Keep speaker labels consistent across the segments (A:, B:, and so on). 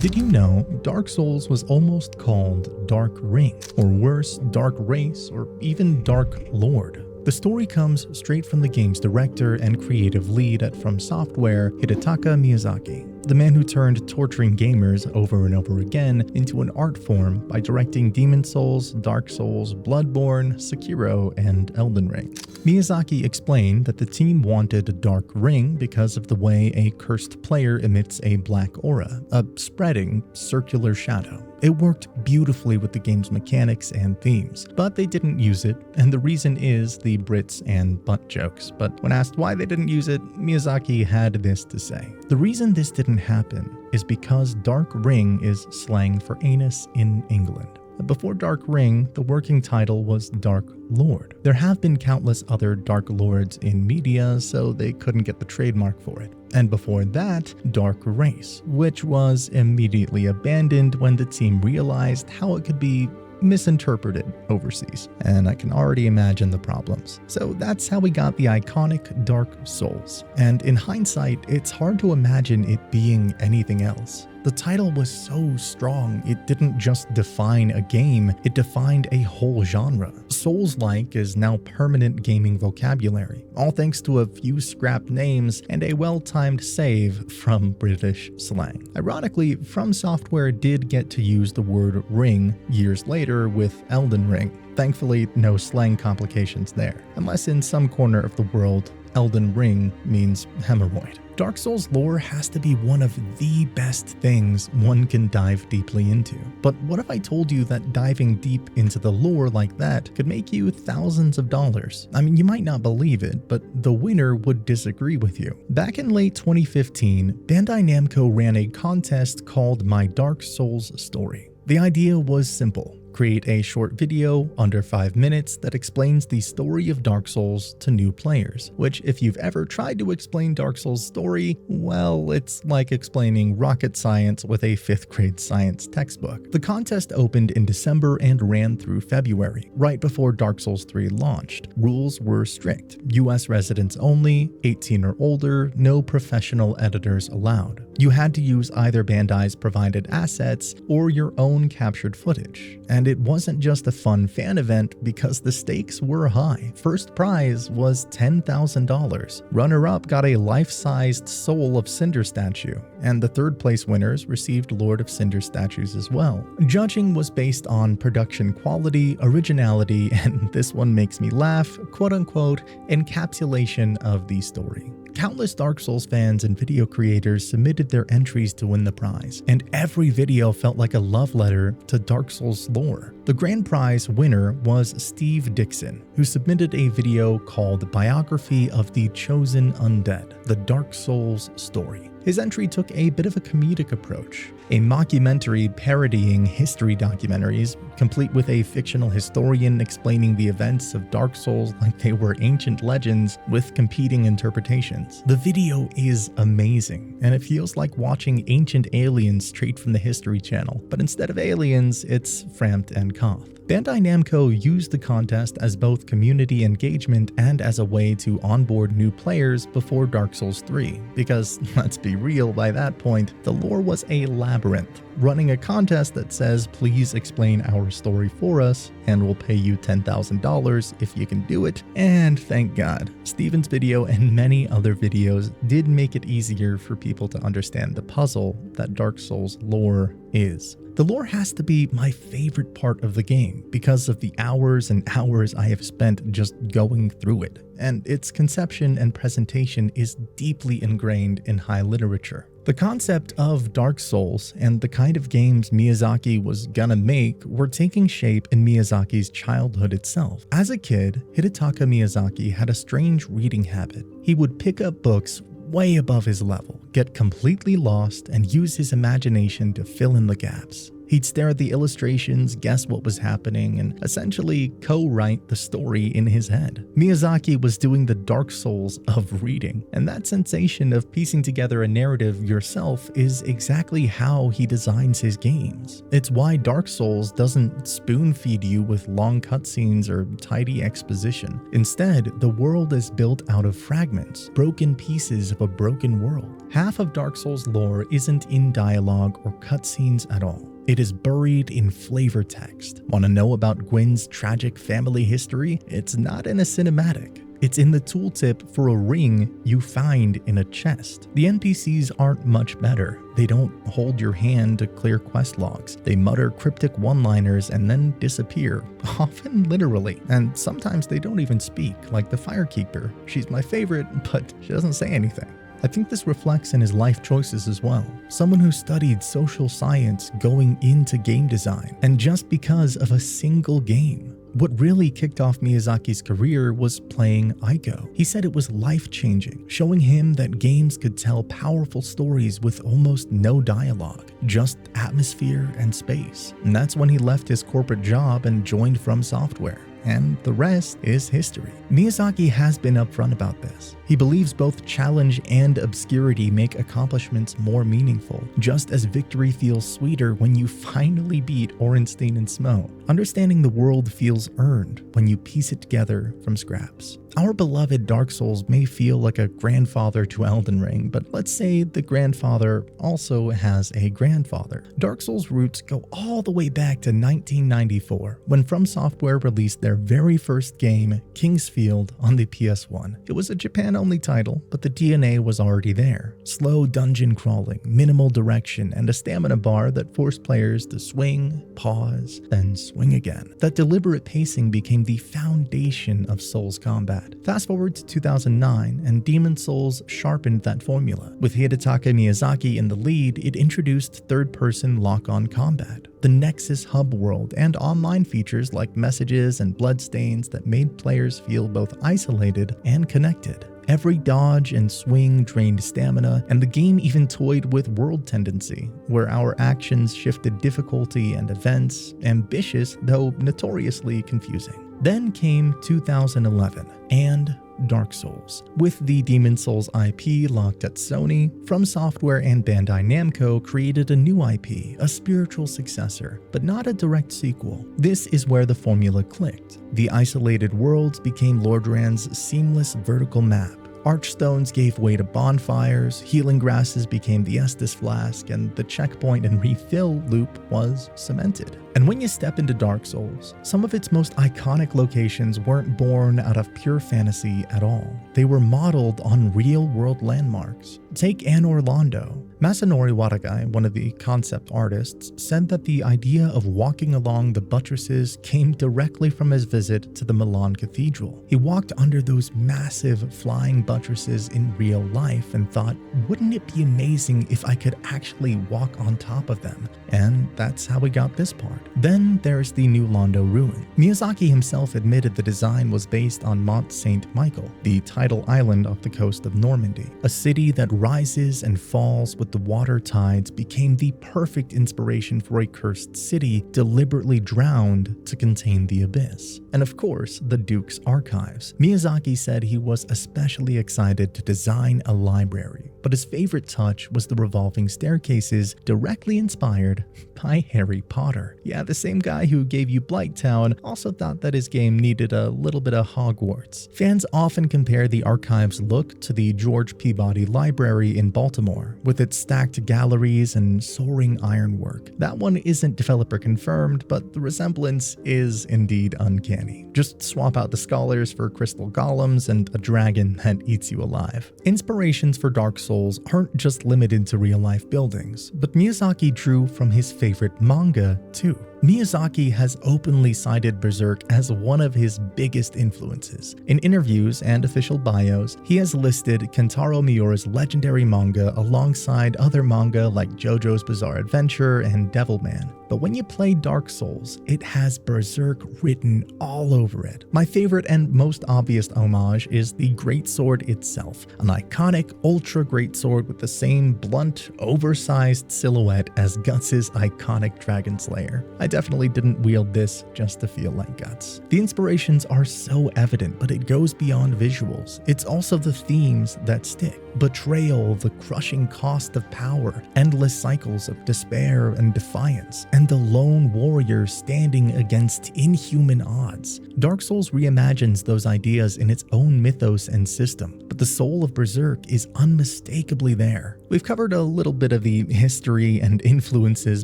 A: Did you know Dark Souls was almost called Dark Ring, or worse, Dark Race, or even Dark Lord? The story comes straight from the game's director and creative lead at From Software, Hidetaka Miyazaki, the man who turned torturing gamers over and over again into an art form by directing Demon Souls, Dark Souls, Bloodborne, Sekiro, and Elden Ring. Miyazaki explained that the team wanted a dark ring because of the way a cursed player emits a black aura, a spreading, circular shadow. It worked beautifully with the game's mechanics and themes, but they didn't use it, and the reason is the Brits and butt jokes. But when asked why they didn't use it, Miyazaki had this to say. The reason this didn't happen is because Dark Ring is slang for anus in England. Before Dark Ring, the working title was Dark Lord. There have been countless other Dark Lords in media, so they couldn't get the trademark for it. And before that, Dark Race, which was immediately abandoned when the team realized how it could be misinterpreted overseas, and I can already imagine the problems. So that's how we got the iconic Dark Souls, and in hindsight, it's hard to imagine it being anything else. The title was so strong, it didn't just define a game, it defined a whole genre. Souls-like is now permanent gaming vocabulary, all thanks to a few scrapped names and a well-timed save from British slang. Ironically, From Software did get to use the word ring years later with Elden Ring. Thankfully, no slang complications there, unless in some corner of the world, Elden Ring means hemorrhoid. Dark Souls lore has to be one of the best things one can dive deeply into. But what if I told you that diving deep into the lore like that could make you thousands of dollars? I mean, you might not believe it, but the winner would disagree with you. Back in late 2015, Bandai Namco ran a contest called My Dark Souls Story. The idea was simple. Create a short video under 5 minutes that explains the story of Dark Souls to new players, which if you've ever tried to explain Dark Souls' story, well, it's like explaining rocket science with a 5th grade science textbook. The contest opened in December and ran through February, right before Dark Souls 3 launched. Rules were strict. US residents only, 18 or older, no professional editors allowed. You had to use either Bandai's provided assets or your own captured footage. And it wasn't just a fun fan event because the stakes were high. First prize was $10,000. Runner-up got a life-sized Soul of Cinder statue, and the third place winners received Lord of Cinder statues as well. Judging was based on production quality, originality, and this one makes me laugh, quote-unquote, encapsulation of the story. Countless Dark Souls fans and video creators submitted their entries to win the prize, and every video felt like a love letter to Dark Souls lore. The grand prize winner was Steve Dixon, who submitted a video called Biography of the Chosen Undead, the Dark Souls Story. His entry took a bit of a comedic approach, a mockumentary parodying history documentaries, complete with a fictional historian explaining the events of Dark Souls like they were ancient legends with competing interpretations. The video is amazing, and it feels like watching Ancient Aliens straight from the History Channel, but instead of aliens, it's Frampt and Koth. Bandai Namco used the contest as both community engagement and as a way to onboard new players before Dark Souls 3, because, let's be real, by that point, the lore was a labyrinth. Running a contest that says, please explain our story for us, and we'll pay you $10,000 if you can do it, and thank God, Steven's video and many other videos did make it easier for people to understand the puzzle that Dark Souls lore is. The lore has to be my favorite part of the game because of the hours and hours I have spent just going through it, and its conception and presentation is deeply ingrained in high literature. The concept of Dark Souls and the kind of games Miyazaki was gonna make were taking shape in Miyazaki's childhood itself. As a kid, Hidetaka Miyazaki had a strange reading habit. He would pick up books way above his level, get completely lost, and use his imagination to fill in the gaps. He'd stare at the illustrations, guess what was happening, and essentially co-write the story in his head. Miyazaki was doing the Dark Souls of reading, and that sensation of piecing together a narrative yourself is exactly how he designs his games. It's why Dark Souls doesn't spoon-feed you with long cutscenes or tidy exposition. Instead, the world is built out of fragments, broken pieces of a broken world. Half of Dark Souls lore isn't in dialogue or cutscenes at all. It is buried in flavor text. Want to know about Gwyn's tragic family history? It's not in a cinematic. It's in the tooltip for a ring you find in a chest. The NPCs aren't much better. They don't hold your hand to clear quest logs. They mutter cryptic one-liners and then disappear, often literally. And sometimes they don't even speak, like the Firekeeper. She's my favorite, but she doesn't say anything. I think this reflects in his life choices as well. Someone who studied social science going into game design, and just because of a single game. What really kicked off Miyazaki's career was playing Ico. He said it was life-changing, showing him that games could tell powerful stories with almost no dialogue, just atmosphere and space. And that's when he left his corporate job and joined From Software. And the rest is history. Miyazaki has been upfront about this. He believes both challenge and obscurity make accomplishments more meaningful, just as victory feels sweeter when you finally beat Orenstein and Smo. Understanding the world feels earned when you piece it together from scraps. Our beloved Dark Souls may feel like a grandfather to Elden Ring, but let's say the grandfather also has a grandfather. Dark Souls' roots go all the way back to 1994, when From Software released their very first game, Kingsfield, on the PS1. It was a Japan-only title, but the DNA was already there. Slow dungeon crawling, minimal direction, and a stamina bar that forced players to swing, pause, then swing again. That deliberate pacing became the foundation of Souls combat. Fast forward to 2009, and Demon's Souls sharpened that formula. With Hidetaka Miyazaki in the lead, it introduced third-person lock-on combat, the Nexus hub world, and online features like messages and bloodstains that made players feel both isolated and connected. Every dodge and swing drained stamina, and the game even toyed with world tendency, where our actions shifted difficulty and events, ambitious though notoriously confusing. Then came 2011 and Dark Souls. With the Demon's Souls IP locked at Sony, From Software and Bandai Namco created a new IP, a spiritual successor, but not a direct sequel. This is where the formula clicked. The isolated worlds became Lordran's seamless vertical map. Archstones gave way to bonfires, healing grasses became the Estus Flask, and the checkpoint and refill loop was cemented. And when you step into Dark Souls, some of its most iconic locations weren't born out of pure fantasy at all. They were modeled on real-world landmarks. Take Anor Londo. Masanori Watagai, one of the concept artists, said that the idea of walking along the buttresses came directly from his visit to the Milan Cathedral. He walked under those massive flying buttresses in real life and thought, wouldn't it be amazing if I could actually walk on top of them? And that's how we got this part. Then there's the New Londo ruin. Miyazaki himself admitted the design was based on Mont Saint-Michel, the tidal island off the coast of Normandy. A city that rises and falls with the water tides became the perfect inspiration for a cursed city deliberately drowned to contain the abyss. And of course, the Duke's archives. Miyazaki said he was especially excited to design a library, but his favorite touch was the revolving staircases directly inspired by Harry Potter. Yeah, the same guy who gave you Blighttown also thought that his game needed a little bit of Hogwarts. Fans often compare the archive's look to the George Peabody Library in Baltimore, with its stacked galleries and soaring ironwork. That one isn't developer confirmed, but the resemblance is indeed uncanny. Just swap out the scholars for crystal golems and a dragon that eats you alive. Inspirations for Dark Souls aren't just limited to real-life buildings, but Miyazaki drew from his favorite manga too. Miyazaki has openly cited Berserk as one of his biggest influences. In interviews and official bios, he has listed Kentaro Miura's legendary manga alongside other manga like JoJo's Bizarre Adventure and Devilman. But when you play Dark Souls, it has Berserk written all over it. My favorite and most obvious homage is the greatsword itself, an iconic ultra greatsword with the same blunt, oversized silhouette as Guts' iconic Dragon Slayer. I definitely didn't wield this just to feel like Guts. The inspirations are so evident, but it goes beyond visuals. It's also the themes that stick. Betrayal, the crushing cost of power, endless cycles of despair and defiance, and the lone warrior standing against inhuman odds. Dark Souls reimagines those ideas in its own mythos and system, but the soul of Berserk is unmistakably there. We've covered a little bit of the history and influences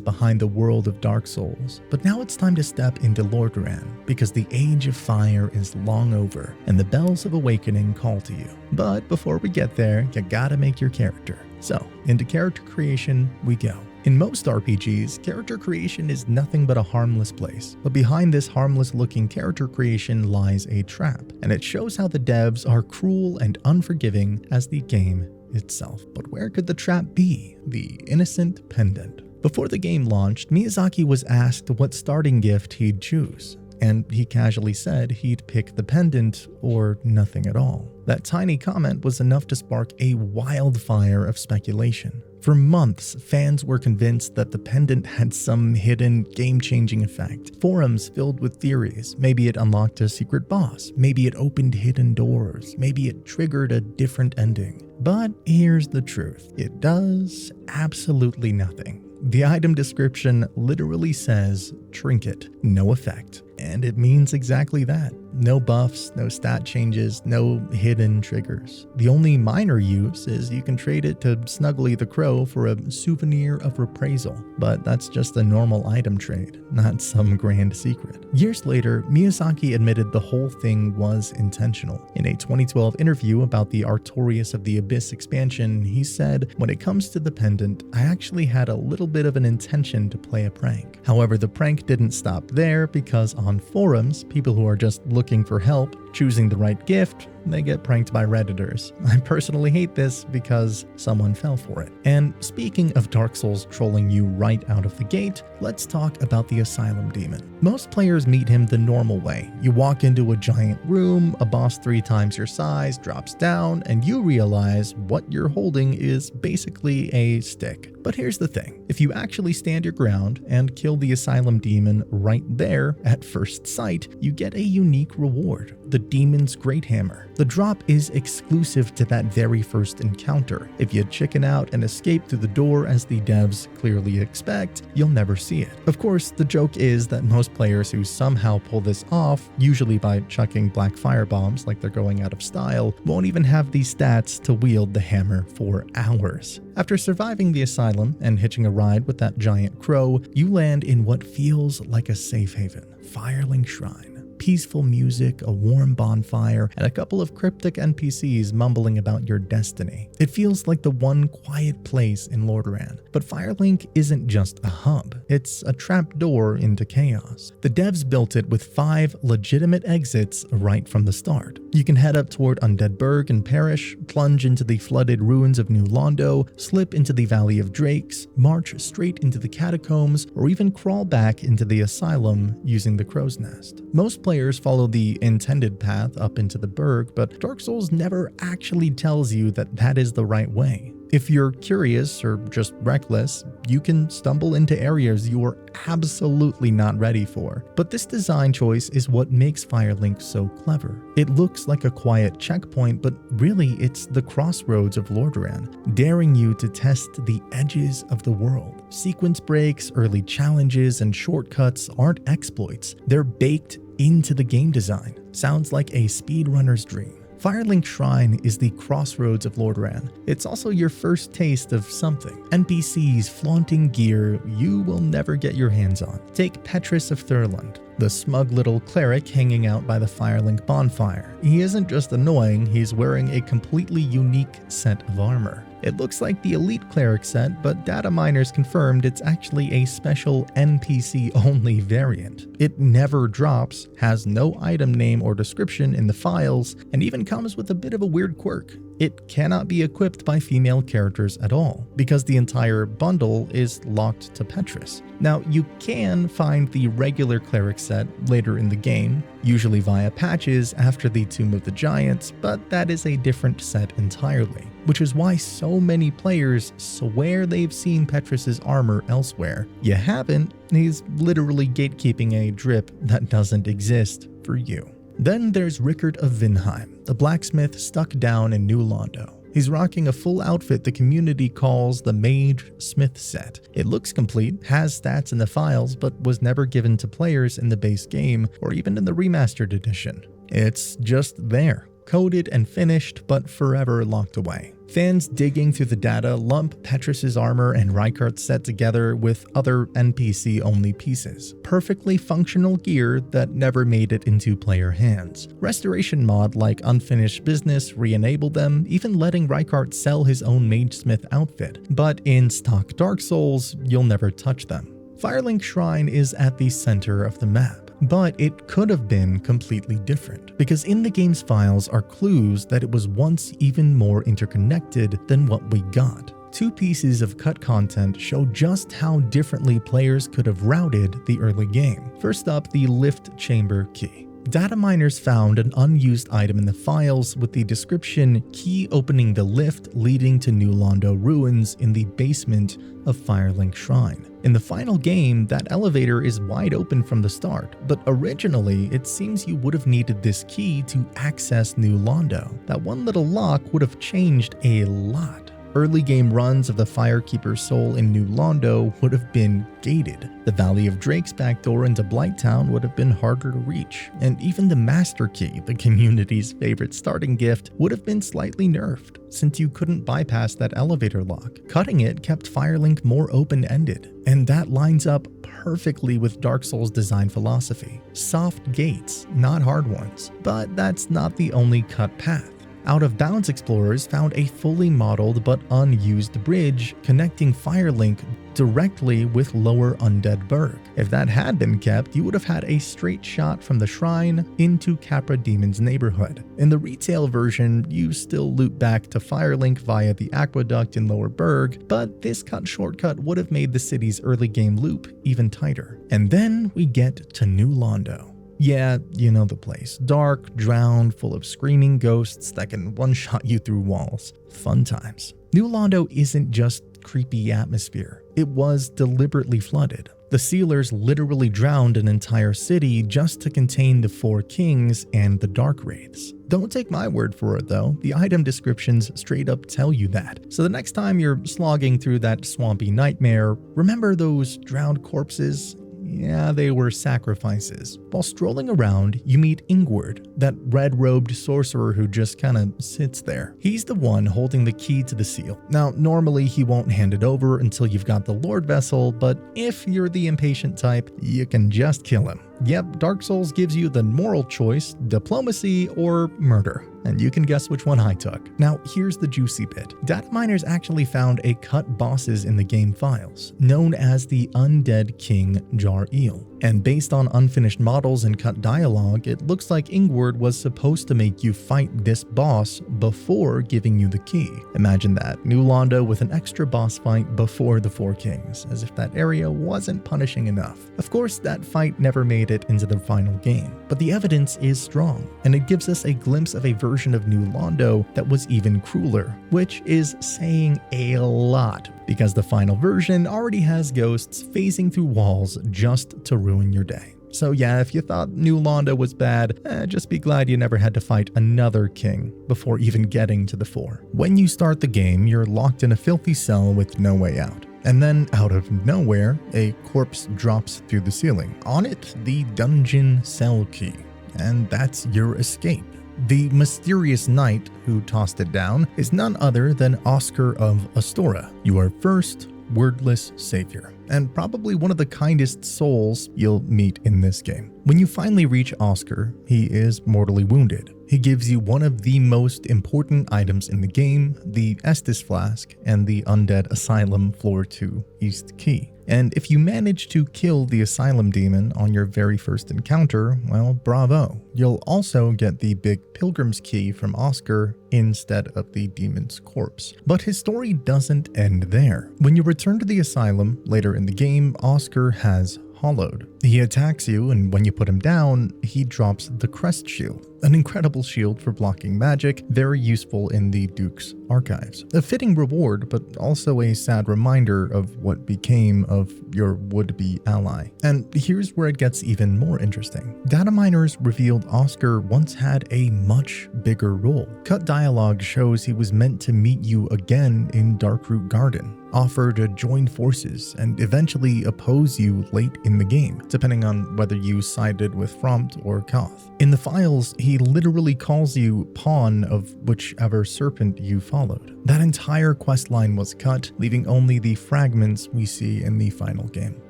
A: behind the world of Dark Souls, but now it's time to step into Lordaeron, because the Age of Fire is long over, and the Bells of Awakening call to you. But before we get there, you gotta make your character. So, into character creation we go. In most RPGs, character creation is nothing but a harmless place, but behind this harmless-looking character creation lies a trap, and it shows how the devs are cruel and unforgiving as the game itself. But where could the trap be? The innocent pendant. Before the game launched, Miyazaki was asked what starting gift he'd choose, and he casually said he'd pick the pendant or nothing at all. That tiny comment was enough to spark a wildfire of speculation. For months, fans were convinced that the pendant had some hidden, game-changing effect. Forums filled with theories. Maybe it unlocked a secret boss. Maybe it opened hidden doors. Maybe it triggered a different ending. But here's the truth. It does absolutely nothing. The item description literally says, trinket, no effect. And it means exactly that. No buffs, no stat changes, no hidden triggers. The only minor use is you can trade it to Snuggly the Crow for a souvenir of reprisal, but that's just a normal item trade, not some grand secret. Years later, Miyazaki admitted the whole thing was intentional. In a 2012 interview about the Artorias of the Abyss expansion, he said, "When it comes to the pendant, I actually had a little bit of an intention to play a prank. However, the prank didn't stop there because on forums, people who are just looking for help choosing the right gift, they get pranked by Redditors. I personally hate this because someone fell for it." And speaking of Dark Souls trolling you right out of the gate, let's talk about the Asylum Demon. Most players meet him the normal way. You walk into a giant room, a boss 3 times your size drops down, and you realize what you're holding is basically a stick. But here's the thing. If you actually stand your ground and kill the Asylum Demon right there at first sight, you get a unique reward. The Demon's Great Hammer. The drop is exclusive to that very first encounter. If you chicken out and escape through the door as the devs clearly expect, you'll never see it. Of course, the joke is that most players who somehow pull this off, usually by chucking black firebombs like they're going out of style, won't even have the stats to wield the hammer for hours. After surviving the asylum and hitching a ride with that giant crow, you land in what feels like a safe haven, Firelink Shrine. Peaceful music, a warm bonfire, and a couple of cryptic NPCs mumbling about your destiny. It feels like the one quiet place in Lordaeron. But Firelink isn't just a hub, it's a trapdoor into chaos. The devs built it with 5 legitimate exits right from the start. You can head up toward Undead Burg and perish, plunge into the flooded ruins of New Londo, slip into the Valley of Drakes, march straight into the catacombs, or even crawl back into the asylum using the crow's nest. Most players follow the intended path up into the Burg, but Dark Souls never actually tells you that that is the right way. If you're curious or just reckless, you can stumble into areas you are absolutely not ready for. But this design choice is what makes Firelink so clever. It looks like a quiet checkpoint, but really it's the crossroads of Lordaeron, daring you to test the edges of the world. Sequence breaks, early challenges, and shortcuts aren't exploits. They're baked into the game design. Sounds like a speedrunner's dream. Firelink Shrine is the crossroads of Lordaeron. It's also your first taste of something. NPCs flaunting gear you will never get your hands on. Take Petrus of Thurland, the smug little cleric hanging out by the Firelink bonfire. He isn't just annoying, he's wearing a completely unique set of armor. It looks like the Elite Cleric set, but data miners confirmed it's actually a special NPC-only variant. It never drops, has no item name or description in the files, and even comes with a bit of a weird quirk. It cannot be equipped by female characters at all, because the entire bundle is locked to Petrus. Now, you can find the regular cleric set later in the game, usually via patches after the Tomb of the Giants, but that is a different set entirely, which is why so many players swear they've seen Petrus's armor elsewhere. You haven't, he's literally gatekeeping a drip that doesn't exist for you. Then there's Rickard of Vinheim, the blacksmith stuck down in New Londo. He's rocking a full outfit the community calls the Mage Smith set. It looks complete, has stats in the files, but was never given to players in the base game or even in the remastered edition. It's just there, coded and finished, but forever locked away. Fans digging through the data lump Petrus's armor and Reichardt's set together with other NPC-only pieces. Perfectly functional gear that never made it into player hands. Restoration mod like Unfinished Business re-enabled them, even letting Reichard sell his own Magesmith outfit. But in stock Dark Souls, you'll never touch them. Firelink Shrine is at the center of the map, but it could have been completely different, because in the game's files are clues that it was once even more interconnected than what we got. 2 pieces of cut content show just how differently players could have routed the early game. First up, the lift chamber key. Data miners found an unused item in the files with the description "key opening the lift leading to New Londo ruins in the basement of Firelink Shrine." In the final game, that elevator is wide open from the start, but originally it seems you would have needed this key to access New Londo. That one little lock would have changed a lot. Early game runs of the Firekeeper's Soul in New Londo would have been gated. The Valley of Drake's backdoor into Blighttown would have been harder to reach, and even the Master Key, the community's favorite starting gift, would have been slightly nerfed, since you couldn't bypass that elevator lock. Cutting it kept Firelink more open-ended, and that lines up perfectly with Dark Souls' design philosophy. Soft gates, not hard ones. But that's not the only cut path. Out of Bounds explorers found a fully modeled but unused bridge connecting Firelink directly with Lower Undead Burg. If that had been kept, you would have had a straight shot from the shrine into Capra Demon's neighborhood. In the retail version, you still loop back to Firelink via the aqueduct in Lower Burg, but this cut shortcut would have made the city's early game loop even tighter. And then we get to New Londo. Yeah, you know the place. Dark, drowned, full of screaming ghosts that can one-shot you through walls. Fun times. New Londo isn't just creepy atmosphere. It was deliberately flooded. The sealers literally drowned an entire city just to contain the 4 kings and the dark wraiths. Don't take my word for it though, the item descriptions straight up tell you that. So the next time you're slogging through that swampy nightmare, remember those drowned corpses? Yeah, they were sacrifices. While strolling around, you meet Ingward, that red-robed sorcerer who just kinda sits there. He's the one holding the key to the seal. Now, normally he won't hand it over until you've got the Lord Vessel, but if you're the impatient type, you can just kill him. Yep, Dark Souls gives you the moral choice, diplomacy or murder. And you can guess which one I took. Now, here's the juicy bit. Data miners actually found a cut bosses in the game files, known as the Undead King Jar-Eel. And based on unfinished models and cut dialogue, it looks like Ingward was supposed to make you fight this boss before giving you the key. Imagine that, New Londo with an extra boss fight before the 4 kings, as if that area wasn't punishing enough. Of course, that fight never made it into the final game, but the evidence is strong, and it gives us a glimpse of a version of New Londo that was even crueler, which is saying a lot, because the final version already has ghosts phasing through walls just to ruin your day. So yeah, if you thought New Londo was bad, just be glad you never had to fight another king before even getting to the 4. When you start the game, you're locked in a filthy cell with no way out. And then, out of nowhere, a corpse drops through the ceiling. On it, the dungeon cell key. And that's your escape. The mysterious knight who tossed it down is none other than Oscar of Astora, your first wordless savior, and probably one of the kindest souls you'll meet in this game. When you finally reach Oscar, he is mortally wounded. He gives you one of the most important items in the game, the Estus Flask and the Undead Asylum Floor 2 East Key. And if you manage to kill the Asylum Demon on your very first encounter, well, bravo. You'll also get the big Pilgrim's Key from Oscar instead of the demon's corpse. But his story doesn't end there. When you return to the Asylum later in the game, Oscar has hollowed. He attacks you, and when you put him down, he drops the Crest Shield, an incredible shield for blocking magic, very useful in the Duke's archives. A fitting reward, but also a sad reminder of what became of your would-be ally. And here's where it gets even more interesting. Data miners revealed Oscar once had a much bigger role. Cut dialogue shows he was meant to meet you again in Darkroot Garden, offer to join forces, and eventually oppose you late in the game, depending on whether you sided with Frompt or Koth. In the files, he literally calls you pawn of whichever serpent you followed. That entire questline was cut, leaving only the fragments we see in the final game.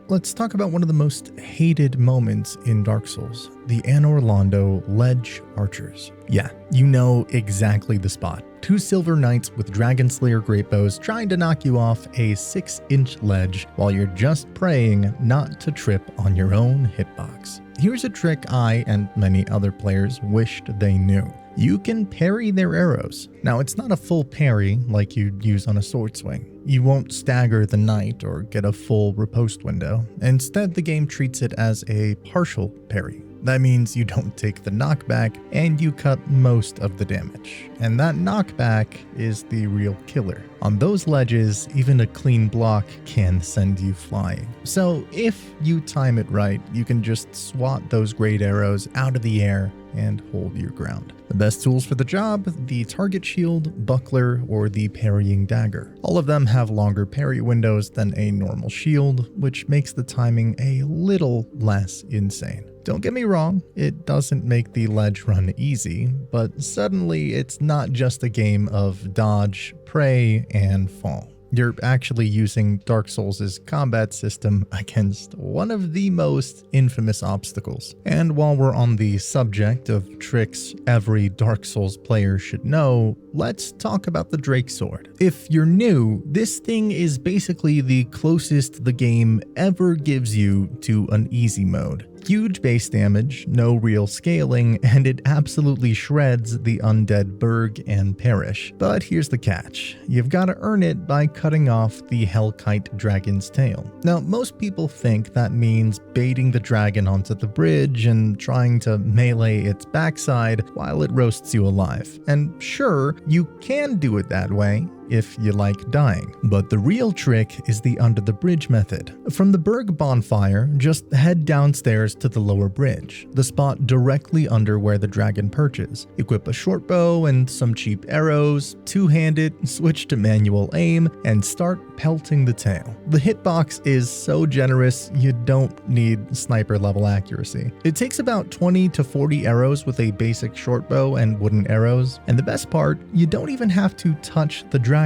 A: Let's talk about one of the most hated moments in Dark Souls, the Anor Londo Ledge Archers. Yeah, you know exactly the spot. 2 silver knights with Dragon Slayer greatbows trying to knock you off a 6-inch ledge while you're just praying not to trip on your own hitbox. Here's a trick I and many other players wished they knew. You can parry their arrows. Now, it's not a full parry like you'd use on a sword swing. You won't stagger the knight or get a full riposte window. Instead, the game treats it as a partial parry. That means you don't take the knockback and you cut most of the damage. And that knockback is the real killer. On those ledges, even a clean block can send you flying. So if you time it right, you can just swat those great arrows out of the air and hold your ground. The best tools for the job: the target shield, buckler, or the parrying dagger. All of them have longer parry windows than a normal shield, which makes the timing a little less insane. Don't get me wrong, it doesn't make the ledge run easy, but suddenly it's not just a game of dodge, pray, and fall. You're actually using Dark Souls' combat system against one of the most infamous obstacles. And while we're on the subject of tricks every Dark Souls player should know, let's talk about the Drake Sword. If you're new, this thing is basically the closest the game ever gives you to an easy mode. Huge base damage, no real scaling, and it absolutely shreds the undead Berg and Perish. But here's the catch: you've got to earn it by cutting off the Hellkite dragon's tail. Now, most people think that means baiting the dragon onto the bridge and trying to melee its backside while it roasts you alive. And sure, you can do it that way if you like dying. But the real trick is the under the bridge method. From the Berg bonfire, just head downstairs to the lower bridge, the spot directly under where the dragon perches. Equip a short bow and some cheap arrows, two-hand it, switch to manual aim, and start pelting the tail. The hitbox is so generous, you don't need sniper level accuracy. It takes about 20 to 40 arrows with a basic short bow and wooden arrows, and the best part, you don't even have to touch the dragon.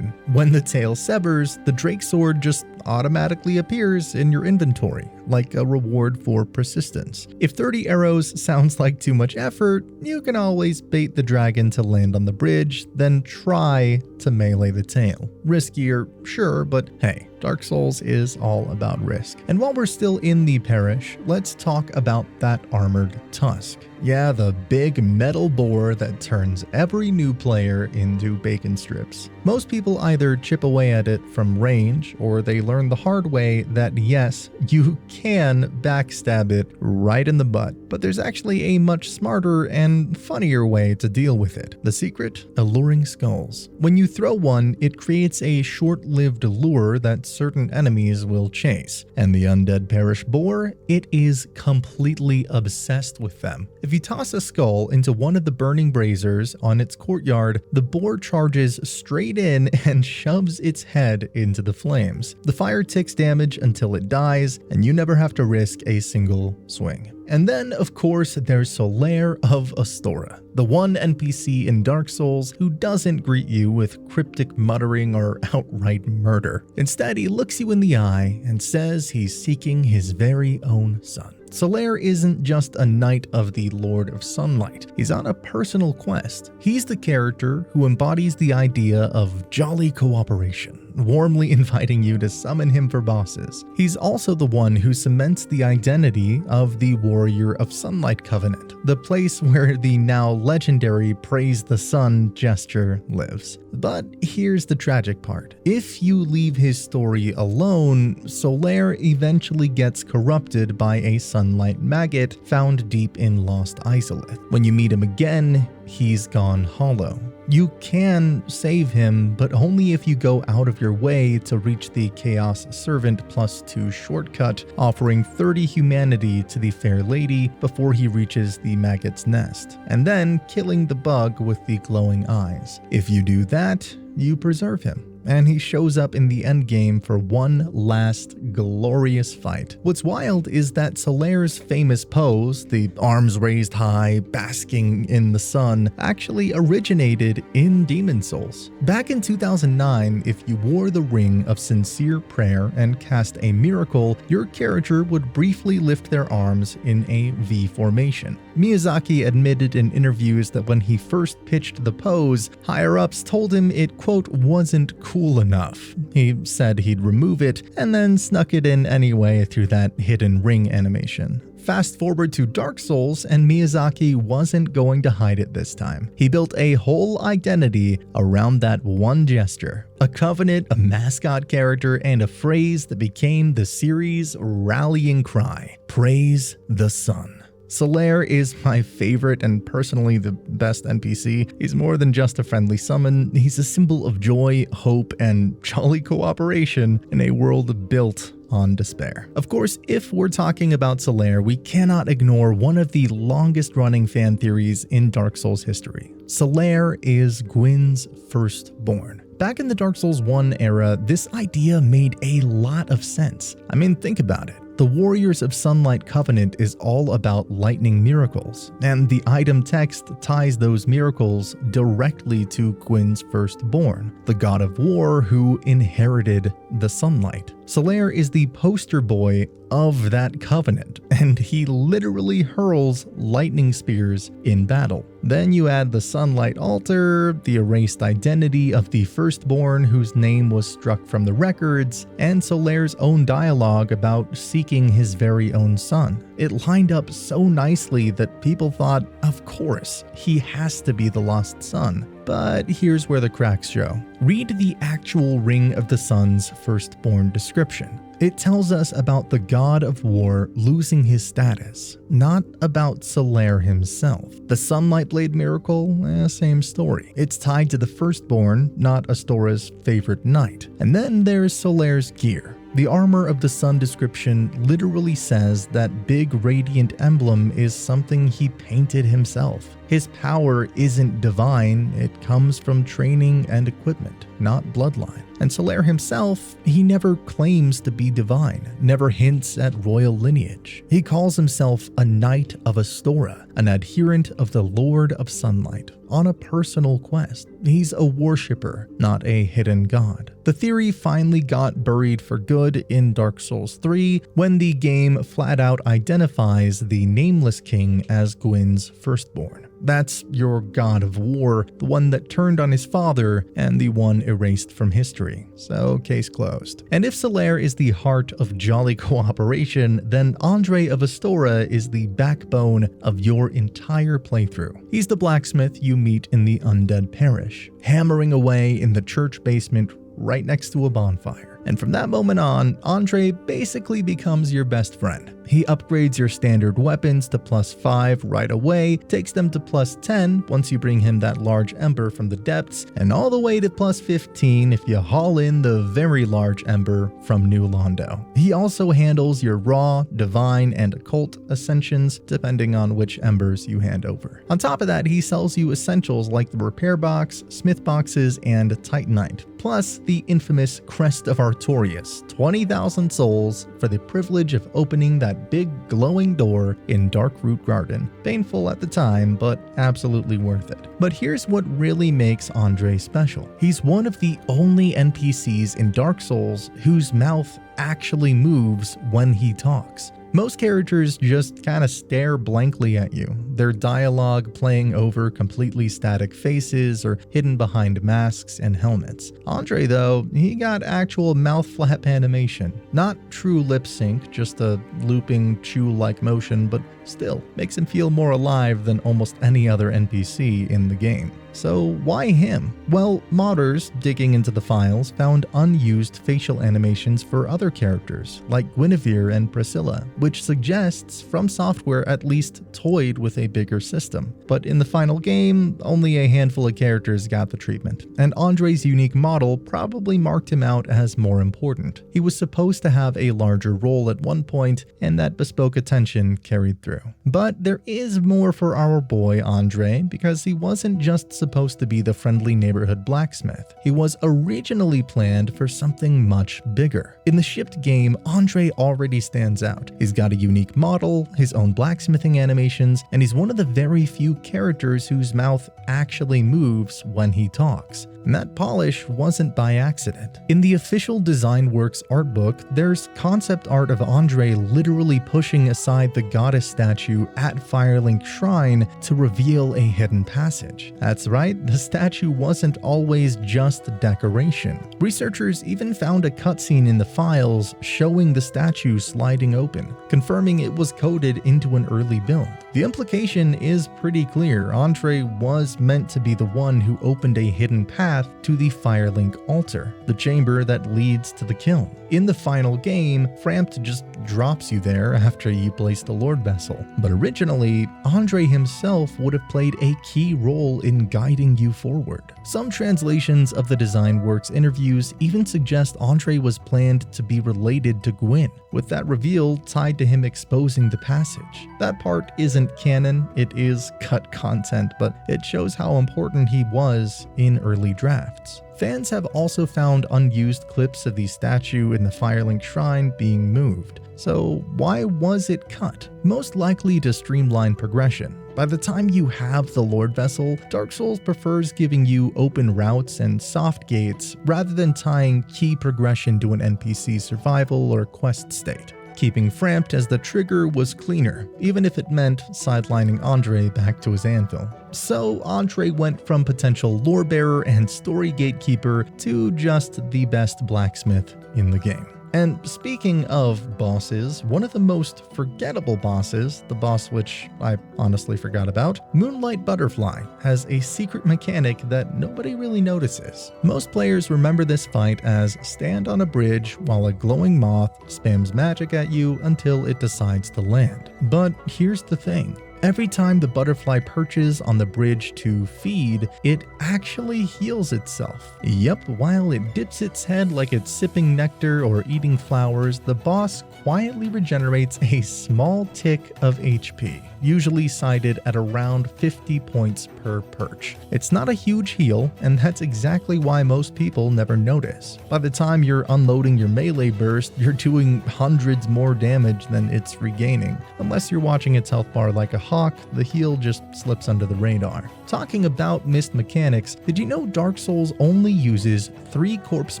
A: When the tail severs, the Drake Sword just automatically appears in your inventory, like a reward for persistence. If 30 arrows sounds like too much effort, you can always bait the dragon to land on the bridge, then try to melee the tail. Riskier, sure, but hey, Dark Souls is all about risk. And while we're still in the parish, let's talk about that armored tusk. Yeah, the big metal boar that turns every new player into bacon strips. Most people either chip away at it from range, or they learn the hard way that yes, you can backstab it right in the butt. But there's actually a much smarter and funnier way to deal with it. The secret? Alluring skulls. When you throw one, it creates a short-lived lure that certain enemies will chase. And the undead parish boar, it is completely obsessed with them. If you toss a skull into one of the burning braziers on its courtyard, the boar charges straight in and shoves its head into the flames. The fire ticks damage until it dies, and you never have to risk a single swing. And then, of course, there's Solaire of Astora, the one NPC in Dark Souls who doesn't greet you with cryptic muttering or outright murder. Instead, he looks you in the eye and says he's seeking his very own son. Solaire isn't just a knight of the Lord of Sunlight. He's on a personal quest. He's the character who embodies the idea of jolly cooperation, warmly inviting you to summon him for bosses. He's also the one who cements the identity of the Warrior of Sunlight Covenant, the place where the now legendary Praise the Sun gesture lives. But here's the tragic part. If you leave his story alone, Solaire eventually gets corrupted by a sunlight maggot found deep in Lost Isolith. When you meet him again, he's gone hollow. You can save him, but only if you go out of your way to reach the Chaos Servant +2 shortcut, offering 30 humanity to the fair lady before he reaches the maggot's nest, and then killing the bug with the glowing eyes. If you do that, you preserve him, and he shows up in the endgame for one last glorious fight. What's wild is that Solaire's famous pose, the arms raised high, basking in the sun, actually originated in Demon Souls. Back in 2009, if you wore the Ring of Sincere Prayer and cast a miracle, your character would briefly lift their arms in a V formation. Miyazaki admitted in interviews that when he first pitched the pose, higher-ups told him it, quote, wasn't cool enough. He said he'd remove it and then snuck it in anyway through that hidden ring animation. Fast forward to Dark Souls, and Miyazaki wasn't going to hide it this time. He built a whole identity around that one gesture. A covenant, a mascot character, and a phrase that became the series' rallying cry. Praise the sun. Solaire is my favorite and personally the best NPC. He's more than just a friendly summon, he's a symbol of joy, hope, and jolly cooperation in a world built on despair. Of course, if we're talking about Solaire, we cannot ignore one of the longest running fan theories in Dark Souls history. Solaire is Gwyn's firstborn. Back in the Dark Souls 1 era, this idea made a lot of sense. I mean, think about it. The Warriors of Sunlight Covenant is all about lightning miracles, and the item text ties those miracles directly to Gwyn's firstborn, the god of war who inherited the sunlight. Solaire is the poster boy of that covenant, and he literally hurls lightning spears in battle. Then you add the sunlight altar, the erased identity of the firstborn whose name was struck from the records, and Solaire's own dialogue about seeking his very own son. It lined up so nicely that people thought, of course, he has to be the lost son. But here's where the cracks show. Read the actual Ring of the Sun's firstborn description. It tells us about the god of war losing his status, not about Solaire himself. The Sunlight Blade miracle, same story. It's tied to the firstborn, not Astora's favorite knight. And then there's Solaire's gear. The Armor of the Sun description literally says that big radiant emblem is something he painted himself. His power isn't divine, it comes from training and equipment, not bloodline. And Solaire himself, he never claims to be divine, never hints at royal lineage. He calls himself a Knight of Astora, an adherent of the Lord of Sunlight, on a personal quest. He's a worshipper, not a hidden god. The theory finally got buried for good in Dark Souls 3 when the game flat out identifies the Nameless King as Gwyn's firstborn. That's your god of war, the one that turned on his father and the one erased from history. So, case closed. And if Solaire is the heart of jolly cooperation, then Andre of Astora is the backbone of your entire playthrough. He's the blacksmith you meet in the Undead Parish, hammering away in the church basement right next to a bonfire. And from that moment on, Andre basically becomes your best friend. He upgrades your standard weapons to +5 right away, takes them to +10 once you bring him that large ember from the depths, and all the way to +15 if you haul in the very large ember from New Londo. He also handles your raw, divine, and occult ascensions depending on which embers you hand over. On top of that, he sells you essentials like the repair box, smith boxes, and titanite, plus the infamous Crest of Artorias, 20,000 souls for the privilege of opening that big glowing door in Darkroot Garden. Painful at the time, but absolutely worth it. But here's what really makes Andre special. He's one of the only NPCs in Dark Souls whose mouth actually moves when he talks. Most characters just kinda stare blankly at you, their dialogue playing over completely static faces or hidden behind masks and helmets. Andre, though, he got actual mouth flap animation. Not true lip sync, just a looping chew-like motion, but still makes him feel more alive than almost any other NPC in the game. So why him? Well, modders digging into the files found unused facial animations for other characters, like Guinevere and Priscilla, which suggests From Software at least toyed with a bigger system. But in the final game, only a handful of characters got the treatment, and Andre's unique model probably marked him out as more important. He was supposed to have a larger role at one point, and that bespoke attention carried through. But there is more for our boy Andre, because he wasn't just supposed to be the friendly neighborhood blacksmith. He was originally planned for something much bigger. In the shipped game, Andre already stands out. He's got a unique model, his own blacksmithing animations, and he's one of the very few characters whose mouth actually moves when he talks. And that polish wasn't by accident. In the official Design Works art book, there's concept art of Andre literally pushing aside the goddess statue at Firelink Shrine to reveal a hidden passage. That's right, the statue wasn't always just decoration. Researchers even found a cutscene in the files showing the statue sliding open, confirming it was coded into an early build. The implication is pretty clear. Andre was meant to be the one who opened a hidden path to the Firelink altar, the chamber that leads to the kiln. In the final game, Frampt just drops you there after you place the Lord Vessel, but originally, Andre himself would have played a key role in guiding you forward. Some translations of the Design Works interviews even suggest Andre was planned to be related to Gwyn, with that reveal tied to him exposing the passage. That part isn't canon, it is cut content, but it shows how important he was in early drafts. Fans have also found unused clips of the statue in the Firelink Shrine being moved. So why was it cut? Most likely to streamline progression. By the time you have the Lord Vessel, Dark Souls prefers giving you open routes and soft gates rather than tying key progression to an NPC survival or quest state. Keeping Frampt as the trigger was cleaner, even if it meant sidelining Andre back to his anvil. So Andre went from potential lore bearer and story gatekeeper to just the best blacksmith in the game. And speaking of bosses, one of the most forgettable bosses, the boss which I honestly forgot about, Moonlight Butterfly, has a secret mechanic that nobody really notices. Most players remember this fight as stand on a bridge while a glowing moth spams magic at you until it decides to land. But here's the thing. Every time the butterfly perches on the bridge to feed, it actually heals itself. Yep, while it dips its head like it's sipping nectar or eating flowers, the boss quietly regenerates a small tick of HP, usually cited at around 50 points per perch. It's not a huge heal, and that's exactly why most people never notice. By the time you're unloading your melee burst, you're doing hundreds more damage than it's regaining. Unless you're watching its health bar like a hawk, the heal just slips under the radar. Talking about missed mechanics, did you know Dark Souls only uses 3 corpse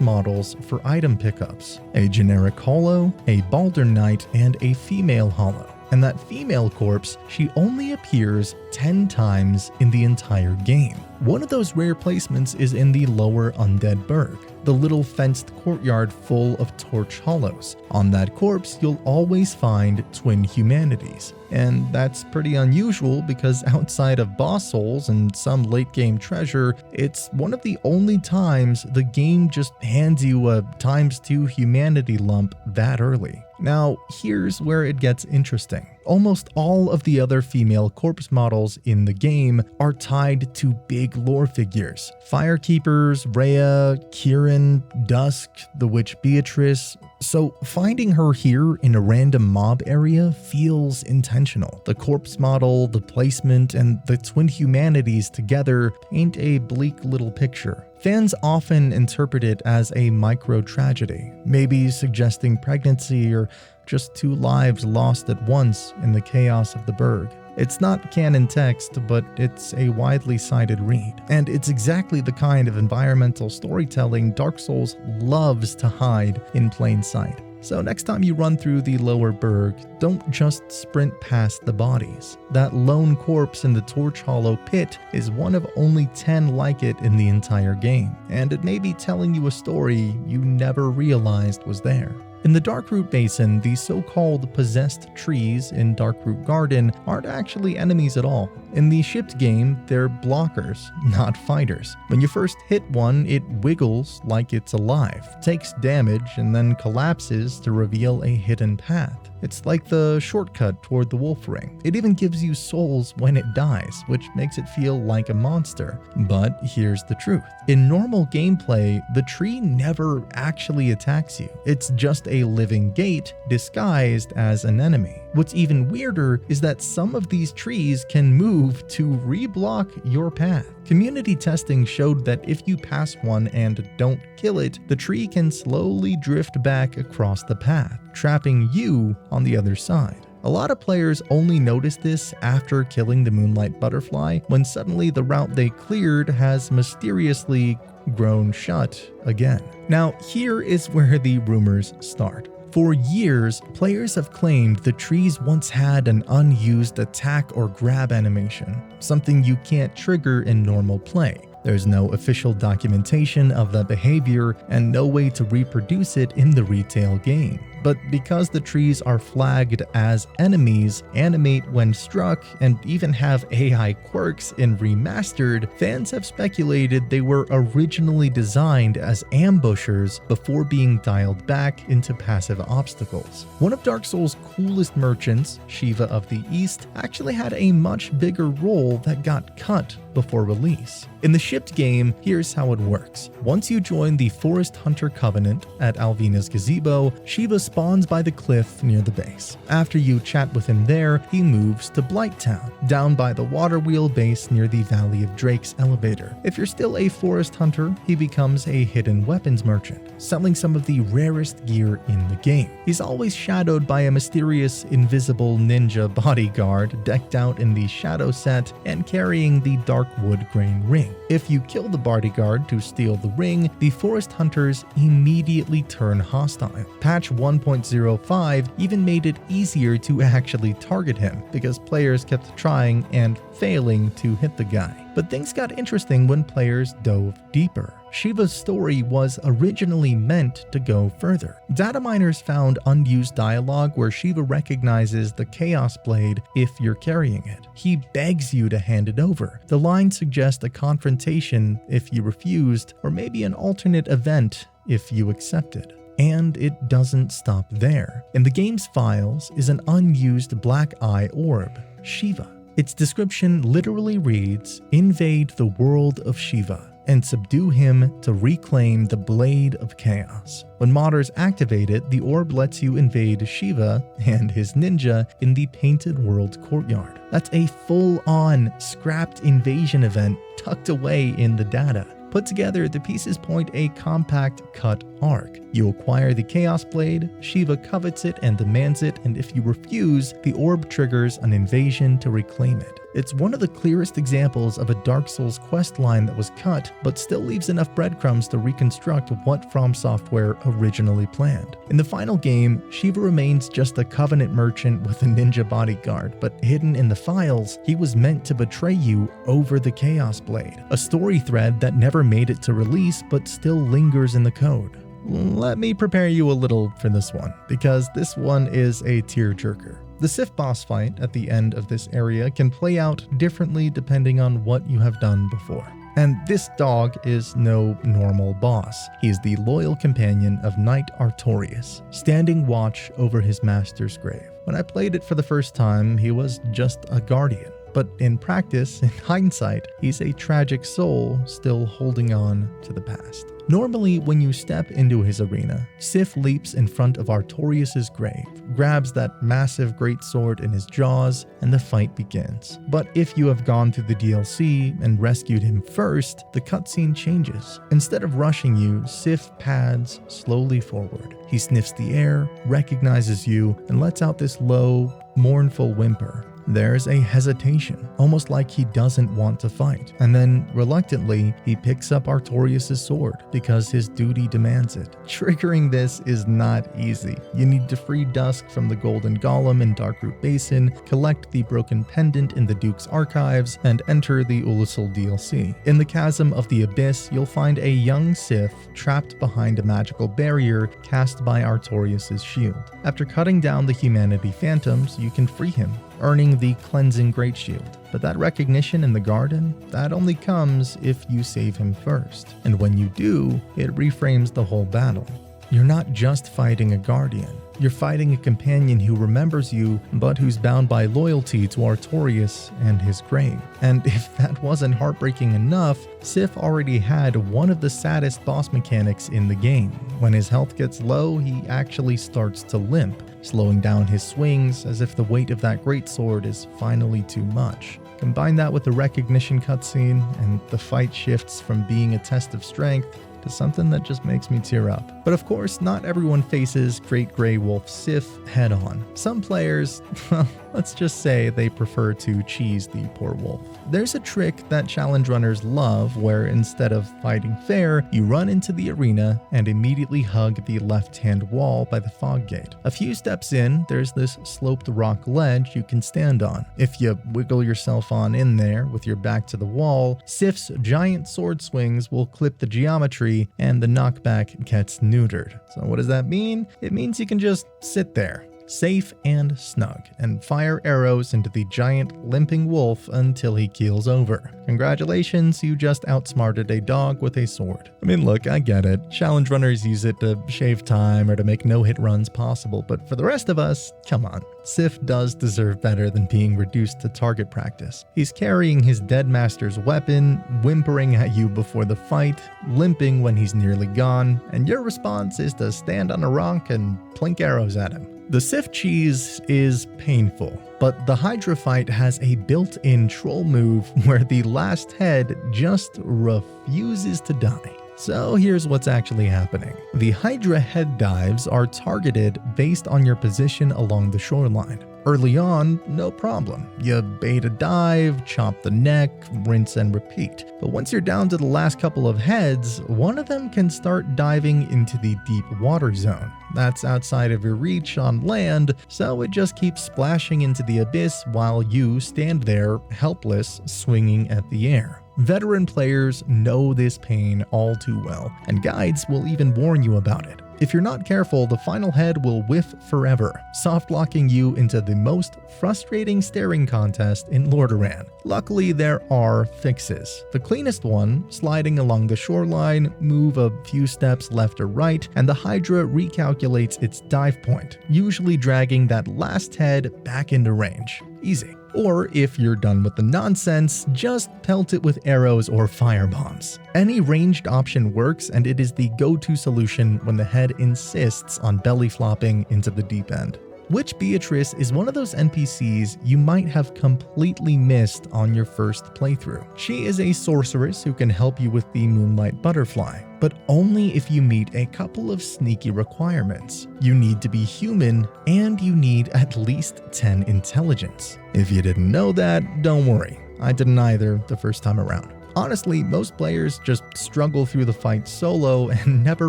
A: models for item pickups? A generic hollow, a Baldurn Knight, and a female hollow. And that female corpse, she only appears 10 times in the entire game. One of those rare placements is in the lower Undead Burg, the little fenced courtyard full of torch hollows. On that corpse, you'll always find twin humanities. And that's pretty unusual because outside of boss souls and some late game treasure, it's one of the only times the game just hands you a ×2 humanity lump that early. Now, here's where it gets interesting. Almost all of the other female corpse models in the game are tied to big lore figures. Firekeepers, Rhea, Kieran, Dusk, the witch Beatrice. So finding her here in a random mob area feels intentional. The corpse model, the placement, and the twin humanities together paint a bleak little picture. Fans often interpret it as a micro-tragedy, maybe suggesting pregnancy or just 2 lives lost at once in the chaos of the Burg. It's not canon text, but it's a widely cited read. And it's exactly the kind of environmental storytelling Dark Souls loves to hide in plain sight. So next time you run through the lower Burg, don't just sprint past the bodies. That lone corpse in the Torch Hollow pit is one of only 10 like it in the entire game, and it may be telling you a story you never realized was there. In the Darkroot Basin, the so-called possessed trees in Darkroot Garden aren't actually enemies at all. In the shipped game, they're blockers, not fighters. When you first hit one, it wiggles like it's alive, takes damage, and then collapses to reveal a hidden path. It's like the shortcut toward the Wolf Ring. It even gives you souls when it dies, which makes it feel like a monster. But here's the truth. In normal gameplay, the tree never actually attacks you. It's just a living gate disguised as an enemy. What's even weirder is that some of these trees can move to reblock your path. Community testing showed that if you pass one and don't kill it, the tree can slowly drift back across the path, trapping you on the other side. A lot of players only notice this after killing the Moonlight Butterfly, when suddenly the route they cleared has mysteriously grown shut again. Now, here is where the rumors start. For years, players have claimed the trees once had an unused attack or grab animation, something you can't trigger in normal play. There's no official documentation of the behavior and no way to reproduce it in the retail game. But because the trees are flagged as enemies, animate when struck, and even have AI quirks in Remastered, fans have speculated they were originally designed as ambushers before being dialed back into passive obstacles. One of Dark Souls' coolest merchants, Shiva of the East, actually had a much bigger role that got cut before release. In the shipped game, here's how it works. Once you join the Forest Hunter Covenant at Alvina's Gazebo, Shiva spawns by the cliff near the base. After you chat with him there, he moves to Blighttown, down by the water wheel base near the Valley of Drakes elevator. If you're still a forest hunter, he becomes a hidden weapons merchant, selling some of the rarest gear in the game. He's always shadowed by a mysterious invisible ninja bodyguard decked out in the shadow set and carrying the dark wood grain ring. If you kill the bodyguard to steal the ring, the forest hunters immediately turn hostile. Patch 1.05 even made it easier to actually target him because players kept trying and failing to hit the guy. But things got interesting when players dove deeper. Shiva's story was originally meant to go further. Data miners found unused dialogue where Shiva recognizes the Chaos Blade if you're carrying it. He begs you to hand it over. The line suggests a confrontation if you refused, or maybe an alternate event if you accepted. And it doesn't stop there. In the game's files is an unused black eye orb, Shiva. Its description literally reads, "Invade the world of Shiva and subdue him to reclaim the Blade of Chaos." When modders activate it, the orb lets you invade Shiva and his ninja in the Painted World courtyard. That's a full-on scrapped invasion event tucked away in the data. Put together, the pieces point a compact cut arc. You acquire the Chaos Blade, Shiva covets it and demands it, and if you refuse, the orb triggers an invasion to reclaim it. It's one of the clearest examples of a Dark Souls questline that was cut, but still leaves enough breadcrumbs to reconstruct what From Software originally planned. In the final game, Shiva remains just a Covenant merchant with a ninja bodyguard, but hidden in the files, he was meant to betray you over the Chaos Blade, a story thread that never made it to release but still lingers in the code. Let me prepare you a little for this one, because this one is a tearjerker. The Sif boss fight at the end of this area can play out differently depending on what you have done before. And this dog is no normal boss. He is the loyal companion of Knight Artorias, standing watch over his master's grave. When I played it for the first time, he was just a guardian. But in practice, in hindsight, he's a tragic soul still holding on to the past. Normally, when you step into his arena, Sif leaps in front of Artorias' grave, grabs that massive greatsword in his jaws, and the fight begins. But if you have gone through the DLC and rescued him first, the cutscene changes. Instead of rushing you, Sif pads slowly forward. He sniffs the air, recognizes you, and lets out this low, mournful whimper. There's a hesitation, almost like he doesn't want to fight. And then, reluctantly, he picks up Artorias' sword because his duty demands it. Triggering this is not easy. You need to free Dusk from the Golden Golem in Darkroot Basin, collect the broken pendant in the Duke's archives, and enter the Ulusul DLC. In the Chasm of the Abyss, you'll find a young Sith trapped behind a magical barrier cast by Artorias' shield. After cutting down the Humanity Phantoms, you can free him, earning the Cleansing Great Shield. But that recognition in the garden, that only comes if you save him first. And when you do, it reframes the whole battle. You're not just fighting a Guardian. You're fighting a companion who remembers you, but who's bound by loyalty to Artorias and his grave. And if that wasn't heartbreaking enough, Sif already had one of the saddest boss mechanics in the game. When his health gets low, he actually starts to limp, slowing down his swings as if the weight of that greatsword is finally too much. Combine that with the recognition cutscene, and the fight shifts from being a test of strength to something that just makes me tear up. But of course, not everyone faces Great Grey Wolf Sif head on. Some players, well, let's just say they prefer to cheese the poor wolf. There's a trick that challenge runners love where instead of fighting fair, you run into the arena and immediately hug the left-hand wall by the fog gate. A few steps in, there's this sloped rock ledge you can stand on. If you wiggle yourself on in there with your back to the wall, Sif's giant sword swings will clip the geometry and the knockback gets neutered. So what does that mean? It means you can just sit there, safe and snug, and fire arrows into the giant limping wolf until he keels over. Congratulations, you just outsmarted a dog with a sword. I mean, look, I get it. Challenge runners use it to shave time or to make no-hit runs possible, but for the rest of us, come on. Sif does deserve better than being reduced to target practice. He's carrying his dead master's weapon, whimpering at you before the fight, limping when he's nearly gone, and your response is to stand on a rock and plink arrows at him. The Sif cheese is painful, but the Hydra fight has a built-in troll move where the last head just refuses to die. So here's what's actually happening. The Hydra head dives are targeted based on your position along the shoreline. Early on, no problem. You bait a dive, chop the neck, rinse and repeat. But once you're down to the last couple of heads, one of them can start diving into the deep water zone. That's outside of your reach on land, so it just keeps splashing into the abyss while you stand there, helpless, swinging at the air. Veteran players know this pain all too well, and guides will even warn you about it. If you're not careful, the final head will whiff forever, soft-locking you into the most frustrating staring contest in Lordaeron. Luckily, there are fixes. The cleanest one, sliding along the shoreline, move a few steps left or right, and the Hydra recalculates its dive point, usually dragging that last head back into range. Easy. Or if you're done with the nonsense, just pelt it with arrows or firebombs. Any ranged option works, and it is the go-to solution when the head insists on belly flopping into the deep end. Witch Beatrice is one of those NPCs you might have completely missed on your first playthrough. She is a sorceress who can help you with the Moonlight Butterfly, but only if you meet a couple of sneaky requirements. You need to be human, and you need at least 10 intelligence. If you didn't know that, don't worry. I didn't either the first time around. Honestly, most players just struggle through the fight solo and never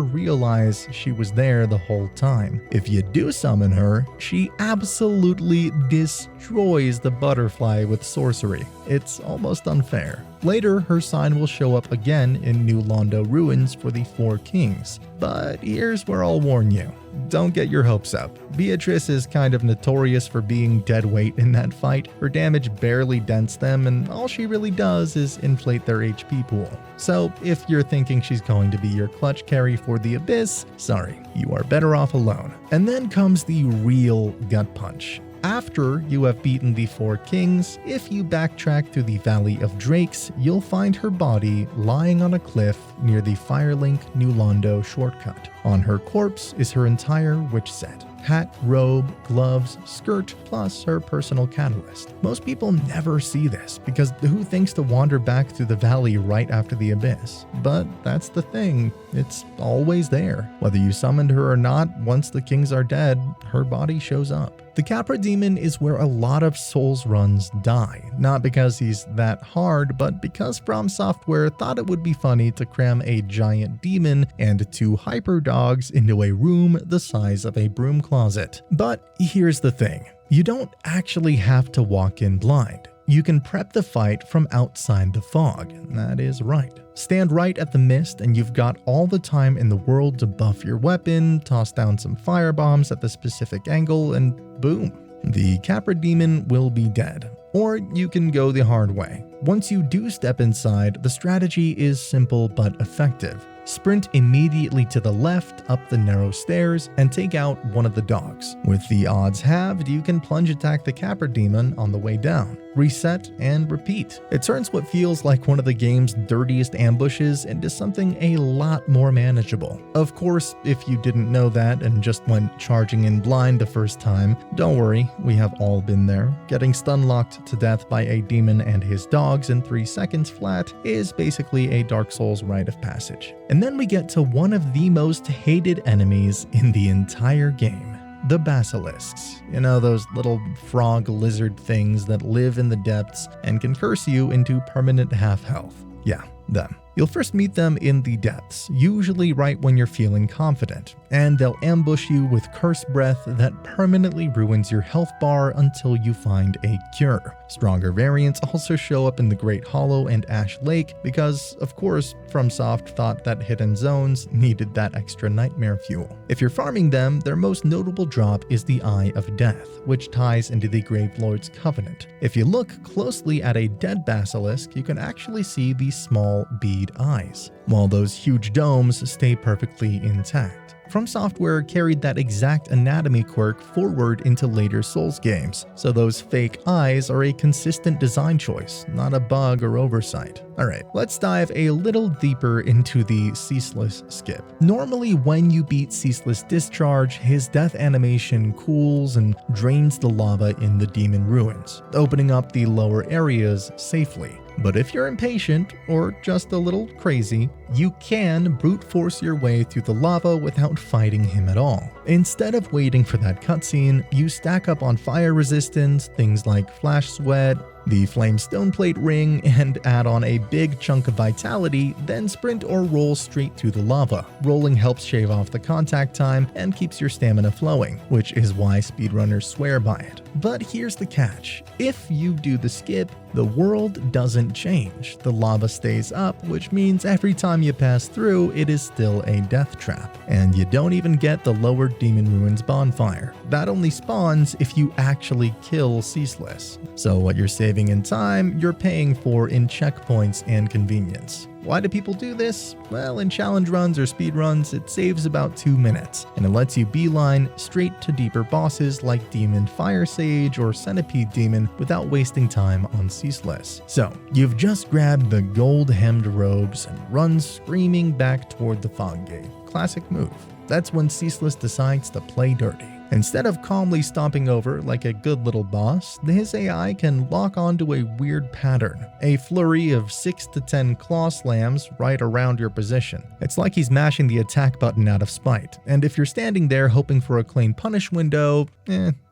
A: realize she was there the whole time. If you do summon her, she absolutely destroys the butterfly with sorcery. It's almost unfair. Later, her sign will show up again in New Londo Ruins for the Four Kings. But here's where I'll warn you. Don't get your hopes up. Beatrice is kind of notorious for being dead weight in that fight. Her damage barely dents them, and all she really does is inflate their HP pool. So if you're thinking she's going to be your clutch carry for the Abyss, sorry, you are better off alone. And then comes the real gut punch. After you have beaten the Four Kings, if you backtrack through the Valley of Drakes, you'll find her body lying on a cliff near the Firelink New Londo shortcut. On her corpse is her entire witch set. Hat, robe, gloves, skirt, plus her personal catalyst. Most people never see this, because who thinks to wander back through the valley right after the Abyss? But that's the thing, it's always there. Whether you summoned her or not, once the kings are dead, her body shows up. The Capra Demon is where a lot of Souls runs die, not because he's that hard, but because From Software thought it would be funny to cram a giant demon and 2 hyper dogs into a room the size of a broom closet. But here's the thing, you don't actually have to walk in blind. You can prep the fight from outside the fog. That is right. Stand right at the mist and you've got all the time in the world to buff your weapon, toss down some firebombs at the specific angle, and boom. The Capra Demon will be dead. Or you can go the hard way. Once you do step inside, the strategy is simple but effective. Sprint immediately to the left up the narrow stairs and take out one of the dogs. With the odds halved, you can plunge attack the Capra Demon on the way down. Reset and repeat. It turns what feels like one of the game's dirtiest ambushes into something a lot more manageable. Of course, if you didn't know that and just went charging in blind the first time, don't worry, we have all been there. Getting stun-locked to death by a demon and his dogs in 3 seconds flat is basically a Dark Souls rite of passage. And then we get to one of the most hated enemies in the entire game. The basilisks. You know, those little frog lizard things that live in the depths and can curse you into permanent half health. Yeah, them. You'll first meet them in the depths, usually right when you're feeling confident, and they'll ambush you with curse breath that permanently ruins your health bar until you find a cure. Stronger variants also show up in the Great Hollow and Ash Lake because, of course, FromSoft thought that hidden zones needed that extra nightmare fuel. If you're farming them, their most notable drop is the Eye of Death, which ties into the Gravelord's Covenant. If you look closely at a dead basilisk, you can actually see the small bead eyes, while those huge domes stay perfectly intact. From Software carried that exact anatomy quirk forward into later Souls games, so those fake eyes are a consistent design choice, not a bug or oversight. Alright, let's dive a little deeper into the Ceaseless skip. Normally when you beat Ceaseless Discharge, his death animation cools and drains the lava in the demon ruins, opening up the lower areas safely. But if you're impatient, or just a little crazy, you can brute force your way through the lava without fighting him at all. Instead of waiting for that cutscene, you stack up on fire resistance, things like Flash Sweat, the Flame Stone Plate Ring, and add on a big chunk of vitality, then sprint or roll straight through the lava. Rolling helps shave off the contact time and keeps your stamina flowing, which is why speedrunners swear by it. But here's the catch. If you do the skip, the world doesn't change. The lava stays up, which means every time you pass through, it is still a death trap. And you don't even get the lower Demon Ruins bonfire. That only spawns if you actually kill Ceaseless. So what you're saving in time, you're paying for in checkpoints and convenience. Why do people do this? Well, in challenge runs or speed runs, it saves about 2 minutes, and it lets you beeline straight to deeper bosses like Demon Fire Sage or Centipede Demon without wasting time on Ceaseless. So, you've just grabbed the gold-hemmed robes and run screaming back toward the fog gate. Classic move. That's when Ceaseless decides to play dirty. Instead of calmly stomping over like a good little boss, his AI can lock onto a weird pattern, a flurry of 6 to 10 claw slams right around your position. It's like he's mashing the attack button out of spite, and if you're standing there hoping for a clean punish window,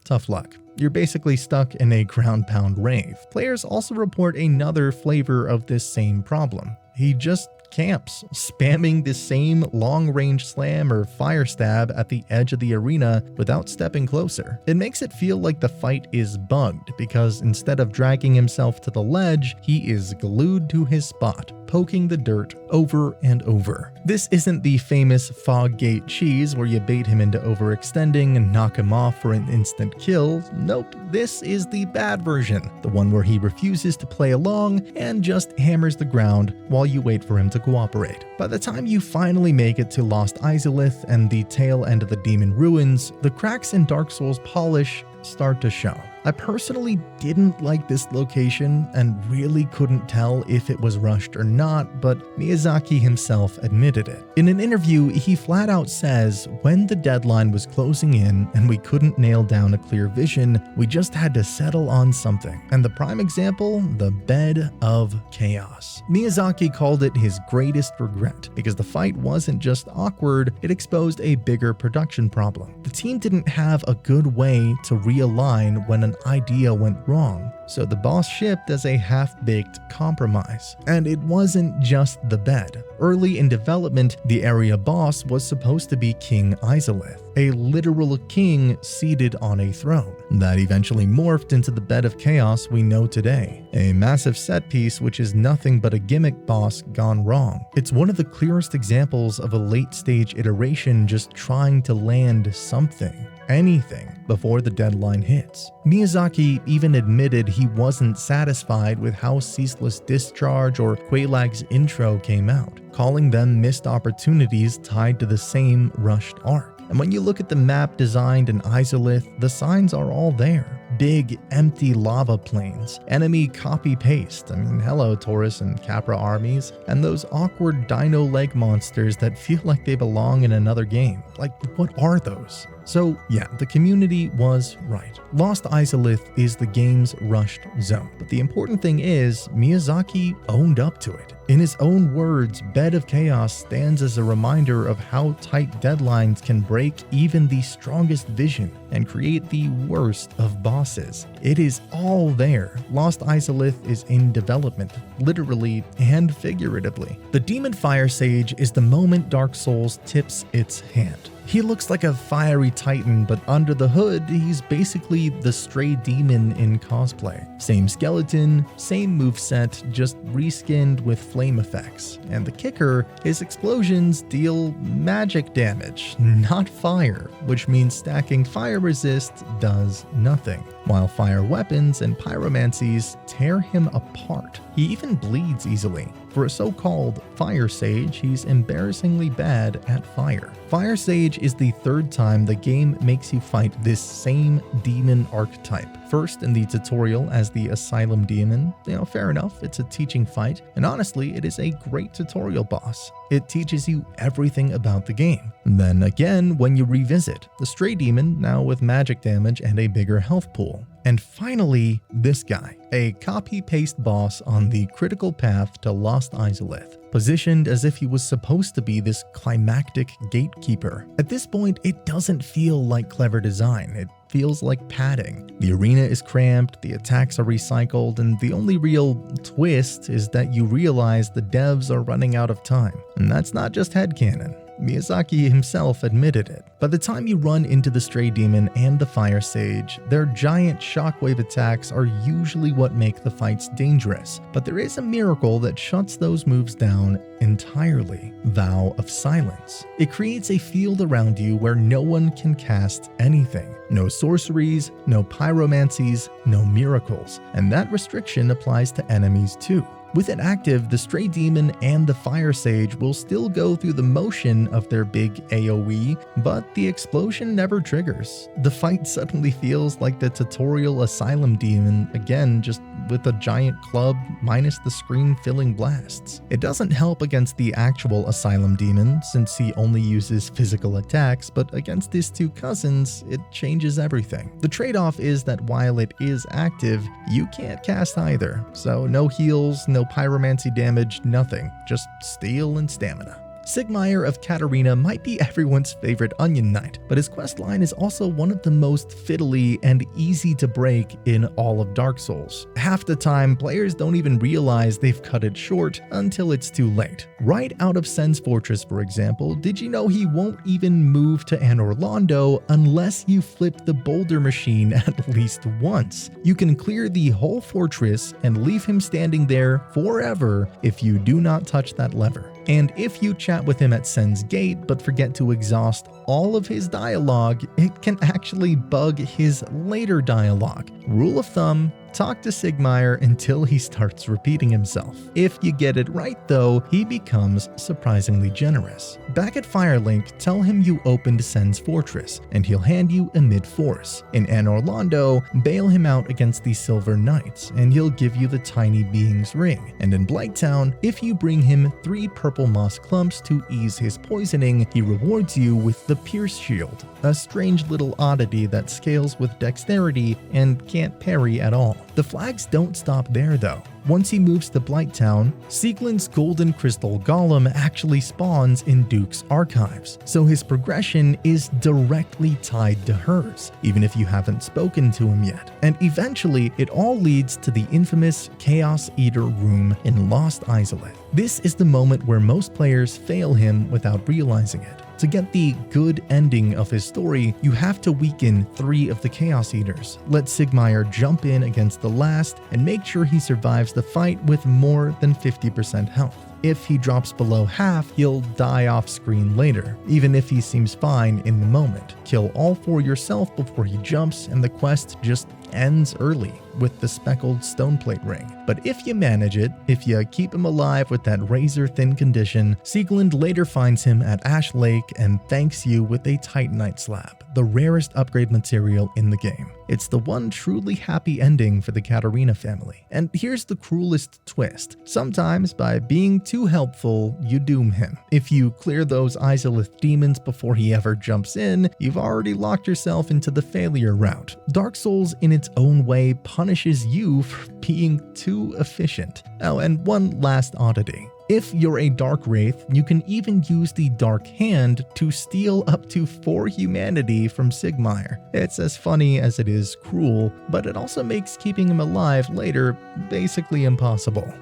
A: tough luck. You're basically stuck in a ground pound rave. Players also report another flavor of this same problem. He just camps, spamming the same long-range slam or fire stab at the edge of the arena without stepping closer. It makes it feel like the fight is bugged because instead of dragging himself to the ledge, he is glued to his spot, poking the dirt over and over. This isn't the famous fog gate cheese where you bait him into overextending and knock him off for an instant kill. Nope, this is the bad version, the one where he refuses to play along and just hammers the ground while you wait for him to cooperate. By the time you finally make it to Lost Izalith and the tail end of the Demon Ruins, the cracks in Dark Souls polish start to show. I personally didn't like this location and really couldn't tell if it was rushed or not, but Miyazaki himself admitted it. In an interview, he flat out says, "When the deadline was closing in and we couldn't nail down a clear vision, we just had to settle on something. And the prime example, the bed of chaos." Miyazaki called it his greatest regret because the fight wasn't just awkward, it exposed a bigger production problem. The team didn't have a good way to realign when an idea went wrong, so the boss shipped as a half-baked compromise. And it wasn't just the bed. Early in development, the area boss was supposed to be King Izalith, a literal king seated on a throne. That eventually morphed into the bed of chaos we know today, a massive set piece which is nothing but a gimmick boss gone wrong. It's one of the clearest examples of a late-stage iteration just trying to land something, anything, before the deadline hits. Miyazaki even admitted he wasn't satisfied with how Ceaseless Discharge or Quelaag's intro came out, calling them missed opportunities tied to the same rushed arc. And when you look at the map designed in Izalith, the signs are all there. Big, empty lava plains, enemy copy-paste, hello Taurus and Capra armies, and those awkward dino leg monsters that feel like they belong in another game. Like, what are those? So yeah, the community was right. Lost Izalith is the game's rushed zone. But the important thing is, Miyazaki owned up to it. In his own words, Bed of Chaos stands as a reminder of how tight deadlines can break even the strongest vision and create the worst of bosses. It is all there. Lost Izalith is in development, literally and figuratively. The Demon Fire Sage is the moment Dark Souls tips its hand. He looks like a fiery titan, but under the hood, he's basically the stray demon in cosplay. Same skeleton, same moveset, just reskinned with flame effects. And the kicker, his explosions deal magic damage, not fire, which means stacking fire resist does nothing, while fire weapons and pyromancies tear him apart. He even bleeds easily. For a so-called Fire Sage, he's embarrassingly bad at fire. Fire Sage is the third time the game makes you fight this same demon archetype. First in the tutorial as the Asylum Demon. Fair enough, it's a teaching fight, and honestly, it is a great tutorial boss. It teaches you everything about the game. Then again, when you revisit, the Stray Demon, now with magic damage and a bigger health pool. And finally, this guy, a copy-paste boss on the critical path to Lost Izalith, positioned as if he was supposed to be this climactic gatekeeper. At this point, it doesn't feel like clever design. It feels like padding. The arena is cramped, the attacks are recycled, and the only real twist is that you realize the devs are running out of time. And that's not just headcanon. Miyazaki himself admitted it. By the time you run into the Stray Demon and the Fire Sage, their giant shockwave attacks are usually what make the fights dangerous, but there is a miracle that shuts those moves down entirely: Vow of Silence. It creates a field around you where no one can cast anything. No sorceries, no pyromancies, no miracles, and that restriction applies to enemies too. With it active, the Stray Demon and the Fire Sage will still go through the motion of their big AoE, but the explosion never triggers. The fight suddenly feels like the tutorial Asylum Demon, again just with a giant club minus the screen-filling blasts. It doesn't help against the actual Asylum Demon, since he only uses physical attacks, but against his two cousins, it changes everything. The trade-off is that while it is active, you can't cast either, so no heals, no pyromancy damage, nothing, just steel and stamina. Sigmire of Katarina might be everyone's favorite Onion Knight, but his questline is also one of the most fiddly and easy to break in all of Dark Souls. Half the time, players don't even realize they've cut it short until it's too late. Right out of Sen's Fortress, for example, did you know he won't even move to Anor Londo unless you flip the boulder machine at least once? You can clear the whole fortress and leave him standing there forever if you do not touch that lever. And if you chat with him at Sen's Gate but forget to exhaust all of his dialogue, it can actually bug his later dialogue. Rule of thumb, talk to Sigmire until he starts repeating himself. If you get it right though, he becomes surprisingly generous. Back at Firelink, tell him you opened Sen's fortress, and he'll hand you a mid-force. In Anor Londo, bail him out against the Silver Knights, and he'll give you the Tiny Being's ring. And in Blighttown, if you bring him 3 purple moss clumps to ease his poisoning, he rewards you with the Pierce Shield, a strange little oddity that scales with dexterity and can't parry at all. The flags don't stop there though. Once he moves to Blighttown, Sieglin's golden crystal golem actually spawns in Duke's archives, so his progression is directly tied to hers, even if you haven't spoken to him yet. And eventually, it all leads to the infamous Chaos Eater room in Lost Izalith. This is the moment where most players fail him without realizing it. To get the good ending of his story, you have to weaken 3 of the Chaos Eaters, let Sigmire jump in against the last, and make sure he survives the fight with more than 50% health. If he drops below half, he'll die off screen later, even if he seems fine in the moment. Kill all 4 yourself before he jumps, and the quest just ends early with the speckled stoneplate ring. But if you manage it, if you keep him alive with that razor-thin condition, Sieglind later finds him at Ash Lake and thanks you with a Titanite slab, the rarest upgrade material in the game. It's the one truly happy ending for the Katarina family. And here's the cruelest twist. Sometimes, by being too helpful, you doom him. If you clear those Izalith demons before he ever jumps in, you've already locked yourself into the failure route. Dark Souls, in its own way, punishes you for being too efficient. Oh, and one last oddity. If you're a Dark Wraith, you can even use the Dark Hand to steal up to 4 humanity from Sigmire. It's as funny as it is cruel, but it also makes keeping him alive later basically impossible.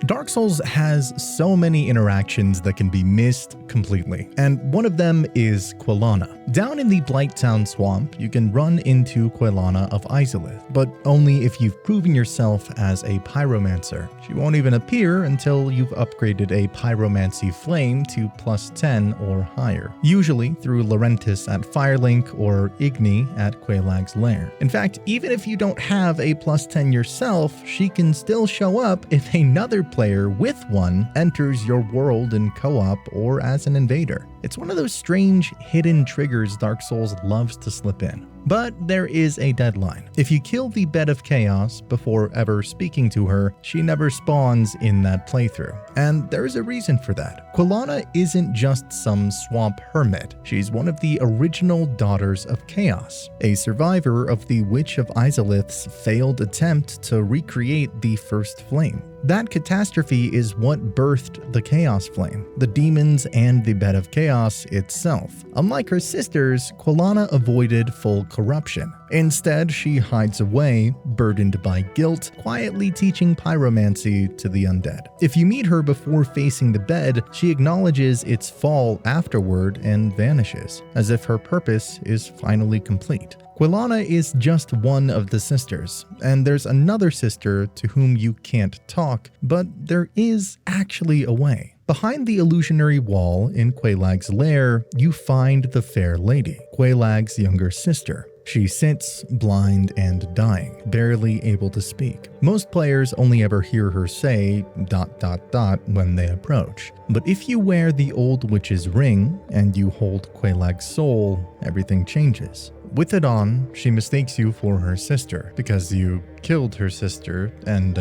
A: Dark Souls has so many interactions that can be missed completely, and one of them is Quelana. Down in the Blighttown swamp, you can run into Quelana of Izalith, but only if you've proven yourself as a pyromancer. She won't even appear until you've upgraded a pyromancy flame to +10 or higher, usually through Laurentis at Firelink or Igni at Quelaag's lair. In fact, even if you don't have a +10 yourself, she can still show up if another player with one enters your world in co-op or as an invader. It's one of those strange hidden triggers Dark Souls loves to slip in. But there is a deadline. If you kill the Bed of Chaos before ever speaking to her, she never spawns in that playthrough. And there's a reason for that. Quelana isn't just some swamp hermit. She's one of the original Daughters of Chaos, a survivor of the Witch of Izalith's failed attempt to recreate the First Flame. That catastrophe is what birthed the Chaos Flame, the demons, and the Bed of Chaos itself. Unlike her sisters, Quelana avoided full corruption. Instead, she hides away, burdened by guilt, quietly teaching pyromancy to the undead. If you meet her before facing the bed, she acknowledges its fall afterward and vanishes, as if her purpose is finally complete. Quelana is just one of the sisters, and there's another sister to whom you can't talk, but there is actually a way. Behind the illusionary wall in Quelaag's lair, you find the Fair Lady, Quelaag's younger sister. She sits, blind and dying, barely able to speak. Most players only ever hear her say ... when they approach. But if you wear the old witch's ring and you hold Quelaag's soul, everything changes. With it on, she mistakes you for her sister because you killed her sister and,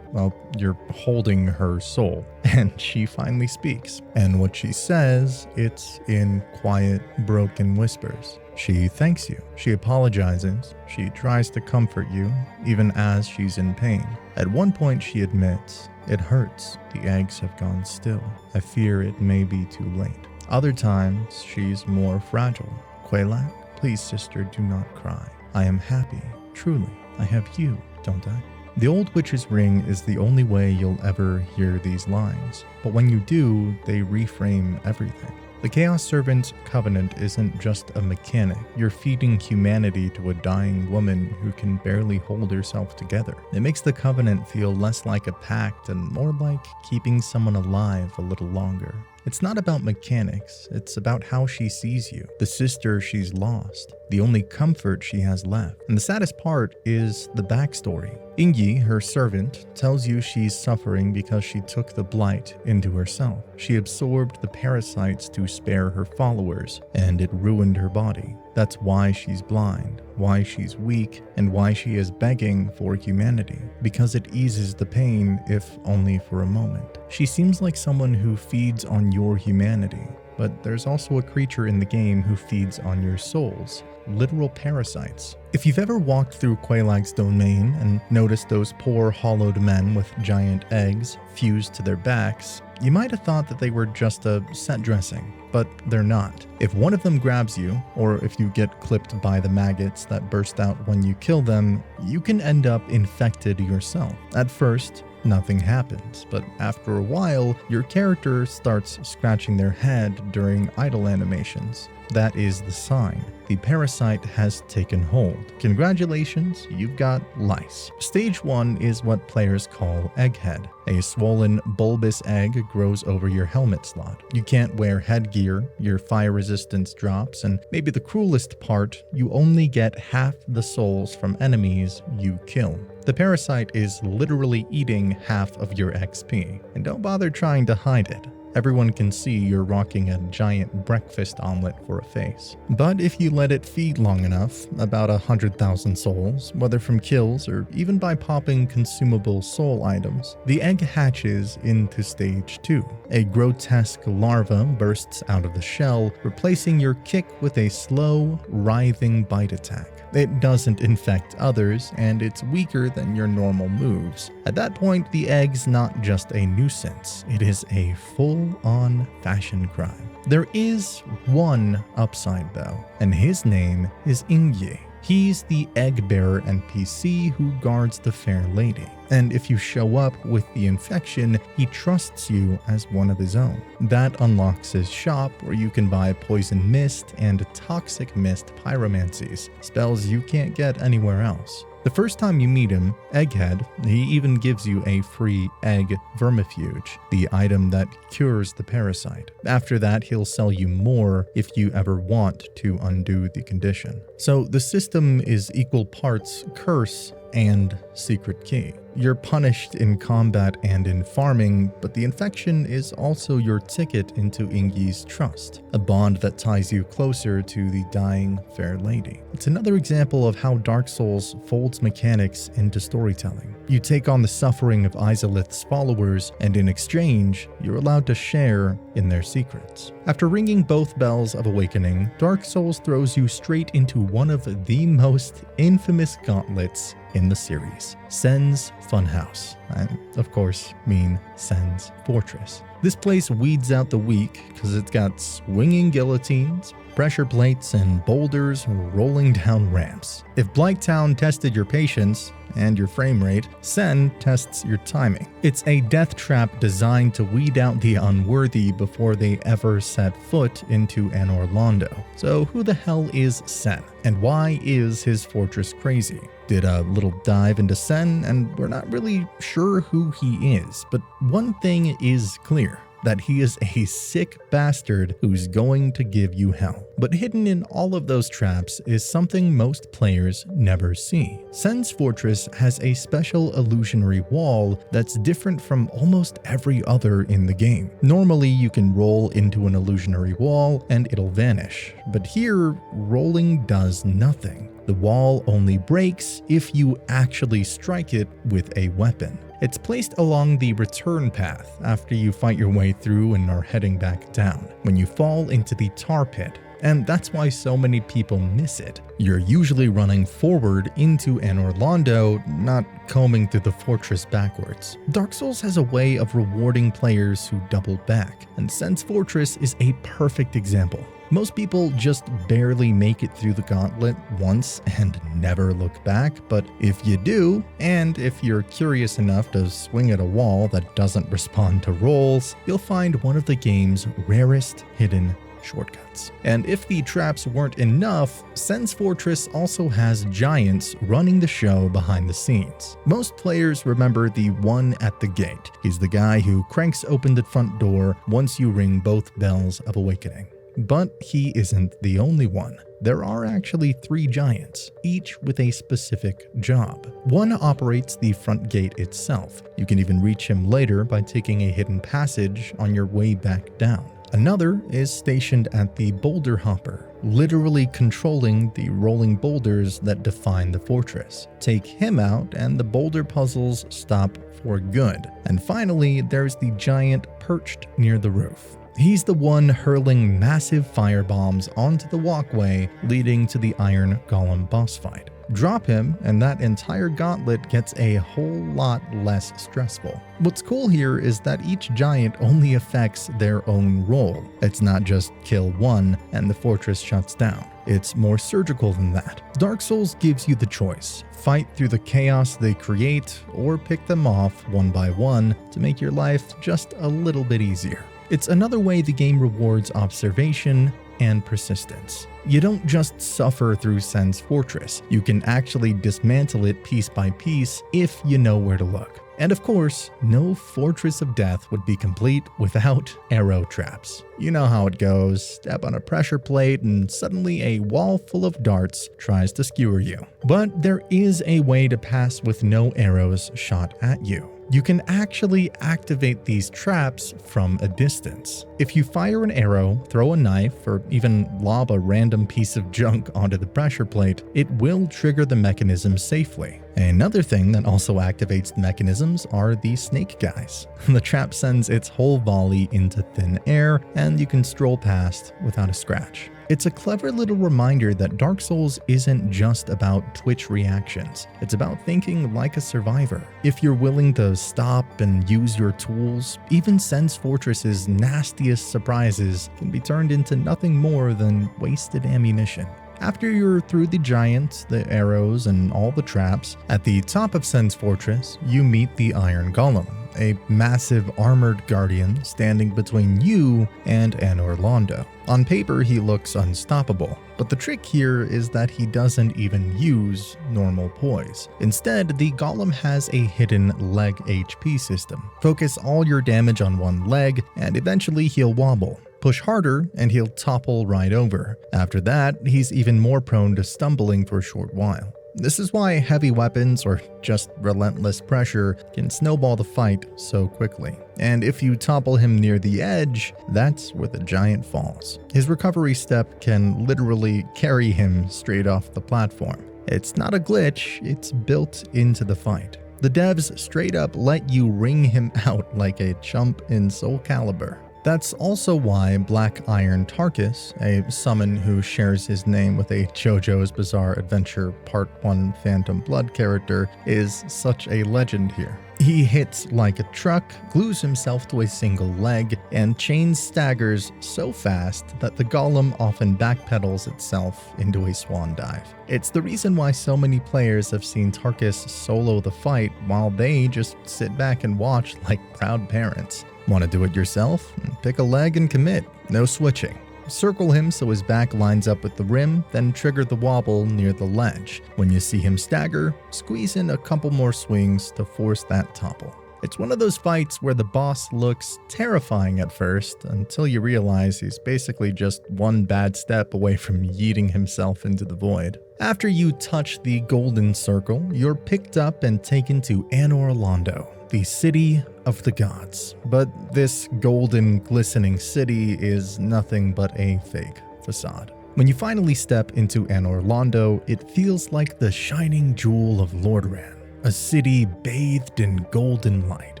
A: you're holding her soul. And she finally speaks. And what she says, it's in quiet, broken whispers. She thanks you. She apologizes. She tries to comfort you, even as she's in pain. At one point, she admits, "It hurts. The eggs have gone still. I fear it may be too late." Other times, she's more fragile. "Quelaag, please, sister, do not cry. I am happy. Truly, I have you, don't I?" The old witch's ring is the only way you'll ever hear these lines, but when you do, they reframe everything. The Chaos Servant Covenant isn't just a mechanic. You're feeding humanity to a dying woman who can barely hold herself together. It makes the Covenant feel less like a pact and more like keeping someone alive a little longer. It's not about mechanics, it's about how she sees you, the sister she's lost, the only comfort she has left. And the saddest part is the backstory. Ingi, her servant, tells you she's suffering because she took the blight into herself. She absorbed the parasites to spare her followers, and it ruined her body. That's why she's blind, why she's weak, and why she is begging for humanity, because it eases the pain, if only for a moment. She seems like someone who feeds on your humanity, but there's also a creature in the game who feeds on your souls, literal parasites. If you've ever walked through Quelaag's domain and noticed those poor hollowed men with giant eggs fused to their backs, you might have thought that they were just a set dressing, but they're not. If one of them grabs you, or if you get clipped by the maggots that burst out when you kill them, you can end up infected yourself. At first, nothing happens, but after a while, your character starts scratching their head during idle animations. That is the sign. The parasite has taken hold. Congratulations, you've got lice. Stage 1 is what players call egghead. A swollen, bulbous egg grows over your helmet slot. You can't wear headgear, your fire resistance drops, and maybe the cruelest part, you only get half the souls from enemies you kill. The parasite is literally eating half of your XP, and don't bother trying to hide it. Everyone can see you're rocking a giant breakfast omelet for a face. But if you let it feed long enough, about 100,000 souls, whether from kills or even by popping consumable soul items, the egg hatches into stage 2. A grotesque larva bursts out of the shell, replacing your kick with a slow, writhing bite attack. It doesn't infect others, and it's weaker than your normal moves. At that point, the egg's not just a nuisance, it is a full-on fashion crime. There is one upside though, and his name is Ingi. He's the egg-bearer NPC who guards the fair lady. And if you show up with the infection, he trusts you as one of his own. That unlocks his shop where you can buy poison mist and toxic mist pyromancies, spells you can't get anywhere else. The first time you meet him, Egghead, he even gives you a free egg vermifuge, the item that cures the parasite. After that, he'll sell you more if you ever want to undo the condition. So the system is equal parts curse and secret key. You're punished in combat and in farming, but the infection is also your ticket into Ingi's trust, a bond that ties you closer to the dying fair lady. It's another example of how Dark Souls folds mechanics into storytelling. You take on the suffering of Izalith's followers, and in exchange, you're allowed to share in their secrets. After ringing both bells of awakening, Dark Souls throws you straight into one of the most infamous gauntlets in the series, Sen's Funhouse. I, of course, mean Sen's Fortress. This place weeds out the weak because it's got swinging guillotines, pressure plates, and boulders rolling down ramps. If Blighttown tested your patience and your frame rate, Sen tests your timing. It's a death trap designed to weed out the unworthy before they ever set foot into Anor Londo. So who the hell is Sen? And why is his fortress crazy? Did a little dive into Sen, and we're not really sure who he is, but one thing is clear. That he is a sick bastard who's going to give you hell. But hidden in all of those traps is something most players never see. Sen's Fortress has a special illusionary wall that's different from almost every other in the game. Normally, you can roll into an illusionary wall and it'll vanish, but here, rolling does nothing. The wall only breaks if you actually strike it with a weapon. It's placed along the return path after you fight your way through and are heading back down, when you fall into the tar pit. And that's why so many people miss it. You're usually running forward into Anor Londo, not combing through the fortress backwards. Dark Souls has a way of rewarding players who double back, and Sen's Fortress is a perfect example. Most people just barely make it through the gauntlet once and never look back, but if you do, and if you're curious enough to swing at a wall that doesn't respond to rolls, you'll find one of the game's rarest hidden shortcuts. And if the traps weren't enough, Sen's Fortress also has giants running the show behind the scenes. Most players remember the one at the gate. He's the guy who cranks open the front door once you ring both bells of awakening. But he isn't the only one. There are actually 3 giants, each with a specific job. One operates the front gate itself. You can even reach him later by taking a hidden passage on your way back down. Another is stationed at the boulder hopper, literally controlling the rolling boulders that define the fortress. Take him out and the boulder puzzles stop for good. And finally, there's the giant perched near the roof. He's the one hurling massive firebombs onto the walkway leading to the Iron Golem boss fight. Drop him and that entire gauntlet gets a whole lot less stressful. What's cool here is that each giant only affects their own role. It's not just kill one and the fortress shuts down. It's more surgical than that. Dark Souls gives you the choice. Fight through the chaos they create or pick them off one by one to make your life just a little bit easier. It's another way the game rewards observation and persistence. You don't just suffer through Sen's Fortress, you can actually dismantle it piece by piece if you know where to look. And of course, no Fortress of Death would be complete without arrow traps. You know how it goes, step on a pressure plate and suddenly a wall full of darts tries to skewer you. But there is a way to pass with no arrows shot at you. You can actually activate these traps from a distance. If you fire an arrow, throw a knife, or even lob a random piece of junk onto the pressure plate, it will trigger the mechanism safely. Another thing that also activates the mechanisms are the snake guys. The trap sends its whole volley into thin air, and you can stroll past without a scratch. It's a clever little reminder that Dark Souls isn't just about twitch reactions. It's about thinking like a survivor. If you're willing to stop and use your tools, even Sen's Fortress's nastiest surprises can be turned into nothing more than wasted ammunition. After you're through the giants, the arrows, and all the traps, at the top of Sen's Fortress, you meet the Iron Golem, a massive armored guardian standing between you and Anor Londo. On paper, he looks unstoppable, but the trick here is that he doesn't even use normal poise. Instead, the golem has a hidden leg HP system. Focus all your damage on one leg, and eventually he'll wobble. Push harder and he'll topple right over. After that, he's even more prone to stumbling for a short while. This is why heavy weapons or just relentless pressure can snowball the fight so quickly. And if you topple him near the edge, that's where the giant falls. His recovery step can literally carry him straight off the platform. It's not a glitch, it's built into the fight. The devs straight up let you wring him out like a chump in Soul Calibur. That's also why Black Iron Tarkus, a summon who shares his name with a JoJo's Bizarre Adventure Part 1 Phantom Blood character, is such a legend here. He hits like a truck, glues himself to a single leg, and chain staggers so fast that the golem often backpedals itself into a swan dive. It's the reason why so many players have seen Tarkus solo the fight while they just sit back and watch like proud parents. Want to do it yourself? Pick a leg and commit. No switching. Circle him so his back lines up with the rim, then trigger the wobble near the ledge. When you see him stagger, squeeze in a couple more swings to force that topple. It's one of those fights where the boss looks terrifying at first until you realize he's basically just one bad step away from yeeting himself into the void. After you touch the golden circle, you're picked up and taken to Anor Londo, the city of the gods. But this golden, glistening city is nothing but a fake facade. When you finally step into Anor Londo, it feels like the shining jewel of Lordran, a city bathed in golden light.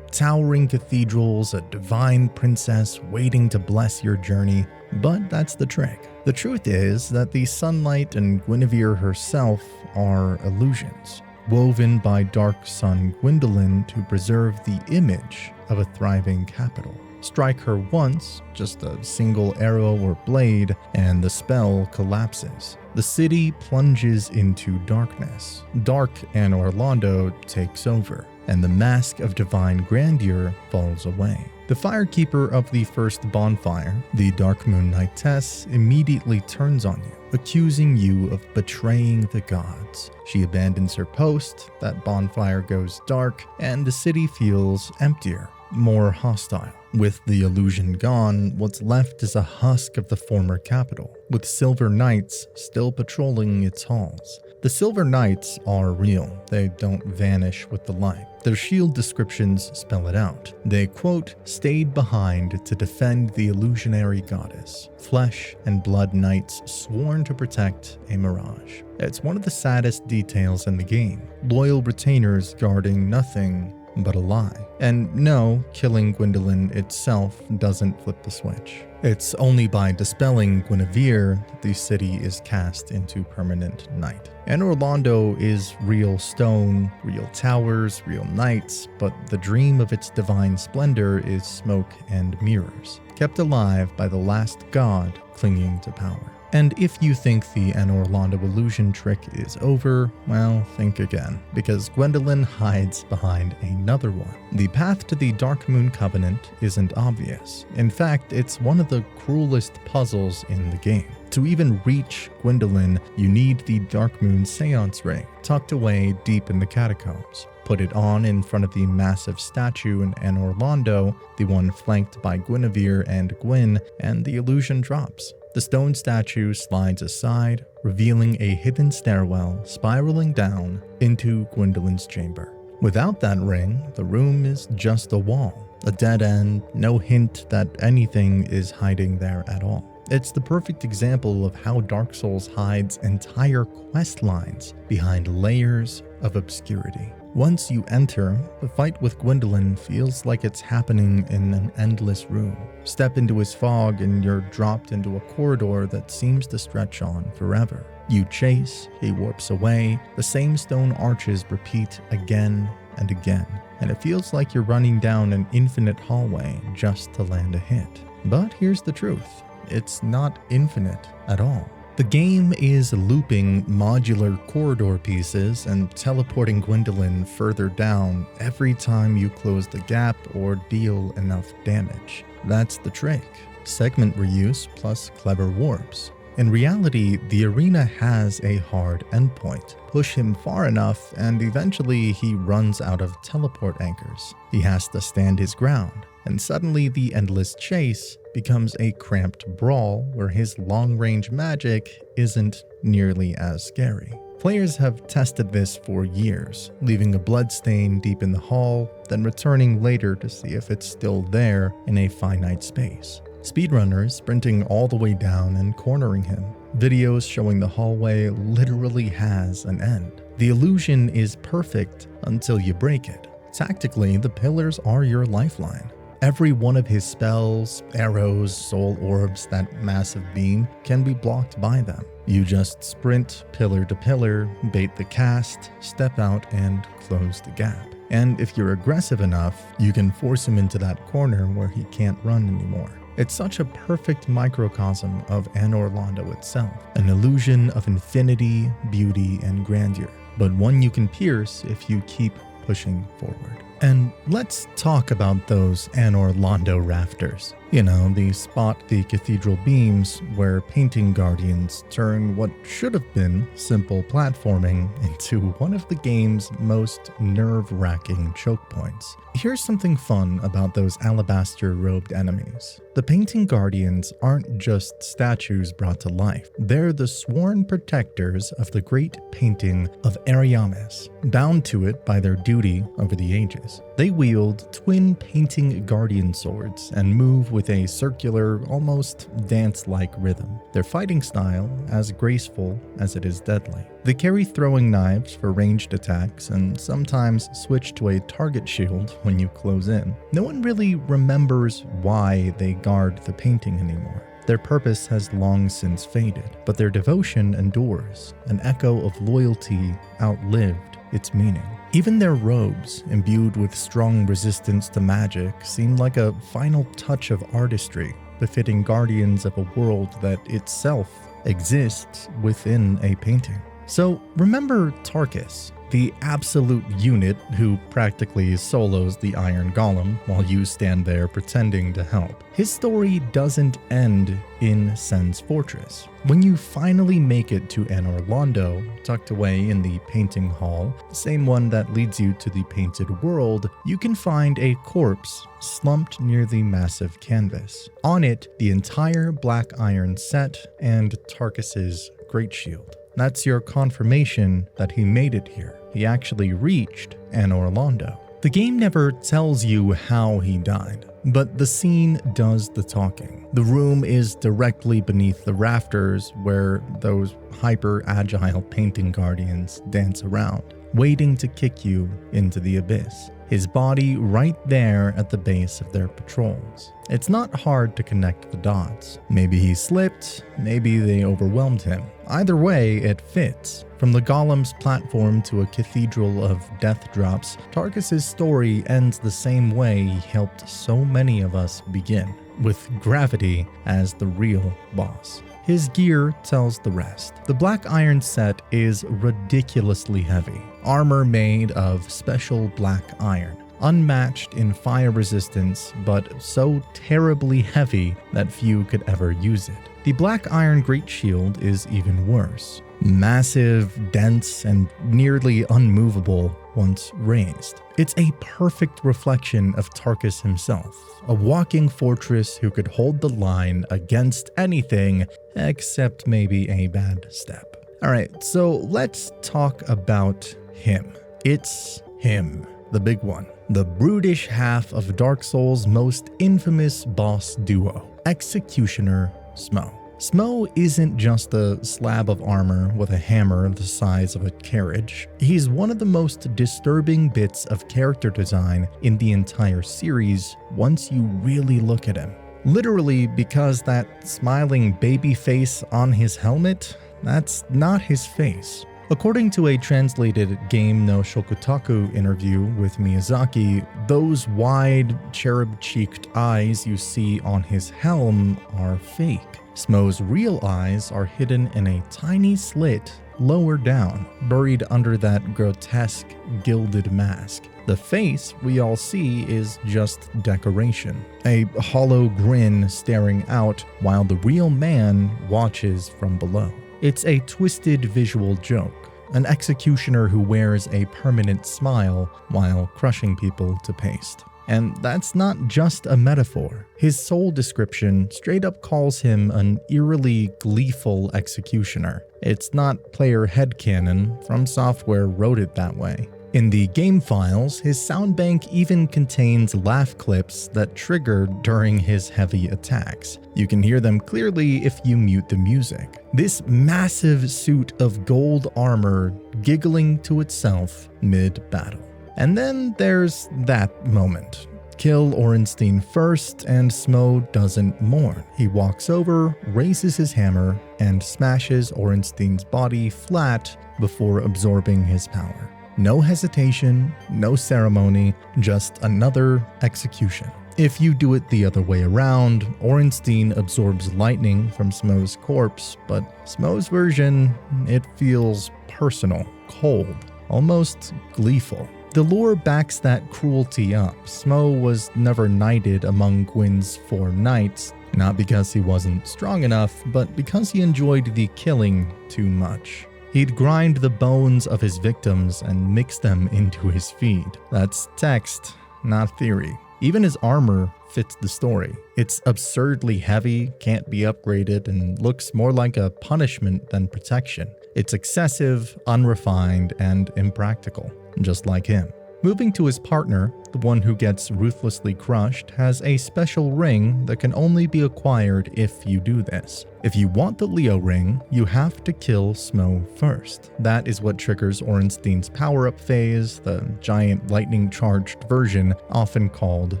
A: Towering cathedrals, a divine princess waiting to bless your journey. But that's the trick. The truth is that the sunlight and Guinevere herself are illusions, woven by Dark Sun Gwendolyn to preserve the image of a thriving capital. Strike her once, just a single arrow or blade, and the spell collapses. The city plunges into darkness. Dark Anor Londo takes over, and the mask of divine grandeur falls away. The firekeeper of the first bonfire, the Dark Moon Knightess, immediately turns on you, accusing you of betraying the gods. She abandons her post, that bonfire goes dark, and the city feels emptier, more hostile. With the illusion gone, what's left is a husk of the former capital, with silver knights still patrolling its halls. The Silver Knights are real. They don't vanish with the light. Their shield descriptions spell it out. They, quote, stayed behind to defend the illusionary goddess. Flesh and blood knights sworn to protect a mirage. It's one of the saddest details in the game. Loyal retainers guarding nothing but a lie. And no, killing Gwendolyn itself doesn't flip the switch. It's only by dispelling Guinevere that the city is cast into permanent night. And Orlando is real stone, real towers, real knights, but the dream of its divine splendor is smoke and mirrors, kept alive by the last god clinging to power. And if you think the Orlando illusion trick is over, well, think again, because Gwendolyn hides behind another one. The path to the Dark Moon Covenant isn't obvious. In fact, it's one of the cruelest puzzles in the game. To even reach Gwendolyn, you need the Dark Moon Seance Ring, tucked away deep in the catacombs. Put it on in front of the massive statue in Orlando, the one flanked by Guinevere and Gwyn, and the illusion drops. The stone statue slides aside, revealing a hidden stairwell spiraling down into Gwendolyn's chamber. Without that ring, the room is just a wall, a dead end, no hint that anything is hiding there at all. It's the perfect example of how Dark Souls hides entire quest lines behind layers of obscurity. Once you enter, the fight with Gwendolyn feels like it's happening in an endless room. Step into his fog and you're dropped into a corridor that seems to stretch on forever. You chase, he warps away, the same stone arches repeat again and again, and it feels like you're running down an infinite hallway just to land a hit. But here's the truth, it's not infinite at all. The game is looping modular corridor pieces and teleporting Gwendolyn further down every time you close the gap or deal enough damage. That's the trick. Segment reuse plus clever warps. In reality, the arena has a hard endpoint. Push him far enough and eventually he runs out of teleport anchors. He has to stand his ground, and suddenly the endless chase becomes a cramped brawl where his long-range magic isn't nearly as scary. Players have tested this for years, leaving a bloodstain deep in the hall, then returning later to see if it's still there in a finite space. Speedrunners sprinting all the way down and cornering him. Videos showing the hallway literally has an end. The illusion is perfect until you break it. Tactically, the pillars are your lifeline. Every one of his spells, arrows, soul orbs, that massive beam, can be blocked by them. You just sprint pillar to pillar, bait the cast, step out, and close the gap. And if you're aggressive enough, you can force him into that corner where he can't run anymore. It's such a perfect microcosm of Orlando itself, an illusion of infinity, beauty, and grandeur, but one you can pierce if you keep pushing forward. And let's talk about those Orlando rafters. You know, the spot the cathedral beams where painting guardians turn what should have been simple platforming into one of the game's most nerve-wracking choke points. Here's something fun about those alabaster-robed enemies. The painting guardians aren't just statues brought to life. They're the sworn protectors of the great painting of Ariamis, bound to it by their duty over the ages. They wield twin painting guardian swords and move with a circular, almost dance-like rhythm. Their fighting style as graceful as it is deadly. They carry throwing knives for ranged attacks and sometimes switch to a target shield when you close in. No one really remembers why they guard the painting anymore. Their purpose has long since faded, but their devotion endures. An echo of loyalty outlived its meaning. Even their robes, imbued with strong resistance to magic, seem like a final touch of artistry, befitting guardians of a world that itself exists within a painting. So remember Tarkus, the absolute unit who practically solos the Iron Golem while you stand there pretending to help. His story doesn't end in Sen's fortress. When you finally make it to Anor Londo, tucked away in the painting hall, the same one that leads you to the painted world, you can find a corpse slumped near the massive canvas. On it, the entire black iron set and Tarkus's great shield. That's your confirmation that he made it here. He actually reached Anor Londo. The game never tells you how he died, but the scene does the talking. The room is directly beneath the rafters where those hyper-agile painting guardians dance around, waiting to kick you into the abyss. His body right there at the base of their patrols. It's not hard to connect the dots. Maybe he slipped, maybe they overwhelmed him. Either way, it fits. From the Golem's platform to a cathedral of death drops, Tarkus's story ends the same way he helped so many of us begin, with gravity as the real boss. His gear tells the rest. The black iron set is ridiculously heavy. Armor made of special black iron, unmatched in fire resistance, but so terribly heavy that few could ever use it. The black iron great shield is even worse. Massive, dense, and nearly unmovable once raised. It's a perfect reflection of Tarkus himself, a walking fortress who could hold the line against anything except maybe a bad step. Alright, so let's talk about him. It's him, the big one. The brutish half of Dark Souls' most infamous boss duo, Executioner Smough. Smough isn't just a slab of armor with a hammer the size of a carriage. He's one of the most disturbing bits of character design in the entire series once you really look at him. Literally, because that smiling baby face on his helmet, that's not his face. According to a translated Game no Shokutaku interview with Miyazaki, those wide, cherub-cheeked eyes you see on his helm are fake. Smough's real eyes are hidden in a tiny slit lower down, buried under that grotesque, gilded mask. The face we all see is just decoration, a hollow grin staring out while the real man watches from below. It's a twisted visual joke, an executioner who wears a permanent smile while crushing people to paste. And that's not just a metaphor. His soul description straight up calls him an eerily gleeful executioner. It's not player headcanon, From Software wrote it that way. In the game files, his sound bank even contains laugh clips that trigger during his heavy attacks. You can hear them clearly if you mute the music. This massive suit of gold armor giggling to itself mid-battle. And then there's that moment. Kill Orenstein first, and Smough doesn't mourn. He walks over, raises his hammer, and smashes Orenstein's body flat before absorbing his power. No hesitation, no ceremony, just another execution. If you do it the other way around, Orenstein absorbs lightning from Smough's corpse, but Smough's version, it feels personal, cold, almost gleeful. The lore backs that cruelty up. Smough was never knighted among Gwyn's 4 knights, not because he wasn't strong enough, but because he enjoyed the killing too much. He'd grind the bones of his victims and mix them into his feed. That's text, not theory. Even his armor fits the story. It's absurdly heavy, can't be upgraded, and looks more like a punishment than protection. It's excessive, unrefined, and impractical, just like him. Moving to his partner, the one who gets ruthlessly crushed, has a special ring that can only be acquired if you do this. If you want the Leo ring, you have to kill Smough first. That is what triggers Orenstein's power-up phase, the giant lightning-charged version often called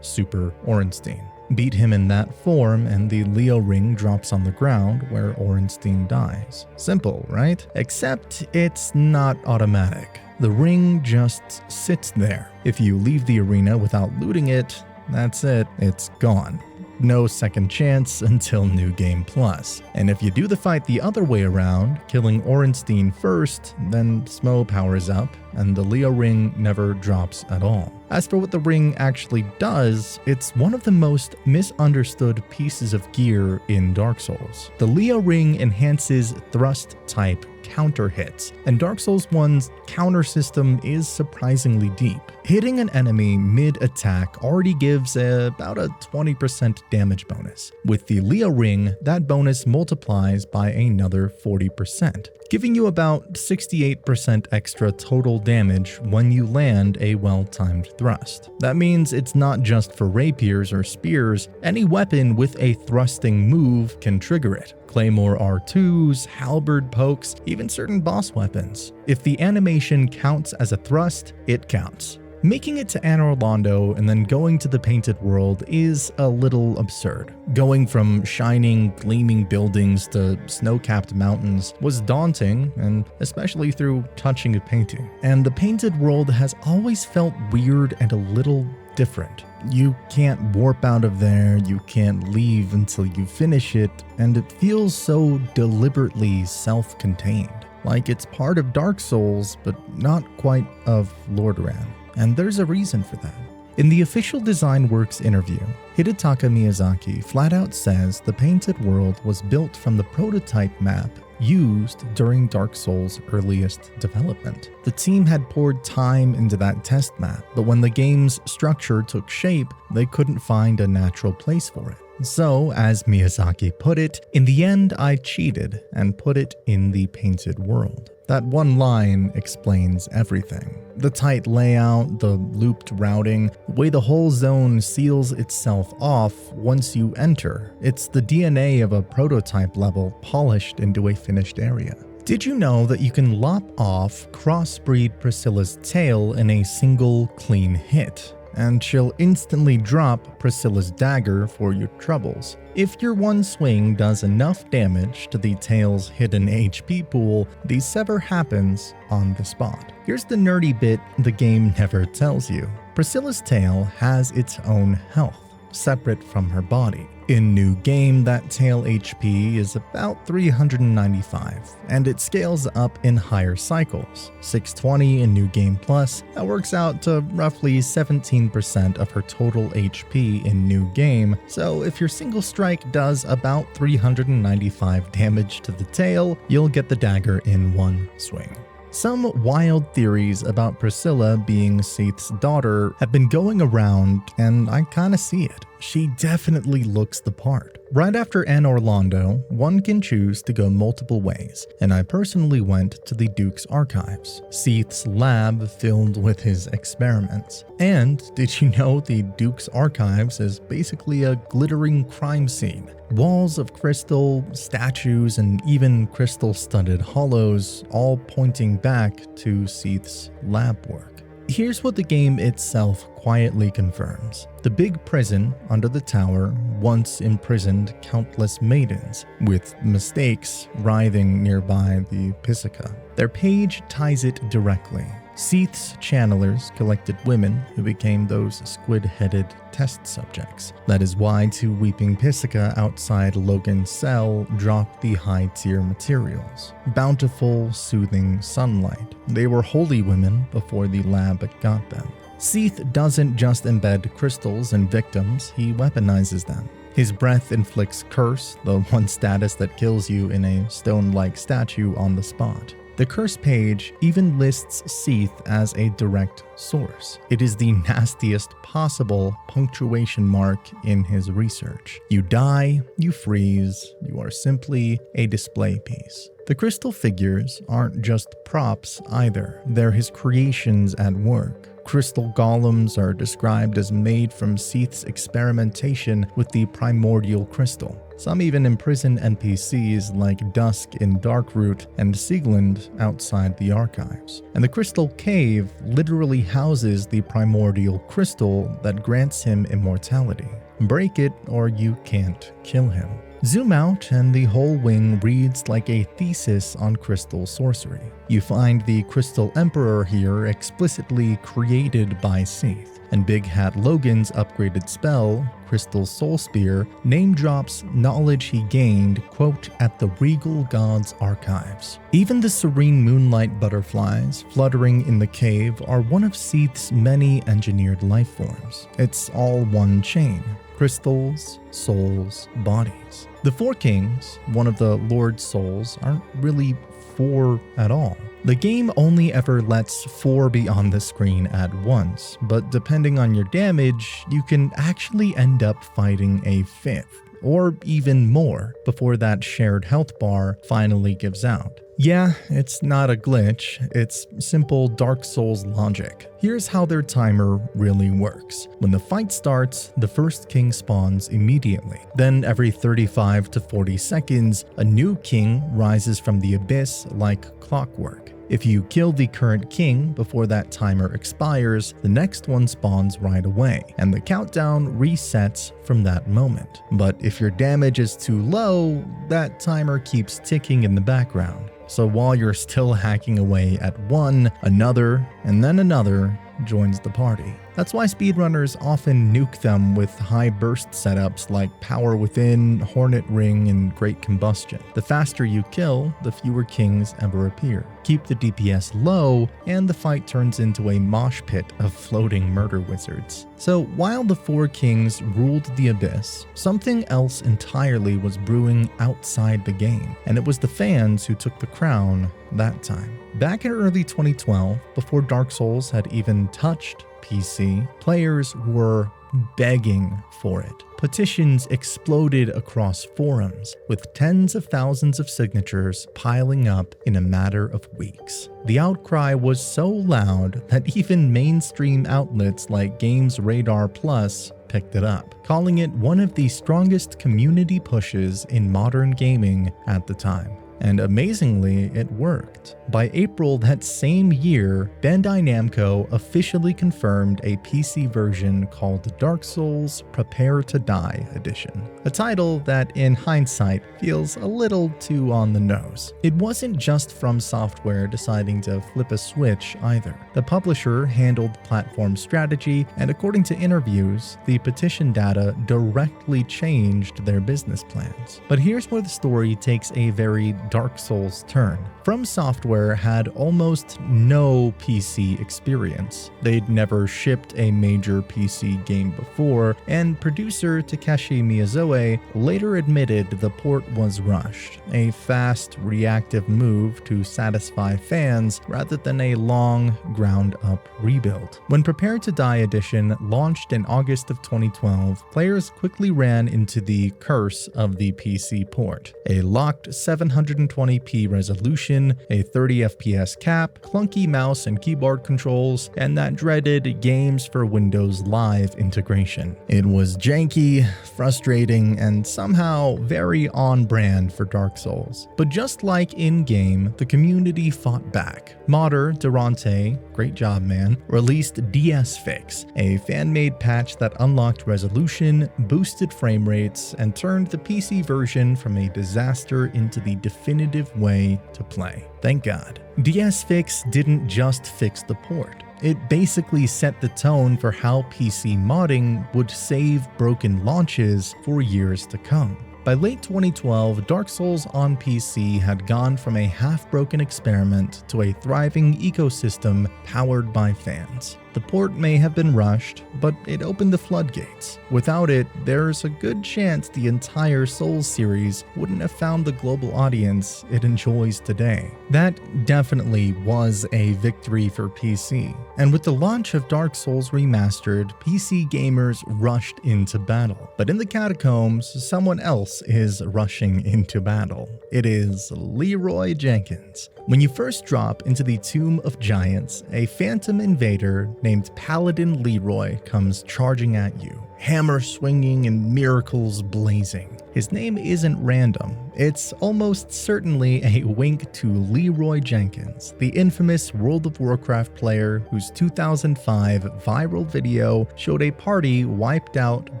A: Super Orenstein. Beat him in that form and the Leo ring drops on the ground where Orenstein dies. Simple, right? Except it's not automatic. The ring just sits there. If you leave the arena without looting it, that's it, it's gone. no second chance until New Game Plus. And if you do the fight the other way around, killing Orenstein first, then Smo powers up, and the Leo ring never drops at all. As for what the ring actually does, it's one of the most misunderstood pieces of gear in Dark Souls. The Leo ring enhances thrust-type counter hits, and Dark Souls 1's counter system is surprisingly deep. Hitting an enemy mid-attack already gives about a 20% damage bonus. With the Leo ring, that bonus multiplies by another 40%, giving you about 68% extra total damage when you land a well-timed thrust. That means it's not just for rapiers or spears, any weapon with a thrusting move can trigger it. Claymore R2s, halberd pokes, even certain boss weapons. If the animation counts as a thrust, it counts. Making it to Anor Londo and then going to the Painted World is a little absurd. Going from shining, gleaming buildings to snow-capped mountains was daunting, and especially through touching a painting. And the Painted World has always felt weird and a little different. You can't warp out of there, you can't leave until you finish it, and it feels so deliberately self-contained. Like it's part of Dark Souls, but not quite of Lordaeron. And there's a reason for that. In the official Design Works interview, Hidetaka Miyazaki flat out says the Painted World was built from the prototype map used during Dark Souls' earliest development. The team had poured time into that test map, but when the game's structure took shape, they couldn't find a natural place for it. So, as Miyazaki put it, in the end I cheated and put it in the Painted World. That one line explains everything. The tight layout, the looped routing, the way the whole zone seals itself off once you enter. It's the DNA of a prototype level polished into a finished area. Did you know that you can lop off crossbreed Priscilla's tail in a single clean hit? And she'll instantly drop Priscilla's dagger for your troubles. If your one swing does enough damage to the tail's hidden HP pool, the sever happens on the spot. Here's the nerdy bit the game never tells you. Priscilla's tail has its own health, separate from her body. In New Game, that tail HP is about 395, and it scales up in higher cycles. 620 in New Game Plus, that works out to roughly 17% of her total HP in New Game, so if your single strike does about 395 damage to the tail, you'll get the dagger in one swing. Some wild theories about Priscilla being Seath's daughter have been going around, and I kinda see it. She definitely looks the part. Right after Anor Londo, one can choose to go multiple ways, and I personally went to the Duke's archives, Seath's lab filled with his experiments. And did you know the Duke's archives is basically a glittering crime scene? Walls of crystal, statues, and even crystal-studded hollows, all pointing back to Seath's lab work. Here's what the game itself quietly confirms. The big prison under the tower once imprisoned countless maidens, with mistakes writhing nearby the Pisica. Their page ties it directly. Seath's channelers collected women who became those squid-headed test subjects. That is why two weeping Pisica outside Logan's cell dropped the high-tier materials. Bountiful, soothing sunlight. They were holy women before the lab got them. Seath doesn't just embed crystals in victims, he weaponizes them. His breath inflicts curse, the one status that kills you in a stone-like statue on the spot. The curse page even lists Seath as a direct source. It is the nastiest possible punctuation mark in his research. You die, you freeze, you are simply a display piece. The crystal figures aren't just props either, they're his creations at work. Crystal golems are described as made from Seath's experimentation with the primordial crystal. Some even imprison NPCs like Dusk in Darkroot and Siegland outside the archives. And the Crystal Cave literally houses the primordial crystal that grants him immortality. Break it or you can't kill him. Zoom out and the whole wing reads like a thesis on crystal sorcery. You find the Crystal Emperor here explicitly created by Seath, and Big Hat Logan's upgraded spell, Crystal Soul Spear, name drops knowledge he gained, quote, at the Regal Gods Archives. Even the serene moonlight butterflies fluttering in the cave are one of Seath's many engineered life forms. It's all one chain. Crystals, souls, bodies. The Four Kings, one of the Lord's souls, aren't really four at all. The game only ever lets 4 be on the screen at once, but depending on your damage, you can actually end up fighting a 5th, or even more, before that shared health bar finally gives out. Yeah, it's not a glitch, it's simple Dark Souls logic. Here's how their timer really works. When the fight starts, the first king spawns immediately. Then every 35 to 40 seconds, a new king rises from the abyss like clockwork. If you kill the current king before that timer expires, the next one spawns right away, and the countdown resets from that moment. But if your damage is too low, that timer keeps ticking in the background. So while you're still hacking away at one, another, and then another joins the party. That's why speedrunners often nuke them with high burst setups like Power Within, Hornet Ring, and Great Combustion. The faster you kill, the fewer kings ever appear. Keep the DPS low, and the fight turns into a mosh pit of floating murder wizards. So while the Four Kings ruled the Abyss, something else entirely was brewing outside the game, and it was the fans who took the crown that time. Back in early 2012, before Dark Souls had even touched PC, players were begging for it. Petitions exploded across forums, with tens of thousands of signatures piling up in a matter of weeks. The outcry was so loud that even mainstream outlets like Games Radar Plus picked it up, calling it one of the strongest community pushes in modern gaming at the time. And amazingly, it worked. By April that same year, Bandai Namco officially confirmed a PC version called Dark Souls Prepare to Die Edition, a title that in hindsight feels a little too on the nose. It wasn't just From Software deciding to flip a switch either. The publisher handled platform strategy, and according to interviews, the petition data directly changed their business plans. But here's where the story takes a very Dark Souls turn. From Software had almost no PC experience. They'd never shipped a major PC game before, and producer Takeshi Miyazoe later admitted the port was rushed, a fast, reactive move to satisfy fans rather than a long, ground-up rebuild. When Prepare to Die Edition launched in August of 2012, players quickly ran into the curse of the PC port. A locked 720p resolution, a 30 FPS cap, clunky mouse and keyboard controls, and that dreaded Games for Windows Live integration. It was janky, frustrating, and somehow very on-brand for Dark Souls. But just like in-game, the community fought back. Modder Durante, great job man, released DS Fix, a fan-made patch that unlocked resolution, boosted frame rates, and turned the PC version from a disaster into the definitive way to play. Thank God. DS Fix didn't just fix the port. It basically set the tone for how PC modding would save broken launches for years to come. By late 2012, Dark Souls on PC had gone from a half-broken experiment to a thriving ecosystem powered by fans. The port may have been rushed, but it opened the floodgates. Without it, there's a good chance the entire Souls series wouldn't have found the global audience it enjoys today. That definitely was a victory for PC. And with the launch of Dark Souls Remastered, PC gamers rushed into battle. But in the catacombs, someone else is rushing into battle. It is Leroy Jenkins. When you first drop into the Tomb of Giants, a phantom invader named Paladin Leroy comes charging at you, hammer swinging and miracles blazing. His name isn't random. It's almost certainly a wink to Leroy Jenkins, the infamous World of Warcraft player whose 2005 viral video showed a party wiped out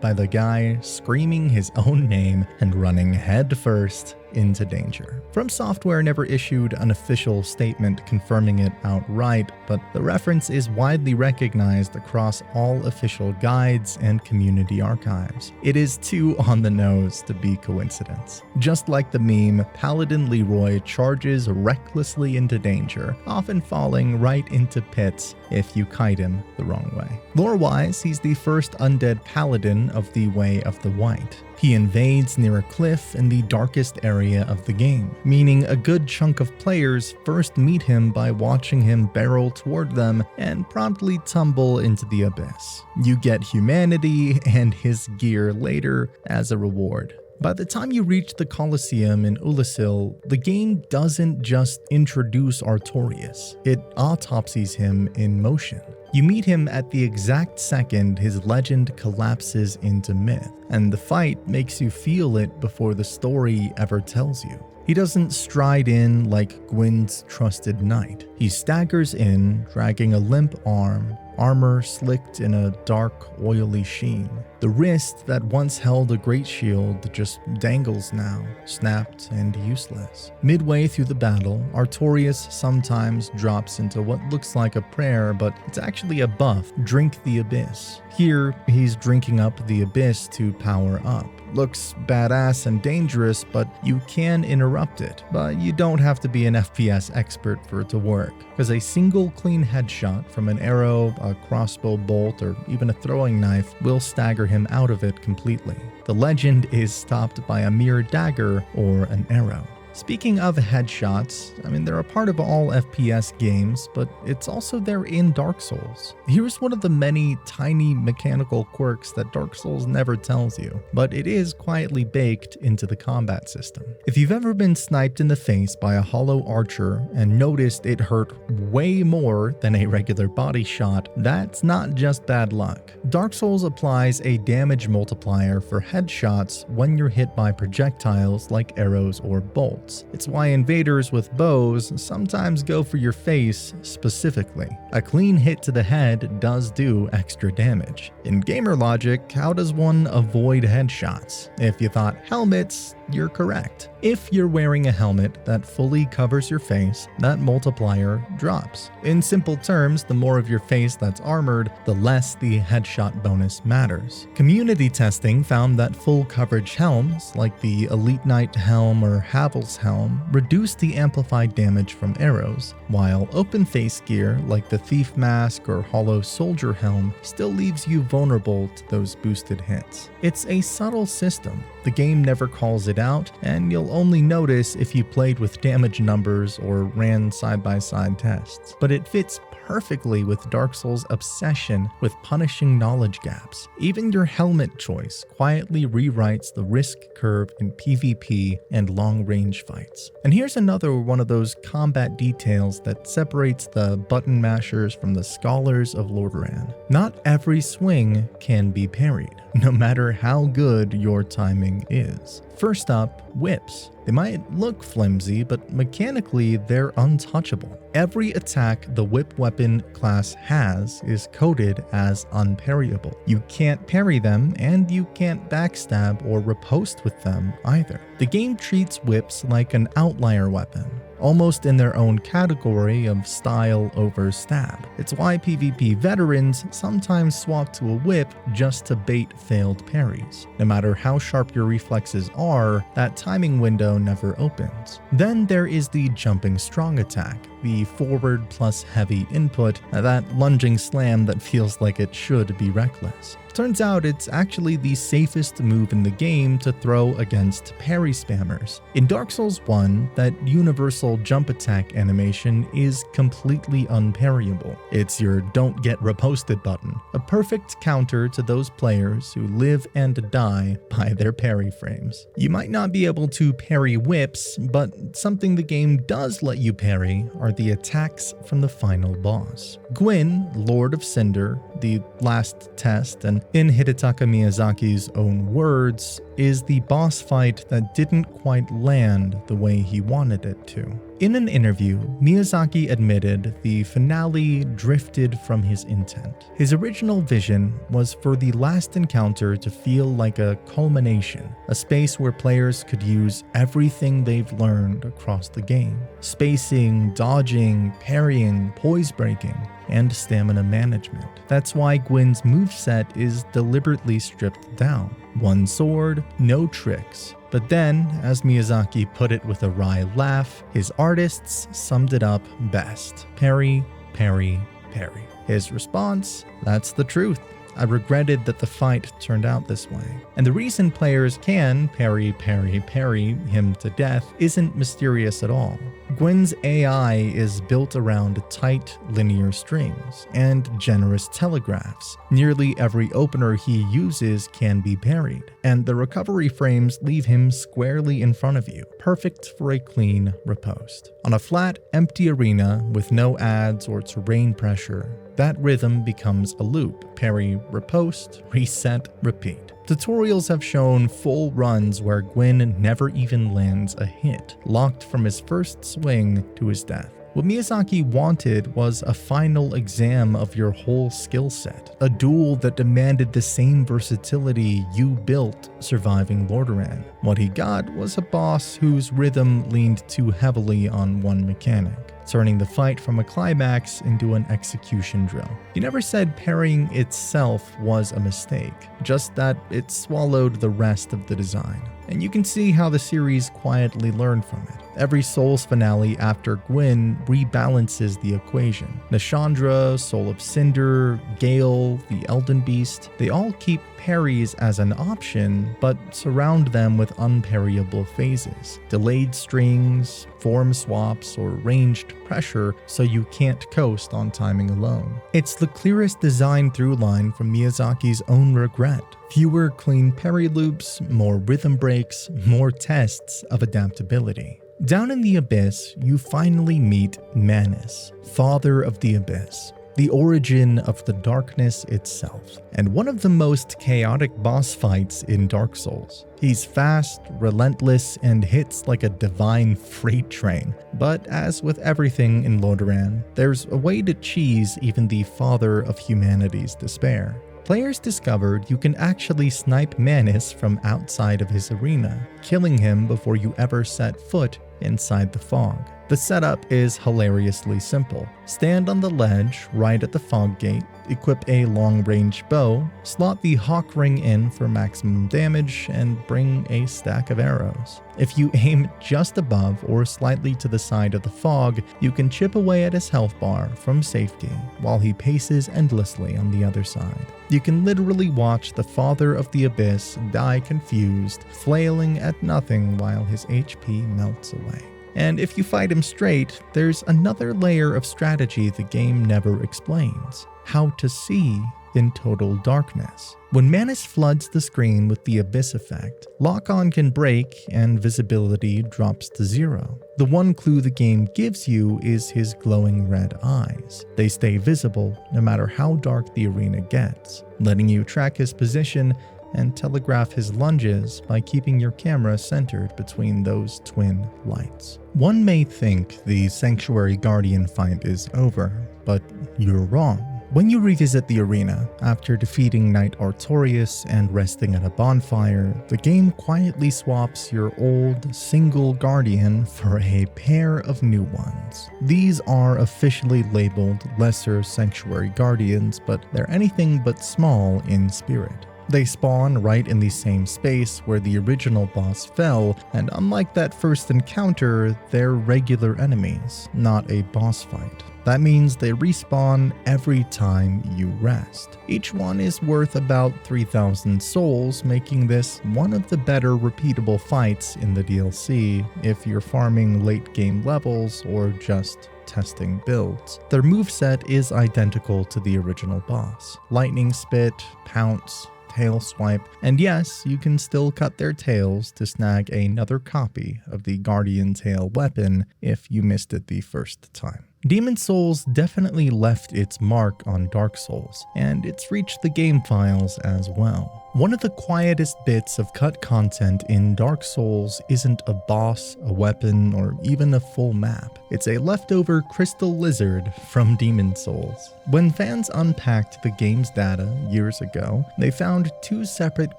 A: by the guy screaming his own name and running headfirst into danger. From Software never issued an official statement confirming it outright, but the reference is widely recognized across all official guides and community archives. It is too on the nose to be coincidence. Just like the meme, Paladin Leroy charges recklessly into danger, often falling right into pits if you kite him the wrong way. Lore-wise, he's the first undead paladin of the Way of the White. He invades near a cliff in the darkest area of the game, meaning a good chunk of players first meet him by watching him barrel toward them and promptly tumble into the abyss. You get humanity and his gear later as a reward. By the time you reach the Colosseum in Ulasil, the game doesn't just introduce Artorias, it autopsies him in motion. You meet him at the exact second his legend collapses into myth, and the fight makes you feel it before the story ever tells you. He doesn't stride in like Gwyn's trusted knight. He staggers in, dragging a limp arm, armor slicked in a dark, oily sheen. The wrist that once held a great shield just dangles now, snapped and useless. Midway through the battle, Artorias sometimes drops into what looks like a prayer, but it's actually a buff, Drink the Abyss. Here, he's drinking up the abyss to power up. Looks badass and dangerous, but you can interrupt it. But you don't have to be an FPS expert for it to work, because a single clean headshot from an arrow, a crossbow bolt, or even a throwing knife will stagger him out of it completely. The legend is stopped by a mere dagger or an arrow. Speaking of headshots, they're a part of all FPS games, but it's also there in Dark Souls. Here's one of the many tiny mechanical quirks that Dark Souls never tells you, but it is quietly baked into the combat system. If you've ever been sniped in the face by a hollow archer and noticed it hurt way more than a regular body shot, that's not just bad luck. Dark Souls applies a damage multiplier for headshots when you're hit by projectiles like arrows or bolts. It's why invaders with bows sometimes go for your face specifically. A clean hit to the head does do extra damage. In gamer logic, how does one avoid headshots? If you thought helmets, you're correct. If you're wearing a helmet that fully covers your face, that multiplier drops. In simple terms, the more of your face that's armored, the less the headshot bonus matters. Community testing found that full coverage helms, like the Elite Knight helm or Havel's helm, reduce the amplified damage from arrows, while open face gear, like the Thief Mask or Hollow Soldier helm, still leaves you vulnerable to those boosted hits. It's a subtle system. The game never calls it out, and you'll only notice if you played with damage numbers or ran side-by-side tests. But it fits perfectly with Dark Souls' obsession with punishing knowledge gaps. Even your helmet choice quietly rewrites the risk curve in PvP and long-range fights. And here's another one of those combat details that separates the button mashers from the scholars of Lordaeron. Not every swing can be parried, no matter how good your timing is. First up, whips. They might look flimsy, but mechanically they're untouchable. Every attack the whip weapon class has is coded as unparryable. You can't parry them, and you can't backstab or riposte with them either. The game treats whips like an outlier weapon, almost in their own category of style over stab. It's why PvP veterans sometimes swap to a whip just to bait failed parries. No matter how sharp your reflexes are, that timing window never opens. Then there is the jumping strong attack, the forward plus heavy input, that lunging slam that feels like it should be reckless. Turns out it's actually the safest move in the game to throw against parry spammers. In Dark Souls 1, that universal jump attack animation is completely unparryable. It's your don't get riposted button, a perfect counter to those players who live and die by their parry frames. You might not be able to parry whips, but something the game does let you parry are the attacks from the final boss. Gwyn, Lord of Cinder, the last test, and in Hidetaka Miyazaki's own words, is the boss fight that didn't quite land the way he wanted it to. In an interview, Miyazaki admitted the finale drifted from his intent. His original vision was for the last encounter to feel like a culmination, a space where players could use everything they've learned across the game: spacing, dodging, parrying, poise breaking, and stamina management. That's why Gwyn's moveset is deliberately stripped down. One sword, no tricks. But then, as Miyazaki put it with a wry laugh, his artists summed it up best: parry, parry, parry. His response: that's the truth. I regretted that the fight turned out this way. And the reason players can parry, parry, parry him to death isn't mysterious at all. Gwyn's AI is built around tight, linear strings and generous telegraphs. Nearly every opener he uses can be parried, and the recovery frames leave him squarely in front of you, perfect for a clean riposte. On a flat, empty arena with no adds or terrain pressure, that rhythm becomes a loop: parry, riposte, reset, repeat. Tutorials have shown full runs where Gwyn never even lands a hit, locked from his first swing to his death. What Miyazaki wanted was a final exam of your whole skill set, a duel that demanded the same versatility you built surviving Lordaeron. What he got was a boss whose rhythm leaned too heavily on one mechanic, turning the fight from a climax into an execution drill. He never said parrying itself was a mistake, just that it swallowed the rest of the design. And you can see how the series quietly learned from it. Every Souls finale after Gwyn rebalances the equation. Nashandra, Soul of Cinder, Gale, the Elden Beast, they all keep parries as an option, but surround them with unparryable phases, delayed strings, form swaps, or ranged pressure so you can't coast on timing alone. It's the clearest design through line from Miyazaki's own regret. Fewer clean parry loops, more rhythm breaks, more tests of adaptability. Down in the Abyss, you finally meet Manus, Father of the Abyss, the origin of the darkness itself, and one of the most chaotic boss fights in Dark Souls. He's fast, relentless, and hits like a divine freight train. But as with everything in Lordaeron, there's a way to cheese even the father of humanity's despair. Players discovered you can actually snipe Manus from outside of his arena, killing him before you ever set foot inside the fog. The setup is hilariously simple. Stand on the ledge right at the fog gate, equip a long-range bow, slot the hawk ring in for maximum damage, and bring a stack of arrows. If you aim just above or slightly to the side of the fog, you can chip away at his health bar from safety while he paces endlessly on the other side. You can literally watch the Father of the Abyss die confused, flailing at nothing while his HP melts away. And if you fight him straight, there's another layer of strategy the game never explains: how to see in total darkness. When Manus floods the screen with the Abyss effect, lock-on can break and visibility drops to 0. The one clue the game gives you is his glowing red eyes. They stay visible no matter how dark the arena gets, letting you track his position and telegraph his lunges by keeping your camera centered between those twin lights. One may think the Sanctuary Guardian fight is over, but you're wrong. When you revisit the arena, after defeating Knight Artorias and resting at a bonfire, the game quietly swaps your old, single Guardian for a pair of new ones. These are officially labeled Lesser Sanctuary Guardians, but they're anything but small in spirit. They spawn right in the same space where the original boss fell, and unlike that first encounter, they're regular enemies, not a boss fight. That means they respawn every time you rest. Each one is worth about 3,000 souls, making this one of the better repeatable fights in the DLC if you're farming late game levels or just testing builds. Their moveset is identical to the original boss: lightning spit, pounce, tail swipe, and yes, you can still cut their tails to snag another copy of the Guardian Tail weapon if you missed it the first time. Demon's Souls definitely left its mark on Dark Souls, and it's reached the game files as well. One of the quietest bits of cut content in Dark Souls isn't a boss, a weapon, or even a full map. It's a leftover crystal lizard from Demon's Souls. When fans unpacked the game's data years ago, they found two separate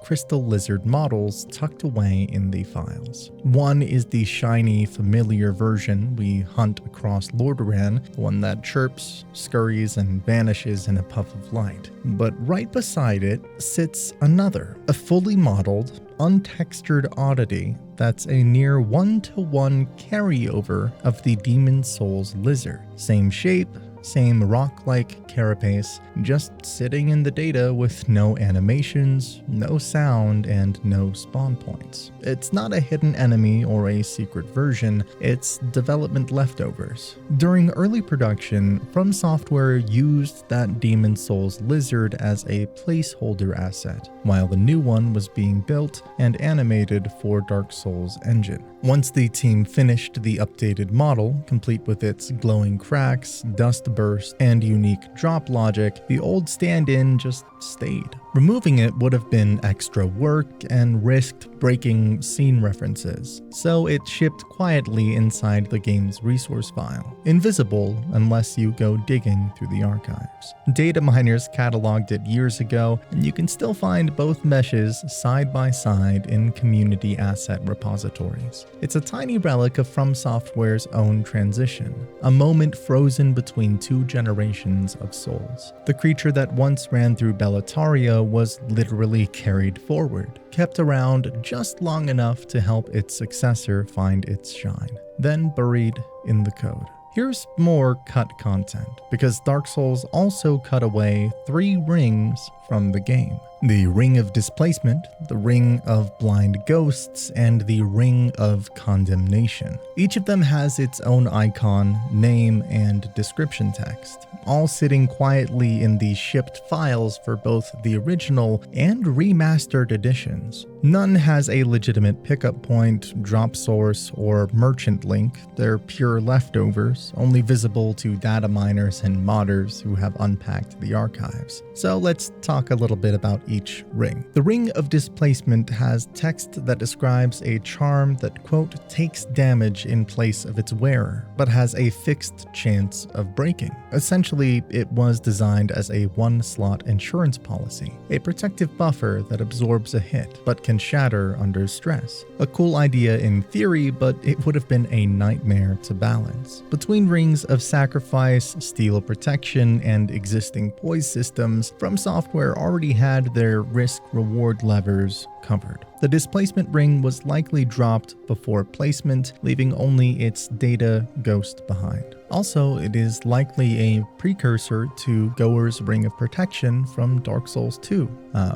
A: crystal lizard models tucked away in the files. One is the shiny, familiar version we hunt across Lordaeron, the one that chirps, scurries, and vanishes in a puff of light. But right beside it sits another, a fully modeled, untextured oddity that's a near one-to-one carryover of the Demon's Souls lizard. Same shape, same rock-like carapace, just sitting in the data with no animations, no sound, and no spawn points. It's not a hidden enemy or a secret version, it's development leftovers. During early production, From Software used that Demon's Souls lizard as a placeholder asset, while the new one was being built and animated for Dark Souls engine. Once the team finished the updated model, complete with its glowing cracks, dust burst, and unique drop logic, the old stand-in just stayed. Removing it would have been extra work and risked breaking scene references, so it shipped quietly inside the game's resource file, invisible unless you go digging through the archives. Data miners cataloged it years ago, and you can still find both meshes side by side in community asset repositories. It's a tiny relic of From Software's own transition, a moment frozen between two generations of souls. The creature that once ran through Bellataria was literally carried forward, kept around just long enough to help its successor find its shine, then buried in the code. Here's more cut content, because Dark Souls also cut away 3 rings from the game. The Ring of Displacement, the Ring of Blind Ghosts, and the Ring of Condemnation. Each of them has its own icon, name, and description text, all sitting quietly in the shipped files for both the original and remastered editions. None has a legitimate pickup point, drop source, or merchant link. They're pure leftovers, only visible to data miners and modders who have unpacked the archives. So let's talk a little bit about each ring. The Ring of Displacement has text that describes a charm that, quote, takes damage in place of its wearer, but has a fixed chance of breaking. Essentially, it was designed as a one-slot insurance policy, a protective buffer that absorbs a hit, but can shatter under stress. A cool idea in theory, but it would have been a nightmare to balance. Between Rings of Sacrifice, Steel Protection, and existing poise systems, From Software already had their risk-reward levers covered. The displacement ring was likely dropped before placement, leaving only its data ghost behind. Also, it is likely a precursor to Goer's Ring of Protection from Dark Souls 2,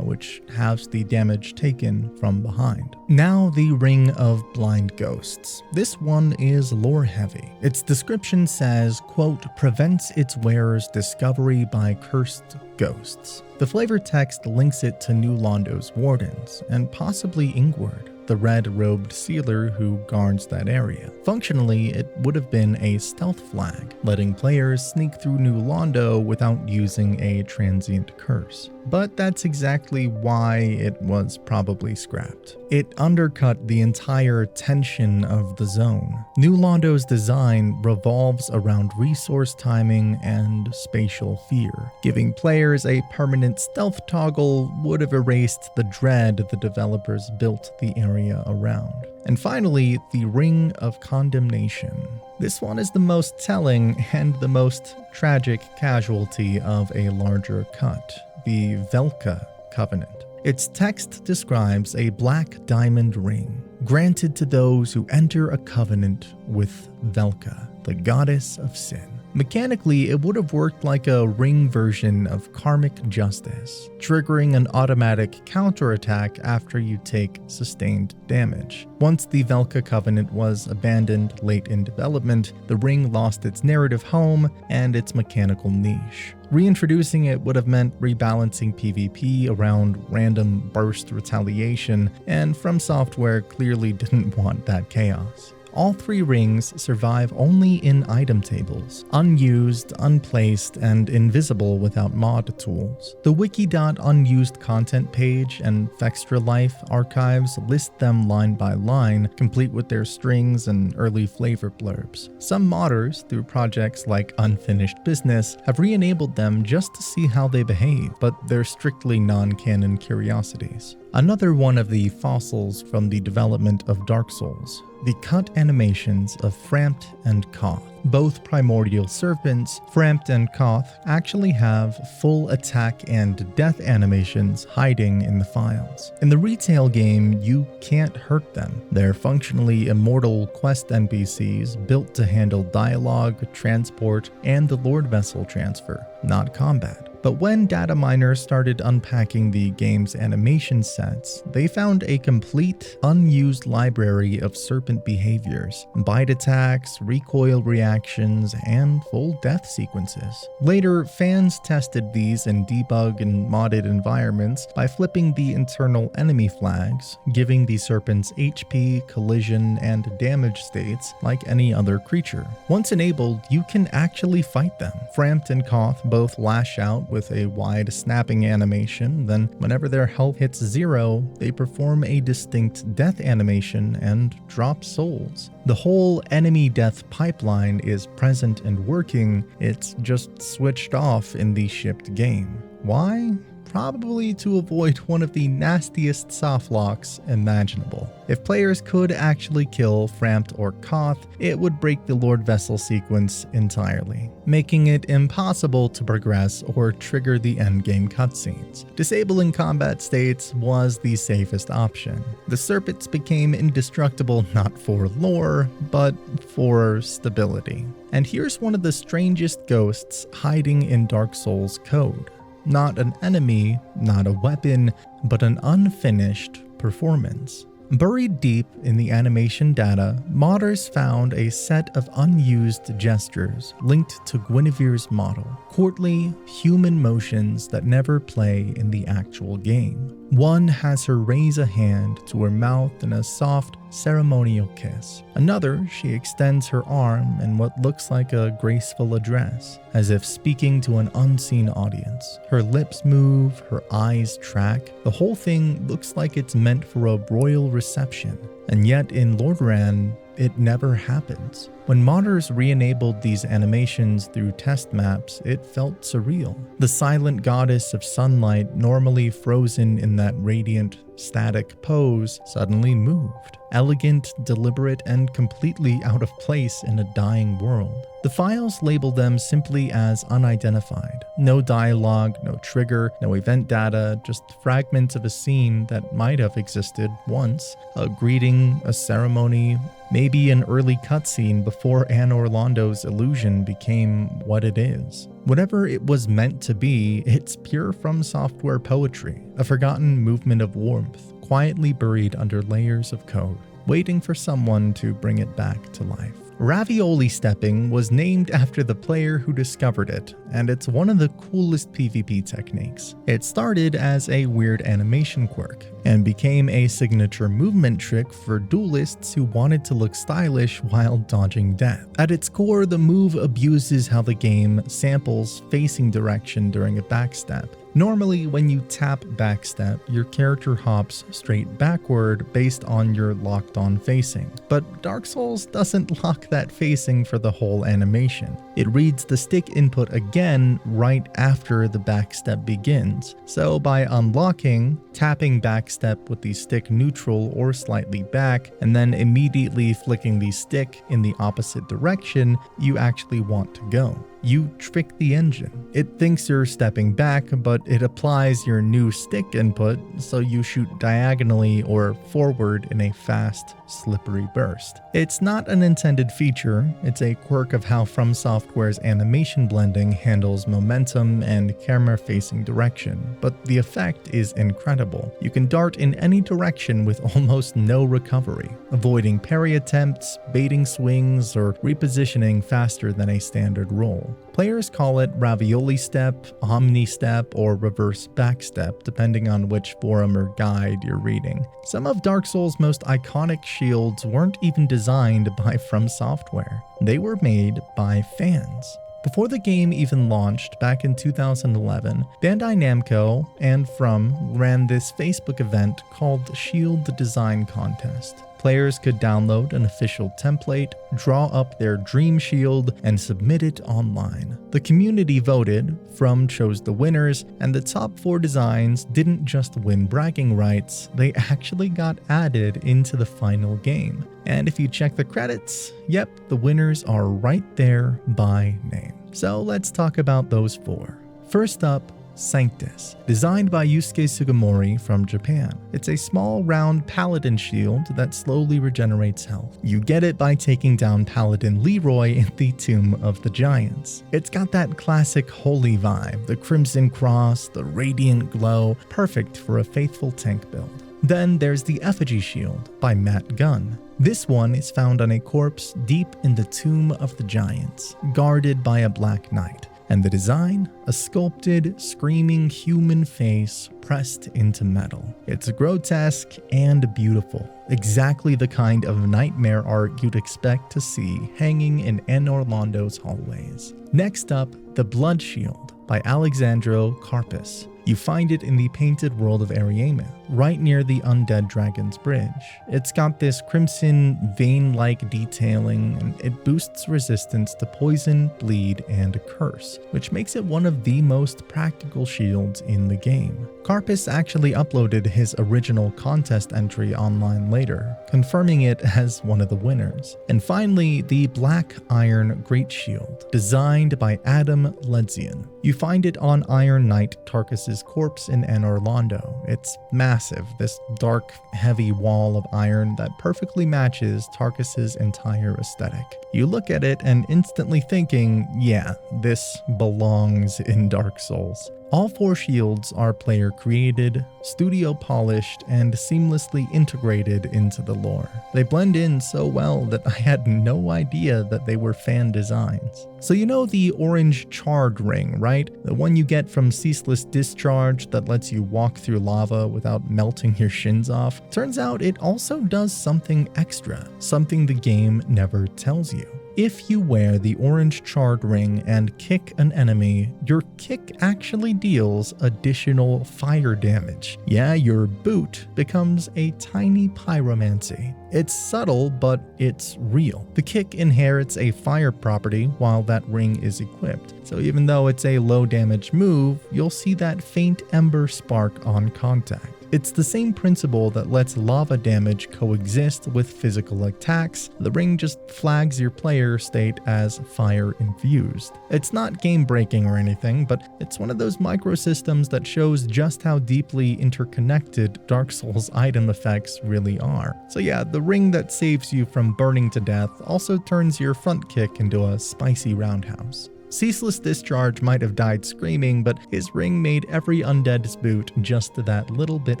A: which halves the damage taken from behind. Now the Ring of Blind Ghosts. This one is lore heavy. Its description says, quote, prevents its wearer's discovery by cursed ghosts. The flavor text links it to New Londo's wardens, and possibly Ingward, the red-robed sealer who guards that area. Functionally, it would have been a stealth flag, letting players sneak through New Londo without using a transient curse. But that's exactly why it was probably scrapped. It undercut the entire tension of the zone. New Londo's design revolves around resource timing and spatial fear. Giving players a permanent stealth toggle would have erased the dread the developers built the area around. And finally, the Ring of Condemnation. This one is the most telling and the most tragic casualty of a larger cut, the Velka Covenant. Its text describes a black diamond ring granted to those who enter a covenant with Velka, the goddess of sin. Mechanically, it would have worked like a ring version of karmic justice, triggering an automatic counterattack after you take sustained damage. Once the Velka Covenant was abandoned late in development, the ring lost its narrative home and its mechanical niche. Reintroducing it would have meant rebalancing PvP around random burst retaliation, and From Software clearly didn't want that chaos. All 3 rings survive only in item tables, unused, unplaced, and invisible without mod tools. The wiki.unused content page and Fextra Life archives list them line by line, complete with their strings and early flavor blurbs. Some modders, through projects like Unfinished Business, have re-enabled them just to see how they behave, but they're strictly non-canon curiosities. Another one of the fossils from the development of Dark Souls, the cut animations of Frampt and Koth. Both primordial serpents, Frampt and Koth, actually have full attack and death animations hiding in the files. In the retail game, you can't hurt them. They're functionally immortal quest NPCs built to handle dialogue, transport, and the Lord Vessel transfer, not combat. But when data miners started unpacking the game's animation sets, they found a complete, unused library of serpent behaviors, bite attacks, recoil reactions, and full death sequences. Later, fans tested these in debug and modded environments by flipping the internal enemy flags, giving the serpents HP, collision, and damage states like any other creature. Once enabled, you can actually fight them. Frampt and Koth both lash out with a wide snapping animation, then whenever their health hits 0, they perform a distinct death animation and drop souls. The whole enemy death pipeline is present and working, it's just switched off in the shipped game. Why? Probably to avoid one of the nastiest softlocks imaginable. If players could actually kill Frampt or Koth, it would break the Lord Vessel sequence entirely, making it impossible to progress or trigger the endgame cutscenes. Disabling combat states was the safest option. The serpents became indestructible not for lore, but for stability. And here's one of the strangest ghosts hiding in Dark Souls code. Not an enemy, not a weapon, but an unfinished performance. Buried deep in the animation data, modders found a set of unused gestures linked to Guinevere's model, courtly, human motions that never play in the actual game. One has her raise a hand to her mouth in a soft, ceremonial kiss. Another, she extends her arm in what looks like a graceful address, as if speaking to an unseen audience. Her lips move, her eyes track. The whole thing looks like it's meant for a royal reception. And yet in Lordran, it never happens. When modders re-enabled these animations through test maps, it felt surreal. The silent goddess of sunlight, normally frozen in that radiant, static pose, suddenly moved. Elegant, deliberate, and completely out of place in a dying world. The files label them simply as unidentified. No dialogue, no trigger, no event data, just fragments of a scene that might have existed once. A greeting, a ceremony, maybe an early cutscene before Anne Orlando's illusion became what it is. Whatever it was meant to be, it's pure From Software poetry, a forgotten movement of warmth, quietly buried under layers of code, waiting for someone to bring it back to life. Ravioli stepping was named after the player who discovered it, and it's one of the coolest PvP techniques. It started as a weird animation quirk, and became a signature movement trick for duelists who wanted to look stylish while dodging death. At its core, the move abuses how the game samples facing direction during a backstep. Normally, when you tap backstep, your character hops straight backward based on your locked-on facing. But Dark Souls doesn't lock that facing for the whole animation. It reads the stick input again right after the backstep begins. So by unlocking, tapping backstep with the stick neutral or slightly back, and then immediately flicking the stick in the opposite direction you actually want to go, you trick the engine. It thinks you're stepping back, but it applies your new stick input, so you shoot diagonally or forward in a fast, slippery burst. It's not an intended feature, it's a quirk of how From Software's animation blending handles momentum and camera-facing direction, but the effect is incredible. You can dart in any direction with almost no recovery, avoiding parry attempts, baiting swings, or repositioning faster than a standard roll. Players call it ravioli step, omni step, or reverse backstep, depending on which forum or guide you're reading. Some of Dark Souls' most iconic shields weren't even designed by From Software. They were made by fans. Before the game even launched back in 2011, Bandai Namco and From ran this Facebook event called Shield Design Contest. Players could download an official template, draw up their dream shield, and submit it online. The community voted, From chose the winners, and the top 4 designs didn't just win bragging rights, they actually got added into the final game. And if you check the credits, yep, the winners are right there by name. So let's talk about those 4. First up, Sanctus, designed by Yusuke Sugimori from Japan. It's a small, round paladin shield that slowly regenerates health. You get it by taking down Paladin Leroy in the Tomb of the Giants. It's got that classic holy vibe, the crimson cross, the radiant glow, perfect for a faithful tank build. Then there's the Effigy Shield by Matt Gunn. This one is found on a corpse deep in the Tomb of the Giants, guarded by a Black Knight. And the design? A sculpted, screaming human face pressed into metal. It's grotesque and beautiful, exactly the kind of nightmare art you'd expect to see hanging in Anor Londo's hallways. Next up, the Blood Shield by Alexandro Karpis. You find it in the painted world of Ariema, right near the Undead Dragon's Bridge. It's got this crimson, vein-like detailing, and it boosts resistance to poison, bleed, and curse, which makes it one of the most practical shields in the game. Karpis actually uploaded his original contest entry online later, confirming it as one of the winners. And finally, the Black Iron Great Shield, designed by Adam Ledzian. You find it on Iron Knight Tarkus's corpse in Anor Londo. It's massive, this dark, heavy wall of iron that perfectly matches Tarkus's entire aesthetic. You look at it and instantly thinking, yeah, this belongs in Dark Souls. All 4 shields are player created, studio polished, and seamlessly integrated into the lore. They blend in so well that I had no idea that they were fan designs. So you know the orange charred ring, right? The one you get from Ceaseless Discharge that lets you walk through lava without melting your shins off? Turns out it also does something extra, something the game never tells you. If you wear the orange charred ring and kick an enemy, your kick actually deals additional fire damage. Yeah, your boot becomes a tiny pyromancy. It's subtle, but it's real. The kick inherits a fire property while that ring is equipped. So even though it's a low damage move, you'll see that faint ember spark on contact. It's the same principle that lets lava damage coexist with physical attacks. The ring just flags your player state as fire infused. It's not game breaking or anything, but it's one of those microsystems that shows just how deeply interconnected Dark Souls item effects really are. So yeah, the ring that saves you from burning to death also turns your front kick into a spicy roundhouse. Ceaseless Discharge might have died screaming, but his ring made every undead's boot just that little bit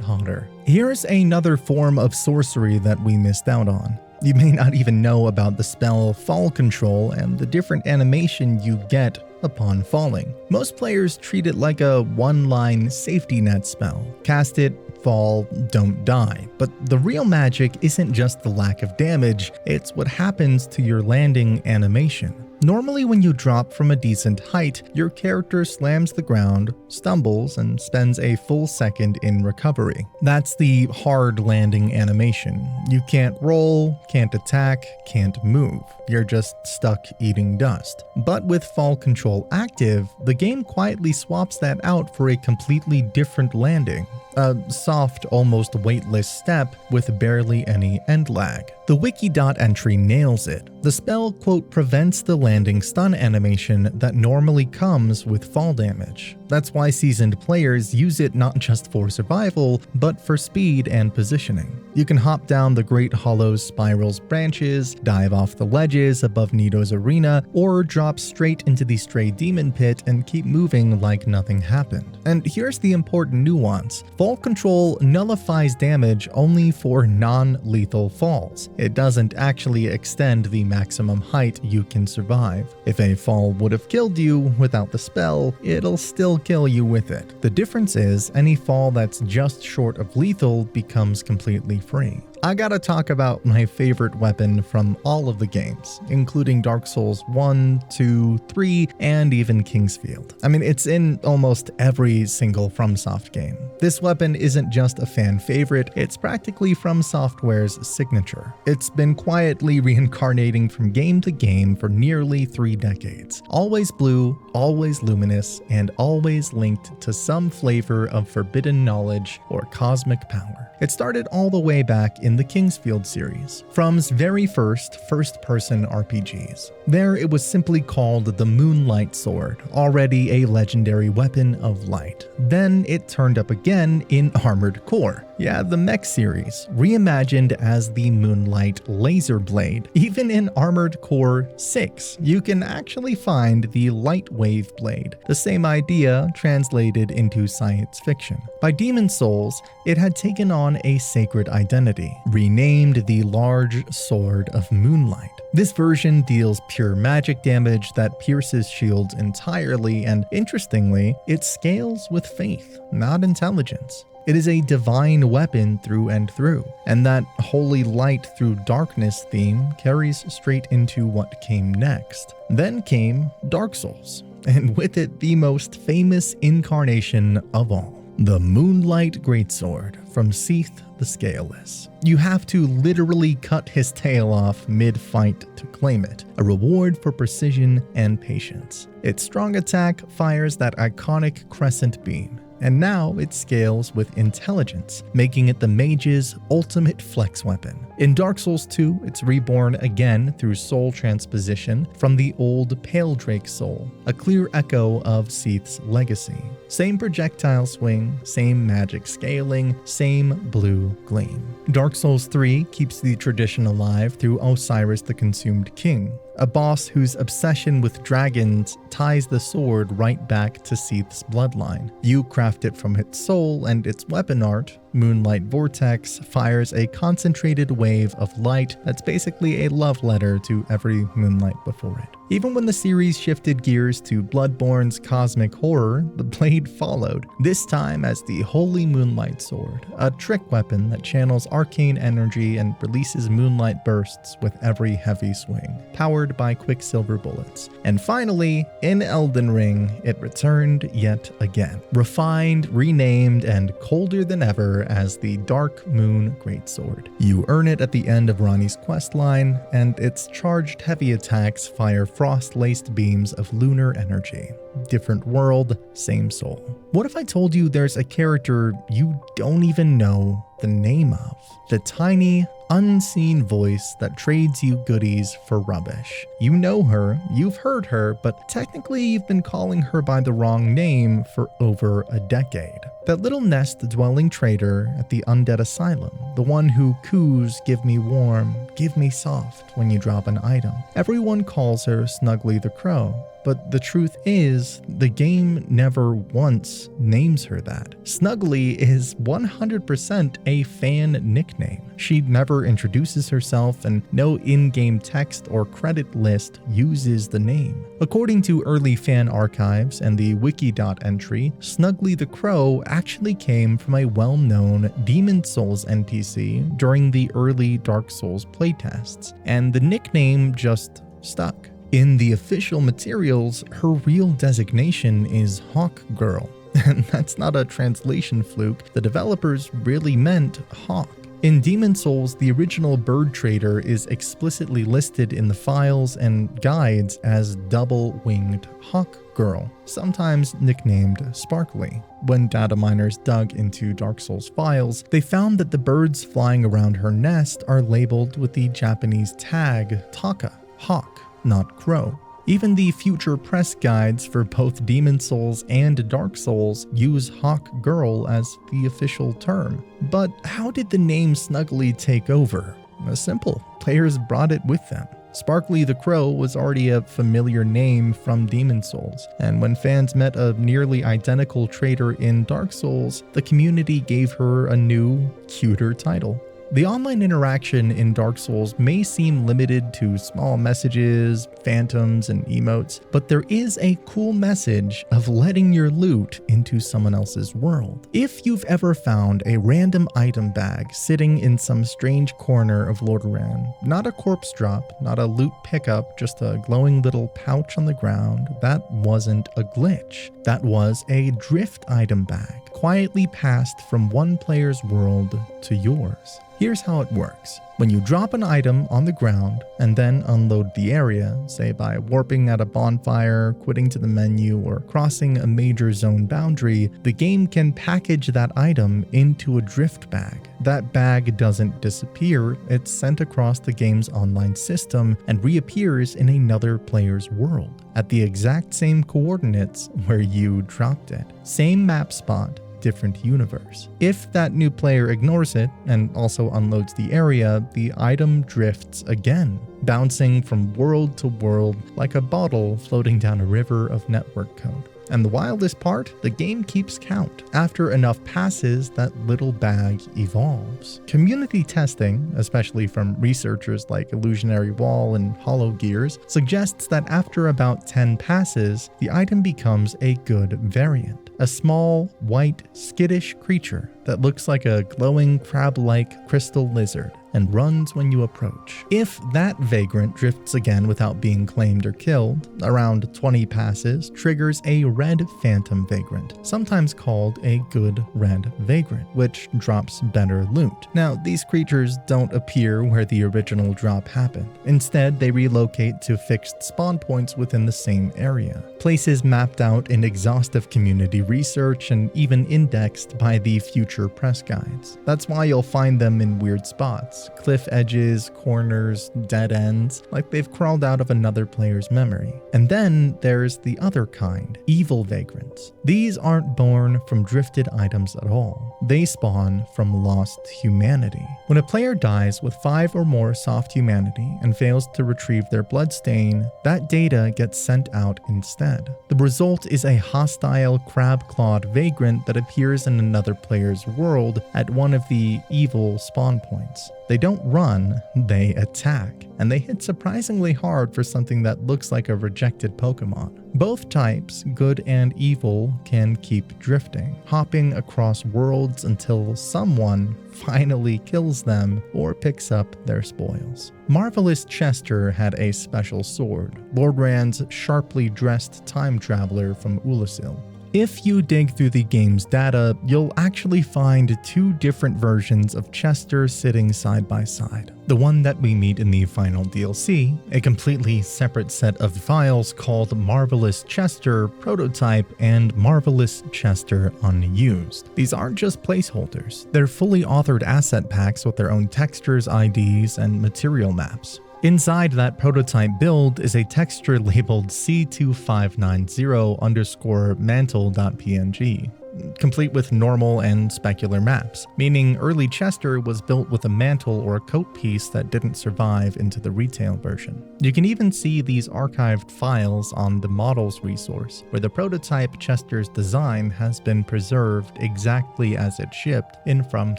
A: hotter. Here's another form of sorcery that we missed out on. You may not even know about the spell Fall Control and the different animation you get upon falling. Most players treat it like a one-line safety net spell. Cast it, fall, don't die. But the real magic isn't just the lack of damage, it's what happens to your landing animation. Normally when you drop from a decent height, your character slams the ground, stumbles, and spends a full second in recovery. That's the hard landing animation. You can't roll, can't attack, can't move. You're just stuck eating dust. But with Fall Control active, the game quietly swaps that out for a completely different landing. A soft, almost weightless step with barely any end lag. The Wikidot entry nails it. The spell, quote, prevents the landing stun animation that normally comes with fall damage. That's why seasoned players use it not just for survival, but for speed and positioning. You can hop down the Great Hollow's spiral's branches, dive off the ledges above Nito's arena, or drop straight into the Stray Demon Pit and keep moving like nothing happened. And here's the important nuance. Fall control nullifies damage only for non-lethal falls. It doesn't actually extend the maximum height you can survive. If a fall would have killed you without the spell, it'll still kill you with it. The difference is any fall that's just short of lethal becomes completely free. I gotta talk about my favorite weapon from all of the games, including Dark Souls 1, 2, 3, and even Kingsfield. I mean, it's in almost every single FromSoft game. This weapon isn't just a fan favorite, it's practically From Software's signature. It's been quietly reincarnating from game to game for nearly 3 decades. Always blue, always luminous, and always linked to some flavor of forbidden knowledge or cosmic power. It started all the way back in the Kingsfield series, From's very first-person RPGs. There it was simply called the Moonlight Sword, already a legendary weapon of light. Then it turned up again in Armored Core. Yeah, the mech series, reimagined as the Moonlight Laser Blade. Even in Armored Core 6, you can actually find the Light Wave Blade, the same idea translated into science fiction. By Demon Souls, it had taken on a sacred identity, renamed the Large Sword of Moonlight. This version deals pure magic damage that pierces shields entirely, and interestingly, it scales with faith, not intelligence. It is a divine weapon through and through, and that holy light through darkness theme carries straight into what came next. Then came Dark Souls, and with it the most famous incarnation of all, the Moonlight Greatsword from Seath the Scaleless. You have to literally cut his tail off mid-fight to claim it, a reward for precision and patience. Its strong attack fires that iconic crescent beam, and now it scales with intelligence, making it the mage's ultimate flex weapon. In Dark Souls 2, it's reborn again through soul transposition from the old Pale Drake soul, a clear echo of Seath's legacy. Same projectile swing, same magic scaling, same blue gleam. Dark Souls 3 keeps the tradition alive through Osiris the Consumed King, a boss whose obsession with dragons ties the sword right back to Seath's bloodline. You craft it from its soul, and its weapon art, Moonlight Vortex, fires a concentrated wave of light that's basically a love letter to every moonlight before it. Even when the series shifted gears to Bloodborne's cosmic horror, the blade followed, this time as the Holy Moonlight Sword, a trick weapon that channels arcane energy and releases moonlight bursts with every heavy swing, powered by Quicksilver bullets. And finally, in Elden Ring, it returned yet again, refined, renamed, and colder than ever as the Dark Moon Greatsword. You earn it at the end of Ranni's questline, and its charged heavy attacks fire frost-laced beams of lunar energy. Different world, same soul. What if I told you there's a character you don't even know the name of? The tiny, unseen voice that trades you goodies for rubbish. You know her, you've heard her, but technically you've been calling her by the wrong name for over a decade. That little nest-dwelling trader at the Undead Asylum, the one who coos "give me warm, give me soft" when you drop an item. Everyone calls her Snuggly the Crow, but the truth is, the game never once names her that. Snuggly is 100% a fan nickname. She never introduces herself, and no in-game text or credit list uses the name. According to early fan archives and the Wikidot entry, Snuggly the Crow actually came from a well-known Demon Souls NPC during the early Dark Souls playtests, and the nickname just stuck. In the official materials, her real designation is Hawk Girl, and that's not a translation fluke. The developers really meant hawk. In Demon Souls, the original bird trader is explicitly listed in the files and guides as double-winged Hawk Girl, sometimes nicknamed Sparkly. When data miners dug into Dark Souls files, they found that the birds flying around her nest are labeled with the Japanese tag Taka, hawk, not crow. Even the future press guides for both Demon Souls and Dark Souls use Hawk Girl as the official term. But how did the name Snuggly take over? Simple. Players brought it with them. Sparkly the Crow was already a familiar name from Demon Souls, and when fans met a nearly identical traitor in Dark Souls, the community gave her a new, cuter title. The online interaction in Dark Souls may seem limited to small messages, phantoms, and emotes, but there is a cool message of letting your loot into someone else's world. If you've ever found a random item bag sitting in some strange corner of Lordaeron, not a corpse drop, not a loot pickup, just a glowing little pouch on the ground, that wasn't a glitch. That was a drift item bag, quietly passed from one player's world to yours. Here's how it works. When you drop an item on the ground and then unload the area, say by warping at a bonfire, quitting to the menu, or crossing a major zone boundary, the game can package that item into a drift bag. That bag doesn't disappear, it's sent across the game's online system and reappears in another player's world, at the exact same coordinates where you dropped it. Same map spot, different universe. If that new player ignores it and also unloads the area, the item drifts again, bouncing from world to world like a bottle floating down a river of network code. And the wildest part, the game keeps count. After enough passes, that little bag evolves. Community testing, especially from researchers like Illusionary Wall and Hollow Gears, suggests that after about 10 passes, the item becomes a good variant. A small, white, skittish creature that looks like a glowing crab-like crystal lizard and runs when you approach. If that vagrant drifts again without being claimed or killed, around 20 passes triggers a red phantom vagrant, sometimes called a good red vagrant, which drops better loot. Now, these creatures don't appear where the original drop happened. Instead, they relocate to fixed spawn points within the same area, places mapped out in exhaustive community research and even indexed by the future press guides. That's why you'll find them in weird spots, cliff edges, corners, dead ends, like they've crawled out of another player's memory. And then there's the other kind, evil vagrants. These aren't born from drifted items at all. They spawn from lost humanity. When a player dies with 5 or more soft humanity and fails to retrieve their bloodstain, that data gets sent out instead. The result is a hostile crab-clawed vagrant that appears in another player's world at one of the evil spawn points. They don't run, they attack, and they hit surprisingly hard for something that looks like a rejected Pokemon. Both types, good and evil, can keep drifting, hopping across worlds until someone finally kills them or picks up their spoils. Marvelous Chester had a special sword, Lordaeron's sharply dressed time traveler from Ulasil. If you dig through the game's data, you'll actually find 2 different versions of Chester sitting side by side. The one that we meet in the final DLC, a completely separate set of files called Marvelous Chester Prototype and Marvelous Chester Unused. These aren't just placeholders, they're fully authored asset packs with their own textures, IDs, and material maps. Inside that prototype build is a texture labeled C2590_mantle.png, complete with normal and specular maps, meaning early Chester was built with a mantle or a coat piece that didn't survive into the retail version. You can even see these archived files on the models resource, where the prototype Chester's design has been preserved exactly as it shipped in From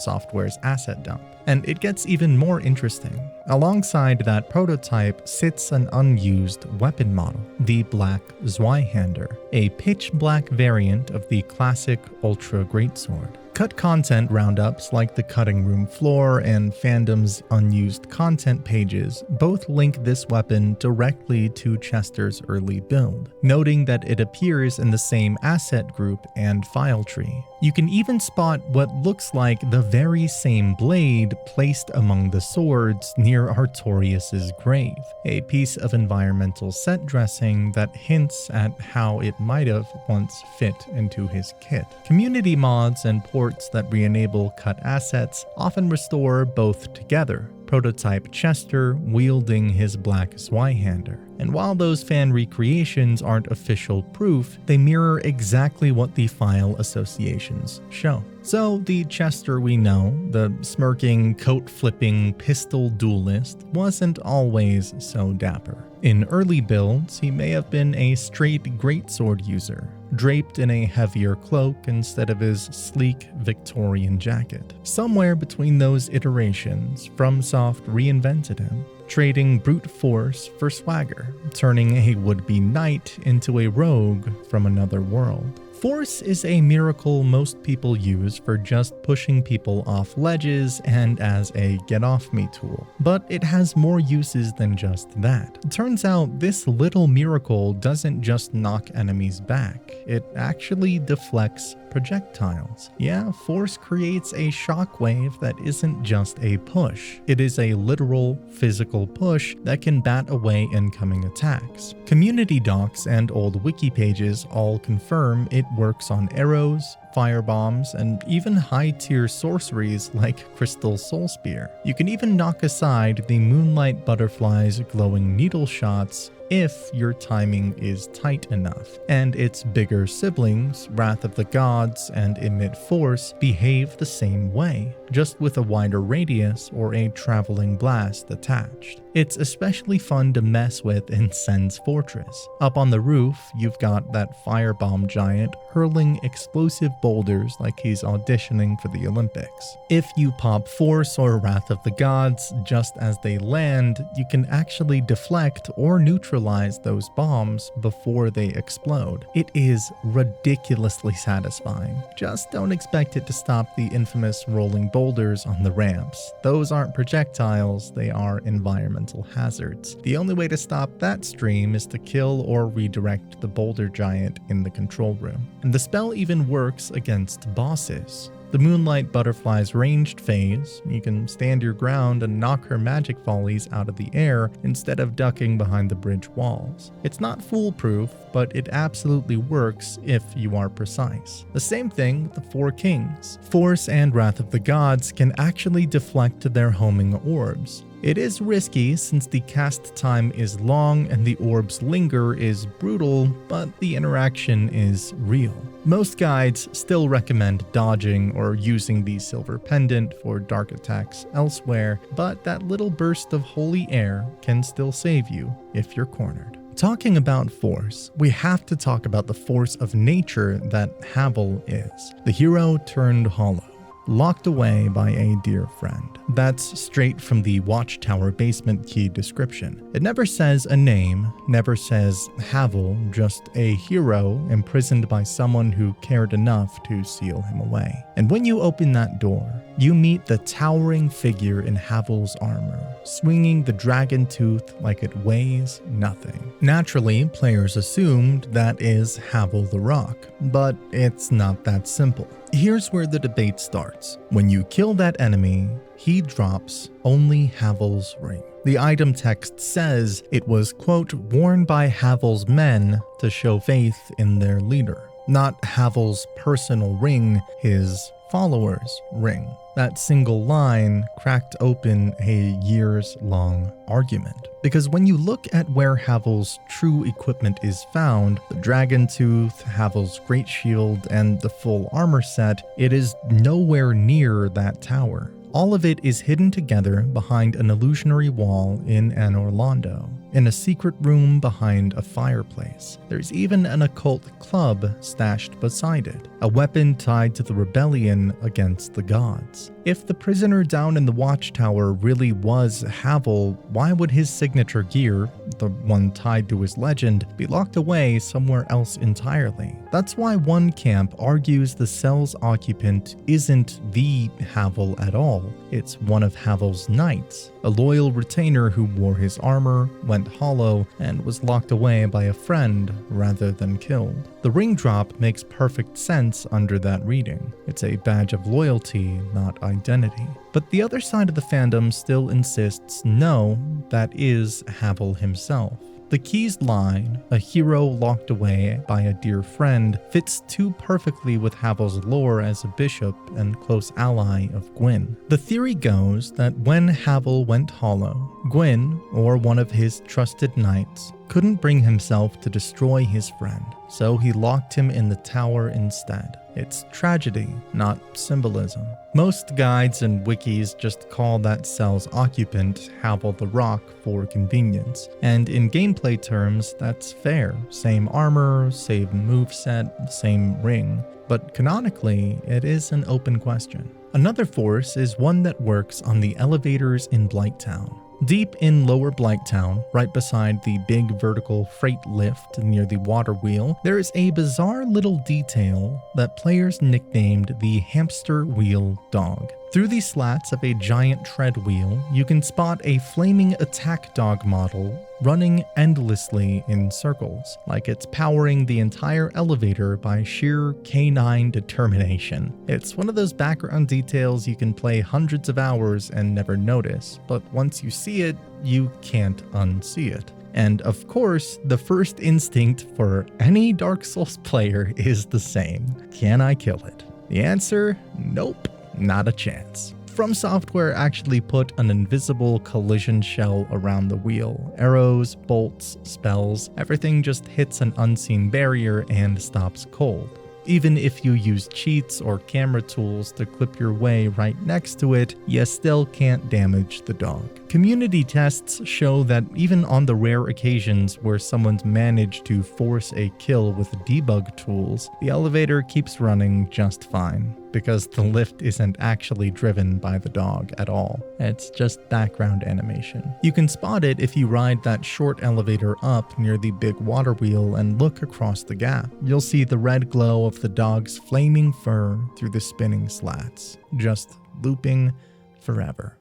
A: Software's asset dump. And it gets even more interesting. Alongside that prototype sits an unused weapon model, the Black Zweihander, a pitch black variant of the classic Ultra Greatsword. Cut content roundups like the Cutting Room Floor and Fandom's unused content pages both link this weapon directly to Chester's early build, noting that it appears in the same asset group and file tree. You can even spot what looks like the very same blade placed among the swords near Artorias' grave, a piece of environmental set dressing that hints at how it might have once fit into his kit. Community mods and ports that re-enable cut assets often restore both together. Prototype Chester wielding his Black Zweihander. And while those fan recreations aren't official proof, they mirror exactly what the file associations show. So the Chester we know, the smirking, coat-flipping pistol duelist, wasn't always so dapper. In early builds, he may have been a straight greatsword user, draped in a heavier cloak instead of his sleek Victorian jacket. Somewhere between those iterations, FromSoft reinvented him, trading brute force for swagger, turning a would-be knight into a rogue from another world. Force is a miracle most people use for just pushing people off ledges and as a get-off-me tool, but it has more uses than just that. It turns out this little miracle doesn't just knock enemies back, it actually deflects projectiles. Yeah, force creates a shockwave that isn't just a push. It is a literal, physical push that can bat away incoming attacks. Community docs and old wiki pages all confirm it works on arrows, firebombs, and even high-tier sorceries like Crystal Soul Spear. You can even knock aside the Moonlight Butterfly's glowing needle shots if your timing is tight enough, and its bigger siblings, Wrath of the Gods and Emit Force, behave the same way, just with a wider radius or a traveling blast attached. It's especially fun to mess with in Sen's Fortress. Up on the roof, you've got that firebomb giant hurling explosive boulders like he's auditioning for the Olympics. If you pop Force or Wrath of the Gods just as they land, you can actually deflect or neutralize those bombs before they explode. It is ridiculously satisfying. Just don't expect it to stop the infamous rolling boulders on the ramps. Those aren't projectiles, they are environmental hazards. The only way to stop that stream is to kill or redirect the boulder giant in the control room. And the spell even works against bosses. The Moonlight Butterfly's ranged phase, you can stand your ground and knock her magic volleys out of the air instead of ducking behind the bridge walls. It's not foolproof, but it absolutely works if you are precise. The same thing with the Four Kings. Force and Wrath of the Gods can actually deflect their homing orbs. It is risky since the cast time is long and the orb's linger is brutal, but the interaction is real. Most guides still recommend dodging or using the silver pendant for dark attacks elsewhere, but that little burst of holy air can still save you if you're cornered. Talking about force, we have to talk about the force of nature that Havel is, the hero turned hollow, locked away by a dear friend. That's straight from the Watchtower basement key description. It never says a name, never says Havel, just a hero imprisoned by someone who cared enough to seal him away. And when you open that door, you meet the towering figure in Havel's armor, swinging the dragon tooth like it weighs nothing. Naturally, players assumed that is Havel the Rock, but it's not that simple. Here's where the debate starts. When you kill that enemy, he drops only Havel's ring. The item text says it was, quote, worn by Havel's men to show faith in their leader, not Havel's personal ring, his followers' ring. That single line cracked open a years-long argument. Because when you look at where Havel's true equipment is found, the dragon tooth, Havel's great shield, and the full armor set, it is nowhere near that tower. All of it is hidden together behind an illusionary wall in Anor Londo, in a secret room behind a fireplace. There's even an occult club stashed beside it, a weapon tied to the rebellion against the gods. If the prisoner down in the Watchtower really was Havel, why would his signature gear, the one tied to his legend, be locked away somewhere else entirely? That's why one camp argues the cell's occupant isn't the Havel at all. It's one of Havel's knights, a loyal retainer who wore his armor, went hollow, and was locked away by a friend rather than killed. The ring drop makes perfect sense under that reading. It's a badge of loyalty, not identity. But the other side of the fandom still insists no, that is Havel himself. The Keys line, a hero locked away by a dear friend, fits too perfectly with Havel's lore as a bishop and close ally of Gwyn. The theory goes that when Havel went hollow, Gwyn, or one of his trusted knights, couldn't bring himself to destroy his friend, so he locked him in the tower instead. It's tragedy, not symbolism. Most guides and wikis just call that cell's occupant Havel the Rock for convenience, and in gameplay terms, that's fair. Same armor, same moveset, same ring. But canonically, it is an open question. Another force is one that works on the elevators in Blighttown. Deep in Lower Blighttown, right beside the big vertical freight lift near the water wheel, there is a bizarre little detail that players nicknamed the hamster wheel dog. Through the slats of a giant tread wheel, you can spot a flaming attack dog model running endlessly in circles, like it's powering the entire elevator by sheer canine determination. It's one of those background details you can play hundreds of hours and never notice, but once you see it, you can't unsee it. And of course, the first instinct for any Dark Souls player is the same. Can I kill it? The answer? Nope. Not a chance. From Software actually put an invisible collision shell around the wheel. Arrows, bolts, spells, everything just hits an unseen barrier and stops cold. Even if you use cheats or camera tools to clip your way right next to it, you still can't damage the dog. Community tests show that even on the rare occasions where someone's managed to force a kill with debug tools, the elevator keeps running just fine, because the lift isn't actually driven by the dog at all. It's just background animation. You can spot it if you ride that short elevator up near the big water wheel and look across the gap. You'll see the red glow of the dog's flaming fur through the spinning slats, just looping forever.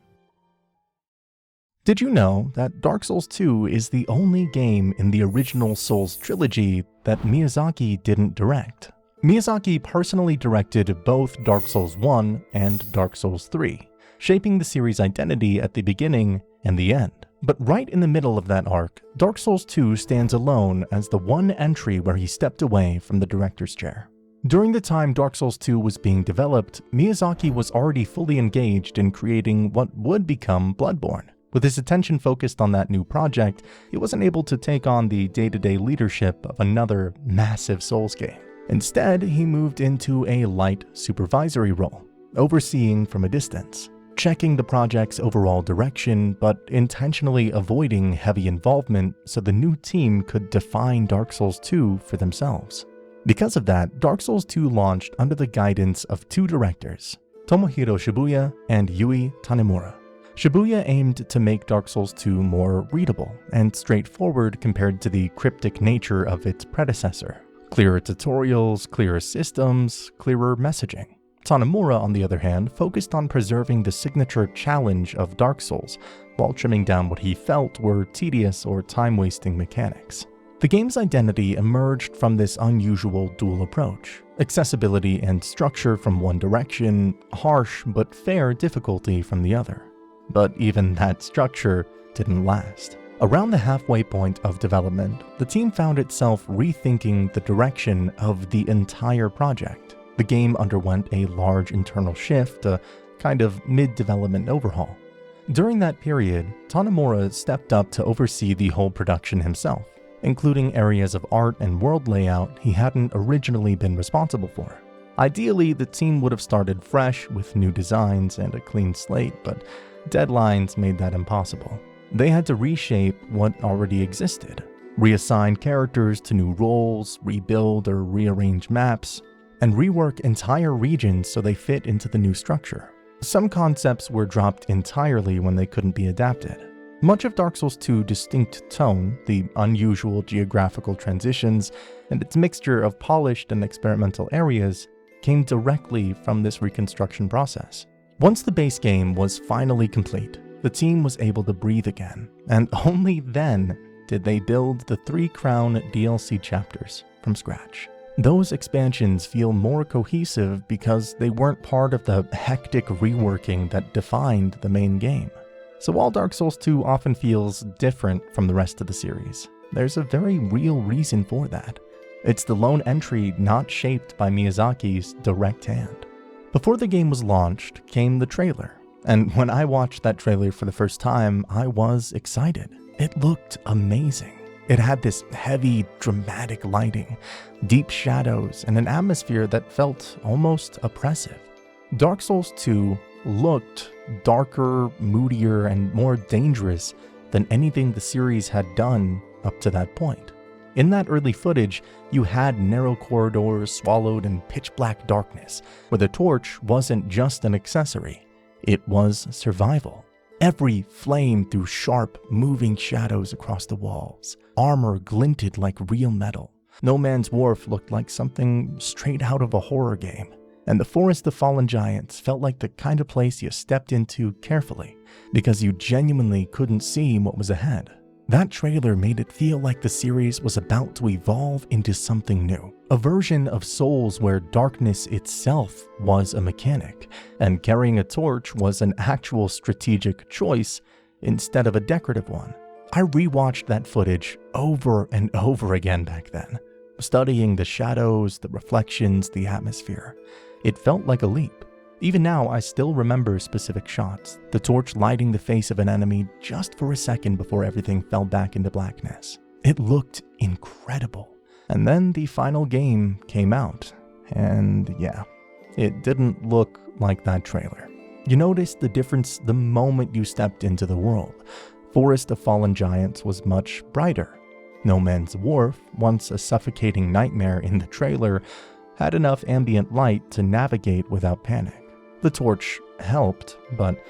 A: Did you know that Dark Souls 2 is the only game in the original Souls trilogy that Miyazaki didn't direct? Miyazaki personally directed both Dark Souls 1 and Dark Souls 3, shaping the series' identity at the beginning and the end. But right in the middle of that arc, Dark Souls 2 stands alone as the one entry where he stepped away from the director's chair. During the time Dark Souls 2 was being developed, Miyazaki was already fully engaged in creating what would become Bloodborne. With his attention focused on that new project, he wasn't able to take on the day-to-day leadership of another massive Souls game. Instead, he moved into a light supervisory role, overseeing from a distance, checking the project's overall direction, but intentionally avoiding heavy involvement so the new team could define Dark Souls 2 for themselves. Because of that, Dark Souls 2 launched under the guidance of two directors, Tomohiro Shibuya and Yui Tanemura. Shibuya aimed to make Dark Souls 2 more readable and straightforward compared to the cryptic nature of its predecessor. Clearer tutorials, clearer systems, clearer messaging. Tanemura, on the other hand, focused on preserving the signature challenge of Dark Souls, while trimming down what he felt were tedious or time-wasting mechanics. The game's identity emerged from this unusual dual approach. Accessibility and structure from one direction, harsh but fair difficulty from the other. But even that structure didn't last. Around the halfway point of development, the team found itself rethinking the direction of the entire project. The game underwent a large internal shift, a kind of mid-development overhaul. During that period, Tanemura stepped up to oversee the whole production himself, including areas of art and world layout he hadn't originally been responsible for. Ideally, the team would have started fresh with new designs and a clean slate, but deadlines made that impossible. They had to reshape what already existed, reassign characters to new roles, rebuild or rearrange maps, and rework entire regions so they fit into the new structure. Some concepts were dropped entirely when they couldn't be adapted. Much of Dark Souls 2's distinct tone, the unusual geographical transitions, and its mixture of polished and experimental areas came directly from this reconstruction process. Once the base game was finally complete, the team was able to breathe again, and only then did they build the 3 Crown DLC chapters from scratch. Those expansions feel more cohesive because they weren't part of the hectic reworking that defined the main game. So while Dark Souls 2 often feels different from the rest of the series, there's a very real reason for that. It's the lone entry not shaped by Miyazaki's direct hand. Before the game was launched came the trailer, and when I watched that trailer for the first time, I was excited. It looked amazing. It had this heavy, dramatic lighting, deep shadows, and an atmosphere that felt almost oppressive. Dark Souls 2 looked darker, moodier, and more dangerous than anything the series had done up to that point. In that early footage, you had narrow corridors swallowed in pitch-black darkness, where the torch wasn't just an accessory, it was survival. Every flame threw sharp, moving shadows across the walls. Armor glinted like real metal. No Man's Wharf looked like something straight out of a horror game. And the Forest of Fallen Giants felt like the kind of place you stepped into carefully, because you genuinely couldn't see what was ahead. That trailer made it feel like the series was about to evolve into something new. A version of Souls where darkness itself was a mechanic, and carrying a torch was an actual strategic choice instead of a decorative one. I rewatched that footage over and over again back then, studying the shadows, the reflections, the atmosphere. It felt like a leap. Even now, I still remember specific shots, the torch lighting the face of an enemy just for a second before everything fell back into blackness. It looked incredible. And then the final game came out, and yeah, it didn't look like that trailer. You noticed the difference the moment you stepped into the world. Forest of Fallen Giants was much brighter. No Man's Wharf, once a suffocating nightmare in the trailer, had enough ambient light to navigate without panic. The torch helped, but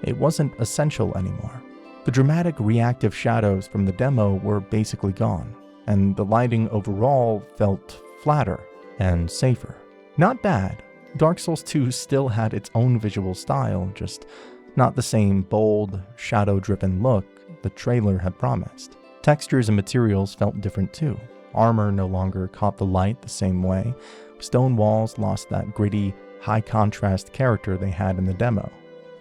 A: it wasn't essential anymore. The dramatic reactive shadows from the demo were basically gone, and the lighting overall felt flatter and safer. Not bad. Dark Souls 2 still had its own visual style, just not the same bold, shadow-driven look the trailer had promised. Textures and materials felt different too. Armor no longer caught the light the same way. Stone walls lost that gritty, high-contrast character they had in the demo.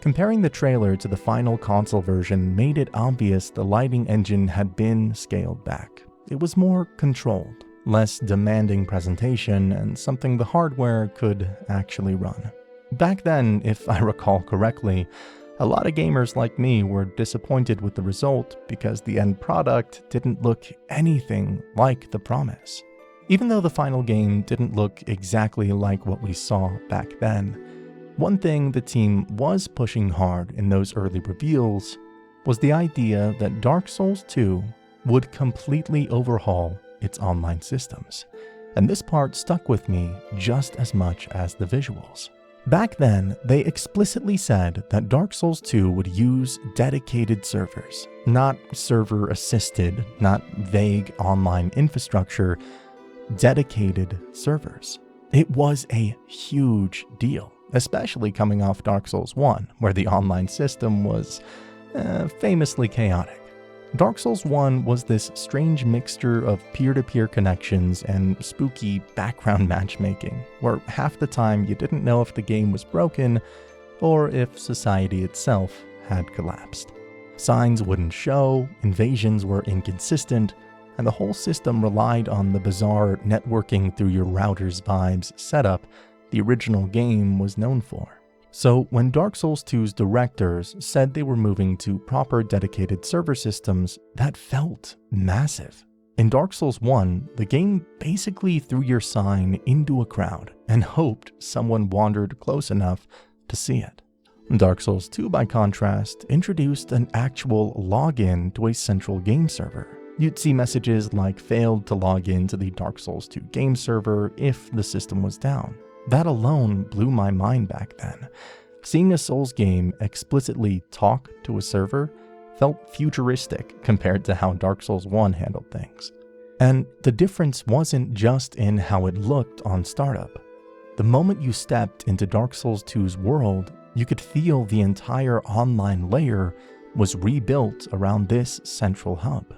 A: Comparing the trailer to the final console version made it obvious the lighting engine had been scaled back. It was more controlled, less demanding presentation, and something the hardware could actually run. Back then, if I recall correctly, a lot of gamers like me were disappointed with the result because the end product didn't look anything like the promise. Even though the final game didn't look exactly like what we saw back then, one thing the team was pushing hard in those early reveals was the idea that Dark Souls 2 would completely overhaul its online systems. And this part stuck with me just as much as the visuals. Back then, they explicitly said that Dark Souls 2 would use dedicated servers, not server-assisted, not vague online infrastructure, dedicated servers. It was a huge deal, especially coming off Dark Souls 1, where the online system was famously chaotic. Dark Souls 1 was this strange mixture of peer-to-peer connections and spooky background matchmaking, where half the time you didn't know if the game was broken or if society itself had collapsed. Signs wouldn't show, invasions were inconsistent, and the whole system relied on the bizarre networking through your router's vibes setup the original game was known for. So when Dark Souls 2's directors said they were moving to proper dedicated server systems, that felt massive. In Dark Souls 1, the game basically threw your sign into a crowd and hoped someone wandered close enough to see it. Dark Souls 2, by contrast, introduced an actual login to a central game server. You'd see messages like failed to log in to the Dark Souls 2 game server if the system was down. That alone blew my mind back then. Seeing a Souls game explicitly talk to a server felt futuristic compared to how Dark Souls 1 handled things. And the difference wasn't just in how it looked on startup. The moment you stepped into Dark Souls 2's world, you could feel the entire online layer was rebuilt around this central hub.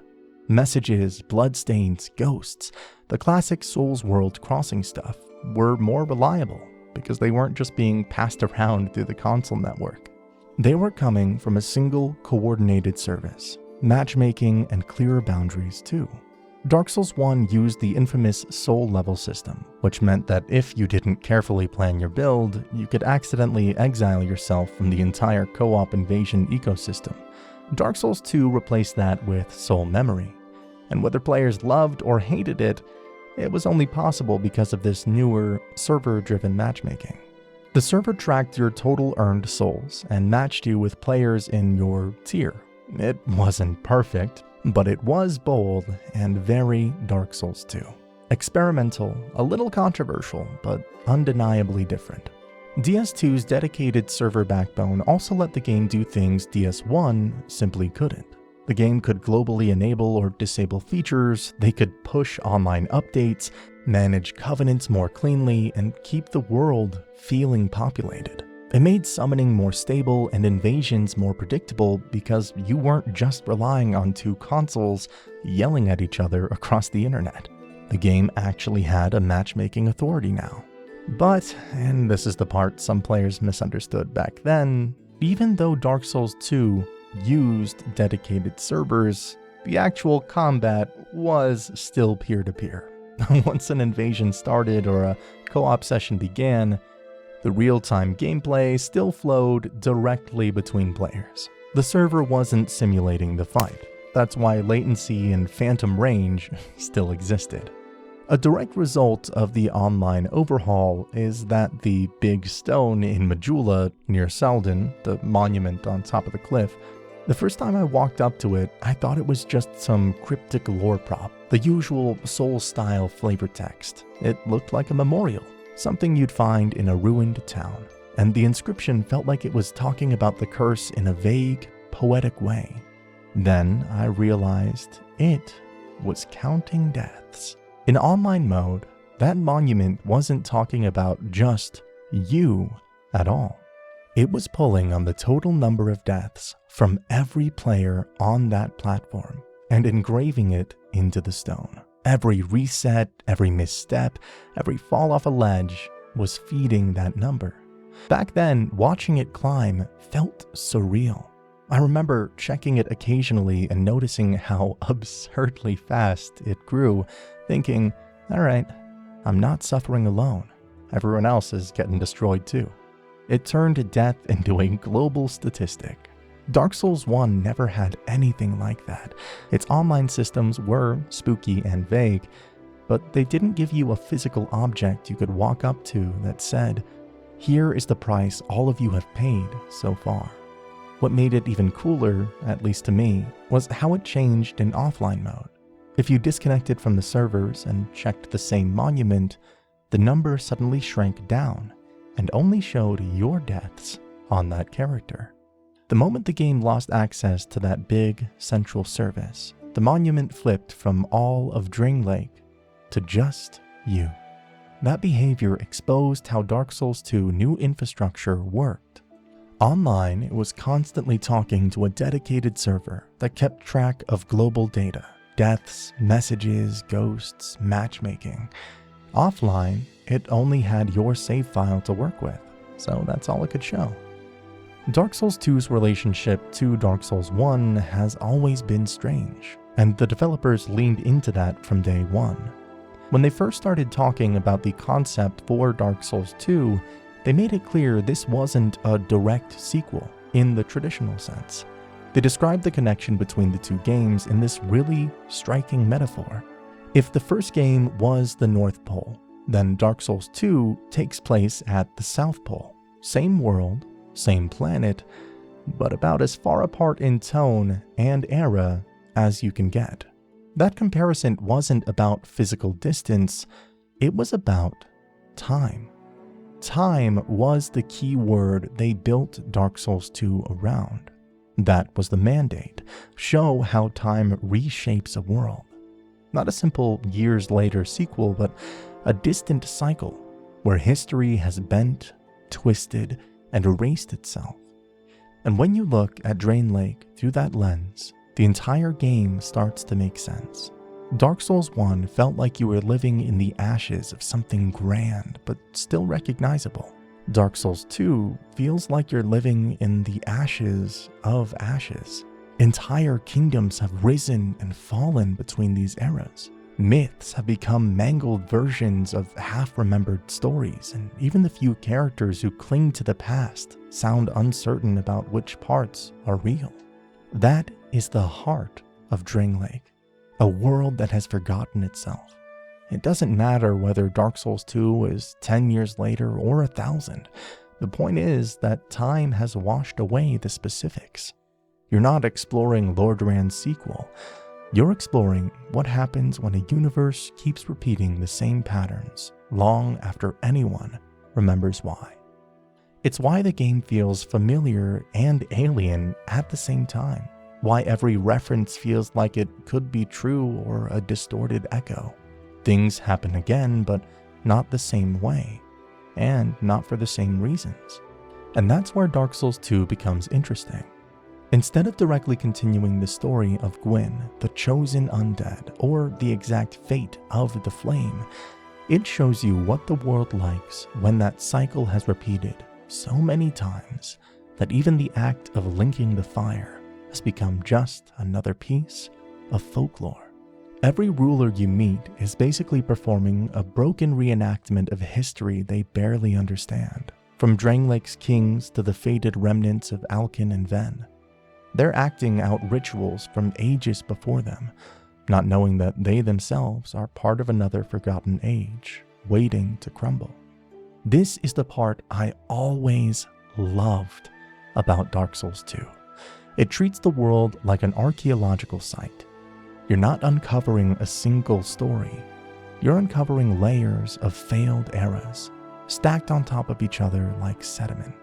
A: Messages, bloodstains, ghosts, the classic Souls world crossing stuff were more reliable because they weren't just being passed around through the console network. They were coming from a single coordinated service, matchmaking, and clearer boundaries too. Dark Souls 1 used the infamous soul level system, which meant that if you didn't carefully plan your build, you could accidentally exile yourself from the entire co-op invasion ecosystem. Dark Souls 2 replaced that with soul memory, and whether players loved or hated it, it was only possible because of this newer, server-driven matchmaking. The server tracked your total earned souls and matched you with players in your tier. It wasn't perfect, but it was bold and very Dark Souls 2. Experimental, a little controversial, but undeniably different. DS2's dedicated server backbone also let the game do things DS1 simply couldn't. The game could globally enable or disable features, they could push online updates, manage covenants more cleanly, and keep the world feeling populated. It made summoning more stable and invasions more predictable because you weren't just relying on two consoles yelling at each other across the internet. The game actually had a matchmaking authority now. But, and this is the part some players misunderstood back then, even though Dark Souls 2 used dedicated servers, the actual combat was still peer-to-peer. Once an invasion started or a co-op session began, the real-time gameplay still flowed directly between players. The server wasn't simulating the fight. That's why latency and phantom range still existed. A direct result of the online overhaul is that the big stone in Majula near Salden, the monument on top of the cliff, the first time I walked up to it, I thought it was just some cryptic lore prop, the usual Soul-style flavor text. It looked like a memorial, something you'd find in a ruined town, and the inscription felt like it was talking about the curse in a vague, poetic way. Then I realized it was counting deaths. In online mode, that monument wasn't talking about just you at all. It was pulling on the total number of deaths from every player on that platform and engraving it into the stone. Every reset, every misstep, every fall off a ledge was feeding that number. Back then, watching it climb felt surreal. I remember checking it occasionally and noticing how absurdly fast it grew, thinking, alright, I'm not suffering alone. Everyone else is getting destroyed too. It turned death into a global statistic. Dark Souls 1 never had anything like that. Its online systems were spooky and vague, but they didn't give you a physical object you could walk up to that said, "Here is the price all of you have paid so far." What made it even cooler, at least to me, was how it changed in offline mode. If you disconnected from the servers and checked the same monument, the number suddenly shrank down and only showed your deaths on that character. The moment the game lost access to that big central service, the monument flipped from all of Drain Lake to just you. That behavior exposed how Dark Souls 2 new infrastructure worked. Online, it was constantly talking to a dedicated server that kept track of global data, deaths, messages, ghosts, matchmaking. Offline, it only had your save file to work with, so that's all it could show. Dark Souls 2's relationship to Dark Souls 1 has always been strange, and the developers leaned into that from day one. When they first started talking about the concept for Dark Souls 2, they made it clear this wasn't a direct sequel in the traditional sense. They described the connection between the two games in this really striking metaphor. If the first game was the North Pole, then Dark Souls 2 takes place at the South Pole. Same world, same planet, but about as far apart in tone and era as you can get. That comparison wasn't about physical distance, it was about time. Time was the key word they built Dark Souls 2 around. That was the mandate. Show how time reshapes a world. Not a simple years later sequel, but a distant cycle where history has bent, twisted, and erased itself. And when you look at Drain Lake through that lens, the entire game starts to make sense. Dark Souls 1 felt like you were living in the ashes of something grand, but still recognizable. Dark Souls 2 feels like you're living in the ashes of ashes. Entire kingdoms have risen and fallen between these eras. Myths have become mangled versions of half-remembered stories, and even the few characters who cling to the past sound uncertain about which parts are real. That is the heart of Drangleic, a world that has forgotten itself. It doesn't matter whether Dark Souls 2 is 10 years later or 1,000. The point is that time has washed away the specifics. You're not exploring Lordran's sequel. You're exploring what happens when a universe keeps repeating the same patterns long after anyone remembers why. It's why the game feels familiar and alien at the same time. Why every reference feels like it could be true or a distorted echo. Things happen again, but not the same way, and not for the same reasons. And that's where Dark Souls 2 becomes interesting. Instead of directly continuing the story of Gwyn, the chosen undead, or the exact fate of the flame, it shows you what the world likes when that cycle has repeated so many times that even the act of linking the fire has become just another piece of folklore. Every ruler you meet is basically performing a broken reenactment of history they barely understand. From Drangleic's kings to the faded remnants of Alkin and Ven. They're acting out rituals from ages before them, not knowing that they themselves are part of another forgotten age, waiting to crumble. This is the part I always loved about Dark Souls 2. It treats the world like an archaeological site. You're not uncovering a single story. You're uncovering layers of failed eras, stacked on top of each other like sediment.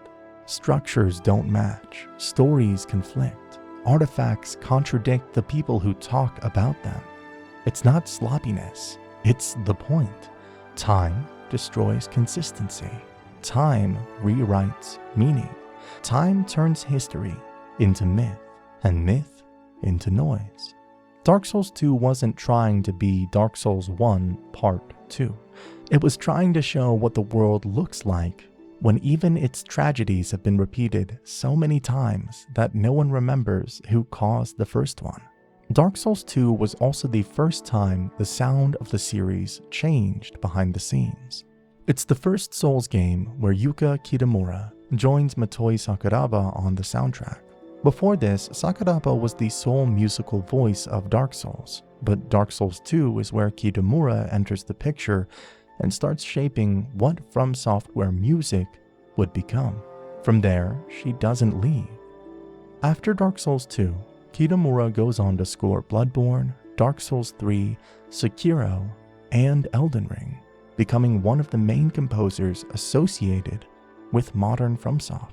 A: Structures don't match, stories conflict, artifacts contradict the people who talk about them. It's not sloppiness, it's the point. Time destroys consistency. Time rewrites meaning. Time turns history into myth, and myth into noise. Dark Souls 2 wasn't trying to be Dark Souls 1 Part 2. It was trying to show what the world looks like when even its tragedies have been repeated so many times that no one remembers who caused the first one. Dark Souls 2 was also the first time the sound of the series changed behind the scenes. It's the first Souls game where Yuka Kitamura joins Motoi Sakuraba on the soundtrack. Before this, Sakuraba was the sole musical voice of Dark Souls, but Dark Souls 2 is where Kitamura enters the picture and starts shaping what From Software music would become. From there, she doesn't leave. After Dark Souls 2, Kitamura goes on to score Bloodborne, Dark Souls 3, Sekiro, and Elden Ring, becoming one of the main composers associated with modern FromSoft.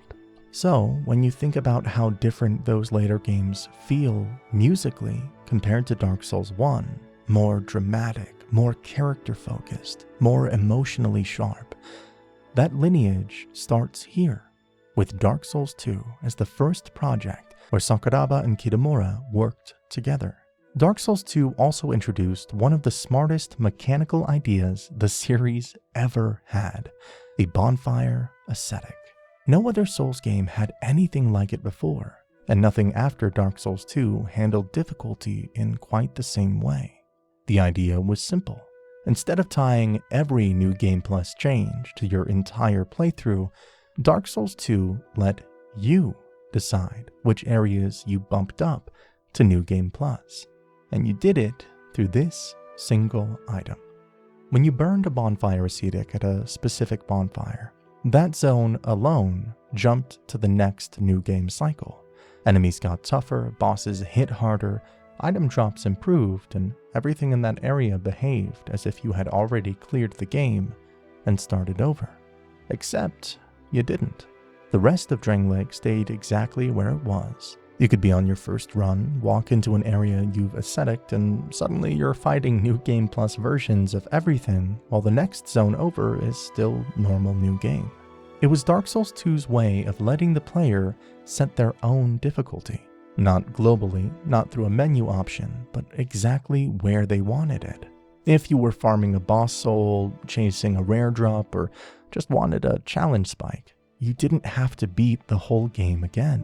A: So, when you think about how different those later games feel musically compared to Dark Souls 1, more dramatic, more character-focused, more emotionally sharp, that lineage starts here, with Dark Souls 2 as the first project where Sakuraba and Kitamura worked together. Dark Souls 2 also introduced one of the smartest mechanical ideas the series ever had, the bonfire aesthetic. No other Souls game had anything like it before, and nothing after Dark Souls 2 handled difficulty in quite the same way. The idea was simple. Instead of tying every New Game Plus change to your entire playthrough, Dark Souls 2 let you decide which areas you bumped up to New Game Plus, and you did it through this single item. When you burned a bonfire ascetic at a specific bonfire, that zone alone jumped to the next New Game cycle. Enemies got tougher, bosses hit harder, item drops improved, and everything in that area behaved as if you had already cleared the game and started over. Except you didn't. The rest of Drangleic stayed exactly where it was. You could be on your first run, walk into an area you've asceticed, and suddenly you're fighting New Game Plus versions of everything, while the next zone over is still normal New Game. It was Dark Souls 2's way of letting the player set their own difficulty. Not globally, not through a menu option, but exactly where they wanted it. If you were farming a boss soul, chasing a rare drop, or just wanted a challenge spike, you didn't have to beat the whole game again.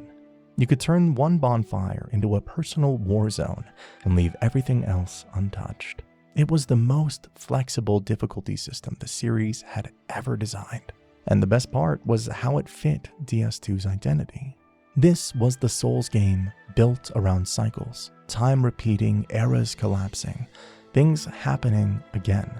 A: You could turn one bonfire into a personal war zone and leave everything else untouched. It was the most flexible difficulty system the series had ever designed. And the best part was how it fit DS2's identity. This was the Souls game built around cycles, time repeating, eras collapsing, things happening again.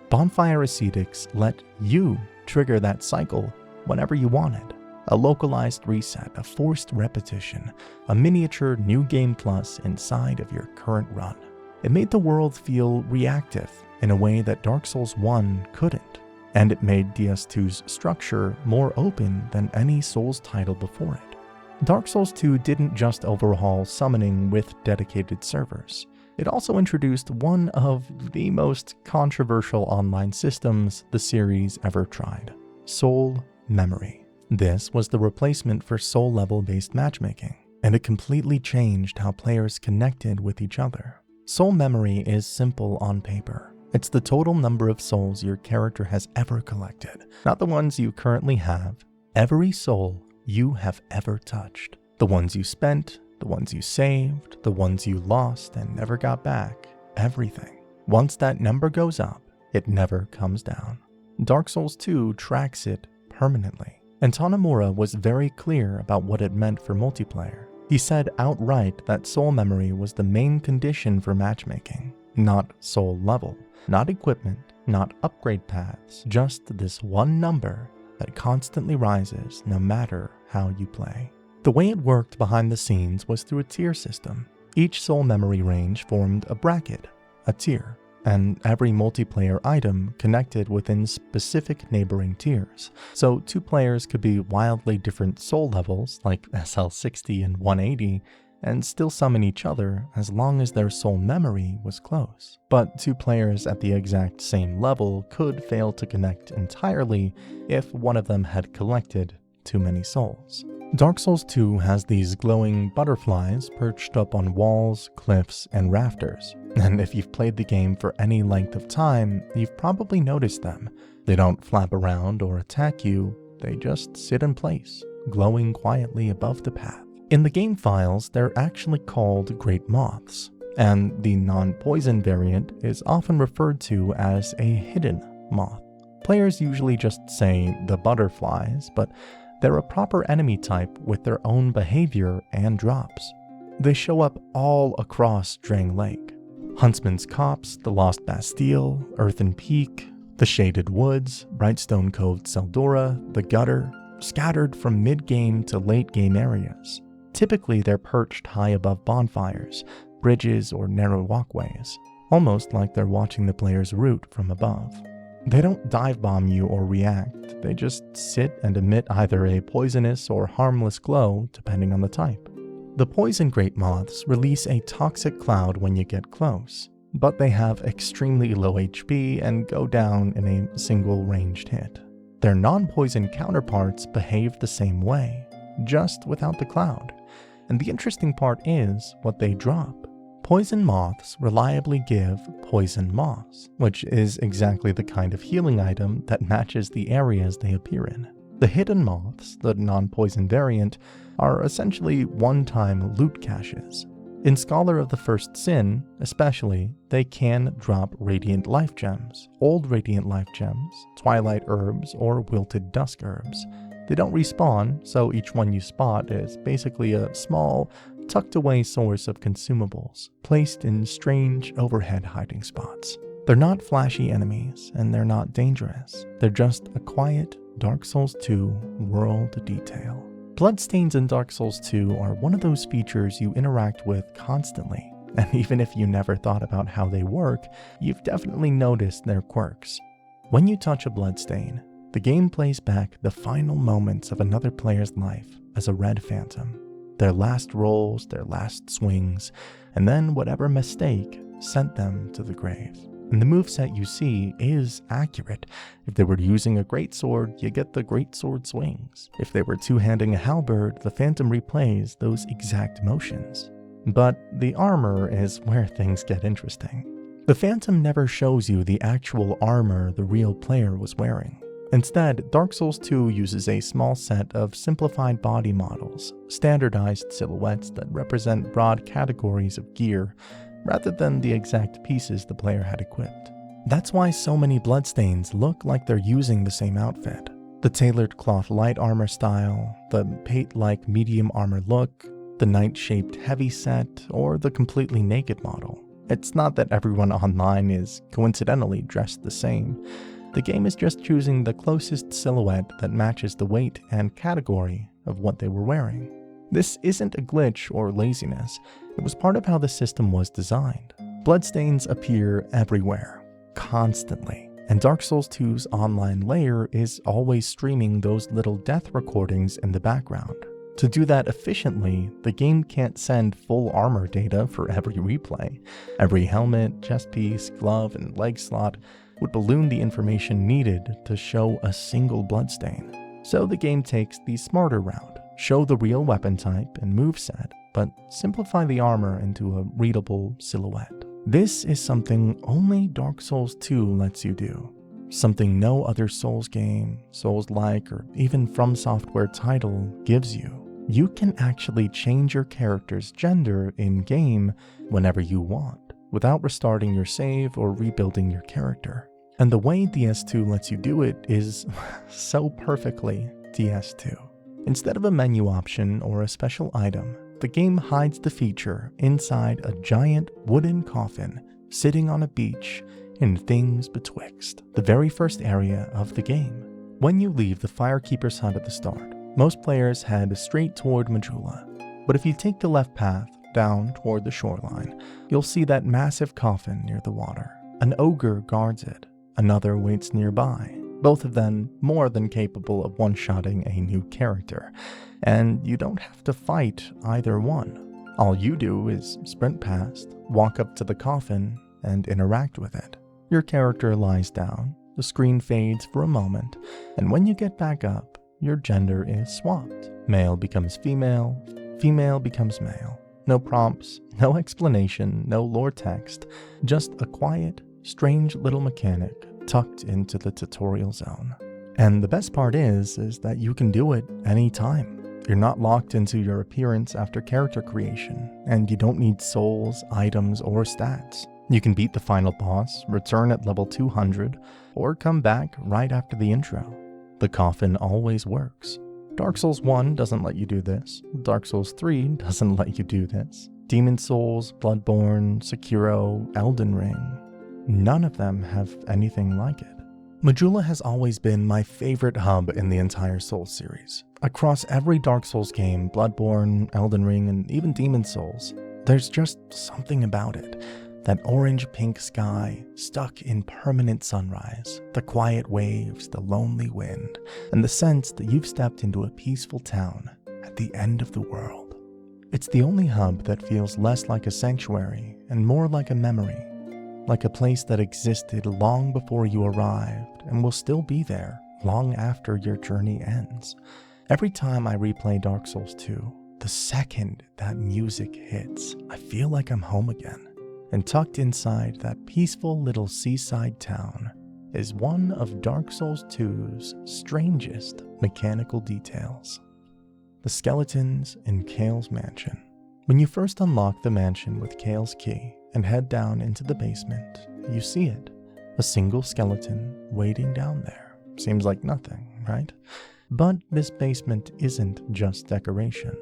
A: Bonfire Ascetics let you trigger that cycle whenever you wanted. A localized reset, a forced repetition, a miniature new game plus inside of your current run. It made the world feel reactive in a way that Dark Souls 1 couldn't, and it made DS2's structure more open than any Souls title before it. Dark Souls 2 didn't just overhaul summoning with dedicated servers. It also introduced one of the most controversial online systems the series ever tried: Soul Memory. This was the replacement for soul level based matchmaking, and it completely changed how players connected with each other. Soul Memory is simple on paper. It's the total number of souls your character has ever collected, not the ones you currently have. Every soul you have ever touched. The ones you spent, the ones you saved, the ones you lost and never got back. Everything. Once that number goes up, it never comes down. Dark Souls 2 tracks it permanently. And Tanemura was very clear about what it meant for multiplayer. He said outright that soul memory was the main condition for matchmaking, not soul level, not equipment, not upgrade paths, just this one number that constantly rises no matter how you play. The way it worked behind the scenes was through a tier system. Each soul memory range formed a bracket, a tier, and every multiplayer item connected within specific neighboring tiers. So two players could be wildly different soul levels, like SL60 and 180, and still summon each other as long as their soul memory was close. But two players at the exact same level could fail to connect entirely if one of them had collected too many souls. Dark Souls 2 has these glowing butterflies perched up on walls, cliffs, and rafters. And if you've played the game for any length of time, you've probably noticed them. They don't flap around or attack you, they just sit in place, glowing quietly above the path. In the game files, they're actually called Great Moths, and the non-poison variant is often referred to as a hidden moth. Players usually just say the butterflies, but they're a proper enemy type with their own behavior and drops. They show up all across Drang Lake. Huntsman's Copse, the Lost Bastille, Earthen Peak, the Shaded Woods, Brightstone Cove Seldora, the Gutter, scattered from mid-game to late-game areas. Typically, they're perched high above bonfires, bridges, or narrow walkways, almost like they're watching the player's route from above. They don't dive bomb you or react, they just sit and emit either a poisonous or harmless glow, depending on the type. The poison great moths release a toxic cloud when you get close, but they have extremely low HP and go down in a single ranged hit. Their non-poison counterparts behave the same way, just without the cloud. And the interesting part is what they drop. Poison moths reliably give poison moss, which is exactly the kind of healing item that matches the areas they appear in. The hidden moths, the non-poison variant, are essentially one-time loot caches. In Scholar of the First Sin, especially, they can drop Radiant Life Gems, Old Radiant Life Gems, Twilight Herbs, or Wilted Dusk Herbs. They don't respawn, so each one you spot is basically a small, tucked-away source of consumables, placed in strange overhead hiding spots. They're not flashy enemies, and they're not dangerous. They're just a quiet Dark Souls 2 world detail. Bloodstains in Dark Souls 2 are one of those features you interact with constantly, and even if you never thought about how they work, you've definitely noticed their quirks. When you touch a bloodstain, the game plays back the final moments of another player's life as a red phantom. Their last rolls, their last swings, and then whatever mistake sent them to the grave. And the moveset you see is accurate. If they were using a greatsword, you get the greatsword swings. If they were two-handing a halberd, the phantom replays those exact motions. But the armor is where things get interesting. The phantom never shows you the actual armor the real player was wearing. Instead, Dark Souls 2 uses a small set of simplified body models, standardized silhouettes that represent broad categories of gear, rather than the exact pieces the player had equipped. That's why so many bloodstains look like they're using the same outfit. The tailored cloth light armor style, the pate-like medium armor look, the knight-shaped heavy set, or the completely naked model. It's not that everyone online is coincidentally dressed the same. The game is just choosing the closest silhouette that matches the weight and category of what they were wearing. This isn't a glitch or laziness. It was part of how the system was designed. Bloodstains appear everywhere, constantly. And Dark Souls 2's online layer is always streaming those little death recordings in the background. To do that efficiently, the game can't send full armor data for every replay. Every helmet, chest piece, glove, and leg slot would balloon the information needed to show a single bloodstain. So the game takes the smarter route, show the real weapon type and moveset, but simplify the armor into a readable silhouette. This is something only Dark Souls 2 lets you do. Something no other Souls game, Souls-like, or even From Software title gives you. You can actually change your character's gender in-game whenever you want, without restarting your save or rebuilding your character. And the way DS2 lets you do it is so perfectly DS2. Instead of a menu option or a special item, the game hides the feature inside a giant wooden coffin sitting on a beach in Things Betwixt, the very first area of the game. When you leave the Firekeeper's hut at the start, most players head straight toward Majula. But if you take the left path down toward the shoreline, you'll see that massive coffin near the water. An ogre guards it. Another waits nearby, both of them more than capable of one-shotting a new character. And you don't have to fight either one. All you do is sprint past, walk up to the coffin, and interact with it. Your character lies down, the screen fades for a moment, and when you get back up, your gender is swapped. Male becomes female, female becomes male. No prompts, no explanation, no lore text, just a quiet, strange little mechanic tucked into the tutorial zone. And the best part is that you can do it anytime. You're not locked into your appearance after character creation, and you don't need souls, items, or stats. You can beat the final boss, return at level 200, or come back right after the intro. The coffin always works. Dark Souls 1 doesn't let you do this. Dark Souls 3 doesn't let you do this. Demon Souls, Bloodborne, Sekiro, Elden Ring, none of them have anything like it. Majula has always been my favorite hub in the entire Souls series. Across every Dark Souls game, Bloodborne, Elden Ring, and even Demon Souls, there's just something about it. That orange-pink sky, stuck in permanent sunrise, the quiet waves, the lonely wind, and the sense that you've stepped into a peaceful town at the end of the world. It's the only hub that feels less like a sanctuary and more like a memory, like a place that existed long before you arrived and will still be there long after your journey ends. Every time I replay Dark Souls 2, the second that music hits, I feel like I'm home again. And tucked inside that peaceful little seaside town is one of Dark Souls 2's strangest mechanical details. The skeletons in Kale's mansion. When you first unlock the mansion with Kale's key and head down into the basement, you see it. A single skeleton waiting down there. Seems like nothing, right? But this basement isn't just decoration.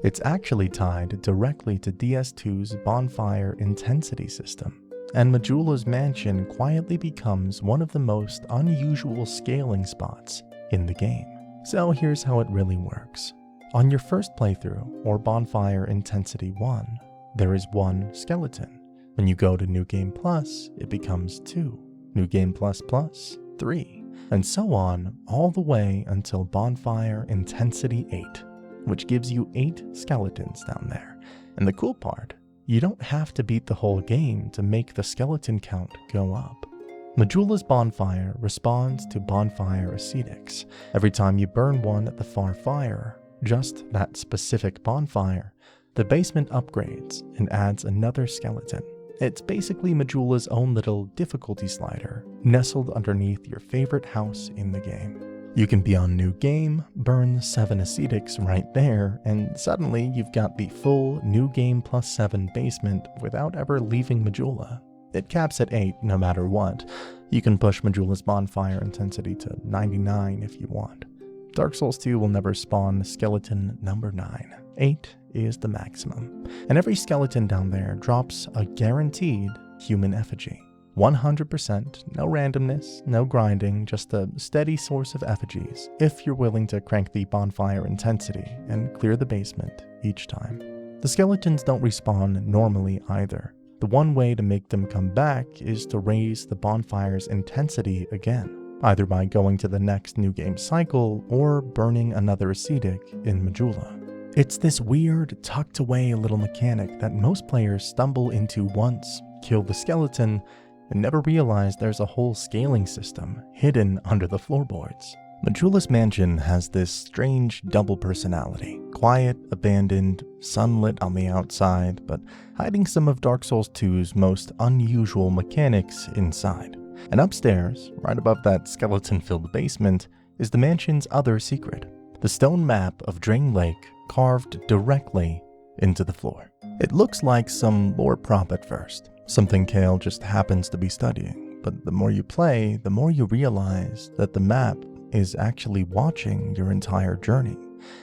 A: It's actually tied directly to DS2's bonfire intensity system, and Majula's mansion quietly becomes one of the most unusual scaling spots in the game. So here's how it really works. On your first playthrough, or bonfire intensity 1, there is 1 skeleton. When you go to New Game Plus, it becomes 2, New Game Plus Plus, 3, and so on all the way until bonfire intensity 8. Which gives you 8 skeletons down there. And the cool part, you don't have to beat the whole game to make the skeleton count go up. Majula's bonfire responds to bonfire ascetics. Every time you burn one at the far fire, just that specific bonfire, the basement upgrades and adds another skeleton. It's basically Majula's own little difficulty slider, nestled underneath your favorite house in the game. You can be on New Game, burn 7 ascetics right there, and suddenly you've got the full New Game plus 7 basement without ever leaving Majula. It caps at 8 no matter what. You can push Majula's bonfire intensity to 99 if you want. Dark Souls 2 will never spawn skeleton number 9. 8 is the maximum. And every skeleton down there drops a guaranteed human effigy. 100%, no randomness, no grinding, just a steady source of effigies if you're willing to crank the bonfire intensity and clear the basement each time. The skeletons don't respawn normally either. The one way to make them come back is to raise the bonfire's intensity again, either by going to the next New Game cycle or burning another ascetic in Majula. It's this weird, tucked away little mechanic that most players stumble into once, kill the skeleton, and never realize there's a whole scaling system hidden under the floorboards. Majula's mansion has this strange double personality, quiet, abandoned, sunlit on the outside, but hiding some of Dark Souls 2's most unusual mechanics inside. And upstairs, right above that skeleton-filled basement, is the mansion's other secret, the stone map of Drain Lake carved directly into the floor. It looks like some lore prop at first, something Kale just happens to be studying, but the more you play, the more you realize that the map is actually watching your entire journey.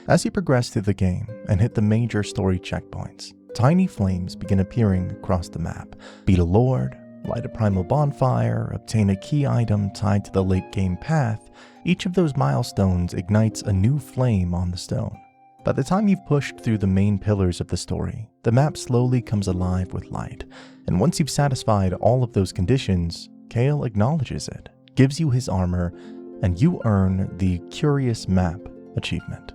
A: As you progress through the game and hit the major story checkpoints, tiny flames begin appearing across the map. Beat a lord, light a primal bonfire, obtain a key item tied to the late game path. Each of those milestones ignites a new flame on the stone. By the time you've pushed through the main pillars of the story, the map slowly comes alive with light, and once you've satisfied all of those conditions, Kale acknowledges it, gives you his armor, and you earn the Curious Map achievement.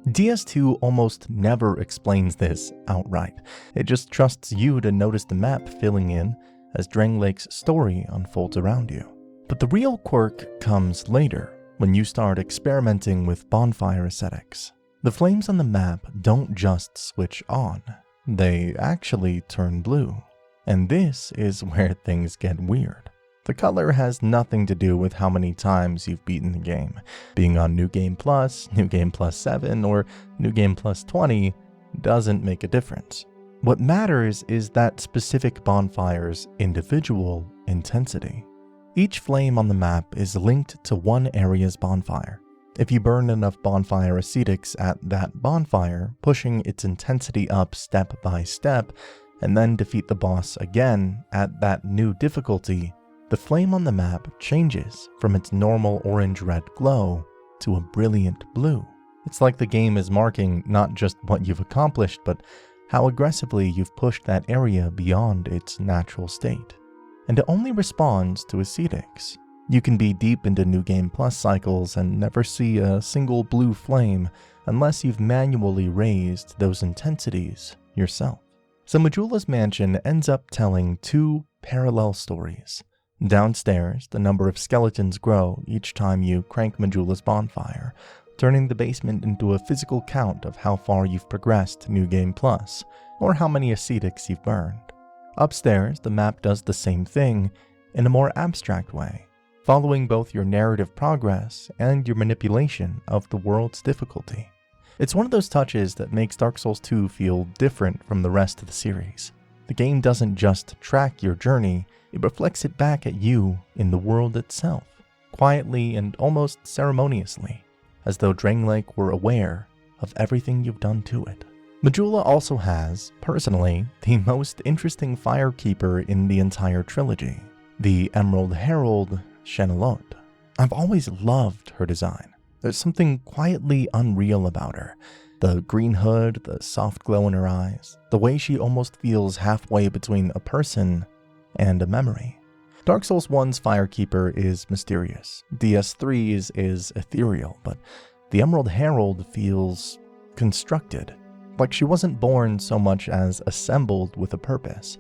A: DS2 almost never explains this outright. It just trusts you to notice the map filling in as Drain Lake's story unfolds around you. But the real quirk comes later, when you start experimenting with bonfire ascetics. The flames on the map don't just switch on, they actually turn blue. And this is where things get weird. The color has nothing to do with how many times you've beaten the game. Being on New Game Plus, New Game Plus 7, or New Game Plus 20 doesn't make a difference. What matters is that specific bonfire's individual intensity. Each flame on the map is linked to one area's bonfire. If you burn enough bonfire ascetics at that bonfire, pushing its intensity up step by step, and then defeat the boss again at that new difficulty, the flame on the map changes from its normal orange-red glow to a brilliant blue. It's like the game is marking not just what you've accomplished, but how aggressively you've pushed that area beyond its natural state. And it only responds to ascetics. You can be deep into New Game Plus cycles and never see a single blue flame unless you've manually raised those intensities yourself. So Majula's mansion ends up telling two parallel stories. Downstairs, the number of skeletons grow each time you crank Majula's bonfire, turning the basement into a physical count of how far you've progressed New Game Plus, or how many ascetics you've burned. Upstairs, the map does the same thing in a more abstract way, following both your narrative progress and your manipulation of the world's difficulty. It's one of those touches that makes Dark Souls 2 feel different from the rest of the series. The game doesn't just track your journey, it reflects it back at you in the world itself, quietly and almost ceremoniously, as though Drain Lake were aware of everything you've done to it. Majula also has, personally, the most interesting firekeeper in the entire trilogy, the Emerald Herald Shenalot. I've always loved her design. There's something quietly unreal about her. The green hood, the soft glow in her eyes, the way she almost feels halfway between a person and a memory. Dark Souls 1's Firekeeper is mysterious. DS3's is ethereal, but the Emerald Herald feels constructed, like she wasn't born so much as assembled with a purpose,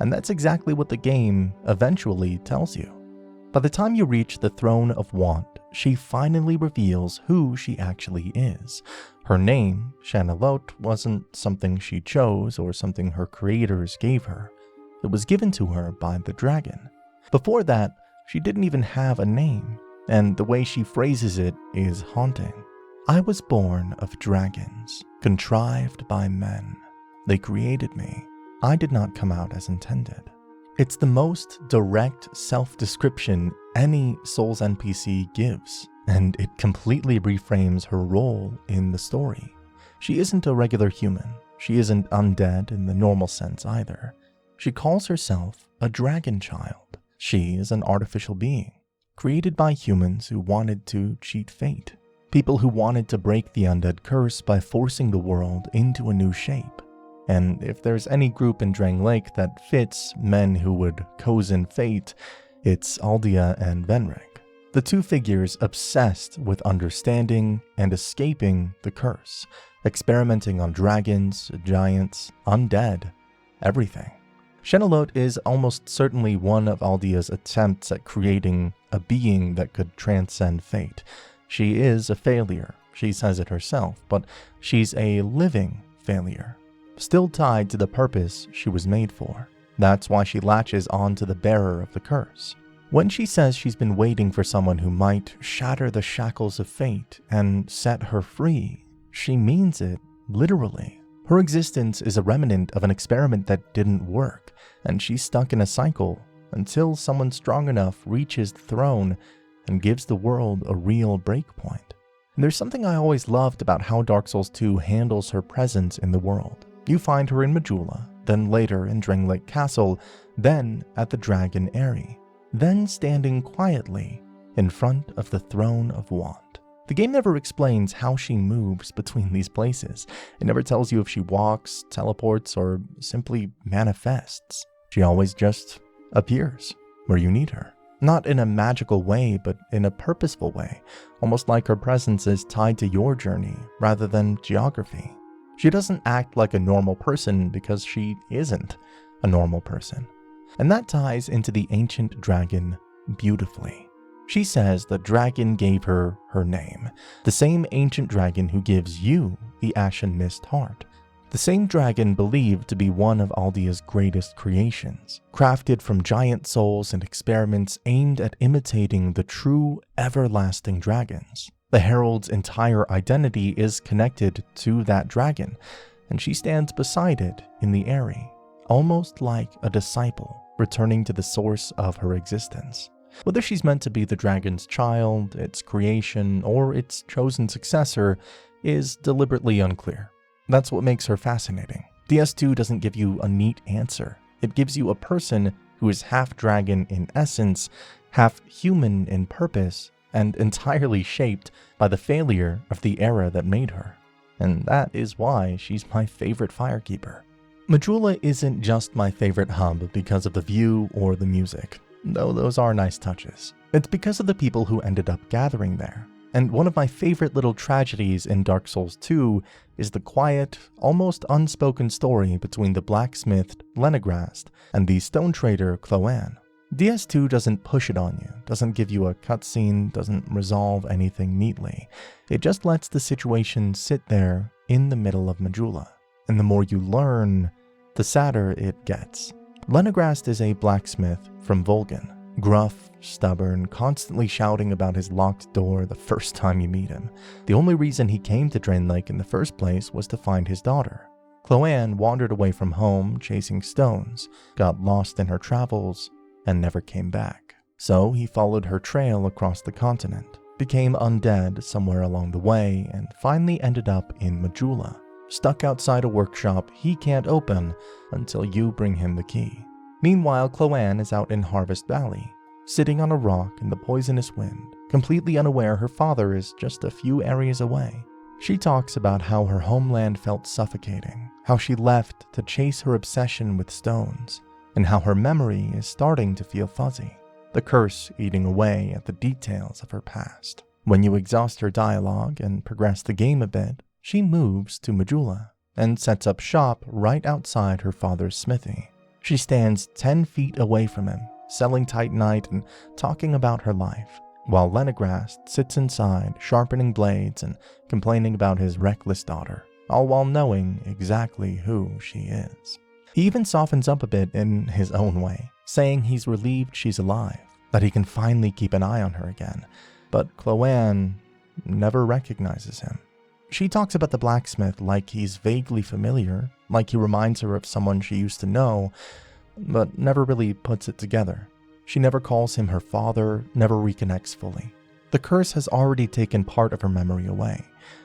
A: and that's exactly what the game eventually tells you. By the time you reach the Throne of Want, she finally reveals who she actually is. Her name, Shenalot, wasn't something she chose or something her creators gave her. It that was given to her by the dragon. Before that, she didn't even have a name, and the way she phrases it is haunting. I was born of dragons, contrived by men. They created me. I did not come out as intended. It's the most direct self-description any Souls NPC gives, and it completely reframes her role in the story. She isn't a regular human. She isn't undead in the normal sense either. She calls herself a dragon child. She is an artificial being, created by humans who wanted to cheat fate. People who wanted to break the undead curse by forcing the world into a new shape. And if there's any group in Drang Lake that fits men who would cozen fate, it's Aldia and Venric. The two figures obsessed with understanding and escaping the curse, experimenting on dragons, giants, undead, everything. Shenalot is almost certainly one of Aldia's attempts at creating a being that could transcend fate. She is a failure, she says it herself, but she's a living failure, still tied to the purpose she was made for. That's why she latches on to the bearer of the curse. When she says she's been waiting for someone who might shatter the shackles of fate and set her free, she means it literally. Her existence is a remnant of an experiment that didn't work, and she's stuck in a cycle until someone strong enough reaches the throne and gives the world a real breakpoint. And there's something I always loved about how Dark Souls 2 handles her presence in the world. You find her in Majula, then later in Drang Lake Castle, then at the Dragon Eyrie, then standing quietly in front of the Throne of Want. The game never explains how she moves between these places. It never tells you if she walks, teleports, or simply manifests. She always just appears where you need her. Not in a magical way, but in a purposeful way, almost like her presence is tied to your journey rather than geography. She doesn't act like a normal person because she isn't a normal person. And that ties into the ancient dragon beautifully. She says the dragon gave her her name, the same ancient dragon who gives you the Ashen Mist heart. The same dragon believed to be one of Aldia's greatest creations, crafted from giant souls and experiments aimed at imitating the true everlasting dragons. The Herald's entire identity is connected to that dragon, and she stands beside it in the Eyrie, almost like a disciple returning to the source of her existence. Whether she's meant to be the dragon's child, its creation, or its chosen successor is deliberately unclear. That's what makes her fascinating. DS2 doesn't give you a neat answer. It gives you a person who is half dragon in essence, half human in purpose, and entirely shaped by the failure of the era that made her. And that is why she's my favorite Firekeeper. Majula isn't just my favorite hub because of the view or the music, though those are nice touches. It's because of the people who ended up gathering there. And one of my favorite little tragedies in Dark Souls 2 is the quiet, almost unspoken story between the blacksmith Lenegrast and the stone trader Cloanne. DS2 doesn't push it on you, doesn't give you a cutscene, doesn't resolve anything neatly. It just lets the situation sit there in the middle of Majula. And the more you learn, the sadder it gets. Lenegrast is a blacksmith from Volgan. Gruff, stubborn, constantly shouting about his locked door the first time you meet him. The only reason he came to Drain Lake in the first place was to find his daughter. Cloanne wandered away from home, chasing stones, got lost in her travels, and never came back. So he followed her trail across the continent, became undead somewhere along the way, and finally ended up in Majula, stuck outside a workshop he can't open until you bring him the key. Meanwhile, Cloanne is out in Harvest Valley, sitting on a rock in the poisonous wind, completely unaware her father is just a few areas away. She talks about how her homeland felt suffocating, how she left to chase her obsession with stones, and how her memory is starting to feel fuzzy, the curse eating away at the details of her past. When you exhaust her dialogue and progress the game a bit, she moves to Majula and sets up shop right outside her father's smithy. She stands 10 feet away from him, selling Titanite and talking about her life, while Lenegrast sits inside, sharpening blades and complaining about his reckless daughter, all while knowing exactly who she is. He even softens up a bit in his own way, saying he's relieved she's alive, that he can finally keep an eye on her again. But Chloanne never recognizes him. She talks about the blacksmith like he's vaguely familiar, like he reminds her of someone she used to know, but never really puts it together. She never calls him her father, never reconnects fully. The curse has already taken part of her memory away,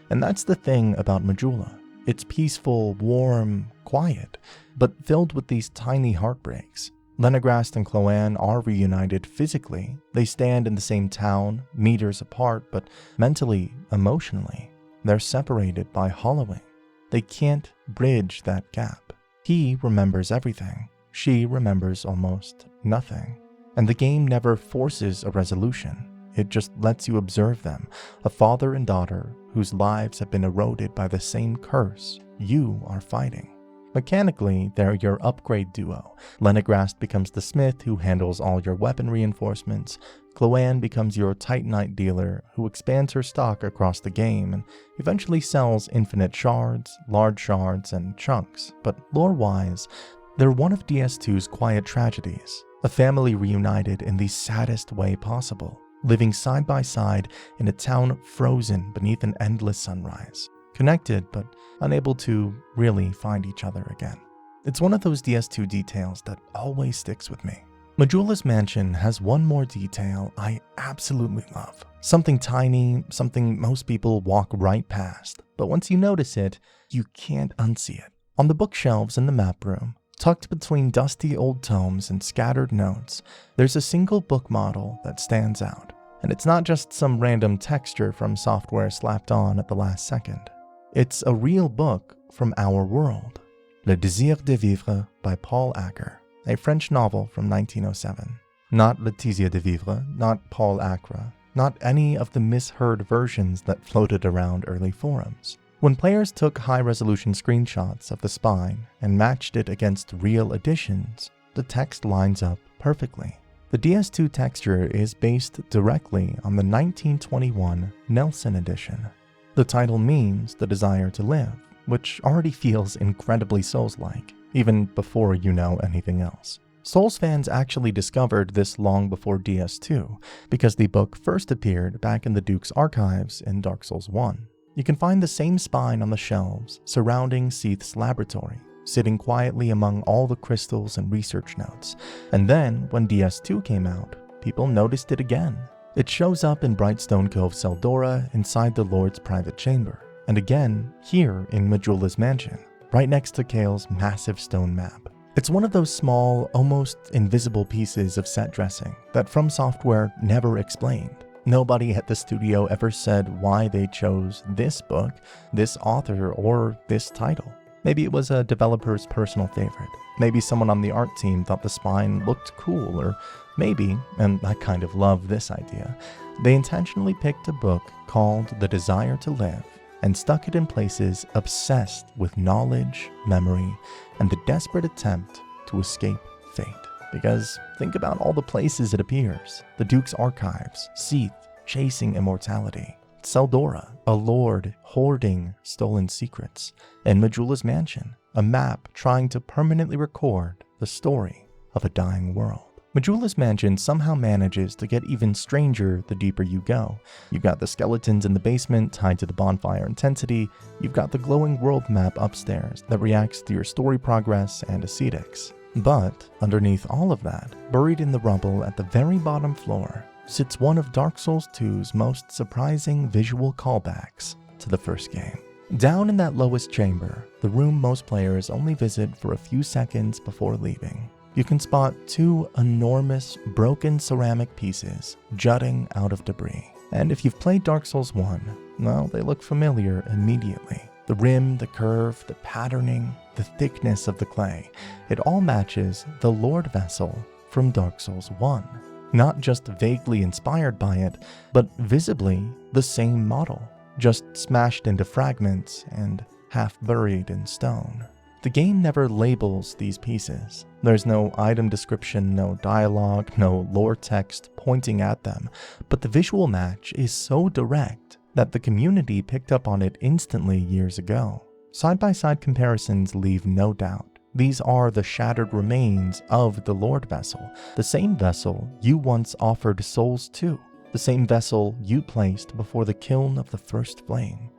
A: and that's the thing about Majula. It's peaceful, warm, quiet, but filled with these tiny heartbreaks. Lenegrast and Chloanne are reunited physically. They stand in the same town, meters apart, but mentally, emotionally, they're separated by hollowing. They can't bridge that gap. He remembers everything. She remembers almost nothing. And the game never forces a resolution. It just lets you observe them, a father and daughter whose lives have been eroded by the same curse you are fighting. Mechanically, they're your upgrade duo. Lenegrast becomes the smith who handles all your weapon reinforcements. Chloanne becomes your Titanite dealer who expands her stock across the game and eventually sells infinite shards, large shards, and chunks. But lore-wise, they're one of DS2's quiet tragedies, a family reunited in the saddest way possible, living side by side in a town frozen beneath an endless sunrise. Connected, but unable to really find each other again. It's one of those DS2 details that always sticks with me. Majula's mansion has one more detail I absolutely love. Something tiny, something most people walk right past, but once you notice it, you can't unsee it. On the bookshelves in the map room, tucked between dusty old tomes and scattered notes, there's a single book model that stands out. And it's not just some random texture from software slapped on at the last second. It's a real book from our world. Le Désir de Vivre by Paul Acre, a French novel from 1907. Not Laetitia de Vivre, not Paul Acre, not any of the misheard versions that floated around early forums. When players took high-resolution screenshots of the spine and matched it against real editions, the text lines up perfectly. The DS2 texture is based directly on the 1921 Nelson edition. The title means the desire to live, which already feels incredibly Souls-like, even before you know anything else. Souls fans actually discovered this long before DS2, because the book first appeared back in the Duke's archives in Dark Souls 1. You can find the same spine on the shelves surrounding Seath's laboratory, sitting quietly among all the crystals and research notes. And then, when DS2 came out, people noticed it again. It shows up in Brightstone Cove Seldora inside the Lord's private chamber, and again here in Majula's mansion, right next to Kale's massive stone map. It's one of those small, almost invisible pieces of set dressing that From Software never explained. Nobody at the studio ever said why they chose this book, this author, or this title. Maybe it was a developer's personal favorite. Maybe someone on the art team thought the spine looked cool, or maybe, and I kind of love this idea, they intentionally picked a book called The Desire to Live and stuck it in places obsessed with knowledge, memory, and the desperate attempt to escape fate. Because think about all the places it appears. The Duke's archives, Seath, chasing immortality, Seldora, a lord hoarding stolen secrets, and Majula's mansion, a map trying to permanently record the story of a dying world. Majula's mansion somehow manages to get even stranger the deeper you go. You've got the skeletons in the basement tied to the bonfire intensity, you've got the glowing world map upstairs that reacts to your story progress and ascetics. But underneath all of that, buried in the rubble at the very bottom floor, sits one of Dark Souls 2's most surprising visual callbacks to the first game. Down in that lowest chamber, the room most players only visit for a few seconds before leaving, you can spot two enormous broken ceramic pieces jutting out of debris. And if you've played Dark Souls 1, well, they look familiar immediately. The rim, the curve, the patterning, the thickness of the clay, it all matches the Lord Vessel from Dark Souls 1. Not just vaguely inspired by it, but visibly the same model, just smashed into fragments and half buried in stone. The game never labels these pieces. There's no item description, no dialogue, no lore text pointing at them, but the visual match is so direct that the community picked up on it instantly years ago. Side-by-side comparisons leave no doubt. These are the shattered remains of the Lord vessel, the same vessel you once offered souls to, the same vessel you placed before the kiln of the first flame.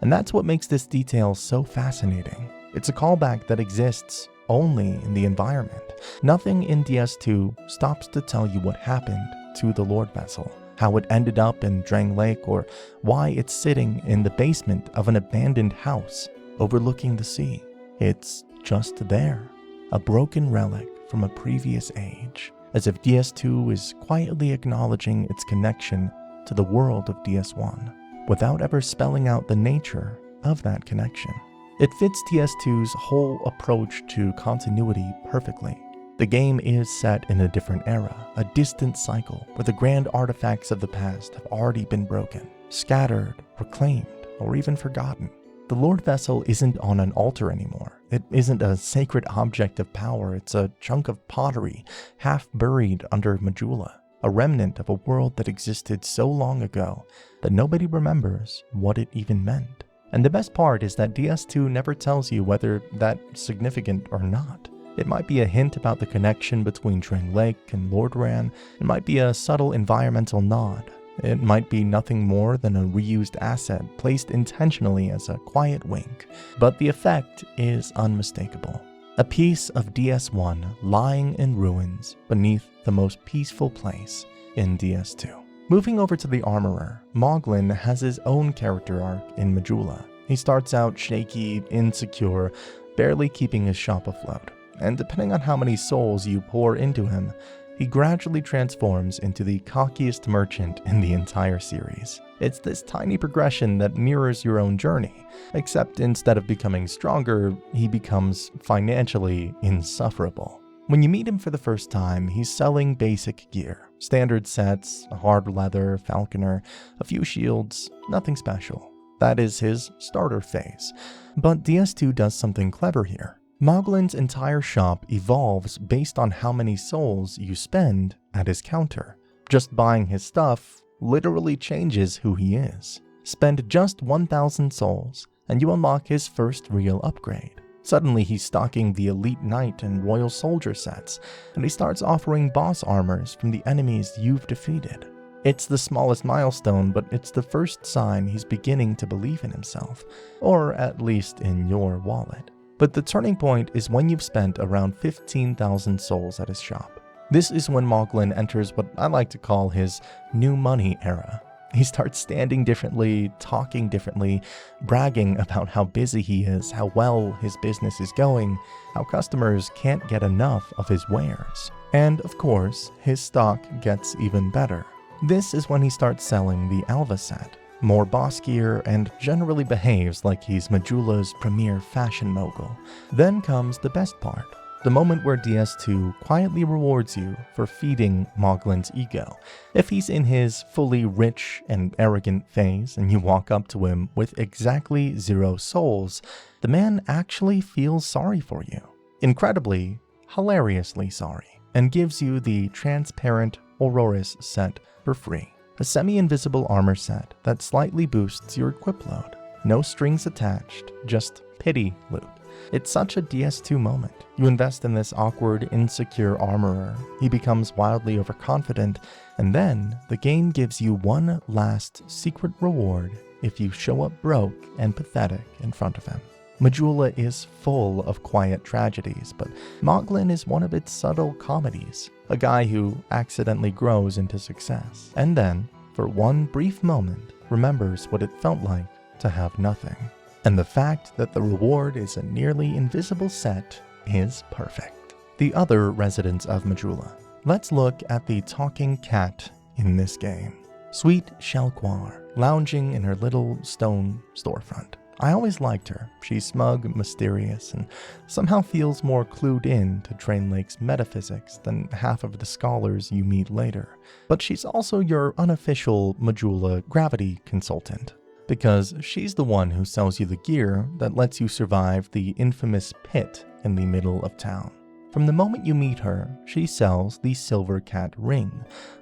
A: And that's what makes this detail so fascinating. It's a callback that exists only in the environment. Nothing in DS2 stops to tell you what happened to the Lord vessel, how it ended up in Drang Lake, or why it's sitting in the basement of an abandoned house overlooking the sea. It's just there, a broken relic from a previous age, as if DS2 is quietly acknowledging its connection to the world of DS1, without ever spelling out the nature of that connection. It fits DS2's whole approach to continuity perfectly. The game is set in a different era, a distant cycle where the grand artifacts of the past have already been broken, scattered, reclaimed, or even forgotten. The Lord Vessel isn't on an altar anymore. It isn't a sacred object of power. It's a chunk of pottery, half buried under Majula, a remnant of a world that existed so long ago that nobody remembers what it even meant. And the best part is that DS2 never tells you whether that's significant or not. It might be a hint about the connection between Drang Lake and Lord Ran. It might be a subtle environmental nod. It might be nothing more than a reused asset placed intentionally as a quiet wink, but the effect is unmistakable. A piece of DS1 lying in ruins beneath the most peaceful place in DS2. Moving over to the Armorer, Moglin has his own character arc in Majula. He starts out shaky, insecure, barely keeping his shop afloat, and depending on how many souls you pour into him, he gradually transforms into the cockiest merchant in the entire series. It's this tiny progression that mirrors your own journey, except instead of becoming stronger, he becomes financially insufferable. When you meet him for the first time, he's selling basic gear. Standard sets, a hard leather, falconer, a few shields, nothing special. That is his starter phase. But DS2 does something clever here. Moglin's entire shop evolves based on how many souls you spend at his counter. Just buying his stuff literally changes who he is. Spend just 1,000 souls, and you unlock his first real upgrade. Suddenly he's stocking the Elite Knight and Royal Soldier sets, and he starts offering boss armors from the enemies you've defeated. It's the smallest milestone, but it's the first sign he's beginning to believe in himself, or at least in your wallet. But the turning point is when you've spent around 15,000 souls at his shop. This is when Moglin enters what I like to call his new money era. He starts standing differently, talking differently, bragging about how busy he is, how well his business is going, how customers can't get enough of his wares. And of course, his stock gets even better. This is when he starts selling the Alva set, more boss gear, and generally behaves like he's Majula's premier fashion mogul. Then comes the best part, the moment where DS2 quietly rewards you for feeding Moglin's ego. If he's in his fully rich and arrogant phase and you walk up to him with exactly 0 souls, the man actually feels sorry for you. Incredibly, hilariously sorry, and gives you the transparent Auroris set for free. A semi-invisible armor set that slightly boosts your equip load. No strings attached, just pity loot. It's such a DS2 moment. You invest in this awkward, insecure armorer. He becomes wildly overconfident, and then the game gives you one last secret reward if you show up broke and pathetic in front of him. Majula is full of quiet tragedies, but Moglin is one of its subtle comedies. A guy who accidentally grows into success, and then, for one brief moment, remembers what it felt like to have nothing. And the fact that the reward is a nearly invisible set is perfect. The other residents of Majula. Let's look at the talking cat in this game. Sweet Shalquar, lounging in her little stone storefront. I always liked her. She's smug, mysterious, and somehow feels more clued in to Drang Lake's metaphysics than half of the scholars you meet later. But she's also your unofficial Majula gravity consultant, because she's the one who sells you the gear that lets you survive the infamous pit in the middle of town. From the moment you meet her, she sells the Silver Cat ring.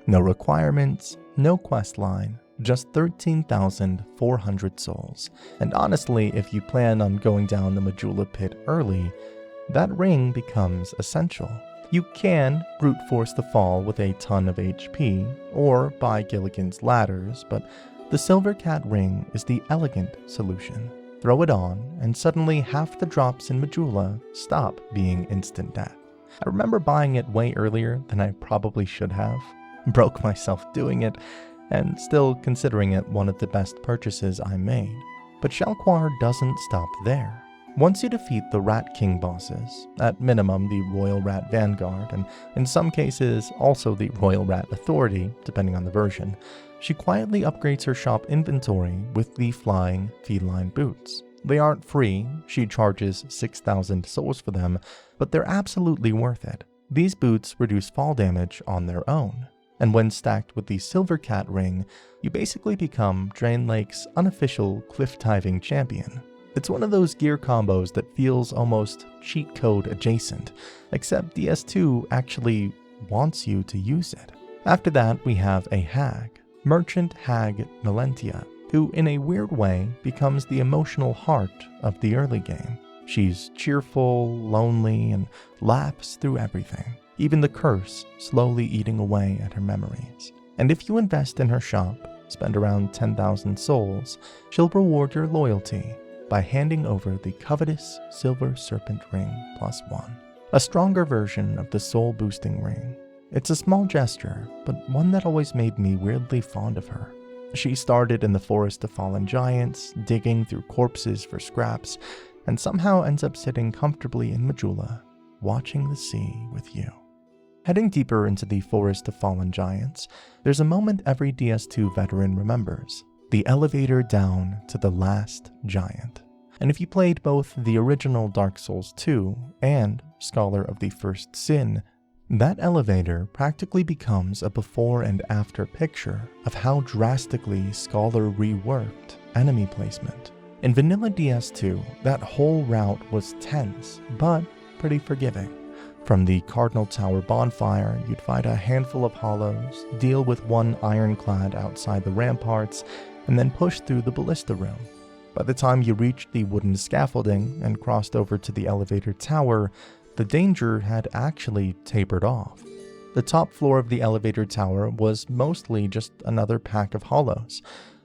A: No requirements, no quest line, just 13,400 souls. And honestly, if you plan on going down the Majula pit early, that ring becomes essential. You can brute force the fall with a ton of HP, or buy Gilligan's ladders, but the Silver Cat ring is the elegant solution. Throw it on, and suddenly half the drops in Majula stop being instant death. I remember buying it way earlier than I probably should have. Broke myself doing it, and still considering it one of the best purchases I made. But Shalquar doesn't stop there. Once you defeat the Rat King bosses, at minimum the Royal Rat Vanguard, and in some cases also the Royal Rat Authority, depending on the version, she quietly upgrades her shop inventory with the flying feline boots. They aren't free, she charges 6,000 souls for them, but they're absolutely worth it. These boots reduce fall damage on their own, and when stacked with the Silver Cat ring, you basically become Drain Lake's unofficial cliff diving champion. It's one of those gear combos that feels almost cheat code adjacent, except DS2 actually wants you to use it. After that, we have a hag, Merchant Hag Melentia, who in a weird way becomes the emotional heart of the early game. She's cheerful, lonely, and laughs through everything, even the curse slowly eating away at her memories. And if you invest in her shop, spend around 10,000 souls, she'll reward your loyalty by handing over the covetous Silver Serpent Ring +1, a stronger version of the soul-boosting ring. It's a small gesture, but one that always made me weirdly fond of her. She started in the Forest of Fallen Giants, digging through corpses for scraps, and somehow ends up sitting comfortably in Majula, watching the sea with you. Heading deeper into the Forest of Fallen Giants, there's a moment every DS2 veteran remembers: the elevator down to the last giant. And if you played both the original Dark Souls 2 and Scholar of the First Sin, that elevator practically becomes a before and after picture of how drastically Scholar reworked enemy placement. In vanilla DS2, that whole route was tense, but pretty forgiving. From the Cardinal Tower bonfire, you'd fight a handful of hollows, deal with one ironclad outside the ramparts, and then push through the ballista room. By the time you reached the wooden scaffolding and crossed over to the elevator tower, the danger had actually tapered off. The top floor of the elevator tower was mostly just another pack of hollows.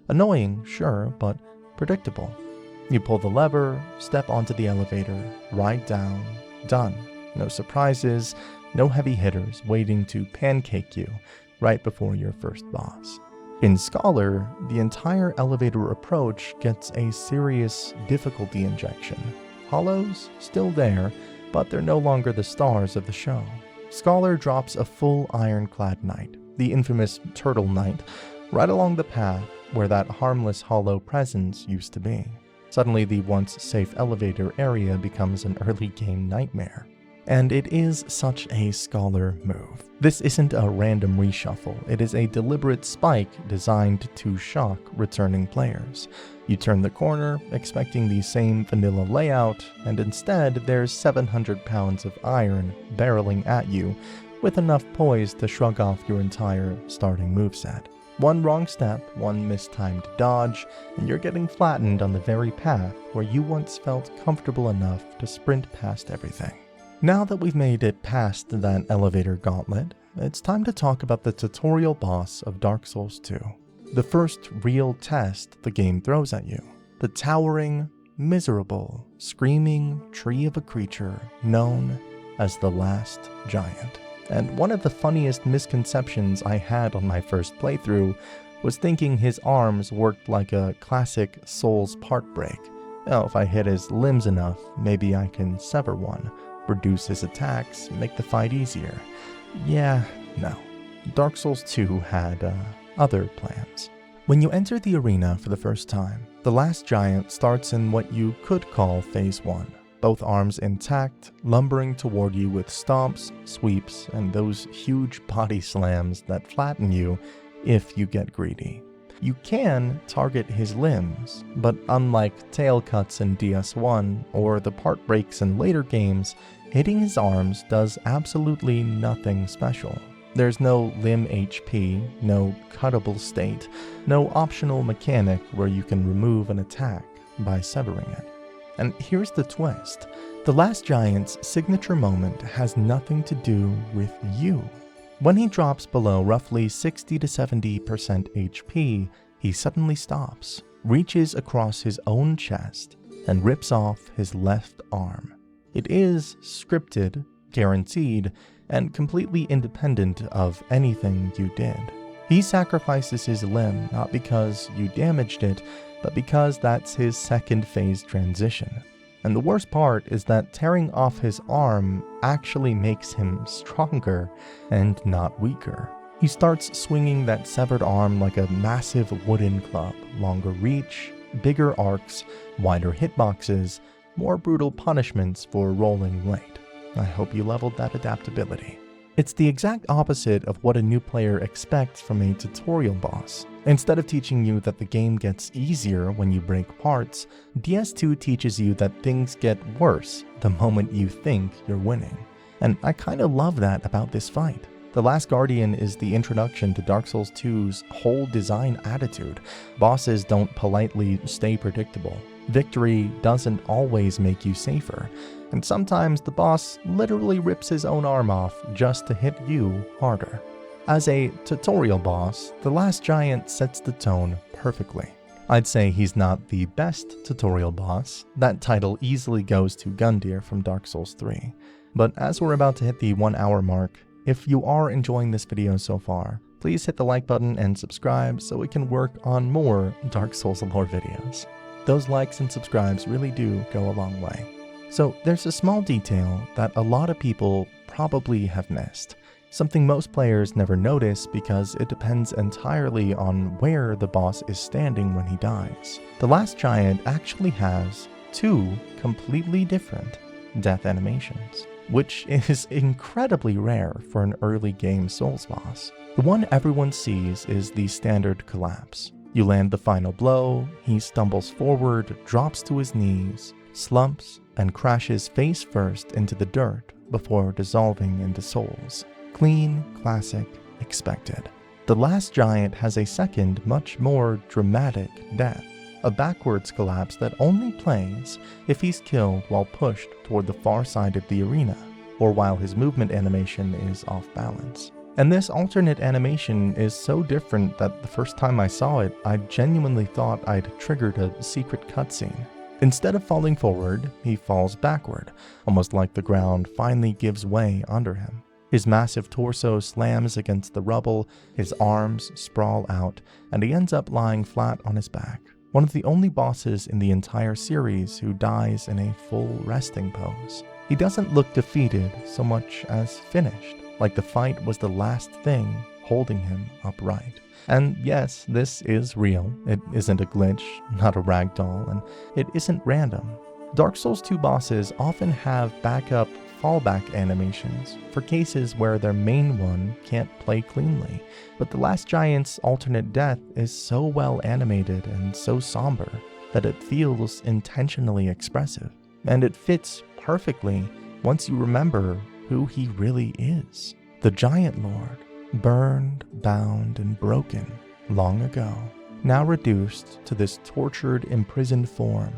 A: Annoying, sure, but predictable. You pull the lever, step onto the elevator, ride down, done. No surprises, no heavy hitters waiting to pancake you right before your first boss. In Scholar, the entire elevator approach gets a serious difficulty injection. Hollows, still there, but they're no longer the stars of the show. Scholar drops a full ironclad knight, the infamous Turtle Knight, right along the path where that harmless hollow presence used to be. Suddenly the once safe elevator area becomes an early game nightmare. And it is such a Scholar move. This isn't a random reshuffle, it is a deliberate spike designed to shock returning players. You turn the corner, expecting the same vanilla layout, and instead there's 700 pounds of iron barreling at you, with enough poise to shrug off your entire starting moveset. One wrong step, one mistimed dodge, and you're getting flattened on the very path where you once felt comfortable enough to sprint past everything. Now that we've made it past that elevator gauntlet, it's time to talk about the tutorial boss of Dark Souls 2. The first real test the game throws at you. The towering, miserable, screaming tree of a creature known as the Last Giant. And one of the funniest misconceptions I had on my first playthrough was thinking his arms worked like a classic Souls part break. Oh, if I hit his limbs enough, maybe I can sever one, reduce his attacks, make the fight easier. Yeah, no. Dark Souls 2 had other plans. When you enter the arena for the first time, the Last Giant starts in what you could call Phase 1. Both arms intact, lumbering toward you with stomps, sweeps, and those huge body slams that flatten you if you get greedy. You can target his limbs, but unlike tail cuts in DS1 or the part breaks in later games, hitting his arms does absolutely nothing special. There's no limb HP, no cuttable state, no optional mechanic where you can remove an attack by severing it. And here's the twist. The Last Giant's signature moment has nothing to do with you. When he drops below roughly 60 to 70% HP, he suddenly stops, reaches across his own chest, and rips off his left arm. It is scripted, guaranteed, and completely independent of anything you did. He sacrifices his limb not because you damaged it, but because that's his second phase transition. And the worst part is that tearing off his arm actually makes him stronger and not weaker. He starts swinging that severed arm like a massive wooden club, longer reach, bigger arcs, wider hitboxes, more brutal punishments for rolling late. I hope you leveled that adaptability. It's the exact opposite of what a new player expects from a tutorial boss. Instead of teaching you that the game gets easier when you break parts, DS2 teaches you that things get worse the moment you think you're winning. And I kinda love that about this fight. The Last Guardian is the introduction to Dark Souls 2's whole design attitude. Bosses don't politely stay predictable. Victory doesn't always make you safer. And sometimes the boss literally rips his own arm off just to hit you harder. As a tutorial boss, The Last Giant sets the tone perfectly. I'd say he's not the best tutorial boss. That title easily goes to Gundyr from Dark Souls 3. But as we're about to hit the 1 hour mark, if you are enjoying this video so far, please hit the like button and subscribe so we can work on more Dark Souls lore videos. Those likes and subscribes really do go a long way. So there's a small detail that a lot of people probably have missed. Something most players never notice because it depends entirely on where the boss is standing when he dies. The Last Giant actually has 2 completely different death animations, which is incredibly rare for an early game Souls boss. The one everyone sees is the standard collapse. You land the final blow, he stumbles forward, drops to his knees, slumps, and crashes face first into the dirt before dissolving into souls. Clean, classic, expected. The Last Giant has a second, much more dramatic death. A backwards collapse that only plays if he's killed while pushed toward the far side of the arena, or while his movement animation is off balance. And this alternate animation is so different that the first time I saw it, I genuinely thought I'd triggered a secret cutscene. Instead of falling forward, he falls backward, almost like the ground finally gives way under him. His massive torso slams against the rubble, his arms sprawl out, and he ends up lying flat on his back. One of the only bosses in the entire series who dies in a full resting pose. He doesn't look defeated so much as finished, like the fight was the last thing holding him upright. And yes, this is real. It isn't a glitch, not a ragdoll, and it isn't random. Dark Souls 2 bosses often have backup fallback animations for cases where their main one can't play cleanly, but The Last Giant's alternate death is so well animated and so somber that it feels intentionally expressive, and it fits perfectly once you remember who he really is. The Giant Lord, burned, bound, and broken long ago, now reduced to this tortured, imprisoned form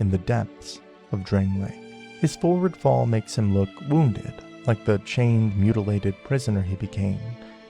A: in the depths of Drain Lake. His forward fall makes him look wounded, like the chained, mutilated prisoner he became.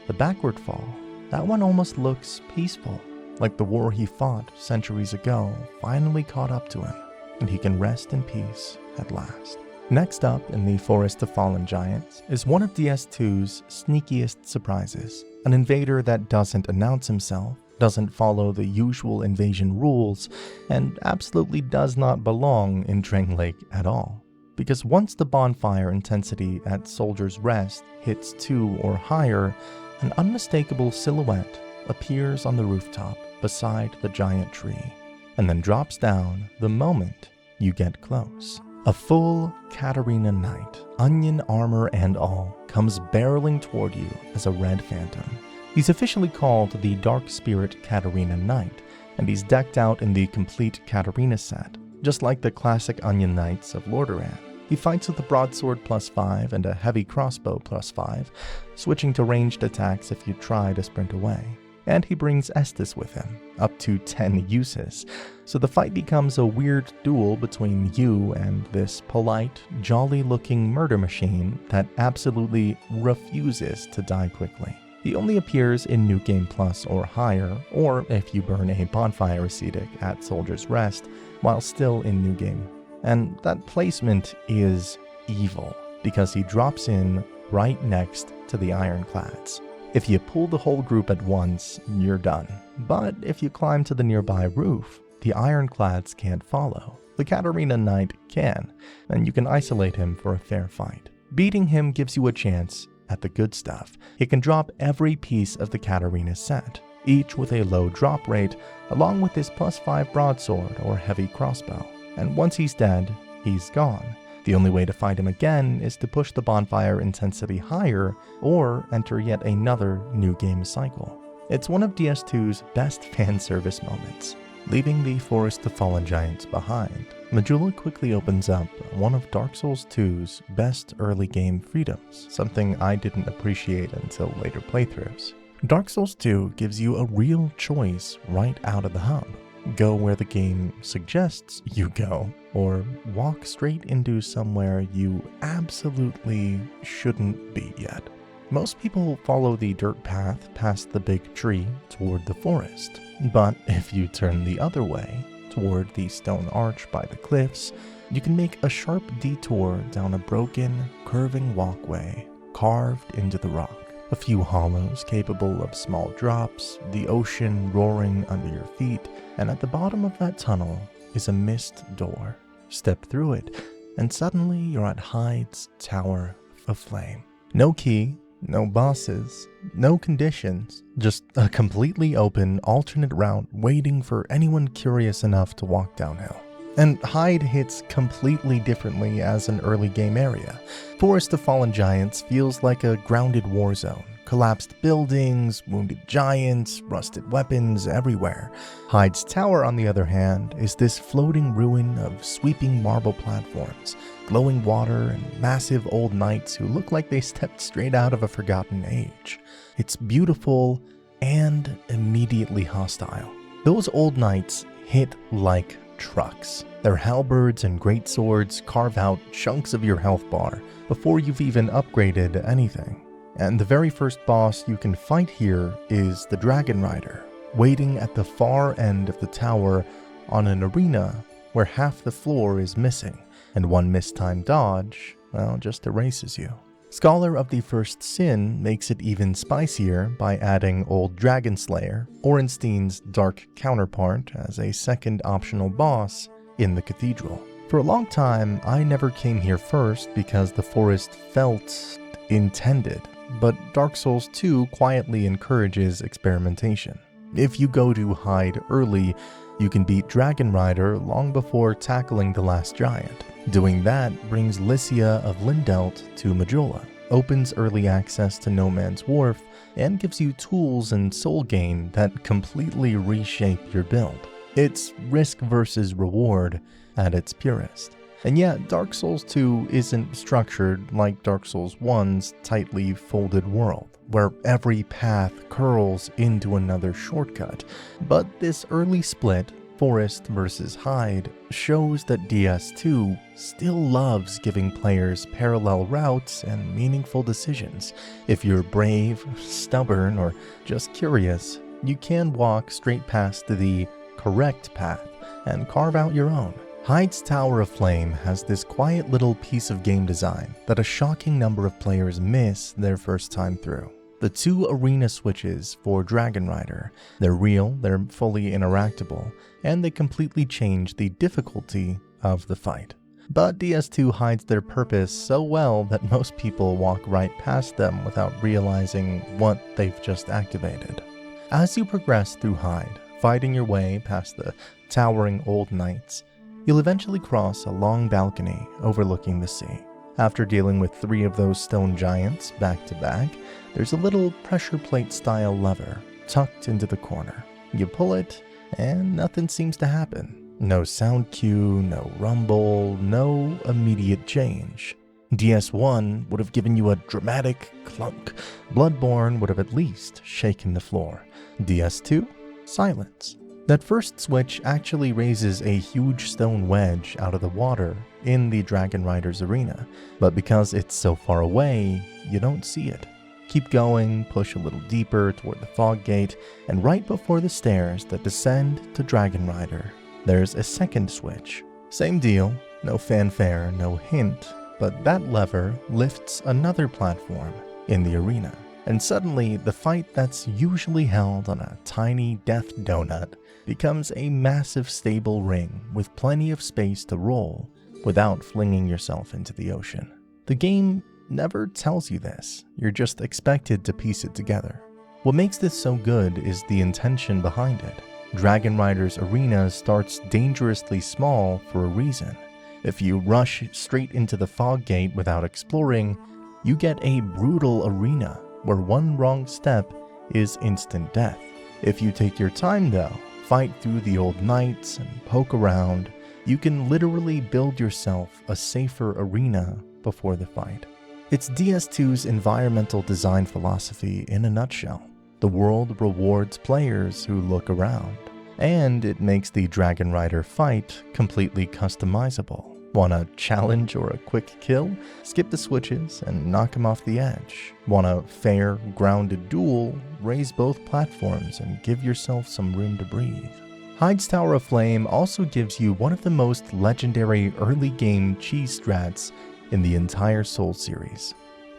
A: The backward fall, that one almost looks peaceful, like the war he fought centuries ago finally caught up to him, and he can rest in peace at last. Next up in the Forest of Fallen Giants is one of DS2's sneakiest surprises, an invader that doesn't announce himself, doesn't follow the usual invasion rules, and absolutely does not belong in Drain Lake at all. Because once the bonfire intensity at Soldier's Rest hits 2 or higher, an unmistakable silhouette appears on the rooftop beside the giant tree, and then drops down the moment you get close. A full Katarina Knight, onion armor and all, comes barreling toward you as a red phantom. He's officially called the Dark Spirit Katarina Knight, and he's decked out in the complete Katarina set, just like the classic Onion Knights of Lordaeron. He fights with a broadsword +5 and a heavy crossbow +5, switching to ranged attacks if you try to sprint away. and he brings Estes with him, up to 10 uses. So the fight becomes a weird duel between you and this polite, jolly-looking murder machine that absolutely refuses to die quickly. He only appears in New Game Plus or higher, or if you burn a bonfire ascetic at Soldier's Rest while still in New Game. And that placement is evil, because he drops in right next to the Ironclads. If you pull the whole group at once, you're done. But if you climb to the nearby roof, the Ironclads can't follow. The Katarina Knight can, and you can isolate him for a fair fight. Beating him gives you a chance at the good stuff. He can drop every piece of the Katarina set, each with a low drop rate, along with his +5 broadsword or heavy crossbow. And once he's dead, he's gone. The only way to fight him again is to push the bonfire intensity higher or enter yet another new game cycle. It's one of DS2's best fan service moments. Leaving the Forest of Fallen Giants behind, Majula quickly opens up one of Dark Souls 2's best early game freedoms, something I didn't appreciate until later playthroughs. Dark Souls 2 gives you a real choice right out of the hub. Go where the game suggests you go, or walk straight into somewhere you absolutely shouldn't be yet. Most people follow the dirt path past the big tree toward the forest, but if you turn the other way, toward the stone arch by the cliffs, you can make a sharp detour down a broken, curving walkway carved into the rock. A few hollows capable of small drops, the ocean roaring under your feet, and at the bottom of that tunnel is a mist door. Step through it, and suddenly you're at Hyde's Tower of Flame. No key, no bosses, no conditions, just a completely open, alternate route waiting for anyone curious enough to walk downhill. And Hyde hits completely differently as an early game area. Forest of Fallen Giants feels like a grounded war zone. Collapsed buildings, wounded giants, rusted weapons everywhere. Hyde's Tower, on the other hand, is this floating ruin of sweeping marble platforms, glowing water, and massive old knights who look like they stepped straight out of a forgotten age. It's beautiful and immediately hostile. Those old knights hit like trucks. Their halberds and greatswords carve out chunks of your health bar before you've even upgraded anything. And the very first boss you can fight here is the Dragon Rider, waiting at the far end of the tower on an arena where half the floor is missing, and one mistimed dodge, well, just erases you. Scholar of the First Sin makes it even spicier by adding Old Dragon Slayer, Orenstein's dark counterpart, as a second optional boss in the cathedral. For a long time, I never came here first because the forest felt intended, but Dark Souls 2 quietly encourages experimentation. If you go to Hyde early, you can beat Dragon Rider long before tackling the last giant. Doing that brings Lycia of Lindelt to Majula, opens early access to No Man's Wharf, and gives you tools and soul gain that completely reshape your build. It's risk versus reward at its purest. And yet, Dark Souls 2 isn't structured like Dark Souls 1's tightly folded world, where every path curls into another shortcut. But this early split, Forest versus Hyde, shows that DS2 still loves giving players parallel routes and meaningful decisions. If you're brave, stubborn, or just curious, you can walk straight past the correct path and carve out your own. Hyde's Tower of Flame has this quiet little piece of game design that a shocking number of players miss their first time through. The 2 arena switches for Dragon Rider. They're real, they're fully interactable, and they completely change the difficulty of the fight. But DS2 hides their purpose so well that most people walk right past them without realizing what they've just activated. As you progress through Hyde, fighting your way past the towering old knights, you'll eventually cross a long balcony overlooking the sea. After dealing with 3 of those stone giants back to back, there's a little pressure plate style lever tucked into the corner. You pull it, and nothing seems to happen. No sound cue, no rumble, no immediate change. DS1 would have given you a dramatic clunk. Bloodborne would have at least shaken the floor. DS2, silence. That first switch actually raises a huge stone wedge out of the water in the Dragon Rider's arena, but because it's so far away, you don't see it. Keep going, push a little deeper toward the fog gate, and right before the stairs that descend to Dragon Rider, there's a second switch. Same deal, no fanfare, no hint, but that lever lifts another platform in the arena. And suddenly, the fight that's usually held on a tiny death donut becomes a massive stable ring with plenty of space to roll without flinging yourself into the ocean. The game never tells you this, you're just expected to piece it together. What makes this so good is the intention behind it. Dragon Rider's arena starts dangerously small for a reason. If you rush straight into the fog gate without exploring, you get a brutal arena where one wrong step is instant death. If you take your time though, fight through the old knights and poke around, you can literally build yourself a safer arena before the fight. It's DS2's environmental design philosophy in a nutshell. The world rewards players who look around, and it makes the Dragon Rider fight completely customizable. Want a challenge or a quick kill? Skip the switches and knock him off the edge. Want a fair, grounded duel? Raise both platforms and give yourself some room to breathe. Hyde's Tower of Flame also gives you one of the most legendary early game cheese strats in the entire Soul series,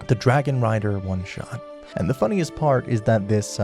A: the Dragon Rider one-shot. And the funniest part is that this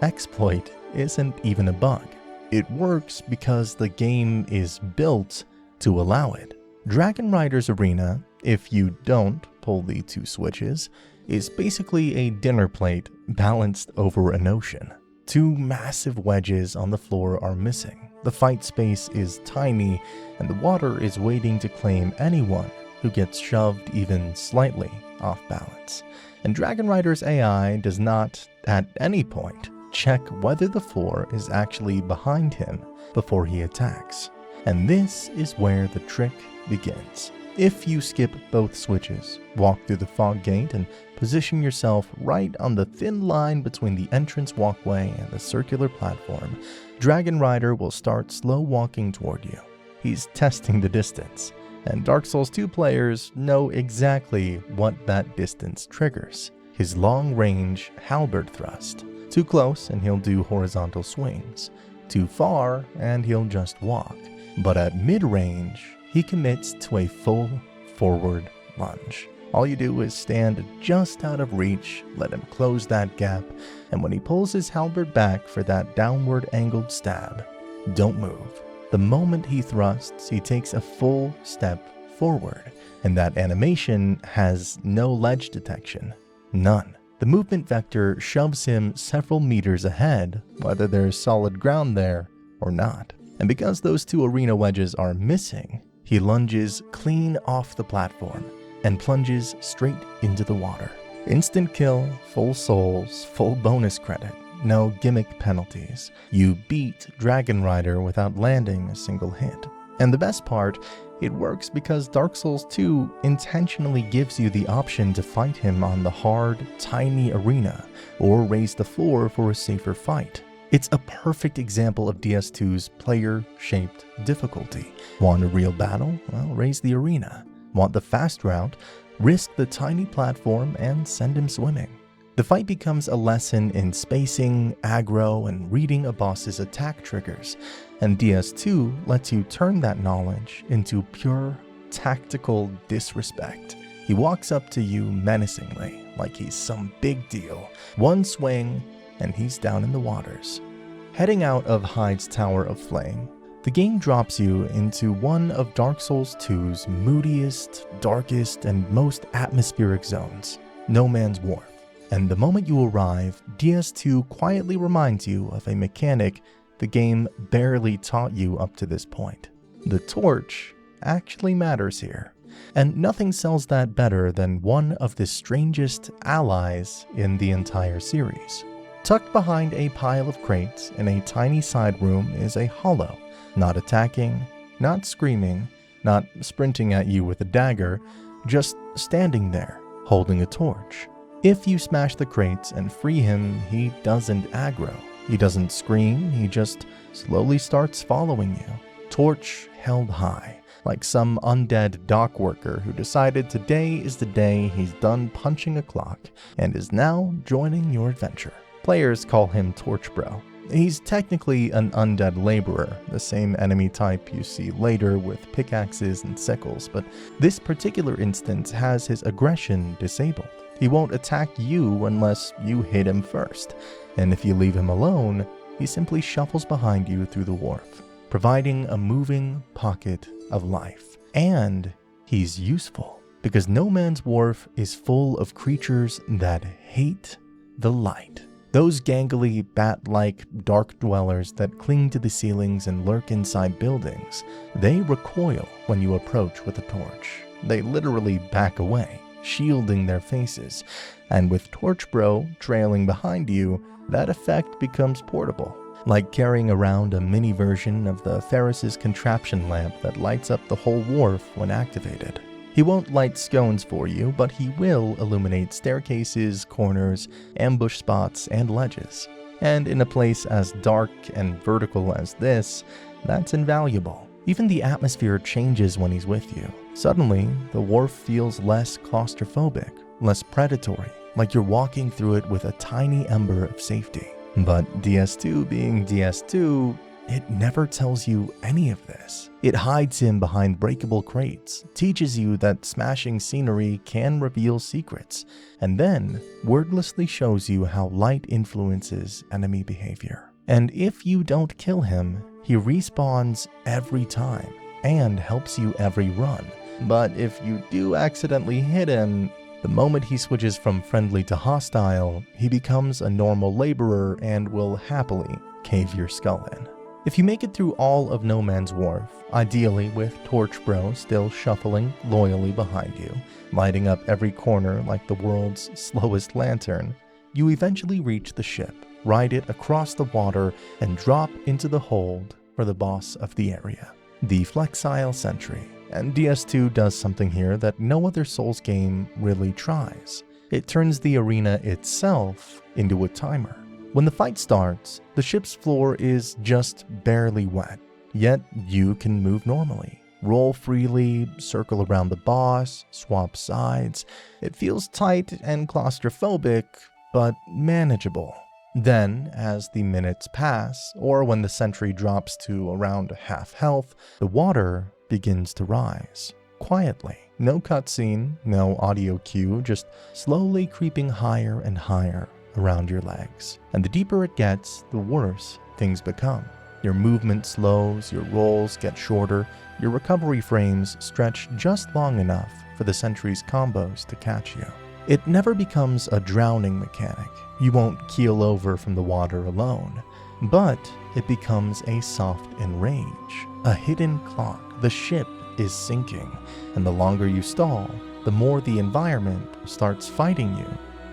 A: exploit isn't even a bug. It works because the game is built to allow it. Dragon Rider's arena, if you don't pull the two switches, is basically a dinner plate balanced over an ocean. Two massive wedges on the floor are missing. The fight space is tiny, and the water is waiting to claim anyone who gets shoved even slightly off balance. And Dragon Rider's AI does not, at any point, check whether the floor is actually behind him before he attacks. And this is where the trick begins. If you skip both switches, walk through the fog gate, and position yourself right on the thin line between the entrance walkway and the circular platform, Dragon Rider will start slow walking toward you. He's testing the distance, and Dark Souls 2 players know exactly what that distance triggers. His long-range halberd thrust. Too close and he'll do horizontal swings. Too far and he'll just walk. But at mid-range, he commits to a full forward lunge. All you do is stand just out of reach, let him close that gap, and when he pulls his halberd back for that downward angled stab, don't move. The moment he thrusts, he takes a full step forward, and that animation has no ledge detection. None. The movement vector shoves him several meters ahead, whether there's solid ground there or not. And because those two arena wedges are missing, he lunges clean off the platform and plunges straight into the water. Instant kill, full souls, full bonus credit, no gimmick penalties. You beat Dragon Rider without landing a single hit. And the best part, it works because Dark Souls 2 intentionally gives you the option to fight him on the hard, tiny arena, or raise the floor for a safer fight. It's a perfect example of DS2's player-shaped difficulty. Want a real battle? Well, raise the arena. Want the fast route? Risk the tiny platform and send him swimming. The fight becomes a lesson in spacing, aggro, and reading a boss's attack triggers, and DS2 lets you turn that knowledge into pure, tactical disrespect. He walks up to you menacingly, like he's some big deal. One swing, and he's down in the waters. Heading out of Hyde's Tower of Flame, the game drops you into one of Dark Souls 2's moodiest, darkest, and most atmospheric zones, No Man's Wharf. And the moment you arrive, DS2 quietly reminds you of a mechanic the game barely taught you up to this point. The torch actually matters here, and nothing sells that better than one of the strangest allies in the entire series. Tucked behind a pile of crates in a tiny side room is a hollow, not attacking, not screaming, not sprinting at you with a dagger, just standing there, holding a torch. If you smash the crates and free him, he doesn't aggro. He doesn't scream, he just slowly starts following you. Torch held high, like some undead dock worker who decided today is the day he's done punching a clock and is now joining your adventure. Players call him Torch Bro. He's technically an undead laborer, the same enemy type you see later with pickaxes and sickles, but this particular instance has his aggression disabled. He won't attack you unless you hit him first, and if you leave him alone, he simply shuffles behind you through the wharf, providing a moving pocket of life. And he's useful, because No Man's Wharf is full of creatures that hate the light. Those gangly, bat-like dark dwellers that cling to the ceilings and lurk inside buildings, they recoil when you approach with a torch. They literally back away, shielding their faces, and with Torch Bro trailing behind you, that effect becomes portable, like carrying around a mini version of the Ferris's contraption lamp that lights up the whole wharf when activated. He won't light scones for you, but he will illuminate staircases, corners, ambush spots, and ledges. And in a place as dark and vertical as this, that's invaluable. Even the atmosphere changes when he's with you. Suddenly, the wharf feels less claustrophobic, less predatory, like you're walking through it with a tiny ember of safety. But DS2 being DS2, it never tells you any of this. It hides him behind breakable crates, teaches you that smashing scenery can reveal secrets, and then wordlessly shows you how light influences enemy behavior. And if you don't kill him, he respawns every time and helps you every run. But if you do accidentally hit him, the moment he switches from friendly to hostile, he becomes a normal laborer and will happily cave your skull in. If you make it through all of No Man's Wharf, ideally with Torch Bro still shuffling loyally behind you, lighting up every corner like the world's slowest lantern, you eventually reach the ship, ride it across the water, and drop into the hold for the boss of the area, the Flexile Sentry. And DS2 does something here that no other Souls game really tries. It turns the arena itself into a timer. When the fight starts, the ship's floor is just barely wet, yet you can move normally, roll freely, circle around the boss, swap sides. It feels tight and claustrophobic, but manageable. Then, as the minutes pass, or when the sentry drops to around half health, the water begins to rise, quietly. No cutscene, no audio cue, just slowly creeping higher and higher around your legs. And the deeper it gets, the worse things become. Your movement slows, your rolls get shorter, your recovery frames stretch just long enough for the sentry's combos to catch you. It never becomes a drowning mechanic. You won't keel over from the water alone, but it becomes a soft enrage, a hidden clock. The ship is sinking, and the longer you stall, the more the environment starts fighting you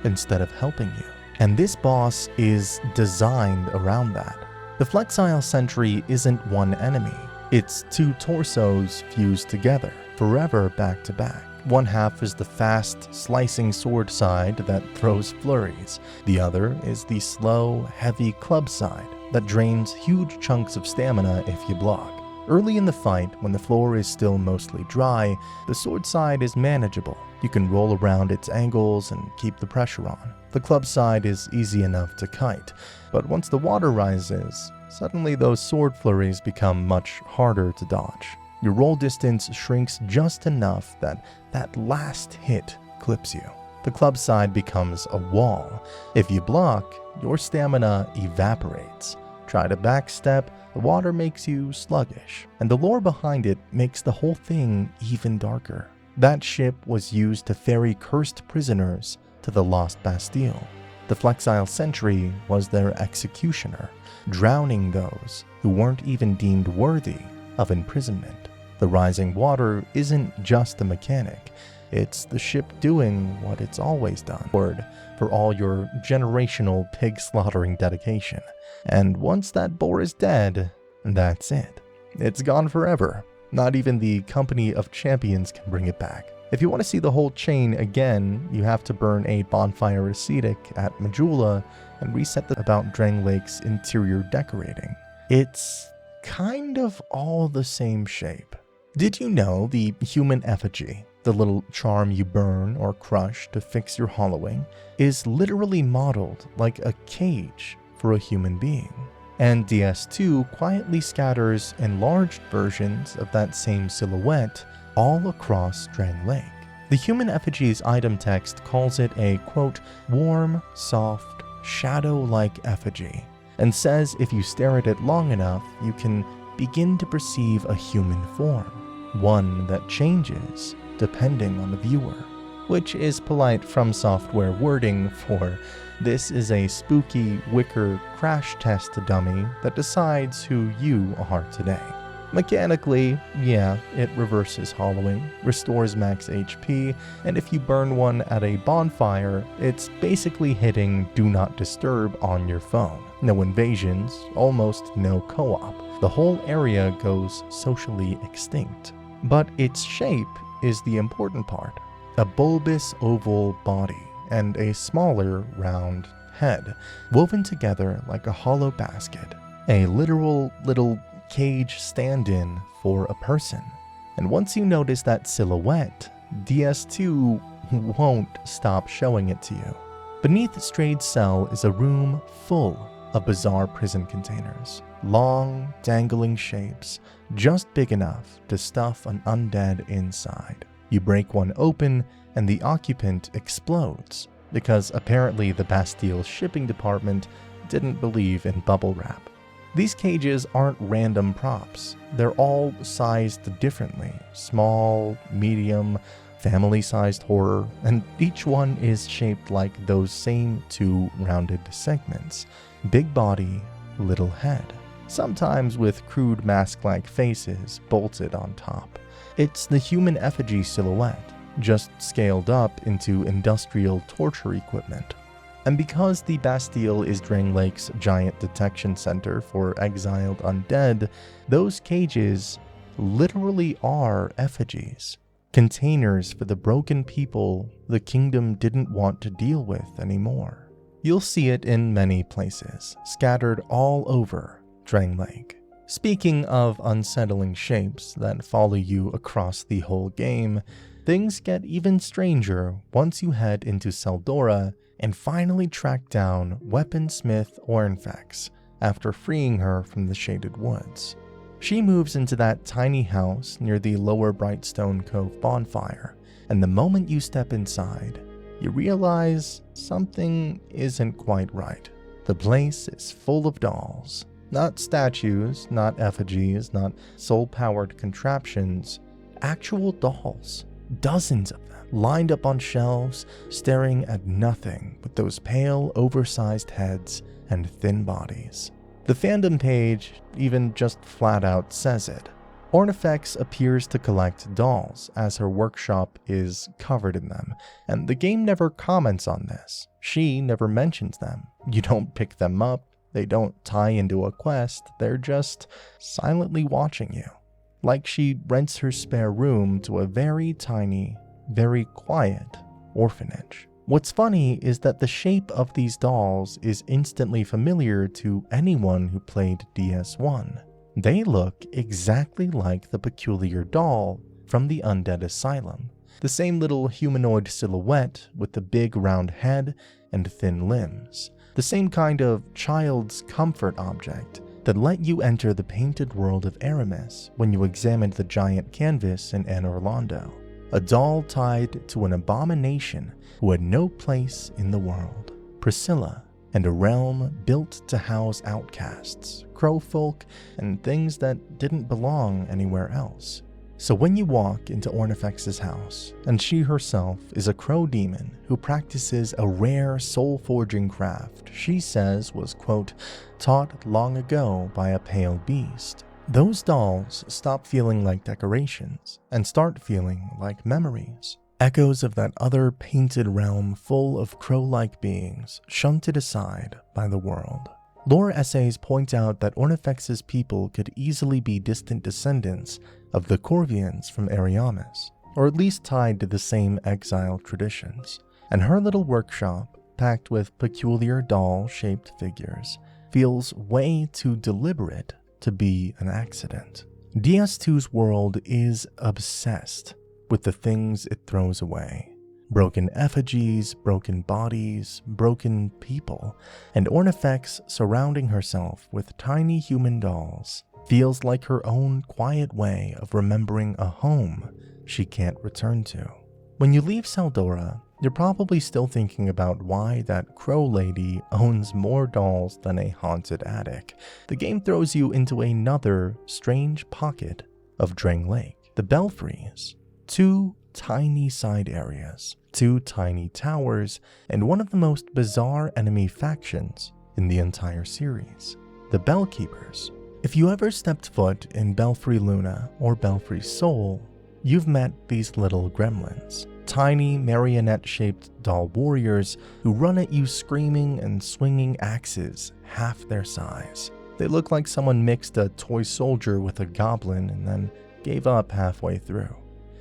A: instead of helping you. And this boss is designed around that. The Flexile Sentry isn't one enemy. It's two torsos fused together, forever back to back. One half is the fast, slicing sword side that throws flurries. The other is the slow, heavy club side that drains huge chunks of stamina if you block. Early in the fight, when the floor is still mostly dry, the sword side is manageable. You can roll around its angles and keep the pressure on. The club side is easy enough to kite, but once the water rises, suddenly those sword flurries become much harder to dodge. Your roll distance shrinks just enough that that last hit clips you. The club side becomes a wall. If you block, your stamina evaporates. Try to backstep, the water makes you sluggish, and the lore behind it makes the whole thing even darker. That ship was used to ferry cursed prisoners to the Lost Bastille. The Flexile Sentry was their executioner, drowning those who weren't even deemed worthy of imprisonment. The rising water isn't just a mechanic, it's the ship doing what it's always done. Word for all your generational pig slaughtering dedication. And once that boar is dead, that's it. It's gone forever. Not even the Company of Champions can bring it back. If you want to see the whole chain again, you have to burn a bonfire of Syrric at Majula and reset about Dranglake's interior decorating. It's kind of all the same shape. Did you know the human effigy, the little charm you burn or crush to fix your hollowing, is literally modeled like a cage for a human being? And DS2 quietly scatters enlarged versions of that same silhouette all across Dranglake. The human effigy's item text calls it a, quote, warm, soft, shadow-like effigy, and says if you stare at it long enough, you can begin to perceive a human form, one that changes depending on the viewer, which is polite From Software wording for this is a spooky wicker crash test dummy that decides who you are today. Mechanically, yeah, it reverses hollowing, restores max HP, and if you burn one at a bonfire, it's basically hitting Do Not Disturb on your phone. No invasions, almost no co-op. The whole area goes socially extinct. But its shape is the important part. A bulbous oval body and a smaller round head, woven together like a hollow basket. A literal little cage stand-in for a person. And once you notice that silhouette, DS2 won't stop showing it to you. Beneath Strade's cell is a room full of bizarre prison containers. Long, dangling shapes, just big enough to stuff an undead inside. You break one open and the occupant explodes, because apparently the Bastille's shipping department didn't believe in bubble wrap. These cages aren't random props. They're all sized differently. Small, medium, family-sized horror, and each one is shaped like those same two rounded segments. Big body, little head. Sometimes with crude mask-like faces bolted on top. It's the human effigy silhouette, just scaled up into industrial torture equipment. And because the Bastille is Dranglake's giant detection center for exiled undead, those cages literally are effigies. Containers for the broken people the kingdom didn't want to deal with anymore. You'll see it in many places, scattered all over Dranglake. Speaking of unsettling shapes that follow you across the whole game, things get even stranger once you head into Seldora and finally track down weaponsmith Ornfex after freeing her from the Shaded Woods. She moves into that tiny house near the Lower Brightstone Cove bonfire, and the moment you step inside, you realize something isn't quite right. The place is full of dolls. Not statues, not effigies, not soul-powered contraptions, actual dolls. Dozens of them, lined up on shelves, staring at nothing but those pale, oversized heads and thin bodies. The fandom page even just flat out says it. Ornfex appears to collect dolls, as her workshop is covered in them, and the game never comments on this. She never mentions them. You don't pick them up, they don't tie into a quest, they're just silently watching you. Like she rents her spare room to a very tiny, very quiet orphanage. What's funny is that the shape of these dolls is instantly familiar to anyone who played DS1. They look exactly like the peculiar doll from the Undead Asylum. The same little humanoid silhouette with the big round head and thin limbs. The same kind of child's comfort object that let you enter the painted world of Aramis when you examined the giant canvas in Anne Orlando. A doll tied to an abomination who had no place in the world. Priscilla, and a realm built to house outcasts, crowfolk, and things that didn't belong anywhere else. So when you walk into Ornfex's house, and she herself is a crow demon who practices a rare soul-forging craft she says was, quote, taught long ago by a pale beast, those dolls stop feeling like decorations and start feeling like memories. Echoes of that other painted realm full of crow-like beings shunted aside by the world. Lore essays point out that Ornfex's people could easily be distant descendants of the Corvians from Ariamis, or at least tied to the same exile traditions. And her little workshop, packed with peculiar doll-shaped figures, feels way too deliberate to be an accident. DS2's world is obsessed with the things it throws away. Broken effigies, broken bodies, broken people, and Ornifex surrounding herself with tiny human dolls feels like her own quiet way of remembering a home she can't return to. When you leave Saldora, you're probably still thinking about why that crow lady owns more dolls than a haunted attic. The game throws you into another strange pocket of Drang Lake, the Belfries. 2 tiny side areas, 2 tiny towers, and one of the most bizarre enemy factions in the entire series, the Bellkeepers. If you ever stepped foot in Belfry Luna or Belfry Sol, you've met these little gremlins. Tiny marionette-shaped doll warriors who run at you screaming and swinging axes half their size. They look like someone mixed a toy soldier with a goblin and then gave up halfway through.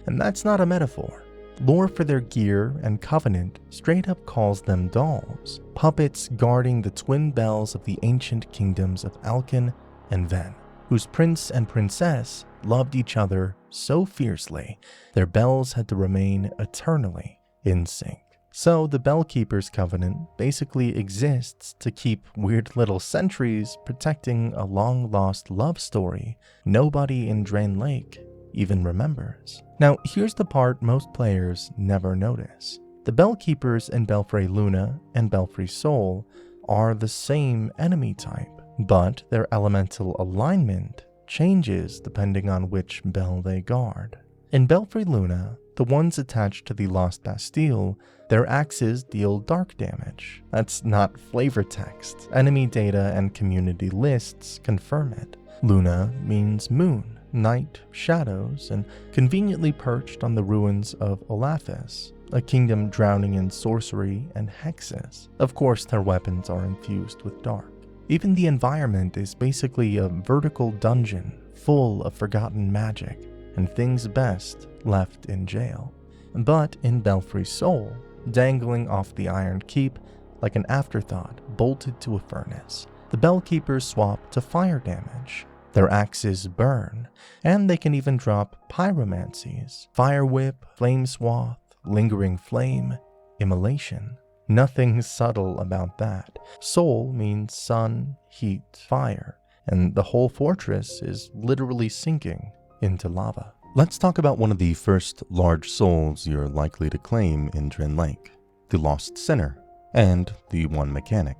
A: And that's not a metaphor. Lore for their gear and Covenant straight up calls them dolls, puppets guarding the twin bells of the ancient kingdoms of Alkin and Ven, whose prince and princess loved each other so fiercely, their bells had to remain eternally in sync. So the Bellkeepers Covenant basically exists to keep weird little sentries protecting a long-lost love story nobody in Drang Lake even remembers. Now, here's the part most players never notice. The Bellkeepers in Belfry Luna and Belfry Sol are the same enemy type, but their elemental alignment changes depending on which bell they guard. In Belfry Luna, the ones attached to the Lost Bastille, their axes deal dark damage. That's not flavor text. Enemy data and community lists confirm it. Luna means moon, night, shadows, and conveniently perched on the ruins of Olaphis, a kingdom drowning in sorcery and hexes. Of course, their weapons are infused with dark. Even the environment is basically a vertical dungeon full of forgotten magic and things best left in jail. But in Belfry Sol, dangling off the Iron Keep like an afterthought bolted to a furnace, the Bellkeepers swap to fire damage. Their axes burn, and they can even drop pyromancies, fire whip, flame swath, lingering flame, immolation. Nothing subtle about that. Sol means sun, heat, fire, and the whole fortress is literally sinking into lava. Let's talk about one of the first large souls you're likely to claim in Drang Lake, the Lost Sinner, and the One Mechanic.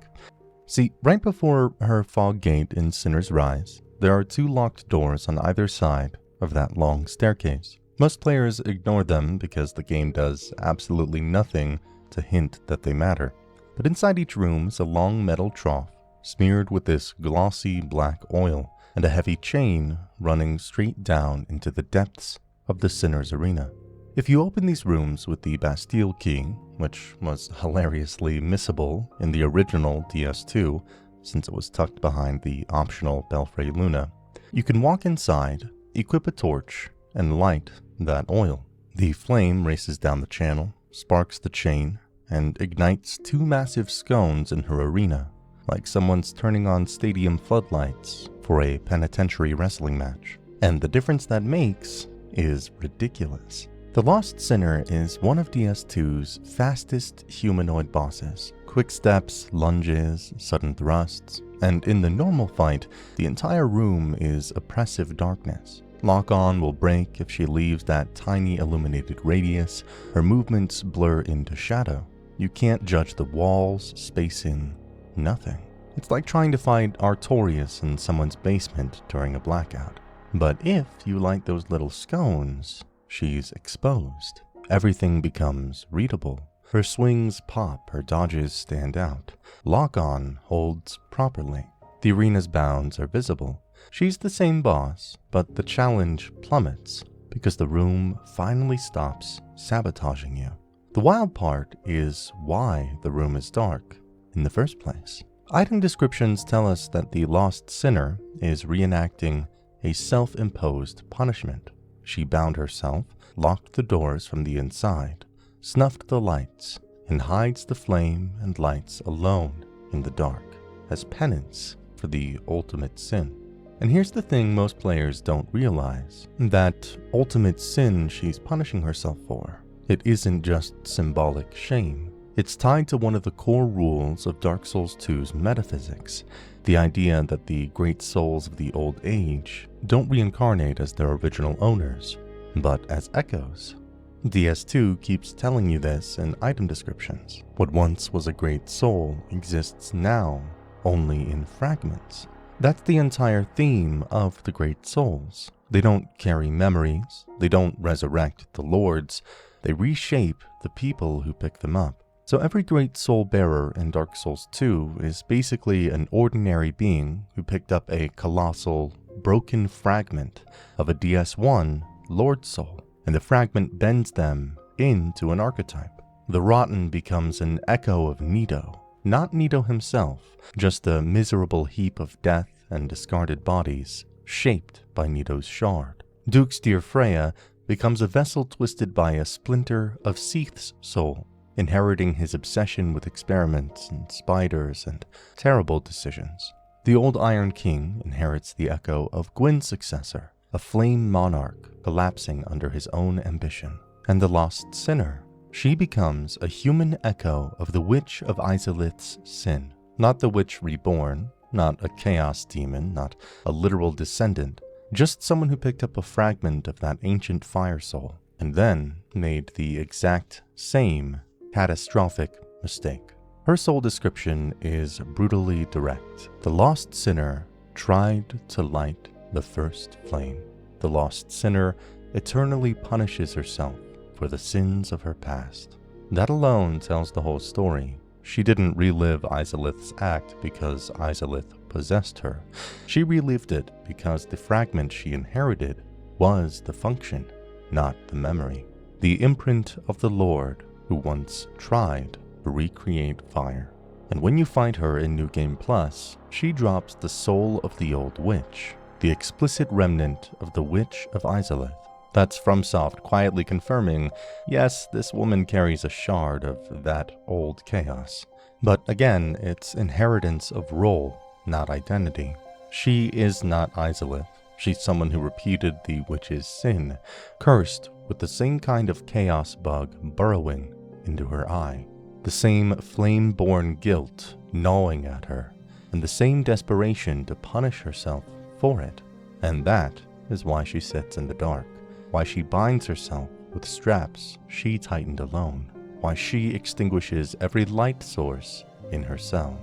A: See, right before her fog gate in Sinner's Rise, there are 2 locked doors on either side of that long staircase. Most players ignore them because the game does absolutely nothing to hint that they matter. But inside each room is a long metal trough smeared with this glossy black oil and a heavy chain running straight down into the depths of the Sinner's Arena. If you open these rooms with the Bastille key, which was hilariously missable in the original DS2 since it was tucked behind the optional Belfry Luna, you can walk inside, equip a torch, and light that oil. The flame races down the channel, sparks the chain, and ignites 2 massive scones in her arena, like someone's turning on stadium floodlights for a penitentiary wrestling match. And the difference that makes is ridiculous. The Lost Sinner is one of DS2's fastest humanoid bosses. Quick steps, lunges, sudden thrusts, and in the normal fight, the entire room is oppressive darkness. Lock-on will break if she leaves that tiny illuminated radius. Her movements blur into shadow. You can't judge the walls, spacing, nothing. It's like trying to fight Artorias in someone's basement during a blackout. But if you light those little scones, she's exposed. Everything becomes readable. Her swings pop, her dodges stand out. Lock-on holds properly. The arena's bounds are visible. She's the same boss, but the challenge plummets because the room finally stops sabotaging you. The wild part is why the room is dark in the first place. Item descriptions tell us that the Lost Sinner is reenacting a self-imposed punishment. She bound herself
B: locked the doors from the inside, snuffed the lights, and hides the flame and lights alone in the dark as penance for the ultimate sin. And here's the thing most players don't realize, that ultimate sin she's punishing herself for, it isn't just symbolic shame. It's tied to one of the core rules of Dark Souls 2's metaphysics, the idea that the great souls of the old age don't reincarnate as their original owners, but as echoes. DS2 keeps telling you this in item descriptions. What once was a great soul exists now only in fragments. That's the entire theme of the great souls. They don't carry memories, they don't resurrect the lords, they reshape the people who pick them up. So every great soul bearer in Dark Souls 2 is basically an ordinary being who picked up a colossal, broken fragment of a DS1 Lord soul, and the fragment bends them into an archetype. The rotten becomes an echo of Nito, not Nito himself, just a miserable heap of death and discarded bodies, shaped by Nito's shard. Duke's dear Freya becomes a vessel twisted by a splinter of Seath's soul, inheriting his obsession with experiments and spiders and terrible decisions. The old Iron King inherits the echo of Gwyn's successor, a flame monarch collapsing under his own ambition. And the lost sinner, she becomes a human echo of the Witch of Izalith's sin. Not the Witch reborn, not a chaos demon, not a literal descendant, just someone who picked up a fragment of that ancient fire soul and then made the exact same catastrophic mistake. Her soul description is brutally direct. The lost sinner tried to light the first flame. The lost sinner eternally punishes herself for the sins of her past. That alone tells the whole story. She didn't relive Izalith's act because Izalith possessed her. She relived it because the fragment she inherited was the function, not the memory. The imprint of the Lord who once tried to recreate fire. And when you find her in New Game Plus, she drops the soul of the old witch, the explicit remnant of the Witch of Izalith. That's FromSoft quietly confirming, yes, this woman carries a shard of that old chaos. But again, it's inheritance of role, not identity. She is not Izalith. She's someone who repeated the witch's sin, cursed with the same kind of chaos bug burrowing into her eye, the same flame-born guilt gnawing at her, and the same desperation to punish herself for it. And that is why she sits in the dark, why she binds herself with straps she tightened alone, why she extinguishes every light source in her cell,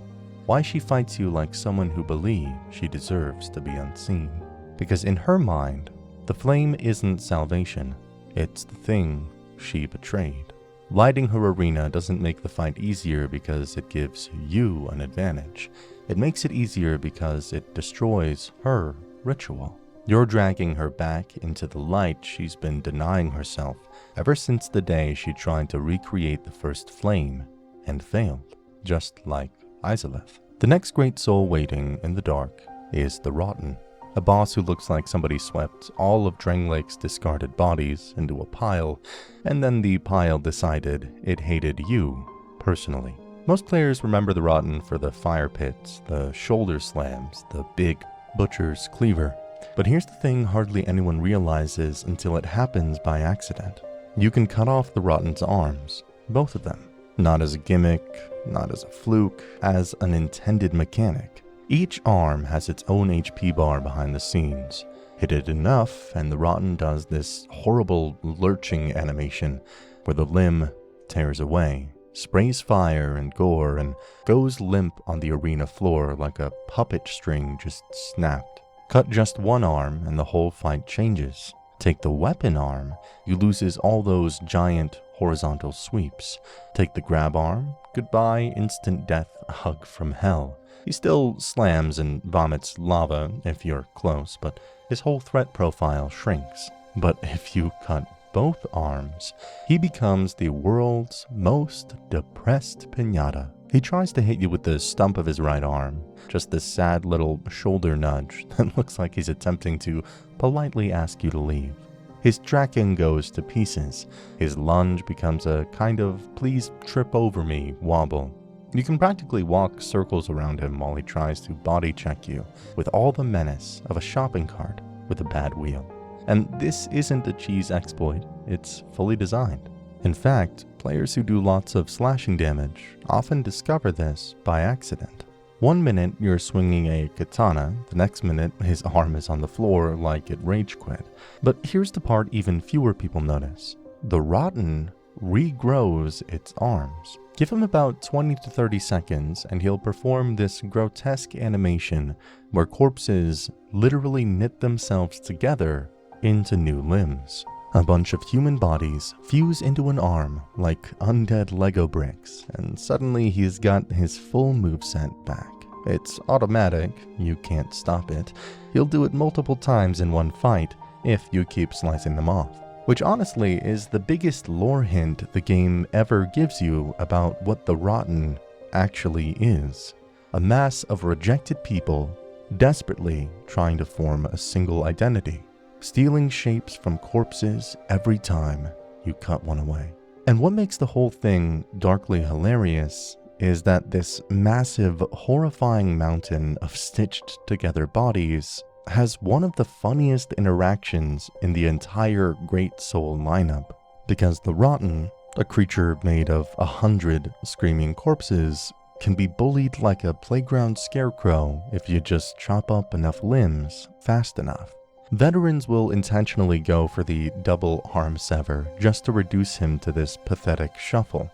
B: why she fights you like someone who believes she deserves to be unseen. Because in her mind, the flame isn't salvation, it's the thing she betrayed. Lighting her arena doesn't make the fight easier because it gives you an advantage. It makes it easier because it destroys her ritual. You're dragging her back into the light she's been denying herself ever since the day she tried to recreate the first flame and failed, just like Izalith. The next great soul waiting in the dark is the Rotten, a boss who looks like somebody swept all of Dranglake's discarded bodies into a pile, and then the pile decided it hated you personally. Most players remember the Rotten for the fire pits, the shoulder slams, the big butcher's cleaver. But here's the thing hardly anyone realizes until it happens by accident. You can cut off the Rotten's arms, both of them. Not as a gimmick, not as a fluke, as an intended mechanic. Each arm has its own HP bar behind the scenes. Hit it enough and the Rotten does this horrible lurching animation where the limb tears away, sprays fire and gore, and goes limp on the arena floor like a puppet string just snapped. Cut just one arm and the whole fight changes. Take the weapon arm, you loses all those giant horizontal sweeps. Take the grab arm, goodbye instant death hug from hell. He still slams and vomits lava if you're close, but his whole threat profile shrinks. But if you cut both arms, he becomes the world's most depressed piñata. He tries to hit you with the stump of his right arm, just this sad little shoulder nudge that looks like he's attempting to politely ask you to leave. His tracking goes to pieces. His lunge becomes a kind of please trip over me wobble. You can practically walk circles around him while he tries to body check you with all the menace of a shopping cart with a bad wheel. And this isn't a cheese exploit, it's fully designed. In fact, players who do lots of slashing damage often discover this by accident. One minute you're swinging a katana, the next minute his arm is on the floor like it rage quit. But here's the part even fewer people notice. The Rotten regrows its arms. Give him about 20 to 30 seconds and he'll perform this grotesque animation where corpses literally knit themselves together into new limbs. A bunch of human bodies fuse into an arm like undead Lego bricks, and suddenly he's got his full moveset back. It's automatic, you can't stop it. He'll do it multiple times in one fight if you keep slicing them off. Which honestly is the biggest lore hint the game ever gives you about what the Rotten actually is. A mass of rejected people desperately trying to form a single identity, stealing shapes from corpses every time you cut one away. And what makes the whole thing darkly hilarious is that this massive, horrifying mountain of stitched together bodies has one of the funniest interactions in the entire Great Soul lineup, because the Rotten, a creature made of 100 screaming corpses, can be bullied like a playground scarecrow if you just chop up enough limbs fast enough. Veterans will intentionally go for the double arm sever just to reduce him to this pathetic shuffle,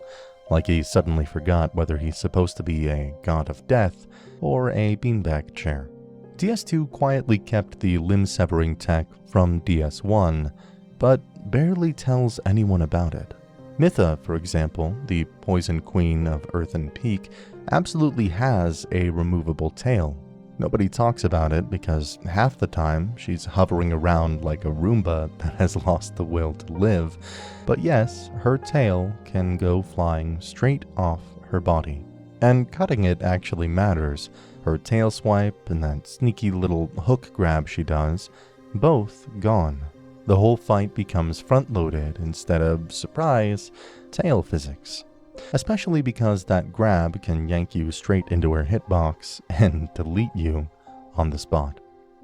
B: like he suddenly forgot whether he's supposed to be a god of death or a beanbag chair. DS2 quietly kept the limb-severing tech from DS1, but barely tells anyone about it. Mytha, for example, the poison queen of Earthen Peak, absolutely has a removable tail. Nobody talks about it because half the time she's hovering around like a Roomba that has lost the will to live. But yes, her tail can go flying straight off her body. And cutting it actually matters. Her tail swipe and that sneaky little hook grab she does, both gone. The whole fight becomes front-loaded instead of, surprise, tail physics. Especially because that grab can yank you straight into her hitbox and delete you on the spot.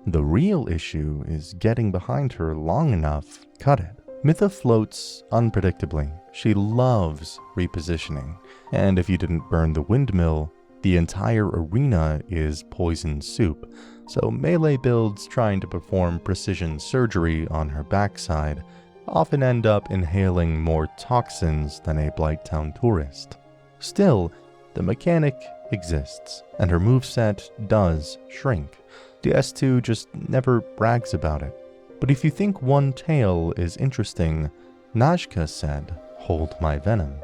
B: The real issue is getting behind her long enough to cut it. Mytha floats unpredictably. She loves repositioning, and if you didn't burn the windmill, the entire arena is poison soup, so melee builds trying to perform precision surgery on her backside often end up inhaling more toxins than a Blighttown tourist. Still, the mechanic exists, and her moveset does shrink. DS2 just never brags about it. But if you think one tail is interesting, Najka said, "Hold my venom."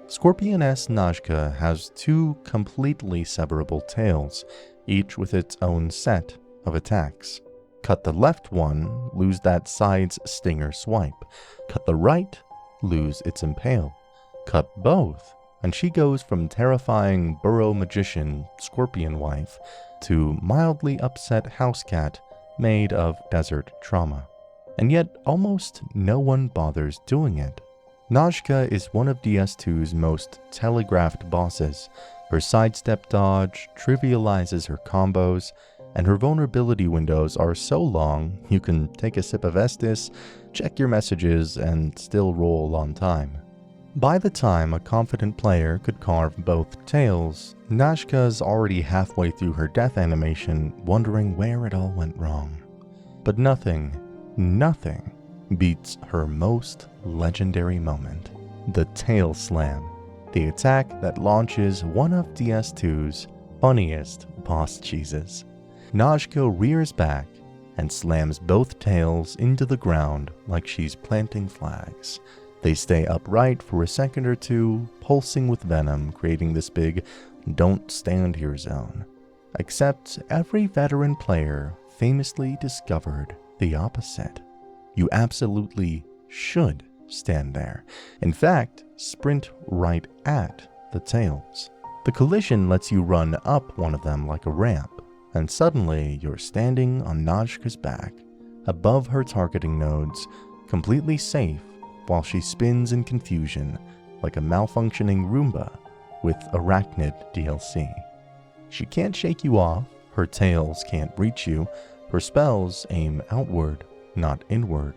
B: Scorpion-S Najka has two completely severable tails, each with its own set of attacks. Cut the left one, lose that side's stinger swipe. Cut the right, lose its impale. Cut both, and she goes from terrifying burrow magician scorpion wife to mildly upset house cat made of desert trauma. And yet almost no one bothers doing it. Najka is one of DS2's most telegraphed bosses. Her sidestep dodge trivializes her combos, and her vulnerability windows are so long you can take a sip of Estus, check your messages, and still roll on time. By the time a confident player could carve both tails, Najka's already halfway through her death animation wondering where it all went wrong. But nothing beats her most legendary moment, the Tail Slam, the attack that launches one of DS2's funniest boss cheeses. Najka rears back and slams both tails into the ground like she's planting flags. They stay upright for a second or two, pulsing with venom, creating this big "don't stand here" zone. Except every veteran player famously discovered the opposite. You absolutely should stand there. In fact, sprint right at the tails. The collision lets you run up one of them like a ramp, and suddenly you're standing on Najka's back, above her targeting nodes, completely safe while she spins in confusion like a malfunctioning Roomba with Arachnid DLC. She can't shake you off, her tails can't reach you, her spells aim outward, not inward.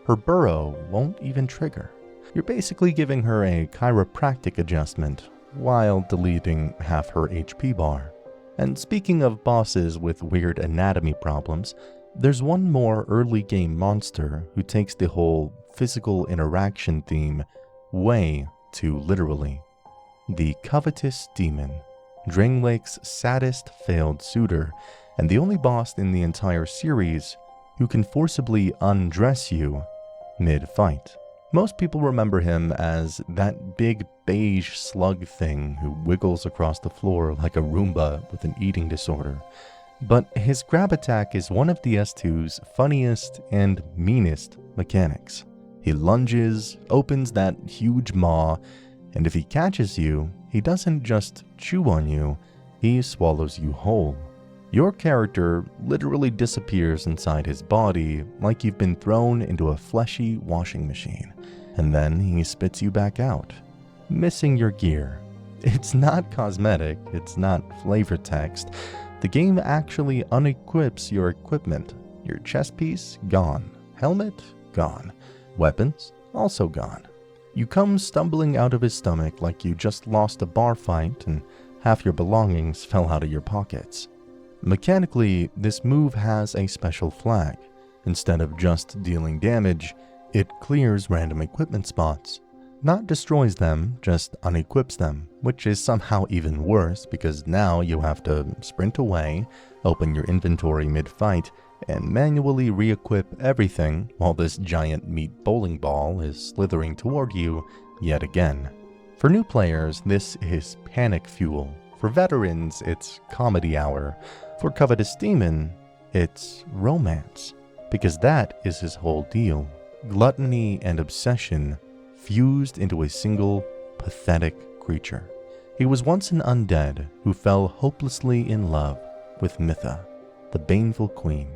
B: Her burrow won't even trigger. You're basically giving her a chiropractic adjustment while deleting half her HP bar. And speaking of bosses with weird anatomy problems, there's one more early game monster who takes the whole physical interaction theme way too literally. The Covetous Demon, Drangleic saddest failed suitor, and the only boss in the entire series who can forcibly undress you mid-fight. Most people remember him as that big beige slug thing who wiggles across the floor like a Roomba with an eating disorder. But his grab attack is one of DS2's funniest and meanest mechanics. He lunges, opens that huge maw, and if he catches you, he doesn't just chew on you, he swallows you whole. Your character literally disappears inside his body like you've been thrown into a fleshy washing machine, and then he spits you back out, missing your gear. It's not cosmetic, it's not flavor text. The game actually unequips your equipment. Your chest piece, gone. Helmet, gone. Weapons, also gone. You come stumbling out of his stomach like you just lost a bar fight and half your belongings fell out of your pockets. Mechanically, this move has a special flag. Instead of just dealing damage, it clears random equipment spots. Not destroys them, just unequips them, which is somehow even worse because now you have to sprint away, open your inventory mid-fight, and manually re-equip everything while this giant meat bowling ball is slithering toward you yet again. For new players, this is panic fuel. For veterans, it's comedy hour. For Covetous Demon, it's romance. Because that is his whole deal. Gluttony and obsession fused into a single, pathetic creature. He was once an undead who fell hopelessly in love with Mytha, the baneful queen.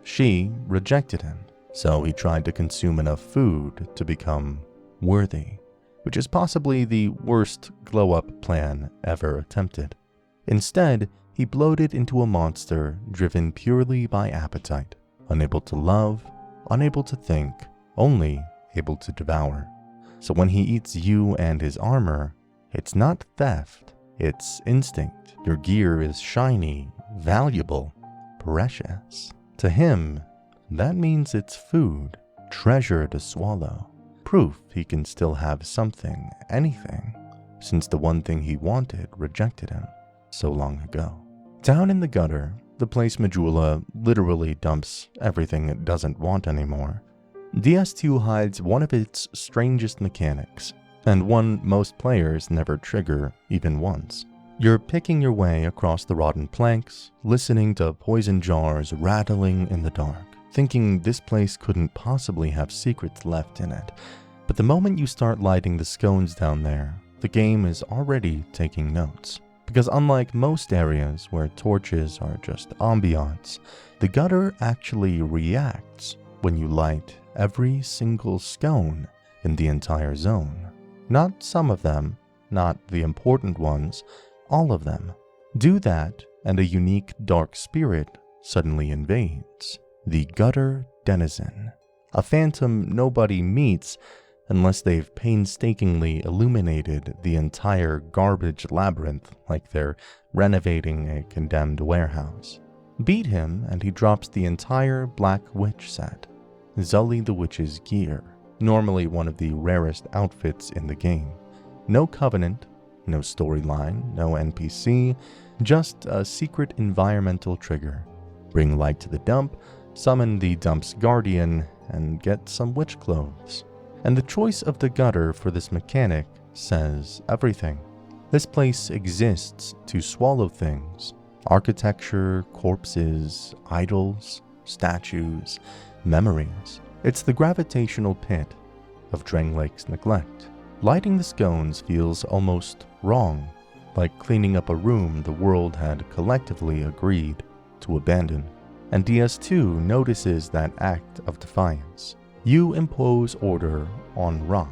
B: She rejected him, so he tried to consume enough food to become worthy, which is possibly the worst glow-up plan ever attempted. Instead, he bloated into a monster driven purely by appetite, unable to love, unable to think, only able to devour. So when he eats you and his armor, it's not theft, it's instinct. Your gear is shiny, valuable, precious. To him, that means it's food, treasure to swallow. Proof he can still have something, anything, since the one thing he wanted rejected him so long ago. Down in the gutter, the place Majula literally dumps everything it doesn't want anymore, DS2 hides one of its strangest mechanics, and one most players never trigger even once. You're picking your way across the rotten planks, listening to poison jars rattling in the dark, thinking this place couldn't possibly have secrets left in it. But the moment you start lighting the scones down there, the game is already taking notes. Because unlike most areas where torches are just ambiance, the gutter actually reacts when you light every single scone in the entire zone. Not some of them, not the important ones, all of them. Do that, and a unique dark spirit suddenly invades. The gutter denizen. A phantom nobody meets unless they've painstakingly illuminated the entire garbage labyrinth like they're renovating a condemned warehouse. Beat him and he drops the entire Black Witch set. Zully the Witch's gear, normally one of the rarest outfits in the game. No covenant, no storyline, no NPC, just a secret environmental trigger. Bring light to the dump, summon the dump's guardian, and get some witch clothes. And the choice of the gutter for this mechanic says everything. This place exists to swallow things. Architecture, corpses, idols, statues, memories. It's the gravitational pit of Drangleic's neglect. Lighting the scones feels almost wrong, like cleaning up a room the world had collectively agreed to abandon. And DS2 notices that act of defiance. You impose order on rot,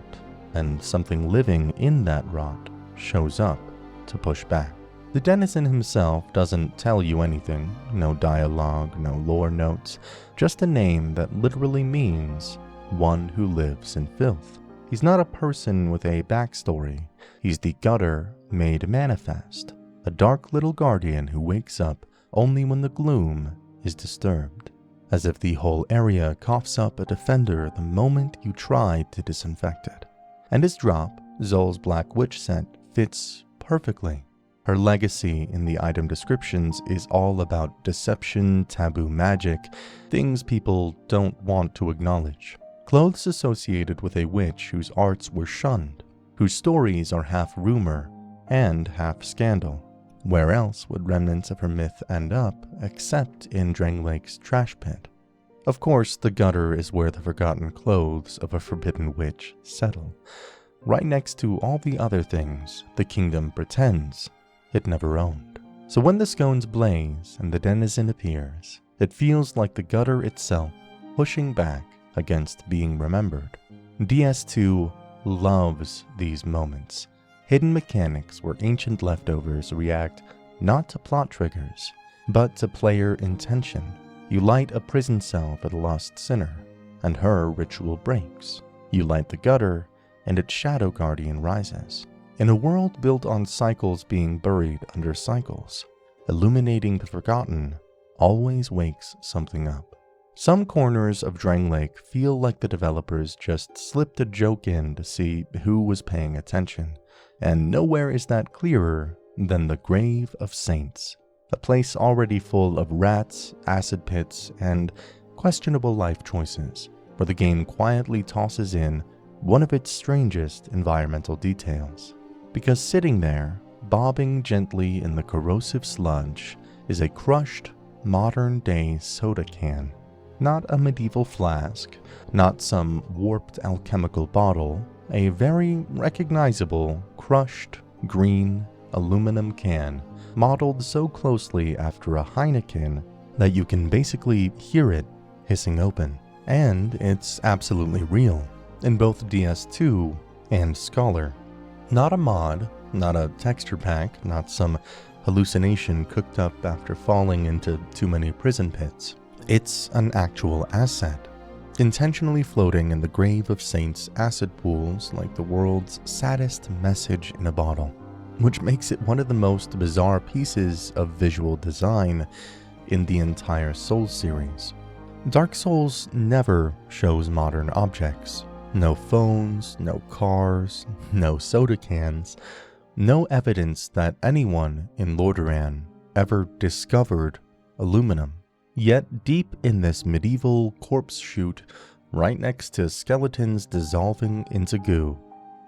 B: and something living in that rot shows up to push back. The denizen himself doesn't tell you anything, no dialogue, no lore notes, just a name that literally means one who lives in filth. He's not a person with a backstory, he's the gutter made manifest, a dark little guardian who wakes up only when the gloom is disturbed, as if the whole area coughs up a defender the moment you try to disinfect it. And his drop, Zol's Black Witch scent, fits perfectly. Her legacy in the item descriptions is all about deception, taboo magic, things people don't want to acknowledge. Clothes associated with a witch whose arts were shunned, whose stories are half rumor and half scandal. Where else would remnants of her myth end up except in Dranglake's trash pit? Of course, the gutter is where the forgotten clothes of a forbidden witch settle, right next to all the other things the kingdom pretends it never owned. So when the scones blaze and the denizen appears, it feels like the gutter itself pushing back against being remembered. DS2 loves these moments. Hidden mechanics where ancient leftovers react not to plot triggers, but to player intention. You light a prison cell for the lost sinner, and her ritual breaks. You light the gutter, and its shadow guardian rises. In a world built on cycles being buried under cycles, illuminating the forgotten always wakes something up. Some corners of Dranglake feel like the developers just slipped a joke in to see who was paying attention, and nowhere is that clearer than the Grave of Saints, a place already full of rats, acid pits, and questionable life choices, where the game quietly tosses in one of its strangest environmental details. Because sitting there, bobbing gently in the corrosive sludge, is a crushed, modern-day soda can. Not a medieval flask, not some warped alchemical bottle, a very recognizable, crushed, green, aluminum can, modeled so closely after a Heineken that you can basically hear it hissing open. And it's absolutely real, in both DS2 and Scholar. Not a mod, not a texture pack, not some hallucination cooked up after falling into too many prison pits. It's an actual asset, intentionally floating in the Grave of Saints acid pools like the world's saddest message in a bottle, which makes it one of the most bizarre pieces of visual design in the entire Souls series. Dark Souls never shows modern objects. No phones, no cars, no soda cans, no evidence that anyone in Lordaeron ever discovered aluminum. Yet deep in this medieval corpse chute, right next to skeletons dissolving into goo,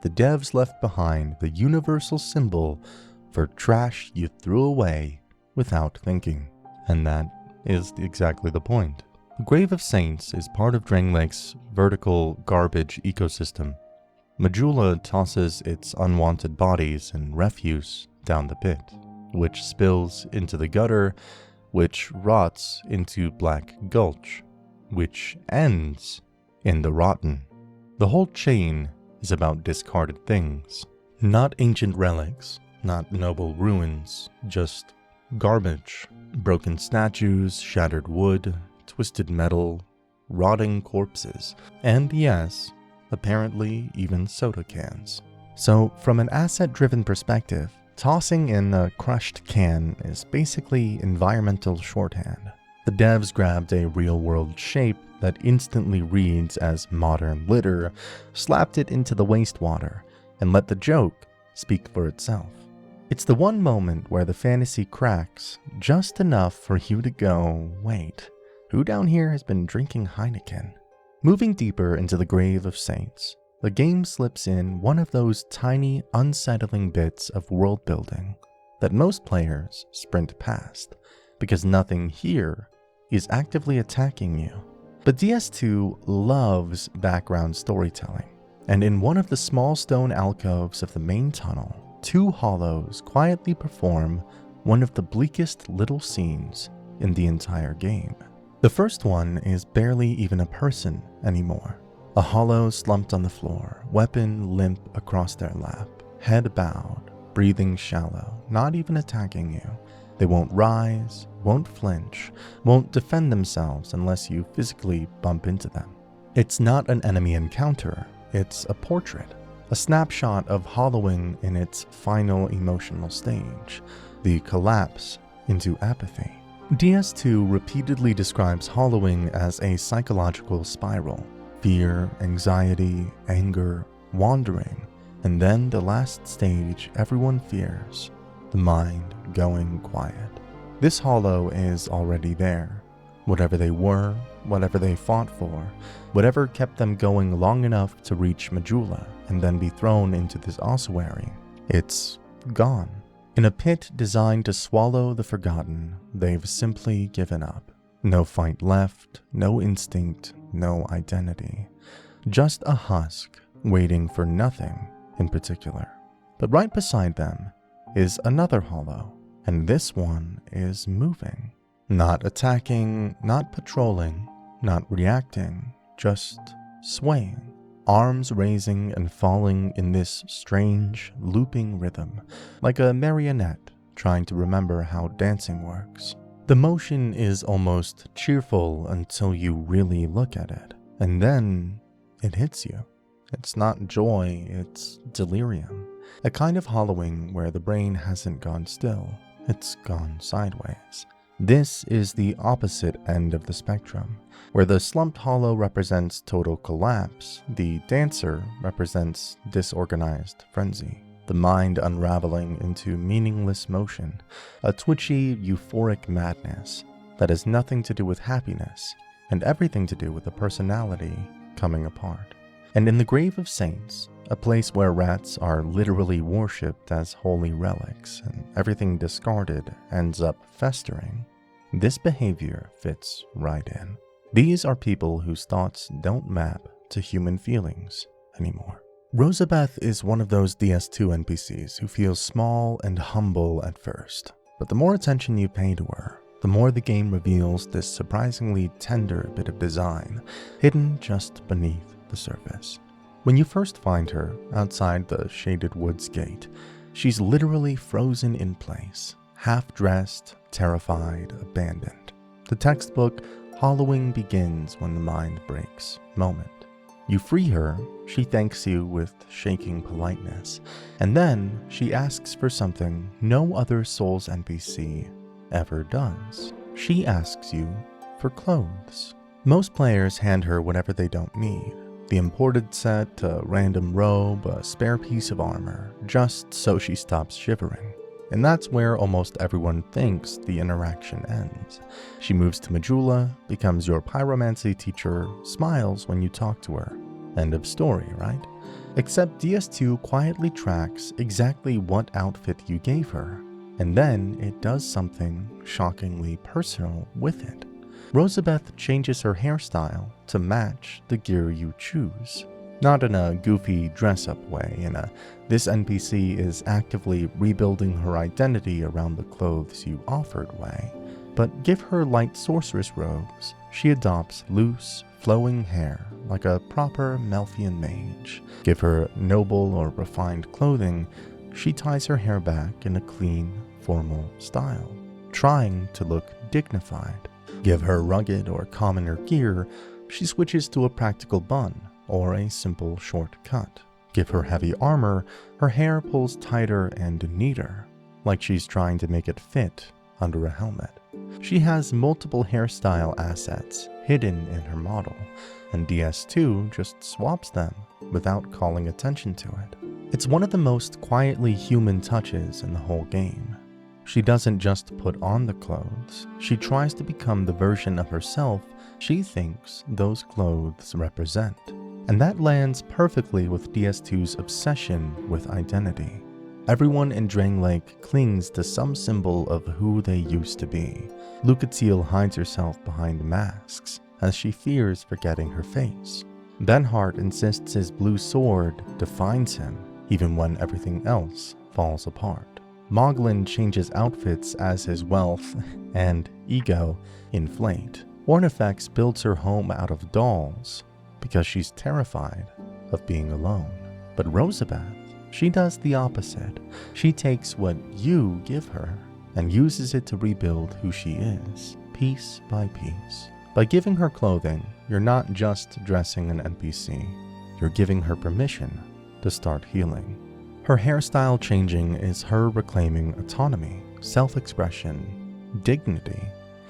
B: the devs left behind the universal symbol for trash you threw away without thinking. And that is exactly the point. The Grave of Saints is part of Dranglake's vertical garbage ecosystem. Majula tosses its unwanted bodies and refuse down the pit, which spills into the gutter, which rots into Black Gulch, which ends in the Rotten. The whole chain is about discarded things. Not ancient relics, not noble ruins, just garbage. Broken statues, shattered wood, twisted metal, rotting corpses, and yes, apparently even soda cans. So from an asset-driven perspective, tossing in a crushed can is basically environmental shorthand. The devs grabbed a real-world shape that instantly reads as modern litter, slapped it into the wastewater, and let the joke speak for itself. It's the one moment where the fantasy cracks just enough for you to go, wait, who down here has been drinking Heineken? Moving deeper into the Grave of Saints, the game slips in one of those tiny, unsettling bits of world building that most players sprint past, because nothing here is actively attacking you. But DS2 loves background storytelling, and in one of the small stone alcoves of the main tunnel, two hollows quietly perform one of the bleakest little scenes in the entire game. The first one is barely even a person anymore. A hollow slumped on the floor, weapon limp across their lap, head bowed, breathing shallow, not even attacking you. They won't rise, won't flinch, won't defend themselves unless you physically bump into them. It's not an enemy encounter, it's a portrait, a snapshot of hollowing in its final emotional stage, the collapse into apathy. DS2 repeatedly describes hollowing as a psychological spiral. Fear, anxiety, anger, wandering, and then the last stage everyone fears, the mind going quiet. This hollow is already there. Whatever they were, whatever they fought for, whatever kept them going long enough to reach Majula and then be thrown into this ossuary, it's gone. In a pit designed to swallow the forgotten, they've simply given up. No fight left, no instinct, no identity. Just a husk waiting for nothing in particular. But right beside them is another hollow, and this one is moving. Not attacking, not patrolling, not reacting, just swaying. Arms raising and falling in this strange, looping rhythm, like a marionette trying to remember how dancing works. The motion is almost cheerful until you really look at it, and then it hits you. It's not joy, it's delirium. A kind of hollowing where the brain hasn't gone still, it's gone sideways. This is the opposite end of the spectrum. Where the slumped hollow represents total collapse, the dancer represents disorganized frenzy. The mind unraveling into meaningless motion, a twitchy, euphoric madness that has nothing to do with happiness and everything to do with the personality coming apart. And in the grave of saints, a place where rats are literally worshipped as holy relics and everything discarded ends up festering, this behavior fits right in. These are people whose thoughts don't map to human feelings anymore. Rosabeth is one of those DS2 NPCs who feels small and humble at first, but the more attention you pay to her, the more the game reveals this surprisingly tender bit of design hidden just beneath the surface. When you first find her outside the shaded woods gate, she's literally frozen in place, half-dressed, terrified, abandoned. The textbook hollowing begins when the mind breaks moment. You free her, she thanks you with shaking politeness, and then she asks for something no other Souls NPC ever does. She asks you for clothes. Most players hand her whatever they don't need. The imported set, a random robe, a spare piece of armor, just so she stops shivering. And that's where almost everyone thinks the interaction ends. She moves to Majula, becomes your pyromancy teacher, smiles when you talk to her. End of story, right? Except DS2 quietly tracks exactly what outfit you gave her, and then it does something shockingly personal with it. Rosabeth changes her hairstyle to match the gear you choose. Not in a goofy dress-up way, this NPC is actively rebuilding her identity around the clothes you offered way. But give her light sorceress robes, she adopts loose, flowing hair like a proper Melfian mage. Give her noble or refined clothing, she ties her hair back in a clean, formal style, trying to look dignified. Give her rugged or commoner gear, she switches to a practical bun or a simple short cut. Give her heavy armor, her hair pulls tighter and neater, like she's trying to make it fit under a helmet. She has multiple hairstyle assets hidden in her model, and DS2 just swaps them without calling attention to it. It's one of the most quietly human touches in the whole game. She doesn't just put on the clothes, she tries to become the version of herself she thinks those clothes represent. And that lands perfectly with DS2's obsession with identity. Everyone in Drang Lake clings to some symbol of who they used to be. Lucatiel hides herself behind masks, as she fears forgetting her face. Benhart insists his blue sword defines him, even when everything else falls apart. Moglin changes outfits as his wealth and ego inflate. Ornifex builds her home out of dolls, because she's terrified of being alone. But Rosabeth, she does the opposite. She takes what you give her and uses it to rebuild who she is, piece by piece. By giving her clothing, you're not just dressing an NPC, you're giving her permission to start healing. Her hairstyle changing is her reclaiming autonomy, self-expression, dignity.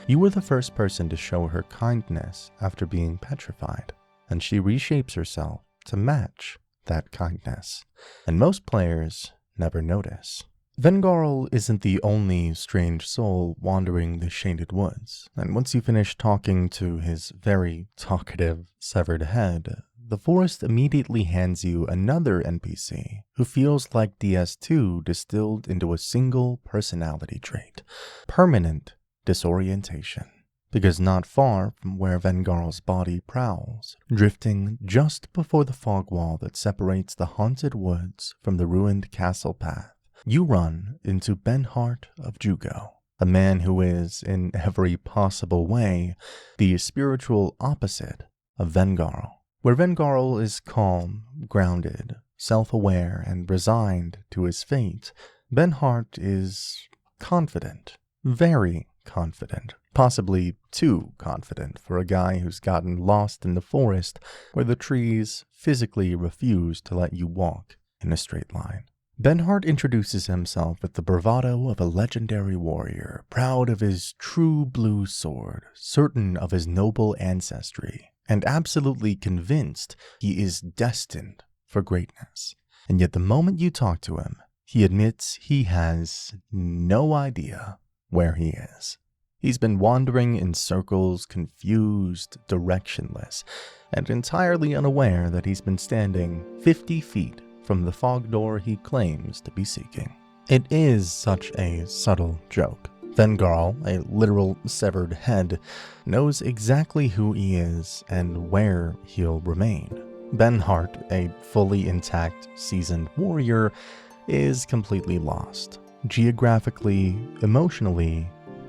B: You were the first person to show her kindness after being petrified, and she reshapes herself to match that kindness, and most players never notice. Vengarl isn't the only strange soul wandering the Shaded Woods, and once you finish talking to his very talkative, severed head, the forest immediately hands you another NPC who feels like DS2 distilled into a single personality trait: permanent disorientation. Because not far from where Vengarl's body prowls, drifting just before the fog wall that separates the haunted woods from the ruined castle path, you run into Benhart of Jugo, a man who is, in every possible way, the spiritual opposite of Vengarl. Where Vengarl is calm, grounded, self-aware, and resigned to his fate, Benhart is confident, very confident, possibly too confident for a guy who's gotten lost in the forest where the trees physically refuse to let you walk in a straight line. Benhart introduces himself with the bravado of a legendary warrior, proud of his true blue sword, certain of his noble ancestry, and absolutely convinced he is destined for greatness. And yet the moment you talk to him, he admits he has no idea where he is. He's been wandering in circles, confused, directionless, and entirely unaware that he's been standing 50 feet from the fog door he claims to be seeking. It is such a subtle joke. Vengarl, a literal severed head, knows exactly who he is and where he'll remain. Benhart, a fully intact, seasoned warrior, is completely lost, geographically, emotionally,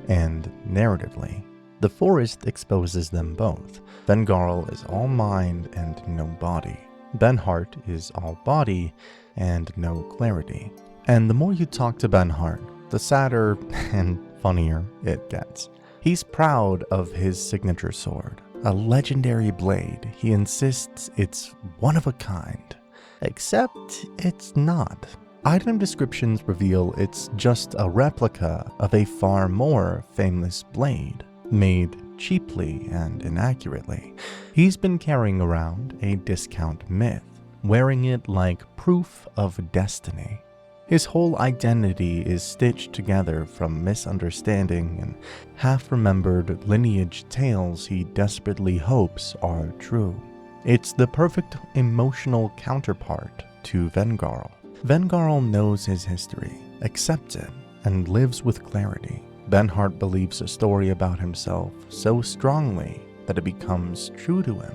B: and narratively. The forest exposes them both. Vengarl is all mind and no body. Benhart is all body and no clarity. And the more you talk to Benhart, the sadder and funnier it gets. He's proud of his signature sword, a legendary blade. He insists it's one of a kind, except it's not. Item descriptions reveal it's just a replica of a far more famous blade, made cheaply and inaccurately. He's been carrying around a discount myth, wearing it like proof of destiny. His whole identity is stitched together from misunderstanding and half-remembered lineage tales he desperately hopes are true. It's the perfect emotional counterpart to Vengarl. Vengarl knows his history, accepts it, and lives with clarity. Benhart believes a story about himself so strongly that it becomes true to him,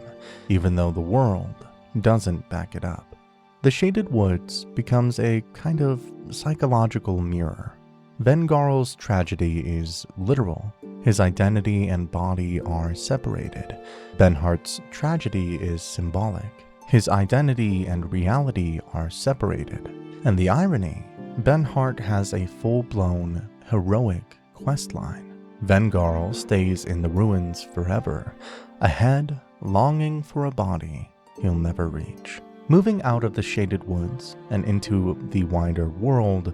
B: even though the world doesn't back it up. The Shaded Woods becomes a kind of psychological mirror. Vengarl's tragedy is literal. His identity and body are separated. Benhart's tragedy is symbolic. His identity and reality are separated. And the irony, Benhart has a full-blown, heroic questline. Vengarl stays in the ruins forever, a head longing for a body he'll never reach. Moving out of the Shaded Woods and into the wider world,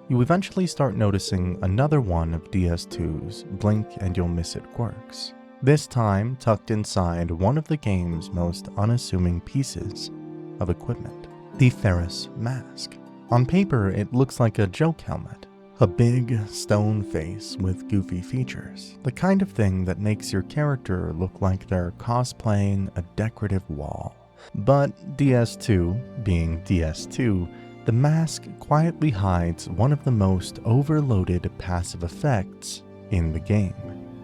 B: you eventually start noticing another one of DS2's blink and you'll miss it quirks. This time tucked inside one of the game's most unassuming pieces of equipment, the Ferris mask. On paper, it looks like a joke helmet, a big stone face with goofy features, the kind of thing that makes your character look like they're cosplaying a decorative wall. But DS2, being DS2, the mask quietly hides one of the most overloaded passive effects in the game.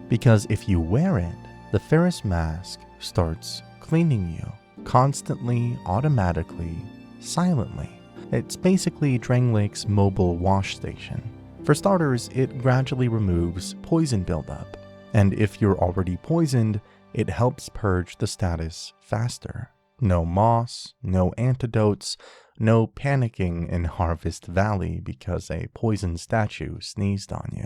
B: Because if you wear it, the Ferris mask starts cleaning you, constantly, automatically, silently. It's basically Dranglake's mobile wash station. For starters, it gradually removes poison buildup, and if you're already poisoned, it helps purge the status faster. No moss, no antidotes, no panicking in Harvest Valley because a poison statue sneezed on you.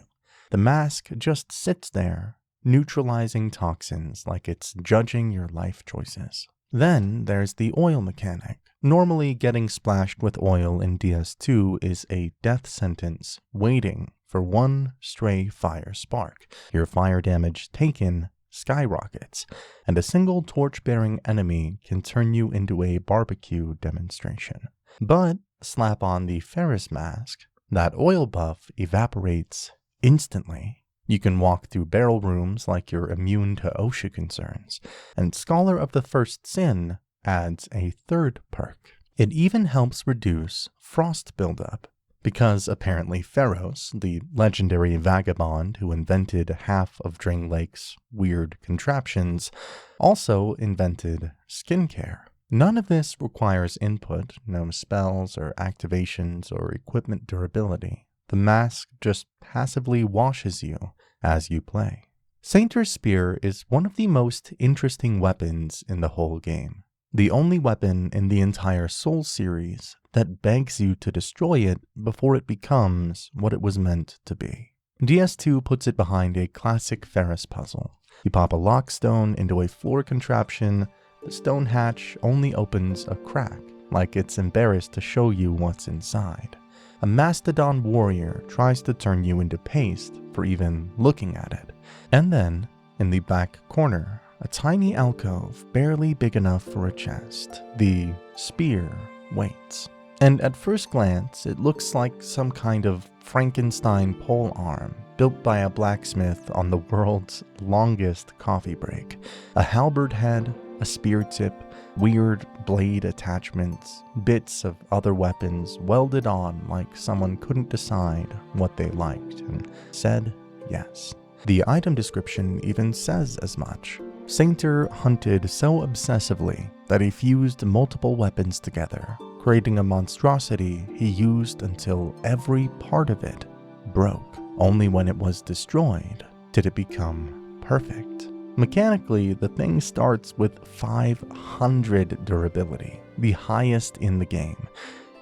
B: The mask just sits there, neutralizing toxins like it's judging your life choices. Then there's the oil mechanic. Normally, getting splashed with oil in DS2 is a death sentence waiting for one stray fire spark. Your fire damage taken skyrockets, and a single torch-bearing enemy can turn you into a barbecue demonstration. But slap on the Ferris mask, that oil buff evaporates instantly. You can walk through barrel rooms like you're immune to OSHA concerns, and Scholar of the First Sin adds a third perk. It even helps reduce frost buildup, because apparently Pharos, the legendary vagabond who invented half of Drang Lake's weird contraptions, also invented skincare. None of this requires input, no spells or activations or equipment durability. The mask just passively washes you as you play. Sainter's Spear is one of the most interesting weapons in the whole game. The only weapon in the entire Soul series that begs you to destroy it before it becomes what it was meant to be. DS2 puts it behind a classic Ferris puzzle. You pop a lock stone into a floor contraption, the stone hatch only opens a crack, like it's embarrassed to show you what's inside. A mastodon warrior tries to turn you into paste for even looking at it. And then, in the back corner, a tiny alcove barely big enough for a chest. The spear waits. And at first glance, it looks like some kind of Frankenstein pole arm built by a blacksmith on the world's longest coffee break. A halberd head, a spear tip, weird blade attachments, bits of other weapons welded on like someone couldn't decide what they liked and said yes. The item description even says as much. Sainter hunted so obsessively that he fused multiple weapons together, creating a monstrosity he used until every part of it broke. Only when it was destroyed did it become perfect. Mechanically, the thing starts with 500 durability, the highest in the game,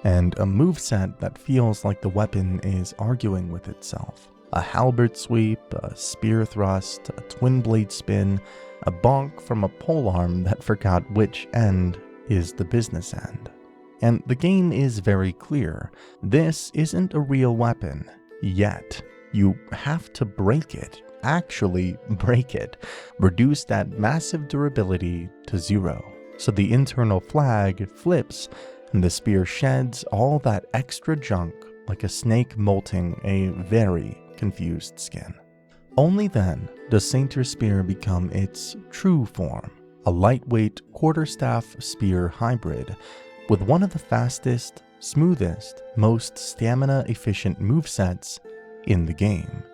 B: and a moveset that feels like the weapon is arguing with itself. A halberd sweep, a spear thrust, a twin blade spin, a bonk from a polearm that forgot which end is the business end. And the game is very clear. This isn't a real weapon, yet. You have to break it. Actually break it. Reduce that massive durability to 0. So the internal flag flips and the spear sheds all that extra junk like a snake molting a very confused skin. Only then does Sainter's Spear become its true form, a lightweight quarterstaff spear hybrid with one of the fastest, smoothest, most stamina-efficient movesets in the game.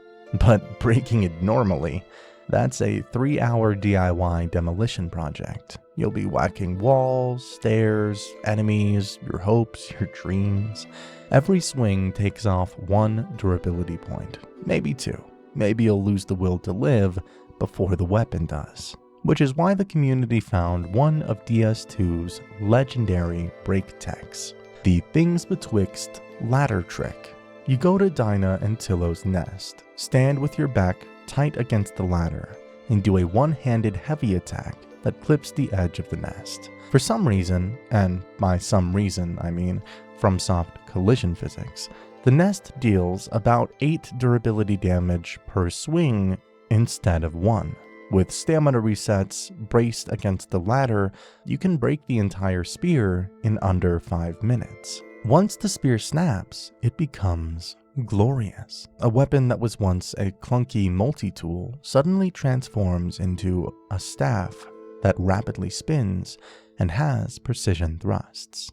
B: But breaking it normally, that's a 3-hour DIY demolition project. You'll be whacking walls, stairs, enemies, your hopes, your dreams. Every swing takes off 1 durability point, maybe 2. Maybe you'll lose the will to live before the weapon does. Which is why the community found one of DS2's legendary break techs, the Things Betwixt ladder trick. You go to Dinah and Tillo's nest, stand with your back tight against the ladder, and do a one-handed heavy attack that clips the edge of the nest. For some reason, and by some reason I mean FromSoft collision physics, the nest deals about 8 durability damage per swing instead of 1. With stamina resets braced against the ladder, you can break the entire spear in under 5 minutes. Once the spear snaps, it becomes glorious. A weapon that was once a clunky multi-tool suddenly transforms into a staff that rapidly spins and has precision thrusts.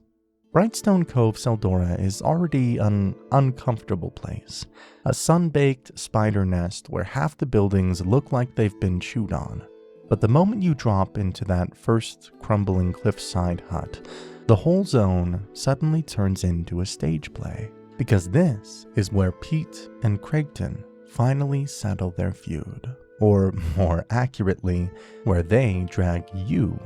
B: Brightstone Cove Seldora is already an uncomfortable place, a sun-baked spider nest where half the buildings look like they've been chewed on. But the moment you drop into that first crumbling cliffside hut, the whole zone suddenly turns into a stage play, because this is where Pete and Craigton finally settle their feud. or more accurately, where they drag you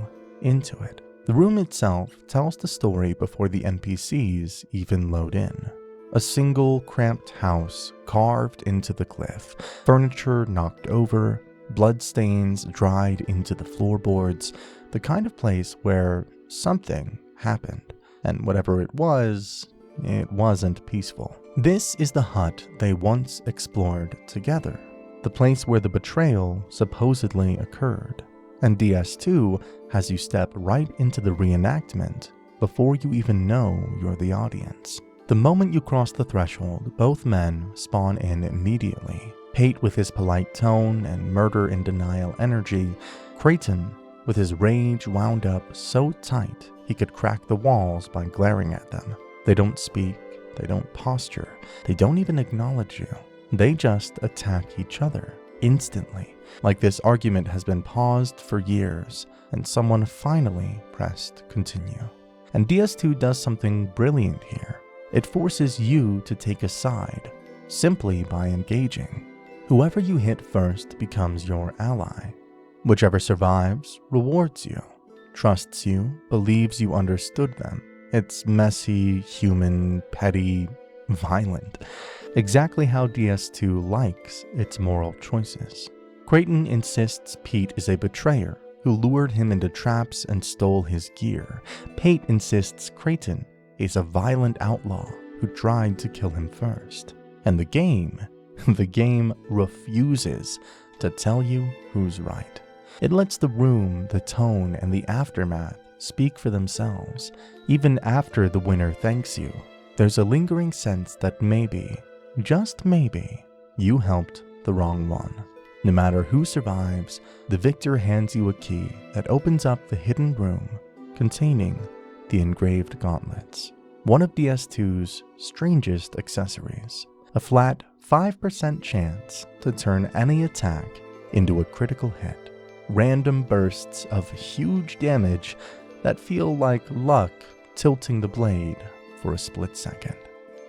B: into it. The room itself tells the story before the NPCs even load in. A single cramped house carved into the cliff, furniture knocked over, bloodstains dried into the floorboards, the kind of place where something happened, and whatever it wasn't peaceful. This is the hut they once explored together, the place where the betrayal supposedly occurred, and DS2 has you step right into the reenactment before you even know you're the audience. The moment you cross the threshold, both men spawn in immediately. Pate with his polite tone and murder-in-denial energy, Creighton with his rage wound up so tight he could crack the walls by glaring at them. They don't speak, they don't posture, they don't even acknowledge you. They just attack each other, instantly, like this argument has been paused for years, and someone finally pressed continue. And DS2 does something brilliant here. It forces you to take a side, simply by engaging. Whoever you hit first becomes your ally. Whichever survives rewards you, trusts you, believes you understood them. It's messy, human, petty, violent. Exactly how DS2 likes its moral choices. Creighton insists Pete is a betrayer who lured him into traps and stole his gear. Pate insists Creighton is a violent outlaw who tried to kill him first. And the game refuses to tell you who's right. It lets the room, the tone, and the aftermath speak for themselves. Even after the winner thanks you, there's a lingering sense that maybe, just maybe, you helped the wrong one. No matter who survives, the victor hands you a key that opens up the hidden room containing the engraved gauntlets. One of DS2's strangest accessories. A flat 5% chance to turn any attack into a critical hit. Random bursts of huge damage that feel like luck tilting the blade for a split second.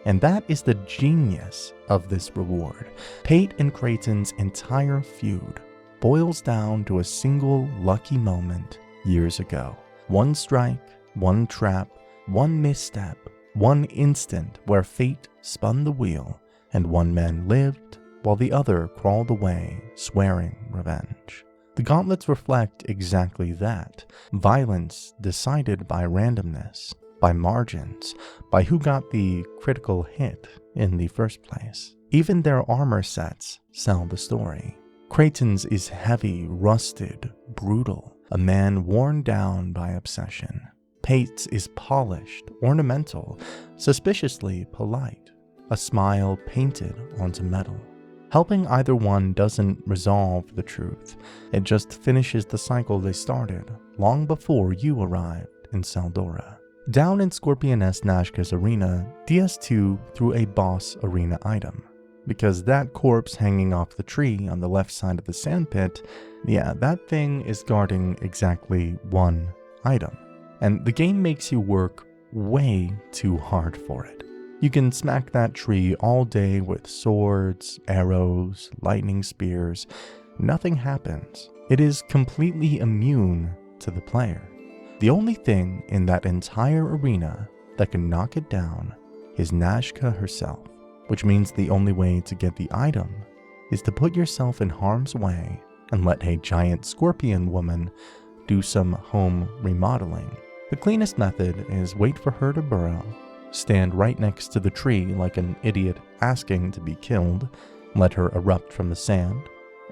B: And that is the genius of this reward. Pate and Creighton's entire feud boils down to a single lucky moment years ago. One strike, one trap, one misstep, one instant where fate spun the wheel and one man lived while the other crawled away, swearing revenge. The gauntlets reflect exactly that. Violence decided by randomness, by margins, by who got the critical hit in the first place. Even their armor sets sell the story. Creighton's is heavy, rusted, brutal, a man worn down by obsession. Pate's is polished, ornamental, suspiciously polite, a smile painted onto metal. Helping either one doesn't resolve the truth, it just finishes the cycle they started long before you arrived in Saldora. Down in Scorpion S. Nashka's arena, DS2 threw a boss arena item. Because that corpse hanging off the tree on the left side of the sandpit, yeah, that thing is guarding exactly one item. And the game makes you work way too hard for it. You can smack that tree all day with swords, arrows, lightning spears. Nothing happens. It is completely immune to the player. The only thing in that entire arena that can knock it down is Nashka herself, which means the only way to get the item is to put yourself in harm's way and let a giant scorpion woman do some home remodeling. The cleanest method is wait for her to burrow, stand right next to the tree like an idiot asking to be killed, let her erupt from the sand,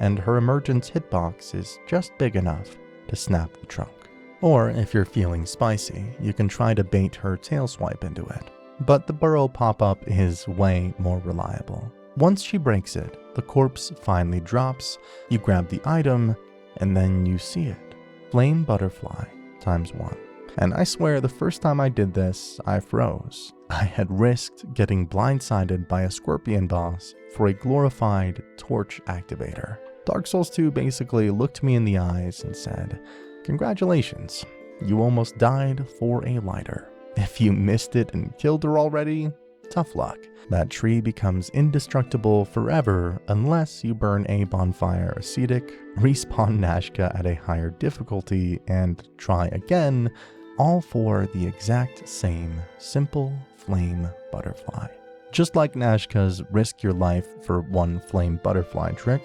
B: and her emergence hitbox is just big enough to snap the trunk. Or if you're feeling spicy, you can try to bait her tail swipe into it. But the burrow pop-up is way more reliable. Once she breaks it, the corpse finally drops, you grab the item, and then you see it. Flame butterfly ×1. And I swear the first time I did this, I froze. I had risked getting blindsided by a scorpion boss for a glorified torch activator. Dark Souls 2 basically looked me in the eyes and said, "Congratulations, you almost died for a lighter. If you missed it and killed her already, tough luck. That tree becomes indestructible forever unless you burn a bonfire acidic, respawn Nazca at a higher difficulty, and try again, all for the exact same simple flame butterfly. Just like Nazca's risk your life for one flame butterfly trick,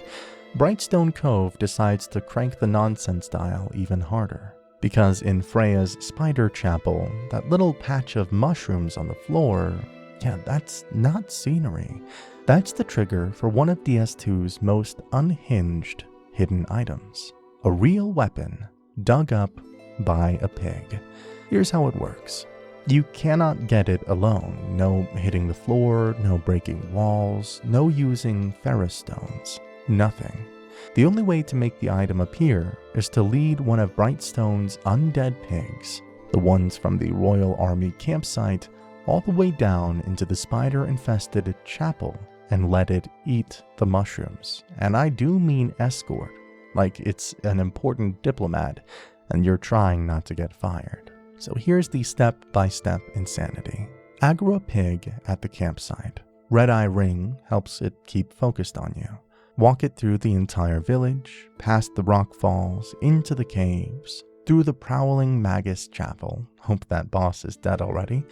B: Brightstone Cove decides to crank the nonsense dial even harder. Because in Freya's spider chapel, that little patch of mushrooms on the floor, yeah, that's not scenery. That's the trigger for one of DS2's most unhinged hidden items. A real weapon dug up by a pig. Here's how it works. You cannot get it alone. No hitting the floor, no breaking walls, no using ferrous stones. Nothing. The only way to make the item appear is to lead one of Brightstone's undead pigs, the ones from the Royal Army campsite, all the way down into the spider-infested chapel and let it eat the mushrooms. And I do mean escort, like it's an important diplomat and you're trying not to get fired. So here's the step-by-step insanity. Aggro a pig at the campsite. Red Eye Ring helps it keep focused on you. Walk it through the entire village, past the rock falls, into the caves, through the prowling Magus Chapel, hope that boss is dead already,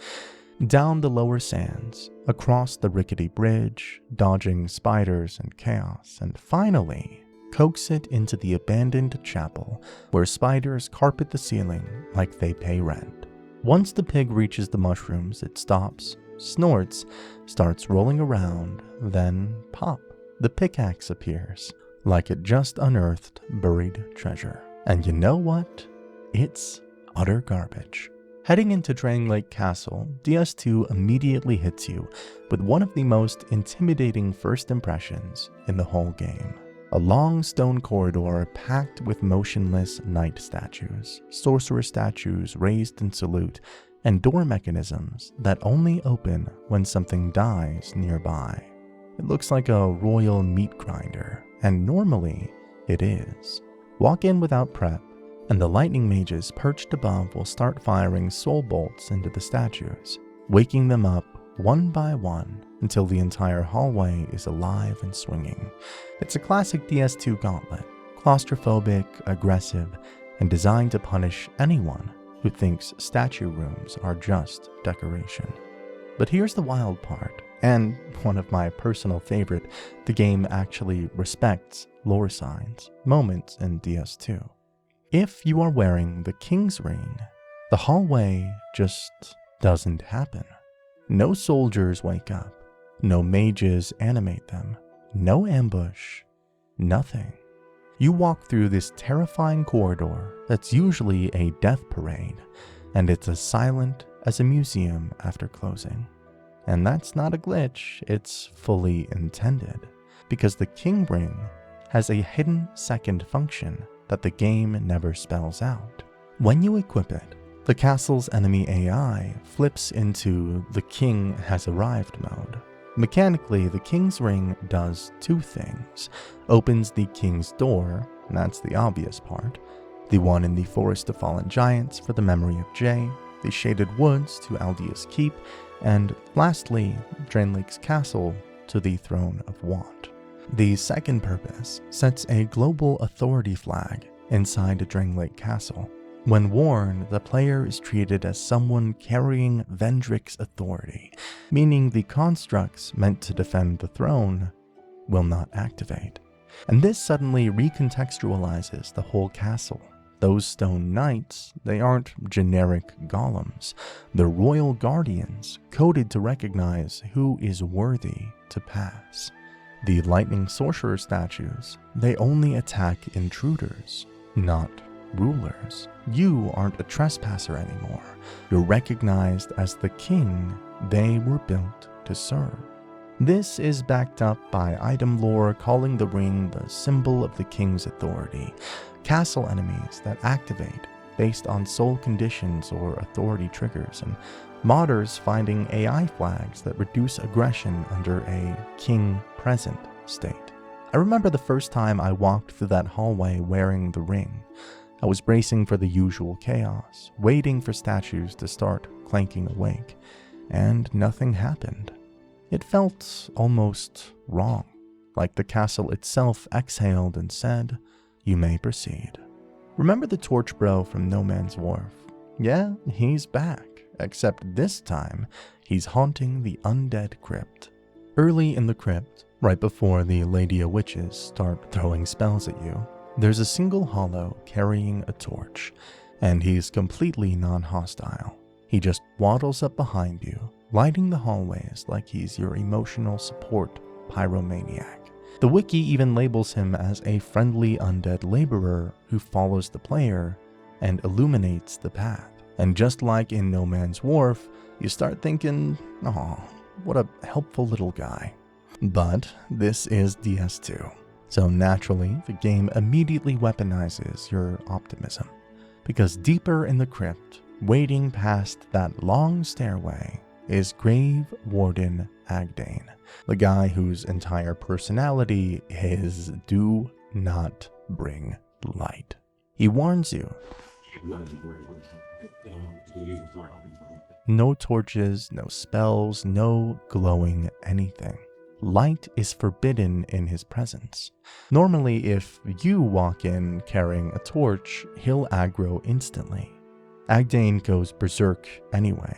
B: down the lower sands, across the rickety bridge, dodging spiders and chaos, and finally, coax it into the abandoned chapel, where spiders carpet the ceiling like they pay rent. Once the pig reaches the mushrooms, it stops, snorts, starts rolling around, then pop. The pickaxe appears, like it just unearthed buried treasure. And you know what? It's utter garbage. Heading into Drangleic Castle, DS2 immediately hits you with one of the most intimidating first impressions in the whole game. A long stone corridor packed with motionless knight statues, sorcerer statues raised in salute, and door mechanisms that only open when something dies nearby. It looks like a royal meat grinder, and normally it is. Walk in without prep, and the lightning mages perched above will start firing soul bolts into the statues, waking them up one by one until the entire hallway is alive and swinging. It's a classic DS2 gauntlet, claustrophobic, aggressive, and designed to punish anyone who thinks statue rooms are just decoration. But here's the wild part, and one of my personal favorite: the game actually respects lore signs, moments in DS2. If you are wearing the King's Ring, the hallway just doesn't happen. No soldiers wake up, no mages animate them, no ambush, nothing. You walk through this terrifying corridor that's usually a death parade, and it's as silent as a museum after closing. And that's not a glitch, it's fully intended, because the King Ring has a hidden second function that the game never spells out. When you equip it, the castle's enemy AI flips into the King Has Arrived mode. Mechanically, the King's Ring does two things. Opens the King's Door, and that's the obvious part, the one in the Forest of Fallen Giants for the memory of Jay, the Shaded Woods to Aldea's Keep, and lastly, Drangleic's Castle to the Throne of Want. The second purpose sets a global authority flag inside Drangleic Castle. When worn, the player is treated as someone carrying Vendrick's authority, meaning the constructs meant to defend the throne will not activate. And this suddenly recontextualizes the whole castle. Those stone knights, they aren't generic golems. They're royal guardians, coded to recognize who is worthy to pass. The lightning sorcerer statues, they only attack intruders, not rulers. You aren't a trespasser anymore. You're recognized as the king they were built to serve. This is backed up by item lore calling the ring the symbol of the king's authority, castle enemies that activate based on soul conditions or authority triggers, and modders finding AI flags that reduce aggression under a king present state. I remember the first time I walked through that hallway wearing the ring. I was bracing for the usual chaos, waiting for statues to start clanking awake, and nothing happened. It felt almost wrong, like the castle itself exhaled and said, "You may proceed." Remember the torch bro from No Man's Wharf? Yeah, he's back, except this time he's haunting the undead crypt. Early in the crypt, right before the Lady of Witches start throwing spells at you, there's a single hollow carrying a torch, and he's completely non-hostile. He just waddles up behind you, lighting the hallways like he's your emotional support pyromaniac. The wiki even labels him as a friendly undead laborer who follows the player and illuminates the path. And just like in No Man's Wharf, you start thinking, "Aw, what a helpful little guy." But this is DS2, so naturally the game immediately weaponizes your optimism. Because deeper in the crypt, waiting past that long stairway, is Grave Warden Agdane, the guy whose entire personality is do not bring light. He warns you. No torches, no spells, no glowing anything. Light is forbidden in his presence. Normally, if you walk in carrying a torch, he'll aggro instantly. Agdane goes berserk anyway,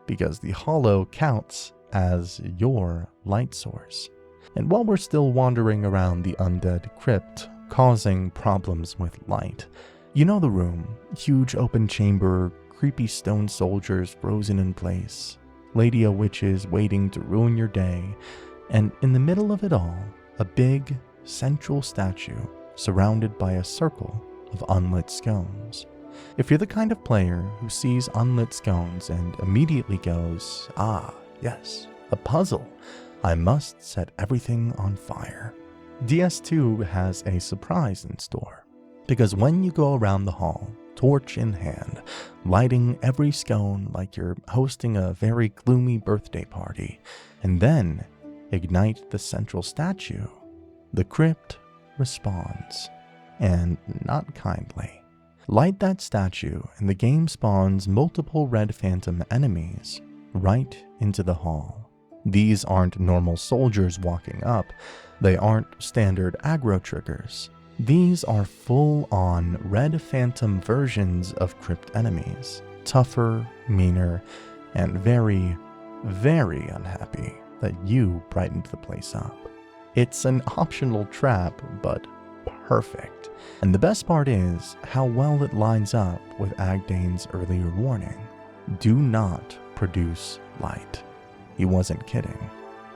B: because the hollow counts as your light source. And while we're still wandering around the undead crypt, causing problems with light, you know the room, huge open chamber, creepy stone soldiers frozen in place, Lady of Witches waiting to ruin your day, and in the middle of it all, a big, central statue surrounded by a circle of unlit scones. If you're the kind of player who sees unlit scones and immediately goes, "Ah, yes, a puzzle, I must set everything on fire," DS2 has a surprise in store. Because when you go around the hall, torch in hand, lighting every scone like you're hosting a very gloomy birthday party, and then ignite the central statue, the crypt responds, and not kindly. Light that statue and the game spawns multiple red phantom enemies right into the hall. These aren't normal soldiers walking up, they aren't standard aggro triggers. These are full-on red phantom versions of crypt enemies, tougher, meaner, and very, very unhappy that you brightened the place up. It's an optional trap, but perfect. And the best part is how well it lines up with Agdane's earlier warning. Do not produce light. He wasn't kidding.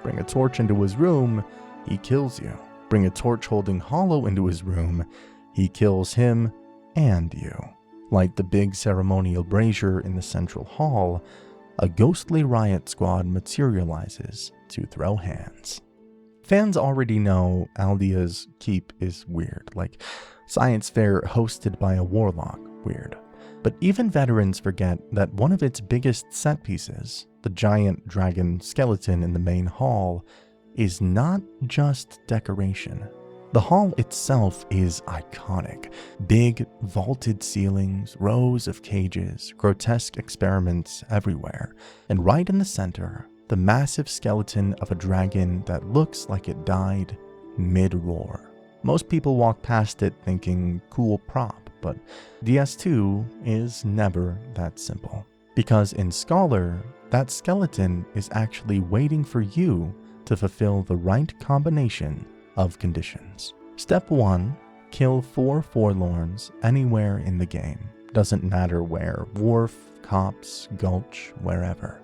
B: Bring a torch into his room, he kills you. Bring a torch-holding hollow into his room, he kills him and you. Like the big ceremonial brazier in the central hall, a ghostly riot squad materializes to throw hands. Fans already know Aldia's keep is weird, like science fair hosted by a warlock weird. But even veterans forget that one of its biggest set pieces, the giant dragon skeleton in the main hall, is not just decoration. The hall itself is iconic. Big, vaulted ceilings, rows of cages, grotesque experiments everywhere. And right in the center, the massive skeleton of a dragon that looks like it died mid-roar. Most people walk past it thinking cool prop, but DS2 is never that simple. Because in Scholar, that skeleton is actually waiting for you to fulfill the right combination of conditions. Step 1, kill 4 forlorns anywhere in the game. Doesn't matter where, wharf, copse, gulch, wherever.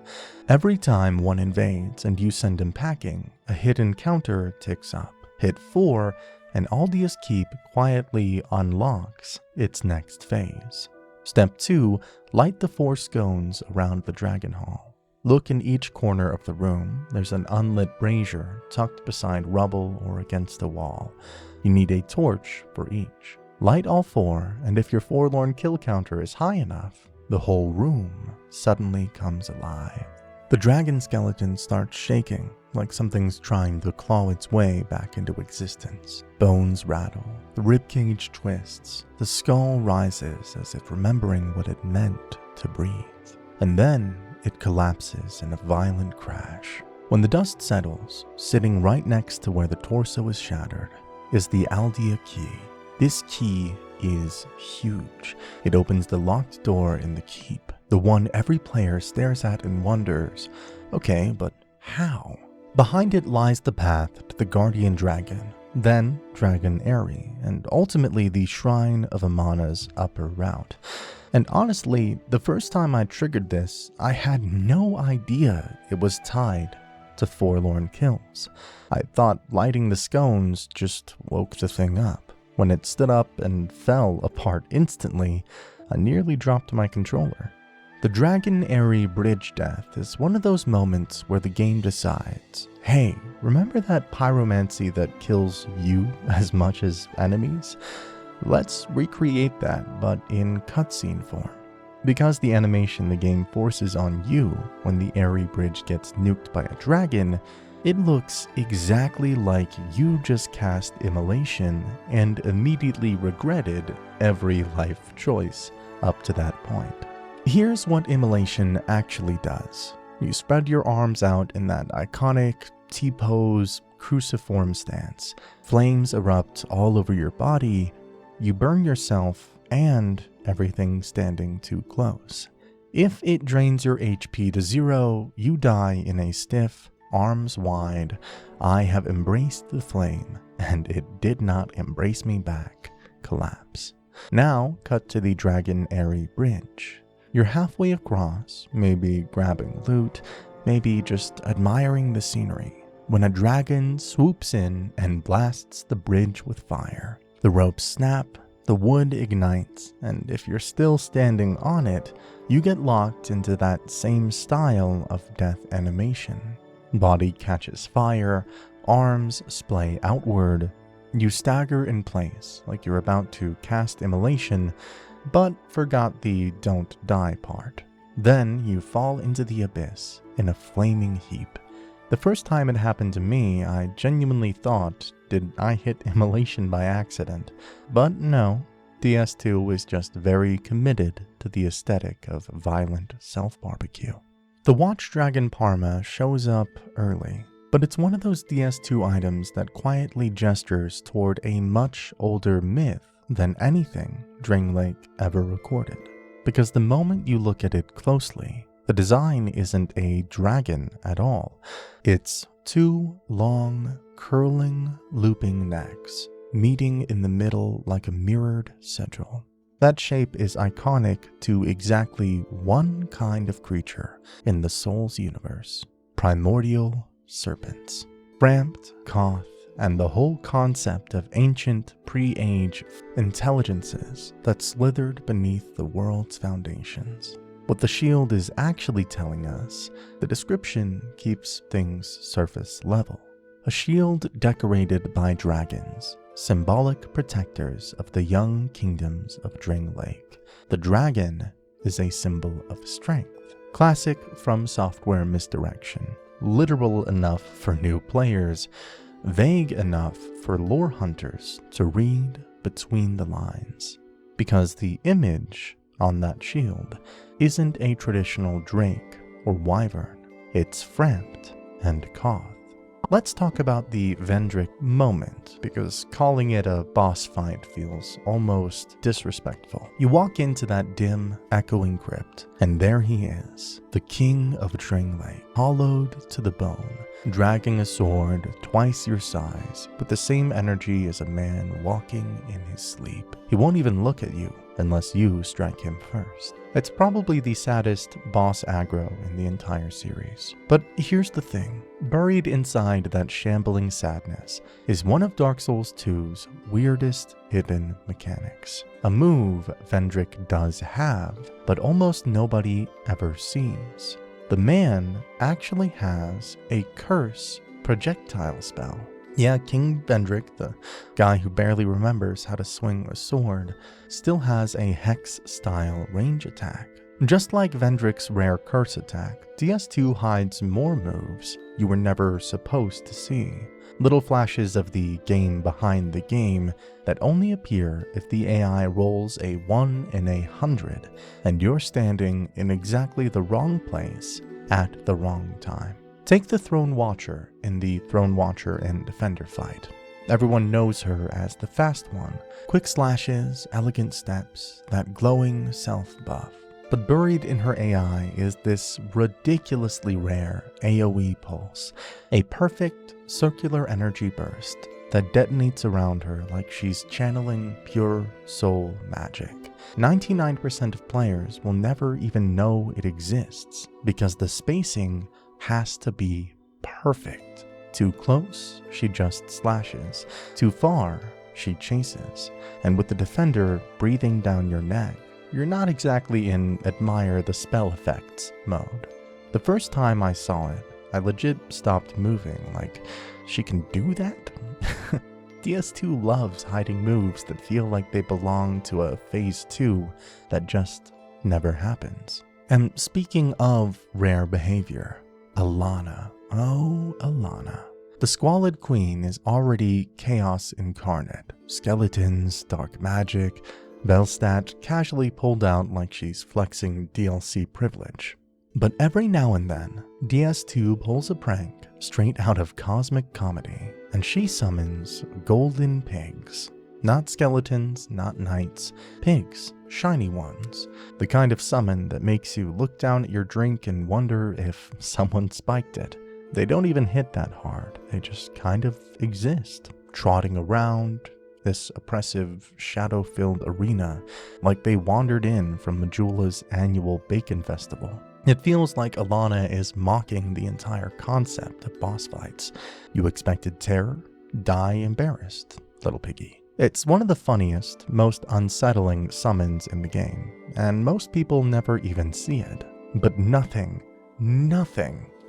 B: Every time one invades and you send him packing, a hidden counter ticks up. Hit 4, and Aldia's Keep quietly unlocks its next phase. Step 2, light the 4 scones around the Dragon Hall. Look in each corner of the room. There's an unlit brazier tucked beside rubble or against a wall. You need a torch for each. Light all 4, and if your forlorn kill counter is high enough, the whole room suddenly comes alive. The dragon skeleton starts shaking, like something's trying to claw its way back into existence. Bones rattle, the ribcage twists, the skull rises as if remembering what it meant to breathe. And then it collapses in a violent crash. When the dust settles, sitting right next to where the torso is shattered, is the Aldea key. This key is huge. It opens the locked door in the keep, the one every player stares at and wonders, okay, but how? Behind it lies the path to the Guardian Dragon, then Dragon Aerie, and ultimately the Shrine of Amana's upper route. And honestly, the first time I triggered this, I had no idea it was tied to Forlorn Kills. I thought lighting the scones just woke the thing up. When it stood up and fell apart instantly, I nearly dropped my controller. The Dragon Aerie bridge death is one of those moments where the game decides, hey, remember that pyromancy that kills you as much as enemies? Let's recreate that, but in cutscene form. Because the animation the game forces on you when the Aerie bridge gets nuked by a dragon, it looks exactly like you just cast Immolation and immediately regretted every life choice up to that point. Here's what Immolation actually does. You spread your arms out in that iconic T-pose cruciform stance. Flames erupt all over your body. You burn yourself and everything standing too close. If it drains your HP to 0, you die in a stiff, arms wide, I have embraced the flame and it did not embrace me back collapse. Now cut to the Dragon Aerie bridge. You're halfway across, maybe grabbing loot, maybe just admiring the scenery, when a dragon swoops in and blasts the bridge with fire. The ropes snap, the wood ignites, and if you're still standing on it, you get locked into that same style of death animation. Body catches fire, arms splay outward. You stagger in place like you're about to cast Immolation, but forgot the don't die part. Then you fall into the abyss in a flaming heap. The first time it happened to me, I genuinely thought, did I hit Immolation by accident? But no, DS2 was just very committed to the aesthetic of violent self-barbecue. The Watch Dragon Parma shows up early, but it's one of those DS2 items that quietly gestures toward a much older myth than anything Drangleic ever recorded. Because the moment you look at it closely, the design isn't a dragon at all. It's two long, curling, looping necks, meeting in the middle like a mirrored sigil. That shape is iconic to exactly one kind of creature in the Souls universe: primordial serpents. Ramped, Koth, and the whole concept of ancient, pre-age intelligences that slithered beneath the world's foundations. What the shield is actually telling us, the description keeps things surface level. A shield decorated by dragons, symbolic protectors of the young kingdoms of Drangleic. The dragon is a symbol of strength. Classic From Software misdirection. Literal enough for new players, vague enough for lore hunters to read between the lines. Because the image on that shield isn't a traditional drake or wyvern, it's Frampt and Koth. Let's talk about the Vendrick moment, because calling it a boss fight feels almost disrespectful. You walk into that dim, echoing crypt, and there he is, the king of Drangleic, hollowed to the bone, dragging a sword twice your size, with the same energy as a man walking in his sleep. He won't even look at you unless you strike him first. It's probably the saddest boss aggro in the entire series. But here's the thing. Buried inside that shambling sadness is one of Dark Souls 2's weirdest hidden mechanics. A move Vendrick does have, but almost nobody ever sees. The man actually has a curse projectile spell. Yeah, King Vendrick, the guy who barely remembers how to swing a sword, still has a hex-style range attack. Just like Vendrick's rare curse attack, DS2 hides more moves you were never supposed to see. Little flashes of the game behind the game that only appear if the AI rolls a 1 in 100 and you're standing in exactly the wrong place at the wrong time. Take the Throne Watcher in the Throne Watcher and Defender fight. Everyone knows her as the fast one. Quick slashes, elegant steps, that glowing self-buff. But buried in her AI is this ridiculously rare AoE pulse, a perfect circular energy burst that detonates around her like she's channeling pure soul magic. 99% of players will never even know it exists because the spacing has to be perfect. Too close, she just slashes. Too far, she chases. And with the Defender breathing down your neck, you're not exactly in admire the spell effects mode. The first time I saw it, I legit stopped moving, like, she can do that? DS2 loves hiding moves that feel like they belong to a Phase 2 that just never happens. And speaking of rare behavior, Alana. Oh, Alana. The Squalid Queen is already chaos incarnate. Skeletons, dark magic, Bellstat casually pulled out like she's flexing DLC privilege. But every now and then, DS2 pulls a prank straight out of cosmic comedy, and she summons golden pigs. Not skeletons, not knights, pigs, shiny ones. The kind of summon that makes you look down at your drink and wonder if someone spiked it. They don't even hit that hard, they just kind of exist, trotting around this oppressive, shadow-filled arena like they wandered in from Majula's annual bacon festival. It feels like Alana is mocking the entire concept of boss fights. You expected terror? Die embarrassed, little piggy. It's one of the funniest, most unsettling summons in the game, and most people never even see it. But nothing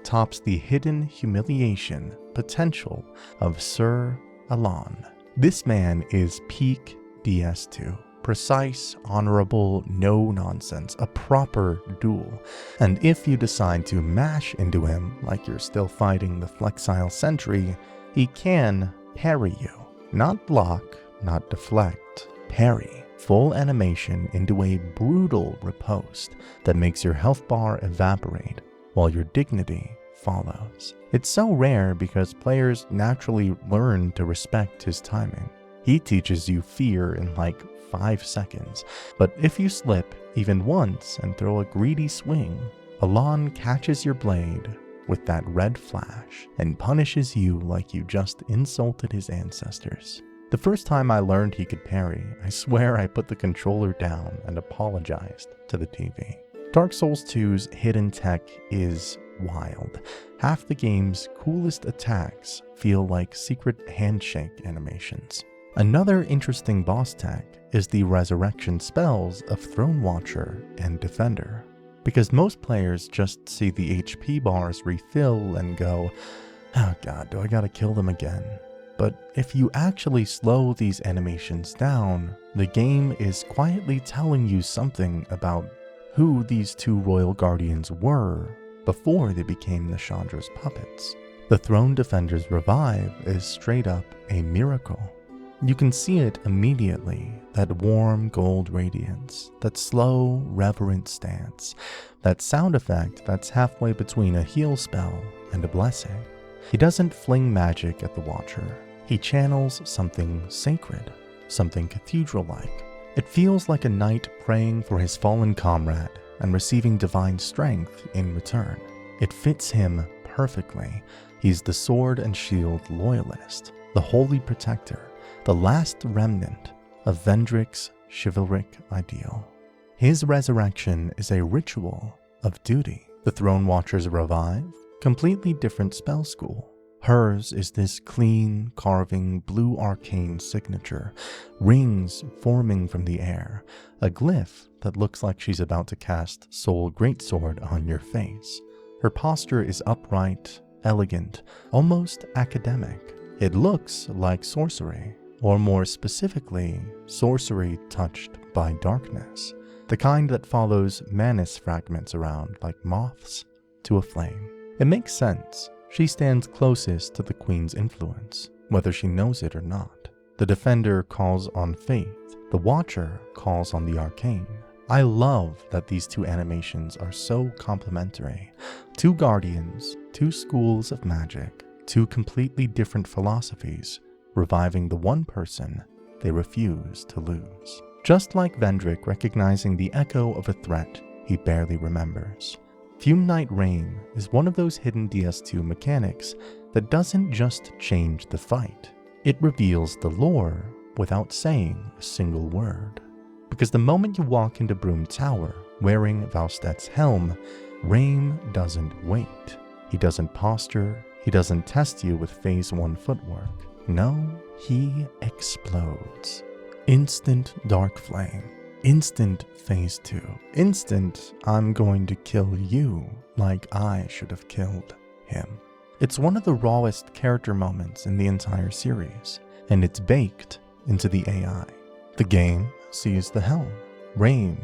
B: tops the hidden humiliation potential of Sir Alan. This man is peak DS2. Precise, honorable, no nonsense, a proper duel. And if you decide to mash into him like you're still fighting the Flexile Sentry, he can parry you. Not block, not deflect, parry. Full animation into a brutal riposte that makes your health bar evaporate while your dignity follows. It's so rare because players naturally learn to respect his timing. He teaches you fear in like 5 seconds, but if you slip even once and throw a greedy swing, Alan catches your blade with that red flash and punishes you like you just insulted his ancestors. The first time I learned he could parry, I swear I put the controller down and apologized to the TV. Dark Souls 2's hidden tech is wild. Half the game's coolest attacks feel like secret handshake animations. Another interesting boss tech is the resurrection spells of Throne Watcher and Defender. Because most players just see the HP bars refill and go, oh god, do I gotta kill them again? But if you actually slow these animations down, the game is quietly telling you something about who these two royal guardians were before they became the Chandra's puppets. The Throne Defender's revive is straight up a miracle. You can see it immediately, that warm gold radiance, that slow, reverent stance, that sound effect that's halfway between a heal spell and a blessing. He doesn't fling magic at the Watcher. He channels something sacred, something cathedral-like. It feels like a knight praying for his fallen comrade and receiving divine strength in return. It fits him perfectly. He's the sword and shield loyalist, the holy protector, the last remnant of Vendrick's chivalric ideal. His resurrection is a ritual of duty. The Throne Watcher's revive, completely different spell school. Hers is this clean, carving, blue arcane signature, rings forming from the air, a glyph that looks like she's about to cast Soul Greatsword on your face. Her posture is upright, elegant, almost academic. It looks like sorcery, or more specifically, sorcery touched by darkness, the kind that follows Manus fragments around like moths to a flame. It makes sense. She stands closest to the Queen's influence, whether she knows it or not. The Defender calls on faith, the Watcher calls on the arcane. I love that these two animations are so complementary. Two guardians, two schools of magic, two completely different philosophies, reviving the one person they refuse to lose. Just like Vendrick recognizing the echo of a threat he barely remembers, Fume Knight Rain is one of those hidden DS2 mechanics that doesn't just change the fight. It reveals the lore without saying a single word. Because the moment you walk into Broom Tower wearing Valstedt's helm, Rain doesn't wait. He doesn't posture, he doesn't test you with Phase 1 footwork. No, he explodes. Instant Dark Flame. Instant Phase 2. Instant, I'm going to kill you like I should have killed him. It's one of the rawest character moments in the entire series, and it's baked into the AI. The game sees the helm. Rain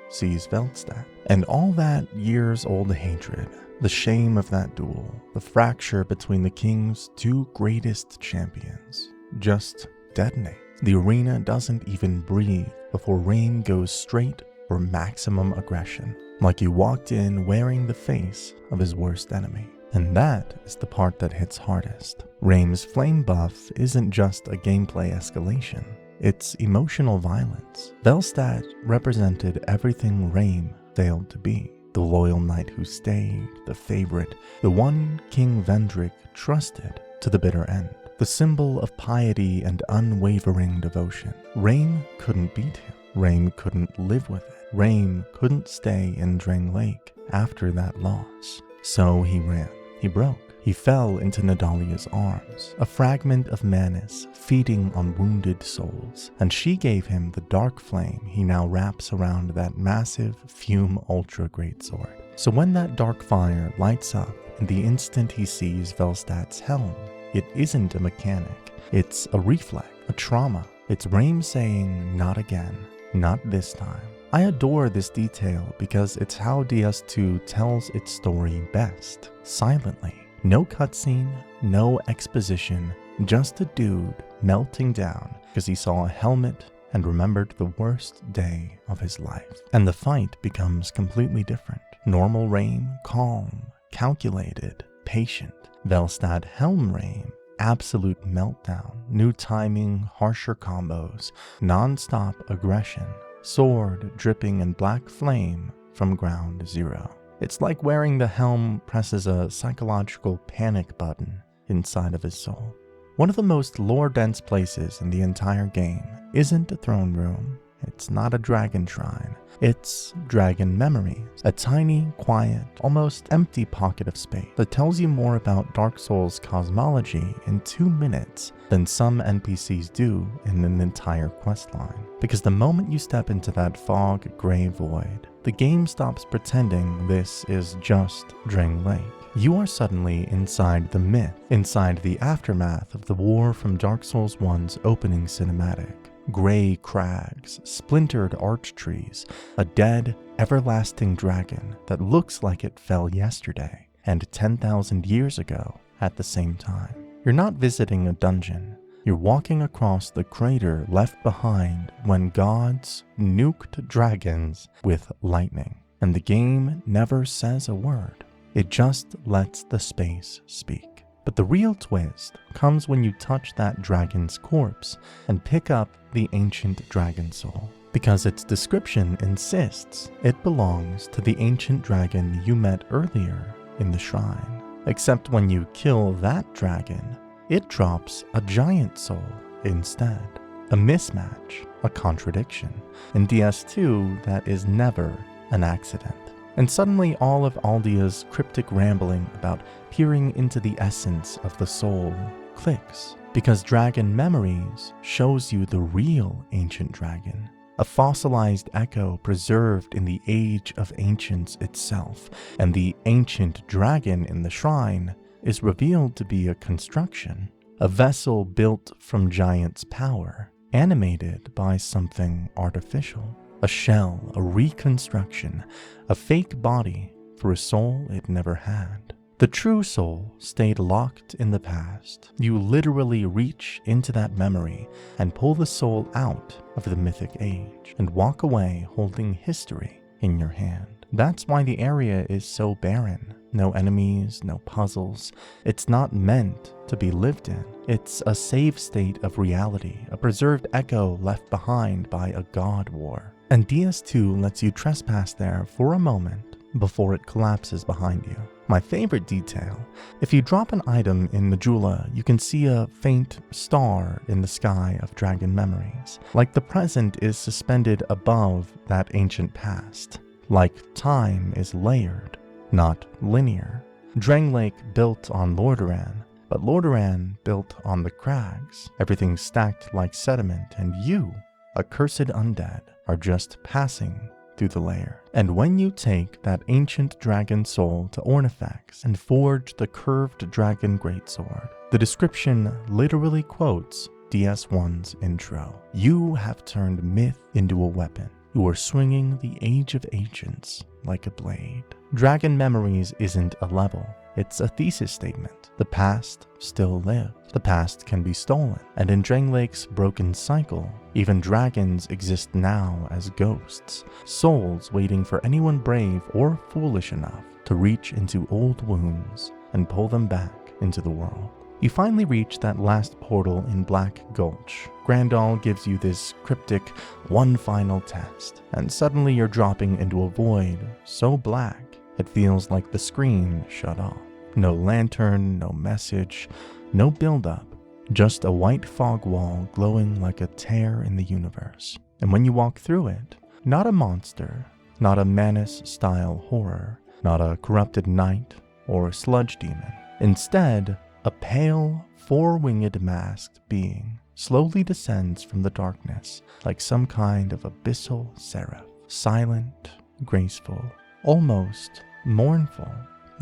B: sees Velstadt. And all that years-old hatred, the shame of that duel, the fracture between the king's two greatest champions, just detonate. The arena doesn't even breathe before Rain goes straight for maximum aggression, like you walked in wearing the face of his worst enemy. And that is the part that hits hardest. Rain's flame buff isn't just a gameplay escalation, it's emotional violence. Velstadt represented everything Rain failed to be. The loyal knight who stayed, the favorite, the one King Vendrick trusted to the bitter end. The symbol of piety and unwavering devotion. Rain couldn't beat him. Rain couldn't live with it. Rain couldn't stay in Drang Lake after that loss. So he ran. He broke. He fell into Nadalia's arms, a fragment of Manus feeding on wounded souls, and she gave him the dark flame he now wraps around that massive Fume Ultra Greatsword. So when that dark fire lights up in the instant he sees Velstadt's helm, it isn't a mechanic, it's a reflex, a trauma. It's Rain saying, not again, not this time. I adore this detail because it's how DS2 tells its story best, silently. No cutscene, no exposition, just a dude melting down because he saw a helmet and remembered the worst day of his life. And the fight becomes completely different. Normal Rain, calm, calculated, patient. Velstadt Helm Rain, absolute meltdown, new timing, harsher combos, non-stop aggression, sword dripping in black flame from ground zero. It's like wearing the helm presses a psychological panic button inside of his soul. One of the most lore-dense places in the entire game isn't a throne room, it's not a dragon shrine, it's Dragon Memories, a tiny, quiet, almost empty pocket of space that tells you more about Dark Souls cosmology in 2 minutes than some NPCs do in an entire questline. Because the moment you step into that fog gray void, the game stops pretending this is just Drang Lake. You are suddenly inside the myth, inside the aftermath of the war from Dark Souls 1's opening cinematic. Gray crags, splintered arch trees, a dead, everlasting dragon that looks like it fell yesterday and 10,000 years ago at the same time. You're not visiting a dungeon. You're walking across the crater left behind when gods nuked dragons with lightning. And the game never says a word. It just lets the space speak. But the real twist comes when you touch that dragon's corpse and pick up the ancient dragon soul. Because its description insists it belongs to the ancient dragon you met earlier in the shrine. Except when you kill that dragon, it drops a giant soul instead. A mismatch, a contradiction. In DS2, that is never an accident. And suddenly all of Aldia's cryptic rambling about peering into the essence of the soul clicks. Because Dragon Memories shows you the real ancient dragon. A fossilized echo preserved in the Age of Ancients itself. And the ancient dragon in the shrine is revealed to be a construction. A vessel built from giant's power, animated by something artificial. A shell, a reconstruction, a fake body for a soul it never had.
A: The true soul stayed locked in the past. You literally reach into that memory and pull the soul out of the mythic age and walk away holding history in your hand. That's why the area is so barren. No enemies, no puzzles. It's not meant to be lived in. It's a save state of reality, a preserved echo left behind by a god war. And DS2 lets you trespass there for a moment before it collapses behind you. My favorite detail, if you drop an item in Majula, you can see a faint star in the sky of dragon memories, like the present is suspended above that ancient past, like time is layered, not linear. Drangleic built on Lordaeron, but Lordaeron built on the crags, everything stacked like sediment, and you, accursed undead, are just passing through the layer. And when you take that ancient dragon soul to Ornifex and forge the curved dragon greatsword, the description literally quotes DS1's intro. You have turned myth into a weapon. You are swinging the age of ancients like a blade. Dragon Memories isn't a level. It's a thesis statement. The past still lives. The past can be stolen. And in Drangleic's broken cycle, even dragons exist now as ghosts, souls waiting for anyone brave or foolish enough to reach into old wounds and pull them back into the world. You finally reach that last portal in Black Gulch. Grandal gives you this cryptic one final test, and suddenly you're dropping into a void so black it feels like the screen shut off. No lantern, no message, no build-up, just a white fog wall glowing like a tear in the universe. And when you walk through it, not a monster, not a Manus-style horror, not a corrupted knight or sludge demon. Instead, a pale, four-winged masked being slowly descends from the darkness like some kind of abyssal seraph, silent, graceful, almost mournful.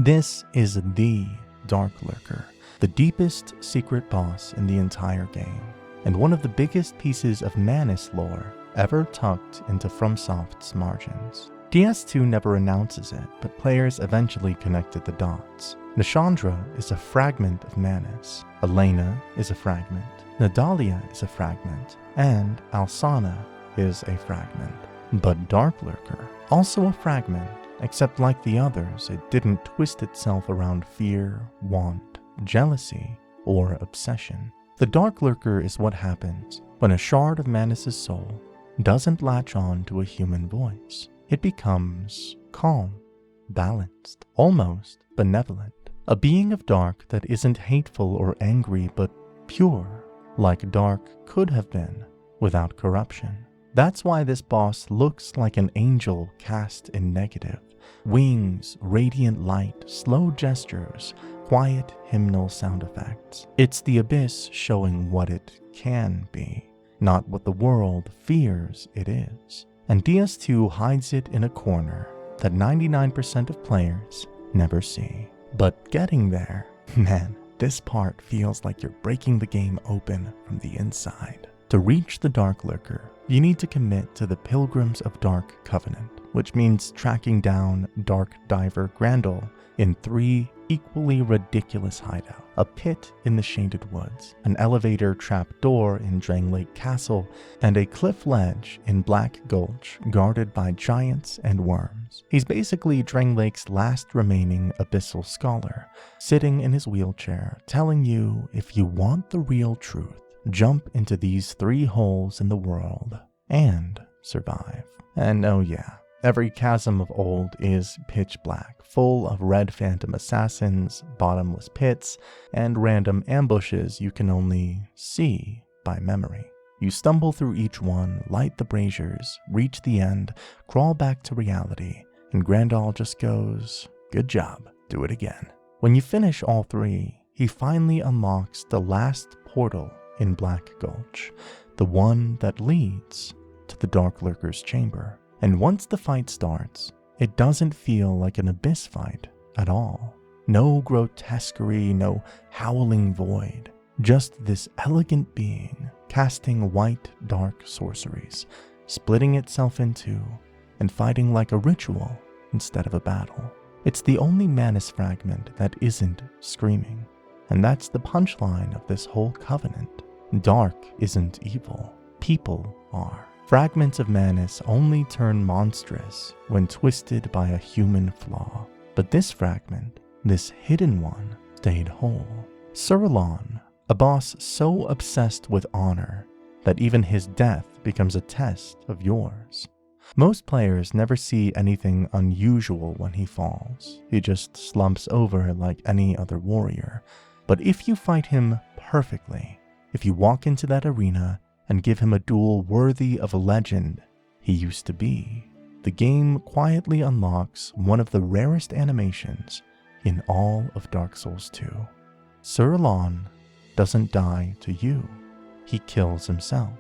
A: This is the Dark Lurker, the deepest secret boss in the entire game, and one of the biggest pieces of Manus lore ever tucked into FromSoft's margins. DS2 never announces it, but players eventually connected the dots. Nashandra is a fragment of Manus, Elena is a fragment, Nadalia is a fragment, and Alsana is a fragment. But Dark Lurker, also a fragment, except like the others, it didn't twist itself around fear, want, jealousy, or obsession. The Dark Lurker is what happens when a shard of Manus' soul doesn't latch on to a human voice. It becomes calm, balanced, almost benevolent. A being of dark that isn't hateful or angry, but pure, like dark could have been without corruption. That's why this boss looks like an angel cast in negative. Wings, radiant light, slow gestures, quiet hymnal sound effects. It's the abyss showing what it can be, not what the world fears it is. And DS2 hides it in a corner that 99% of players never see. But getting there, man, this part feels like you're breaking the game open from the inside. To reach the Dark Lurker, you need to commit to the Pilgrims of Dark Covenant, which means tracking down Dark Diver Grandal in 3 equally ridiculous hideouts: a pit in the Shaded Woods, an elevator trapdoor in Drangleic Castle, and a cliff ledge in Black Gulch guarded by giants and worms. He's basically Drangleic's last remaining abyssal scholar, sitting in his wheelchair, telling you if you want the real truth, jump into these 3 holes in the world and survive. And oh yeah, every chasm of old is pitch black, full of red phantom assassins, bottomless pits, and random ambushes you can only see by memory. You stumble through each one, light the braziers, reach the end, crawl back to reality, and Grandal just goes, "Good job, do it again." When you finish all 3, he finally unlocks the last portal in Black Gulch, the one that leads to the Dark Lurker's chamber. And once the fight starts, it doesn't feel like an abyss fight at all. No grotesquerie, no howling void, just this elegant being casting white dark sorceries, splitting itself in 2, and fighting like a ritual instead of a battle. It's the only Manus fragment that isn't screaming. And that's the punchline of this whole covenant. Dark isn't evil. People are. Fragments of Manus only turn monstrous when twisted by a human flaw. But this fragment, this hidden one, stayed whole. Syrric, a boss so obsessed with honor that even his death becomes a test of yours. Most players never see anything unusual when he falls. He just slumps over like any other warrior. But if you fight him perfectly, if you walk into that arena and give him a duel worthy of a legend he used to be, the game quietly unlocks one of the rarest animations in all of Dark Souls 2. Syrric doesn't die to you. He kills himself.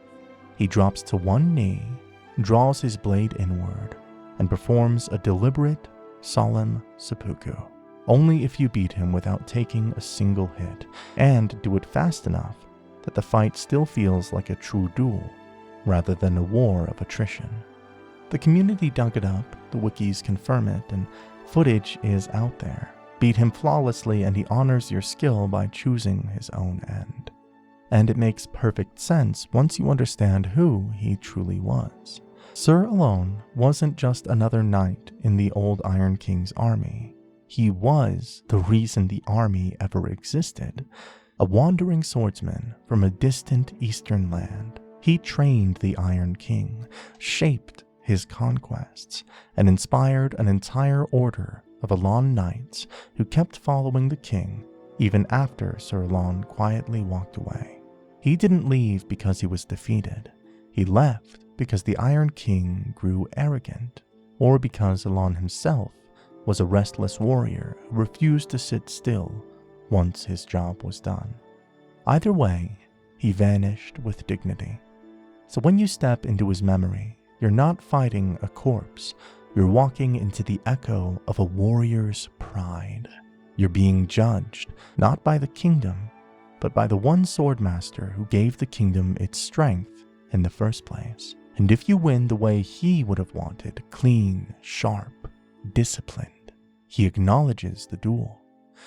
A: He drops to one knee, draws his blade inward, and performs a deliberate, solemn seppuku. Only if you beat him without taking a single hit, and do it fast enough that the fight still feels like a true duel, rather than a war of attrition. The community dug it up, the wikis confirm it, and footage is out there. Beat him flawlessly and he honors your skill by choosing his own end. And it makes perfect sense once you understand who he truly was. Syrric wasn't just another knight in the old Iron King's army. He was the reason the army ever existed. A wandering swordsman from a distant eastern land. He trained the Iron King, shaped his conquests, and inspired an entire order of Elan knights who kept following the king even after Syrric quietly walked away. He didn't leave because he was defeated. He left because the Iron King grew arrogant, or because Elan himself was a restless warrior who refused to sit still once his job was done. Either way, he vanished with dignity. So when you step into his memory, you're not fighting a corpse. You're walking into the echo of a warrior's pride. You're being judged, not by the kingdom, but by the one swordmaster who gave the kingdom its strength in the first place. And if you win the way he would have wanted, clean, sharp, disciplined, he acknowledges the duel.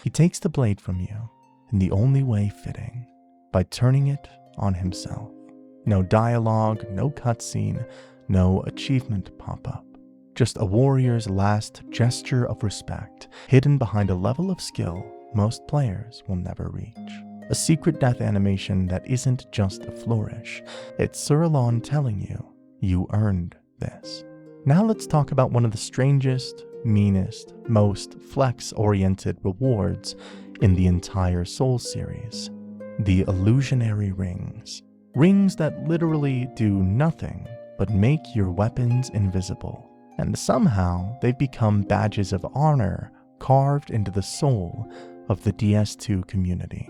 A: He takes the blade from you in the only way fitting, by turning it on himself. No dialogue, no cutscene, no achievement pop-up. Just a warrior's last gesture of respect, hidden behind a level of skill most players will never reach. A secret death animation that isn't just a flourish. It's Syrric telling you, you earned this. Now let's talk about one of the strangest, meanest, most flex-oriented rewards in the entire Souls series. The illusionary rings. Rings that literally do nothing but make your weapons invisible. And somehow they've become badges of honor carved into the soul of the DS2 community.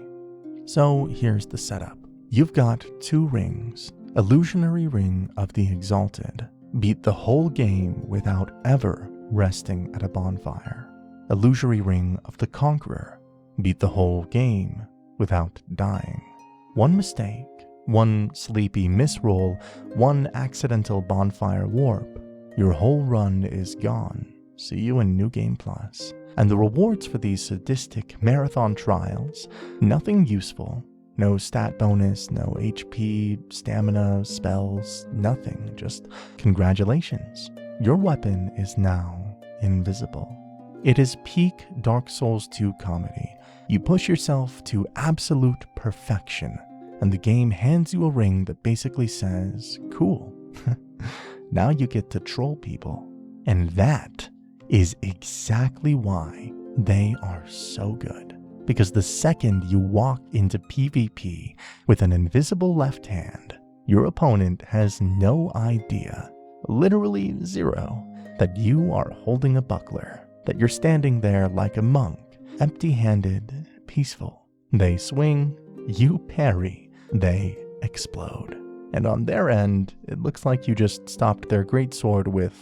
A: So here's the setup. You've got two rings. Illusionary Ring of the Exalted. Beat the whole game without ever resting at a bonfire. Illusory Ring of the Conqueror. Beat the whole game without dying. One mistake, one sleepy misroll, one accidental bonfire warp. Your whole run is gone. See you in New Game Plus. And the rewards for these sadistic marathon trials, nothing useful. No stat bonus, no HP, stamina, spells, nothing. Just congratulations. Your weapon is now invisible. It is peak Dark Souls 2 comedy. You push yourself to absolute perfection, and the game hands you a ring that basically says, cool. Now you get to troll people. And that is exactly why they are so good. Because the second you walk into PvP with an invisible left hand, your opponent has no idea, literally zero, that you are holding a buckler, that you're standing there like a monk, empty-handed, peaceful. They swing, you parry, they explode. And on their end, it looks like you just stopped their greatsword with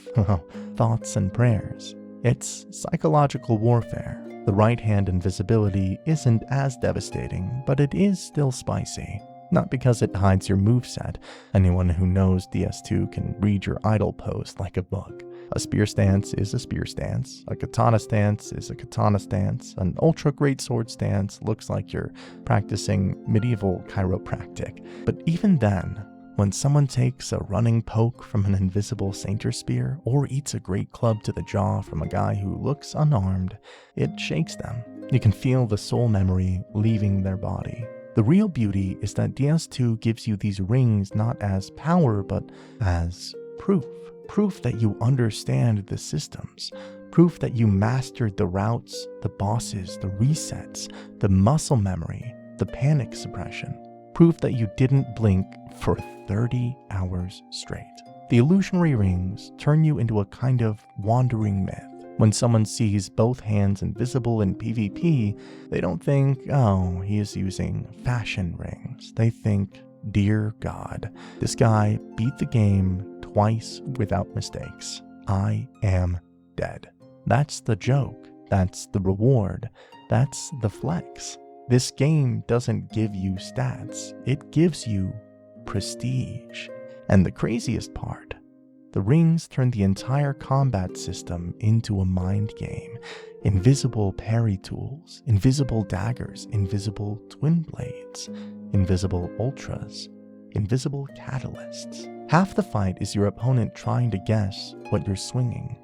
A: thoughts and prayers. It's psychological warfare. The right hand invisibility isn't as devastating, but it is still spicy. not because it hides your moveset. Anyone who knows DS2 can read your idle pose like a book. A spear stance is a spear stance, a katana stance is a katana stance, an ultra greatsword stance looks like you're practicing medieval chiropractic. But even then, when someone takes a running poke from an invisible sainter spear, or eats a great club to the jaw from a guy who looks unarmed, it shakes them. You can feel the soul memory leaving their body. The real beauty is that DS2 gives you these rings not as power, but as proof. Proof that you understand the systems. Proof that you mastered the routes, the bosses, the resets, the muscle memory, the panic suppression. Proof that you didn't blink for 30 hours straight. The illusionary rings turn you into a kind of wandering myth. When someone sees both hands invisible in PvP, they don't think, oh, he is using fashion rings. They think, dear God, this guy beat the game twice without mistakes. I am dead. That's the joke. That's the reward. That's the flex. This game doesn't give you stats. It gives you prestige. And the craziest part, the rings turn the entire combat system into a mind game. Invisible parry tools, invisible daggers, invisible twin blades, invisible ultras, invisible catalysts. Half the fight is your opponent trying to guess what you're swinging,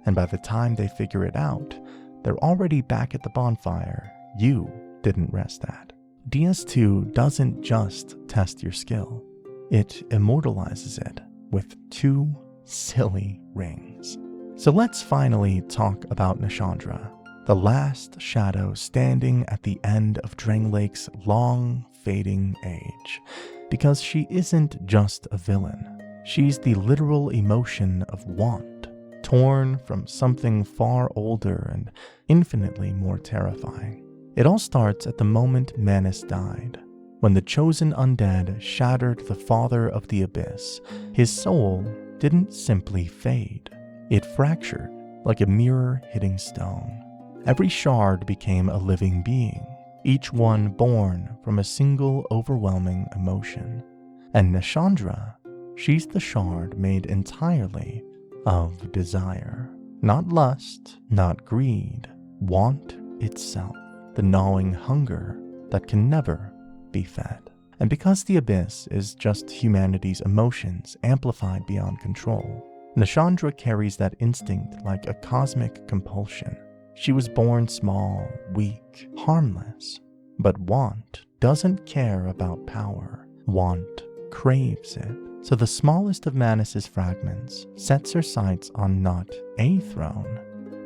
A: and by the time they figure it out, they're already back at the bonfire you didn't rest at. DS2 doesn't just test your skill, it immortalizes it with 2 silly rings. So let's finally talk about Nashandra, the last shadow standing at the end of Dranglake's long fading age, because she isn't just a villain. She's the literal emotion of want, torn from something far older and infinitely more terrifying. It all starts at the moment Manus died. When the chosen undead shattered the father of the abyss, his soul didn't simply fade. It fractured like a mirror hitting stone. Every shard became a living being, each one born from a single overwhelming emotion. And Nashandra, she's the shard made entirely of desire. Not lust, not greed, want itself. The gnawing hunger that can never be fed. And because the abyss is just humanity's emotions amplified beyond control, Nashandra carries that instinct like a cosmic compulsion. She was born small, weak, harmless. But want doesn't care about power. Want craves it. So the smallest of Manus's fragments sets her sights on not a throne,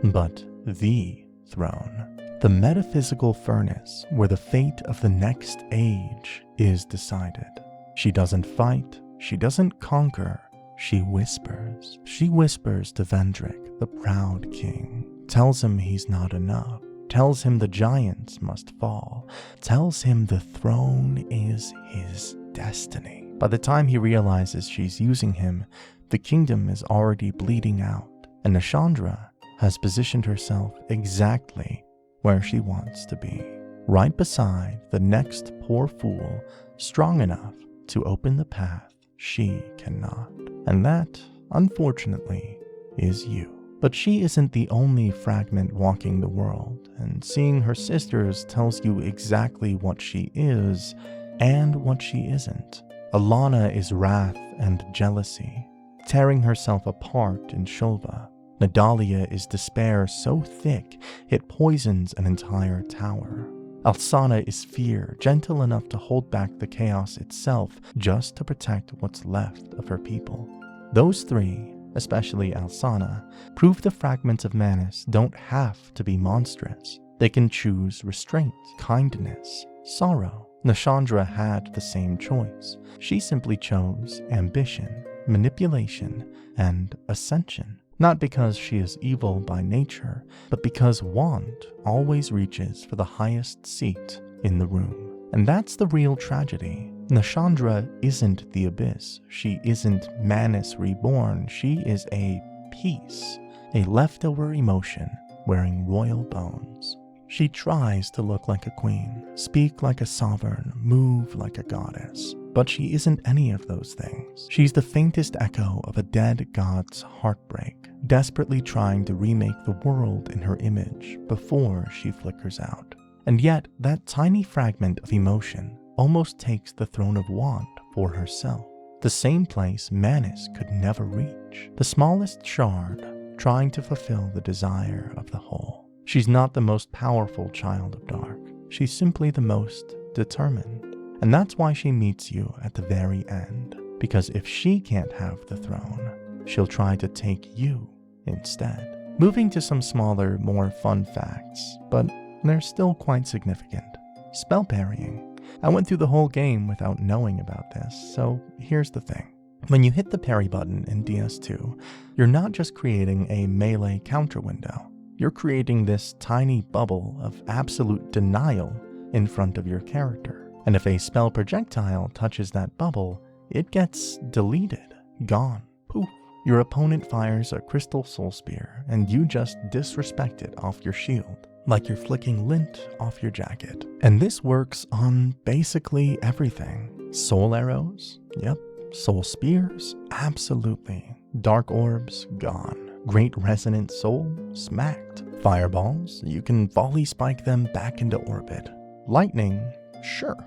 A: but the throne. The metaphysical furnace where the fate of the next age is decided. She doesn't fight, she doesn't conquer, she whispers. She whispers to Vendrick, the proud king, tells him he's not enough, tells him the giants must fall, tells him the throne is his destiny. By the time he realizes she's using him, the kingdom is already bleeding out, and Nashandra has positioned herself exactly where she wants to be, right beside the next poor fool strong enough to open the path she cannot. And that, unfortunately, is you. But she isn't the only fragment walking the world, and seeing her sisters tells you exactly what she is and what she isn't. Alana is wrath and jealousy, tearing herself apart in Shulva. Nadalia is despair so thick it poisons an entire tower. Alsana is fear, gentle enough to hold back the chaos itself just to protect what's left of her people. Those three, especially Alsana, prove the fragments of Manus don't have to be monstrous. They can choose restraint, kindness, sorrow. Nashandra had the same choice. She simply chose ambition, manipulation, and ascension. Not because she is evil by nature, but because want always reaches for the highest seat in the room. And that's the real tragedy. Nashandra isn't the abyss. She isn't Manus reborn. She is a piece, a leftover emotion wearing royal bones. She tries to look like a queen, speak like a sovereign, move like a goddess. But she isn't any of those things. She's the faintest echo of a dead god's heartbreak, desperately trying to remake the world in her image before she flickers out. And yet, that tiny fragment of emotion almost takes the throne of want for herself. The same place Manus could never reach. The smallest shard, trying to fulfill the desire of the whole. She's not the most powerful child of Dark. She's simply the most determined. And that's why she meets you at the very end. Because if she can't have the throne, she'll try to take you instead. Moving to some smaller, more fun facts, but they're still quite significant. Spell parrying. I went through the whole game without knowing about this, so here's the thing. When you hit the parry button in DS2, you're not just creating a melee counter window. You're creating this tiny bubble of absolute denial in front of your character. And if a spell projectile touches that bubble, it gets deleted, gone, poof. Your opponent fires a crystal soul spear, and you just disrespect it off your shield, like you're flicking lint off your jacket. And this works on basically everything. Soul arrows? Yep. Soul spears? Absolutely. Dark orbs? Gone. Great resonant soul? Smacked. Fireballs? You can volley spike them back into orbit. Lightning? Sure,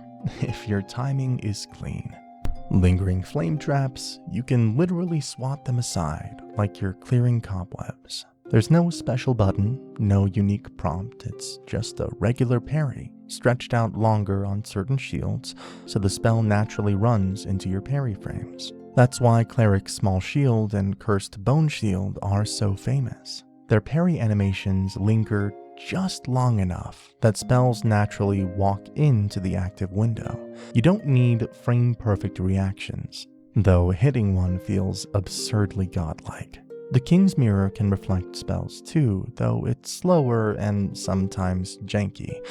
A: if your timing is clean. Lingering flame traps? You can literally swat them aside like you're clearing cobwebs. There's no special button, no unique prompt, it's just a regular parry, stretched out longer on certain shields, so the spell naturally runs into your parry frames. That's why Cleric's Small Shield and Cursed Bone Shield are so famous. Their parry animations linger just long enough that spells naturally walk into the active window. You don't need frame-perfect reactions, though hitting one feels absurdly godlike. The King's Mirror can reflect spells too, though it's slower and sometimes janky,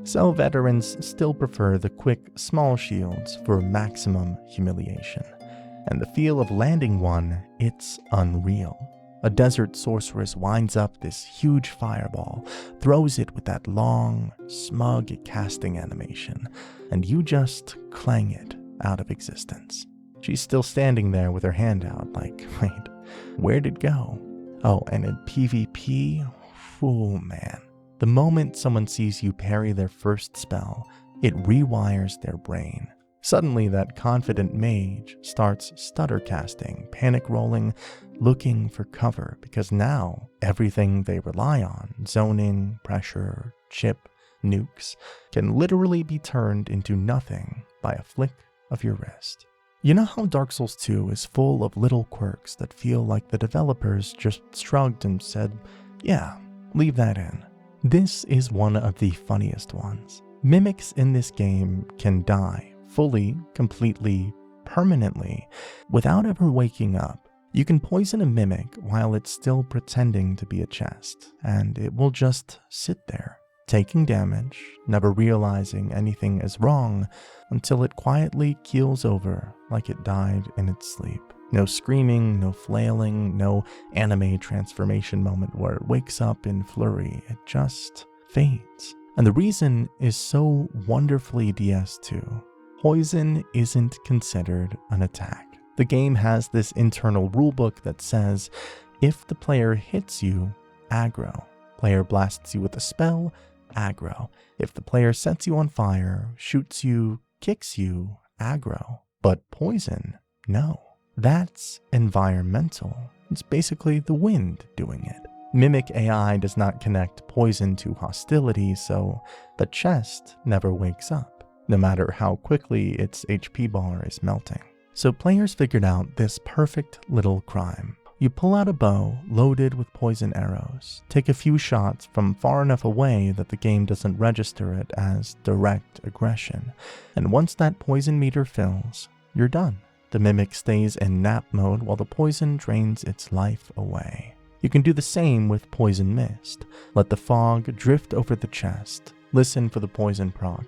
A: so veterans still prefer the quick, small shields for maximum humiliation. And the feel of landing one, it's unreal. A desert sorceress winds up this huge fireball, throws it with that long, smug casting animation, and you just clang it out of existence. She's still standing there with her hand out like, wait, where'd it go? Oh, and in PvP? Oh man. The moment someone sees you parry their first spell, it rewires their brain. Suddenly, that confident mage starts stutter casting, panic rolling, looking for cover, because now everything they rely on, zoning, pressure, chip, nukes, can literally be turned into nothing by a flick of your wrist. You know how Dark Souls 2 is full of little quirks that feel like the developers just shrugged and said, yeah, leave that in. This is one of the funniest ones. Mimics in this game can die fully, completely, permanently, without ever waking up. You can poison a mimic while it's still pretending to be a chest, and it will just sit there, taking damage, never realizing anything is wrong until it quietly keels over like it died in its sleep. No screaming, no flailing, no anime transformation moment where it wakes up in flurry. It just fades. And the reason is so wonderfully DS2. Poison isn't considered an attack. The game has this internal rulebook that says, if the player hits you, aggro. Player blasts you with a spell, aggro. If the player sets you on fire, shoots you, kicks you, aggro. But poison, no. That's environmental. It's basically the wind doing it. Mimic AI does not connect poison to hostility, so the chest never wakes up, no matter how quickly its HP bar is melting. So players figured out this perfect little crime. You pull out a bow loaded with poison arrows, take a few shots from far enough away that the game doesn't register it as direct aggression, and once that poison meter fills, you're done. The mimic stays in nap mode while the poison drains its life away. You can do the same with Poison Mist. Let the fog drift over the chest, listen for the poison proc,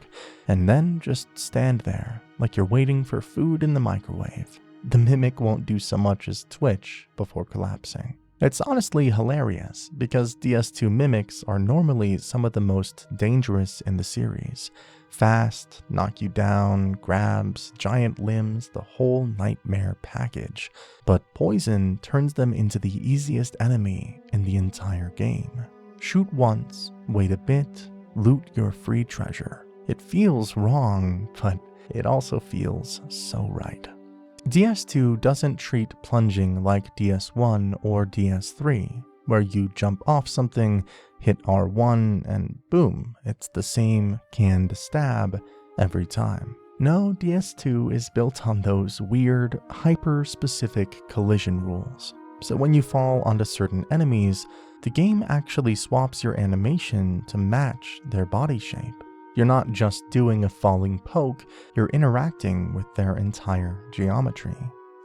A: and then just stand there like you're waiting for food in the microwave. The mimic won't do so much as twitch before collapsing. It's honestly hilarious because DS2 mimics are normally some of the most dangerous in the series. Fast, knock you down, grabs, giant limbs, the whole nightmare package. But poison turns them into the easiest enemy in the entire game. Shoot once, wait a bit, loot your free treasure. It feels wrong, but it also feels so right. DS2 doesn't treat plunging like DS1 or DS3, where you jump off something, hit R1, and boom, it's the same canned stab every time. No, DS2 is built on those weird, hyper-specific collision rules. So when you fall onto certain enemies, the game actually swaps your animation to match their body shape. You're not just doing a falling poke, you're interacting with their entire geometry.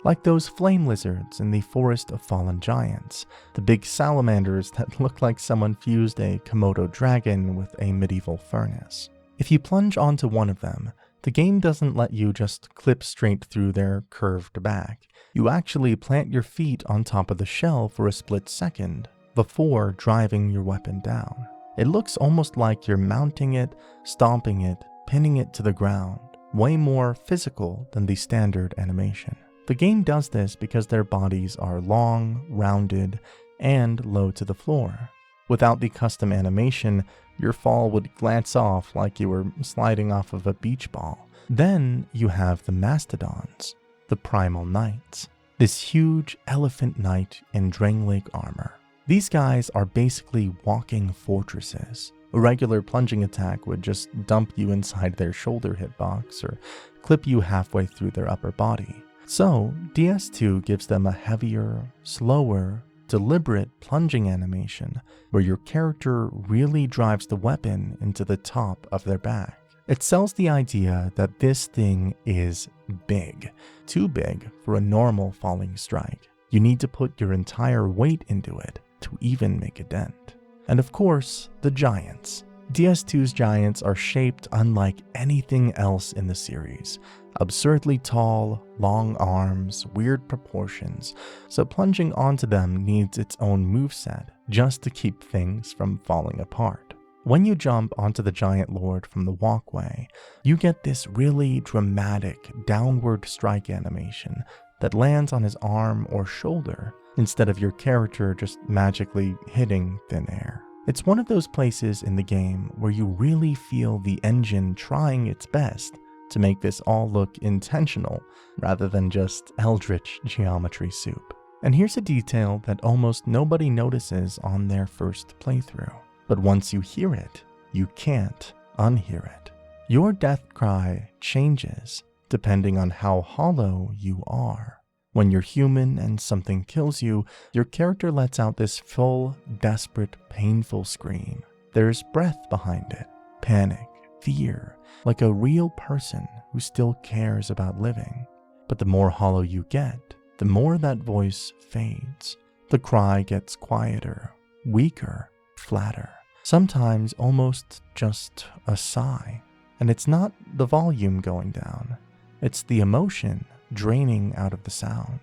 A: Like those flame lizards in the Forest of Fallen Giants, the big salamanders that look like someone fused a Komodo dragon with a medieval furnace. If you plunge onto one of them, the game doesn't let you just clip straight through their curved back. You actually plant your feet on top of the shell for a split second before driving your weapon down. It looks almost like you're mounting it, stomping it, pinning it to the ground, way more physical than the standard animation. The game does this because their bodies are long, rounded, and low to the floor. Without the custom animation, your fall would glance off like you were sliding off of a beach ball. Then you have the mastodons, the primal knights, this huge elephant knight in Drangleic armor. These guys are basically walking fortresses. A regular plunging attack would just dump you inside their shoulder hitbox or clip you halfway through their upper body. So, DS2 gives them a heavier, slower, deliberate plunging animation where your character really drives the weapon into the top of their back. It sells the idea that this thing is big, too big for a normal falling strike. You need to put your entire weight into it to even make a dent. And of course, the giants. DS2's giants are shaped unlike anything else in the series. Absurdly tall, long arms, weird proportions, so plunging onto them needs its own moveset just to keep things from falling apart. When you jump onto the giant lord from the walkway, you get this really dramatic downward strike animation that lands on his arm or shoulder instead of your character just magically hitting thin air. It's one of those places in the game where you really feel the engine trying its best to make this all look intentional rather than just eldritch geometry soup. And here's a detail that almost nobody notices on their first playthrough. But once you hear it, you can't unhear it. Your death cry changes depending on how hollow you are. When you're human and something kills you, your character lets out this full, desperate, painful scream. There's breath behind it, panic, fear, like a real person who still cares about living. But the more hollow you get, the more that voice fades. The cry gets quieter, weaker, flatter, sometimes almost just a sigh. And it's not the volume going down, it's the emotion draining out of the sound.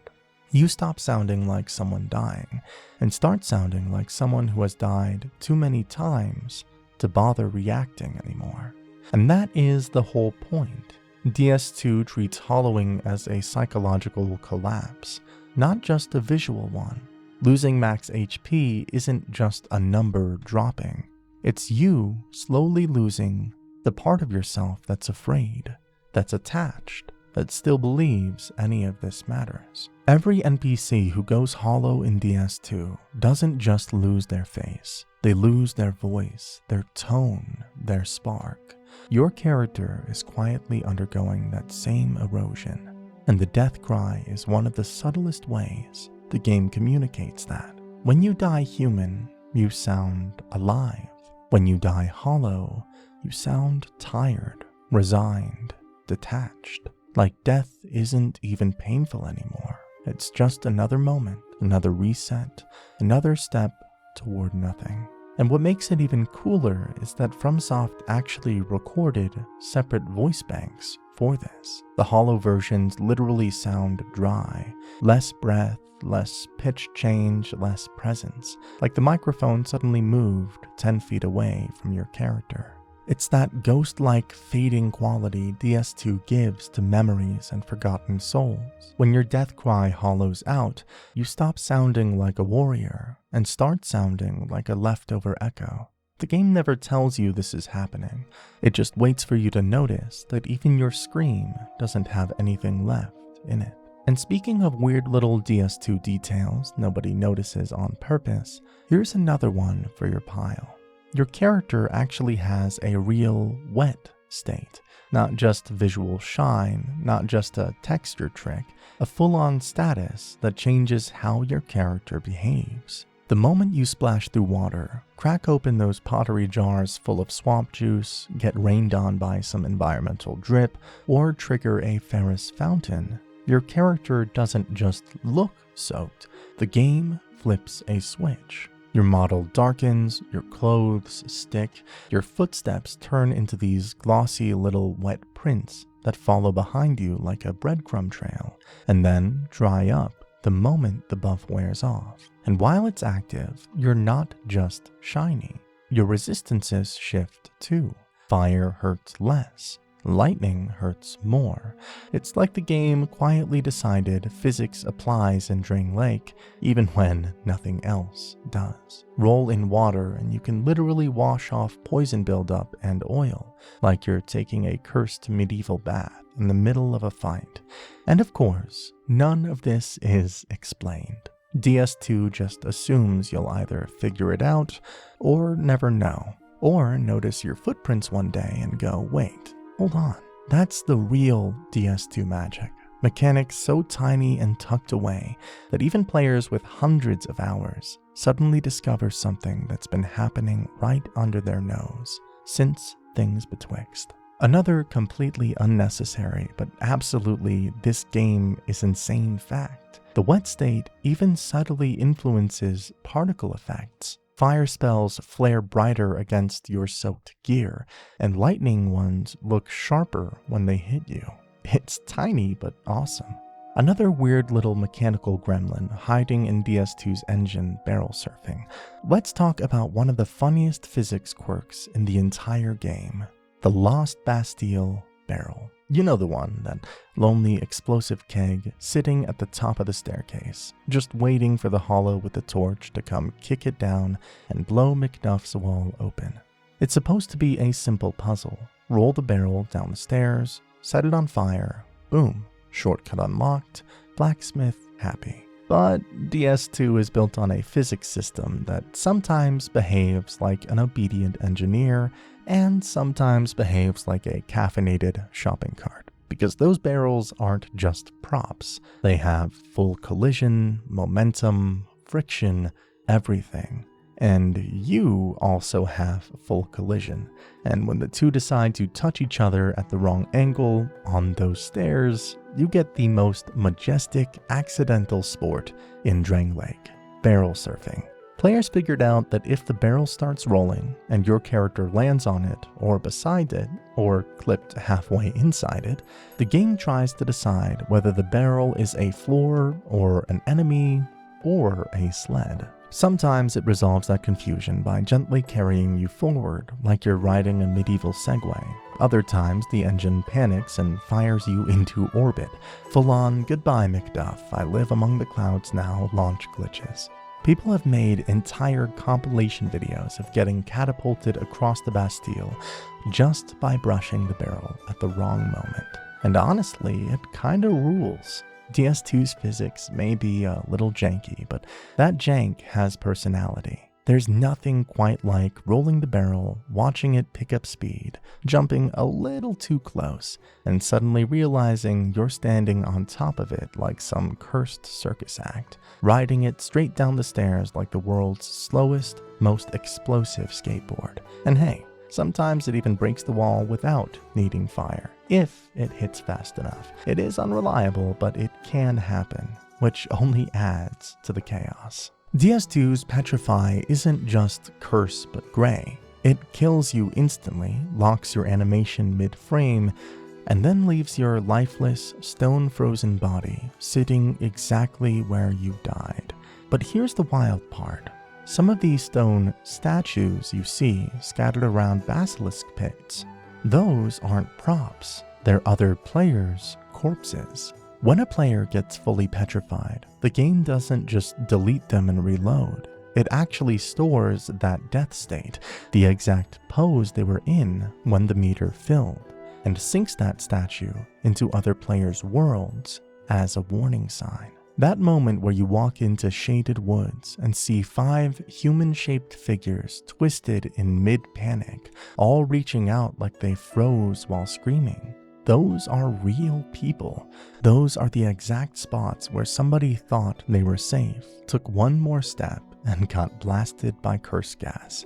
A: You stop sounding like someone dying and start sounding like someone who has died too many times to bother reacting anymore. And that is the whole point. DS2 treats hollowing as a psychological collapse, not just a visual one. Losing max HP isn't just a number dropping. It's you slowly losing the part of yourself that's afraid, that's attached, that still believes any of this matters. Every NPC who goes hollow in DS2 doesn't just lose their face. They lose their voice, their tone, their spark. Your character is quietly undergoing that same erosion, and the death cry is one of the subtlest ways the game communicates that. When you die human, you sound alive. When you die hollow, you sound tired, resigned, detached. Like death isn't even painful anymore. It's just another moment, another reset, another step toward nothing. And what makes it even cooler is that FromSoft actually recorded separate voice banks for this. The hollow versions literally sound dry. Less breath, less pitch change, less presence. Like the microphone suddenly moved 10 feet away from your character. It's that ghost-like fading quality DS2 gives to memories and forgotten souls. When your death cry hollows out, you stop sounding like a warrior and start sounding like a leftover echo. The game never tells you this is happening. It just waits for you to notice that even your scream doesn't have anything left in it. And speaking of weird little DS2 details nobody notices on purpose, here's another one for your pile. Your character actually has a real wet state. Not just visual shine, not just a texture trick, a full-on status that changes how your character behaves. The moment you splash through water, crack open those pottery jars full of swamp juice, get rained on by some environmental drip, or trigger a Ferris fountain, your character doesn't just look soaked. The game flips a switch. Your model darkens, your clothes stick, your footsteps turn into these glossy little wet prints that follow behind you like a breadcrumb trail, and then dry up the moment the buff wears off. And while it's active, you're not just shiny. Your resistances shift too. Fire hurts less. Lightning hurts more. It's like the game quietly decided physics applies in Drain Lake, even when nothing else does. Roll in water and you can literally wash off poison buildup and oil, like you're taking a cursed medieval bath in the middle of a fight. And of course, none of this is explained. DS2 just assumes you'll either figure it out, or never know, or notice your footprints one day and go, wait, hold on, that's the real DS2 magic. Mechanics so tiny and tucked away that even players with hundreds of hours suddenly discover something that's been happening right under their nose since Things Betwixt. Another completely unnecessary, but absolutely this game is insane fact. The wet state even subtly influences particle effects. Fire spells flare brighter against your soaked gear, and lightning ones look sharper when they hit you. It's tiny but awesome. Another weird little mechanical gremlin hiding in DS2's engine, barrel surfing. Let's talk about one of the funniest physics quirks in the entire game. The Lost Bastille barrel. You know the one, that lonely explosive keg sitting at the top of the staircase, just waiting for the hollow with the torch to come kick it down and blow McDuff's wall open. It's supposed to be a simple puzzle. Roll the barrel down the stairs, set it on fire, boom, shortcut unlocked, blacksmith happy. But DS2 is built on a physics system that sometimes behaves like an obedient engineer and sometimes behaves like a caffeinated shopping cart. Because those barrels aren't just props. They have full collision, momentum, friction, everything. And you also have full collision. And when the two decide to touch each other at the wrong angle on those stairs, you get the most majestic accidental sport in Drain Lake, barrel surfing. Players figured out that if the barrel starts rolling and your character lands on it or beside it or clipped halfway inside it, the game tries to decide whether the barrel is a floor or an enemy or a sled. Sometimes it resolves that confusion by gently carrying you forward like you're riding a medieval Segway. Other times the engine panics and fires you into orbit. Full on goodbye McDuff, I live among the clouds now launch glitches. People have made entire compilation videos of getting catapulted across the Bastille just by brushing the barrel at the wrong moment. And honestly, it kinda rules. DS2's physics may be a little janky, but that jank has personality. There's nothing quite like rolling the barrel, watching it pick up speed, jumping a little too close, and suddenly realizing you're standing on top of it like some cursed circus act, riding it straight down the stairs like the world's slowest, most explosive skateboard. And hey, sometimes it even breaks the wall without needing fire, if it hits fast enough. It is unreliable, but it can happen, which only adds to the chaos. DS2's Petrify isn't just curse but gray. It kills you instantly, locks your animation mid-frame, and then leaves your lifeless, stone-frozen body sitting exactly where you died. But here's the wild part. Some of these stone statues you see scattered around basilisk pits, those aren't props. They're other players' corpses. When a player gets fully petrified, the game doesn't just delete them and reload. It actually stores that death state, the exact pose they were in when the meter filled, and syncs that statue into other players' worlds as a warning sign. That moment where you walk into shaded woods and see 5 human-shaped figures twisted in mid-panic, all reaching out like they froze while screaming. Those are real people. Those are the exact spots where somebody thought they were safe, took one more step, and got blasted by curse gas.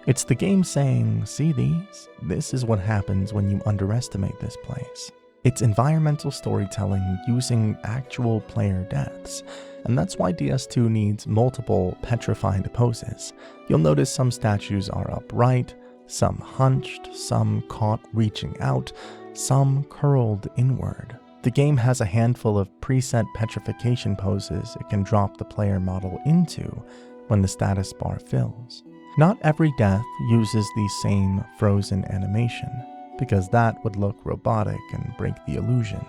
A: It's the game saying, see these? This is what happens when you underestimate this place. It's environmental storytelling using actual player deaths, and that's why DS2 needs multiple petrified poses. You'll notice some statues are upright, some hunched, some caught reaching out, some curled inward. The game has a handful of preset petrification poses it can drop the player model into when the status bar fills. Not every death uses the same frozen animation, because that would look robotic and break the illusion.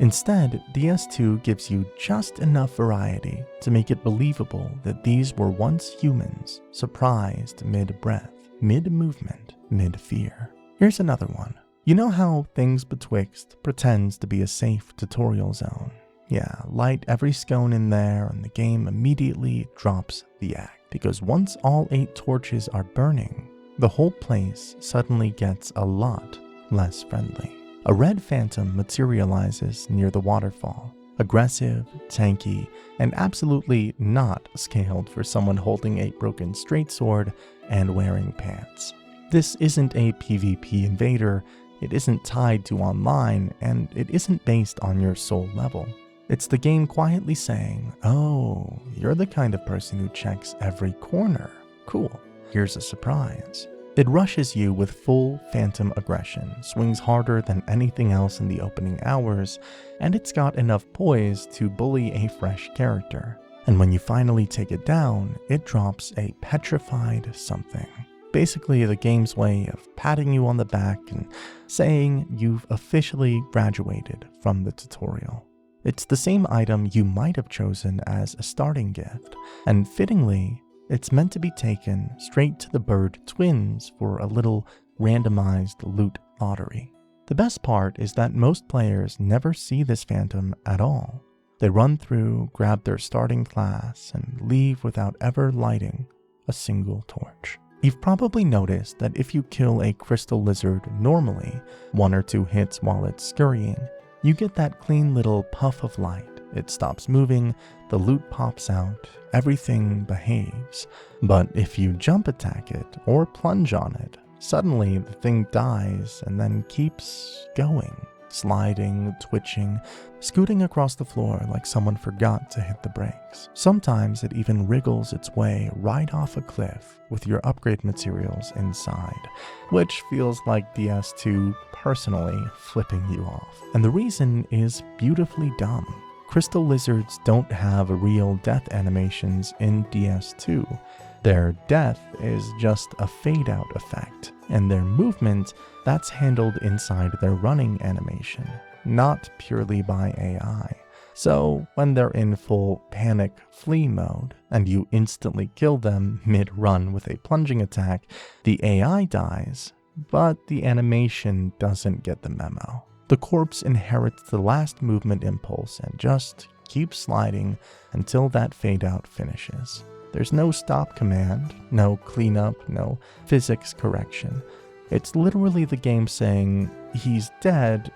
A: Instead, DS2 gives you just enough variety to make it believable that these were once humans, surprised mid-breath, mid-movement, mid-fear. Here's another one. You know how Things Betwixt pretends to be a safe tutorial zone? Yeah, light every scone in there and the game immediately drops the act, because once all 8 torches are burning, the whole place suddenly gets a lot less friendly. A red phantom materializes near the waterfall, aggressive, tanky, and absolutely not scaled for someone holding a broken straight-sword and wearing pants. This isn't a PvP invader, it isn't tied to online, and it isn't based on your soul level. It's the game quietly saying, oh, you're the kind of person who checks every corner. Cool, here's a surprise. It rushes you with full phantom aggression, swings harder than anything else in the opening hours, and it's got enough poise to bully a fresh character. And when you finally take it down, it drops a petrified something. Basically the game's way of patting you on the back and saying you've officially graduated from the tutorial. It's the same item you might have chosen as a starting gift, and fittingly, it's meant to be taken straight to the bird twins for a little randomized loot lottery. The best part is that most players never see this phantom at all. They run through, grab their starting class, and leave without ever lighting a single torch. You've probably noticed that if you kill a crystal lizard normally, 1 or 2 hits while it's scurrying, you get that clean little puff of light. It stops moving, the loot pops out, everything behaves. But if you jump attack it or plunge on it, suddenly the thing dies and then keeps going, sliding, twitching, scooting across the floor like someone forgot to hit the brakes. Sometimes it even wriggles its way right off a cliff with your upgrade materials inside, which feels like DS2 personally flipping you off. And the reason is beautifully dumb. Crystal lizards don't have real death animations in DS2. Their death is just a fade-out effect, and their movement, that's handled inside their running animation, not purely by AI. So when they're in full panic flee mode, and you instantly kill them mid-run with a plunging attack, the AI dies, but the animation doesn't get the memo. The corpse inherits the last movement impulse and just keeps sliding until that fade-out finishes. There's no stop command, no cleanup, no physics correction. It's literally the game saying, he's dead,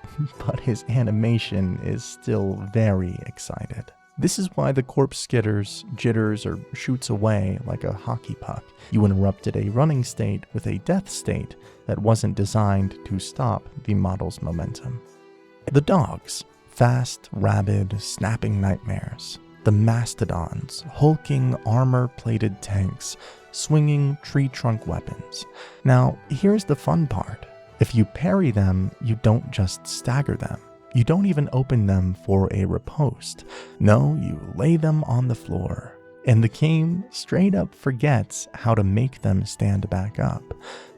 A: but his animation is still very excited. This is why the corpse skitters, jitters, or shoots away like a hockey puck. You interrupted a running state with a death state that wasn't designed to stop the model's momentum. The dogs, fast, rabid, snapping nightmares. The mastodons, hulking armor-plated tanks, swinging tree trunk weapons. Now, here's the fun part. If you parry them, you don't just stagger them. You don't even open them for a riposte. No, you lay them on the floor. And the game straight up forgets how to make them stand back up.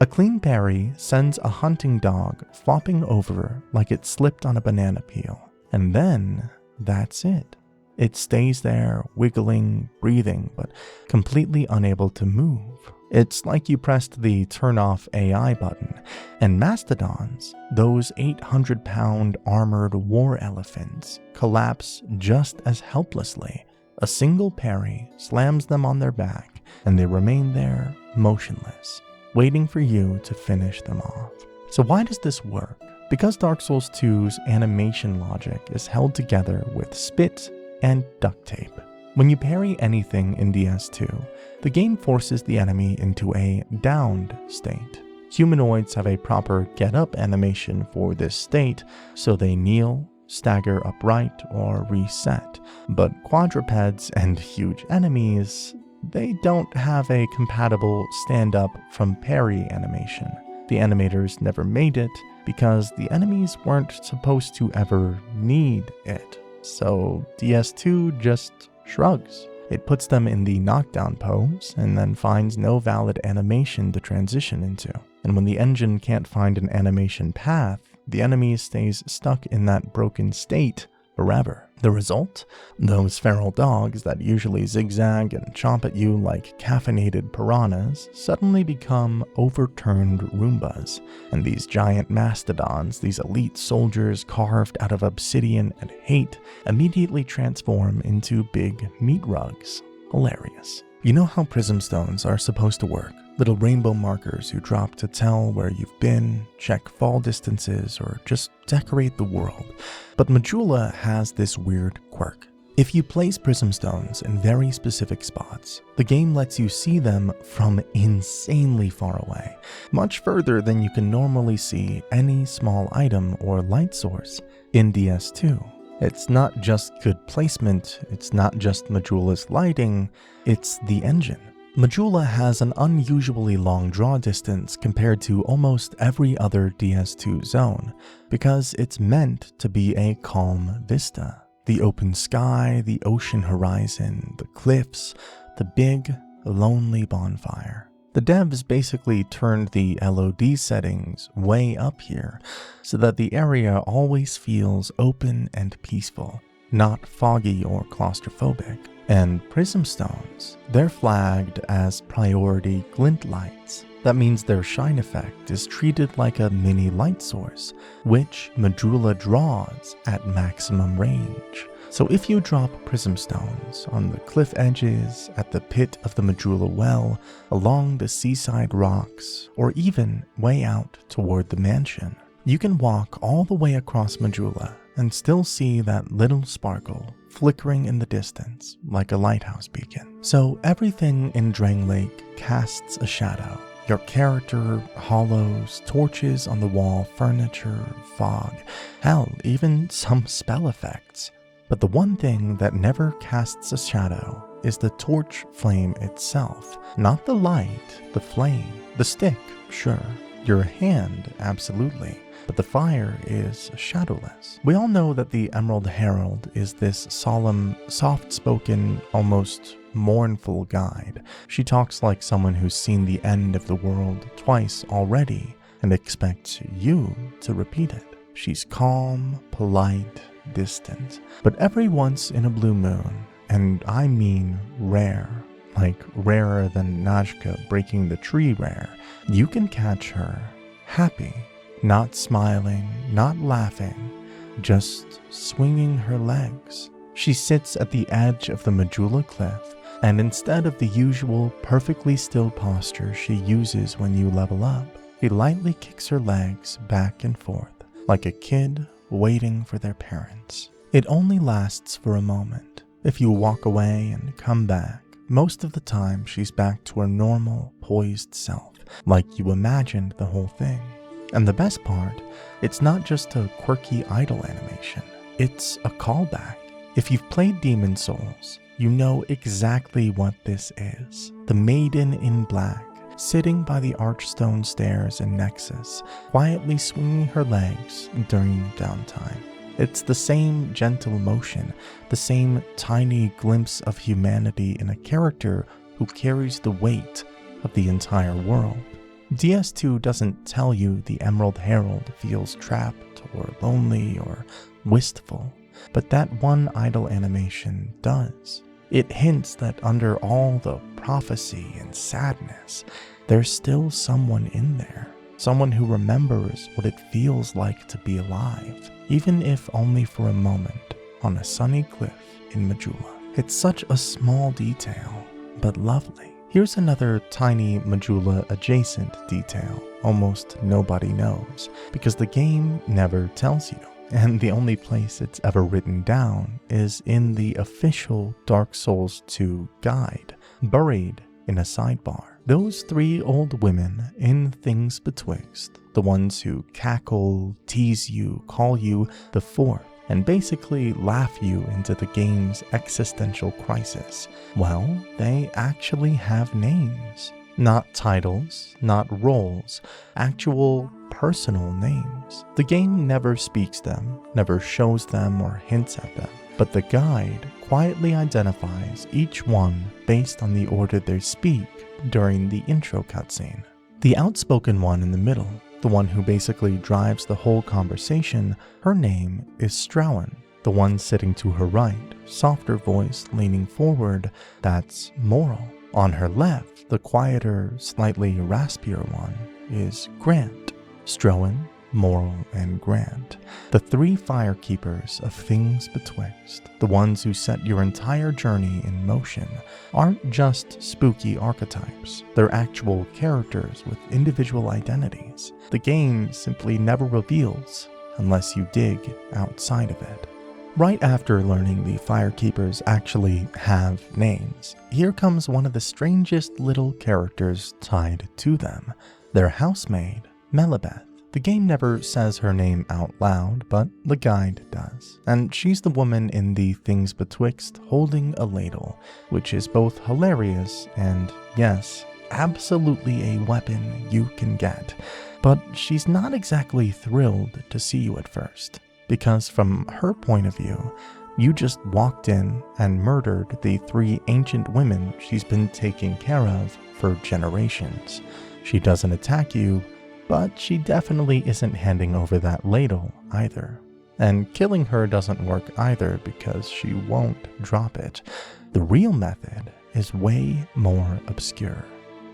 A: A clean parry sends a hunting dog flopping over like it slipped on a banana peel. And then, that's it. It stays there, wiggling, breathing, but completely unable to move. It's like you pressed the turn off AI button, and mastodons, those 800-pound armored war elephants, collapse just as helplessly. A single parry slams them on their back, and they remain there, motionless, waiting for you to finish them off. So why does this work? Because Dark Souls 2's animation logic is held together with spit and duct tape. When you parry anything in DS2, the game forces the enemy into a downed state. Humanoids have a proper get-up animation for this state, so they kneel, stagger upright, or reset. But quadrupeds and huge enemies, they don't have a compatible stand-up from parry animation. The animators never made it because the enemies weren't supposed to ever need it. So DS2 just shrugs. It puts them in the knockdown pose and then finds no valid animation to transition into. And when the engine can't find an animation path, the enemy stays stuck in that broken state forever. The result? Those feral dogs that usually zigzag and chomp at you like caffeinated piranhas suddenly become overturned Roombas. And these giant mastodons, these elite soldiers carved out of obsidian and hate, immediately transform into big meat rugs. Hilarious. You know how prism stones are supposed to work? Little rainbow markers you drop to tell where you've been, check fall distances, or just decorate the world. But Majula has this weird quirk. If you place prism stones in very specific spots, the game lets you see them from insanely far away, much further than you can normally see any small item or light source in DS2. It's not just good placement, it's not just Majula's lighting, it's the engine. Majula has an unusually long draw distance compared to almost every other DS2 zone, because it's meant to be a calm vista. The open sky, the ocean horizon, the cliffs, the big, lonely bonfire. The devs basically turned the LOD settings way up here, so that the area always feels open and peaceful, not foggy or claustrophobic. And prism stones, they're flagged as priority glint lights. That means their shine effect is treated like a mini light source, which Majula draws at maximum range. So if you drop prism stones on the cliff edges, at the pit of the Majula well, along the seaside rocks, or even way out toward the mansion, you can walk all the way across Majula and still see that little sparkle flickering in the distance like a lighthouse beacon. So everything in Drang Lake casts a shadow. Your character, hollows, torches on the wall, furniture, fog, hell, even some spell effects. But the one thing that never casts a shadow is the torch flame itself. Not the light, the flame. The stick, sure. Your hand, absolutely. But the fire is shadowless. We all know that the Emerald Herald is this solemn, soft-spoken, almost mournful guide. She talks like someone who's seen the end of the world twice already and expects you to repeat it. She's calm, polite, distant. But every once in a blue moon, and I mean rare, like rarer than Najka breaking the tree rare, you can catch her happy. Not smiling, not laughing, just swinging her legs. She sits at the edge of the Majula cliff, and instead of the usual perfectly still posture she uses when you level up, she lightly kicks her legs back and forth, like a kid waiting for their parents. It only lasts for a moment. If you walk away and come back, most of the time she's back to her normal, poised self, like you imagined the whole thing. And the best part, it's not just a quirky idle animation, it's a callback. If you've played Demon Souls, you know exactly what this is. The Maiden in Black, sitting by the archstone stairs in Nexus, quietly swinging her legs during downtime. It's the same gentle motion, the same tiny glimpse of humanity in a character who carries the weight of the entire world. DS2 doesn't tell you the Emerald Herald feels trapped or lonely or wistful, but that one idle animation does. It hints that under all the prophecy and sadness, there's still someone in there. Someone who remembers what it feels like to be alive, even if only for a moment, on a sunny cliff in Majula. It's such a small detail, but lovely. Here's another tiny Majula adjacent detail almost nobody knows, because the game never tells you. And the only place it's ever written down is in the official Dark Souls 2 guide, buried in a sidebar. Those three old women in Things Betwixt, the ones who cackle, tease you, call you the Fourth, and basically laugh you into the game's existential crisis, well, they actually have names. Not titles, not roles, actual personal names. The game never speaks them, never shows them or hints at them, but the guide quietly identifies each one based on the order they speak during the intro cutscene. The outspoken one in the middle, the one who basically drives the whole conversation, her name is Strauen. The one sitting to her right, softer voice leaning forward, that's Moral. On her left, the quieter, slightly raspier one is Grant. Strauen, Moral, and Grant, the three firekeepers of Things Betwixt, the ones who set your entire journey in motion, aren't just spooky archetypes. They're actual characters with individual identities. The game simply never reveals unless you dig outside of it. Right after learning the firekeepers actually have names, here comes one of the strangest little characters tied to them, their housemaid, Melibeth. The game never says her name out loud, but the guide does. And she's the woman in the Things Betwixt holding a ladle, which is both hilarious and, yes, absolutely a weapon you can get. But she's not exactly thrilled to see you at first, because from her point of view, you just walked in and murdered the three ancient women she's been taking care of for generations. She doesn't attack you, but she definitely isn't handing over that ladle either. And killing her doesn't work either because she won't drop it. The real method is way more obscure.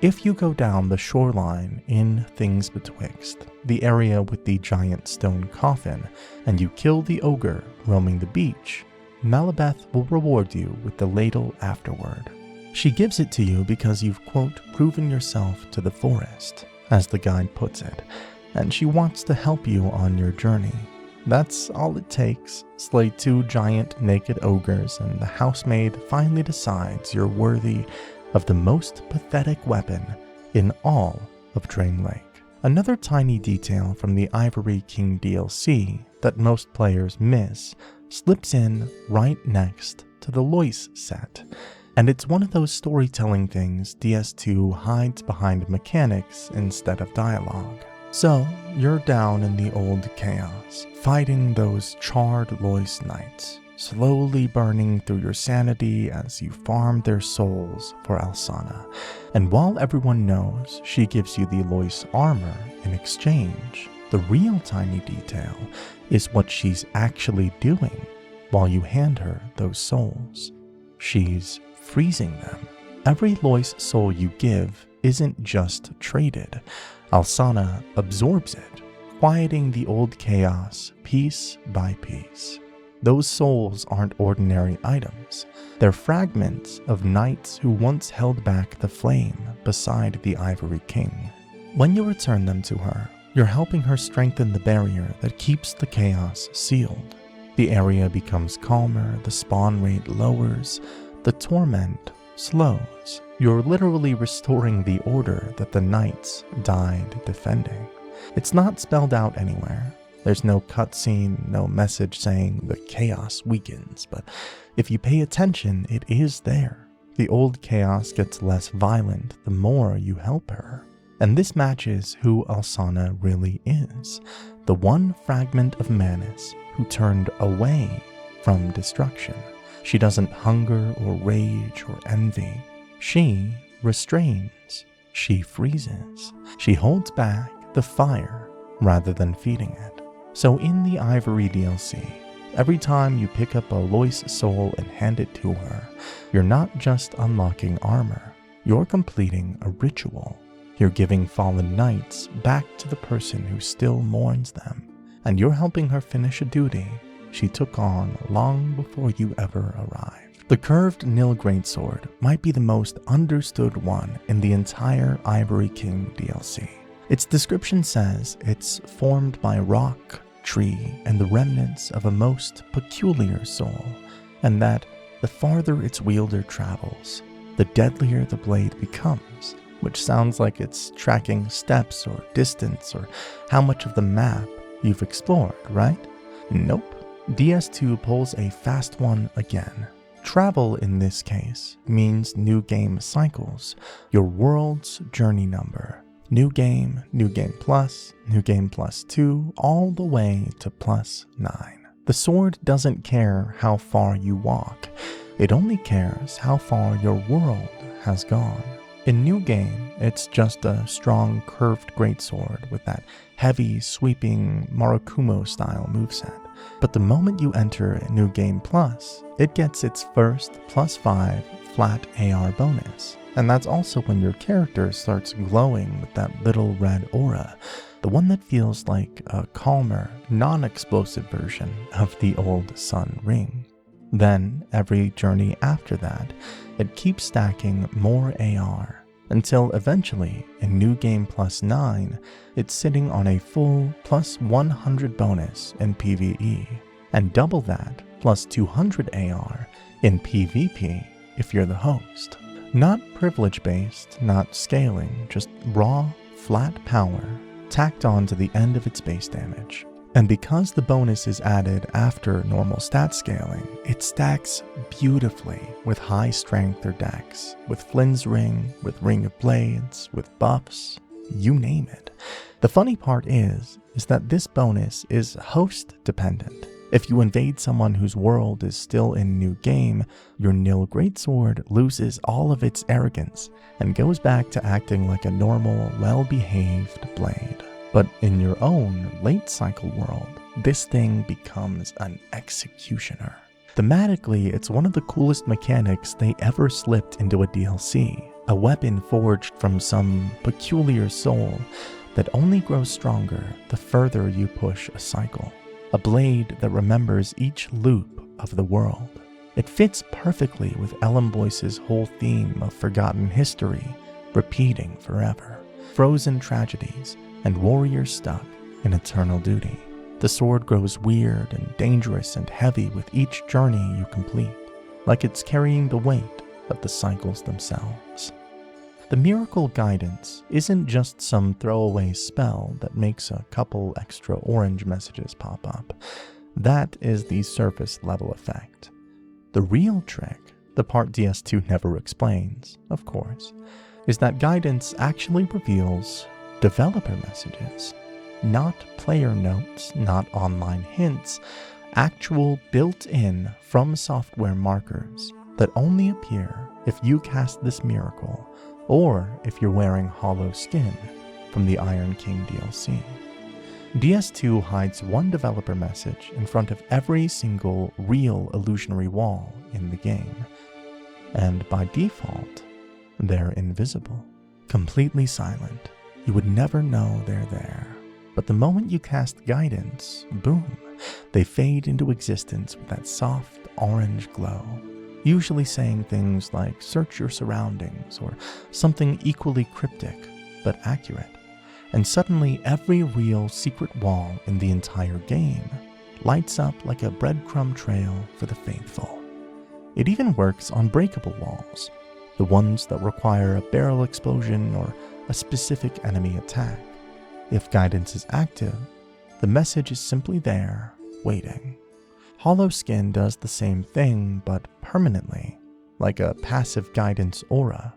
A: If you go down the shoreline in Things Betwixt, the area with the giant stone coffin, and you kill the ogre roaming the beach, Melibeth will reward you with the ladle afterward. She gives it to you because you've, quote, proven yourself to the forest, as the guide puts it, and she wants to help you on your journey. That's all it takes. Slay two giant naked ogres and the housemaid finally decides you're worthy of the most pathetic weapon in all of Drain Lake. Another tiny detail from the Ivory King DLC that most players miss slips in right next to the Lois set. And it's one of those storytelling things DS2 hides behind mechanics instead of dialogue. So, you're down in the old chaos, fighting those charred Lois knights, slowly burning through your sanity as you farm their souls for Alsana. And while everyone knows she gives you the Lois armor in exchange, the real tiny detail is what she's actually doing while you hand her those souls. She's freezing them. Every Lois soul you give isn't just traded. Alsana absorbs it, quieting the old chaos piece by piece. Those souls aren't ordinary items. They're fragments of knights who once held back the flame beside the Ivory King. When you return them to her, you're helping her strengthen the barrier that keeps the chaos sealed. The area becomes calmer, the spawn rate lowers, the torment slows. You're literally restoring the order that the knights died defending. It's not spelled out anywhere. There's no cutscene, no message saying the chaos weakens, but if you pay attention, it is there. the old chaos gets less violent the more you help her. And this matches who Alsana really is, the one fragment of Manus who turned away from destruction. She doesn't hunger or rage or envy. She restrains. She freezes. She holds back the fire rather than feeding it. So in the Ivory DLC, every time you pick up a Lois soul and hand it to her, you're not just unlocking armor, you're completing a ritual. You're giving fallen knights back to the person who still mourns them, and you're helping her finish a duty she took on long before you ever arrived. The curved Nil Greatsword might be the most understood one in the entire Ivory King DLC. Its description says it's formed by rock, tree, and the remnants of a most peculiar soul, and that the farther its wielder travels, the deadlier the blade becomes, which sounds like it's tracking steps or distance or how much of the map you've explored, right? Nope. DS2 pulls a fast one again. Travel in this case means new game cycles, your world's journey number. New game plus, new game plus 2, all the way to plus 9. The sword doesn't care how far you walk, it only cares how far your world has gone. In New Game, it's just a strong curved greatsword with that heavy, sweeping Marakumo-style moveset. But the moment you enter New Game Plus, it gets its first +5 flat AR bonus. And that's also when your character starts glowing with that little red aura, the one that feels like a calmer, non-explosive version of the old Sun Ring. Then, every journey after that, it keeps stacking more AR, until eventually, in New Game Plus 9, it's sitting on a full +100 bonus in PvE, and double that plus 200 AR in PvP if you're the host. Not privilege-based, not scaling, just raw, flat power tacked on to the end of its base damage. And because the bonus is added after normal stat scaling, it stacks beautifully with high strength or dex, with Flynn's Ring, with Ring of Blades, with buffs, you name it. The funny part is that this bonus is host dependent. If you invade someone whose world is still in New Game, your Nil Greatsword loses all of its arrogance and goes back to acting like a normal, well-behaved blade. But in your own late cycle world, this thing becomes an executioner. Thematically, it's one of the coolest mechanics they ever slipped into a DLC, a weapon forged from some peculiar soul that only grows stronger the further you push a cycle. A blade that remembers each loop of the world. It fits perfectly with Ellen Boyce's whole theme of forgotten history, repeating forever. Frozen tragedies, and warriors stuck in eternal duty. The sword grows weird and dangerous and heavy with each journey you complete, like it's carrying the weight of the cycles themselves. The miracle guidance isn't just some throwaway spell that makes a couple extra orange messages pop up. That is the surface level effect. The real trick, the part DS2 never explains, of course, is that guidance actually reveals developer messages, not player notes, not online hints, actual built-in from software markers that only appear if you cast this miracle or if you're wearing hollow skin from the Iron King DLC. DS2 hides one developer message in front of every single real illusionary wall in the game, and by default, they're invisible, completely silent. You would never know they're there. But the moment you cast guidance, boom, they fade into existence with that soft orange glow, usually saying things like search your surroundings or something equally cryptic but accurate. And suddenly every real secret wall in the entire game lights up like a breadcrumb trail for the faithful. It even works on breakable walls, the ones that require a barrel explosion or a specific enemy attack. If guidance is active, the message is simply there, waiting. Hollow Skin does the same thing, but permanently. like a passive guidance aura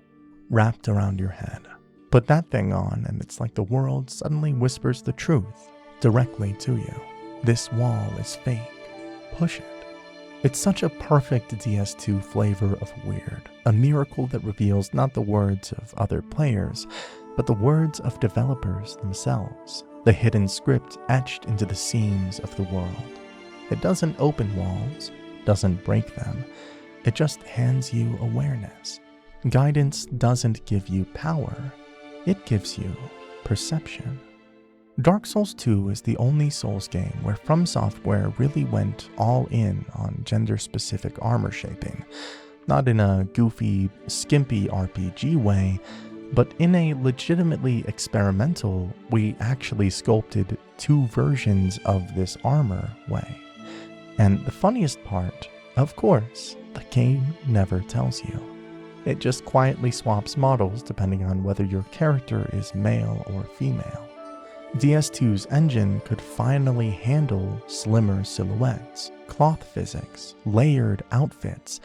A: wrapped around your head. Put that thing on and it's like the world suddenly whispers the truth directly to you. This wall is fake. Push it. It's such a perfect DS2 flavor of weird, a miracle that reveals not the words of other players, but the words of developers themselves, the hidden script etched into the seams of the world. It doesn't open walls, doesn't break them, it just hands you awareness. Guidance doesn't give you power, it gives you perception. Dark Souls 2 is the only Souls game where From Software really went all in on gender-specific armor shaping, not in a goofy, skimpy RPG way, but in a legitimately experimental, we actually sculpted two versions of this armor way. And the funniest part, of course, the game never tells you. It just quietly swaps models depending on whether your character is male or female. DS2's engine could finally handle slimmer silhouettes, cloth physics, layered outfits,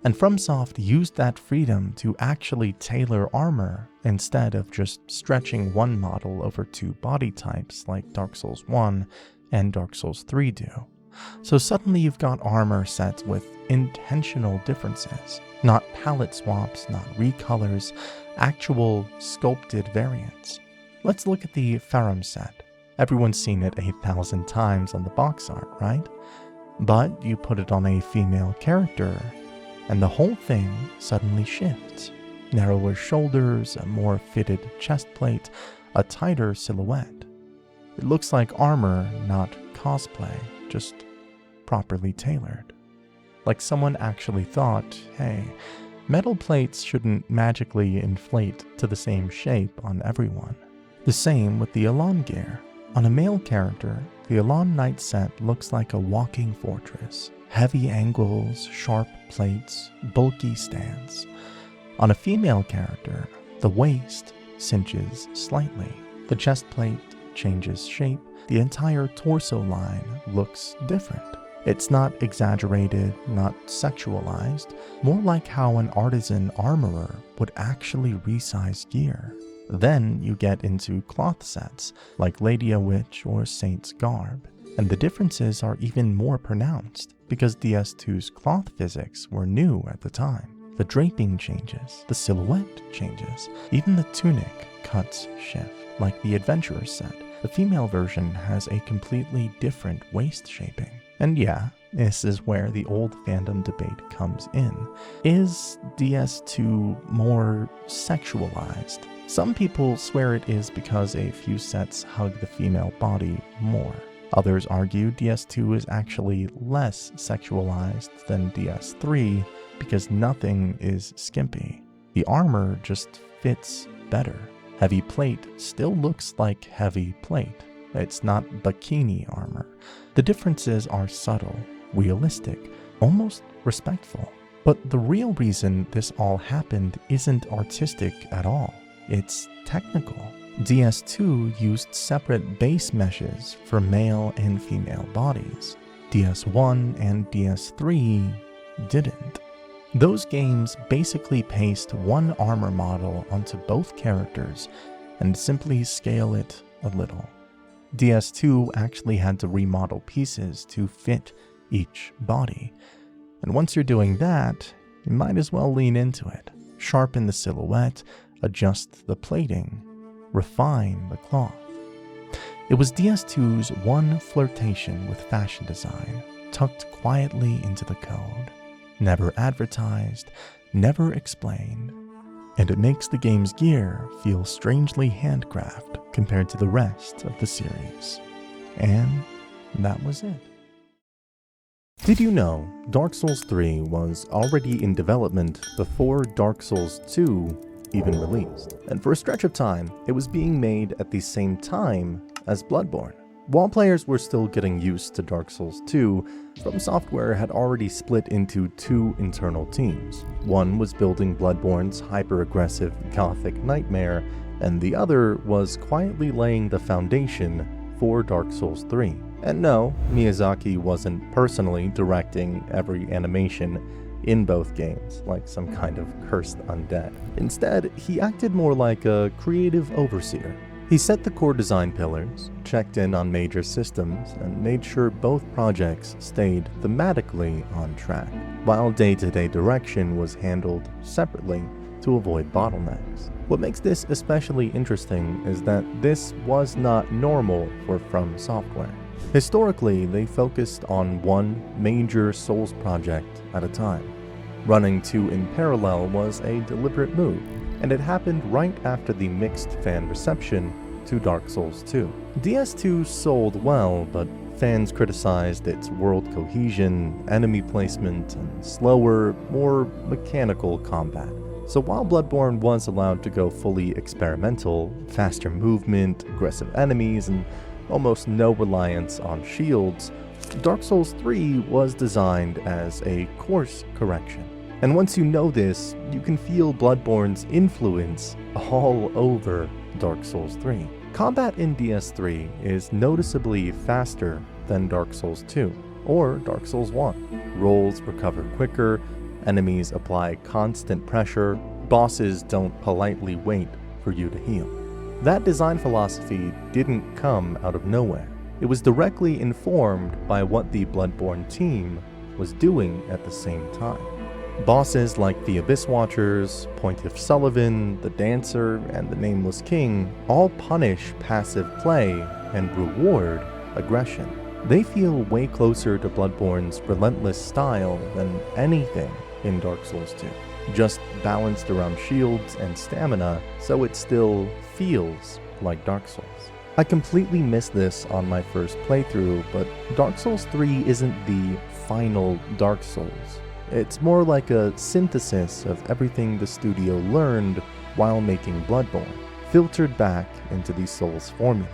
A: and FromSoft used that freedom to actually tailor armor instead of just stretching one model over two body types like Dark Souls 1 and Dark Souls 3 do. So suddenly you've got armor sets with intentional differences, not palette swaps, not recolors, actual sculpted variants. Let's look at the Farum set. Everyone's seen it 8,000 times on the box art, right? But you put it on a female character, and the whole thing suddenly shifts. Narrower shoulders, a more fitted chest plate, a tighter silhouette. It looks like armor, not cosplay, just properly tailored. Like someone actually thought, hey, metal plates shouldn't magically inflate to the same shape on everyone. The same with the Elan gear. On a male character, the Elan Knight set looks like a walking fortress. Heavy angles, sharp plates, bulky stance. On a female character, the waist cinches slightly. The chest plate changes shape. The entire torso line looks different. It's not exaggerated, not sexualized, more like how an artisan armorer would actually resize gear. Then you get into cloth sets, like Lady a Witch or Saint's Garb, and the differences are even more pronounced, because DS2's cloth physics were new at the time. The draping changes, the silhouette changes, even the tunic cuts shift. Like the Adventurer set, the female version has a completely different waist shaping. And yeah, this is where the old fandom debate comes in. Is DS2 more sexualized? Some people swear it is because a few sets hug the female body more. Others argue DS2 is actually less sexualized than DS3 because nothing is skimpy. The armor just fits better. Heavy plate still looks like heavy plate. It's not bikini armor. The differences are subtle, realistic, almost respectful. But the real reason this all happened isn't artistic at all. It's technical. DS2 used separate base meshes for male and female bodies. DS1 and DS3 didn't. Those games basically paste one armor model onto both characters and simply scale it a little. DS2 actually had to remodel pieces to fit each body. And once you're doing that, you might as well lean into it. Sharpen the silhouette, adjust the plating, refine the cloth. It was DS2's one flirtation with fashion design, tucked quietly into the code. Never advertised, never explained. And it makes the game's gear feel strangely handcrafted compared to the rest of the series. And that was it. Did you know Dark Souls 3 was already in development before Dark Souls 2 even released? And for a stretch of time, it was being made at the same time as Bloodborne. While players were still getting used to Dark Souls 2, From Software had already split into two internal teams. One was building Bloodborne's hyper-aggressive gothic nightmare, and the other was quietly laying the foundation for Dark Souls 3. And no, Miyazaki wasn't personally directing every animation
B: in both games, like some kind of cursed undead. Instead, he acted more like a creative overseer. He set the core design pillars, checked in on major systems, and made sure both projects stayed thematically on track, while day-to-day direction was handled separately to avoid bottlenecks. What makes this especially interesting is that this was not normal for From Software. Historically, they focused on one major Souls project at a time. Running two in parallel was a deliberate move, and it happened right after the mixed fan reception to Dark Souls 2. DS2 sold well, but fans criticized its world cohesion, enemy placement, and slower, more mechanical combat. So while Bloodborne was allowed to go fully experimental, faster movement, aggressive enemies, and almost no reliance on shields, Dark Souls 3 was designed as a course correction. And once you know this, you can feel Bloodborne's influence all over Dark Souls 3. Combat in DS3 is noticeably faster than Dark Souls 2 or Dark Souls 1. Rolls recover quicker, enemies apply constant pressure, bosses don't politely wait for you to heal. That design philosophy didn't come out of nowhere. It was directly informed by what the Bloodborne team was doing at the same time. Bosses like the Abyss Watchers, Pontiff Sullivan, the Dancer, and the Nameless King all punish passive play and reward aggression. They feel way closer to Bloodborne's relentless style than anything in Dark Souls 2, just balanced around shields and stamina, so it still feels like Dark Souls. I completely missed this on my first playthrough, but Dark Souls 3 isn't the final Dark Souls. It's more like a synthesis of everything the studio learned while making Bloodborne, filtered back into the Souls formula.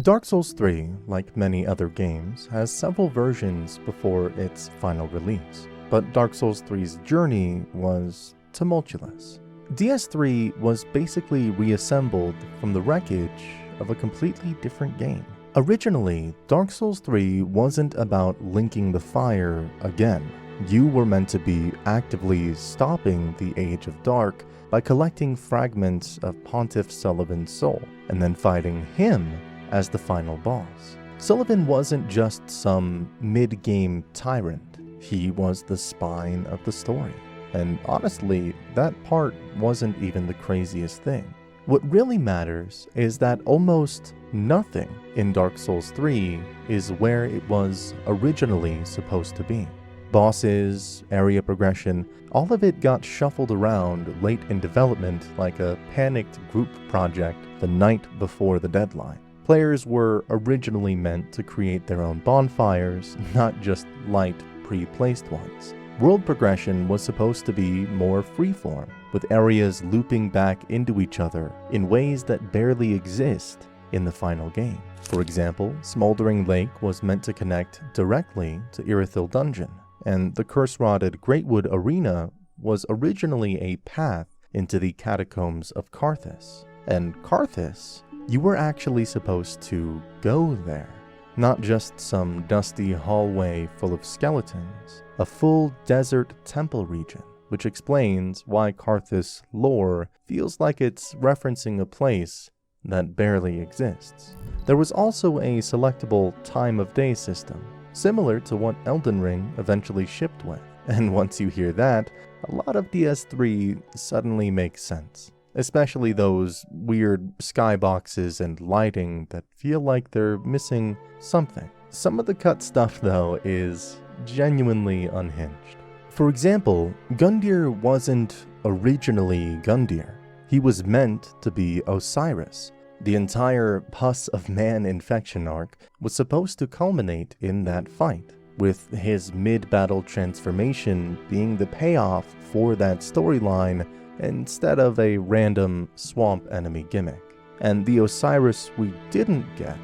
B: Dark Souls 3, like many other games, has several versions before its final release, but Dark Souls 3's journey was tumultuous. DS3 was basically reassembled from the wreckage of a completely different game. Originally, Dark Souls 3 wasn't about linking the fire again. You were meant to be actively stopping the Age of Dark by collecting fragments of Pontiff Sullivan's soul, and then fighting him as the final boss. Sullivan wasn't just some mid-game tyrant, he was the spine of the story. And honestly, that part wasn't even the craziest thing. What really matters is that almost nothing in Dark Souls 3 is where it was originally supposed to be. Bosses, area progression, all of it got shuffled around late in development like a panicked group project the night before the deadline. Players were originally meant to create their own bonfires, not just light, pre-placed ones. World progression was supposed to be more freeform, with areas looping back into each other in ways that barely exist in the final game. For example, Smoldering Lake was meant to connect directly to Irithyll Dungeon, and the curse-rotted Greatwood Arena was originally a path into the catacombs of Karthus. And Karthus, you were actually supposed to go there, not just some dusty hallway full of skeletons, a full desert temple region, which explains why Karthus lore feels like it's referencing a place that barely exists. There was also a selectable time of day system, similar to what Elden Ring eventually shipped with. And once you hear that, a lot of DS3 suddenly makes sense. Especially those weird skyboxes and lighting that feel like they're missing something. Some of the cut stuff, though, is genuinely unhinged. For example, Gundyr wasn't originally Gundyr. He was meant to be Osiris. The entire Pus of Man infection arc was supposed to culminate in that fight, with his mid-battle transformation being the payoff for that storyline instead of a random swamp enemy gimmick. And the Osiris we didn't get,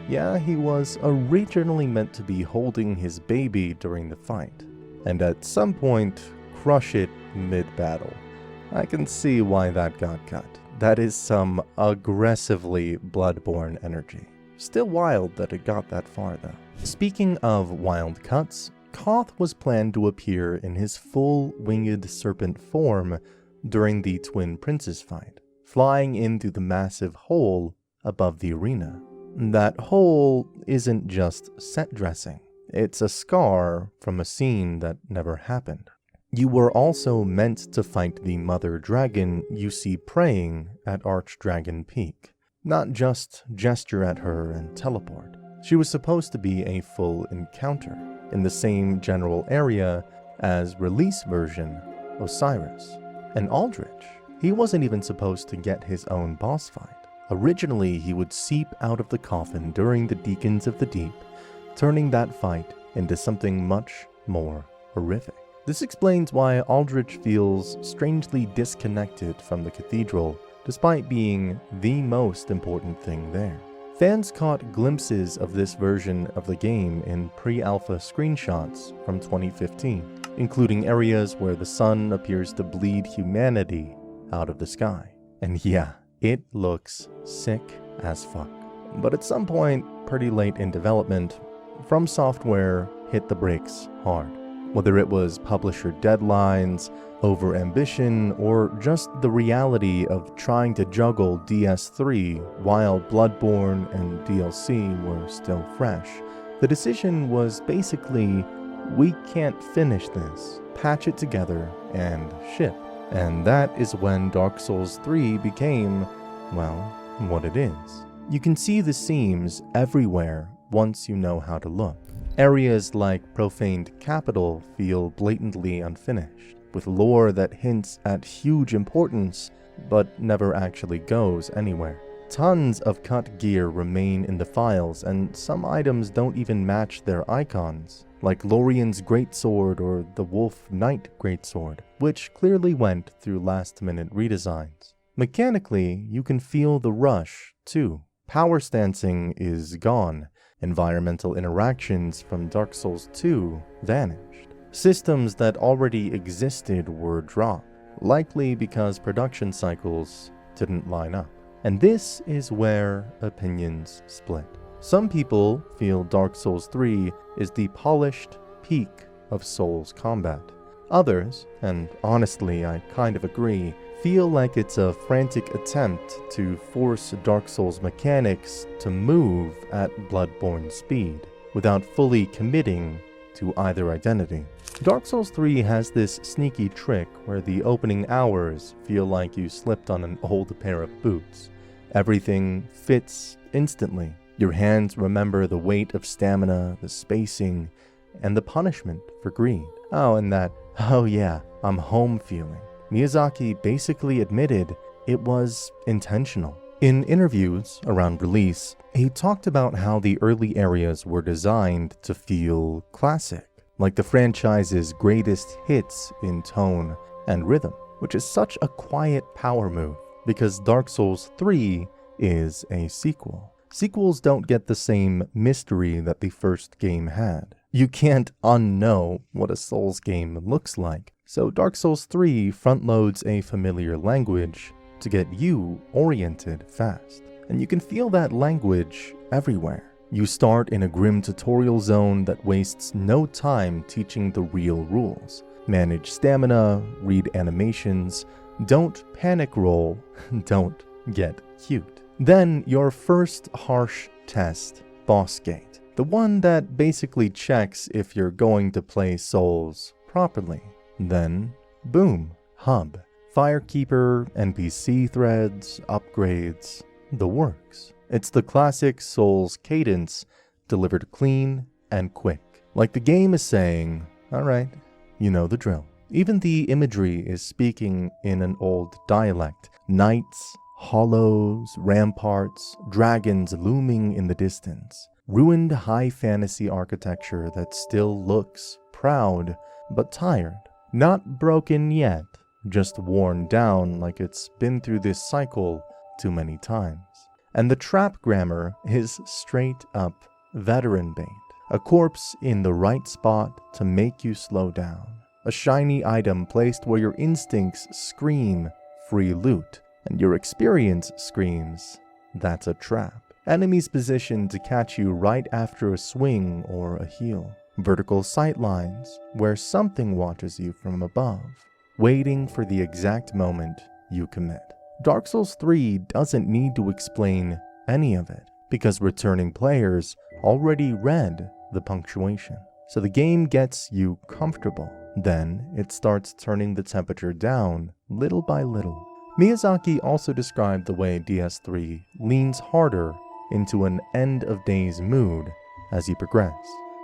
B: yeah, he was originally meant to be holding his baby during the fight, and at some point crush it mid-battle. I can see why that got cut. That is some aggressively Bloodborne energy. Still wild that it got that far though. Speaking of wild cuts, Koth was planned to appear in his full winged serpent form during the Twin Princes fight, flying into the massive hole above the arena. That hole isn't just set dressing, it's a scar from a scene that never happened. You were also meant to fight the mother dragon you see praying at Archdragon Peak, not just gesture at her and teleport. She was supposed to be a full encounter, in the same general area as release version Osiris. And Aldrich, he wasn't even supposed to get his own boss fight. Originally, he would seep out of the coffin during the Deacons of the Deep, turning that fight into something much more horrific. This explains why Aldrich feels strangely disconnected from the cathedral, despite being the most important thing there. Fans caught glimpses of this version of the game in pre-alpha screenshots from 2015, including areas where the sun appears to bleed humanity out of the sky. And yeah, it looks sick as fuck. But at some point, pretty late in development, From Software hit the brakes hard. Whether it was publisher deadlines, over-ambition, or just the reality of trying to juggle DS3 while Bloodborne and DLC were still fresh, the decision was basically, we can't finish this, patch it together, and ship. And that is when Dark Souls 3 became, well, what it is. You can see the seams everywhere once you know how to look. Areas like Profaned Capital feel blatantly unfinished, with lore that hints at huge importance, but never actually goes anywhere. Tons of cut gear remain in the files, and some items don't even match their icons, like Lorien's Greatsword or the Wolf Knight Greatsword, which clearly went through last-minute redesigns. Mechanically, you can feel the rush, too. Power stancing is gone. Environmental interactions from Dark Souls 2 vanished. Systems that already existed were dropped, likely because production cycles didn't line up. And this is where opinions split. Some people feel Dark Souls 3 is the polished peak of Souls combat. Others, and honestly I kind of agree, feel like it's a frantic attempt to force Dark Souls mechanics to move at Bloodborne speed, without fully committing to either identity. Dark Souls 3 has this sneaky trick where the opening hours feel like you slipped on an old pair of boots. Everything fits instantly. Your hands remember the weight of stamina, the spacing, and the punishment for greed. Oh, and that, oh yeah, I'm home feeling. Miyazaki basically admitted it was intentional. In interviews around release, he talked about how the early areas were designed to feel classic, like the franchise's greatest hits in tone and rhythm, which is such a quiet power move, because Dark Souls 3 is a sequel. Sequels don't get the same mystery that the first game had. You can't unknow what a Souls game looks like, so Dark Souls 3 front-loads a familiar language to get you oriented fast. And you can feel that language everywhere. You start in a grim tutorial zone that wastes no time teaching the real rules. Manage stamina, read animations, don't panic roll, don't get cute. Then your first harsh test, boss gate. The one that basically checks if you're going to play Souls properly. Then, boom, hub. Firekeeper, NPC threads, upgrades, the works. It's the classic Souls cadence, delivered clean and quick. Like the game is saying, alright, you know the drill. Even the imagery is speaking in an old dialect. Knights, hollows, ramparts, dragons looming in the distance. Ruined high fantasy architecture that still looks proud, but tired. Not broken yet, just worn down like it's been through this cycle too many times. And the trap grammar is straight up veteran bait. A corpse in the right spot to make you slow down. A shiny item placed where your instincts scream free loot, and your experience screams that's a trap. Enemies positioned to catch you right after a swing or a heal. vertical sightlines where something watches you from above, waiting for the exact moment you commit. Dark Souls 3 doesn't need to explain any of it, because returning players already read the punctuation. So the game gets you comfortable. Then it starts turning the temperature down little by little. Miyazaki also described the way DS3 leans harder into an end-of-days mood as you progress.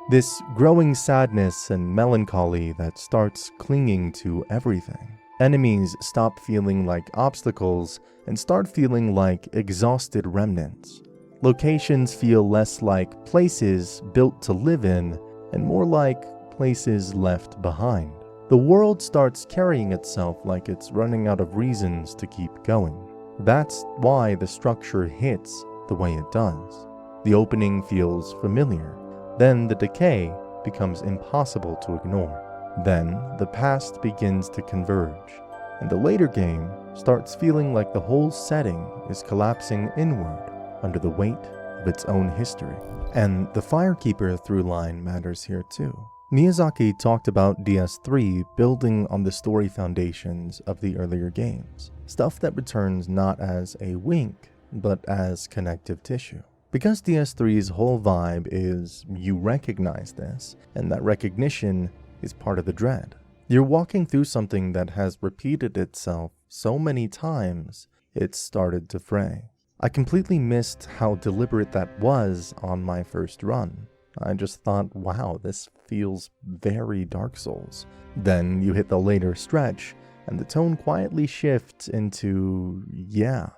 B: This growing sadness and melancholy that starts clinging to everything. Enemies stop feeling like obstacles and start feeling like exhausted remnants. Locations feel less like places built to live in and more like places left behind. The world starts carrying itself like it's running out of reasons to keep going. That's why the structure hits the way it does. The opening feels familiar. Then the decay becomes impossible to ignore. Then the past begins to converge, and the later game starts feeling like the whole setting is collapsing inward under the weight of its own history. And the Firekeeper through line matters here too. Miyazaki talked about DS3 building on the story foundations of the earlier games, stuff that returns not as a wink, but as connective tissue. Because DS3's whole vibe is you recognize this, and that recognition is part of the dread. You're walking through something that has repeated itself so many times, it started to fray. I completely missed how deliberate that was on my first run. I just thought, wow, this feels very Dark Souls. Then you hit the later stretch, and the tone quietly shifts into, yeah,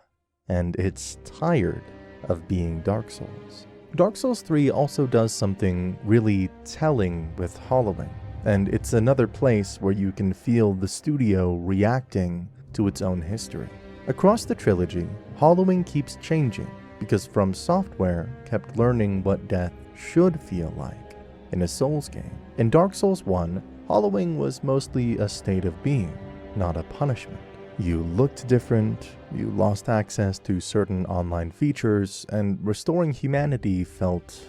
B: and it's tired of being Dark Souls. Dark Souls 3 also does something really telling with hollowing, and it's another place where you can feel the studio reacting to its own history. Across the trilogy, hollowing keeps changing, because From Software kept learning what death should feel like in a Souls game. In Dark Souls 1, hollowing was mostly a state of being, not a punishment. You looked different, you lost access to certain online features, and restoring humanity felt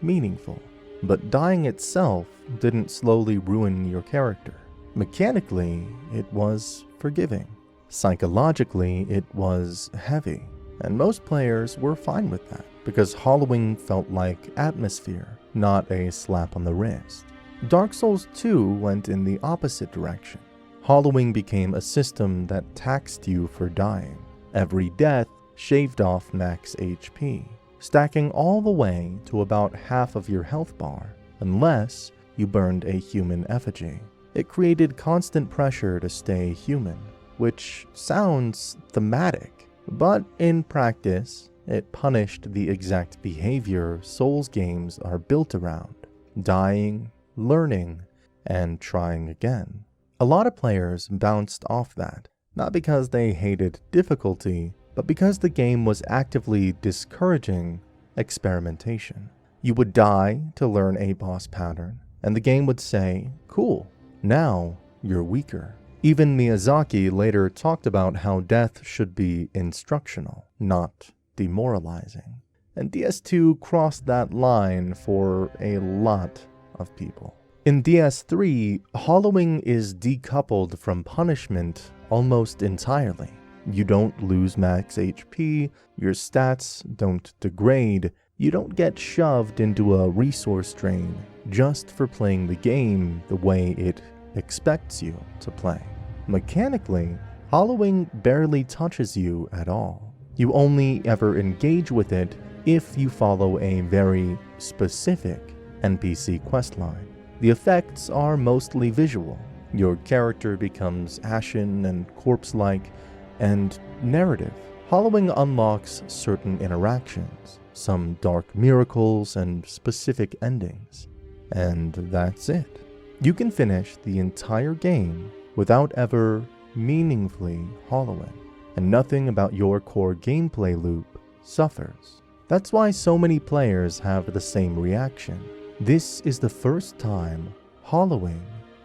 B: meaningful. But dying itself didn't slowly ruin your character. Mechanically, it was forgiving. Psychologically, it was heavy. And most players were fine with that, because hollowing felt like atmosphere, not a slap on the wrist. Dark Souls 2 went in the opposite direction. Hollowing became a system that taxed you for dying. Every death shaved off max HP, stacking all the way to about half of your health bar, unless you burned a human effigy. It created constant pressure to stay human, which sounds thematic, but in practice, it punished the exact behavior Souls games are built around: dying, learning, and trying again. A lot of players bounced off that, not because they hated difficulty, but because the game was actively discouraging experimentation. You would die to learn a boss pattern, and the game would say, cool, now you're weaker. Even Miyazaki later talked about how death should be instructional, not demoralizing. And DS2 crossed that line for a lot of people. In DS3, hollowing is decoupled from punishment almost entirely. You don't lose max HP, your stats don't degrade, you don't get shoved into a resource drain just for playing the game the way it expects you to play. Mechanically, hollowing barely touches you at all. You only ever engage with it if you follow a very specific NPC questline. The effects are mostly visual. Your character becomes ashen and corpse-like, and narrative. Hollowing unlocks certain interactions, some dark miracles and specific endings, and that's it. You can finish the entire game without ever meaningfully hollowing, and nothing about your core gameplay loop suffers. That's why so many players have the same reaction. This is the first time hollowing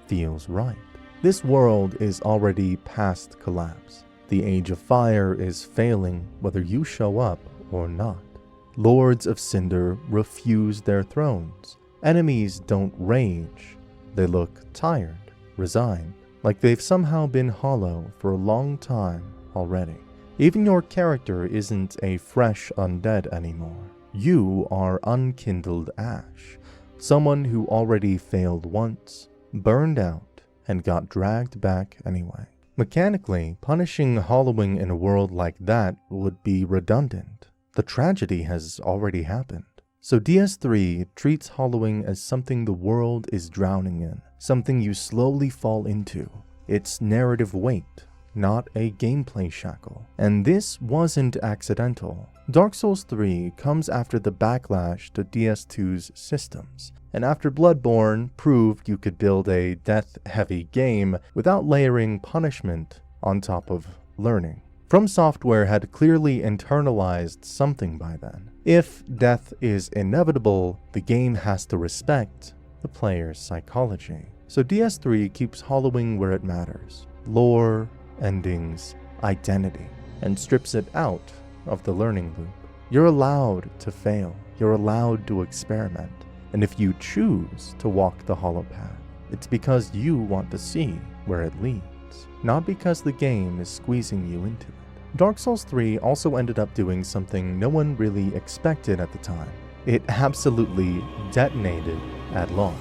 B: feels right. This world is already past collapse. The Age of Fire is failing whether you show up or not. Lords of Cinder refuse their thrones, Enemies don't rage. They look tired, resigned, like they've somehow been hollow for a long time already. Even your character isn't a fresh undead anymore. You are unkindled ash, someone who already failed once, burned out, and got dragged back anyway. Mechanically, punishing hollowing in a world like that would be redundant. The tragedy has already happened. So DS3 treats hollowing as something the world is drowning in, something you slowly fall into. It's narrative weight, not a gameplay shackle. And this wasn't accidental. Dark Souls 3 comes after the backlash to DS2's systems, and after Bloodborne proved you could build a death-heavy game without layering punishment on top of learning. From Software had clearly internalized something by then. If death is inevitable, the game has to respect the player's psychology. So DS3 keeps hollowing where it matters: lore, endings, identity, and strips it out of the learning loop. You're allowed to fail. You're allowed to experiment. And if you choose to walk the hollow path, it's because you want to see where it leads, not because the game is squeezing you into it. Dark Souls 3 also ended up doing something no one really expected at the time. It absolutely detonated at launch.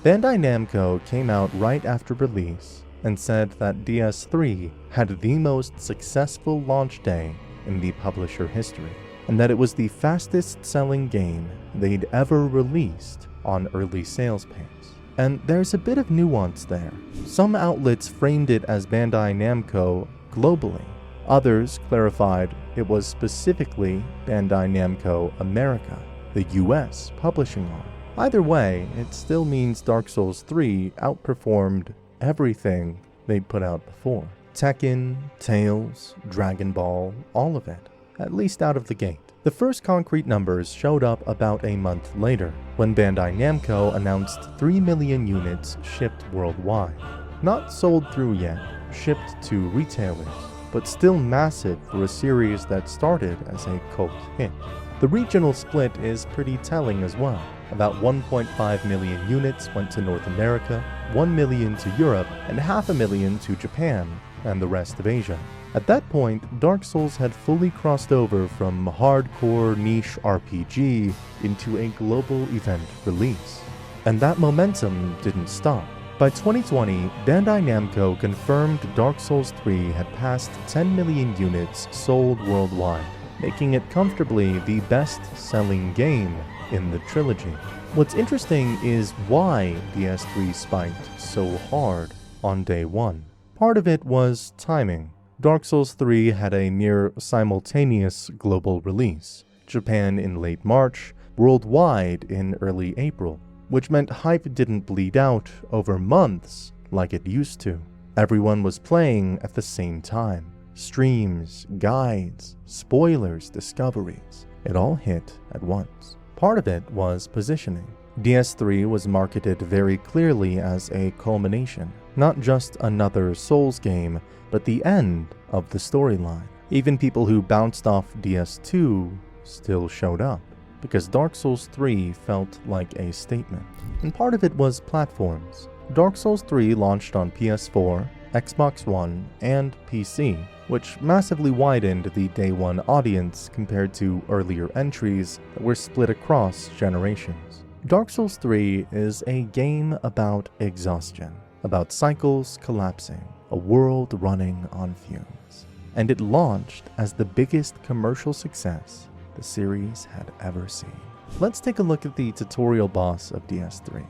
B: Bandai Namco came out right after release and said that DS3 had the most successful launch day in the publisher history, and that it was the fastest-selling game they'd ever released on early sales pace. And there's a bit of nuance there. Some outlets framed it as Bandai Namco globally. Others clarified it was specifically Bandai Namco America, the US publishing arm. Either way, it still means Dark Souls 3 outperformed everything they'd put out before. Tekken, Tales, Dragon Ball, all of it, at least out of the gate. The first concrete numbers showed up about a month later, when Bandai Namco announced 3 million units shipped worldwide. Not sold through yet, shipped to retailers, but still massive for a series that started as a cult hit. The regional split is pretty telling as well. About 1.5 million units went to North America, 1 million to Europe, and 500,000 to Japan and the rest of Asia. At that point, Dark Souls had fully crossed over from hardcore niche RPG into a global event release. And that momentum didn't stop. By 2020, Bandai Namco confirmed Dark Souls 3 had passed 10 million units sold worldwide, making it comfortably the best-selling game in the trilogy. What's interesting is why DS3 spiked so hard on day one. Part of it was timing. Dark Souls 3 had a near simultaneous global release, Japan in late March, worldwide in early April, which meant hype didn't bleed out over months like it used to. Everyone was playing at the same time. Streams, guides, spoilers, discoveries, it all hit at once. Part of it was positioning. DS3 was marketed very clearly as a culmination, not just another Souls game, but the end of the storyline. Even people who bounced off DS2 still showed up, because Dark Souls 3 felt like a statement. And part of it was platforms. Dark Souls 3 launched on PS4, Xbox One, and PC, which massively widened the day one audience compared to earlier entries that were split across generations. Dark Souls 3 is a game about exhaustion, about cycles collapsing, a world running on fumes. And it launched as the biggest commercial success the series had ever seen. Let's take a look at the tutorial boss of DS3,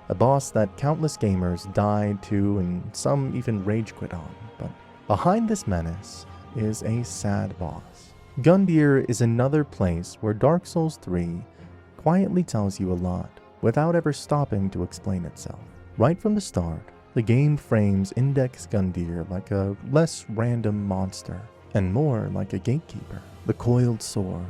B: a boss that countless gamers died to and some even rage quit on, but behind this menace is a sad boss. Gundyr is another place where Dark Souls 3 quietly tells you a lot, without ever stopping to explain itself. Right from the start, the game frames Index Gundyr like a less random monster, and more like a gatekeeper. The coiled sword,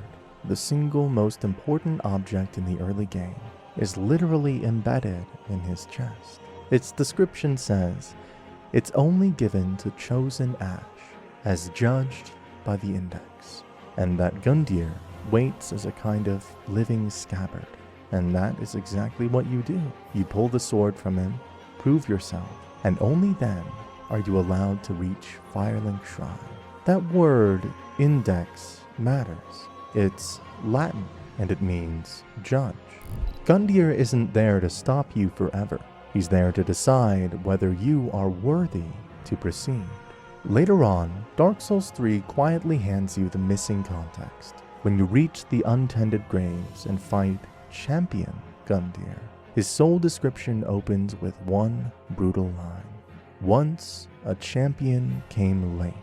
B: the single most important object in the early game, is literally embedded in his chest. Its description says, it's only given to chosen ash, as judged by the Index, and that Gundyr waits as a kind of living scabbard. And that is exactly what you do. You pull the sword from him, prove yourself, and only then are you allowed to reach Firelink Shrine. That word, index, matters. It's Latin, and it means judge. Gundyr isn't there to stop you forever. He's there to decide whether you are worthy to proceed. Later on, Dark Souls 3 quietly hands you the missing context. When you reach the untended graves and fight Champion Gundyr, his soul description opens with one brutal line. Once, a champion came late.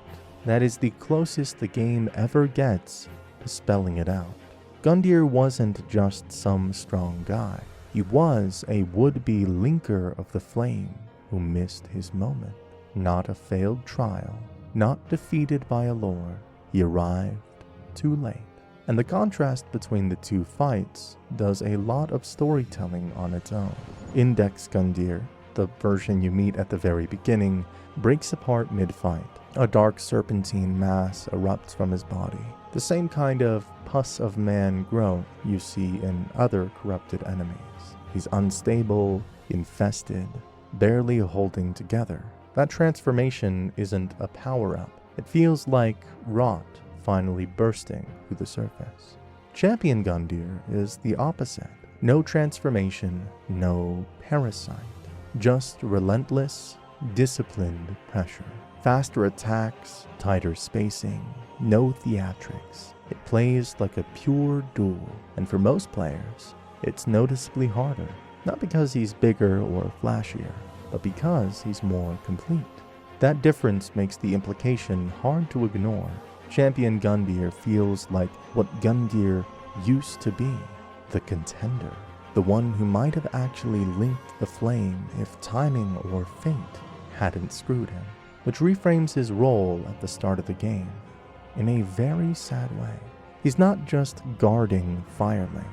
B: That is the closest the game ever gets to spelling it out. Gundyr wasn't just some strong guy. He was a would-be linker of the flame who missed his moment. Not a failed trial, not defeated by a lord. He arrived too late. And the contrast between the two fights does a lot of storytelling on its own. Index Gundyr, the version you meet at the very beginning, breaks apart mid-fight. A dark serpentine mass erupts from his body, the same kind of pus of man growth you see in other corrupted enemies. He's unstable, infested, barely holding together. That transformation isn't a power-up. It feels like rot finally bursting through the surface. Champion Gundyr is the opposite. No transformation, no parasite. Just relentless, disciplined pressure. Faster attacks, tighter spacing, no theatrics. It plays like a pure duel, and for most players, it's noticeably harder. Not because he's bigger or flashier, but because he's more complete. That difference makes the implication hard to ignore. Champion Gundyr feels like what Gundyr used to be, the contender, the one who might have actually linked the flame if timing or fate hadn't screwed him, which reframes his role at the start of the game in a very sad way. He's not just guarding Firelink,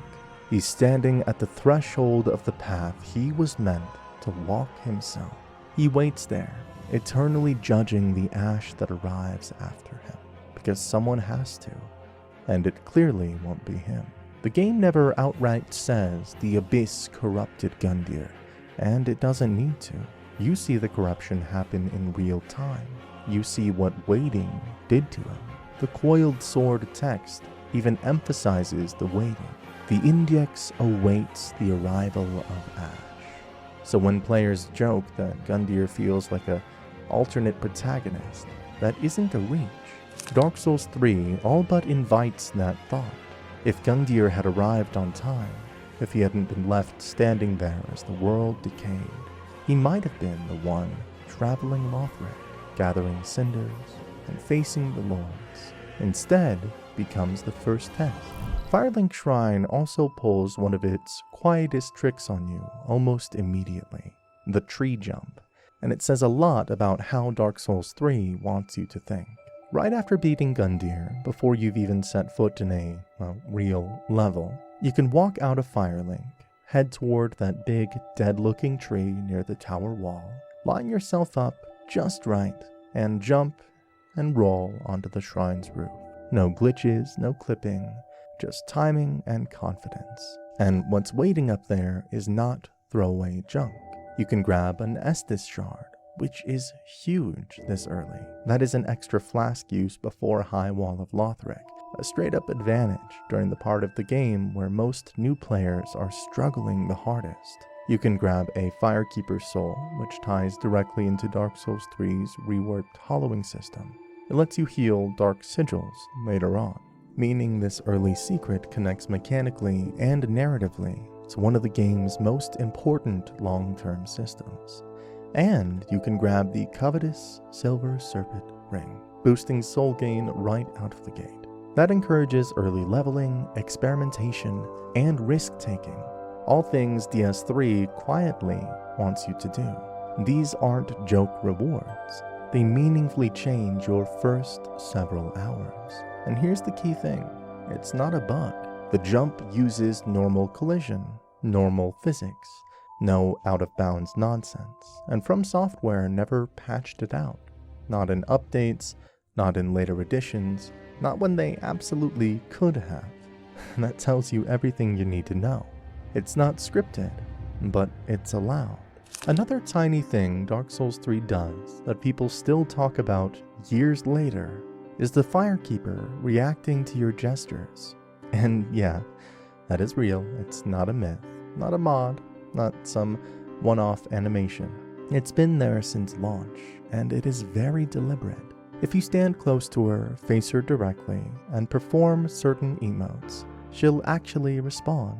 B: he's standing at the threshold of the path he was meant to walk himself. He waits there, eternally judging the ash that arrives after him, because someone has to, and it clearly won't be him. The game never outright says the abyss corrupted Gundyr, and it doesn't need to. You see the corruption happen in real time. You see what waiting did to him. The coiled sword text even emphasizes the waiting. The index awaits the arrival of ash. So when players joke that Gundyr feels like an alternate protagonist, that isn't a reach. Dark Souls 3 all but invites that thought. If Gundyr had arrived on time, if he hadn't been left standing there as the world decayed, he might have been the one traveling Lothric, gathering cinders and facing the lords. Instead, becomes the first test. Firelink Shrine also pulls one of its quietest tricks on you almost immediately, the tree jump, and it says a lot about how Dark Souls 3 wants you to think. Right after beating Gundyr, before you've even set foot in a real level, you can walk out of Firelink, head toward that big, dead-looking tree near the tower wall, line yourself up just right, and jump and roll onto the shrine's roof. No glitches, no clipping, just timing and confidence. And what's waiting up there is not throwaway junk. You can grab an Estus shard, which is huge this early. That is an extra flask use before High Wall of Lothric, a straight-up advantage during the part of the game where most new players are struggling the hardest. You can grab a Firekeeper Soul, which ties directly into Dark Souls 3's reworked hollowing system. It lets you heal Dark Sigils later on, meaning this early secret connects mechanically and narratively to one of the game's most important long-term systems. And you can grab the covetous Silver Serpent Ring, boosting soul gain right out of the gate. That encourages early leveling, experimentation, and risk-taking, all things DS3 quietly wants you to do. These aren't joke rewards. They meaningfully change your first several hours. And here's the key thing. It's not a bug. The jump uses normal collision, normal physics, no out-of-bounds nonsense, and From Software never patched it out. Not in updates, not in later editions, not when they absolutely could have. That tells you everything you need to know. It's not scripted, but it's allowed. Another tiny thing Dark Souls 3 does that people still talk about years later is the Firekeeper reacting to your gestures. And yeah, that is real. It's not a myth, not a mod, not some one-off animation. It's been there since launch, and it is very deliberate. If you stand close to her, face her directly, and perform certain emotes, she'll actually respond.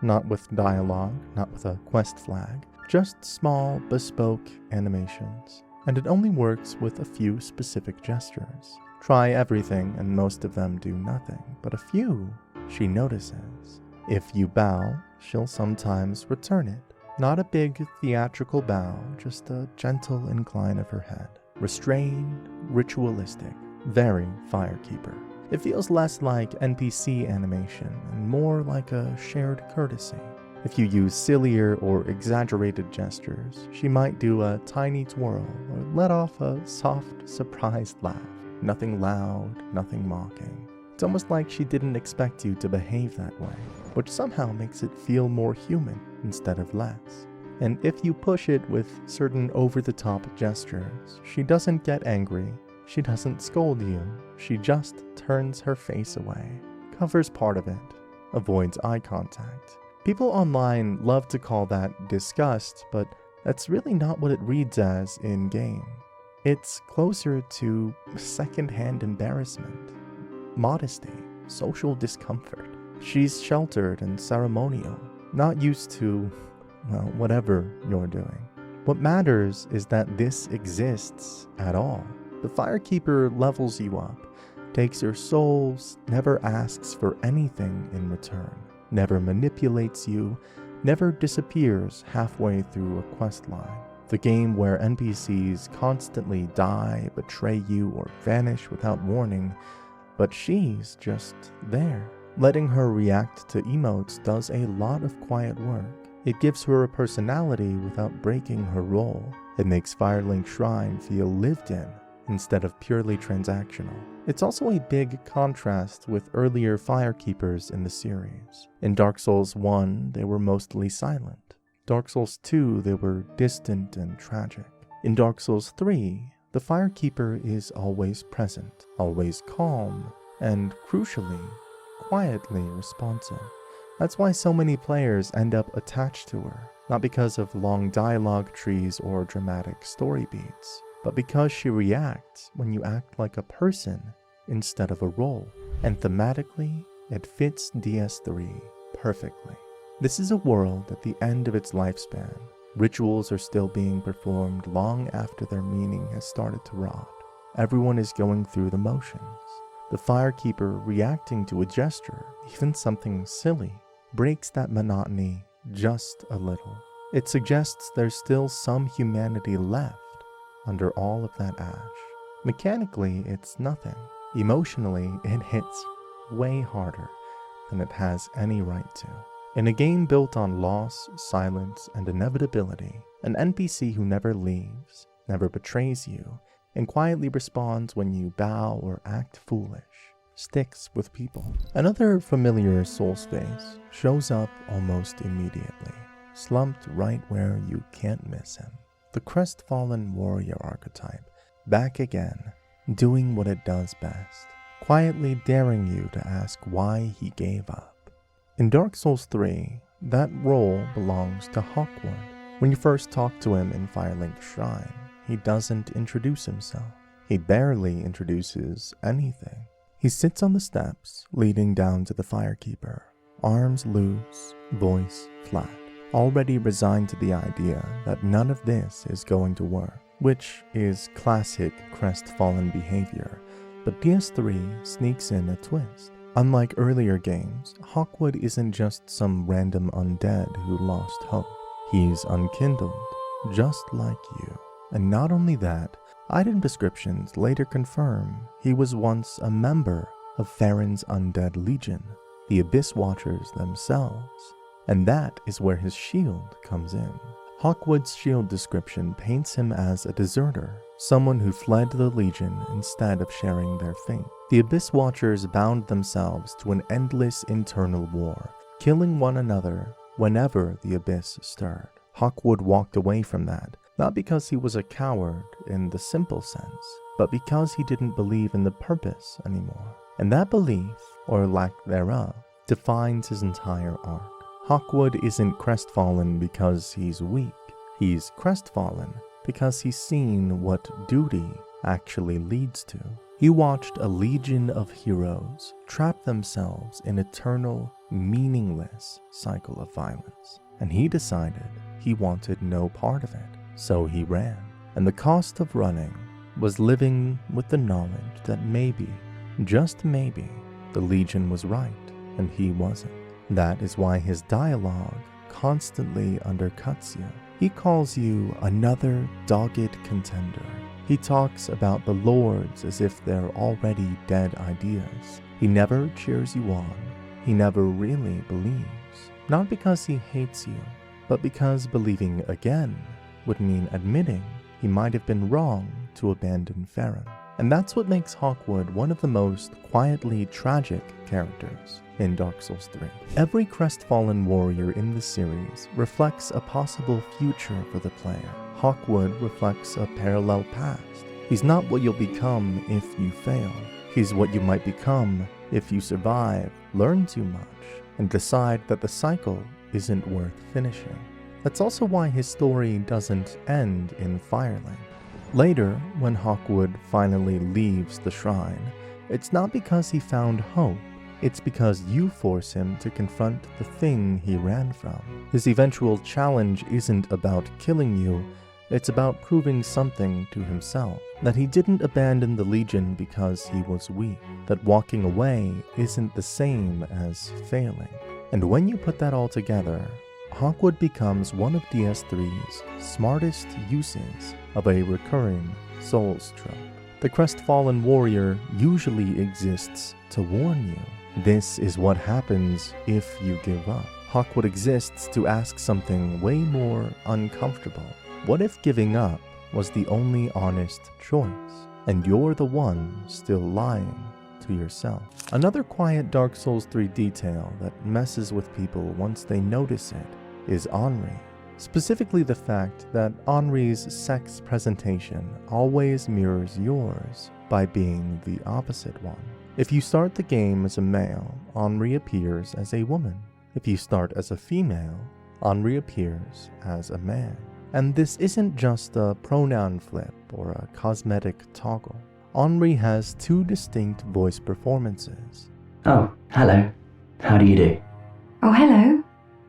B: Not with dialogue, not with a quest flag, just small, bespoke animations. And it only works with a few specific gestures. Try everything and most of them do nothing, but a few she notices. If you bow, she'll sometimes return it. Not a big theatrical bow, just a gentle incline of her head. Restrained, ritualistic, very Firekeeper. It feels less like NPC animation and more like a shared courtesy. If you use sillier or exaggerated gestures, she might do a tiny twirl or let off a soft, surprised laugh. Nothing loud, nothing mocking. It's almost like she didn't expect you to behave that way, which somehow makes it feel more human instead of less. And if you push it with certain over-the-top gestures, she doesn't get angry, she doesn't scold you, she just turns her face away, covers part of it, avoids eye contact. People online love to call that disgust, but that's really not what it reads as in-game. It's closer to second-hand embarrassment, modesty, social discomfort. She's sheltered and ceremonial, not used to, well, whatever you're doing. What matters is that this exists at all. The Firekeeper levels you up, takes your souls, never asks for anything in return, never manipulates you, never disappears halfway through a quest line. The game where NPCs constantly die, betray you, or vanish without warning, but she's just there. Letting her react to emotes does a lot of quiet work. It gives her a personality without breaking her role. It makes Firelink Shrine feel lived in instead of purely transactional. It's also a big contrast with earlier Firekeepers in the series. In Dark Souls 1, they were mostly silent. Dark Souls 2, they were distant and tragic. In Dark Souls 3, the Firekeeper is always present, always calm, and crucially, quietly responsive. That's why so many players end up attached to her, not because of long dialogue trees or dramatic story beats, but because she reacts when you act like a person instead of a role. And thematically, it fits DS3 perfectly. This is a world at the end of its lifespan. Rituals are still being performed long after their meaning has started to rot. Everyone is going through the motions. The Firekeeper reacting to a gesture, even something silly, breaks that monotony just a little. It suggests there's still some humanity left under all of that ash. Mechanically, it's nothing. Emotionally, it hits way harder than it has any right to. In a game built on loss, silence, and inevitability, an NPC who never leaves, never betrays you, and quietly responds when you bow or act foolish, sticks with people. Another familiar Souls face shows up almost immediately, slumped right where you can't miss him. The crestfallen warrior archetype, back again, doing what it does best, quietly daring you to ask why he gave up. In Dark Souls 3, that role belongs to Hawkwood. When you first talk to him in Firelink Shrine, he doesn't introduce himself. He barely introduces anything. He sits on the steps leading down to the Firekeeper, arms loose, voice flat, already resigned to the idea that none of this is going to work, which is classic crestfallen behavior, but DS3 sneaks in a twist. Unlike earlier games, Hawkwood isn't just some random undead who lost hope. He's unkindled, just like you. And not only that, item descriptions later confirm he was once a member of Farron's undead legion, the Abyss Watchers themselves. And that is where his shield comes in. Hawkwood's shield description paints him as a deserter, someone who fled the Legion instead of sharing their fate. The Abyss Watchers bound themselves to an endless internal war, killing one another whenever the abyss stirred. Hawkwood walked away from that, not because he was a coward in the simple sense, but because he didn't believe in the purpose anymore. And that belief, or lack thereof, defines his entire arc. Hawkwood isn't crestfallen because he's weak. He's crestfallen because he's seen what duty actually leads to. He watched a legion of heroes trap themselves in eternal, meaningless cycle of violence. And he decided he wanted no part of it. So he ran. And the cost of running was living with the knowledge that maybe, just maybe, the Legion was right and he wasn't. That is why his dialogue constantly undercuts you. He calls you another dogged contender. He talks about the lords as if they're already dead ideas. He never cheers you on. He never really believes. Not because he hates you, but because believing again would mean admitting he might have been wrong to abandon Farron. And that's what makes Hawkwood one of the most quietly tragic characters in Dark Souls 3. Every crestfallen warrior in the series reflects a possible future for the player. Hawkwood reflects a parallel past. He's not what you'll become if you fail. He's what you might become if you survive, learn too much, and decide that the cycle isn't worth finishing. That's also why his story doesn't end in Firelink. Later, when Hawkwood finally leaves the shrine, it's not because he found hope, it's because you force him to confront the thing he ran from. His eventual challenge isn't about killing you, it's about proving something to himself. That he didn't abandon the Legion because he was weak. That walking away isn't the same as failing. And when you put that all together, Hawkwood becomes one of DS3's smartest uses of a recurring Souls trope. The crestfallen warrior usually exists to warn you. This is what happens if you give up. Hawkwood exists to ask something way more uncomfortable. What if giving up was the only honest choice, and you're the one still lying to yourself? Another quiet Dark Souls 3 detail that messes with people once they notice it is Henri. Specifically the fact that Henri's sex presentation always mirrors yours by being the opposite one. If you start the game as a male, Henri appears as a woman. If you start as a female, Henri appears as a man. And this isn't just a pronoun flip or a cosmetic toggle. Henri has two distinct voice performances.
C: Oh, hello. How do you do?
D: Oh, hello.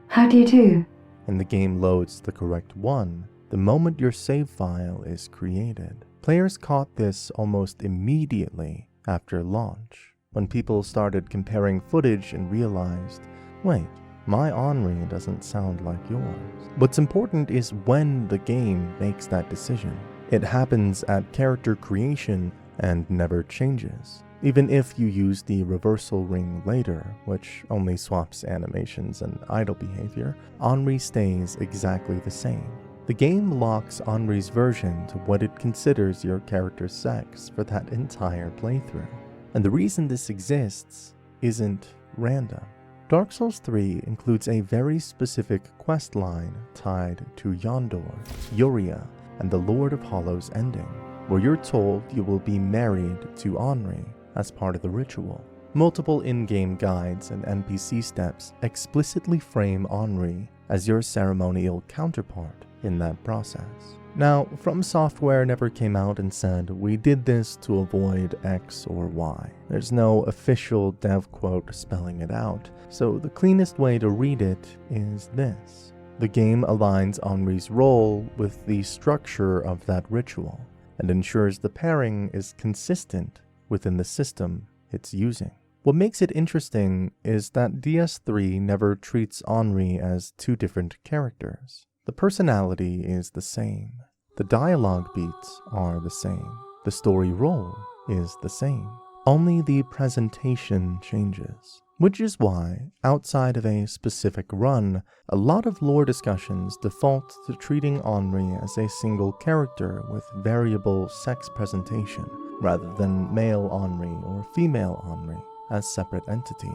D: How do you do?
B: And the game loads the correct one the moment your save file is created. Players caught this almost immediately after launch, when people started comparing footage and realized, wait, my Henri doesn't sound like yours. What's important is when the game makes that decision. It happens at character creation and never changes. Even if you use the reversal ring later, which only swaps animations and idle behavior, Henri stays exactly the same. The game locks Henri's version to what it considers your character's sex for that entire playthrough. And the reason this exists isn't random. Dark Souls 3 includes a very specific quest line tied to Yondor, Yuria, and the Lord of Hollows ending, where you're told you will be married to Henri as part of the ritual. Multiple in-game guides and NPC steps explicitly frame Henri as your ceremonial counterpart in that process. Now, From Software never came out and said, we did this to avoid X or Y. There's no official dev quote spelling it out, so the cleanest way to read it is this. The game aligns Henri's role with the structure of that ritual, and ensures the pairing is consistent within the system it's using. What makes it interesting is that DS3 never treats Henri as two different characters. The personality is the same. The dialogue beats are the same. The story role is the same. Only the presentation changes. Which is why, outside of a specific run, a lot of lore discussions default to treating Henri as a single character with variable sex presentation, rather than male Henri or female Henri. as separate entities.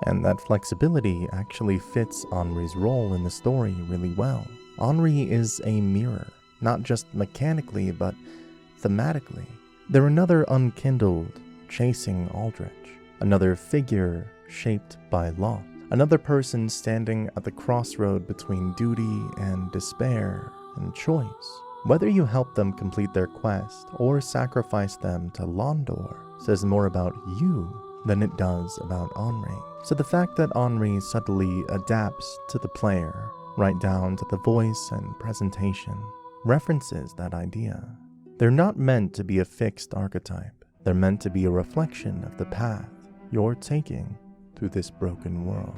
B: And that flexibility actually fits Henri's role in the story really well. Henri is a mirror, not just mechanically, but thematically. They're another unkindled chasing Aldrich, another figure shaped by loss, another person standing at the crossroad between duty and despair and choice. Whether you help them complete their quest or sacrifice them to Londor says more about you than it does about Henri. So the fact that Henri subtly adapts to the player, right down to the voice and presentation, references that idea. They're not meant to be a fixed archetype. They're meant to be a reflection of the path you're taking through this broken world.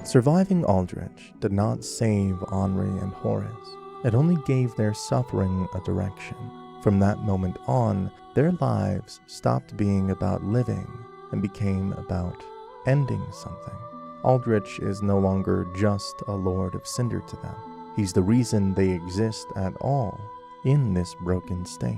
B: Surviving Aldrich did not save Henri and Horace. It only gave their suffering a direction. From that moment on, their lives stopped being about living and became about ending something. Aldrich is no longer just a Lord of Cinder to them. He's the reason they exist at all in this broken state.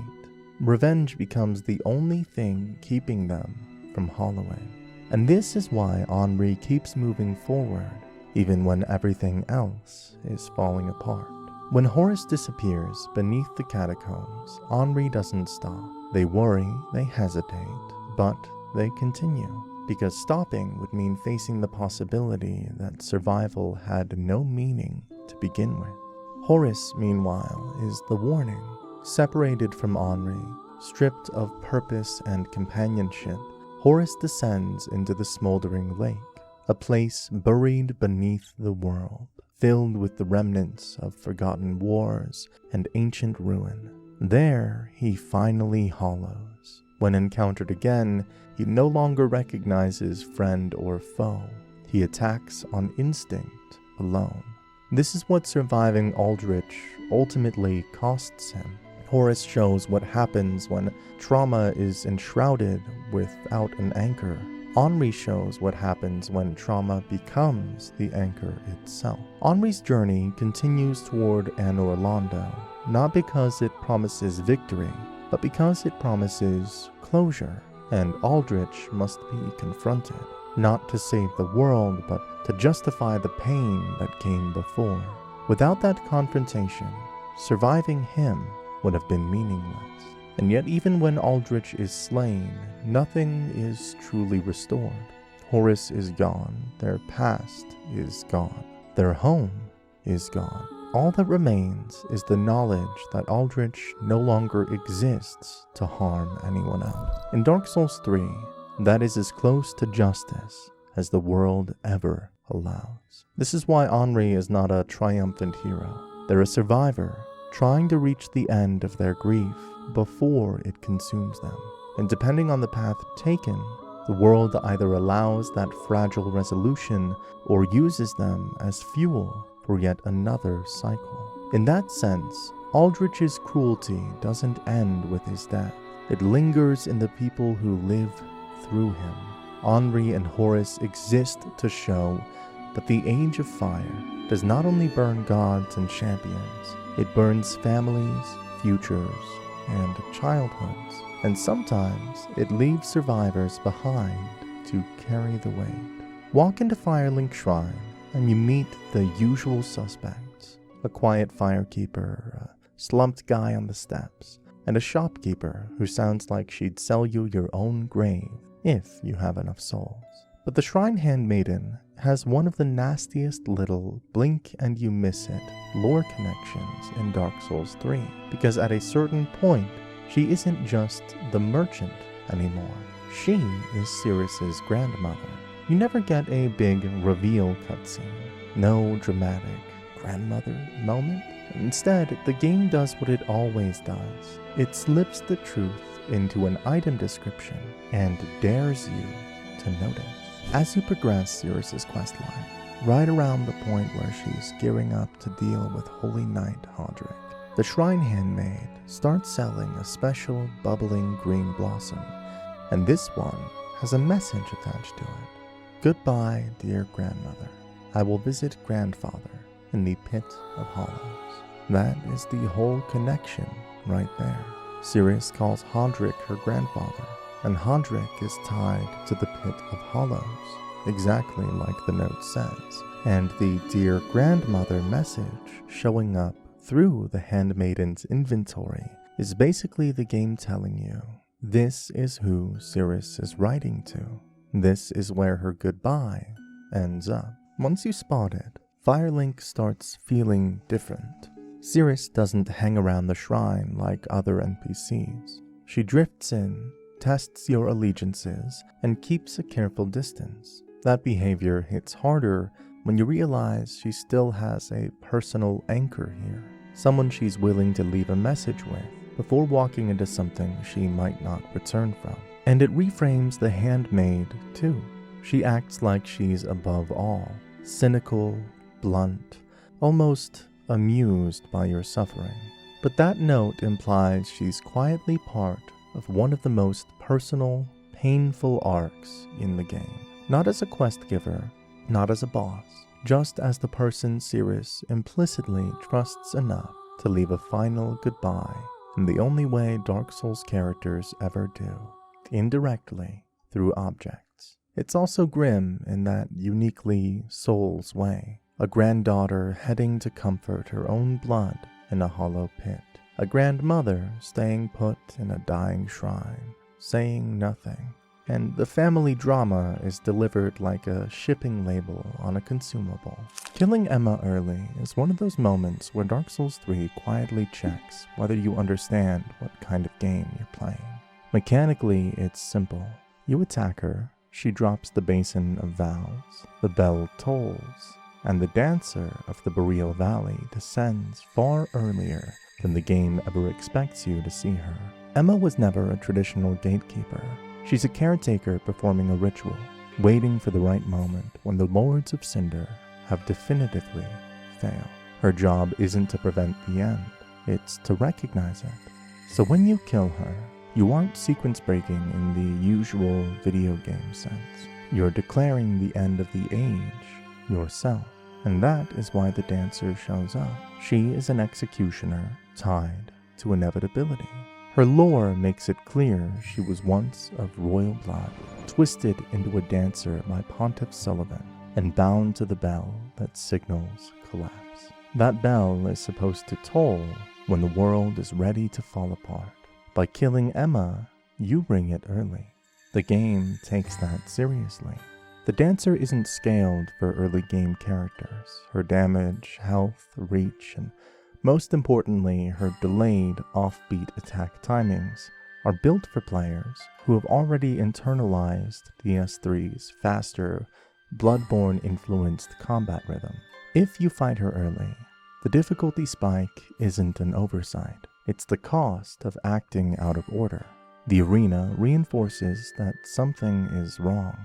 B: Revenge becomes the only thing keeping them from hollowing. And this is why Henri keeps moving forward, even when everything else is falling apart. When Horace disappears beneath the catacombs, Henri doesn't stop. They worry, they hesitate, but they continue, because stopping would mean facing the possibility that survival had no meaning to begin with. Horace, meanwhile, is the warning. Separated from Henri, stripped of purpose and companionship, Horace descends into the smoldering lake, a place buried beneath the world, filled with the remnants of forgotten wars and ancient ruin. There he finally hollows. When encountered again, he no longer recognizes friend or foe. He attacks on instinct alone. This is what surviving Aldrich ultimately costs him. Horace shows what happens when trauma is enshrouded without an anchor. Henri shows what happens when trauma becomes the anchor itself. Henri's journey continues toward Anor Londo, not because it promises victory, but because it promises closure, and Aldrich must be confronted, not to save the world, but to justify the pain that came before. Without that confrontation, surviving him would have been meaningless. And yet even when Aldrich is slain, nothing is truly restored. Horace is gone, their past is gone, their home is gone. All that remains is the knowledge that Aldrich no longer exists to harm anyone else. In Dark Souls 3, that is as close to justice as the world ever allows. This is why Henri is not a triumphant hero. They're a survivor, trying to reach the end of their grief before it consumes them. And depending on the path taken, the world either allows that fragile resolution or uses them as fuel for yet another cycle. In that sense, Aldrich's cruelty doesn't end with his death. It lingers in the people who live through him. Henri and Horace exist to show that the Age of Fire does not only burn gods and champions, it burns families, futures, and childhoods. And sometimes it leaves survivors behind to carry the weight. Walk into Firelink Shrine and you meet the usual suspects. A quiet firekeeper, a slumped guy on the steps, and a shopkeeper who sounds like she'd sell you your own grave if you have enough souls. But the Shrine Handmaiden has one of the nastiest little blink-and-you-miss-it lore connections in Dark Souls 3, because at a certain point, she isn't just the merchant anymore. She is Syrric's grandmother. You never get a big reveal cutscene, no dramatic grandmother moment. Instead, the game does what it always does. It slips the truth into an item description and dares you to notice. As you progress Syrric's questline, right around the point where she's gearing up to deal with Holy Knight Hodrick, the Shrine Handmaid starts selling a special bubbling green blossom, and this one has a message attached to it. Goodbye, dear grandmother. I will visit grandfather in the Pit of Hollows. That is the whole connection right there. Syrric calls Hodrick her grandfather, and Hodrick is tied to the Pit of Hollows, exactly like the note says, and the Dear Grandmother message showing up through the handmaiden's inventory is basically the game telling you, this is who Syrric is writing to. This is where her goodbye ends up. Once you spot it, Firelink starts feeling different. Syrric doesn't hang around the shrine like other NPCs. She drifts in, tests your allegiances, and keeps a careful distance. That behavior hits harder when you realize she still has a personal anchor here, someone she's willing to leave a message with before walking into something she might not return from. And it reframes the handmaid too. She acts like she's above all, cynical, blunt, almost amused by your suffering. But that note implies she's quietly part of one of the most personal, painful arcs in the game. Not as a quest giver, not as a boss, just as the person Syrric implicitly trusts enough to leave a final goodbye in the only way Dark Souls characters ever do, indirectly through objects. It's also grim in that uniquely Souls way. A granddaughter heading to comfort her own blood in a hollow pit. A grandmother staying put in a dying shrine, saying nothing. And the family drama is delivered like a shipping label on a consumable. Killing Emma early is one of those moments where Dark Souls 3 quietly checks whether you understand what kind of game you're playing. Mechanically, it's simple. You attack her, she drops the Basin of Vows, the bell tolls, and the Dancer of the Boreal Valley descends far earlier than the game ever expects you to see her. Emma was never a traditional gatekeeper. She's a caretaker performing a ritual, waiting for the right moment when the Lords of Cinder have definitively failed. Her job isn't to prevent the end, it's to recognize it. So when you kill her, you aren't sequence breaking in the usual video game sense. You're declaring the end of the age yourself. And that is why the Dancer shows up. She is an executioner tied to inevitability. Her lore makes it clear she was once of royal blood, twisted into a dancer by Pontiff Sullivan, and bound to the bell that signals collapse. That bell is supposed to toll when the world is ready to fall apart. By killing Emma, you bring it early. The game takes that seriously. The Dancer isn't scaled for early game characters. Her damage, health, reach, and most importantly, her delayed, offbeat attack timings are built for players who have already internalized DS3's faster, Bloodborne-influenced combat rhythm. If you fight her early, the difficulty spike isn't an oversight. It's the cost of acting out of order. The arena reinforces that something is wrong.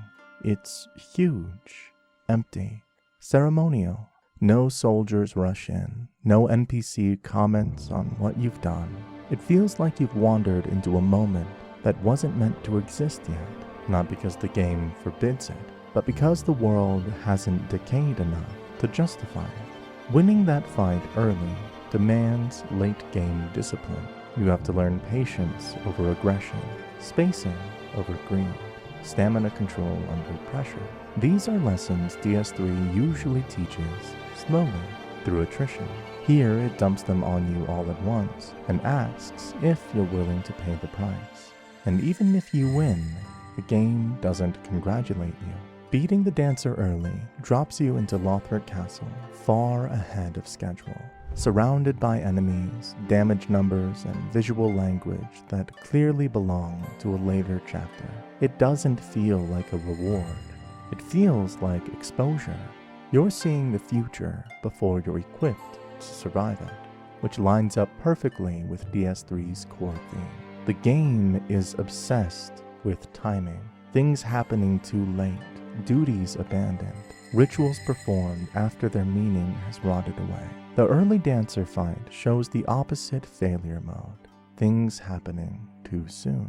B: It's huge, empty, ceremonial. No soldiers rush in, no NPC comments on what you've done. It feels like you've wandered into a moment that wasn't meant to exist yet, not because the game forbids it, but because the world hasn't decayed enough to justify it. Winning that fight early demands late-game discipline. You have to learn patience over aggression, spacing over greed, stamina control under pressure. These are lessons DS3 usually teaches slowly, through attrition. Here it dumps them on you all at once, and asks if you're willing to pay the price. And even if you win, the game doesn't congratulate you. Beating the Dancer early drops you into Lothric Castle far ahead of schedule, surrounded by enemies, damage numbers, and visual language that clearly belong to a later chapter. It doesn't feel like a reward. It feels like exposure. You're seeing the future before you're equipped to survive it, which lines up perfectly with DS3's core theme. The game is obsessed with timing, things happening too late, duties abandoned, rituals performed after their meaning has rotted away. The early Dancer fight shows the opposite failure mode, things happening too soon.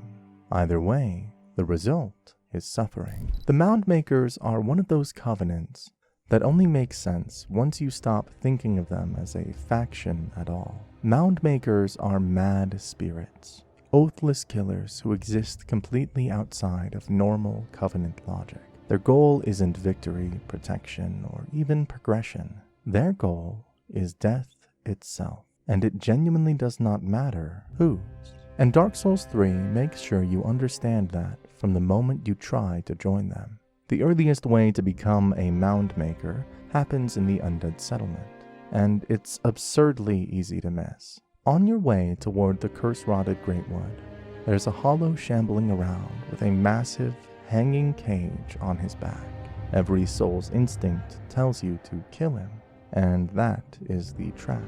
B: Either way, the result is suffering. The Mound Makers are one of those covenants that only makes sense once you stop thinking of them as a faction at all. Mound Makers are mad spirits, oathless killers who exist completely outside of normal Covenant logic. Their goal isn't victory, protection, or even progression. Their goal is death itself, and it genuinely does not matter whose. And Dark Souls 3 makes sure you understand that from the moment you try to join them. The earliest way to become a mound maker happens in the Undead Settlement, and it's absurdly easy to miss. On your way toward the curse-rotted Greatwood, there's a hollow shambling around with a massive, hanging cage on his back. Every soul's instinct tells you to kill him, and that is the trap.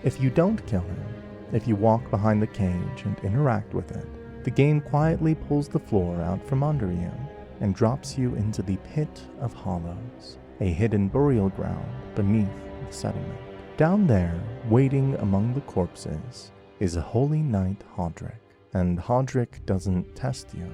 B: If you don't kill him, if you walk behind the cage and interact with it, the game quietly pulls the floor out from under you and drops you into the Pit of Hollows, a hidden burial ground beneath the settlement. Down there, waiting among the corpses, is a holy knight Hodrick, and Hodrick doesn't test you.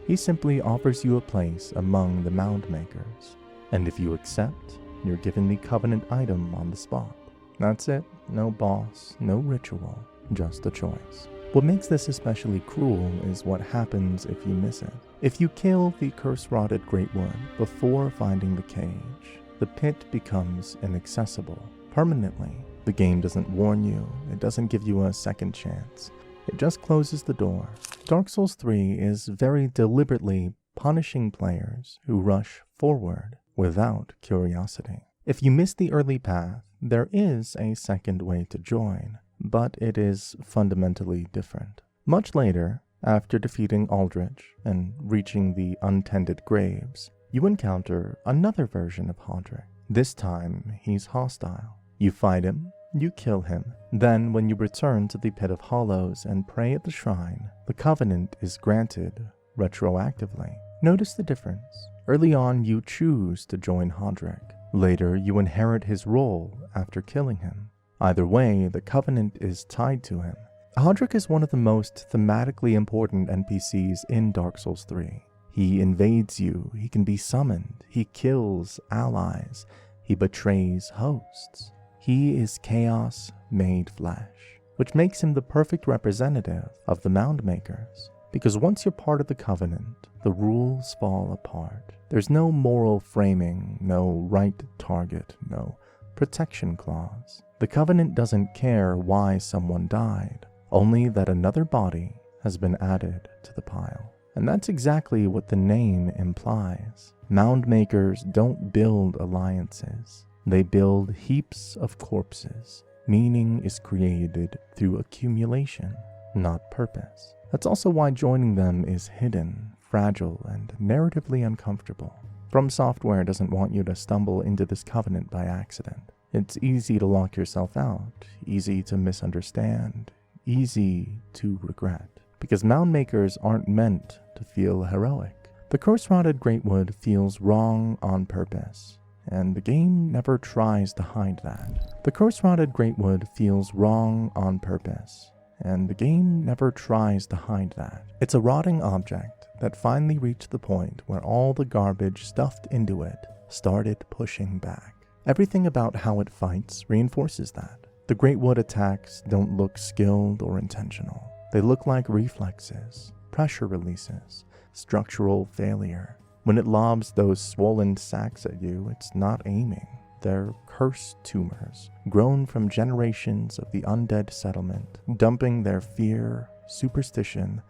B: He simply offers you a place among the mound makers, and if you accept, you're given the Covenant item on the spot. That's it. No boss, no ritual, just a choice. What makes this especially cruel is what happens if you miss it. If you kill the curse-rotted Greatwood before finding the cage, the pit becomes inaccessible permanently. The game doesn't warn you, it doesn't give you a second chance. It just closes the door. Dark Souls 3 is very deliberately punishing players who rush forward without curiosity. If you miss the early path, there is a second way to join, but it is fundamentally different. Much later, after defeating Aldrich and reaching the untended graves, you encounter another version of Hodrick. This time, he's hostile. You fight him, you kill him. Then, when you return to the Pit of Hollows and pray at the shrine, the Covenant is granted retroactively. Notice the difference. Early on, you choose to join Hodrick. Later, you inherit his role after killing him. Either way, the Covenant is tied to him. Hodrick is one of the most thematically important NPCs in Dark Souls 3. He invades you, he can be summoned, he kills allies, he betrays hosts. He is chaos made flesh, which makes him the perfect representative of the mound makers. Because once you're part of the Covenant, the rules fall apart. There's no moral framing, no right target, no protection clause. The Covenant doesn't care why someone died, only that another body has been added to the pile. And that's exactly what the name implies. Mound makers don't build alliances. They build heaps of corpses. Meaning is created through accumulation, not purpose. That's also why joining them is hidden, fragile, and narratively uncomfortable. From Software doesn't want you to stumble into this Covenant by accident. It's easy to lock yourself out, easy to misunderstand, easy to regret. Because mound makers aren't meant to feel heroic. The curse-rotted Greatwood feels wrong on purpose, and the game never tries to hide that. The curse-rotted Greatwood feels wrong on purpose, and the game never tries to hide that. It's a rotting object that finally reached the point where all the garbage stuffed into it started pushing back. Everything about how it fights reinforces that. The Greatwood attacks don't look skilled or intentional. They look like reflexes, pressure releases, structural failure. When it lobs those swollen sacks at you, it's not aiming. They're curse tumors, grown from generations of the undead settlement, dumping their fear, superstition,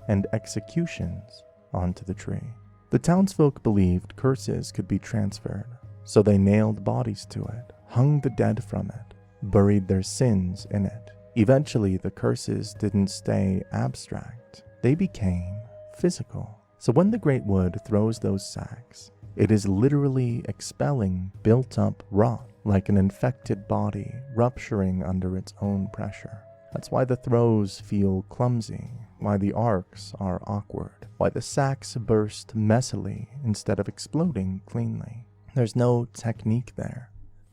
B: and executions onto the tree. The townsfolk believed curses could be transferred, so they nailed bodies to it, hung the dead from it, buried their sins in it. Eventually, the curses didn't stay abstract. They became physical. So when the Greatwood throws those sacks, it is literally expelling built-up rot, like an infected body rupturing under its own pressure. That's why the throws feel clumsy, why the arcs are awkward, why the sacks burst messily instead of exploding cleanly. There's no technique there,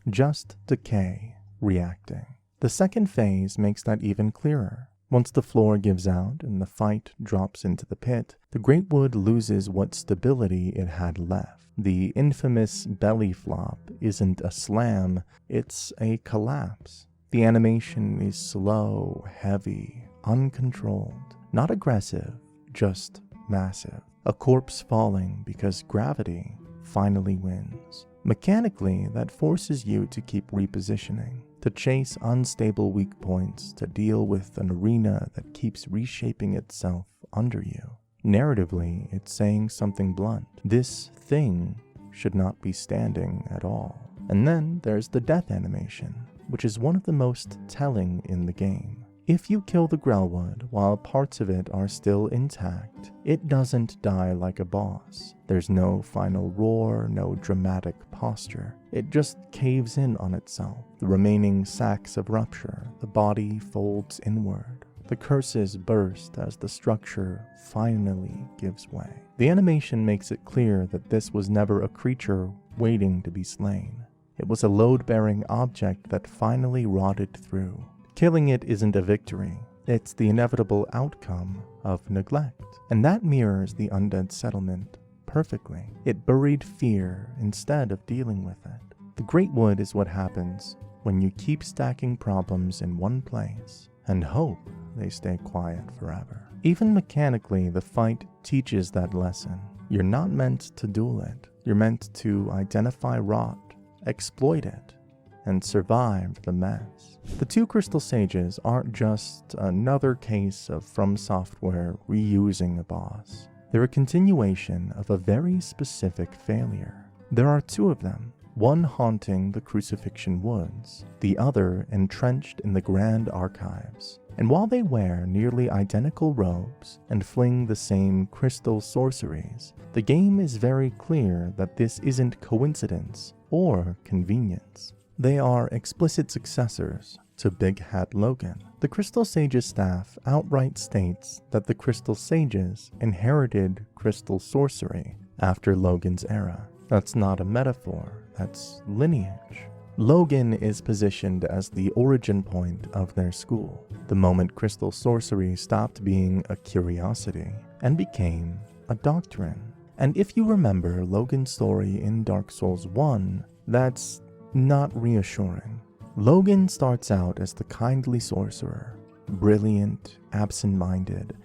B: just decay reacting. The second phase makes that even clearer. Once the floor gives out and the fight drops into the pit, the Greatwood loses what stability it had left. The infamous belly flop isn't a slam, it's a collapse. The animation is slow, heavy, uncontrolled. Not aggressive, just massive. A corpse falling because gravity finally wins. Mechanically, that forces you to keep repositioning, to chase unstable weak points, to deal with an arena that keeps reshaping itself under you. Narratively, it's saying something blunt. This thing should not be standing at all. And then there's the death animation, which is one of the most telling in the game. If you kill the Grelwood while parts of it are still intact, it doesn't die like a boss. There's no final roar, no dramatic posture. It just caves in on itself. The remaining sacs of rupture, the body folds inward. The curses burst as the structure finally gives way. The animation makes it clear that this was never a creature waiting to be slain. It was a load-bearing object that finally rotted through. Killing it isn't a victory, it's the inevitable outcome of neglect. And that mirrors the undead settlement perfectly. It buried fear instead of dealing with it. The Great Wood is what happens when you keep stacking problems in one place and hope they stay quiet forever. Even mechanically, the fight teaches that lesson. You're not meant to duel it. You're meant to identify rot, exploit it, and survive the mess. The two Crystal Sages aren't just another case of From Software reusing a boss. They're a continuation of a very specific failure. There are two of them, one haunting the Crucifixion Woods, the other entrenched in the Grand Archives. And while they wear nearly identical robes and fling the same crystal sorceries, the game is very clear that this isn't coincidence or convenience. They are explicit successors to Big Hat Logan. The Crystal Sages staff outright states that the Crystal Sages inherited crystal sorcery after Logan's era. That's not a metaphor, that's lineage. Logan is positioned as the origin point of their school, the moment crystal sorcery stopped being a curiosity and became a doctrine. And if you remember Logan's story in Dark Souls 1, that's not reassuring. Logan starts out as the kindly sorcerer, brilliant, absent-minded,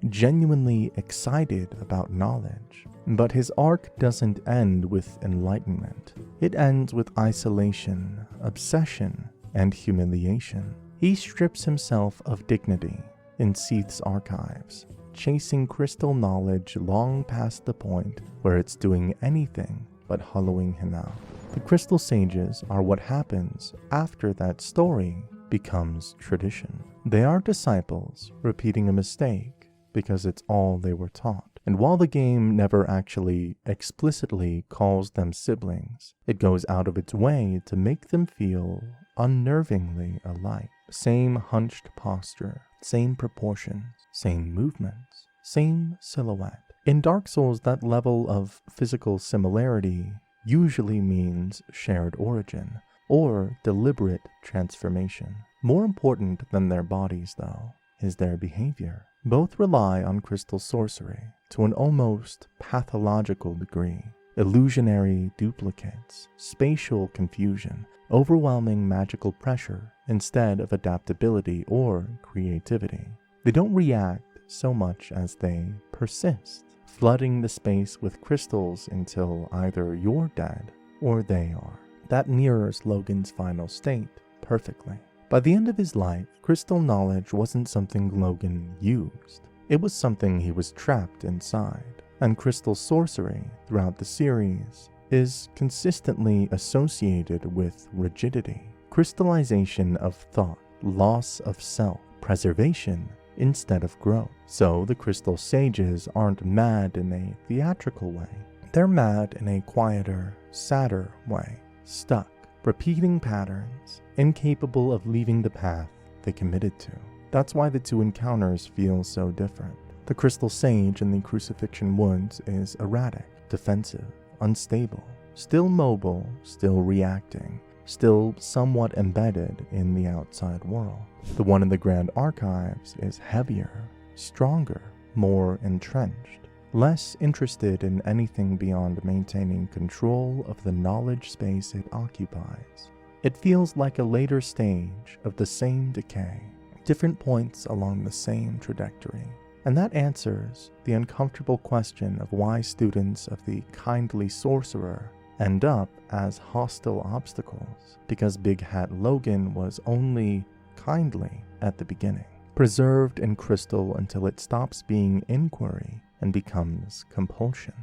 B: genuinely excited about knowledge. But his arc doesn't end with enlightenment. It ends with isolation, obsession, and humiliation. He strips himself of dignity in Seath's archives, chasing crystal knowledge long past the point where it's doing anything but hollowing him out. The Crystal Sages are what happens after that story becomes tradition. They are disciples repeating a mistake because it's all they were taught. And while the game never actually explicitly calls them siblings, it goes out of its way to make them feel unnervingly alike. Same hunched posture, same proportions, same movements, same silhouette. In Dark Souls, that level of physical similarity usually means shared origin or deliberate transformation. More important than their bodies, though, is their behavior. Both rely on crystal sorcery to an almost pathological degree. Illusionary duplicates, spatial confusion, overwhelming magical pressure instead of adaptability or creativity. They don't react so much as they persist, flooding the space with crystals until either you're dead or they are. That mirrors Logan's final state perfectly. By the end of his life, crystal knowledge wasn't something Logan used. It was something he was trapped inside. And crystal sorcery throughout the series is consistently associated with rigidity, crystallization of thought, loss of self, preservation instead of growth. So the Crystal Sages aren't mad in a theatrical way. They're mad in a quieter, sadder way, stuck, repeating patterns, incapable of leaving the path they committed to. That's why the two encounters feel so different. The Crystal Sage in the Crucifixion Woods is erratic, defensive, unstable, still mobile, still reacting, still somewhat embedded in the outside world. The one in the Grand Archives is heavier, stronger, more entrenched, less interested in anything beyond maintaining control of the knowledge space it occupies. It feels like a later stage of the same decay, different points along the same trajectory. And that answers the uncomfortable question of why students of the kindly sorcerer end up as hostile obstacles, because Big Hat Logan was only kindly at the beginning, preserved in crystal until it stops being inquiry and becomes compulsion.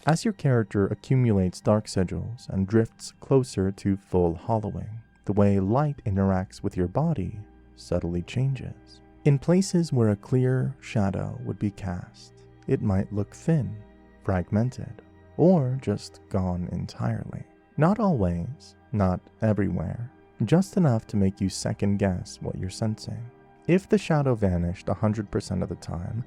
B: As your character accumulates dark sigils and drifts closer to full hollowing, the way light interacts with your body subtly changes. In places where a clear shadow would be cast, it might look thin, fragmented, or just gone entirely. Not always, not everywhere, just enough to make you second guess what you're sensing. If the shadow vanished 100% of the time,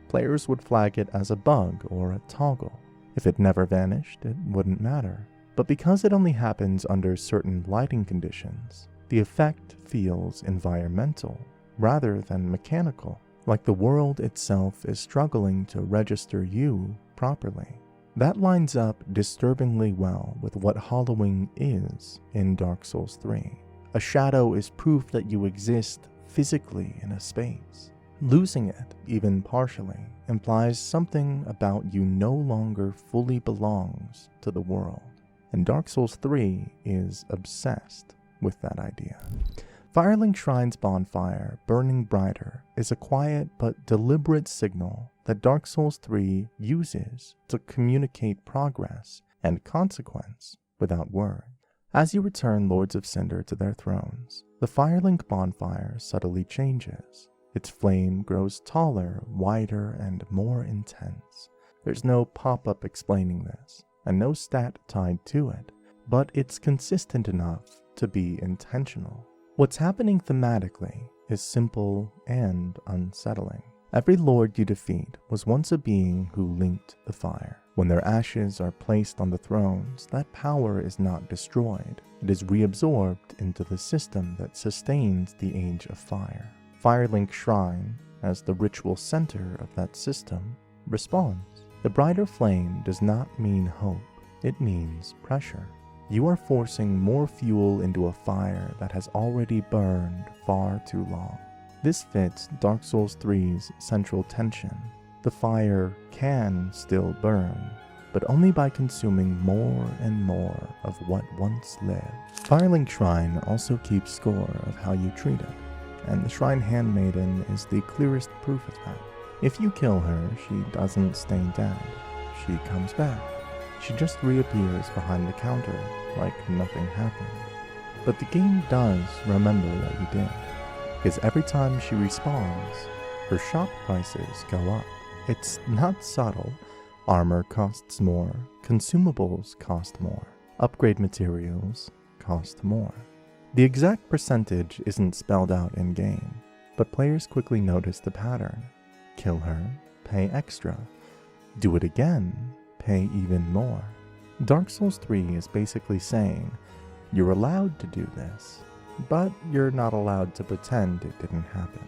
B: players would flag it as a bug or a toggle. If it never vanished, it wouldn't matter. But because it only happens under certain lighting conditions, the effect feels environmental rather than mechanical, like the world itself is struggling to register you properly. That lines up disturbingly well with what hollowing is in Dark Souls 3. A shadow is proof that you exist physically in a space. Losing it, even partially, implies something about you no longer fully belongs to the world. And Dark Souls 3 is obsessed with that idea. Firelink Shrine's bonfire, burning brighter, is a quiet but deliberate signal that Dark Souls 3 uses to communicate progress and consequence without words. As you return Lords of Cinder to their thrones, the Firelink bonfire subtly changes. Its flame grows taller, wider, and more intense. There's no pop-up explaining this, and no stat tied to it, but it's consistent enough to be intentional. What's happening thematically is simple and unsettling. Every lord you defeat was once a being who linked the fire. When their ashes are placed on the thrones, that power is not destroyed. It is reabsorbed into the system that sustains the Age of Fire. Firelink Shrine, as the ritual center of that system, responds. The brighter flame does not mean hope, it means pressure. You are forcing more fuel into a fire that has already burned far too long. This fits Dark Souls 3's central tension. The fire can still burn, but only by consuming more and more of what once lived. Firelink Shrine also keeps score of how you treat it, and the Shrine Handmaiden is the clearest proof of that. If you kill her, she doesn't stay dead. She comes back. She just reappears behind the counter like nothing happened. But the game does remember what you did, because every time she respawns, her shop prices go up. It's not subtle. Armor costs more, consumables cost more, upgrade materials cost more. The exact percentage isn't spelled out in-game, but players quickly notice the pattern. Kill her, pay extra. Do it again, pay even more. Dark Souls 3 is basically saying, you're allowed to do this, but you're not allowed to pretend it didn't happen.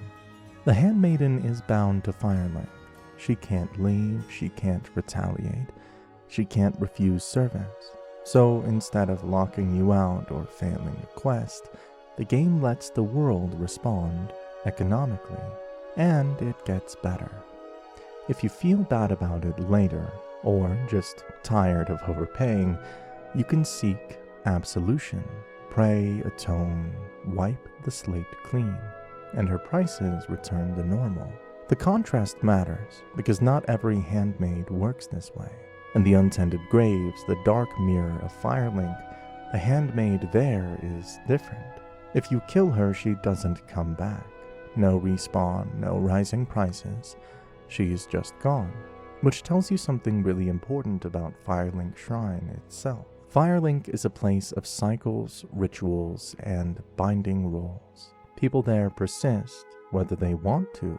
B: The Handmaiden is bound to Firelink. She can't leave, she can't retaliate, she can't refuse service. So instead of locking you out or failing a quest, the game lets the world respond economically, and it gets better. If you feel bad about it later, or just tired of overpaying, you can seek absolution, pray, atone, wipe the slate clean, and her prices return to normal. The contrast matters, because not every handmaid works this way. In the Untended Graves, the dark mirror of Firelink, the handmaid there is different. If you kill her, she doesn't come back. No respawn, no rising prices. She's just gone. Which tells you something really important about Firelink Shrine itself. Firelink is a place of cycles, rituals, and binding rules. People there persist, whether they want to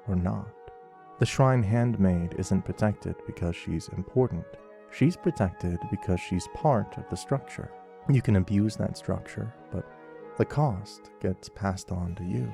B: or not. The Shrine Handmaid isn't protected because she's important. She's protected because she's part of the structure. You can abuse that structure, but the cost gets passed on to you.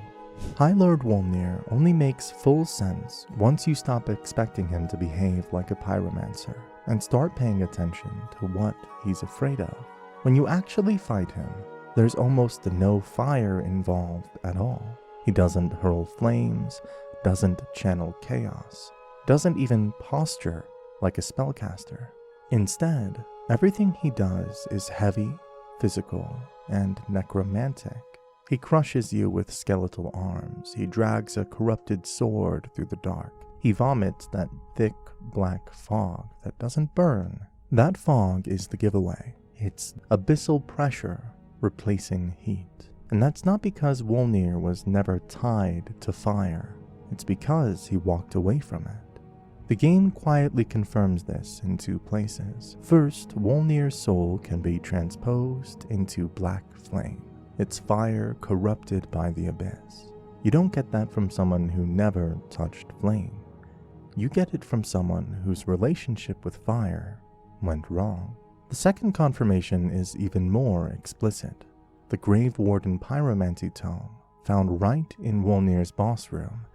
B: High Lord Wolnir only makes full sense once you stop expecting him to behave like a pyromancer and start paying attention to what he's afraid of. When you actually fight him, there's almost no fire involved at all. He doesn't hurl flames, doesn't channel chaos, doesn't even posture like a spellcaster. Instead, everything he does is heavy, physical, and necromantic. He crushes you with skeletal arms. He drags a corrupted sword through the dark. He vomits that thick, black fog that doesn't burn. That fog is the giveaway. It's abyssal pressure replacing heat. And that's not because Wolnir was never tied to fire. It's because he walked away from it. The game quietly confirms this in two places. First, Wolnir's soul can be transposed into black flame, its fire corrupted by the abyss. You don't get that from someone who never touched flame. You get it from someone whose relationship with fire went wrong. The second confirmation is even more explicit. The Grave Warden Pyromancy tome, found right in Wolnir's boss room,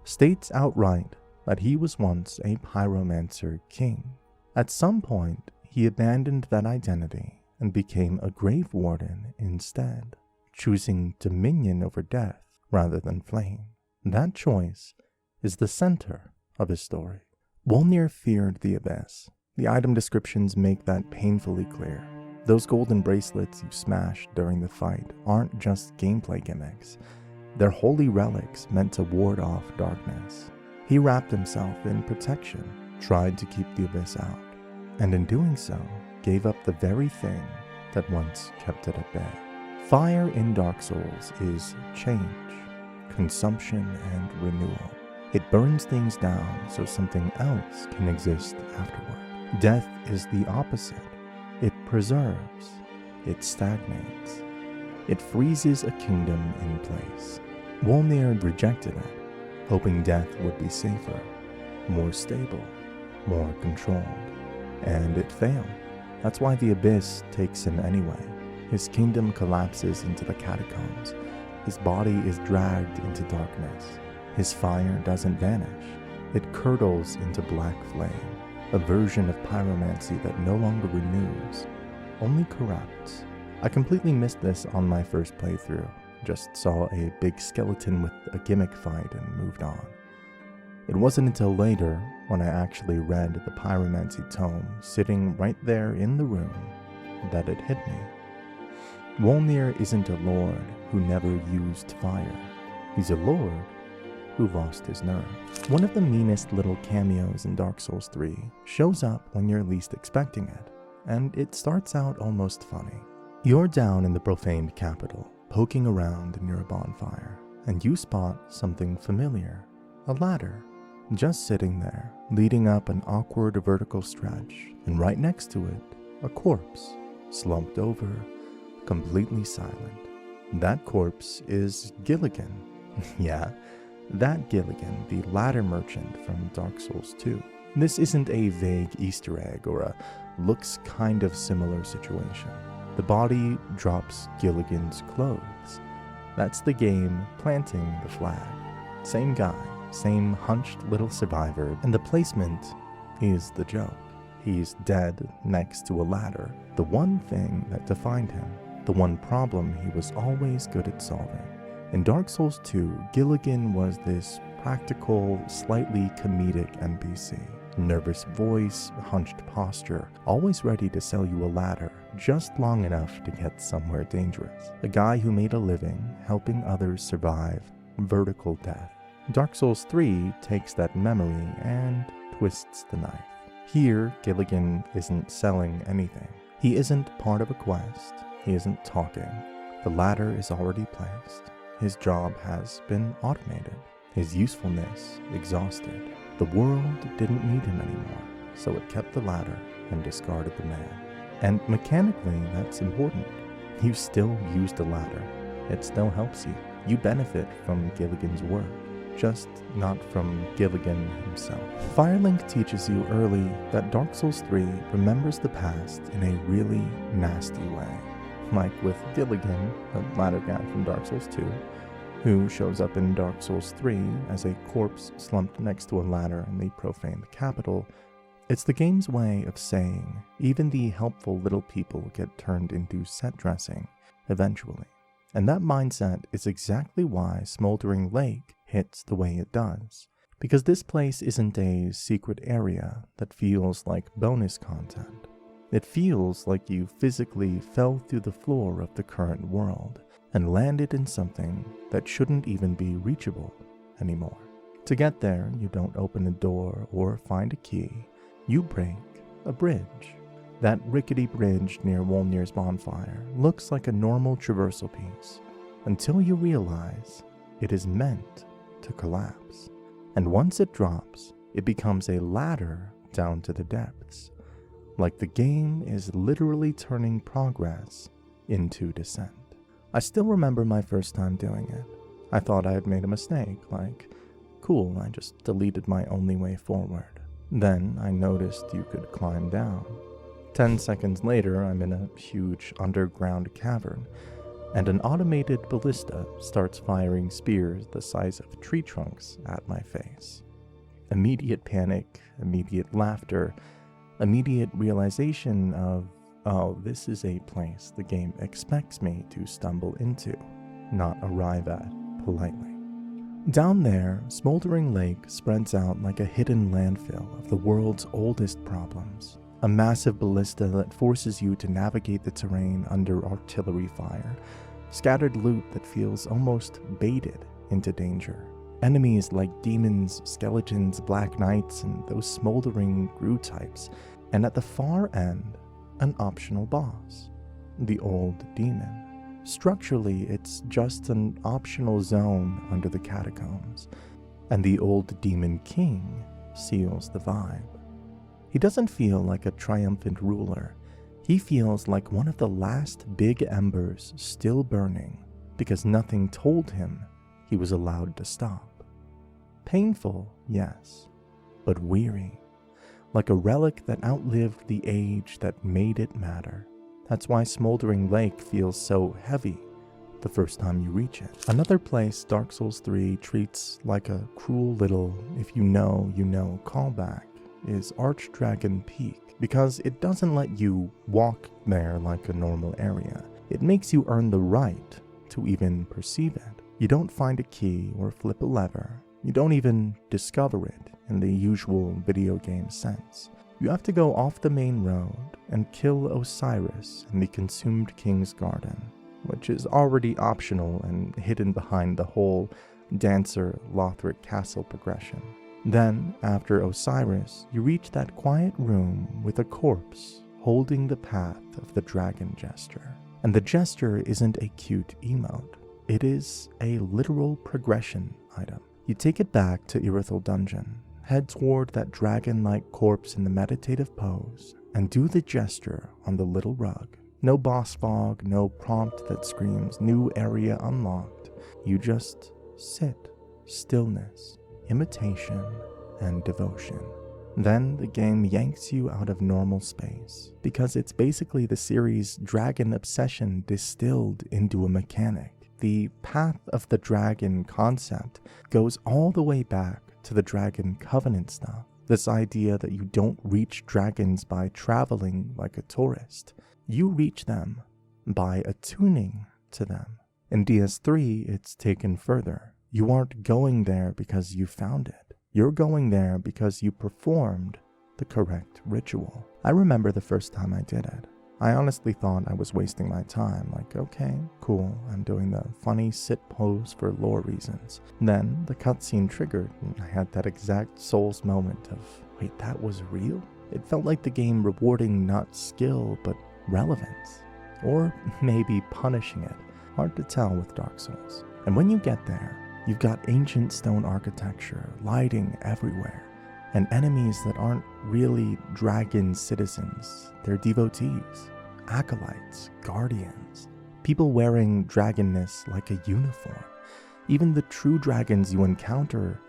B: states outright that he was once a pyromancer king. At some point, he abandoned that identity and became a Grave Warden instead, choosing dominion over death rather than flame. That choice is the center of his story. Wolnir feared the abyss. The item descriptions make that painfully clear. Those golden bracelets you smashed during the fight aren't just gameplay gimmicks. They're holy relics meant to ward off darkness. He wrapped himself in protection, tried to keep the abyss out, and in doing so, gave up the very thing that once kept it at bay. Fire in Dark Souls is change, consumption, and renewal. It burns things down so something else can exist afterward. Death is the opposite. It preserves. It stagnates. It freezes a kingdom in place. Wolnir rejected it, hoping death would be safer, more stable, more controlled. And it failed. That's why the abyss takes him anyway. His kingdom collapses into the catacombs. His body is dragged into darkness. His fire doesn't vanish. It curdles into black flame, a version of pyromancy that no longer renews, only corrupts. I completely missed this on my first playthrough. Just saw a big skeleton with a gimmick fight and moved on. It wasn't until later, when I actually read the pyromancy tome sitting right there in the room, that it hit me. Wolnir isn't a lord who never used fire. He's a lord who lost his nerve. One of the meanest little cameos in Dark Souls 3 shows up when you're least expecting it, and it starts out almost funny. You're down in the profaned capital, poking around near a bonfire, and you spot something familiar, a ladder, just sitting there, leading up an awkward vertical stretch, and right next to it, a corpse, slumped over, completely silent. That corpse is Gilligan. Yeah, that Gilligan, the ladder merchant from Dark Souls 2. This isn't a vague Easter egg or a looks kind of similar situation. The body drops Gilligan's clothes. That's the game planting the flag. Same guy, same hunched little survivor, and the placement is the joke. He's dead next to a ladder, the one thing that defined him, the one problem he was always good at solving. In Dark Souls 2, Gilligan was this practical, slightly comedic NPC. Nervous voice, hunched posture, always ready to sell you a ladder, just long enough to get somewhere dangerous. A guy who made a living helping others survive vertical death. Dark Souls 3 takes that memory and twists the knife. Here, Gilligan isn't selling anything. He isn't part of a quest. He isn't talking. The ladder is already placed. His job has been automated. His usefulness exhausted. The world didn't need him anymore, so it kept the ladder and discarded the man. And mechanically, that's important. You still use the ladder. It still helps you. You benefit from Gilligan's work, just not from Gilligan himself. Firelink teaches you early that Dark Souls 3 remembers the past in a really nasty way. Like with Gilligan, the ladder guy from Dark Souls 2, who shows up in Dark Souls 3 as a corpse slumped next to a ladder in the profaned capital. It's the game's way of saying even the helpful little people get turned into set dressing eventually. And that mindset is exactly why Smoldering Lake hits the way it does, because this place isn't a secret area that feels like bonus content. It feels like you physically fell through the floor of the current world and landed in something that shouldn't even be reachable anymore. To get there, you don't open a door or find a key. You break a bridge. That rickety bridge near Wolnir's bonfire looks like a normal traversal piece until you realize it is meant to collapse. And once it drops, it becomes a ladder down to the depths, like the game is literally turning progress into descent. I still remember my first time doing it. I thought I had made a mistake, like, cool, I just deleted my only way forward. Then I noticed you could climb down. 10 seconds later, I'm in a huge underground cavern, and an automated ballista starts firing spears the size of tree trunks at my face. Immediate panic, immediate laughter, immediate realization of, oh, this is a place the game expects me to stumble into, not arrive at politely. Down there, Smoldering Lake spreads out like a hidden landfill of the world's oldest problems. A massive ballista that forces you to navigate the terrain under artillery fire. Scattered loot that feels almost baited into danger. Enemies like demons, skeletons, black knights, and those smoldering Gru types. And at the far end, an optional boss, the Old Demon. Structurally, it's just an optional zone under the catacombs, and the Old Demon King seals the vibe. He doesn't feel like a triumphant ruler. He feels like one of the last big embers still burning because nothing told him he was allowed to stop. Painful, yes, but weary. Like a relic that outlived the age that made it matter. That's why Smoldering Lake feels so heavy the first time you reach it. Another place Dark Souls 3 treats like a cruel little if you know callback is Archdragon Peak, because it doesn't let you walk there like a normal area. It makes you earn the right to even perceive it. You don't find a key or flip a lever. You don't even discover it in the usual video game sense. You have to go off the main road and kill Osiris in the Consumed King's Garden, which is already optional and hidden behind the whole Dancer Lothric Castle progression. Then, after Osiris, you reach that quiet room with a corpse holding the path of the Dragon Jester. And the Jester isn't a cute emote. It is a literal progression item. You take it back to Irithyll Dungeon, head toward that dragon-like corpse in the meditative pose, and do the gesture on the little rug. No boss fog, no prompt that screams new area unlocked. You just sit, stillness, imitation, and devotion. Then the game yanks you out of normal space, because it's basically the series' dragon obsession distilled into a mechanic. The Path of the Dragon concept goes all the way back to the Dragon Covenant stuff. This idea that you don't reach dragons by traveling like a tourist. You reach them by attuning to them. In DS3, it's taken further. You aren't going there because you found it. You're going there because you performed the correct ritual. I remember the first time I did it. I honestly thought I was wasting my time, like, okay, cool, I'm doing the funny sit pose for lore reasons. Then the cutscene triggered, and I had that exact Souls moment of, wait, that was real? It felt like the game rewarding not skill, but relevance. Or maybe punishing it. Hard to tell with Dark Souls. And when you get there, you've got ancient stone architecture, lighting everywhere, and enemies that aren't really dragon citizens. They're devotees, acolytes, guardians, people wearing dragonness like a uniform. Even the true dragons you encounter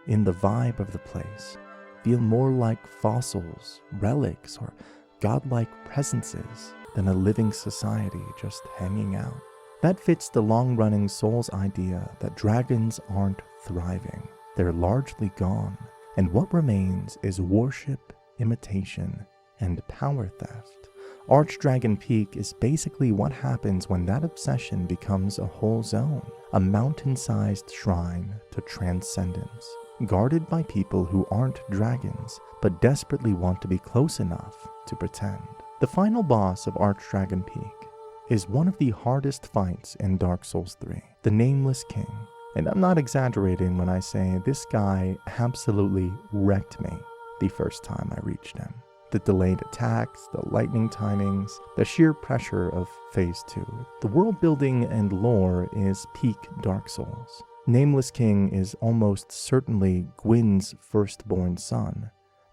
B: in the vibe of the place feel more like fossils, relics, or godlike presences than a living society just hanging out. That fits the long-running Souls idea that dragons aren't thriving. They're largely gone. And what remains is worship, imitation, and power theft, Archdragon Peak is basically what happens when that obsession becomes a whole zone, a mountain-sized shrine to transcendence, guarded by people who aren't dragons, but desperately want to be close enough to pretend. The final boss of Archdragon Peak is one of the hardest fights in Dark Souls 3, the Nameless King. And I'm not exaggerating when I say this guy absolutely wrecked me the first time I reached him. The delayed attacks, the lightning timings, the sheer pressure of Phase 2. The world building and lore is peak Dark Souls. Nameless King is almost certainly Gwyn's firstborn son,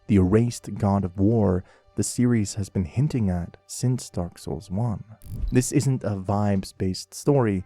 B: the erased god of war the series has been hinting at since Dark Souls 1. This isn't a vibes-based story.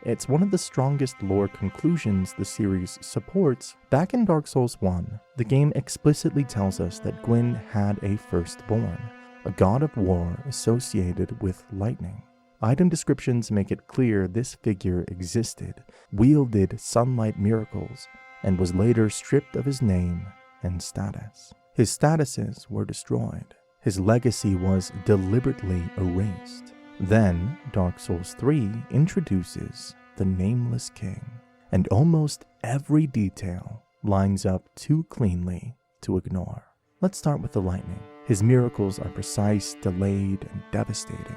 B: It's one of the strongest lore conclusions the series supports. Back in Dark Souls 1, the game explicitly tells us that Gwyn had a firstborn, a god of war associated with lightning. Item descriptions make it clear this figure existed, wielded sunlight miracles, and was later stripped of his name and status. His statuses were destroyed. His legacy was deliberately erased. Then, Dark Souls 3 introduces the Nameless King, and almost every detail lines up too cleanly to ignore. Let's start with the lightning. His miracles are precise, delayed, and devastating,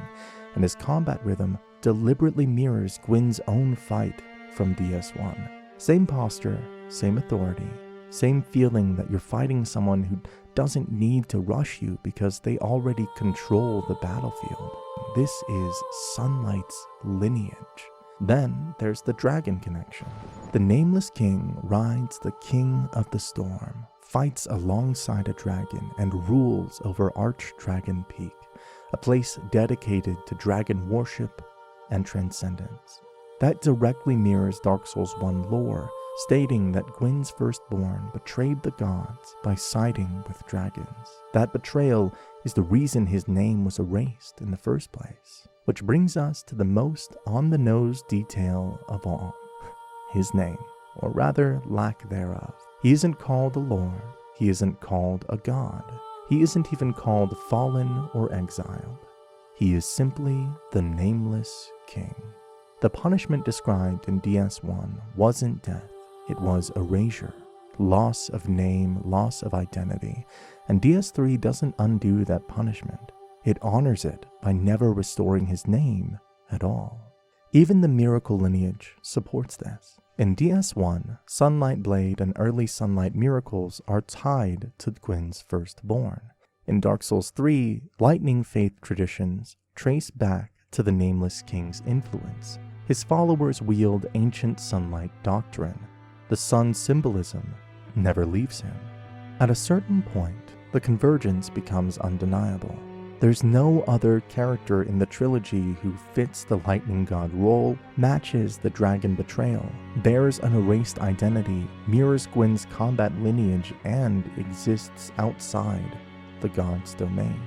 B: and his combat rhythm deliberately mirrors Gwyn's own fight from DS1. Same posture, same authority, same feeling that you're fighting someone who doesn't need to rush you because they already control the battlefield. This is Sunlight's lineage. Then there's the dragon connection. The Nameless King rides the King of the Storm, fights alongside a dragon, and rules over Archdragon Peak, a place dedicated to dragon worship and transcendence. That directly mirrors Dark Souls 1 lore, stating that Gwyn's firstborn betrayed the gods by siding with dragons. That betrayal is the reason his name was erased in the first place. Which brings us to the most on-the-nose detail of all, his name, or rather lack thereof. He isn't called a lord, he isn't called a god, he isn't even called fallen or exiled. He is simply the Nameless King. The punishment described in DS1 wasn't death. It was erasure, loss of name, loss of identity, and DS3 doesn't undo that punishment. It honors it by never restoring his name at all. Even the miracle lineage supports this. In DS1, Sunlight Blade and early Sunlight miracles are tied to Gwyn's firstborn. In Dark Souls 3, lightning faith traditions trace back to the Nameless King's influence. His followers wield ancient sunlight doctrine. The sun's symbolism never leaves him. At a certain point, the convergence becomes undeniable. There's no other character in the trilogy who fits the lightning god role, matches the dragon betrayal, bears an erased identity, mirrors Gwyn's combat lineage, and exists outside the god's domain.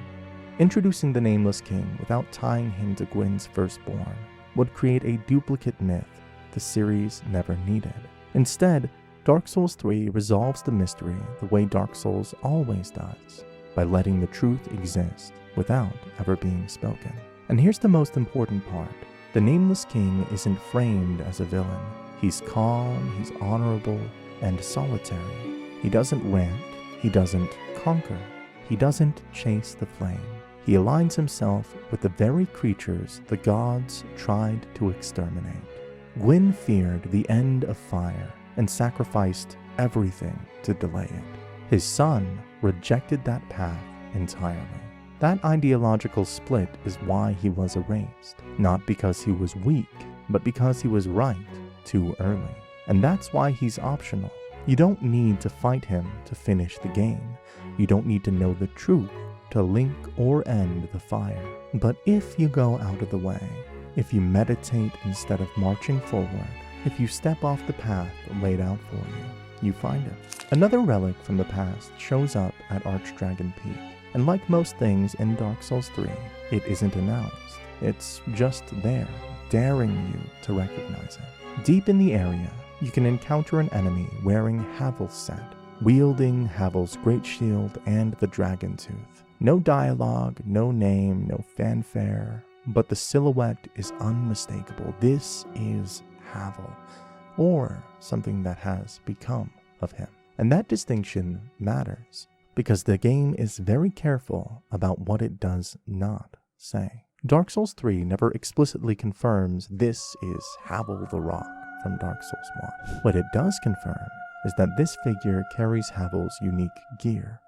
B: Introducing the Nameless King without tying him to Gwyn's firstborn would create a duplicate myth the series never needed. Instead, Dark Souls 3 resolves the mystery the way Dark Souls always does, by letting the truth exist without ever being spoken. And here's the most important part. The Nameless King isn't framed as a villain. He's calm, he's honorable, and solitary. He doesn't rant, he doesn't conquer, he doesn't chase the flame. He aligns himself with the very creatures the gods tried to exterminate. Gwyn feared the end of fire and sacrificed everything to delay it. His son rejected that path entirely. That ideological split is why he was erased, not because he was weak, but because he was right too early. And that's why he's optional. You don't need to fight him to finish the game. You don't need to know the truth to link or end the fire. But if you go out of the way, if you meditate instead of marching forward, if you step off the path laid out for you, you find him. Another relic from the past shows up at Archdragon Peak, and like most things in Dark Souls 3, it isn't announced. It's just there, daring you to recognize it. Deep in the area, you can encounter an enemy wearing Havel's set, wielding Havel's great shield and the dragon tooth. No dialogue, no name, no fanfare, but the silhouette is unmistakable. This is Havel, or something that has become of him. And that distinction matters, because the game is very careful about what it does not say. Dark Souls 3 never explicitly confirms this is Havel the Rock from Dark Souls 1. What it does confirm is that this figure carries Havel's unique gear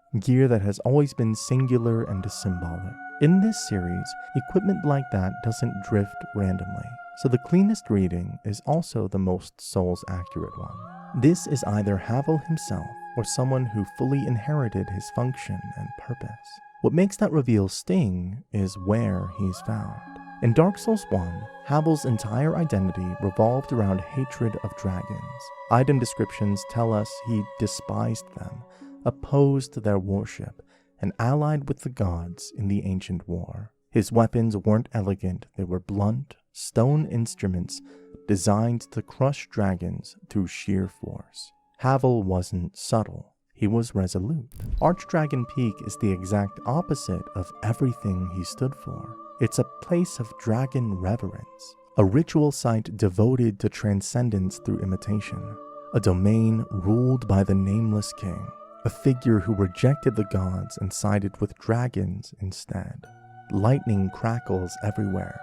B: that has always been singular and symbolic. In this series, equipment like that doesn't drift randomly, so the cleanest reading is also the most Souls accurate one. This is either Havel himself or someone who fully inherited his function and purpose. What makes that reveal sting is where he's found. In Dark Souls 1, Havel's entire identity revolved around hatred of dragons. Item descriptions tell us he despised them, opposed their worship, and allied with the gods in the ancient war. His weapons weren't elegant, they were blunt, stone instruments designed to crush dragons through sheer force. Havel wasn't subtle, he was resolute. Archdragon Peak is the exact opposite of everything he stood for. It's a place of dragon reverence, a ritual site devoted to transcendence through imitation, a domain ruled by the nameless king, a figure who rejected the gods and sided with dragons instead. Lightning crackles everywhere,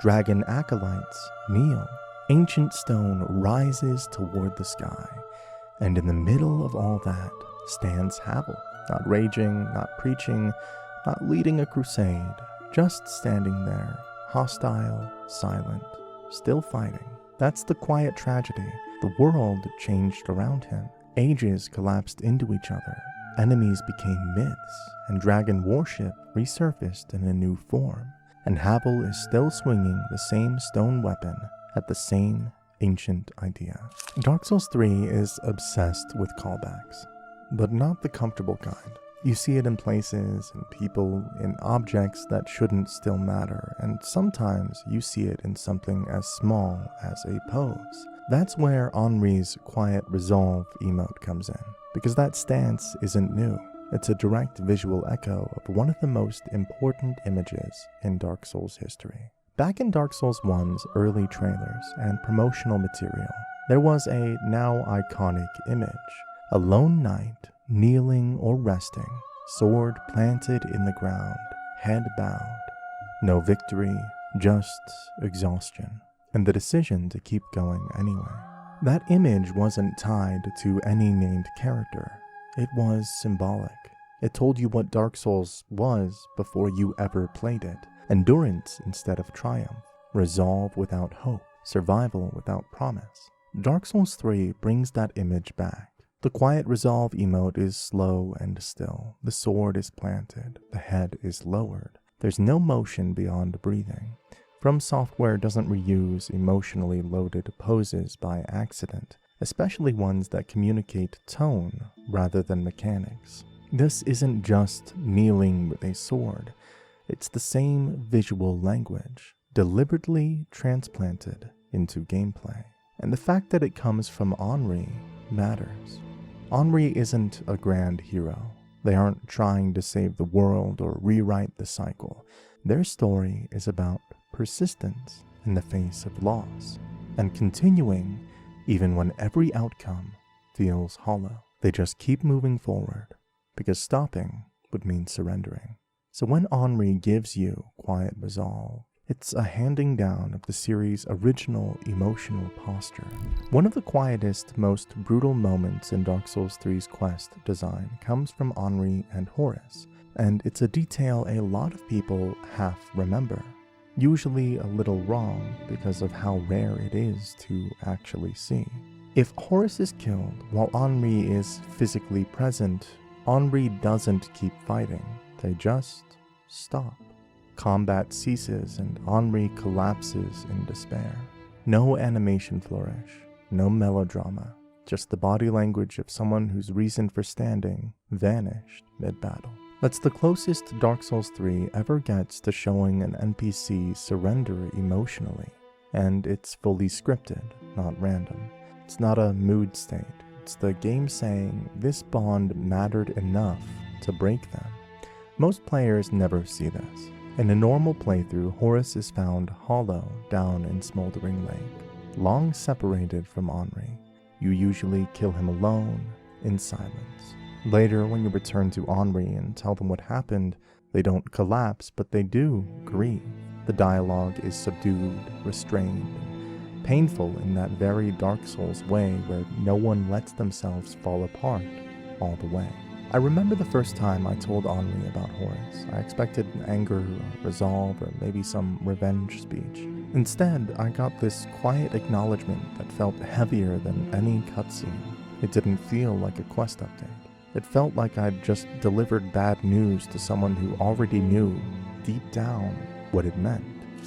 B: dragon acolytes kneel, ancient stone rises toward the sky, and in the middle of all that stands Havel, not raging, not preaching, not leading a crusade, just standing there, hostile, silent, still fighting. That's the quiet tragedy. The world changed around him. Ages collapsed into each other. Enemies became myths, and dragon worship resurfaced in a new form. And Havel is still swinging the same stone weapon at the same ancient idea. Dark Souls 3 is obsessed with callbacks, but not the comfortable kind. You see it in places, in people, in objects that shouldn't still matter, and sometimes you see it in something as small as a pose. That's where Henri's Quiet Resolve emote comes in, because that stance isn't new. It's a direct visual echo of one of the most important images in Dark Souls history. Back in Dark Souls 1's early trailers and promotional material, there was a now iconic image, a lone knight kneeling or resting, sword planted in the ground, head bowed. No victory, just exhaustion, and the decision to keep going anyway. That image wasn't tied to any named character. It was symbolic. It told you what Dark Souls was before you ever played it. Endurance instead of triumph, resolve without hope, survival without promise. Dark Souls 3 brings that image back. The Quiet Resolve emote is slow and still. The sword is planted, the head is lowered. There's no motion beyond breathing. From Software doesn't reuse emotionally loaded poses by accident, especially ones that communicate tone rather than mechanics. This isn't just kneeling with a sword. It's the same visual language, deliberately transplanted into gameplay. And the fact that it comes from Henri matters. Henri isn't a grand hero. They aren't trying to save the world or rewrite the cycle. Their story is about persistence in the face of loss, and continuing even when every outcome feels hollow. They just keep moving forward, because stopping would mean surrendering. So when Henri gives you Quiet Resolve, it's a handing down of the series' original emotional posture. One of the quietest, most brutal moments in Dark Souls 3's quest design comes from Henri and Horus, and it's a detail a lot of people half remember, usually a little wrong because of how rare it is to actually see. If Horus is killed while Henri is physically present, Henri doesn't keep fighting, they just stop. Combat ceases and Henri collapses in despair. No animation flourish, no melodrama, just the body language of someone whose reason for standing vanished mid-battle. That's the closest Dark Souls 3 ever gets to showing an NPC surrender emotionally, and it's fully scripted, not random. It's not a mood state, it's the game saying this bond mattered enough to break them. Most players never see this. In a normal playthrough, Horus is found hollow down in Smoldering Lake, long separated from Henri. You usually kill him alone, in silence. Later, when you return to Henri and tell them what happened, they don't collapse, but they do grieve. The dialogue is subdued, restrained, and painful in that very Dark Souls way where no one lets themselves fall apart all the way. I remember the first time I told Henri about Horus. I expected anger, resolve, or maybe some revenge speech. Instead, I got this quiet acknowledgement that felt heavier than any cutscene. It didn't feel like a quest update. It felt like I'd just delivered bad news to someone who already knew, deep down, what it meant.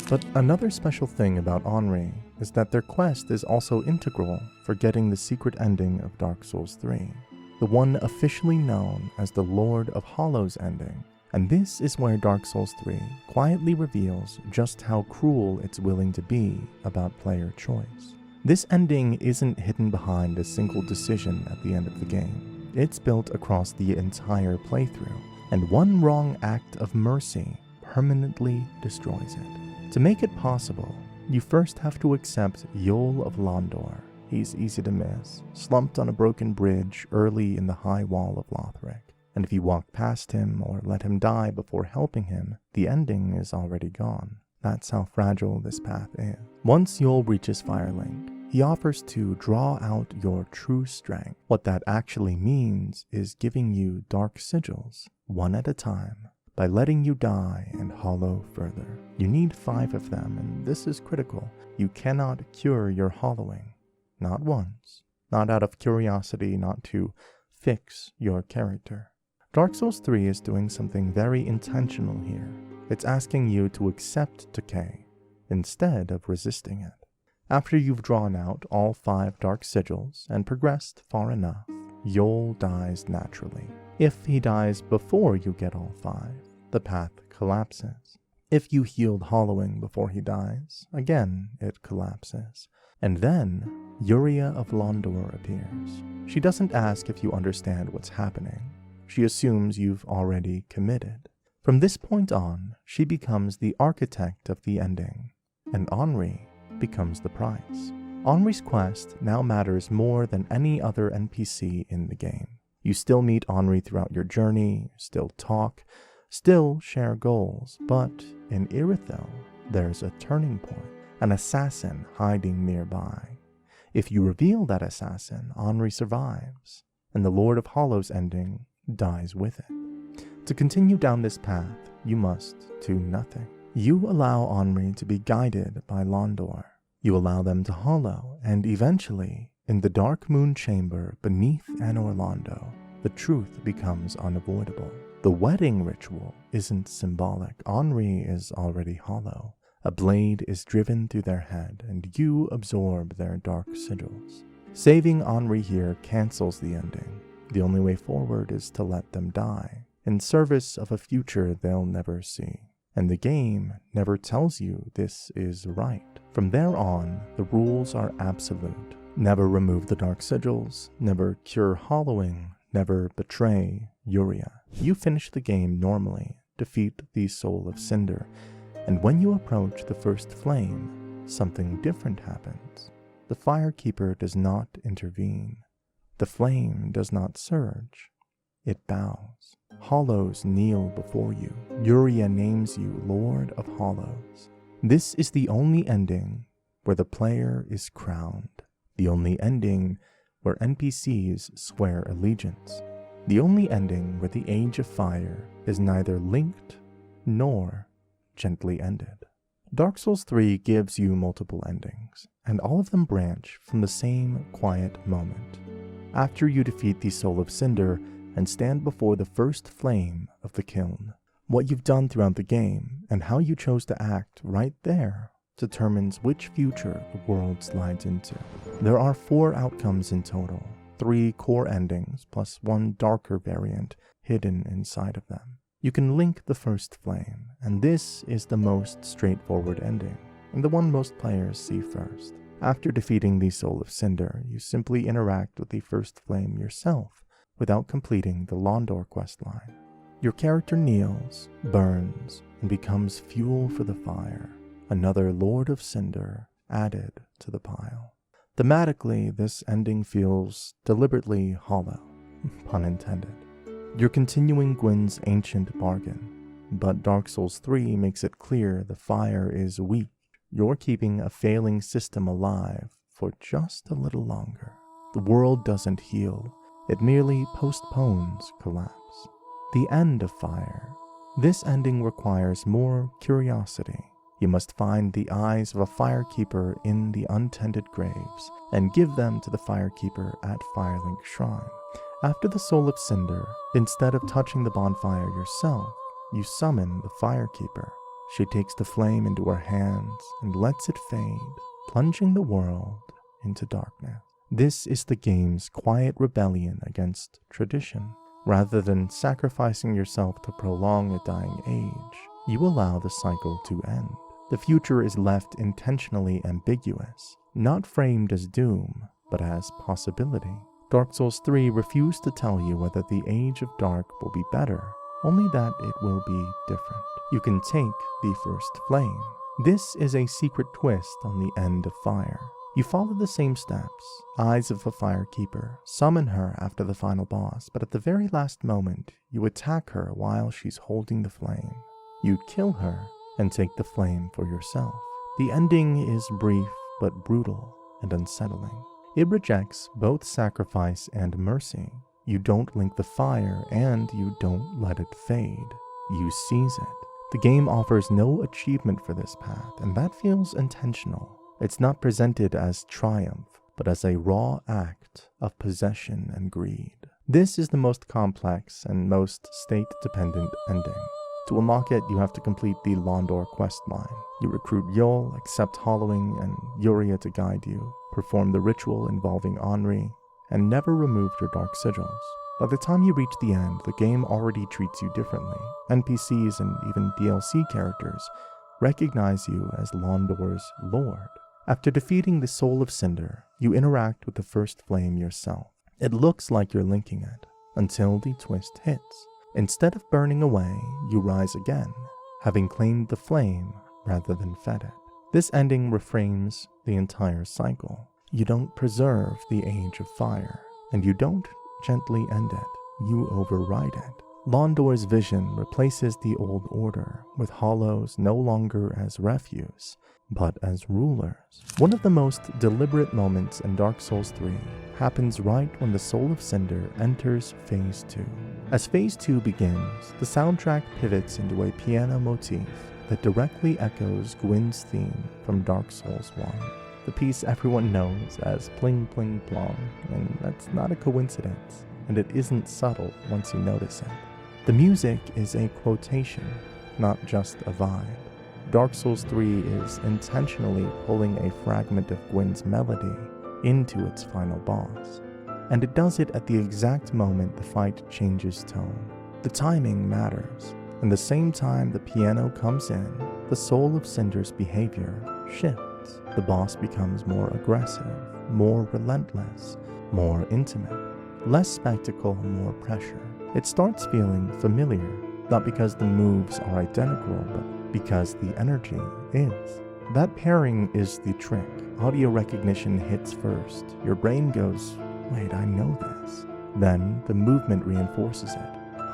B: But another special thing about Henri is that their quest is also integral for getting the secret ending of Dark Souls 3. The one officially known as the Lord of Hollows ending, and this is where Dark Souls 3 quietly reveals just how cruel it's willing to be about player choice. This ending isn't hidden behind a single decision at the end of the game. It's built across the entire playthrough, and one wrong act of mercy permanently destroys it. To make it possible, you first have to accept Yol of Londor. He's easy to miss, slumped on a broken bridge early in the high wall of Lothric. And if you walk past him or let him die before helping him, the ending is already gone. That's how fragile this path is. Once Yol reaches Firelink, he offers to draw out your true strength. What that actually means is giving you dark sigils, one at a time, by letting you die and hollow further. You need 5 of them, and this is critical. You cannot cure your hollowing. Not once. Not out of curiosity, not to fix your character. Dark Souls 3 is doing something very intentional here. It's asking you to accept decay, instead of resisting it. After you've drawn out all 5 dark sigils and progressed far enough, Yol dies naturally. If he dies before you get all 5, the path collapses. If you healed hollowing before he dies, again it collapses. And then, Yuria of Londor appears. She doesn't ask if you understand what's happening. She assumes you've already committed. From this point on, she becomes the architect of the ending, and Henri becomes the prize. Henri's quest now matters more than any other NPC in the game. You still meet Henri throughout your journey, still talk, still share goals, but in Irithyll, there's a turning point. An assassin hiding nearby. If you reveal that assassin, Henri survives, and the Lord of Hollows ending dies with it. To continue down this path, you must do nothing. You allow Henri to be guided by Londor. You allow them to hollow, and eventually, in the Dark Moon Chamber beneath Anor Londo, the truth becomes unavoidable. The wedding ritual isn't symbolic. Henri is already hollow. A blade is driven through their head, and you absorb their dark sigils. Saving Henri here cancels the ending. The only way forward is to let them die, in service of a future they'll never see. And the game never tells you this is right. From there on, the rules are absolute. Never remove the dark sigils, never cure hollowing, never betray Yuria. You finish the game normally, defeat the Soul of Cinder, and when you approach the first flame, something different happens. The Firekeeper does not intervene. The flame does not surge. It bows. Hollows kneel before you. Yuria names you Lord of Hollows. This is the only ending where the player is crowned. The only ending where NPCs swear allegiance. The only ending where the Age of Fire is neither linked nor gently ended. Dark Souls 3 gives you multiple endings, and all of them branch from the same quiet moment. After you defeat the Soul of Cinder and stand before the first flame of the kiln, what you've done throughout the game and how you chose to act right there determines which future the world slides into. There are 4 outcomes in total, 3 core endings plus 1 darker variant hidden inside of them. You can link the first flame, and this is the most straightforward ending, and the one most players see first. After defeating the Soul of Cinder, you simply interact with the first flame yourself, without completing the Londor questline. Your character kneels, burns, and becomes fuel for the fire, another Lord of Cinder added to the pile. Thematically, this ending feels deliberately hollow, pun intended. You're continuing Gwyn's ancient bargain, but Dark Souls 3 makes it clear the fire is weak. You're keeping a failing system alive for just a little longer. The world doesn't heal, it merely postpones collapse. The end of fire. This ending requires more curiosity. You must find the eyes of a firekeeper in the untended graves and give them to the firekeeper at Firelink Shrine. After the Soul of Cinder, instead of touching the bonfire yourself, you summon the firekeeper. She takes the flame into her hands and lets it fade, plunging the world into darkness. This is the game's quiet rebellion against tradition. Rather than sacrificing yourself to prolong a dying age, you allow the cycle to end. The future is left intentionally ambiguous, not framed as doom, but as possibility. Dark Souls 3 refused to tell you whether the Age of Dark will be better, only that it will be different. You can take the first flame. This is a secret twist on the end of fire. You follow the same steps, eyes of the firekeeper, summon her after the final boss, but at the very last moment, you attack her while she's holding the flame. You kill her and take the flame for yourself. The ending is brief but brutal and unsettling. It rejects both sacrifice and mercy. You don't link the fire and you don't let it fade. You seize it. The game offers no achievement for this path, and that feels intentional. It's not presented as triumph, but as a raw act of possession and greed. This is the most complex and most state-dependent ending. To unlock it, you have to complete the Londor questline. You recruit Yol, accept Hollowing and Yuria to guide you, perform the ritual involving Henri, and never remove your dark sigils. By the time you reach the end, the game already treats you differently. NPCs and even DLC characters recognize you as Londor's lord. After defeating the Soul of Cinder, you interact with the first flame yourself. It looks like you're linking it, until the twist hits. Instead of burning away, you rise again, having claimed the flame rather than fed it. This ending reframes the entire cycle. You don't preserve the Age of Fire, and you don't gently end it, you override it. Londor's vision replaces the old order, with hollows no longer as refuse, but as rulers. One of the most deliberate moments in Dark Souls 3 happens right when the Soul of Cinder enters Phase 2. As Phase 2 begins, the soundtrack pivots into a piano motif that directly echoes Gwyn's theme from Dark Souls 1, the piece everyone knows as Pling Pling Plong, and that's not a coincidence, and it isn't subtle once you notice it. The music is a quotation, not just a vibe. Dark Souls 3 is intentionally pulling a fragment of Gwyn's melody into its final boss, and it does it at the exact moment the fight changes tone. The timing matters, and the same time the piano comes in, the Soul of Cinder's behavior shifts. The boss becomes more aggressive, more relentless, more intimate, less spectacle, more pressure. It starts feeling familiar, not because the moves are identical, but because the energy is. That pairing is the trick. Audio recognition hits first. Your brain goes, wait, I know this. Then the movement reinforces it.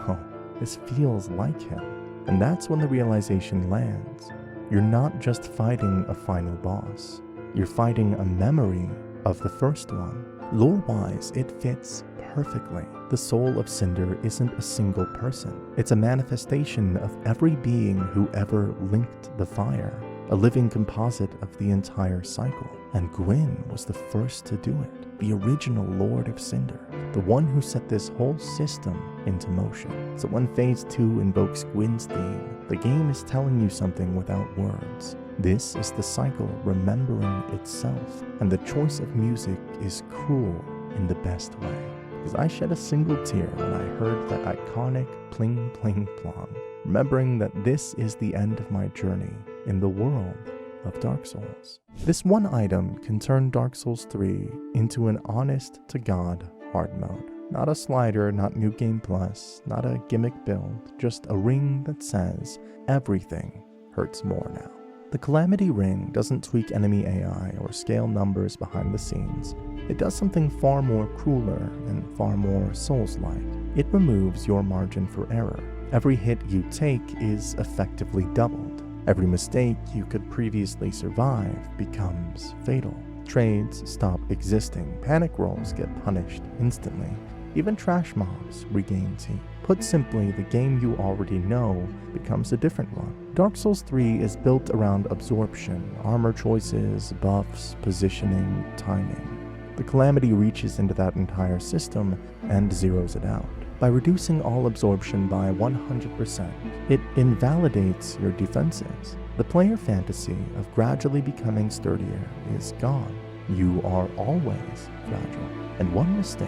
B: Oh, this feels like him. And that's when the realization lands. You're not just fighting a final boss. You're fighting a memory of the first one. Lore-wise, it fits perfectly. The Soul of Cinder isn't a single person. It's a manifestation of every being who ever linked the fire, a living composite of the entire cycle. And Gwyn was the first to do it, the original Lord of Cinder, the one who set this whole system into motion. So when Phase 2 invokes Gwyn's theme, the game is telling you something without words. This is the cycle remembering itself, and the choice of music is cruel in the best way. Because I shed a single tear when I heard that iconic Pling Pling Plong, remembering that this is the end of my journey in the world of Dark Souls. This one item can turn Dark Souls 3 into an honest-to-God hard mode. Not a slider, not New Game Plus, not a gimmick build, just a ring that says, everything hurts more now. The Calamity Ring doesn't tweak enemy AI or scale numbers behind the scenes. It does something far more crueler and far more Souls-like. It removes your margin for error. Every hit you take is effectively doubled. Every mistake you could previously survive becomes fatal. Trades stop existing. Panic rolls get punished instantly. Even trash mobs regain teeth. Put simply, the game you already know becomes a different one. Dark Souls 3 is built around absorption, armor choices, buffs, positioning, timing. The Calamity reaches into that entire system and zeroes it out. By reducing all absorption by 100%, it invalidates your defenses. The player fantasy of gradually becoming sturdier is gone. You are always fragile, and one mistake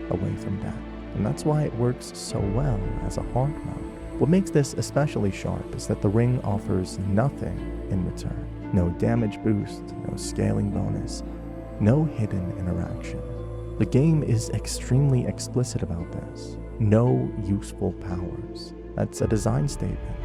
B: away from death. And that's why it works so well as a hard mode. What makes this especially sharp is that the ring offers nothing in return. No damage boost, no scaling bonus, no hidden interaction. The game is extremely explicit about this. No useful powers. That's a design statement.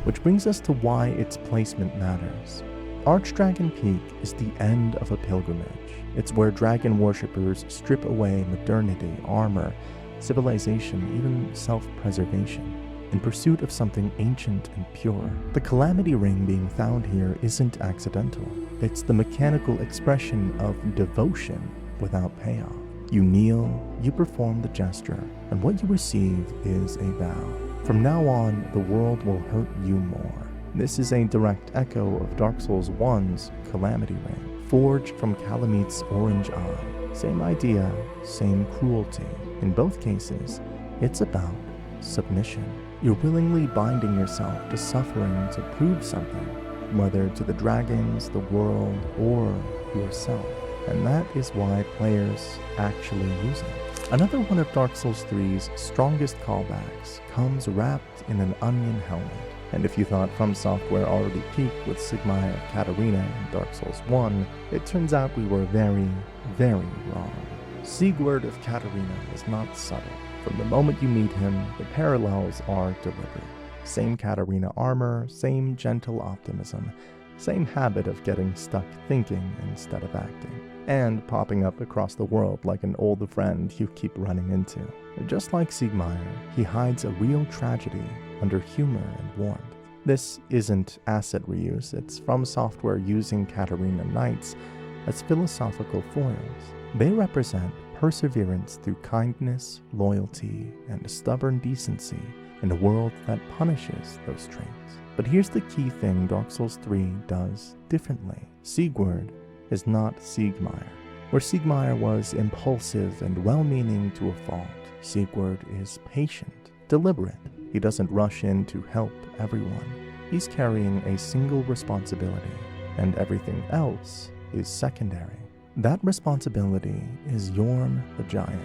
B: Which brings us to why its placement matters. Archdragon Peak is the end of a pilgrimage. It's where dragon worshippers strip away modernity, armor, civilization, even self-preservation, in pursuit of something ancient and pure. The Calamity Ring being found here isn't accidental. It's the mechanical expression of devotion without payoff. You kneel, you perform the gesture, and what you receive is a vow. From now on, the world will hurt you more. This is a direct echo of Dark Souls 1's Calamity Ring, forged from Calamit's Orange Eye. Same idea, same cruelty. In both cases, it's about submission. You're willingly binding yourself to suffering to prove something, whether to the dragons, the world, or yourself. And that is why players actually use it. Another one of Dark Souls 3's strongest callbacks comes wrapped in an onion helmet. And if you thought From Software already peaked with Sigmar of Katarina in Dark Souls 1, it turns out we were very, very wrong. Sigurd of Katarina is not subtle. From the moment you meet him, the parallels are deliberate. Same Katarina armor, same gentle optimism, same habit of getting stuck thinking instead of acting, and popping up across the world like an old friend you keep running into. Just like Sigmar, he hides a real tragedy under humor and warmth. This isn't asset reuse, it's From Software using Katarina Knights as philosophical foils. They represent perseverance through kindness, loyalty, and stubborn decency in a world that punishes those traits. But here's the key thing Dark Souls 3 does differently. Sigurd is not Sigmar. Where Sigmar was impulsive and well-meaning to a fault, Sigurd is patient, deliberate. He doesn't rush in to help everyone. He's carrying a single responsibility, and everything else is secondary. That responsibility is Yorm the Giant.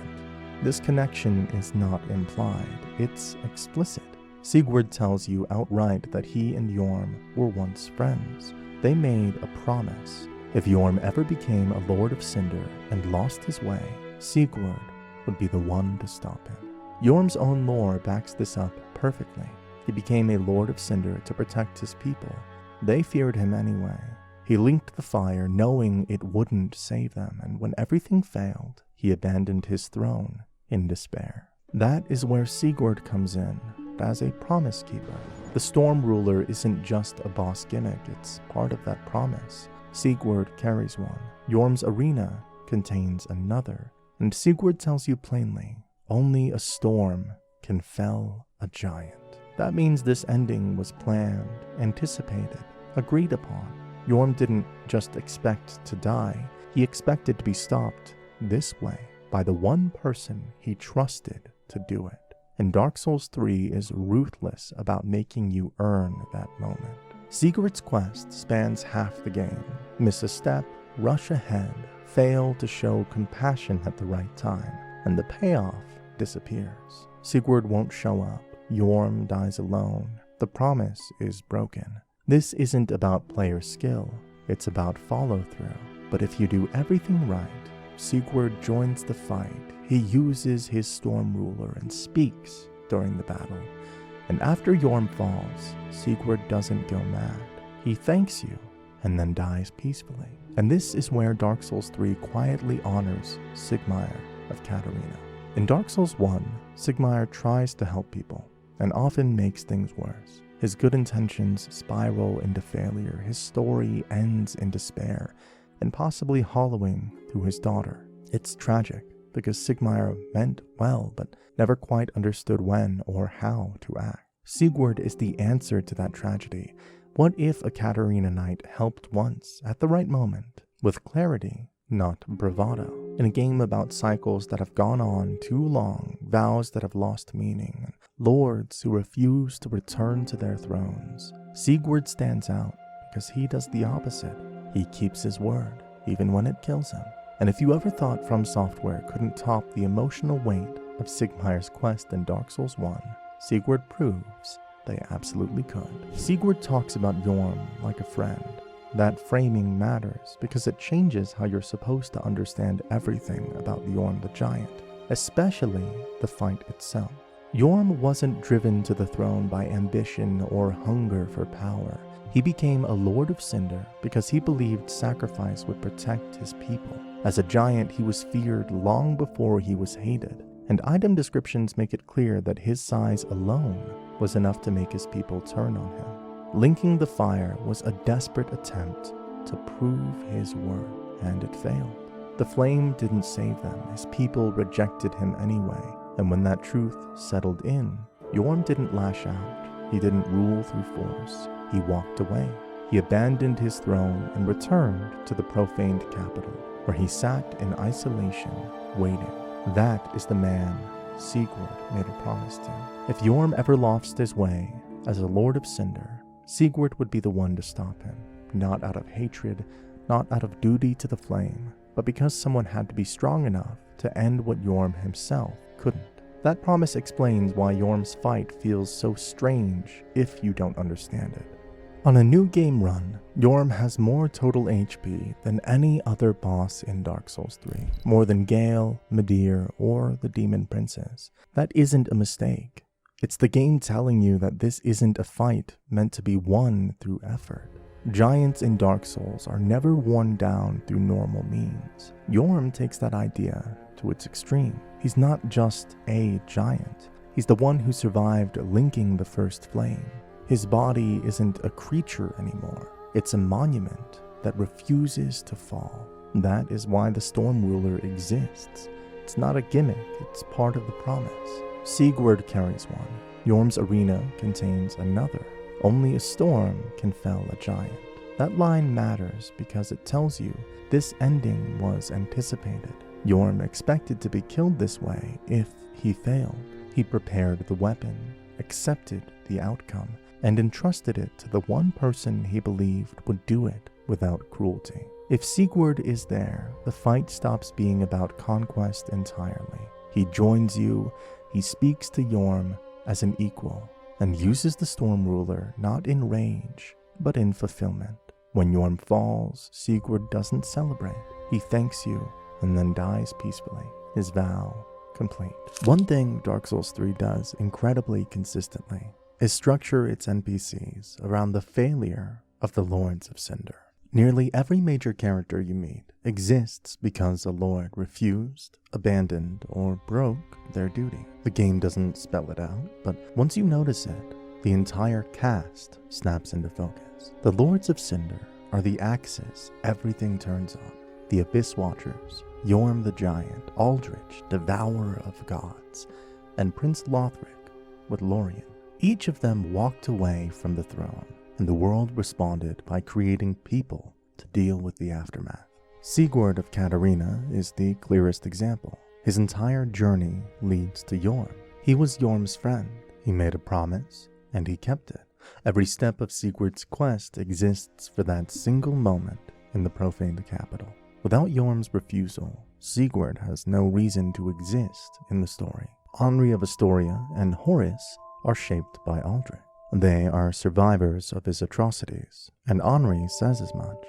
B: This connection is not implied, it's explicit. Sigurd tells you outright that he and Yorm were once friends. They made a promise. If Yorm ever became a Lord of Cinder and lost his way, Sigurd would be the one to stop him. Yorm's own lore backs this up perfectly. He became a Lord of Cinder to protect his people. They feared him anyway. He linked the fire knowing it wouldn't save them, and when everything failed, he abandoned his throne in despair. That is where Sigurd comes in, as a promise keeper. The Storm Ruler isn't just a boss gimmick, it's part of that promise. Sigurd carries one. Yorm's arena contains another. And Sigurd tells you plainly, only a storm can fell a giant. That means this ending was planned, anticipated, agreed upon. Yorm didn't just expect to die, he expected to be stopped this way by the one person he trusted to do it. And Dark Souls 3 is ruthless about making you earn that moment. Sigurd's quest spans half the game. Miss a step, rush ahead, fail to show compassion at the right time, and the payoff disappears. Sigurd won't show up. Yorm dies alone. The promise is broken. This isn't about player skill, it's about follow-through. But if you do everything right, Sigurd joins the fight, he uses his storm ruler and speaks during the battle. And after Yorm falls, Sigurd doesn't go mad. He thanks you and then dies peacefully. And this is where Dark Souls 3 quietly honors Sigmar of Katarina. In Dark Souls 1, Sigmar tries to help people and often makes things worse. His good intentions spiral into failure, his story ends in despair, and possibly hollowing to his daughter. It's tragic, because Sigmar meant well, but never quite understood when or how to act. Sigurd is the answer to that tragedy. What if a Katarina knight helped once, at the right moment, with clarity, not bravado? In a game about cycles that have gone on too long, vows that have lost meaning, and lords who refuse to return to their thrones, Sigurd stands out because he does the opposite. He keeps his word, even when it kills him. And if you ever thought From Software couldn't top the emotional weight of Sigmar's quest in Dark Souls 1, Sigurd proves they absolutely could. Sigurd talks about Yorm like a friend. That framing matters because it changes how you're supposed to understand everything about Yorm the Giant, especially the fight itself. Yorm wasn't driven to the throne by ambition or hunger for power. He became a Lord of Cinder because he believed sacrifice would protect his people. As a giant, he was feared long before he was hated, and item descriptions make it clear that his size alone was enough to make his people turn on him. Linking the fire was a desperate attempt to prove his worth, and it failed. The flame didn't save them, his people rejected him anyway, and when that truth settled in, Yorm didn't lash out, he didn't rule through force, he walked away. He abandoned his throne and returned to the profaned capital, where he sat in isolation, waiting. That is the man Sigurd made a promise to. If Yorm ever lost his way as a Lord of Cinder, Sigurd would be the one to stop him, not out of hatred, not out of duty to the flame, but because someone had to be strong enough to end what Yorm himself couldn't. That promise explains why Yorm's fight feels so strange if you don't understand it. On a new game run, Yorm has more total HP than any other boss in Dark Souls 3, more than Gale, Midir, or the Demon Princess. That isn't a mistake. It's the game telling you that this isn't a fight meant to be won through effort. Giants in Dark Souls are never worn down through normal means. Yorm takes that idea to its extreme. He's not just a giant. He's the one who survived linking the first flame. His body isn't a creature anymore. It's a monument that refuses to fall. That is why the Storm Ruler exists. It's not a gimmick, it's part of the promise. Sigurd carries one. Yorm's arena contains another. Only a storm can fell a giant. That line matters because it tells you this ending was anticipated. Yorm expected to be killed this way if he failed. He prepared the weapon, accepted the outcome, and entrusted it to the one person he believed would do it without cruelty. If Sigurd is there, the fight stops being about conquest entirely. He joins you, he speaks to Yorm as an equal, and uses the Storm Ruler not in rage, but in fulfillment. When Yorm falls, Sigurd doesn't celebrate. He thanks you, and then dies peacefully, his vow complete. One thing Dark Souls 3 does incredibly consistently is structure its NPCs around the failure of the Lords of Cinder. Nearly every major character you meet exists because a lord refused, abandoned, or broke their duty. The game doesn't spell it out, but once you notice it, the entire cast snaps into focus. The Lords of Cinder are the axes everything turns on. The Abyss Watchers, Yorm the Giant, Aldrich, Devourer of Gods, and Prince Lothric with Lorien. Each of them walked away from the throne, and the world responded by creating people to deal with the aftermath. Sigurd of Katarina is the clearest example. His entire journey leads to Yorm. He was Yorm's friend. He made a promise, and he kept it. Every step of Sigurd's quest exists for that single moment in the profaned capital. Without Yorm's refusal, Sigurd has no reason to exist in the story. Henri of Astoria and Horus are shaped by Aldrich. They are survivors of his atrocities, and Henri says as much.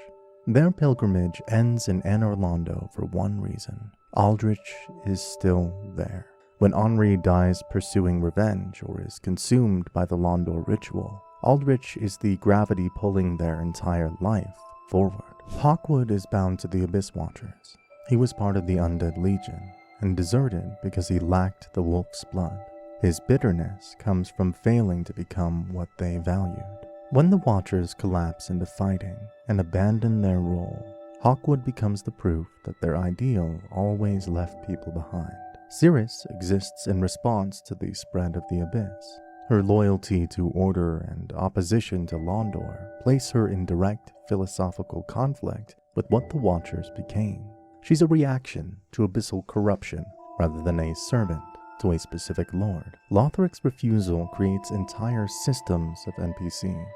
B: Their pilgrimage ends in Anne Orlando for one reason. Aldrich is still there. When Henri dies pursuing revenge or is consumed by the Londor ritual, Aldrich is the gravity pulling their entire life forward. Hawkwood is bound to the Abyss Watchers. He was part of the Undead Legion and deserted because he lacked the wolf's blood. His bitterness comes from failing to become what they valued. When the Watchers collapse into fighting and abandon their role, Hawkwood becomes the proof that their ideal always left people behind. Syrric exists in response to the spread of the Abyss. Her loyalty to order and opposition to Londor place her in direct philosophical conflict with what the Watchers became. She's a reaction to abyssal corruption rather than a servant to a specific lord. Lothric's refusal creates entire systems of NPCs.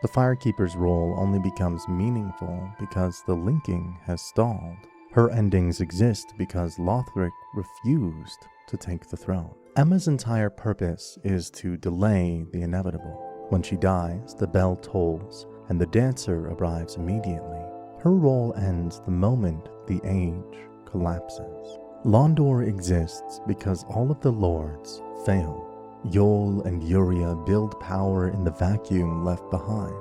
B: The Firekeeper's role only becomes meaningful because the linking has stalled. Her endings exist because Lothric refused to take the throne. Emma's entire purpose is to delay the inevitable. When she dies, the bell tolls, and the dancer arrives immediately. Her role ends the moment the age collapses. Londor exists because all of the lords fail. Yol and Yuria build power in the vacuum left behind.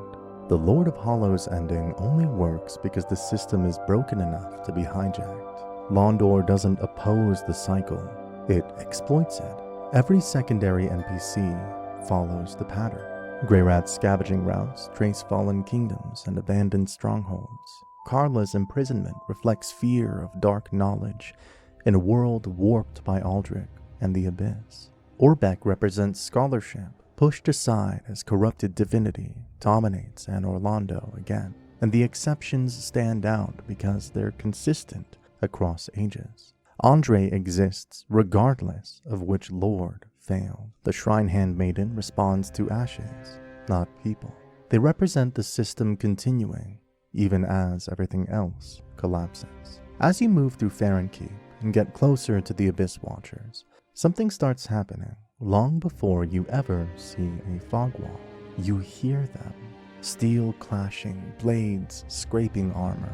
B: The Lord of Hollows ending only works because the system is broken enough to be hijacked. Londor doesn't oppose the cycle, it exploits it. Every secondary NPC follows the pattern. Greyrat's scavenging routes trace fallen kingdoms and abandoned strongholds. Carla's imprisonment reflects fear of dark knowledge in a world warped by Aldrich and the Abyss. Orbeck represents scholarship, pushed aside as corrupted divinity dominates Anne Orlando again, and the exceptions stand out because they're consistent across ages. Andre exists regardless of which lord failed. The Shrine Handmaiden responds to ashes, not people. They represent the system continuing, even as everything else collapses. As you move through Keep and get closer to the Abyss Watchers, something starts happening long before you ever see a fog wall. You hear them. Steel clashing, blades scraping armor,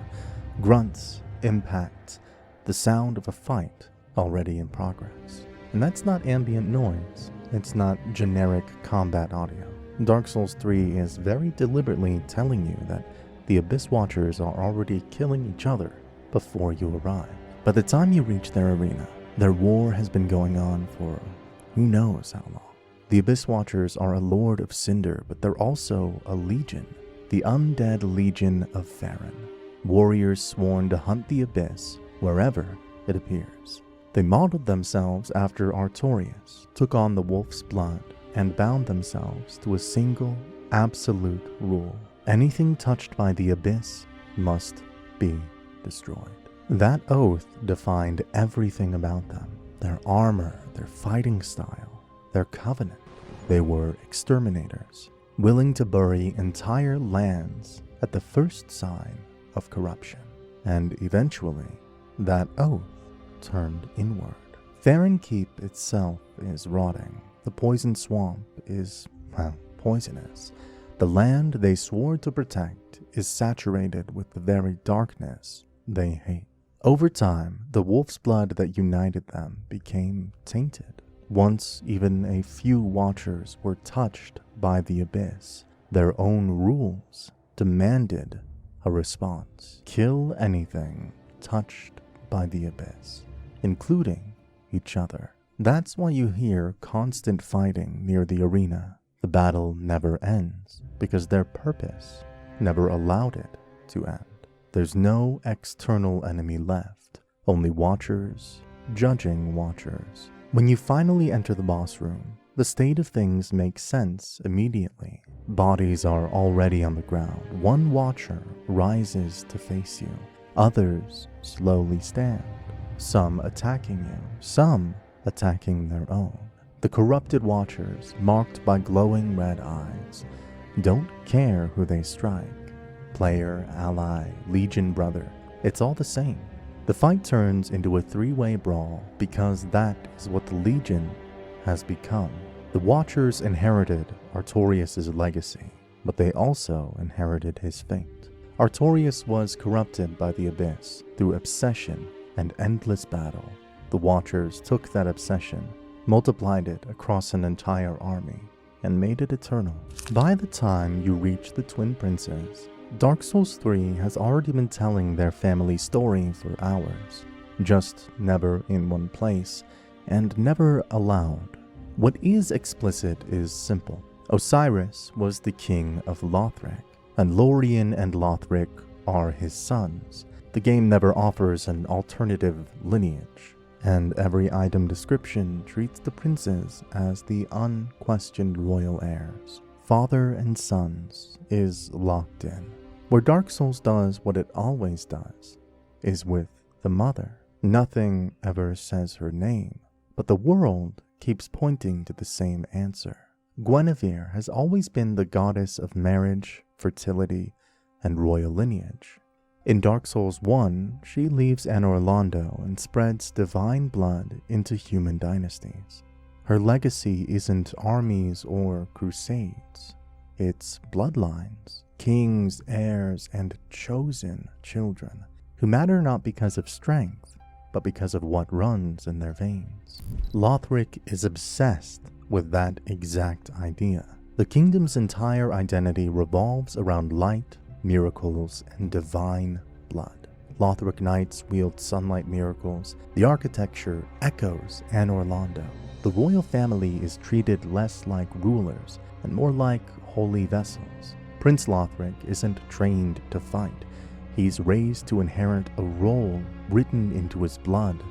B: grunts, impacts, the sound of a fight already in progress. And that's not ambient noise. It's not generic combat audio. Dark Souls 3 is very deliberately telling you that the Abyss Watchers are already killing each other before you arrive. By the time you reach their arena, their war has been going on for who knows how long. The Abyss Watchers are a Lord of Cinder, but they're also a legion, the Undead Legion of Farron, warriors sworn to hunt the Abyss wherever it appears. They modeled themselves after Artorias, took on the wolf's blood, and bound themselves to a single, absolute rule. Anything touched by the Abyss must be destroyed. That oath defined everything about them. Their armor, their fighting style, their covenant. They were exterminators, willing to bury entire lands at the first sign of corruption. And eventually, that oath turned inward. Farron Keep itself is rotting. The poison swamp is, poisonous. The land they swore to protect is saturated with the very darkness they hate. Over time, the wolf's blood that united them became tainted. Once even a few Watchers were touched by the Abyss, their own rules demanded a response. Kill anything touched by the Abyss, including each other. That's why you hear constant fighting near the arena. The battle never ends because their purpose never allowed it to end. There's no external enemy left, only Watchers judging Watchers. When you finally enter the boss room, the state of things makes sense immediately. Bodies are already on the ground. One Watcher rises to face you. Others slowly stand, some attacking you, some attacking their own. The corrupted Watchers, marked by glowing red eyes, don't care who they strike. Player, ally, Legion brother, it's all the same. The fight turns into a three-way brawl because that is what the Legion has become. The Watchers inherited Artorias' legacy, but they also inherited his fate. Artorias was corrupted by the Abyss through obsession and endless battle. The Watchers took that obsession, multiplied it across an entire army, and made it eternal. By the time you reach the Twin Princes, Dark Souls 3 has already been telling their family story for hours, just never in one place, and never aloud. What is explicit is simple. Osiris was the king of Lothric, and Lorien and Lothric are his sons. The game never offers an alternative lineage, and every item description treats the princes as the unquestioned royal heirs. Father and sons is locked in. Where Dark Souls does what it always does, is with the mother. Nothing ever says her name, but the world keeps pointing to the same answer. Guinevere has always been the goddess of marriage, fertility, and royal lineage. In Dark Souls 1, she leaves Anor Londo and spreads divine blood into human dynasties. Her legacy isn't armies or crusades, it's bloodlines, kings, heirs, and chosen children, who matter not because of strength, but because of what runs in their veins. Lothric is obsessed with that exact idea. The kingdom's entire identity revolves around light, miracles, and divine blood. Lothric knights wield sunlight miracles. The architecture echoes Anor Londo. The royal family is treated less like rulers and more like holy vessels. Prince Lothric isn't trained to fight. He's raised to inherit a role written into his blood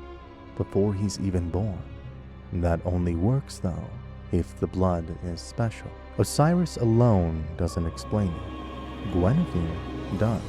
B: before he's even born. That only works, though, if the blood is special. Osiris alone doesn't explain it. Guinevere does.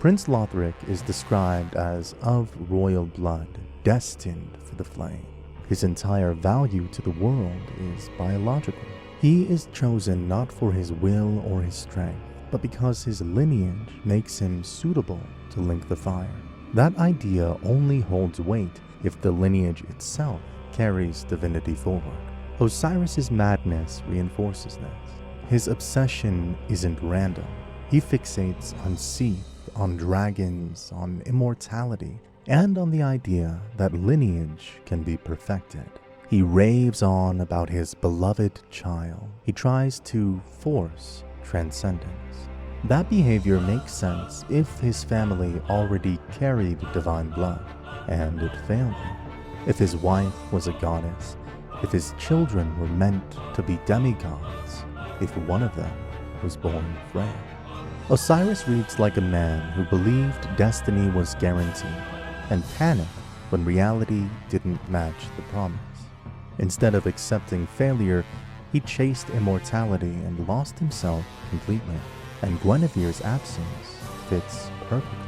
B: Prince Lothric is described as of royal blood, destined for the flame. His entire value to the world is biological. He is chosen not for his will or his strength, but because his lineage makes him suitable to link the fire. That idea only holds weight if the lineage itself carries divinity forward. Osiris's madness reinforces this. His obsession isn't random. He fixates on Seath, on dragons, on immortality, and on the idea that lineage can be perfected. He raves on about his beloved child. He tries to force transcendence. That behavior makes sense if his family already carried divine blood, and it failed him. If his wife was a goddess, if his children were meant to be demigods, if one of them was born frail. Osiris reads like a man who believed destiny was guaranteed and panicked when reality didn't match the promise. Instead of accepting failure, he chased immortality and lost himself completely, and Guinevere's absence fits perfectly.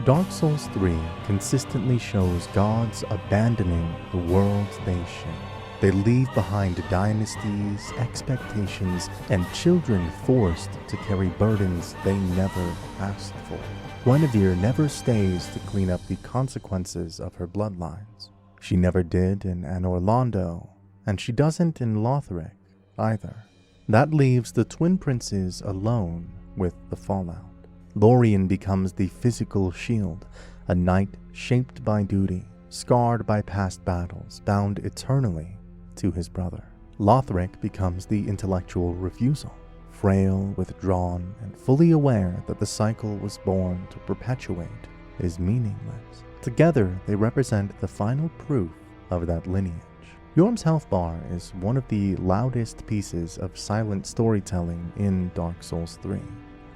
B: Dark Souls 3 consistently shows gods abandoning the worlds they share. They leave behind dynasties, expectations, and children forced to carry burdens they never asked for. Guinevere never stays to clean up the consequences of her bloodlines. She never did in Anor Londo, and she doesn't in Lothric either. That leaves the twin princes alone with the fallout. Lorien becomes the physical shield, a knight shaped by duty, scarred by past battles, bound eternally to his brother. Lothric becomes the intellectual refusal, frail, withdrawn, and fully aware that the cycle was born to perpetuate is meaningless. Together, they represent the final proof of that lineage. Yorm's health bar is one of the loudest pieces of silent storytelling in Dark Souls 3.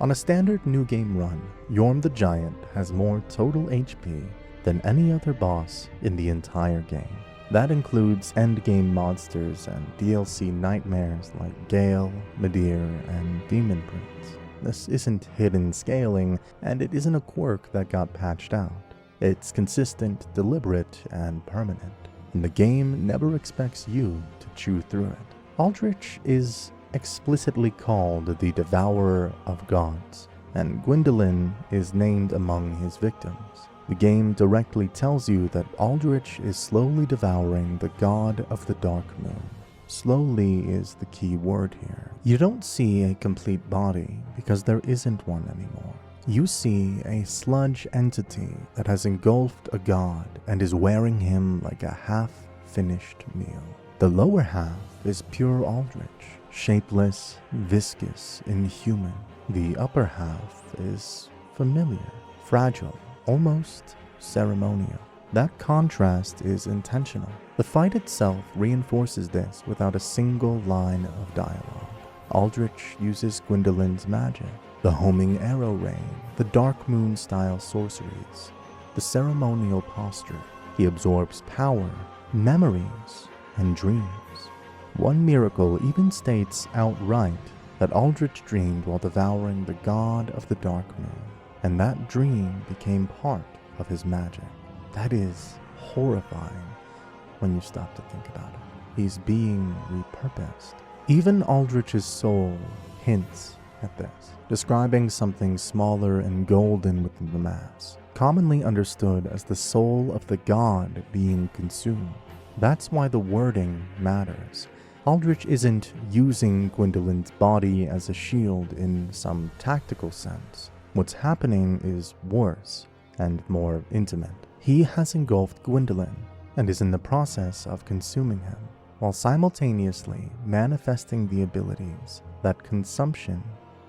B: On a standard new game run, Yorm the Giant has more total HP than any other boss in the entire game. That includes endgame monsters and DLC nightmares like Gale, Midir, and Demon Prince. This isn't hidden scaling, and it isn't a quirk that got patched out. It's consistent, deliberate, and permanent, and the game never expects you to chew through it. Aldrich is explicitly called the Devourer of Gods, and Gwyndolin is named among his victims. The game directly tells you that Aldrich is slowly devouring the god of the Dark Moon. Slowly is the key word here. You don't see a complete body because there isn't one anymore. you see a sludge entity that has engulfed a god and is wearing him like a half-finished meal. The lower half is pure aldrich, shapeless, viscous, inhuman. The upper half is familiar, fragile, almost ceremonial. That contrast is intentional. The fight itself reinforces this without a single line of dialogue. Aldrich uses Gwendolyn's magic, the homing arrow rain, the dark moon-style sorceries, the ceremonial posture. He absorbs power, memories, and dreams. One miracle even states outright that Aldrich dreamed while devouring the god of the dark moon, and that dream became part of his magic. That is horrifying when you stop to think about it. He's being repurposed. Even Aldrich's soul hints at this, describing something smaller and golden within the mass, commonly understood as the soul of the god being consumed. That's why the wording matters. Aldrich isn't using Gwendolyn's body as a shield in some tactical sense. What's happening is worse and more intimate. He has engulfed Gwendolyn and is in the process of consuming him, while simultaneously manifesting the abilities that consumption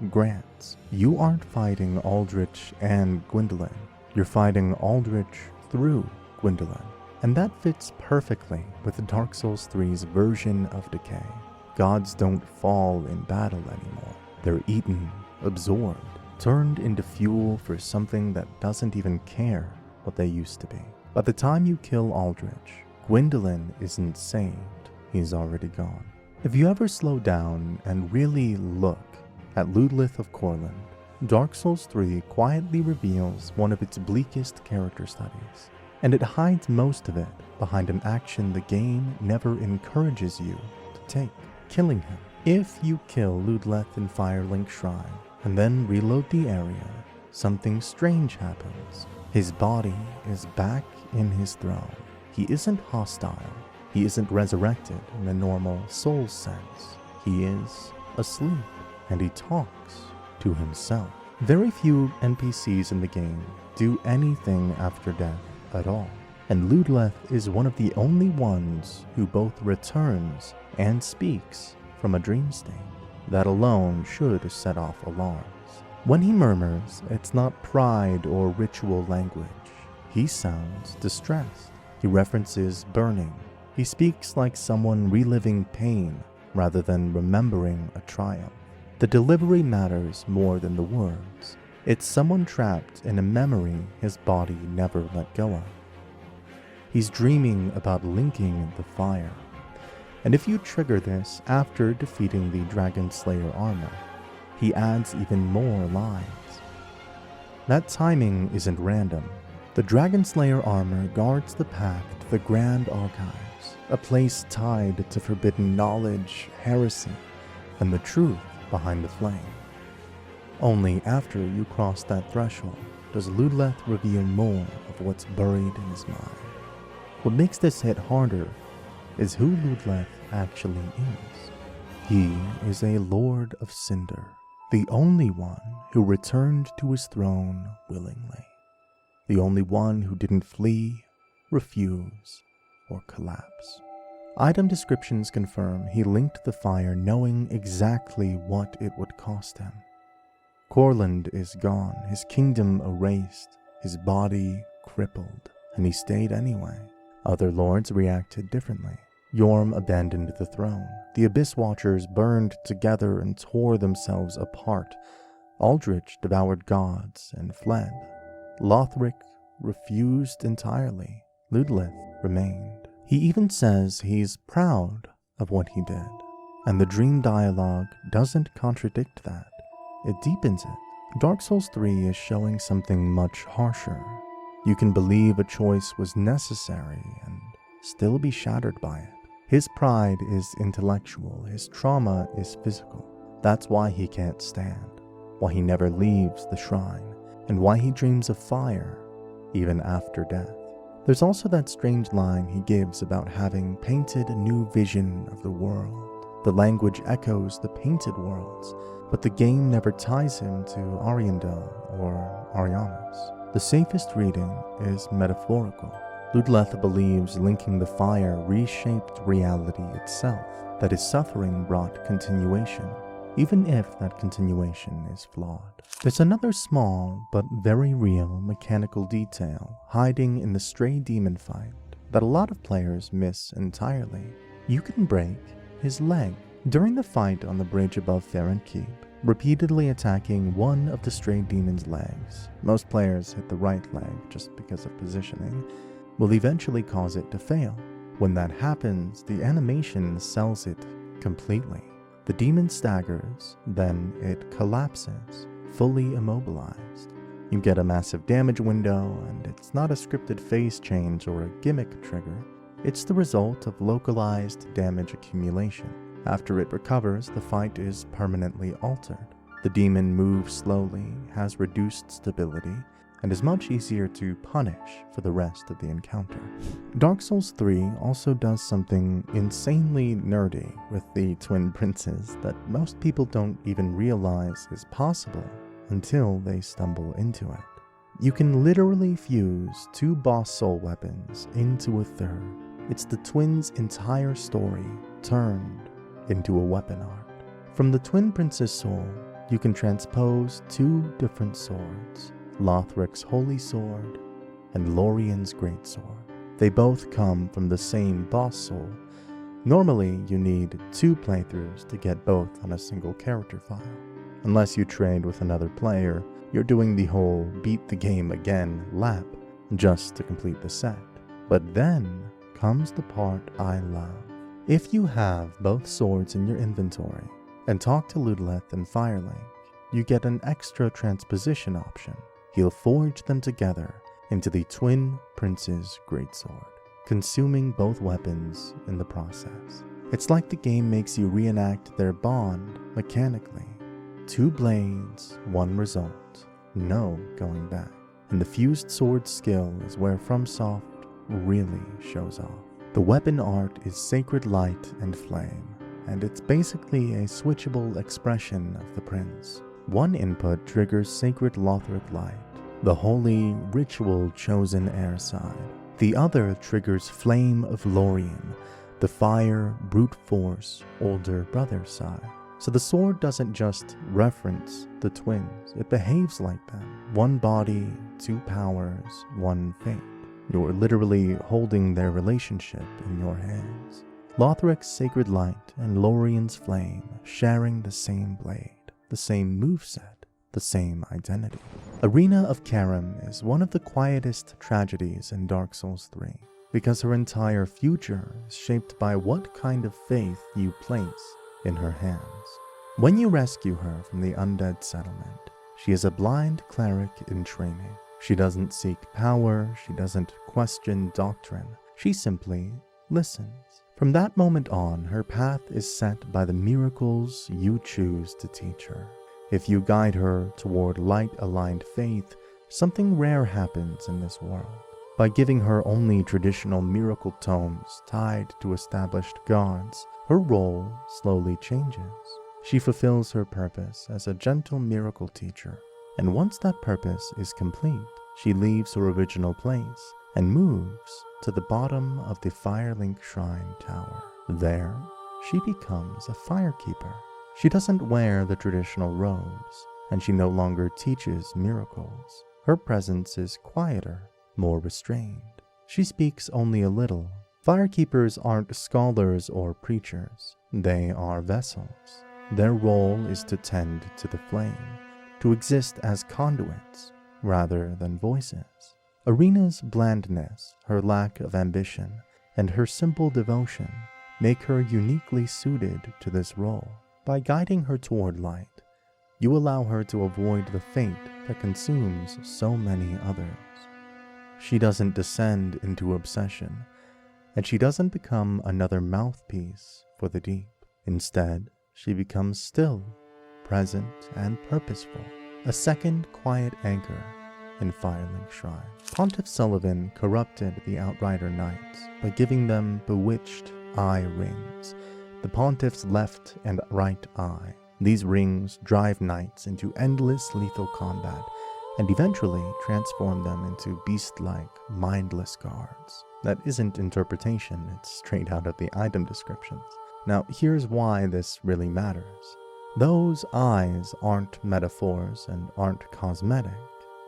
B: grants. You aren't fighting Aldrich and Gwendolyn. You're fighting Aldrich through Gwendolyn. And that fits perfectly with Dark Souls 3's version of decay. Gods don't fall in battle anymore. They're eaten, absorbed, turned into fuel for something that doesn't even care what they used to be. By the time you kill Aldrich, Gwendolyn isn't saved. He's already gone. If you ever slow down and really look at Ludleth of Courland, Dark Souls 3 quietly reveals one of its bleakest character studies, and it hides most of it behind an action the game never encourages you to take, killing him. If you kill Ludleth in Firelink Shrine and then reload the area, something strange happens. His body is back in his throne. He isn't hostile. He isn't resurrected in the normal soul sense. He is asleep, and he talks to himself. Very few NPCs in the game do anything after death at all, and Ludleth is one of the only ones who both returns and speaks from a dream state. That alone should set off alarms. When he murmurs, it's not pride or ritual language. He sounds distressed. He references burning. He speaks like someone reliving pain rather than remembering a triumph. The delivery matters more than the words. It's someone trapped in a memory his body never let go of. He's dreaming about linking the fire. And if you trigger this after defeating the Dragon Slayer armor, he adds even more lines. That timing isn't random. The Dragon Slayer armor guards the path to the Grand Archives, a place tied to forbidden knowledge, heresy, and the truth behind the flame. Only after you cross that threshold does Ludleth reveal more of what's buried in his mind. What makes this hit harder is who Ludleth actually is. He is a Lord of Cinder, the only one who returned to his throne willingly. The only one who didn't flee, refuse, or collapse. Item descriptions confirm he linked the fire knowing exactly what it would cost him. Courland is gone, his kingdom erased, his body crippled, and he stayed anyway. Other lords reacted differently. Yorm abandoned the throne. The Abyss Watchers burned together and tore themselves apart. Aldrich devoured gods and fled. Lothric refused entirely. Ludleth remained. He even says he's proud of what he did. And the dream dialogue doesn't contradict that. It deepens it. Dark Souls 3 is showing something much harsher. You can believe a choice was necessary and still be shattered by it. His pride is intellectual, his trauma is physical. That's why he can't stand, why he never leaves the shrine, and why he dreams of fire, even after death. There's also that strange line he gives about having painted a new vision of the world. The language echoes the painted worlds, but the game never ties him to Ariandel or Ariamis. The safest reading is metaphorical. Ludleth believes linking the fire reshaped reality itself, that his suffering brought continuation, even if that continuation is flawed. There's another small but very real mechanical detail hiding in the stray demon fight that a lot of players miss entirely. You can break his leg. During the fight on the bridge above Farron Keep, repeatedly attacking one of the stray demon's legs, most players hit the right leg just because of positioning, will eventually cause it to fail. When that happens, the animation sells it completely. The demon staggers, then it collapses, fully immobilized. You get a massive damage window, and it's not a scripted phase change or a gimmick trigger. It's the result of localized damage accumulation. After it recovers, the fight is permanently altered. The demon moves slowly, has reduced stability, and is much easier to punish for the rest of the encounter. Dark Souls 3 also does something insanely nerdy with the twin princes that most people don't even realize is possible until they stumble into it. You can literally fuse 2 boss soul weapons into a third. It's the twins' entire story turned into a weapon art. From the twin prince's soul, you can transpose 2 different swords, Lothric's Holy Sword and Lorien's Greatsword. They both come from the same boss soul. Normally, you need 2 playthroughs to get both on a single character file. Unless you trade with another player, you're doing the whole beat the game again lap just to complete the set. But then comes the part I love. If you have both swords in your inventory and talk to Ludleth and Firelink, you get an extra transposition option. He'll forge them together into the Twin Prince's Greatsword, consuming both weapons in the process. It's like the game makes you reenact their bond mechanically. 2 blades, 1 result, no going back. And the fused sword skill is where FromSoft really shows off. The weapon art is Sacred Light and Flame, and it's basically a switchable expression of the prince. One input triggers Sacred Lothric Light, the holy, ritual chosen heir side. The other triggers Flame of Lorien, the fire, brute force, older brother side. So the sword doesn't just reference the twins, it behaves like them. 1 body, 2 powers, 1 fate. You're literally holding their relationship in your hands. Lothric's Sacred Light and Lorien's Flame sharing the same blade, the same moveset, the same identity. Arena of Karim is one of the quietest tragedies in Dark Souls 3, because her entire future is shaped by what kind of faith you place in her hands. When you rescue her from the undead settlement, she is a blind cleric in training. She doesn't seek power, she doesn't question doctrine, she simply listens. From that moment on, her path is set by the miracles you choose to teach her. If you guide her toward light-aligned faith, something rare happens in this world. By giving her only traditional miracle tomes tied to established gods, her role slowly changes. She fulfills her purpose as a gentle miracle teacher, and once that purpose is complete, she leaves her original place and moves to the bottom of the Firelink Shrine Tower. There, she becomes a firekeeper. She doesn't wear the traditional robes, and she no longer teaches miracles. Her presence is quieter, more restrained. She speaks only a little. Firekeepers aren't scholars or preachers. They are vessels. Their role is to tend to the flame, to exist as conduits rather than voices. Arena's blandness, her lack of ambition, and her simple devotion make her uniquely suited to this role. By guiding her toward light, you allow her to avoid the fate that consumes so many others. She doesn't descend into obsession, and she doesn't become another mouthpiece for the deep. Instead, she becomes still, present, and purposeful, a second quiet anchor in Firelink Shrine. Pontiff Sullivan corrupted the Outrider Knights by giving them bewitched eye rings the pontiff's left and right eye. These rings drive knights into endless lethal combat and eventually transform them into beast-like, mindless guards. That isn't interpretation, it's straight out of the item descriptions. Now, here's why this really matters. Those eyes aren't metaphors and aren't cosmetic.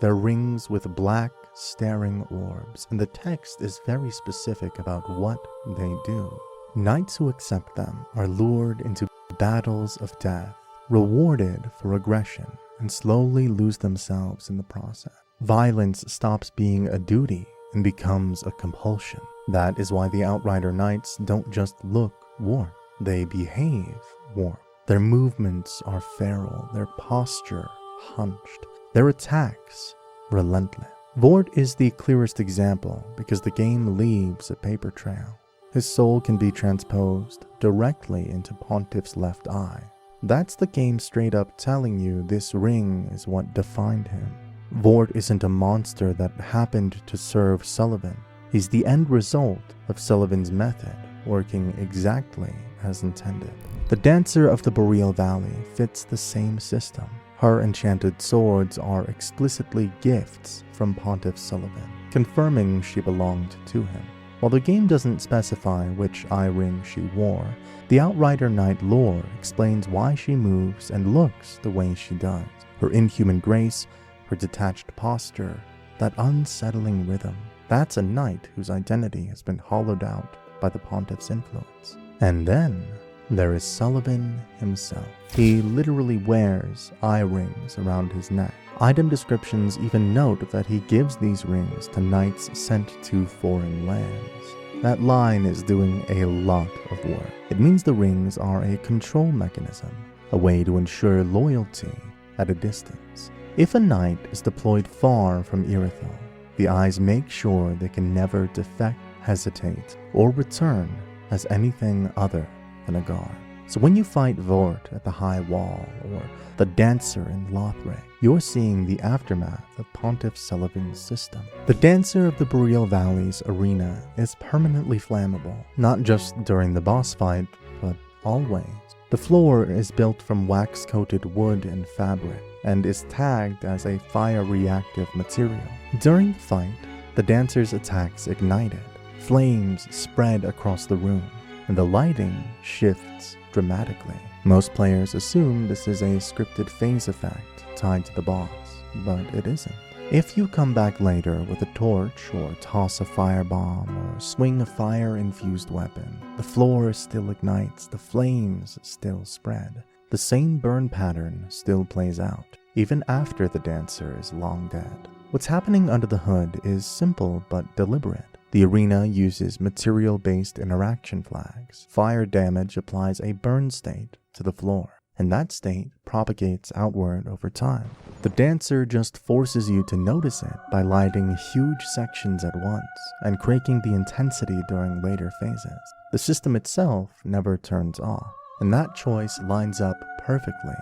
B: They're rings with black, staring orbs, and the text is very specific about what they do. Knights who accept them are lured into battles of death, rewarded for aggression, and slowly lose themselves in the process. Violence stops being a duty and becomes a compulsion. That is why the Outrider Knights don't just look warm, they behave warm. Their movements are feral, their posture hunched, their attacks relentless. Vort is the clearest example because the game leaves a paper trail. His soul can be transposed directly into Pontiff's left eye. That's the game straight up telling you this ring is what defined him. Vort isn't a monster that happened to serve Sullivan. He's the end result of Sullivan's method, working exactly as intended. The Dancer of the Boreal Valley fits the same system. Her enchanted swords are explicitly gifts from Pontiff Sullivan, confirming she belonged to him. While the game doesn't specify which eye ring she wore, the Outrider Knight lore explains why she moves and looks the way she does. Her inhuman grace, her detached posture, that unsettling rhythm. That's a knight whose identity has been hollowed out by the Pontiff's influence. And then there is Sullivan himself. He literally wears eye rings around his neck. Item descriptions even note that he gives these rings to knights sent to foreign lands. That line is doing a lot of work. It means the rings are a control mechanism, a way to ensure loyalty at a distance. If a knight is deployed far from Irithyll, the eyes make sure they can never defect, hesitate, or return as anything other than a guard. So when you fight Vort at the High Wall or the Dancer in Lothric, you're seeing the aftermath of Pontiff Sullivan's system. The Dancer of the Boreal Valley's arena is permanently flammable, not just during the boss fight, but always. The floor is built from wax-coated wood and fabric, and is tagged as a fire-reactive material. During the fight, the Dancer's attacks ignited. Flames spread across the room, and the lighting shifts dramatically. Most players assume this is a scripted phase effect tied to the boss, but it isn't. If you come back later with a torch or toss a firebomb or swing a fire-infused weapon, the floor still ignites, the flames still spread. The same burn pattern still plays out, even after the Dancer is long dead. What's happening under the hood is simple but deliberate. The arena uses material-based interaction flags. Fire damage applies a burn state to the floor, and that state propagates outward over time. The Dancer just forces you to notice it by lighting huge sections at once and cranking the intensity during later phases. The system itself never turns off, and that choice lines up perfectly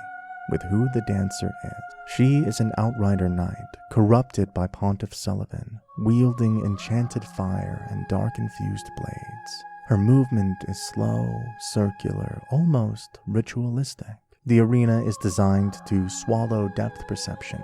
B: with who the Dancer is. She is an Outrider Knight, corrupted by Pontiff Sullivan, wielding enchanted fire and dark-infused blades. Her movement is slow, circular, almost ritualistic. The arena is designed to swallow depth perception,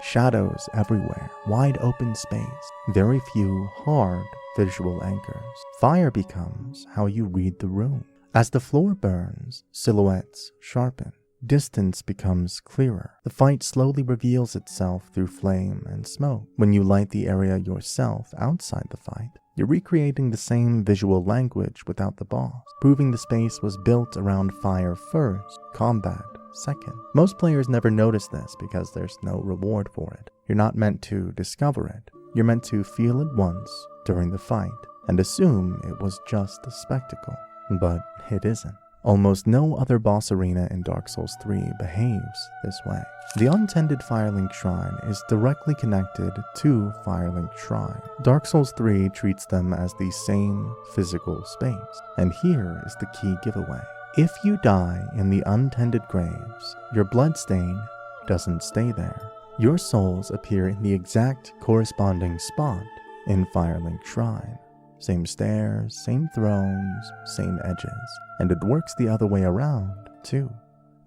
B: shadows everywhere, wide open space, very few hard visual anchors. Fire becomes how you read the room. As the floor burns, silhouettes sharpen. Distance becomes clearer. The fight slowly reveals itself through flame and smoke. When you light the area yourself outside the fight, you're recreating the same visual language without the boss, proving the space was built around fire first, combat second. Most players never notice this because there's no reward for it. You're not meant to discover it. You're meant to feel it once during the fight and assume it was just a spectacle. But it isn't. Almost no other boss arena in Dark Souls 3 behaves this way. The untended Firelink Shrine is directly connected to Firelink Shrine. Dark Souls 3 treats them as the same physical space, and here is the key giveaway. If you die in the untended graves, your bloodstain doesn't stay there. Your souls appear in the exact corresponding spot in Firelink Shrine. Same stairs, same thrones, same edges. And it works the other way around, too.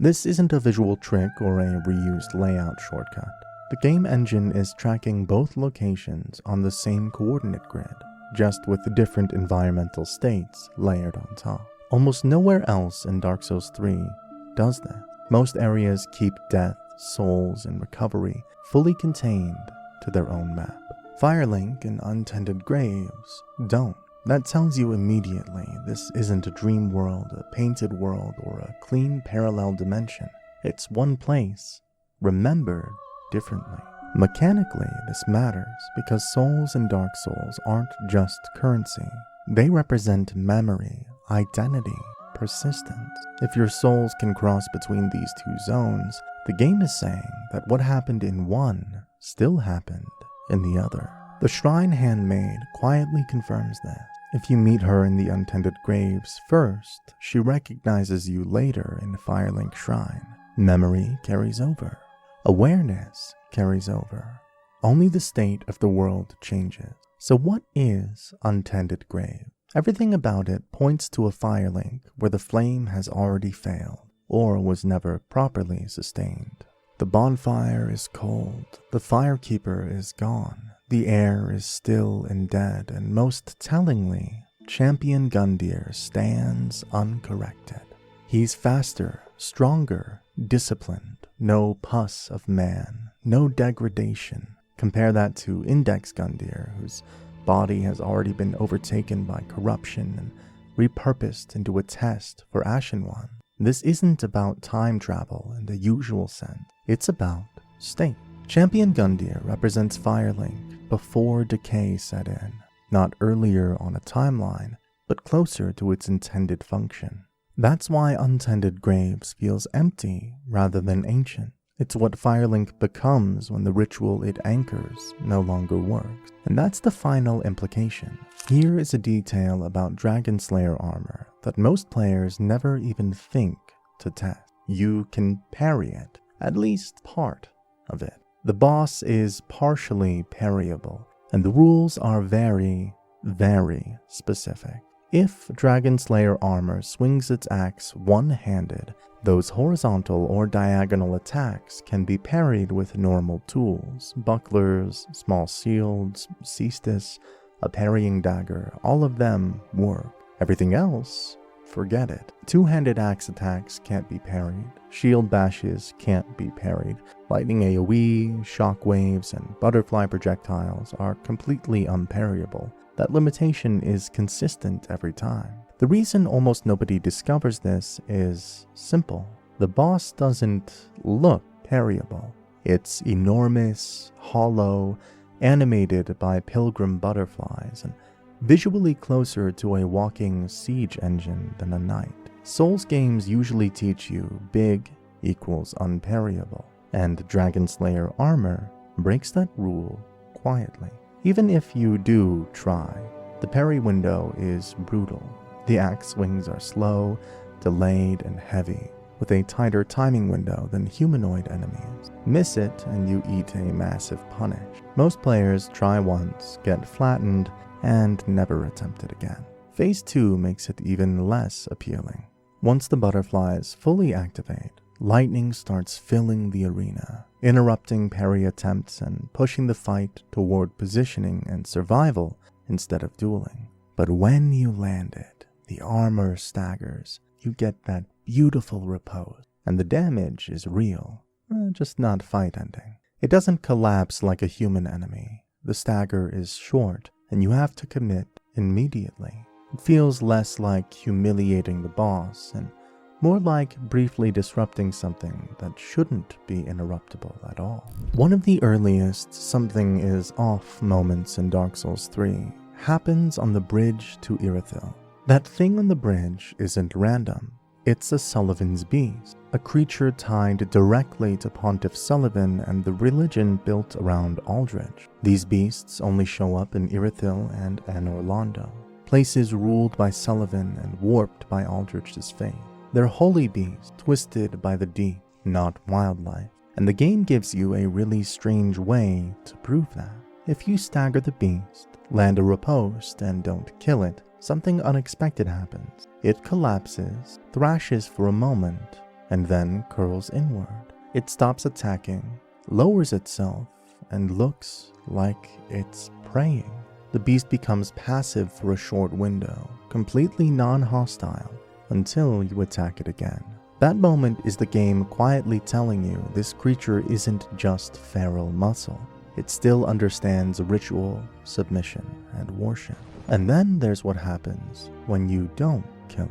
B: This isn't a visual trick or a reused layout shortcut. The game engine is tracking both locations on the same coordinate grid, just with different environmental states layered on top. Almost nowhere else in Dark Souls 3 does that. Most areas keep death, souls, and recovery fully contained to their own map. Firelink and Untended Graves don't. That tells you immediately this isn't a dream world, a painted world, or a clean parallel dimension. It's one place, remembered differently. Mechanically, this matters because souls in Dark Souls aren't just currency. They represent memory, identity, persistence. If your souls can cross between these two zones, the game is saying that what happened in one still happened in the other. The Shrine Handmaid quietly confirms this. If you meet her in the Untended Graves first, she recognizes you later in the Firelink Shrine. Memory carries over. Awareness carries over. Only the state of the world changes. So what is Untended Grave? Everything about it points to a firelink where the flame has already failed, or was never properly sustained. The bonfire is cold, the firekeeper is gone, the air is still and dead, and most tellingly, Champion Gundyr stands uncorrected. He's faster, stronger, disciplined, no pus of man, no degradation. Compare that to Index Gundyr, whose body has already been overtaken by corruption and repurposed into a test for Ashen One. This isn't about time travel in the usual sense. It's about state. Champion Gundyr represents Firelink before decay set in, not earlier on a timeline, but closer to its intended function. That's why Untended Graves feels empty rather than ancient. It's what Firelink becomes when the ritual it anchors no longer works. And that's the final implication. Here is a detail about Dragon Slayer armor that most players never even think to test. You can parry it, at least part of it. The boss is partially parryable, and the rules are very, very specific. If Dragon Slayer armor swings its axe one-handed, those horizontal or diagonal attacks can be parried with normal tools, bucklers, small shields, cestus, a parrying dagger. All of them work. Everything else, forget it. Two-handed axe attacks can't be parried. Shield bashes can't be parried. Lightning AoE, shockwaves, and butterfly projectiles are completely unparryable. That limitation is consistent every time. The reason almost nobody discovers this is simple. The boss doesn't look parryable. It's enormous, hollow, animated by pilgrim butterflies, and visually closer to a walking siege engine than a knight. Souls games usually teach you big equals unparryable, and Dragon Slayer armor breaks that rule quietly. Even if you do try, the parry window is brutal. The axe swings are slow, delayed, and heavy, with a tighter timing window than humanoid enemies. Miss it and you eat a massive punish. Most players try once, get flattened, and never attempt it again. Phase 2 makes it even less appealing. Once the butterflies fully activate, lightning starts filling the arena, interrupting parry attempts and pushing the fight toward positioning and survival instead of dueling. But when you land it, the armor staggers, you get that beautiful repose, and the damage is real, just not fight ending. It doesn't collapse like a human enemy. The stagger is short, and you have to commit immediately. It feels less like humiliating the boss, and more like briefly disrupting something that shouldn't be interruptible at all. One of the earliest something is off moments in Dark Souls 3 happens on the bridge to Irithyll. That thing on the bridge isn't random. It's a Sullivan's Beast, a creature tied directly to Pontiff Sullivan and the religion built around Aldrich. These beasts only show up in Irithyll and Anor Londo, places ruled by Sullivan and warped by Aldrich's fate. They're holy beasts, twisted by the deep, not wildlife. And the game gives you a really strange way to prove that. If you stagger the beast, land a riposte and don't kill it, something unexpected happens. It collapses, thrashes for a moment, and then curls inward. It stops attacking, lowers itself, and looks like it's praying. The beast becomes passive for a short window, completely non-hostile, until you attack it again. That moment is the game quietly telling you this creature isn't just feral muscle. It still understands ritual, submission, and worship. And then there's what happens when you don't kill it.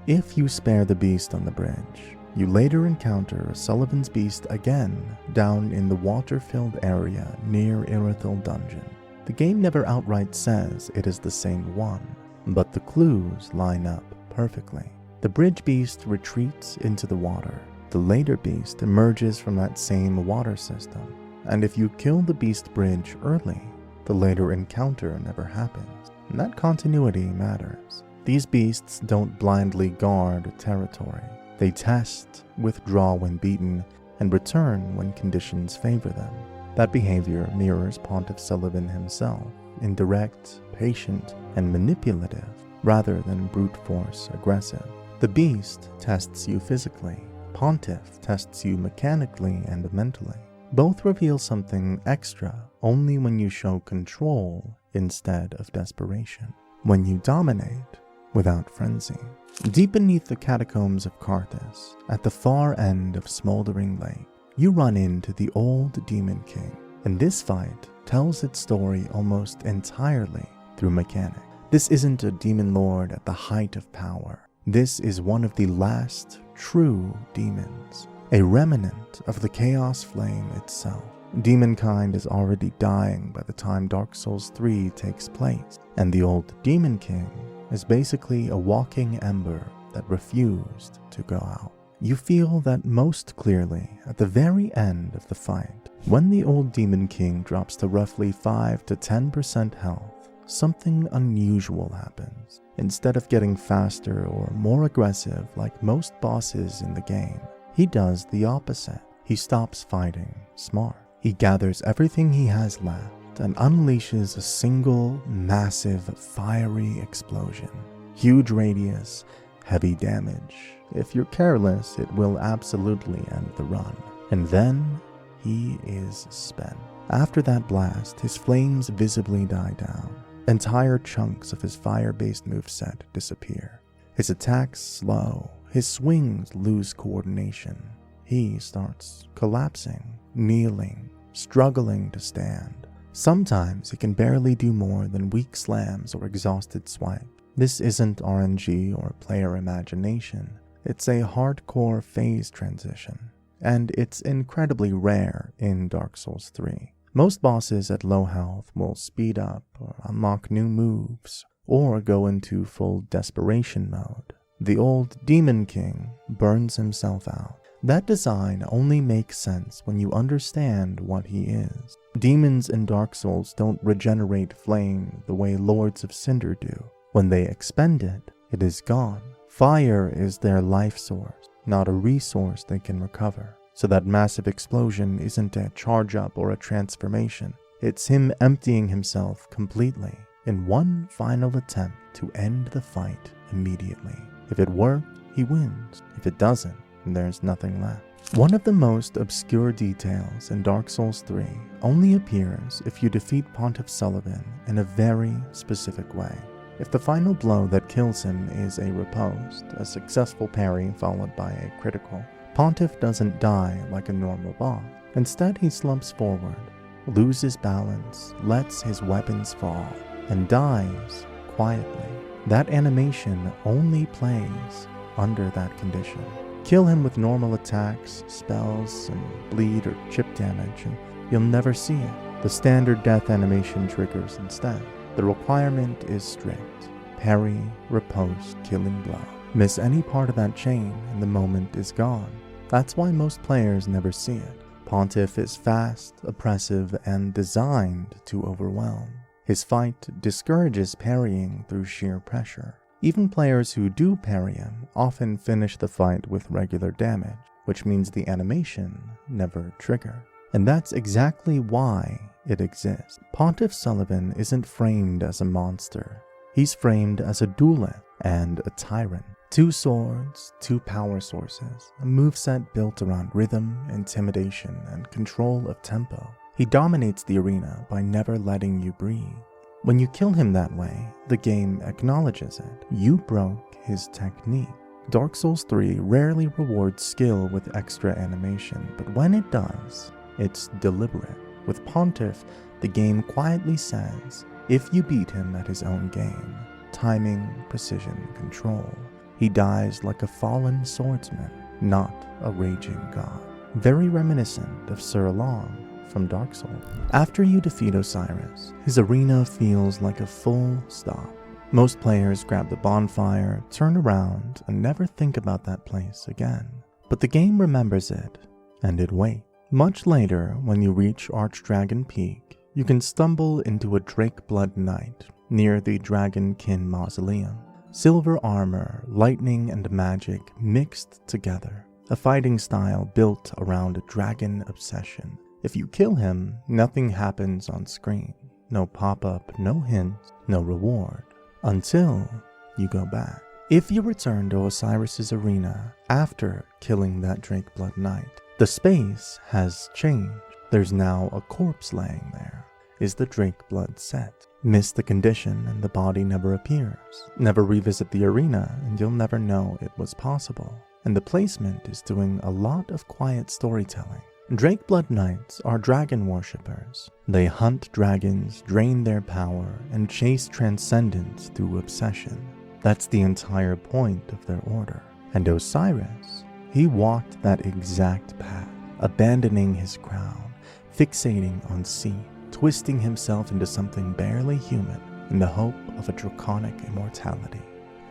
B: If you spare the beast on the bridge, you later encounter Sullivan's beast again down in the water-filled area near Irithyll Dungeon. The game never outright says it is the same one, but the clues line up perfectly. The bridge beast retreats into the water. The later beast emerges from that same water system, and if you kill the beast bridge early, the later encounter never happens. And that continuity matters. These beasts don't blindly guard territory. They test, withdraw when beaten, and return when conditions favor them. That behavior mirrors Pontiff Sullivan himself, indirect, patient, and manipulative, rather than brute force aggressive. The beast tests you physically. Pontiff tests you mechanically and mentally. Both reveal something extra only when you show control instead of desperation. When you dominate without frenzy. Deep beneath the catacombs of Karthus, at the far end of Smoldering Lake, you run into the old Demon King, and this fight tells its story almost entirely through mechanics. This isn't a demon lord at the height of power. This is one of the last true demons, a remnant of the Chaos Flame itself. Demonkind is already dying by the time Dark Souls 3 takes place, and the old Demon King is basically a walking ember that refused to go out. You feel that most clearly at the very end of the fight. When the old Demon King drops to roughly 5 to 10% health, something unusual happens. Instead of getting faster or more aggressive like most bosses in the game, he does the opposite. He stops fighting smart. He gathers everything he has left and unleashes a single, massive, fiery explosion. Huge radius, heavy damage. If you're careless, it will absolutely end the run. And then, he is spent. After that blast, his flames visibly die down. Entire chunks of his fire-based moveset disappear. His attacks slow. His swings lose coordination. He starts collapsing, kneeling, struggling to stand. Sometimes he can barely do more than weak slams or exhausted swipe. This isn't RNG or player imagination. It's a hardcore phase transition, and it's incredibly rare in Dark Souls 3. Most bosses at low health will speed up or unlock new moves, or go into full desperation mode. The old Demon King burns himself out. That design only makes sense when you understand what he is. Demons in Dark Souls don't regenerate flame the way Lords of Cinder do. When they expend it, it is gone. Fire is their life source, not a resource they can recover. So that massive explosion isn't a charge up or a transformation. It's him emptying himself completely in one final attempt to end the fight immediately. If it worked, he wins. If it doesn't, there's nothing left. One of the most obscure details in Dark Souls 3 only appears if you defeat Pontiff Sullivan in a very specific way. If the final blow that kills him is a riposte, a successful parry followed by a critical, Pontiff doesn't die like a normal boss. Instead, he slumps forward, loses balance, lets his weapons fall, and dies quietly. That animation only plays under that condition. Kill him with normal attacks, spells, and bleed or chip damage, and you'll never see it. The standard death animation triggers instead. The requirement is strict. Parry, riposte, killing blow. Miss any part of that chain and the moment is gone. That's why most players never see it. Pontiff is fast, oppressive, and designed to overwhelm. His fight discourages parrying through sheer pressure. Even players who do parry him often finish the fight with regular damage, which means the animation never triggers. And that's exactly why it exists. Pontiff Sullivan isn't framed as a monster. He's framed as a duelist and a tyrant. 2 swords, 2 power sources, a moveset built around rhythm, intimidation, and control of tempo. He dominates the arena by never letting you breathe. When you kill him that way, the game acknowledges it. You broke his technique. Dark Souls 3 rarely rewards skill with extra animation, but when it does, it's deliberate. With Pontiff, the game quietly says, if you beat him at his own game, timing, precision, control, he dies like a fallen swordsman, not a raging god. Very reminiscent of Syrric from Dark Souls. After you defeat Osiris, his arena feels like a full stop. Most players grab the bonfire, turn around, and never think about that place again. But the game remembers it, and it waits. Much later, when you reach Archdragon Peak, you can stumble into a Drakeblood Knight near the Dragonkin Mausoleum. Silver armor, lightning, and magic mixed together. A fighting style built around a dragon obsession. If you kill him, nothing happens on screen. No pop-up, no hint, no reward. Until you go back. If you return to Osiris's arena after killing that Drakeblood Knight, the space has changed. There's now a corpse laying there. Is the Drakeblood set? Miss the condition and the body never appears. Never revisit the arena and you'll never know it was possible. And the placement is doing a lot of quiet storytelling. Drakeblood Knights are dragon worshippers. They hunt dragons, drain their power, and chase transcendence through obsession. That's the entire point of their order. And Osiris, he walked that exact path, abandoning his crown, fixating on seed, twisting himself into something barely human in the hope of a draconic immortality.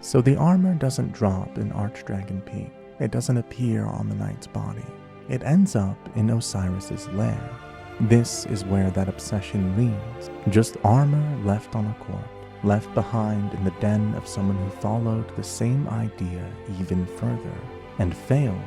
B: So the armor doesn't drop in Archdragon Peak. It doesn't appear on the knight's body. It ends up in Osiris's lair. This is where that obsession leads. Just armor left on a corpse, left behind in the den of someone who followed the same idea even further, and failed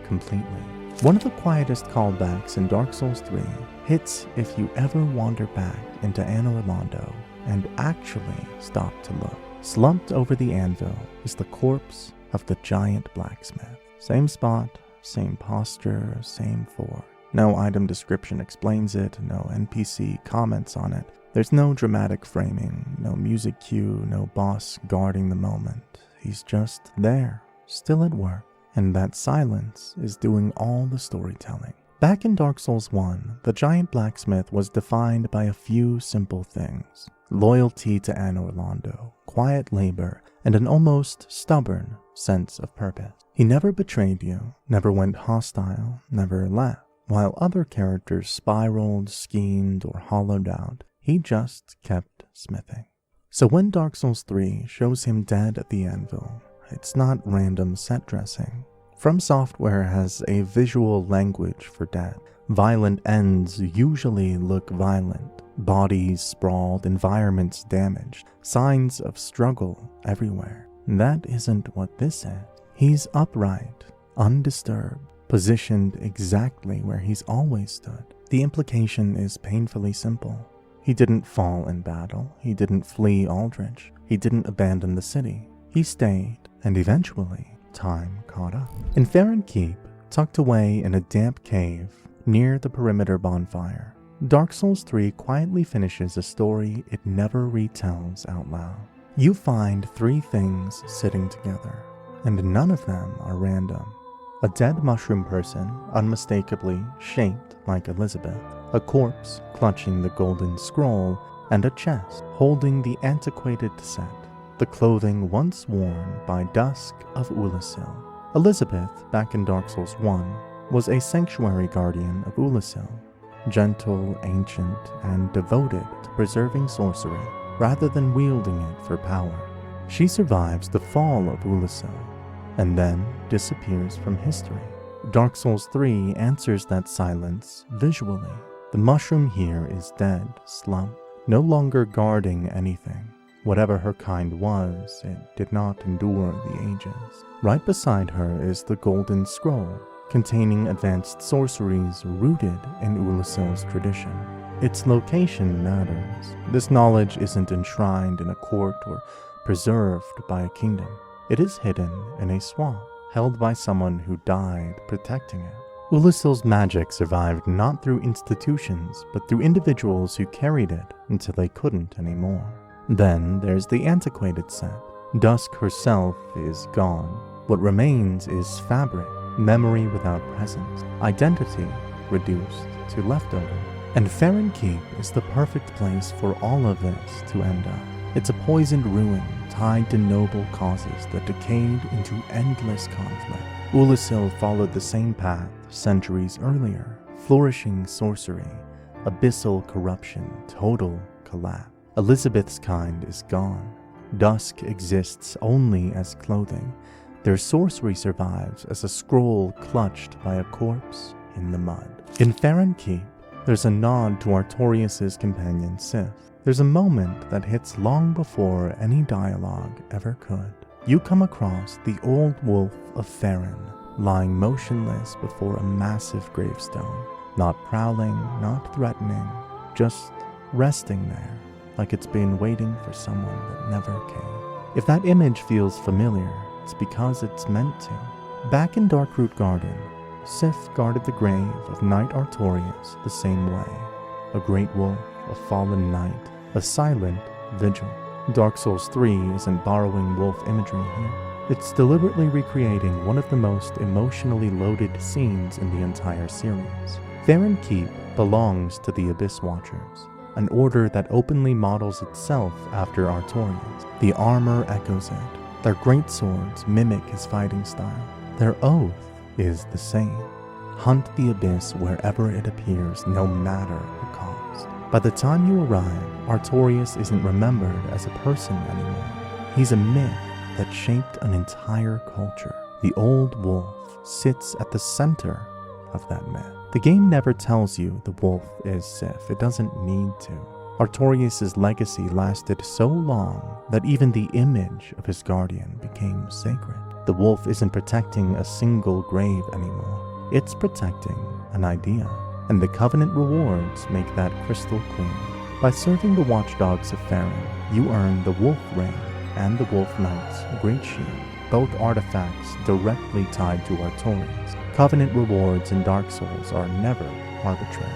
B: completely. One of the quietest callbacks in Dark Souls 3 hits if you ever wander back into Anor Londo and actually stop to look. Slumped over the anvil is the corpse of the giant blacksmith. Same spot, same posture, same form. No item description explains it, no NPC comments on it. There's no dramatic framing, no music cue, no boss guarding the moment. He's just there, still at work, and that silence is doing all the storytelling. Back in Dark Souls 1, the giant blacksmith was defined by a few simple things. Loyalty to Anor Londo, quiet labor, and an almost stubborn sense of purpose. He never betrayed you, never went hostile, never left. While other characters spiraled, schemed, or hollowed out, he just kept smithing. So when Dark Souls 3 shows him dead at the anvil, it's not random set dressing. From Software has a visual language for death. Violent ends usually look violent. Bodies sprawled, environments damaged, signs of struggle everywhere. That isn't what this is. He's upright, undisturbed, positioned exactly where he's always stood. The implication is painfully simple. He didn't fall in battle. He didn't flee Aldrich. He didn't abandon the city. He stayed, and eventually, time caught up. In Farron Keep, tucked away in a damp cave near the perimeter bonfire, Dark Souls 3 quietly finishes a story it never retells out loud. You find 3 things sitting together, and none of them are random. A dead mushroom person, unmistakably shaped like Elizabeth, a corpse clutching the golden scroll, and a chest holding the antiquated set, the clothing once worn by Dusk of Ulasil. Elizabeth, back in Dark Souls 1, was a sanctuary guardian of Ulasil, gentle, ancient, and devoted to preserving sorcery rather than wielding it for power. She survives the fall of Ulasil and then disappears from history. Dark Souls 3 answers that silence visually. The mushroom here is dead, slumped, no longer guarding anything. Whatever her kind was, it did not endure the ages. Right beside her is the golden scroll, containing advanced sorceries rooted in Ulasil's tradition. its location matters. This knowledge isn't enshrined in a court or preserved by a kingdom. It is hidden in a swamp, held by someone who died protecting it. Ulasil's magic survived not through institutions, but through individuals who carried it until they couldn't anymore. Then there's the antiquated set. Dusk herself is gone. What remains is fabric, memory without presence, identity reduced to leftover. And Farron Keep is the perfect place for all of this to end up. It's a poisoned ruin tied to noble causes that decayed into endless conflict. Ulasil followed the same path centuries earlier: flourishing sorcery, abyssal corruption, total collapse. Elizabeth's kind is gone. Dusk exists only as clothing. Their sorcery survives as a scroll clutched by a corpse in the mud. In Farron Keep, there's a nod to Artorias' companion Sif. There's a moment that hits long before any dialogue ever could. You come across the old wolf of Farron, lying motionless before a massive gravestone. Not prowling, not threatening, just resting there, like it's been waiting for someone that never came. If that image feels familiar, it's because it's meant to. Back in Darkroot Garden, Sif guarded the grave of Knight Artorias the same way. A great wolf, a fallen knight, a silent vigil. Dark Souls 3 isn't borrowing wolf imagery here. It's deliberately recreating one of the most emotionally loaded scenes in the entire series. Farron Keep belongs to the Abyss Watchers, an order that openly models itself after Artorias. The armor echoes it. Their great swords mimic his fighting style. Their oath is the same. Hunt the Abyss wherever it appears, no matter the cost. By the time you arrive, Artorias isn't remembered as a person anymore. He's a myth that shaped an entire culture. The old wolf sits at the center of that myth. The game never tells you the wolf is Sif. It doesn't need to. Artorias' legacy lasted so long that even the image of his guardian became sacred. The wolf isn't protecting a single grave anymore. It's protecting an idea. And the Covenant rewards make that crystal clear. By serving the watchdogs of Farron, you earn the Wolf Ring and the Wolf Knight's Great Shield, both artifacts directly tied to Artorias. Covenant rewards in Dark Souls are never arbitrary.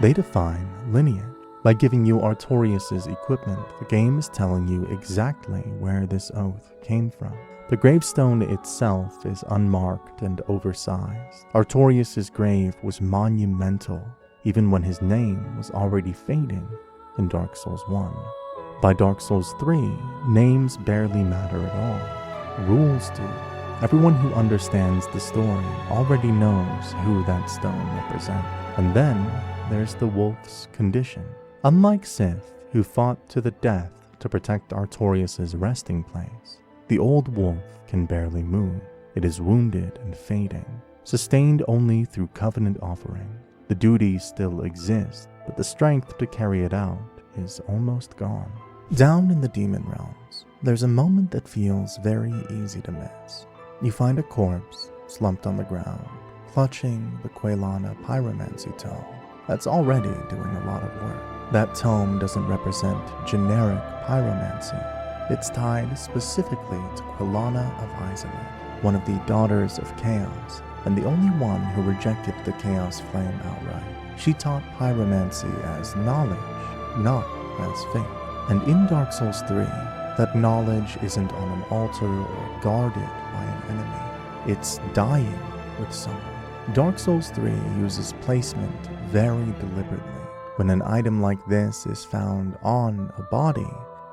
B: They define lineage. By giving you Artorias' equipment, the game is telling you exactly where this oath came from. The gravestone itself is unmarked and oversized. Artorias' grave was monumental, even when his name was already fading in Dark Souls 1. By Dark Souls 3, names barely matter at all. Rules do. Everyone who understands the story already knows who that stone represents. And then there's the wolf's condition. Unlike Sif, who fought to the death to protect Artorias' resting place, the old wolf can barely move. It is wounded and fading, sustained only through Covenant offering. The duty still exists, but the strength to carry it out is almost gone. Down in the Demon Realms, there's a moment that feels very easy to miss. You find a corpse slumped on the ground, clutching the Quelana Pyromancy tome that's already doing a lot of work. That tome doesn't represent generic pyromancy. It's tied specifically to Quelana of Izalith, one of the Daughters of Chaos, and the only one who rejected the Chaos Flame outright. She taught pyromancy as knowledge, not as faith. And in Dark Souls 3, that knowledge isn't on an altar or guarded by an enemy. It's dying with someone. Dark Souls 3 uses placement very deliberately. When an item like this is found on a body,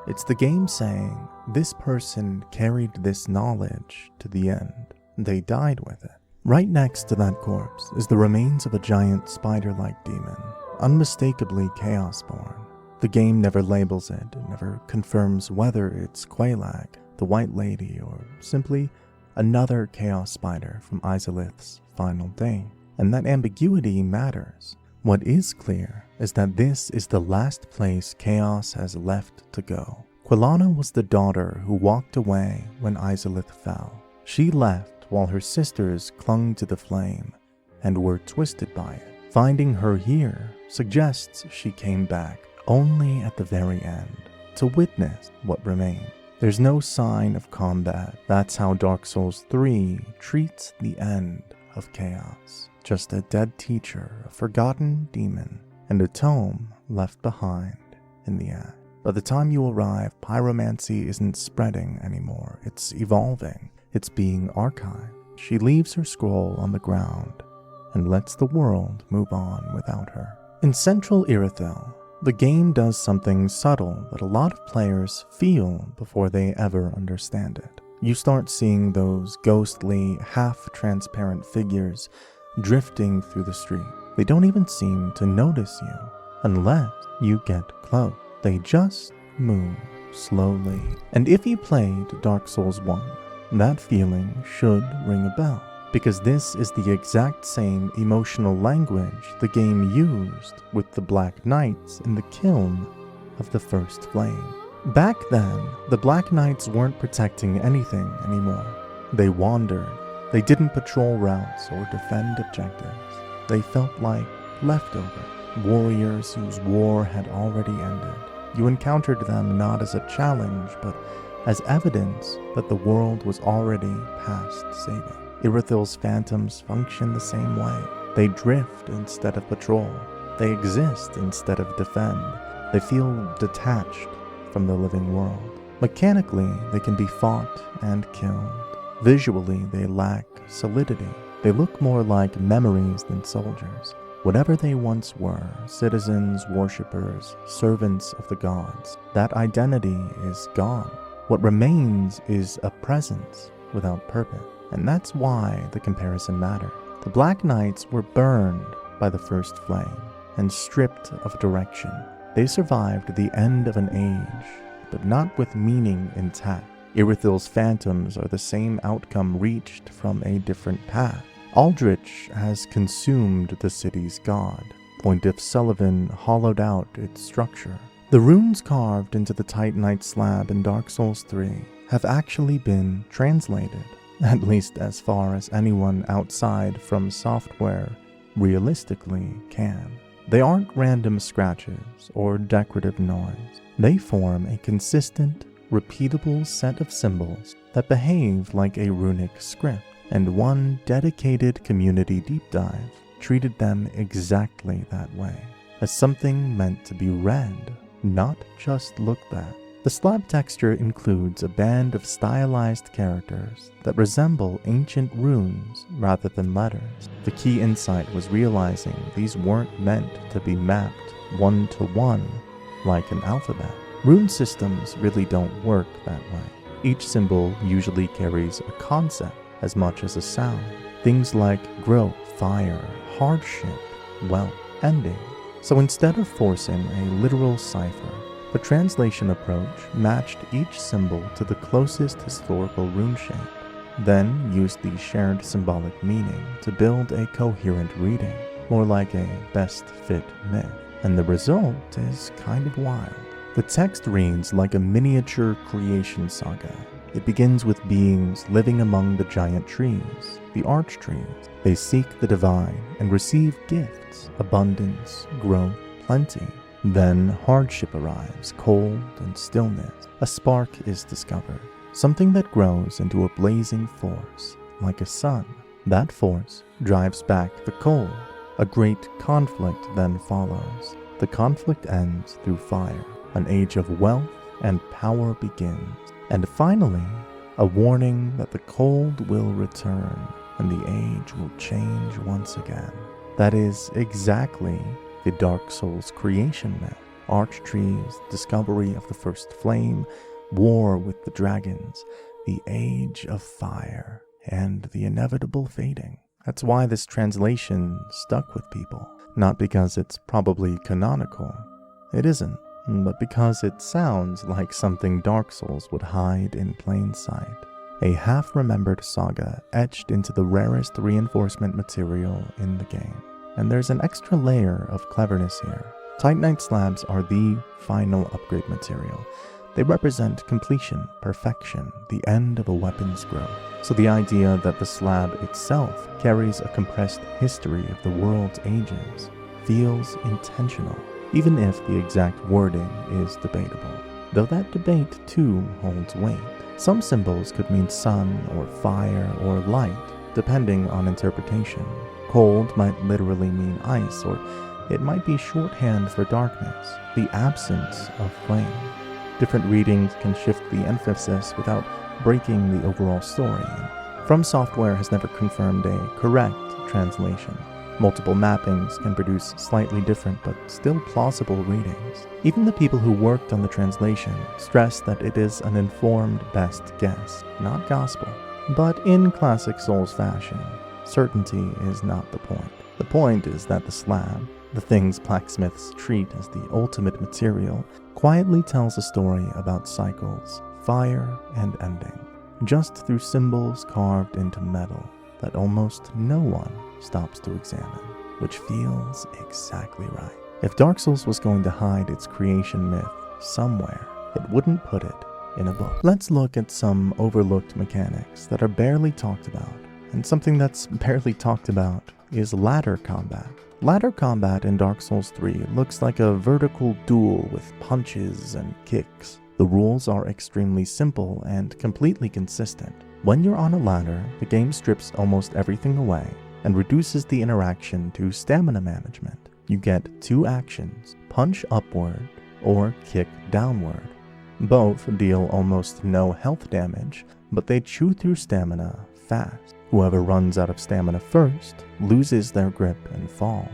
B: it's the game saying, this person carried this knowledge to the end. They died with it. Right next to that corpse is the remains of a giant spider-like demon, unmistakably Chaosborn. The game never labels it, never confirms whether it's Quelaag, the White Lady, or simply another Chaos Spider from Izalith's final day. And that ambiguity matters. What is clear is that this is the last place Chaos has left to go. Quelana was the daughter who walked away when Izalith fell. She left while her sisters clung to the flame and were twisted by it. Finding her here suggests she came back only at the very end to witness what remained. There's no sign of combat. That's how Dark Souls 3 treats the end of chaos. Just a dead teacher, a forgotten demon, and a tome left behind in the ash. By the time you arrive, pyromancy isn't spreading anymore. It's evolving. It's being archived. She leaves her scroll on the ground and lets the world move on without her. In Central Irithyll, the game does something subtle that a lot of players feel before they ever understand it. You start seeing those ghostly, half-transparent figures drifting through the street. They don't even seem to notice you unless you get close. They just move slowly. And if you played Dark Souls 1, that feeling should ring a bell, because this is the exact same emotional language the game used with the Black Knights in the kiln of the First Flame. Back then, the Black Knights weren't protecting anything anymore. They wandered. They didn't patrol routes or defend objectives. They felt like leftover warriors whose war had already ended. You encountered them not as a challenge, but as evidence that the world was already past saving. Irithyll's phantoms function the same way. They drift instead of patrol. They exist instead of defend. They feel detached from the living world. Mechanically, they can be fought and killed. Visually, they lack solidity. They look more like memories than soldiers. Whatever they once were, citizens, worshippers, servants of the gods, that identity is gone. What remains is a presence without purpose. And that's why the comparison matters. The Black Knights were burned by the First Flame and stripped of direction. They survived the end of an age, but not with meaning intact. Irithyll's phantoms are the same outcome reached from a different path. Aldrich has consumed the city's god. Point of Sullivan hollowed out its structure. The runes carved into the Titanite slab in Dark Souls 3 have actually been translated, at least as far as anyone outside from software realistically can. They aren't random scratches or decorative noise. They form a consistent, repeatable set of symbols that behave like a runic script, and one dedicated community deep dive treated them exactly that way, as something meant to be read, not just looked at. The slab texture includes a band of stylized characters that resemble ancient runes rather than letters. The key insight was realizing these weren't meant to be mapped one-to-one like an alphabet. Rune systems really don't work that way. Each symbol usually carries a concept as much as a sound. Things like growth, fire, hardship, wealth, ending. So instead of forcing a literal cipher, the translation approach matched each symbol to the closest historical rune shape, then used the shared symbolic meaning to build a coherent reading, more like a best fit myth. And the result is kind of wild. The text reads like a miniature creation saga. It begins with beings living among the giant trees, the arch trees. They seek the divine and receive gifts, abundance, growth, plenty. Then hardship arrives, cold and stillness. A spark is discovered, something that grows into a blazing force, like a sun. That force drives back the cold. A great conflict then follows. The conflict ends through fire. An age of wealth and power begins. And finally, a warning that the cold will return and the age will change once again. That is exactly the Dark Souls creation myth. Arch trees, discovery of the First Flame, war with the dragons, the age of fire, and the inevitable fading. That's why this translation stuck with people. Not because it's probably canonical. It isn't. But because it sounds like something Dark Souls would hide in plain sight. A half-remembered saga etched into the rarest reinforcement material in the game. And there's an extra layer of cleverness here. Titanite slabs are the final upgrade material. They represent completion, perfection, the end of a weapon's growth. So the idea that the slab itself carries a compressed history of the world's ages feels intentional, even if the exact wording is debatable. Though that debate too holds weight. Some symbols could mean sun or fire or light, depending on interpretation. Cold might literally mean ice, or it might be shorthand for darkness, the absence of flame. Different readings can shift the emphasis without breaking the overall story. From Software has never confirmed a correct translation. Multiple mappings can produce slightly different but still plausible readings. Even the people who worked on the translation stress that it is an informed best guess, not gospel. But in classic Souls fashion, certainty is not the point. The point is that the slab, the things blacksmiths treat as the ultimate material, quietly tells a story about cycles, fire, and ending, just through symbols carved into metal that almost no one stops to examine, which feels exactly right. If Dark Souls was going to hide its creation myth somewhere, it wouldn't put it in a book. Let's look at some overlooked mechanics that are barely talked about, and something that's barely talked about is ladder combat. Ladder combat in Dark Souls 3 looks like a vertical duel with punches and kicks. The rules are extremely simple and completely consistent. When you're on a ladder, the game strips almost everything away and reduces the interaction to stamina management. You get two actions, punch upward or kick downward. Both deal almost no health damage, but they chew through stamina fast. Whoever runs out of stamina first loses their grip and falls.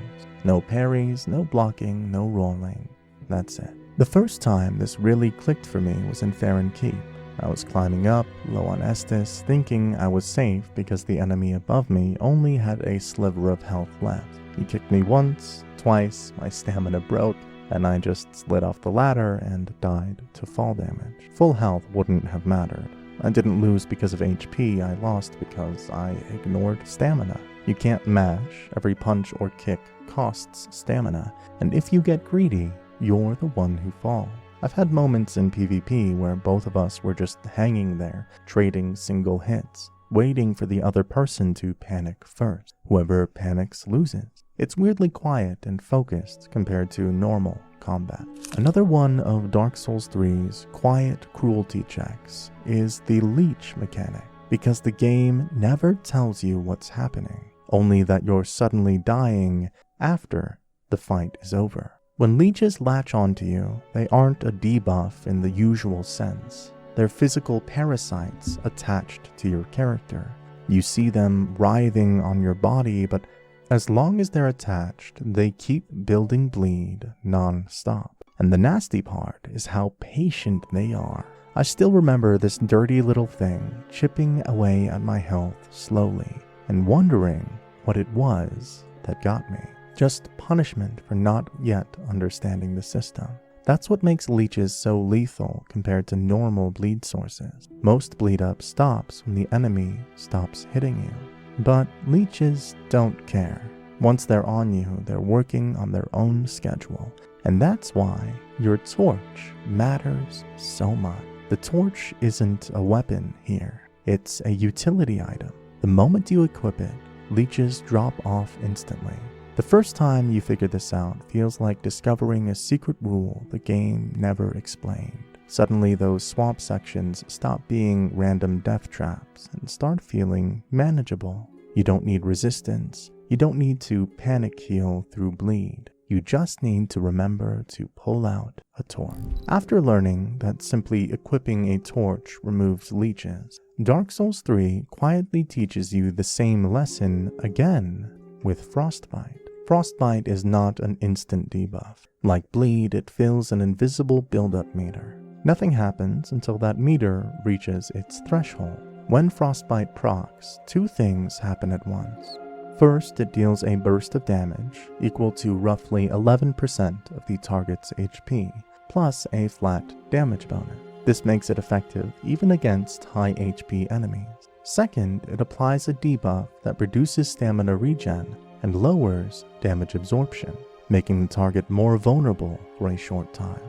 B: No parries, no blocking, no rolling. That's it. The first time this really clicked for me was in Farron Keep. I was climbing up, low on Estus, thinking I was safe because the enemy above me only had a sliver of health left. He kicked me once, twice, my stamina broke, and I just slid off the ladder and died to fall damage. Full health wouldn't have mattered. I didn't lose because of HP, I lost because I ignored stamina. You can't mash, every punch or kick costs stamina, and if you get greedy, you're the one who falls. I've had moments in PvP where both of us were just hanging there, trading single hits, waiting for the other person to panic first. Whoever panics loses. It's weirdly quiet and focused compared to normal combat. Another one of Dark Souls 3's quiet cruelty checks is the leech mechanic, because the game never tells you what's happening, only that you're suddenly dying after the fight is over. When leeches latch onto you, they aren't a debuff in the usual sense. They're physical parasites attached to your character. You see them writhing on your body, but as long as they're attached, they keep building bleed non-stop. And the nasty part is how patient they are. I still remember this dirty little thing chipping away at my health slowly and wondering what it was that got me. Just punishment for not yet understanding the system. That's what makes leeches so lethal compared to normal bleed sources. Most bleed up stops when the enemy stops hitting you. But leeches don't care. Once they're on you, they're working on their own schedule. And that's why your torch matters so much. The torch isn't a weapon here. It's a utility item. The moment you equip it, leeches drop off instantly. The first time you figure this out feels like discovering a secret rule the game never explained. Suddenly those swamp sections stop being random death traps and start feeling manageable. You don't need resistance. You don't need to panic heal through bleed. You just need to remember to pull out a torch. After learning that simply equipping a torch removes leeches, Dark Souls 3 quietly teaches you the same lesson again with Frostbite. Frostbite is not an instant debuff. Like bleed, it fills an invisible buildup meter. Nothing happens until that meter reaches its threshold. When Frostbite procs, two things happen at once. First, it deals a burst of damage equal to roughly 11% of the target's HP, plus a flat damage bonus. This makes it effective even against high HP enemies. Second, it applies a debuff that reduces stamina regen and lowers damage absorption, making the target more vulnerable for a short time.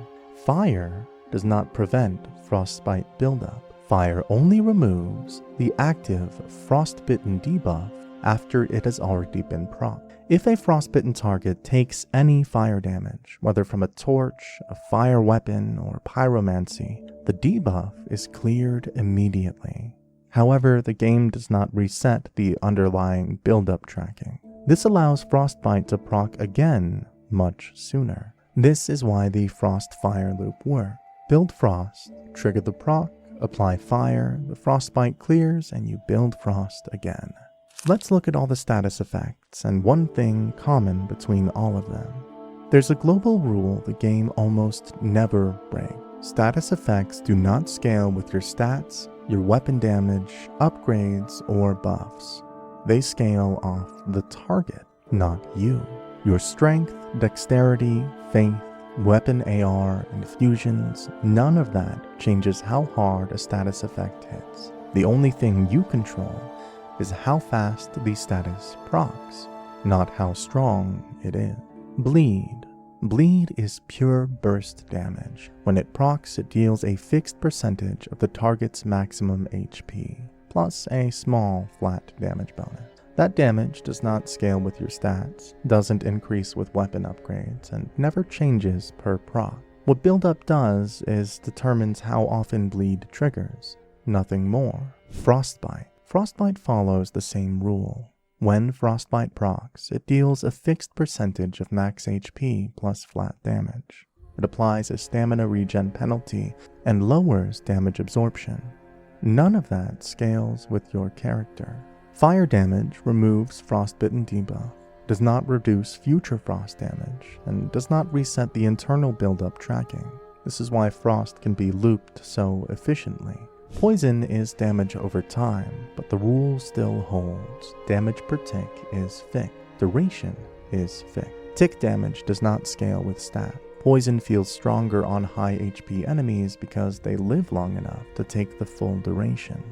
B: Fire does not prevent frostbite buildup. Fire only removes the active frostbitten debuff after it has already been procced. If a frostbitten target takes any fire damage, whether from a torch, a fire weapon, or pyromancy, the debuff is cleared immediately. However, the game does not reset the underlying build-up tracking. This allows Frostbite to proc again much sooner. This is why the Frost Fire loop works. Build Frost, trigger the proc, apply fire, the Frostbite clears, and you build Frost again. Let's look at all the status effects, and one thing common between all of them. There's a global rule the game almost never breaks. Status effects do not scale with your stats, your weapon damage, upgrades, or buffs. They scale off the target, not you. Your strength, dexterity, faith, weapon AR, and fusions, none of that changes how hard a status effect hits. The only thing you control is how fast the status procs, not how strong it is. Bleed. Bleed is pure burst damage. When it procs, it deals a fixed percentage of the target's maximum HP, plus a small flat damage bonus. That damage does not scale with your stats, doesn't increase with weapon upgrades, and never changes per proc. What build-up does is determines how often bleed triggers, nothing more. Frostbite. Frostbite follows the same rule. When Frostbite procs, it deals a fixed percentage of max HP plus flat damage. It applies a stamina regen penalty and lowers damage absorption. None of that scales with your character. Fire damage removes Frostbitten debuff, does not reduce future frost damage, and does not reset the internal build-up tracking. This is why Frost can be looped so efficiently. Poison is damage over time, but the rule still holds. Damage per tick is fixed. Duration is fixed. Tick damage does not scale with stat. Poison feels stronger on high HP enemies because they live long enough to take the full duration,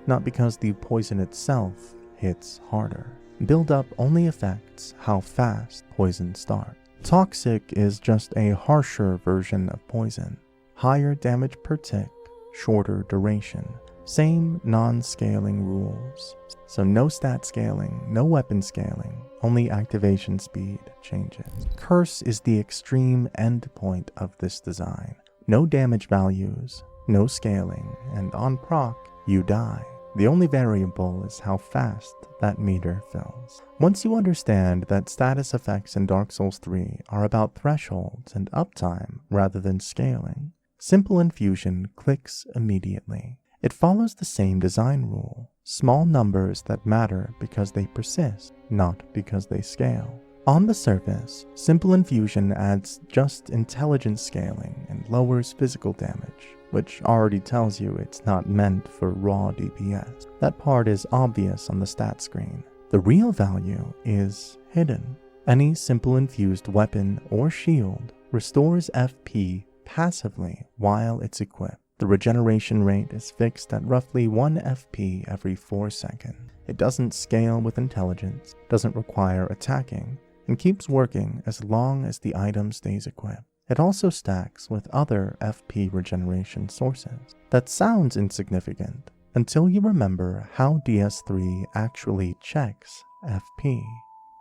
B: not because the poison itself hits harder. Build-up only affects how fast poison starts. Toxic is just a harsher version of poison. Higher damage per tick, shorter duration. Same non-scaling rules. So no stat scaling, no weapon scaling, only activation speed changes. Curse is the extreme endpoint of this design. No damage values, no scaling, and on proc, you die. The only variable is how fast that meter fills. Once you understand that status effects in Dark Souls 3 are about thresholds and uptime rather than scaling, Simple Infusion clicks immediately. It follows the same design rule, small numbers that matter because they persist, not because they scale. On the surface, Simple Infusion adds just intelligence scaling and lowers physical damage, which already tells you it's not meant for raw DPS. That part is obvious on the stat screen. The real value is hidden. Any Simple Infused weapon or shield restores FP passively while it's equipped. The regeneration rate is fixed at roughly 1 FP every 4 seconds. It doesn't scale with intelligence, doesn't require attacking, and keeps working as long as the item stays equipped. It also stacks with other FP regeneration sources. That sounds insignificant until you remember how DS3 actually checks FP.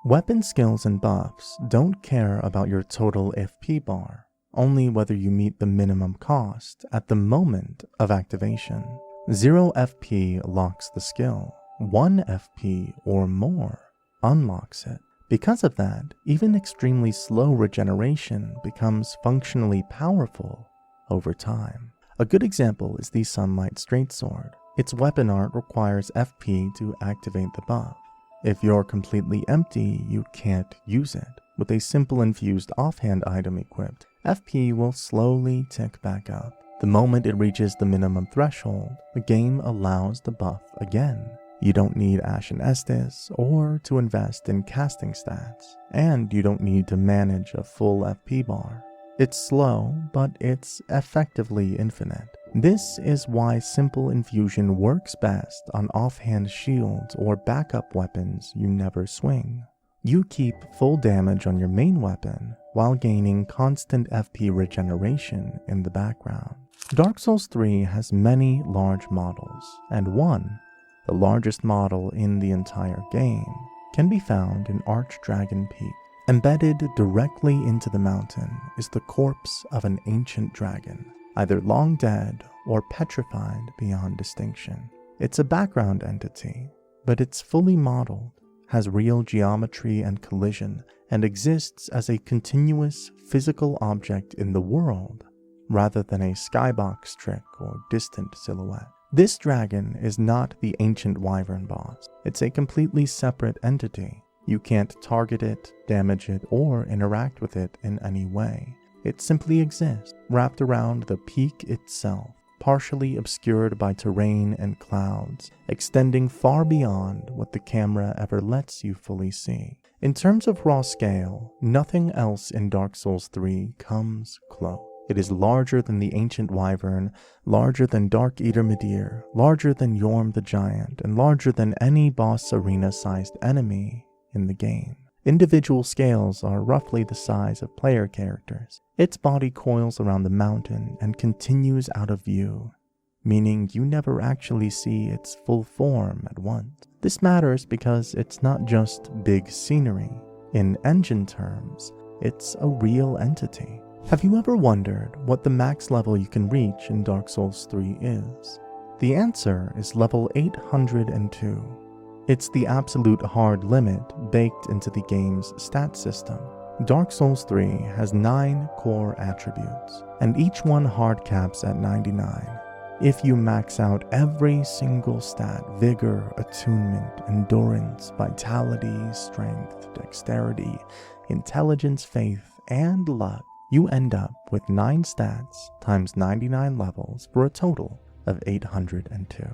B: Weapon skills and buffs don't care about your total FP bar, only whether you meet the minimum cost at the moment of activation. 0 FP locks the skill. 1 FP or more unlocks it. Because of that, even extremely slow regeneration becomes functionally powerful over time. A good example is the Sunlight Straightsword. Its weapon art requires FP to activate the buff. If you're completely empty, you can't use it. With a Simple Infused offhand item equipped, FP will slowly tick back up. The moment it reaches the minimum threshold, the game allows the buff again. You don't need Ashen Estus or to invest in casting stats, and you don't need to manage a full FP bar. It's slow, but it's effectively infinite. This is why Simple Infusion works best on offhand shields or backup weapons you never swing. You keep full damage on your main weapon while gaining constant FP regeneration in the background. Dark Souls 3 has many large models, and one the largest model in the entire game, can be found in Archdragon Peak. Embedded directly into the mountain is the corpse of an ancient dragon, either long dead or petrified beyond distinction. It's a background entity, but it's fully modeled, has real geometry and collision, and exists as a continuous physical object in the world, rather than a skybox trick or distant silhouette. This dragon is not the ancient wyvern boss. It's a completely separate entity. You can't target it, damage it, or interact with it in any way. It simply exists, wrapped around the peak itself, partially obscured by terrain and clouds, extending far beyond what the camera ever lets you fully see. In terms of raw scale, nothing else in Dark Souls 3 comes close. It is larger than the Ancient Wyvern, larger than Dark Eater Midir, larger than Yorm the Giant, and larger than any boss arena-sized enemy in the game. Individual scales are roughly the size of player characters. Its body coils around the mountain and continues out of view, meaning you never actually see its full form at once. This matters because it's not just big scenery. In engine terms, it's a real entity. Have you ever wondered what the max level you can reach in Dark Souls 3 is? The answer is level 802. It's the absolute hard limit baked into the game's stat system. Dark Souls 3 has 9 core attributes, and each one hard caps at 99. If you max out every single stat, vigor, attunement, endurance, vitality, strength, dexterity, intelligence, faith, and luck, you end up with 9 stats times 99 levels for a total of 802.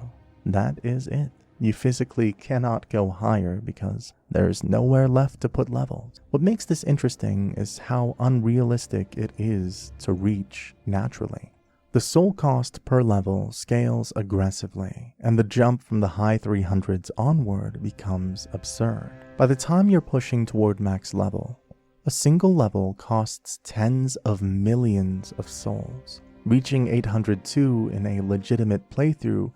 B: That is it. You physically cannot go higher because there's nowhere left to put levels. What makes this interesting is how unrealistic it is to reach naturally. The soul cost per level scales aggressively, and the jump from the high 300s onward becomes absurd. By the time you're pushing toward max level, a single level costs tens of millions of souls. Reaching 802 in a legitimate playthrough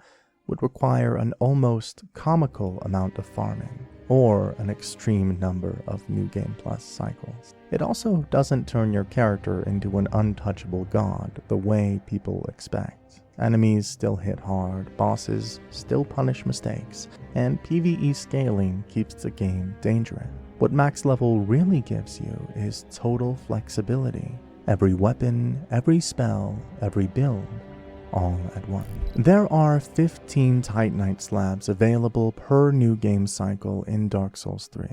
B: would require an almost comical amount of farming, or an extreme number of New Game Plus cycles. It also doesn't turn your character into an untouchable god the way people expect. Enemies still hit hard, bosses still punish mistakes, and PvE scaling keeps the game dangerous. What max level really gives you is total flexibility. Every weapon, every spell, every build, all at once. There are 15 Titanite slabs available per new game cycle in Dark Souls 3,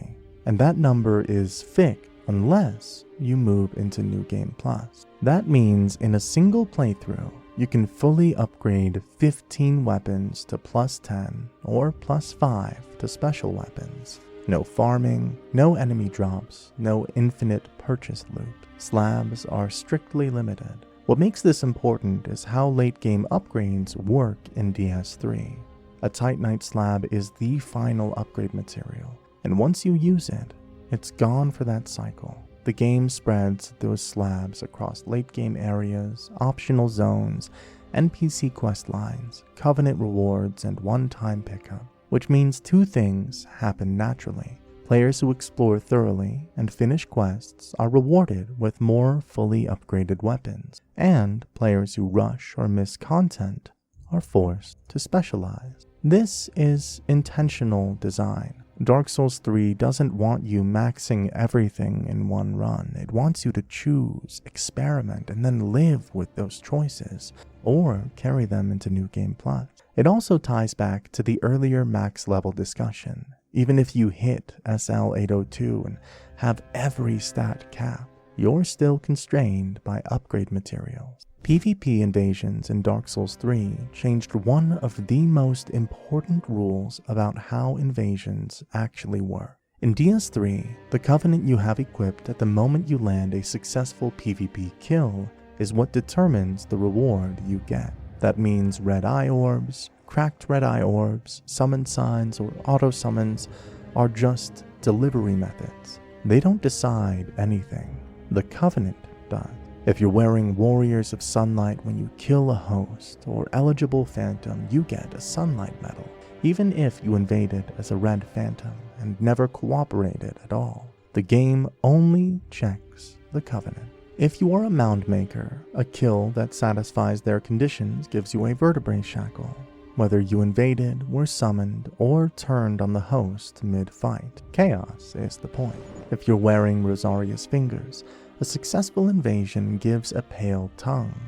B: and that number is fixed unless you move into New Game Plus. That means in a single playthrough, you can fully upgrade 15 weapons to plus 10 or plus 5 to special weapons. No farming, no enemy drops, no infinite purchase loot. Slabs are strictly limited. What makes this important is how late-game upgrades work in DS3. A Titanite slab is the final upgrade material, and once you use it, it's gone for that cycle. The game spreads those slabs across late-game areas, optional zones, NPC quest lines, covenant rewards, and one-time pickup, which means 2 things happen naturally. Players who explore thoroughly and finish quests are rewarded with more fully upgraded weapons, and players who rush or miss content are forced to specialize. This is intentional design. Dark Souls 3 doesn't want you maxing everything in one run. It wants you to choose, experiment, and then live with those choices, or carry them into New Game Plus. It also ties back to the earlier max level discussion. Even if you hit SL 802 and have every stat cap, you're still constrained by upgrade materials. PvP invasions in Dark Souls 3 changed one of the most important rules about how invasions actually work. In DS3, the covenant you have equipped at the moment you land a successful PvP kill is what determines the reward you get. That means red eye orbs, cracked red eye orbs, summon signs, or auto summons are just delivery methods. They don't decide anything. The covenant does. If you're wearing Warriors of Sunlight when you kill a host, or eligible Phantom, you get a Sunlight medal. Even if you invaded as a red phantom and never cooperated at all, the game only checks the Covenant. If you are a mound maker, a kill that satisfies their conditions gives you a vertebrae shackle. Whether you invaded, were summoned, or turned on the host mid-fight, chaos is the point. If you're wearing Rosaria's fingers, a successful invasion gives a pale tongue.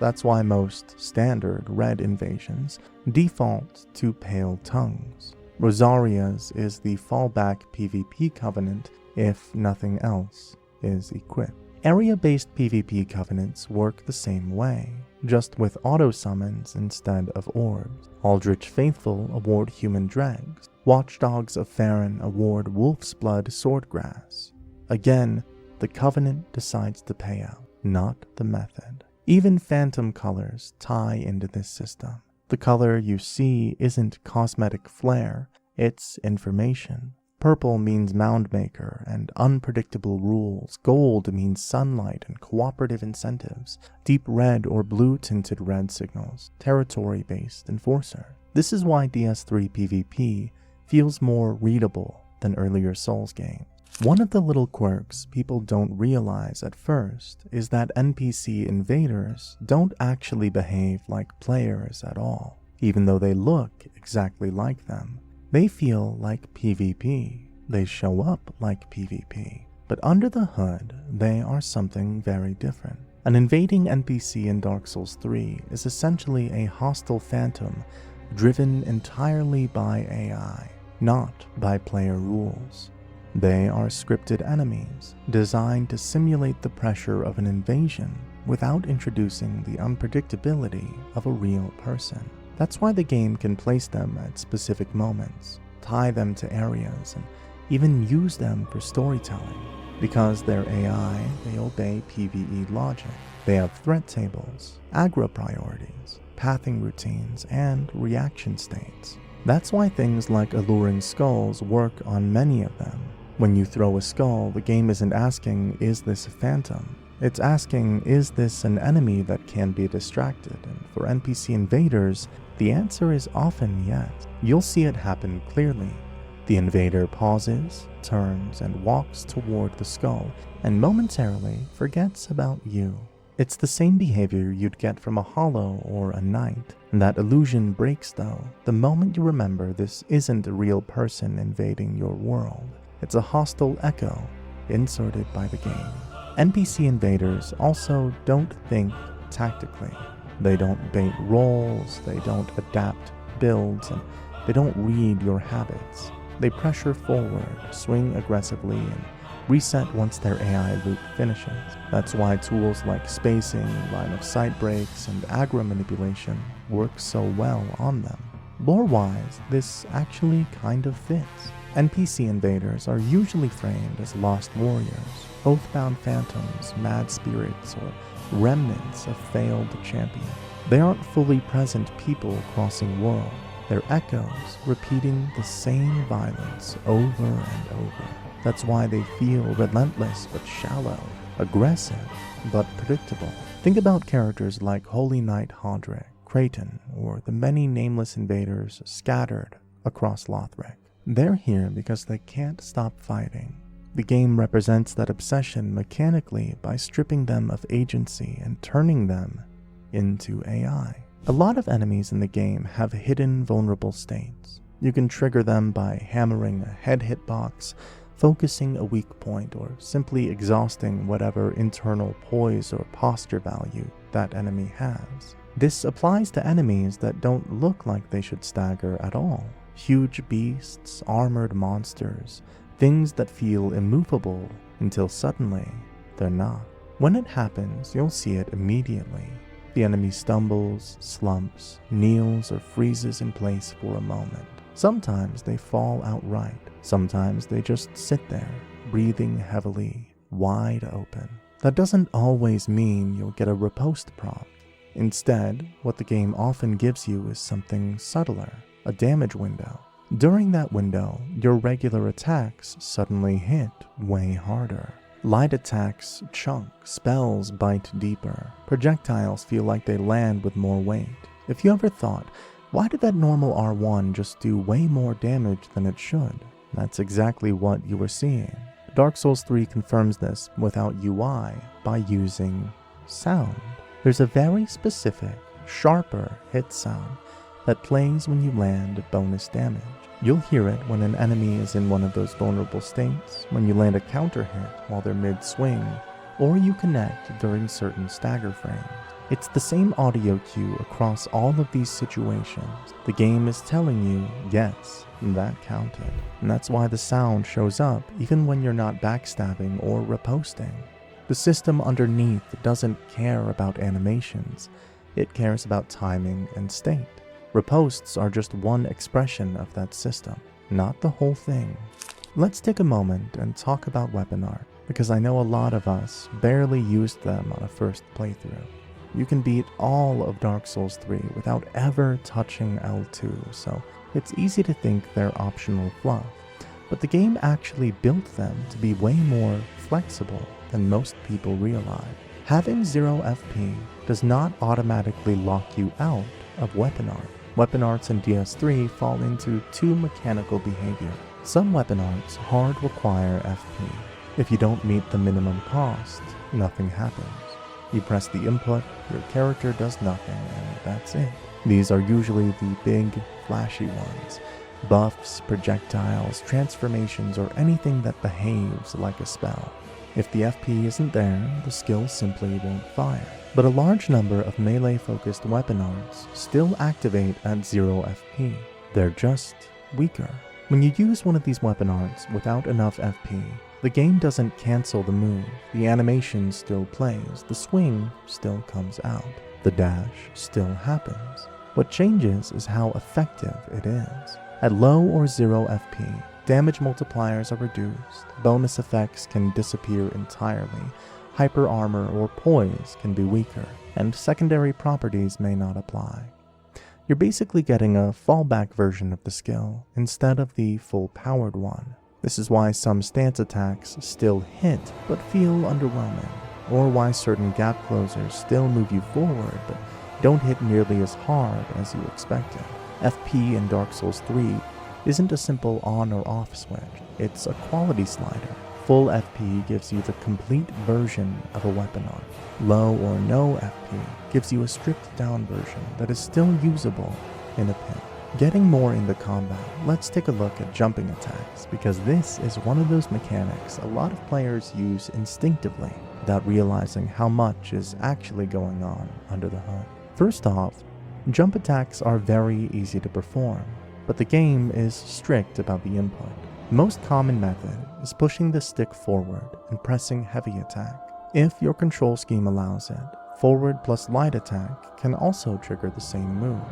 B: That's why most standard red invasions default to pale tongues. Rosaria's is the fallback PvP covenant if nothing else is equipped. Area-based PvP covenants work the same way, just with auto-summons instead of orbs. Aldrich Faithful award human dregs. Watchdogs of Farron award wolf's blood swordgrass. Again, the Covenant decides the payout, not the method. Even phantom colors tie into this system. The color you see isn't cosmetic flair, it's information. Purple means mound maker and unpredictable rules. Gold means sunlight and cooperative incentives. Deep red or blue tinted red signals, territory-based enforcer. This is why DS3 PvP feels more readable than earlier Souls games. One of the little quirks people don't realize at first is that NPC invaders don't actually behave like players at all. Even though they look exactly like them, they feel like PvP. They show up like PvP. But under the hood, they are something very different. An invading NPC in Dark Souls 3 is essentially a hostile phantom driven entirely by AI, not by player rules. They are scripted enemies, designed to simulate the pressure of an invasion without introducing the unpredictability of a real person. That's why the game can place them at specific moments, tie them to areas, and even use them for storytelling. Because they're AI, they obey PvE logic. They have threat tables, aggro priorities, pathing routines, and reaction states. That's why things like alluring skulls work on many of them. When you throw a skull, the game isn't asking, is this a phantom? It's asking, is this an enemy that can be distracted? And for NPC invaders, the answer is often yes. You'll see it happen clearly. The invader pauses, turns, and walks toward the skull, and momentarily forgets about you. It's the same behavior you'd get from a hollow or a knight. And that illusion breaks though, the moment you remember this isn't a real person invading your world. It's a hostile echo inserted by the game. NPC invaders also don't think tactically. They don't bait roles, they don't adapt builds, and they don't read your habits. They pressure forward, swing aggressively, and reset once their AI loop finishes. That's why tools like spacing, line of sight breaks, and aggro manipulation work so well on them. Lore-wise, this actually kind of fits. NPC invaders are usually framed as lost warriors, oathbound phantoms, mad spirits, or remnants of failed champions. They aren't fully present people crossing worlds. They're echoes repeating the same violence over and over. That's why they feel relentless but shallow, aggressive but predictable. Think about characters like Holy Knight Hodrick, Creighton, or the many nameless invaders scattered across Lothric. They're here because they can't stop fighting. The game represents that obsession mechanically by stripping them of agency and turning them into AI. A lot of enemies in the game have hidden vulnerable states. You can trigger them by hammering a head hitbox, focusing a weak point, or simply exhausting whatever internal poise or posture value that enemy has. This applies to enemies that don't look like they should stagger at all. Huge beasts, armored monsters, things that feel immovable until suddenly they're not. When it happens, you'll see it immediately. The enemy stumbles, slumps, kneels, or freezes in place for a moment. Sometimes they fall outright. Sometimes they just sit there, breathing heavily, wide open. That doesn't always mean you'll get a riposte prompt. Instead, what the game often gives you is something subtler, a damage window. During that window, your regular attacks suddenly hit way harder. Light attacks chunk, spells bite deeper, projectiles feel like they land with more weight. If you ever thought,
A: Why did that normal R1 just do way more damage than it should? That's exactly what you were seeing. Dark Souls 3 confirms this without UI by using sound. There's a very specific, sharper hit sound that plays when you land bonus damage. You'll hear it when an enemy is in one of those vulnerable states, when you land a counter hit while they're mid-swing, or you connect during certain stagger frames. It's the same audio cue across all of these situations. The game is telling you, yes, that counted. And that's why the sound shows up even when you're not backstabbing or riposting. The system underneath doesn't care about animations. It cares about timing and state. Riposts are just one expression of that system, not the whole thing. Let's take a moment and talk about weapon art, because I know a lot of us barely used them on a first playthrough. You can beat all of Dark Souls 3 without ever touching L2, so it's easy to think they're optional fluff. But the game actually built them to be way more flexible than most people realize. Having 0 FP does not automatically lock you out of weapon art. Weapon arts in DS3 fall into two mechanical behavior. Some weapon arts hard require FP. If you don't meet the minimum cost, nothing happens. You press the input, your character does nothing, and that's it. These are usually the big, flashy ones. Buffs, projectiles, transformations, or anything that behaves like a spell. If the FP isn't there, the skill simply won't fire. But a large number of melee-focused weapon arts still activate at 0 FP. They're just weaker. When you use one of these weapon arts without enough FP, the game doesn't cancel the move, the animation still plays, the swing still comes out, the dash still happens. What changes is how effective it is. At low or 0 FP, damage multipliers are reduced, bonus effects can disappear entirely, hyper armor or poise can be weaker, and secondary properties may not apply. You're basically getting a fallback version of the skill instead of the full-powered one. This is why some stance attacks still hit but feel underwhelming, or why certain gap closers still move you forward but don't hit nearly as hard as you expected. FP in Dark Souls 3 isn't a simple on or off switch, it's a quality slider. Full FP gives you the complete version of a weapon art. Low or no FP gives you a stripped down version that is still usable in a pit. Getting more into combat, let's take a look at jumping attacks, because this is one of those mechanics a lot of players use instinctively without realizing how much is actually going on under the hood. First off, jump attacks are very easy to perform, but the game is strict about the input. The most common method is pushing the stick forward and pressing heavy attack. If your control scheme allows it, forward plus light attack can also trigger the same move.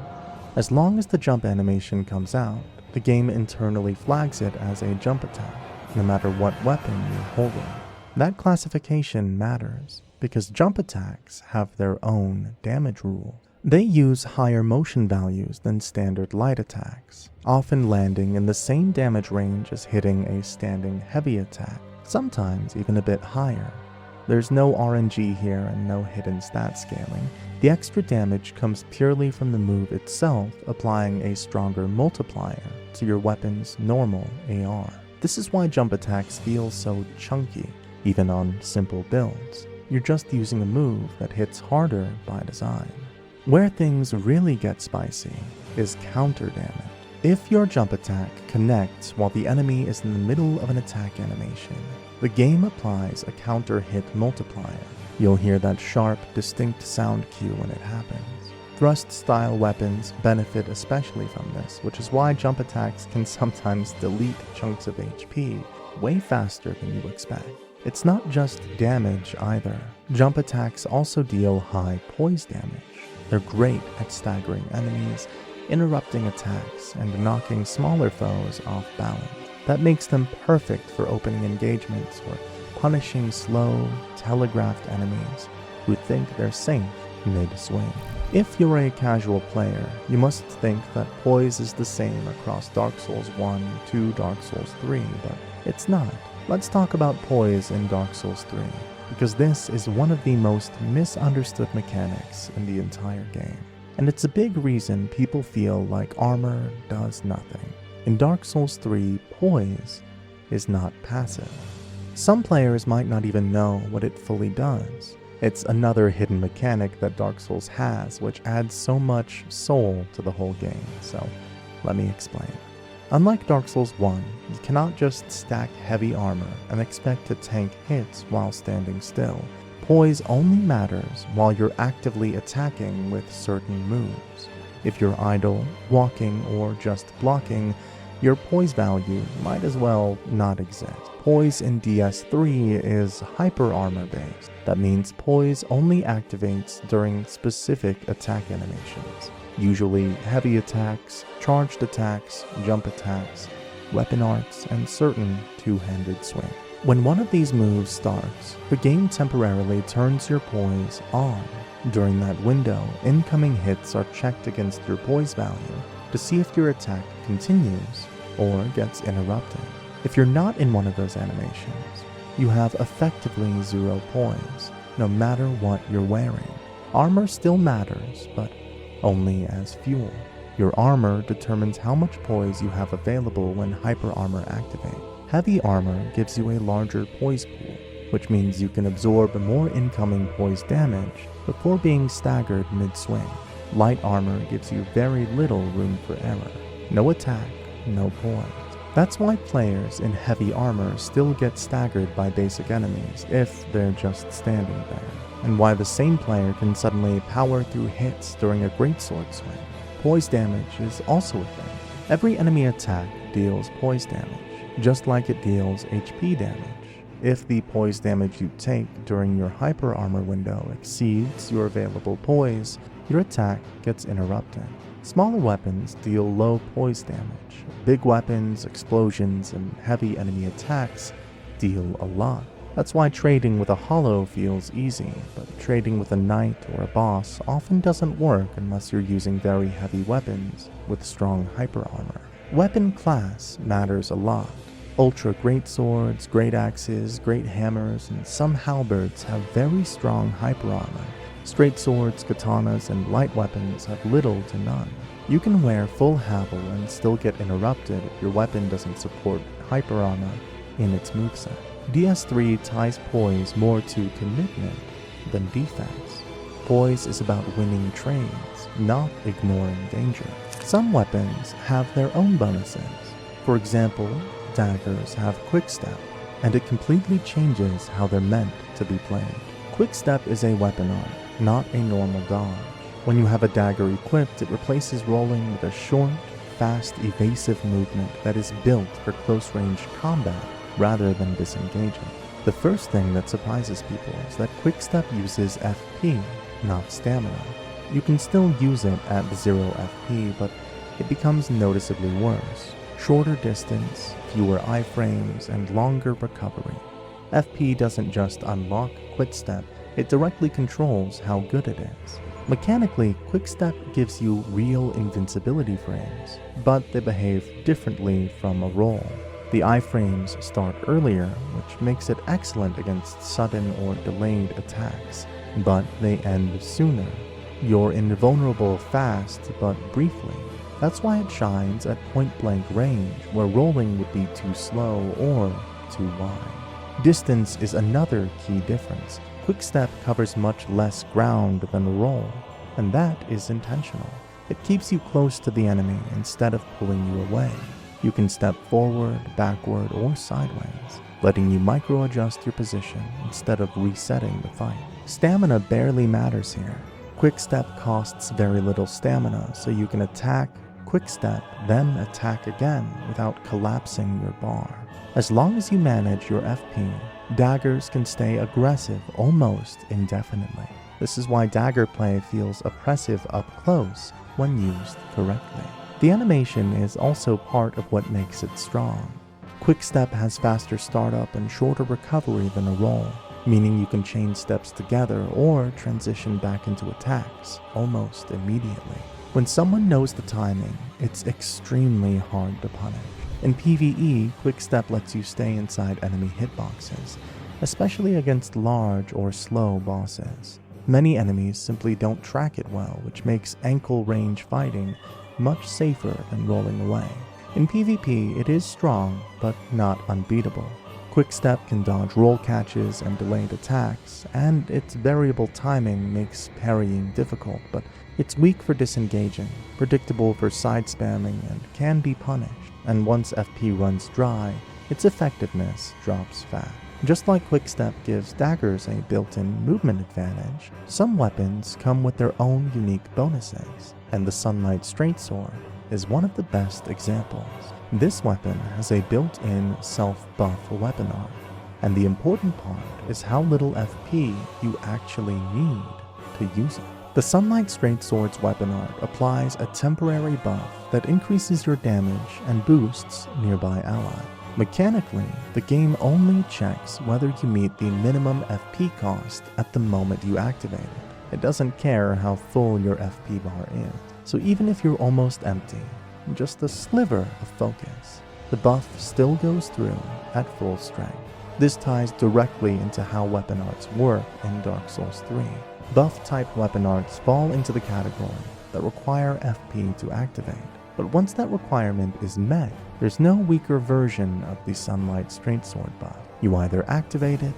A: As long as the jump animation comes out, the game internally flags it as a jump attack, no matter what weapon you're holding. That classification matters, because jump attacks have their own damage rule. They use higher motion values than standard light attacks, often landing in the same damage range as hitting a standing heavy attack, sometimes even a bit higher. There's no RNG here and no hidden stat scaling. The extra damage comes purely from the move itself applying a stronger multiplier to your weapon's normal AR. This is why jump attacks feel so chunky, even on simple builds. You're just using a move that hits harder by design. Where things really get spicy is counter damage. If your jump attack connects while the enemy is in the middle of an attack animation, the game applies a counter hit multiplier. You'll hear that sharp, distinct sound cue when it happens. Thrust-style weapons benefit especially from this, which is why jump attacks can sometimes delete chunks of HP way faster than you expect. It's not just damage either. Jump attacks also deal high poise damage. They're great at staggering enemies, interrupting attacks, and knocking smaller foes off balance. That makes them perfect for opening engagements or punishing slow, telegraphed enemies who think they're safe mid-swing. If you're a casual player, you must think that poise is the same across Dark Souls 1 to Dark Souls 3, but it's not. Let's talk about poise in Dark Souls 3, because this is one of the most misunderstood mechanics in the entire game.
B: and it's a big reason people feel like armor does nothing. In Dark Souls 3, poise is not passive. Some players might not even know what it fully does. It's another hidden mechanic that Dark Souls has, which adds so much soul to the whole game, so let me explain. Unlike Dark Souls 1, you cannot just stack heavy armor and expect to tank hits while standing still. Poise only matters while you're actively attacking with certain moves. If you're idle, walking, or just blocking, your poise value might as well not exist. Poise in DS3 is hyper armor based. That means poise only activates during specific attack animations, usually heavy attacks, charged attacks, jump attacks, weapon arts, and certain two-handed swing. When one of these moves starts, the game temporarily turns your poise on. During that window, incoming hits are checked against your poise value to see if your attack continues or gets interrupted. If you're not in one of those animations, you have effectively zero poise, no matter what you're wearing. Armor still matters, but only as fuel. Your armor determines how much poise you have available when hyper armor activates. Heavy armor gives you a larger poise pool, which means you can absorb more incoming poise damage before being staggered mid-swing. Light armor gives you very little room for error. No attack, no poise. That's why players in heavy armor still get staggered by basic enemies if they're just standing there, and why the same player can suddenly power through hits during a greatsword swing. Poise damage is also a thing. Every enemy attack deals poise damage, just like it deals HP damage. If the poise damage you take during your hyper armor window exceeds your available poise, your attack gets interrupted. Smaller weapons deal low poise damage. Big weapons, explosions, and heavy enemy attacks deal a lot. That's why trading with a hollow feels easy, but trading with a knight or a boss often doesn't work unless you're using very heavy weapons with strong hyper armor. Weapon class matters a lot. Ultra great swords, great axes, great hammers, and some halberds have very strong hyper armor. Straight swords, katanas, and light weapons have little to none. You can wear full havel and still get interrupted if your weapon doesn't support hyper armor in its moveset. DS3 ties poise more to commitment than defense. Poise is about winning trades, not ignoring danger. Some weapons have their own bonuses. For example, daggers have quickstep, and it completely changes how they're meant to be played. Quickstep is a weapon art, not a normal dodge. When you have a dagger equipped, it replaces rolling with a short, fast, evasive movement that is built for close-range combat rather than disengaging. The first thing that surprises people is that Quickstep uses FP, not stamina. You can still use it at 0 FP, but it becomes noticeably worse. Shorter distance, fewer iframes, and longer recovery. FP doesn't just unlock Quickstep, it directly controls how good it is. Mechanically, Quickstep gives you real invincibility frames, but they behave differently from a roll. The iframes start earlier, which makes it excellent against sudden or delayed attacks, but they end sooner. You're invulnerable fast, but briefly. That's why it shines at point-blank range, where rolling would be too slow or too wide. Distance is another key difference. Quickstep covers much less ground than a roll, and that is intentional. It keeps you close to the enemy instead of pulling you away. You can step forward, backward, or sideways, letting you micro-adjust your position instead of resetting the fight. Stamina barely matters here. Quickstep costs very little stamina, so you can attack, quickstep, then attack again without collapsing your bar. As long as you manage your FP, daggers can stay aggressive almost indefinitely. This is why dagger play feels oppressive up close when used correctly. The animation is also part of what makes it strong. Quickstep has faster startup and shorter recovery than a roll, meaning you can chain steps together or transition back into attacks almost immediately. When someone knows the timing, it's extremely hard to punish. In PvE, Quickstep lets you stay inside enemy hitboxes, especially against large or slow bosses. Many enemies simply don't track it well, which makes ankle range fighting much safer than rolling away. In PvP, it is strong, but not unbeatable. Quickstep can dodge roll catches and delayed attacks, and its variable timing makes parrying difficult, but it's weak for disengaging, predictable for side spamming, and can be punished. And once FP runs dry, its effectiveness drops fast. Just like Quickstep gives daggers a built-in movement advantage, some weapons come with their own unique bonuses, and the Sunlight Straightsword is one of the best examples. This weapon has a built-in self-buff weapon art, and the important part is how little FP you actually need to use it. The Sunlight Straightsword's weapon art applies a temporary buff that increases your damage and boosts nearby allies. Mechanically, the game only checks whether you meet the minimum FP cost at the moment you activate it. It doesn't care how full your FP bar is. So even if you're almost empty, just a sliver of focus, the buff still goes through at full strength. This ties directly into how weapon arts work in Dark Souls 3. Buff-type weapon arts fall into the category that require FP to activate. But once that requirement is met, there's no weaker version of the Sunlight Straightsword buff. You either activate it,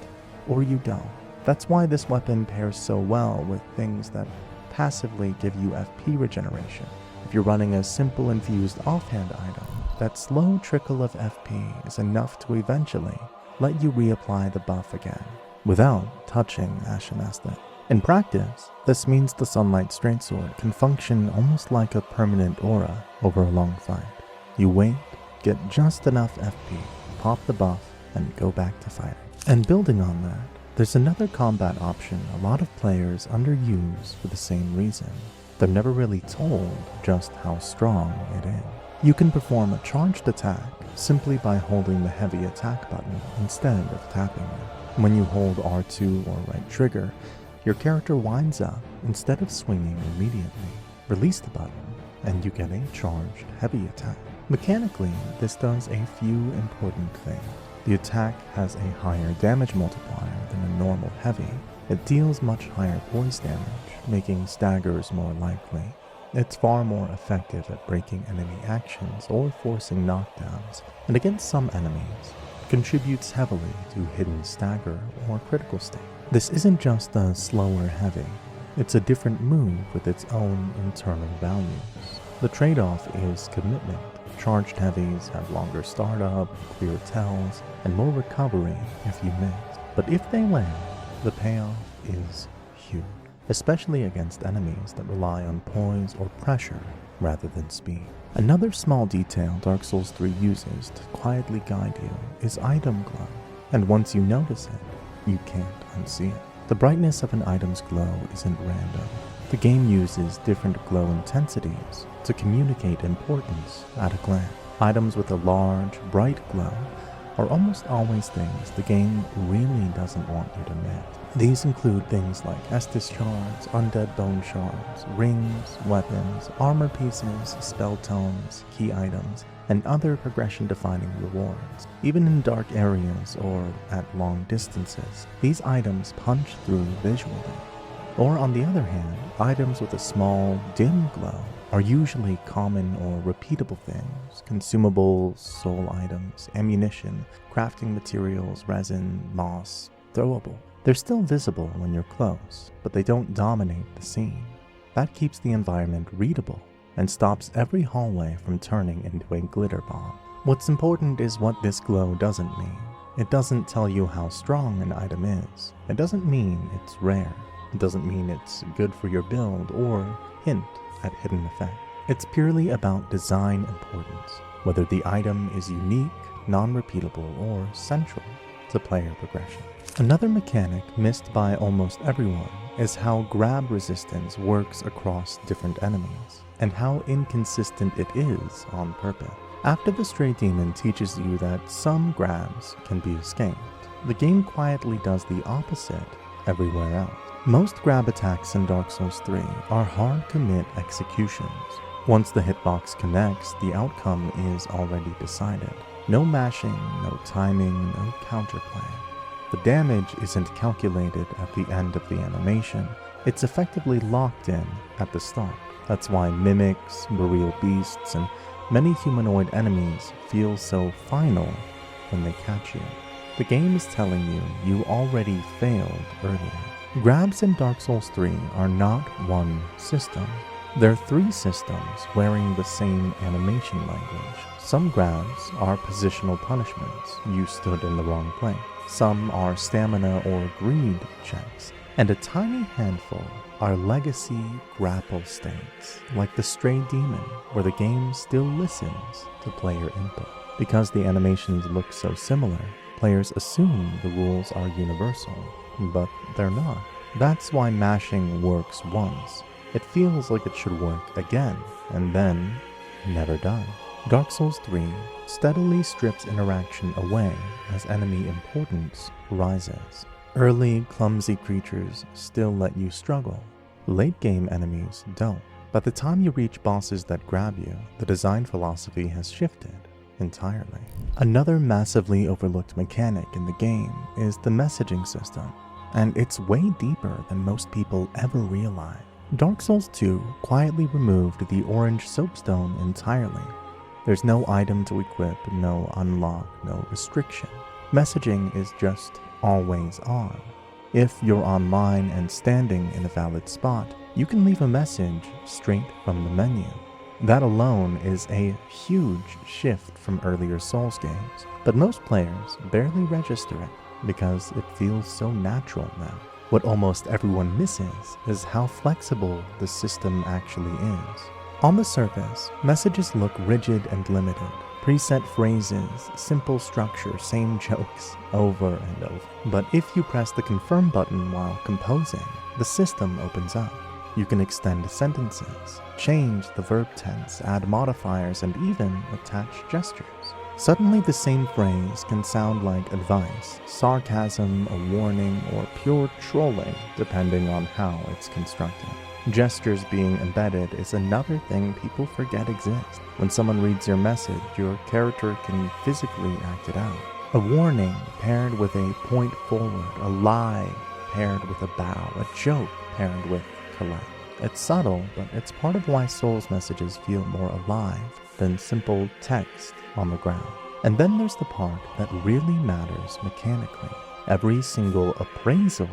B: or you don't. That's why this weapon pairs so well with things that passively give you FP regeneration. If you're running a simple infused offhand item, that slow trickle of FP is enough to eventually let you reapply the buff again, without touching Ashen Aesthetic. In practice, this means the Sunlight Straightsword can function almost like a permanent aura over a long fight. You wait, get just enough FP, pop the buff, and go back to fighting. And building on that, there's another combat option a lot of players underuse for the same reason. They're never really told just how strong it is. You can perform a charged attack simply by holding the heavy attack button instead of tapping it. When you hold R2 or right trigger, your character winds up instead of swinging immediately. Release the button, and you get a charged heavy attack. Mechanically, this does a few important things. The attack has a higher damage multiplier than a normal heavy. It deals much higher poise damage, making staggers more likely. It's far more effective at breaking enemy actions or forcing knockdowns, and against some enemies, contributes heavily to hidden stagger or critical state. This isn't just a slower heavy, it's a different move with its own internal values. The trade-off is commitment. Charged heavies have longer startup, clear tells, and more recovery if you miss. But if they land, the payoff is huge, especially against enemies that rely on poise or pressure rather than speed. Another small detail Dark Souls 3 uses to quietly guide you is item glow, and once you notice it, you can't unsee it. The brightness of an item's glow isn't random. The game uses different glow intensities to communicate importance at a glance. Items with a large, bright glow are almost always things the game really doesn't want you to miss. These include things like Estus shards, undead bone shards, rings, weapons, armor pieces, spell tomes, key items, and other progression-defining rewards. Even in dark areas or at long distances, these items punch through visually. Or on the other hand, items with a small, dim glow are usually common or repeatable things: consumables, soul items, ammunition, crafting materials, resin, moss, throwable. They're still visible when you're close, but they don't dominate the scene. That keeps the environment readable and stops every hallway from turning into a glitter bomb. What's important is what this glow doesn't mean. It doesn't tell you how strong an item is. It doesn't mean it's rare. It doesn't mean it's good for your build or hint at hidden effect. It's purely about design importance, whether the item is unique, non-repeatable, or central to player progression. Another mechanic missed by almost everyone is how grab resistance works across different enemies, and how inconsistent it is on purpose. After the Stray Demon teaches you that some grabs can be escaped, the game quietly does the opposite everywhere else. Most grab attacks in Dark Souls 3 are hard commit executions. Once the hitbox connects, the outcome is already decided. No mashing, no timing, no counterplay. The damage isn't calculated at the end of the animation, It's effectively locked in at the start. That's why mimics, boreal beasts, and many humanoid enemies feel so final when they catch you. The game is telling you you already failed earlier. Grabs in Dark Souls 3 are not one system. They're 3 systems wearing the same animation language. Some grabs are positional punishments. You stood in the wrong place. Some are stamina or greed checks. And a tiny handful are legacy grapple states, like the Stray Demon, where the game still listens to player input. Because the animations look so similar, players assume the rules are universal, but they're not. That's why mashing works once. It feels like it should work again, and then never done. Dark Souls 3 steadily strips interaction away as enemy importance rises. Early, clumsy creatures still let you struggle. Late-game enemies don't. By the time you reach bosses that grab you, the design philosophy has shifted entirely. Another massively overlooked mechanic in the game is the messaging system, and it's way deeper than most people ever realize. Dark Souls 2 quietly removed the orange soapstone entirely. There's no item to equip, no unlock, no restriction. Messaging is just always on. If you're online and standing in a valid spot, you can leave a message straight from the menu. That alone is a huge shift from earlier Souls games, but most players barely register it because it feels so natural now. What almost everyone misses is how flexible the system actually is. On the surface, messages look rigid and limited. Preset phrases, simple structure, same jokes over and over. But if you press the confirm button while composing, the system opens up. You can extend sentences, change the verb tense, add modifiers, and even attach gestures. Suddenly the same phrase can sound like advice, sarcasm, a warning, or pure trolling, depending on how it's constructed. Gestures being embedded is another thing people forget exists. When someone reads your message, your character can physically act it out. A warning paired with a point forward, a lie paired with a bow, a joke paired with collect. It's subtle, but it's part of why Souls messages feel more alive than simple text on the ground. And then there's the part that really matters mechanically. Every single appraisal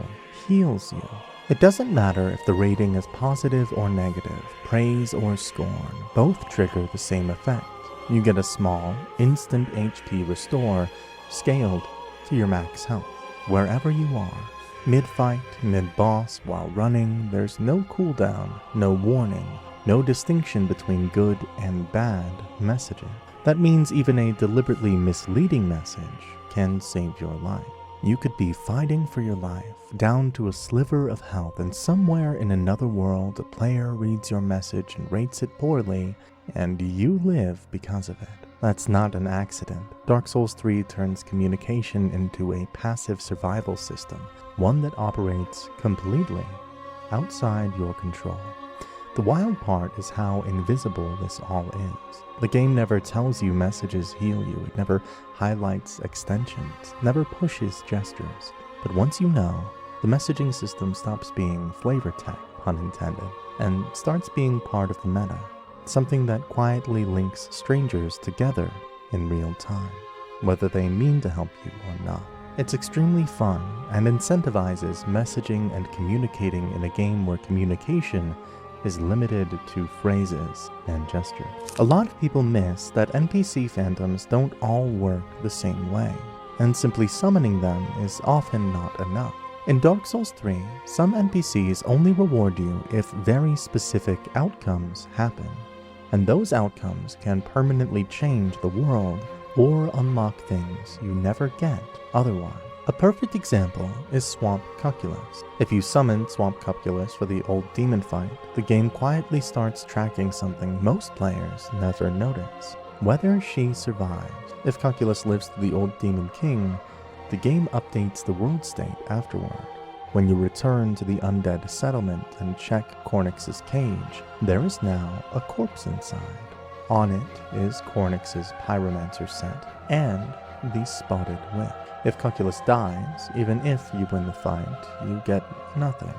B: heals you. It doesn't matter if the rating is positive or negative, praise or scorn, both trigger the same effect. You get a small, instant HP restore scaled to your max health, wherever you are. Mid-fight, mid-boss, while running, there's no cooldown, no warning, no distinction between good and bad messaging. That means even a deliberately misleading message can save your life. You could be fighting for your life, down to a sliver of health, and somewhere in another world, a player reads your message and rates it poorly, and you live because of it. That's not an accident. Dark Souls 3 turns communication into a passive survival system, one that operates completely outside your control. The wild part is how invisible this all is. The game never tells you messages heal you, it never highlights extensions, never pushes gestures. But once you know, the messaging system stops being flavor tech, pun intended, and starts being part of the meta, something that quietly links strangers together in real time, whether they mean to help you or not. It's extremely fun and incentivizes messaging and communicating in a game where communication is limited to phrases and gestures. A lot of people miss that NPC phantoms don't all work the same way, and simply summoning them is often not enough. In Dark Souls 3, some NPCs only reward you if very specific outcomes happen, and those outcomes can permanently change the world or unlock things you never get otherwise. A perfect example is Swamp Cuculus. If you summon Swamp Cuculus for the old demon fight, the game quietly starts tracking something most players never notice: whether she survives. If Cuculus lives to the old demon king, the game updates the world state afterward. When you return to the undead settlement and check Cornyx's cage, there is now a corpse inside. On it is Cornyx's pyromancer set and the spotted whip. If Cuculus dies, even if you win the fight, you get nothing.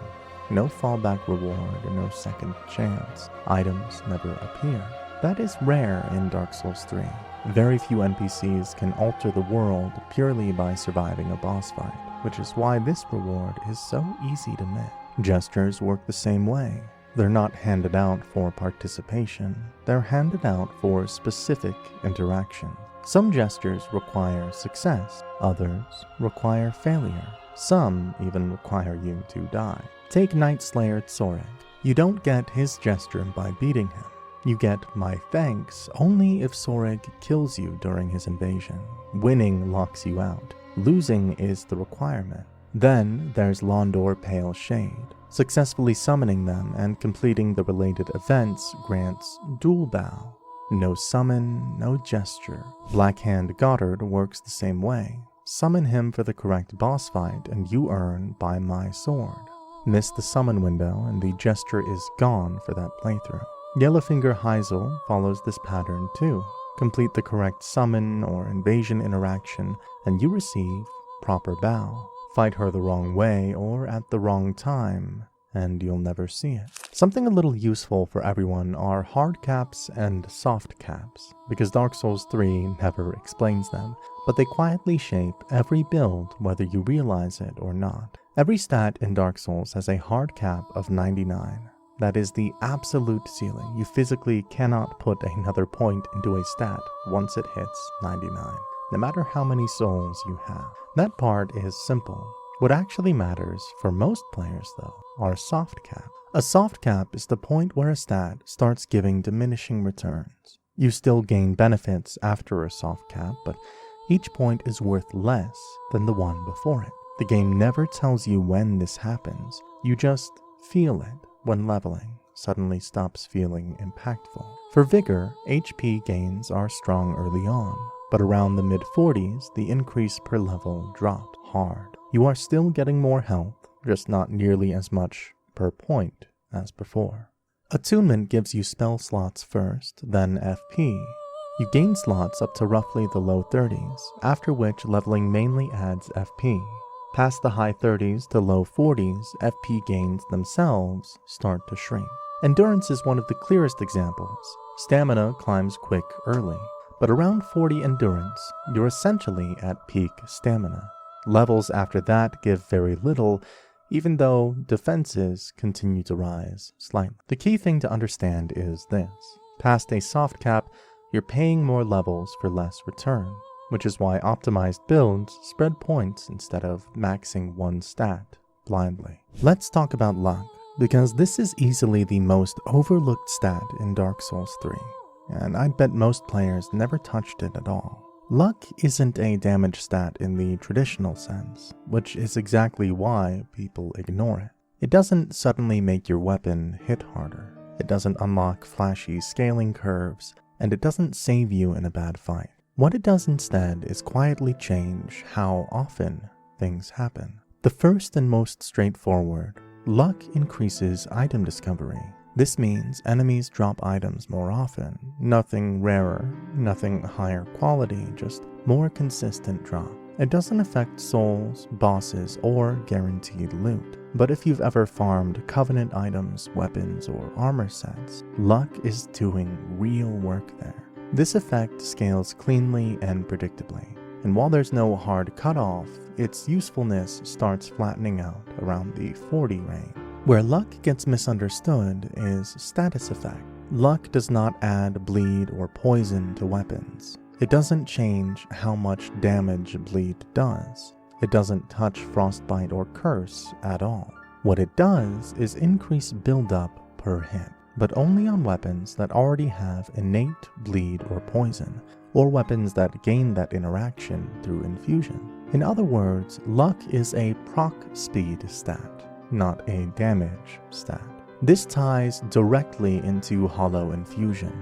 B: no fallback reward or no second chance. Items never appear. That is rare in Dark Souls 3. Very few NPCs can alter the world purely by surviving a boss fight, which is why this reward is so easy to miss. Gestures work the same way. They're not handed out for participation, they're handed out for specific interaction. Some gestures require success, others require failure. Some even require you to die. Take Night Slayer Syrric. You don't get his gesture by beating him. You get my thanks only if Syrric kills you during his invasion. Winning locks you out. Losing is the requirement. Then there's Londor Pale Shade. Successfully summoning them and completing the related events grants Dual Bow. No summon, no gesture. Blackhand Goddard works the same way. Summon him for the correct boss fight and you earn By My Sword. Miss the summon window and the gesture is gone for that playthrough. Yellowfinger Heisel follows this pattern too. Complete the correct summon or invasion interaction and you receive proper bow. Fight her the wrong way or at the wrong time, and you'll never see it. Something a little useful for everyone are hard caps and soft caps, because Dark Souls 3 never explains them, but they quietly shape every build whether you realize it or not. Every stat in Dark Souls has a hard cap of 99. That is the absolute ceiling. You physically cannot put another point into a stat once it hits 99, no matter how many souls you have. That part is simple. What actually matters for most players, though, are soft caps. A soft cap is the point where a stat starts giving diminishing returns. You still gain benefits after a soft cap, but each point is worth less than the one before it. The game never tells you when this happens. You just feel it when leveling suddenly stops feeling impactful. For Vigor, HP gains are strong early on, but around the mid-40s, the increase per level dropped hard. You are still getting more health, just not nearly as much per point as before. Attunement gives you spell slots first, then FP. You gain slots up to roughly the low 30s, after which leveling mainly adds FP. Past the high 30s to low 40s, FP gains themselves start to shrink. Endurance is one of the clearest examples. Stamina climbs quick early, but around 40 endurance, you're essentially at peak stamina. Levels after that give very little, even though defenses continue to rise slightly. The key thing to understand is this. Past a soft cap, you're paying more levels for less return, which is why optimized builds spread points instead of maxing one stat blindly. Let's talk about luck, because this is easily the most overlooked stat in Dark Souls 3, and I'd bet most players never touched it at all. Luck isn't a damage stat in the traditional sense, which is exactly why people ignore it. It doesn't suddenly make your weapon hit harder, it doesn't unlock flashy scaling curves, and it doesn't save you in a bad fight. What it does instead is quietly change how often things happen. The first and most straightforward, luck increases item discovery. This means enemies drop items more often. Nothing rarer, nothing higher quality, just more consistent drop. It doesn't affect souls, bosses, or guaranteed loot. But if you've ever farmed Covenant items, weapons, or armor sets, luck is doing real work there. This effect scales cleanly and predictably, and while there's no hard cutoff, its usefulness starts flattening out around the 40 range. Where luck gets misunderstood is status effect. Luck does not add bleed or poison to weapons. It doesn't change how much damage bleed does. It doesn't touch frostbite or curse at all. What it does is increase buildup per hit, but only on weapons that already have innate bleed or poison, or weapons that gain that interaction through infusion. In other words, luck is a proc speed stat, not a damage stat. This ties directly into hollow infusion,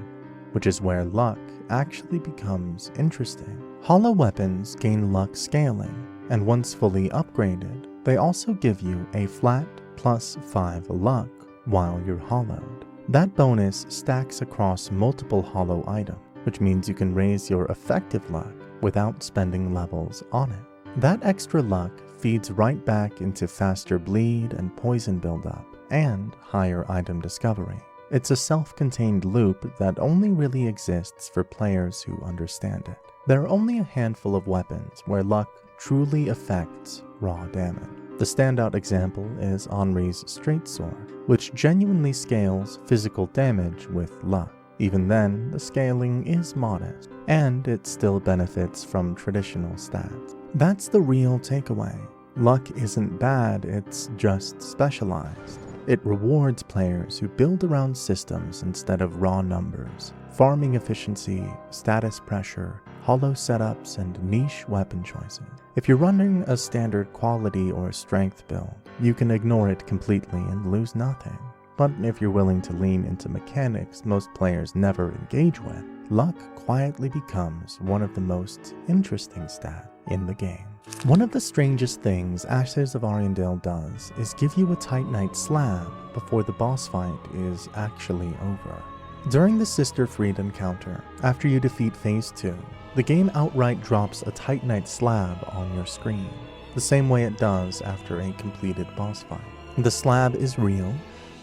B: which is where luck actually becomes interesting. Hollow weapons gain luck scaling, and once fully upgraded, they also give you a flat +5 luck while you're hollowed. That bonus stacks across multiple hollow items, which means you can raise your effective luck without spending levels on it. That extra luck feeds right back into faster bleed and poison buildup, and higher item discovery. It's a self-contained loop that only really exists for players who understand it. There are only a handful of weapons where luck truly affects raw damage. The standout example is Henri's straight sword, which genuinely scales physical damage with luck. Even then, the scaling is modest, and it still benefits from traditional stats. That's the real takeaway. Luck isn't bad, it's just specialized. It rewards players who build around systems instead of raw numbers, farming efficiency, status pressure, hollow setups, and niche weapon choices. If you're running a standard quality or strength build, you can ignore it completely and lose nothing. But if you're willing to lean into mechanics most players never engage with, luck quietly becomes one of the most interesting stats in the game. One of the strangest things Ashes of Ariandel does is give you a Titanite slab before the boss fight is actually over. During the Sister Freed encounter, after you defeat Phase 2, the game outright drops a Titanite slab on your screen, the same way it does after a completed boss fight. The slab is real,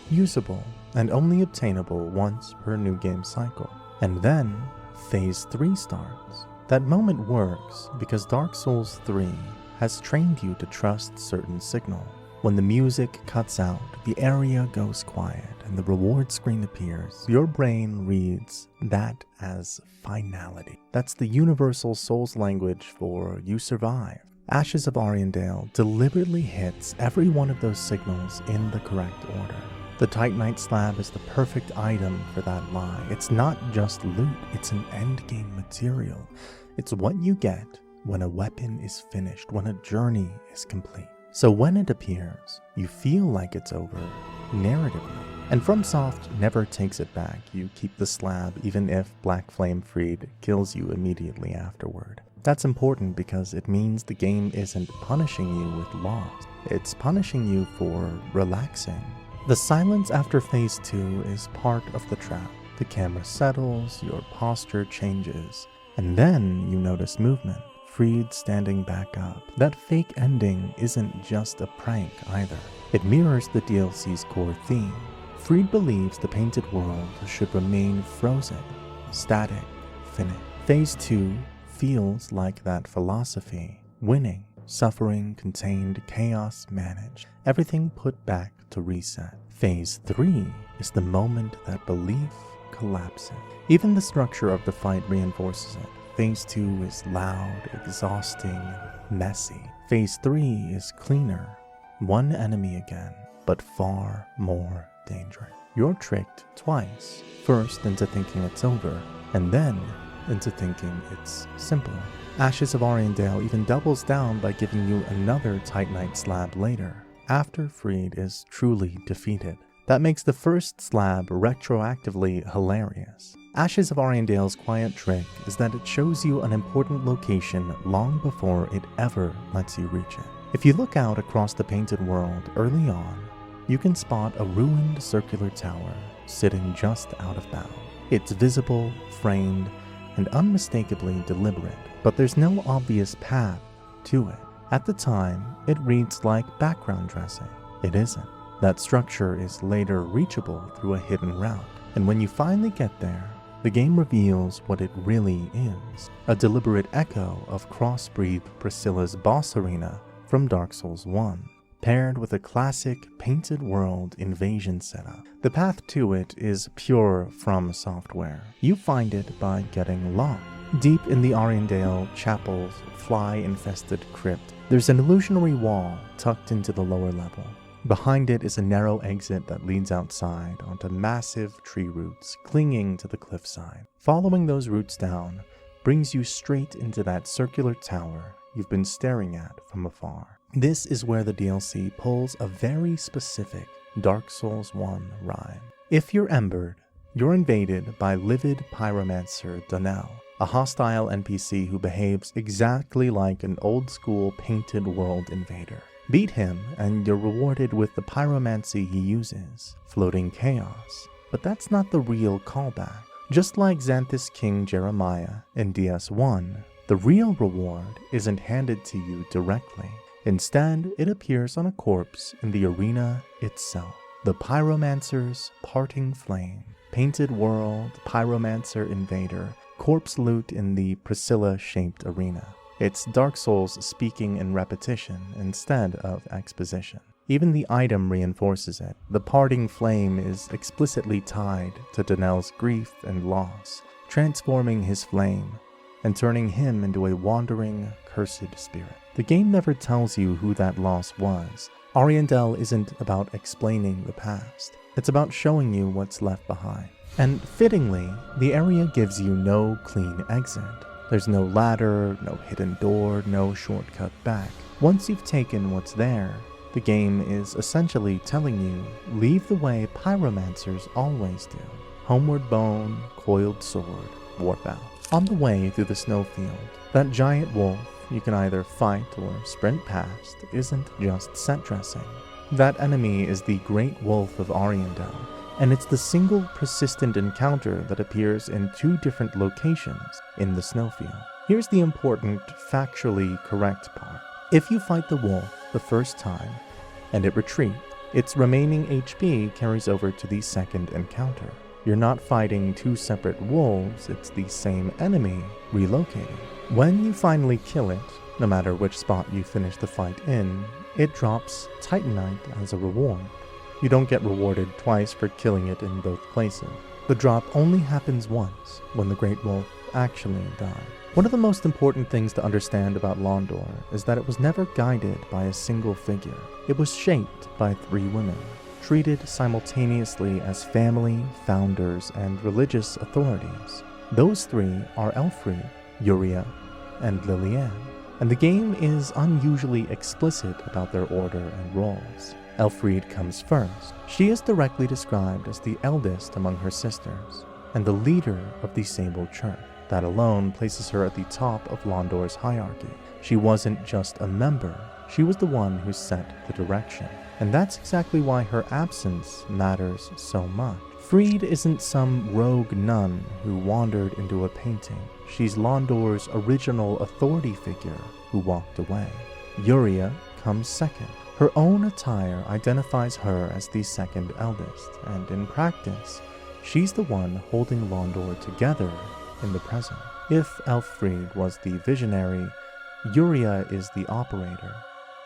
B: usable, and only obtainable once per new game cycle. And then, Phase 3 starts. That moment works because Dark Souls 3 has trained you to trust certain signals. When the music cuts out, the area goes quiet, and the reward screen appears, your brain reads that as finality. That's the universal Souls language for you survived. Ashes of Ariandel deliberately hits every one of those signals in the correct order. The Titanite slab is the perfect item for that lie. It's not just loot, it's an endgame material. It's what you get when a weapon is finished, when a journey is complete. So when it appears, you feel like it's over, narratively. And FromSoft never takes it back. You keep the slab even if Black Flame Freed kills you immediately afterward. That's important because it means the game isn't punishing you with loss. It's punishing you for relaxing. The silence after Phase 2 is part of the trap. The camera settles, your posture changes, and then you notice movement. Freed standing back up. That fake ending isn't just a prank either. It mirrors the DLC's core theme. Freed believes the painted world should remain frozen, static, finished. Phase 2 feels like that philosophy. Winning, suffering, contained, chaos managed. Everything put back to reset. Phase 3 is the moment that belief collapses. Even the structure of the fight reinforces it. Phase 2 is loud, exhausting, messy. Phase 3 is cleaner. One enemy again, but far more dangerous. You're tricked twice. First into thinking it's over, and then into thinking it's simpler. Ashes of Ariandel even doubles down by giving you another Titanite slab later, after Freed is truly defeated. That makes the first slab retroactively hilarious. Ashes of Ariandel's quiet trick is that it shows you an important location long before it ever lets you reach it. If you look out across the painted world early on, you can spot a ruined circular tower sitting just out of bounds. It's visible, framed, and unmistakably deliberate, but there's no obvious path to it. At the time, it reads like background dressing. It isn't. That structure is later reachable through a hidden route, and when you finally get there, the game reveals what it really is, a deliberate echo of crossbreed Priscilla's boss arena from Dark Souls 1, paired with a classic painted world invasion setup. The path to it is pure From Software. You find it by getting lost. Deep in the Ariandel Chapel's fly-infested crypt, there's an illusionary wall tucked into the lower level. Behind it is a narrow exit that leads outside onto massive tree roots clinging to the cliffside. Following those roots down brings you straight into that circular tower you've been staring at from afar. This is where the DLC pulls a very specific Dark Souls 1 rhyme. If you're embered, you're invaded by livid pyromancer Donnell, a hostile NPC who behaves exactly like an old-school painted world invader. Beat him, and you're rewarded with the pyromancy he uses, floating chaos. But that's not the real callback. Just like Xanthus King Jeremiah in DS1, the real reward isn't handed to you directly. Instead, it appears on a corpse in the arena itself. The Pyromancer's Parting Flame. Painted world, Pyromancer invader, corpse loot in the Priscilla-shaped arena. It's Dark Souls speaking in repetition instead of exposition. Even the item reinforces it. The Parting Flame is explicitly tied to Donnell's grief and loss, transforming his flame and turning him into a wandering, cursed spirit. The game never tells you who that loss was. Ariandel isn't about explaining the past. It's about showing you what's left behind. And fittingly, the area gives you no clean exit. There's no ladder, no hidden door, no shortcut back. Once you've taken what's there, the game is essentially telling you, leave the way pyromancers always do. Homeward bone, coiled sword, warp out. On the way through the snowfield, that giant wolf you can either fight or sprint past isn't just set dressing. That enemy is the Great Wolf of Ariandel, and it's the single persistent encounter that appears in 2 different locations in the snowfield. Here's the important, factually correct part. If you fight the wolf the first time, and it retreats, its remaining HP carries over to the second encounter. You're not fighting 2 separate wolves, it's the same enemy relocating. When you finally kill it, no matter which spot you finish the fight in, it drops Titanite as a reward. You don't get rewarded twice for killing it in both places. The drop only happens once, when the Great Wolf actually dies. One of the most important things to understand about Londor is that it was never guided by a single figure. It was shaped by 3 women, treated simultaneously as family, founders, and religious authorities. Those 3 are Elfried, Yuria, and Liliane, and the game is unusually explicit about their order and roles. Elfried comes first. She is directly described as the eldest among her sisters, and the leader of the Sable Church. That alone places her at the top of Londor's hierarchy. She wasn't just a member, she was the one who set the direction. And that's exactly why her absence matters so much. Fried isn't some rogue nun who wandered into a painting. She's Londor's original authority figure who walked away. Yuria comes second. Her own attire identifies her as the second eldest, and in practice, she's the one holding Londor together in the present. If Elfried was the visionary, Yuria is the operator,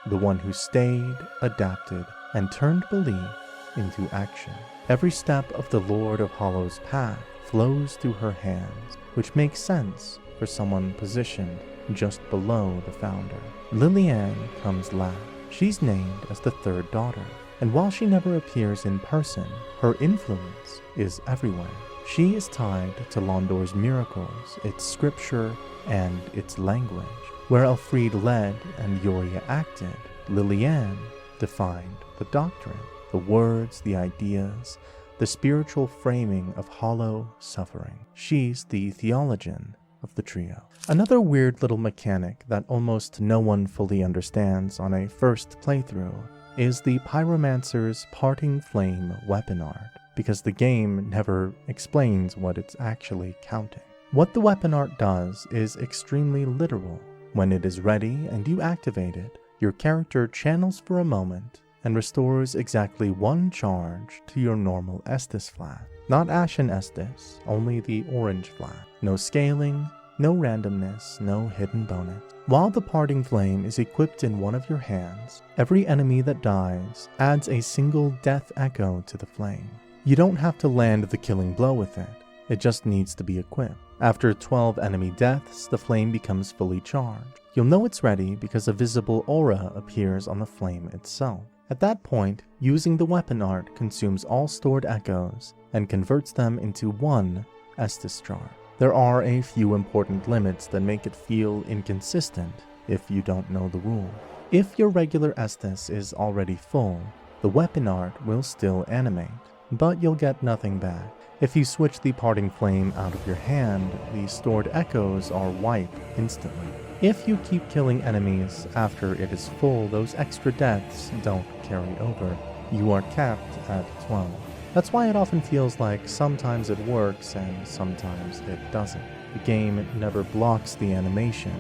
B: the one who stayed, adapted, and turned belief into action. Every step of the Lord of Hollow's path flows through her hands, which makes sense for someone positioned just below the founder. Liliane comes last. She's named as the 3rd daughter, and while she never appears in person, her influence is everywhere. She is tied to Londor's miracles, its scripture, and its language. Where Elfried led and Yuria acted, Liliane defined the doctrine, the words, the ideas, the spiritual framing of hollow suffering. She's the theologian of the trio. Another weird little mechanic that almost no one fully understands on a first playthrough is the Pyromancer's Parting Flame weapon art, because the game never explains what it's actually counting. What the weapon art does is extremely literal. When it is ready and you activate it, your character channels for a moment and restores exactly 1 charge to your normal Estus flat. Not Ashen Estus, only the orange flat. No scaling, no randomness, no hidden bonus. While the Parting Flame is equipped in one of your hands, every enemy that dies adds a single death echo to the flame. You don't have to land the killing blow with it, it just needs to be equipped. After 12 enemy deaths, the flame becomes fully charged. You'll know it's ready because a visible aura appears on the flame itself. At that point, using the weapon art consumes all stored echoes and converts them into 1 Estus charge. There are a few important limits that make it feel inconsistent if you don't know the rule. If your regular Estus is already full, the weapon art will still animate, but you'll get nothing back. If you switch the Parting Flame out of your hand, the stored echoes are wiped instantly. If you keep killing enemies after it is full, those extra deaths don't carry over. You are capped at 12. That's why it often feels like sometimes it works and sometimes it doesn't. The game never blocks the animation,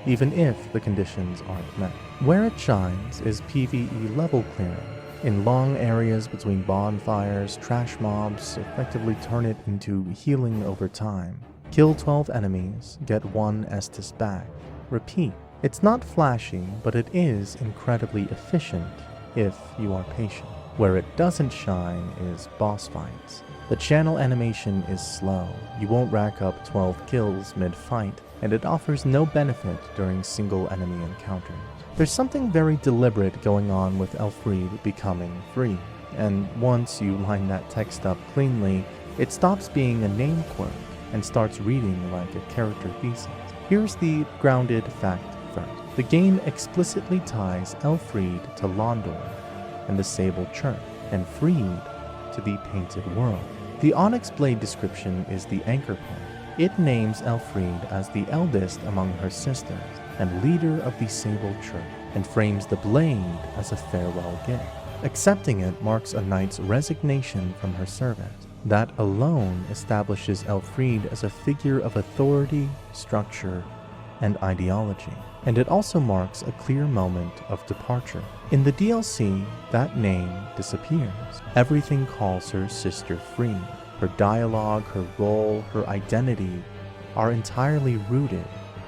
B: even if the conditions aren't met. Where it shines is PvE level clearing.
A: In long areas between bonfires, trash mobs effectively turn it into healing over time. Kill 12 enemies, get 1 Estus back. Repeat. It's not flashy, but it is incredibly efficient if you are patient. Where it doesn't shine is boss fights. The channel animation is slow, you won't rack up 12 kills mid-fight, and it offers no benefit during single enemy encounters. There's something very deliberate going on with Elfried becoming free, and once you line that text up cleanly, it stops being a name quirk and starts reading like a character thesis. Here's the grounded fact first. The game explicitly ties Elfried to Londor and the Sable Church, and Fried to the Painted World. The Onyx Blade description is the anchor point. It names Elfried as the eldest among her sisters and leader of the Sable Church, and frames the blade as a farewell gift. Accepting it marks a knight's resignation from her service. That alone establishes Elfried as a figure of authority, structure, and ideology. And it also marks a clear moment of departure. In the DLC, that name disappears. Everything calls her Sister Fried. Her dialogue, her role, her identity are entirely rooted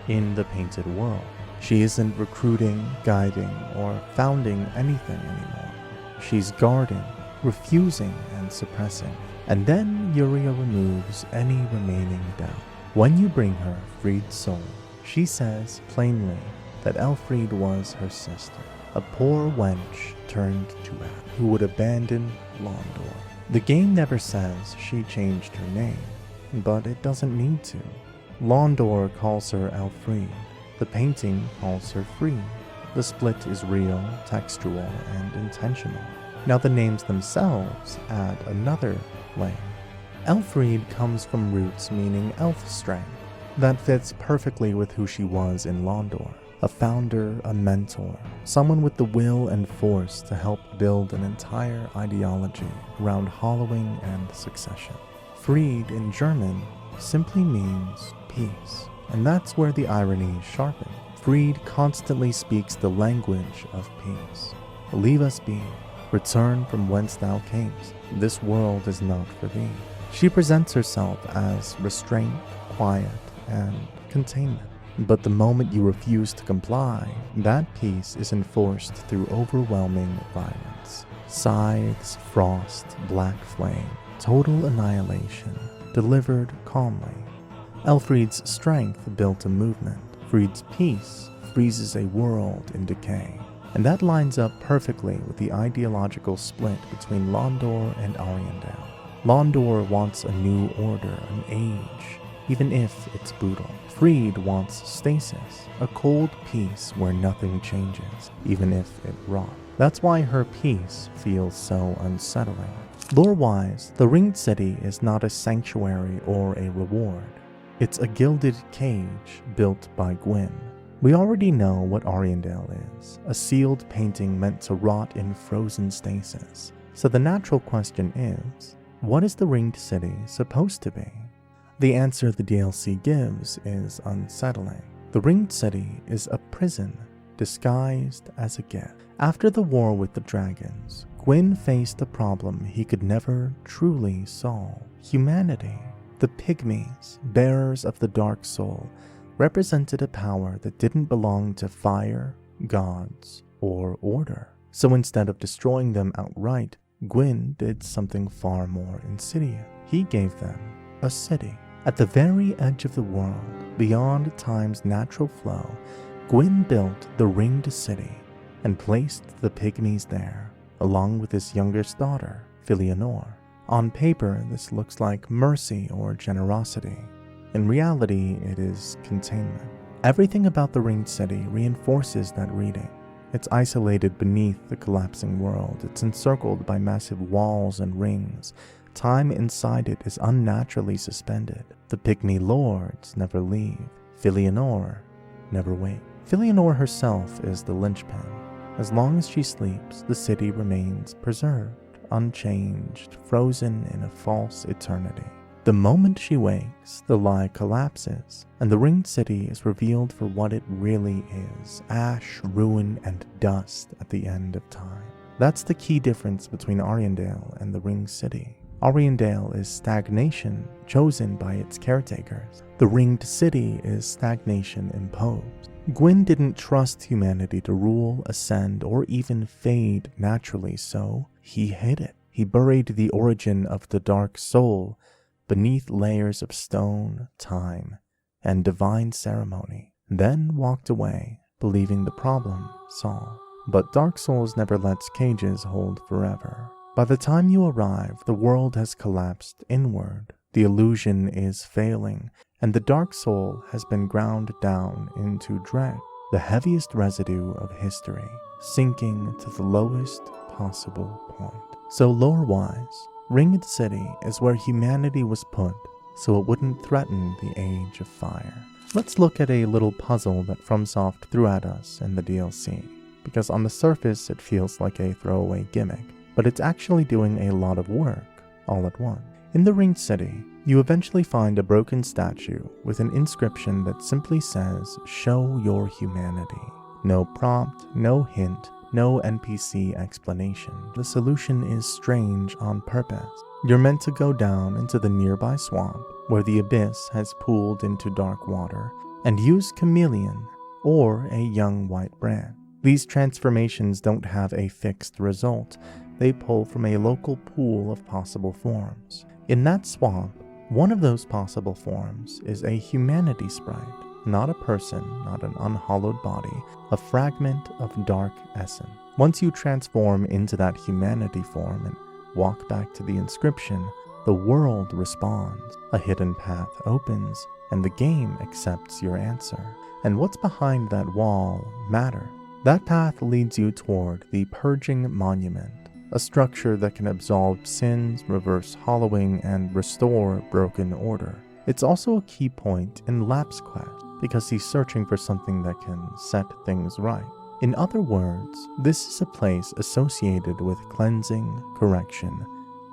A: in the Painted World. She isn't recruiting, guiding, or founding anything anymore. She's guarding, refusing, and suppressing. And then Yuria removes any remaining doubt. When you bring her Fried's soul, she says plainly that Elfried was her sister, a poor wench turned to ass, who would abandon Londor. The game never says she changed her name, but it doesn't need to. Londor calls her Elfried. The painting calls her Fried. The split is real, textual, and intentional. Now the names themselves add another layer. Elfried comes from roots meaning elf strength. That fits perfectly with who she was in Londor. A founder, a mentor, someone with the will and force to help build an entire ideology around hollowing and succession. Fried in German simply means peace, and that's where the irony is sharpened. Fried constantly speaks the language of peace. Leave us be. Return from whence thou camest. This world is not for thee. She presents herself as restraint, quiet, and containment. But the moment you refuse to comply, that peace is enforced through overwhelming violence. Scythes, frost, black flame, total annihilation, delivered calmly. Elfried's strength built a movement. Fried's peace freezes a world in decay. And that lines up perfectly with the ideological split between Londor and Ariandel. Londor wants a new order, an age, even if it's brutal. Fried wants stasis, a cold peace where nothing changes, even if it rots. That's why her peace feels so unsettling. Lore-wise, the Ringed City is not a sanctuary or a reward. It's a gilded cage built by Gwyn. We already know what Ariandel is, a sealed painting meant to rot in frozen stasis. So the natural question is, what is the Ringed City supposed to be? The answer the DLC gives is unsettling. The Ringed City is a prison disguised as a gift. After the war with the dragons, Gwyn faced a problem he could never truly solve. Humanity. The pygmies, bearers of the dark soul, represented a power that didn't belong to fire, gods, or order. So instead of destroying them outright, Gwyn did something far more insidious. He gave them a city. At the very edge of the world, beyond time's natural flow, Gwyn built the Ringed City and placed the pygmies there, along with his youngest daughter, Filianor. On paper, this looks like mercy or generosity. In reality, it is containment. Everything about the Ringed City reinforces that reading. It's isolated beneath the collapsing world. It's encircled by massive walls and rings. Time inside it is unnaturally suspended. The pygmy lords never leave. Filianor never wakes. Filianor herself is the linchpin. As long as she sleeps, the city remains preserved, unchanged, frozen in a false eternity. The moment she wakes, the lie collapses, and the Ringed City is revealed for what it really is: ash, ruin, and dust at the end of time.
B: That's the key difference between Ariandale and the Ringed City. Ariandale is stagnation chosen by its caretakers. The Ringed City is stagnation imposed. Gwyn didn't trust humanity to rule, ascend, or even fade naturally, so he hid it. He buried the origin of the dark soul beneath layers of stone, time, and divine ceremony, then walked away, believing the problem solved. But Dark Souls never lets cages hold forever. By the time you arrive, the world has collapsed inward, the illusion is failing, and the Dark Soul has been ground down into dread, the heaviest residue of history, sinking to the lowest possible point. So lore-wise, Ringed City is where humanity was put so it wouldn't threaten the Age of Fire. Let's look at a little puzzle that FromSoft threw at us in the DLC, because on the surface it feels like a throwaway gimmick, but it's actually doing a lot of work all at once. In the Ringed City, you eventually find a broken statue with an inscription that simply says, "Show your humanity." No prompt, no hint, no NPC explanation. The solution is strange on purpose. You're meant to go down into the nearby swamp, where the abyss has pooled into dark water, and use Chameleon or a young white brand. These transformations don't have a fixed result. They pull from a local pool of possible forms. In that swamp, one of those possible forms is a humanity sprite, not a person, not an unhallowed body, a fragment of dark essence. Once you transform into that humanity form and walk back to the inscription, the world responds, a hidden path opens, and the game accepts your answer. And what's behind that wall matters. That path leads you toward the Purging Monument, a structure that can absolve sins, reverse hollowing, and restore broken order. It's also a key point in Lap's quest, because he's searching for something that can set things right. In other words, this is a place associated with cleansing, correction,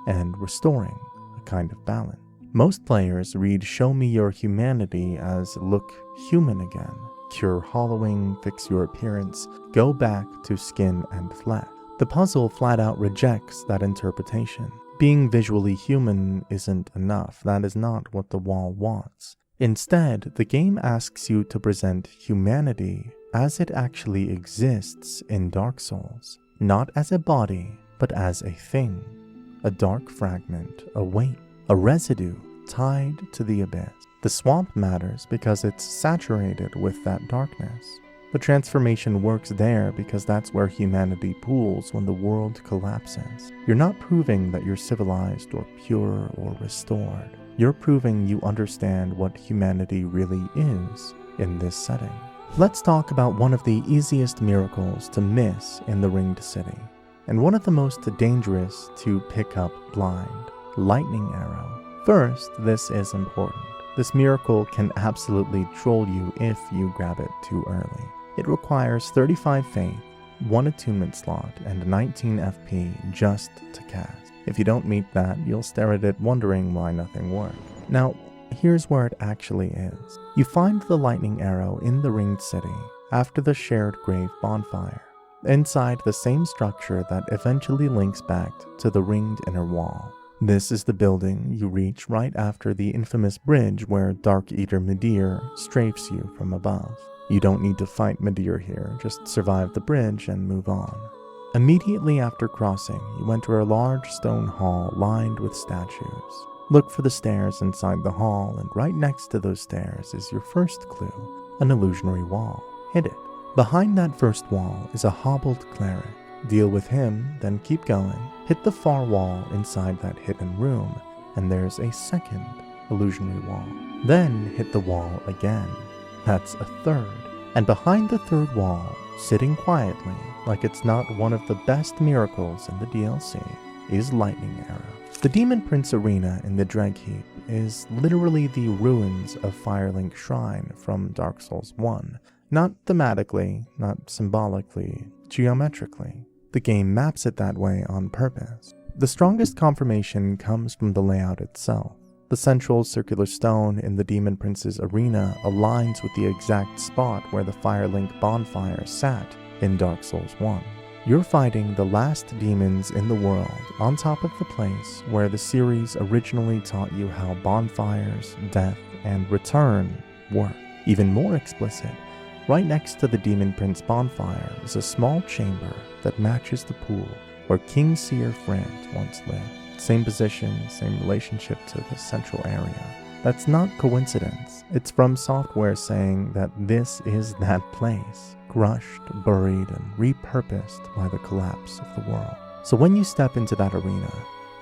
B: and restoring a kind of balance. Most players read "Show me your humanity" as "look human again, cure hollowing, fix your appearance, go back to skin and flesh." The puzzle flat out rejects that interpretation. Being visually human isn't enough. That is not what the wall wants. Instead, the game asks you to present humanity as it actually exists in Dark Souls, not as a body, but as a thing, a dark fragment, a weight, a residue tied to the abyss. The swamp matters because it's saturated with that darkness. The transformation works there because that's where humanity pools when the world collapses. You're not proving that you're civilized or pure or restored. You're proving you understand what humanity really is in this setting. Let's talk about one of the easiest miracles to miss in the Ringed City, and one of the most dangerous to pick up blind: Lightning Arrow. First, this is important. This miracle can absolutely troll you if you grab it too early. It requires 35 faith, 1 attunement slot, and 19 FP just to cast. If you don't meet that, you'll stare at it wondering why nothing worked. Now, here's where it actually is. You find the lightning arrow in the Ringed City after the shared grave bonfire, inside the same structure that eventually links back to the ringed inner wall. This is the building you reach right after the infamous bridge where Dark Eater Midir strafes you from above. You don't need to fight Midir here, just survive the bridge and move on. Immediately after crossing, you enter a large stone hall lined with statues. Look for the stairs inside the hall, and right next to those stairs is your first clue, an illusionary wall. Hit it. Behind that first wall is a hobbled cleric. Deal with him, then keep going. Hit the far wall inside that hidden room, and there's a second illusionary wall. Then hit the wall again. That's a third. And behind the third wall, sitting quietly, like it's not one of the best miracles in the DLC, is Lightning Arrow. The Demon Prince Arena in the Dreadheap is literally the ruins of Firelink Shrine from Dark Souls 1. Not thematically, not symbolically, geometrically. The game maps it that way on purpose. The strongest confirmation comes from the layout itself. The central circular stone in the Demon Prince's arena aligns with the exact spot where the Firelink bonfire sat in Dark Souls 1. You're fighting the last demons in the world on top of the place where the series originally taught you how bonfires, death, and return work. Even more explicit, right next to the Demon Prince bonfire is a small chamber that matches the pool where King Seer Frant once lived. Same position, same relationship to the central area. That's not coincidence. It's from software saying that this is that place, crushed, buried, and repurposed by the collapse of the world. So when you step into that arena,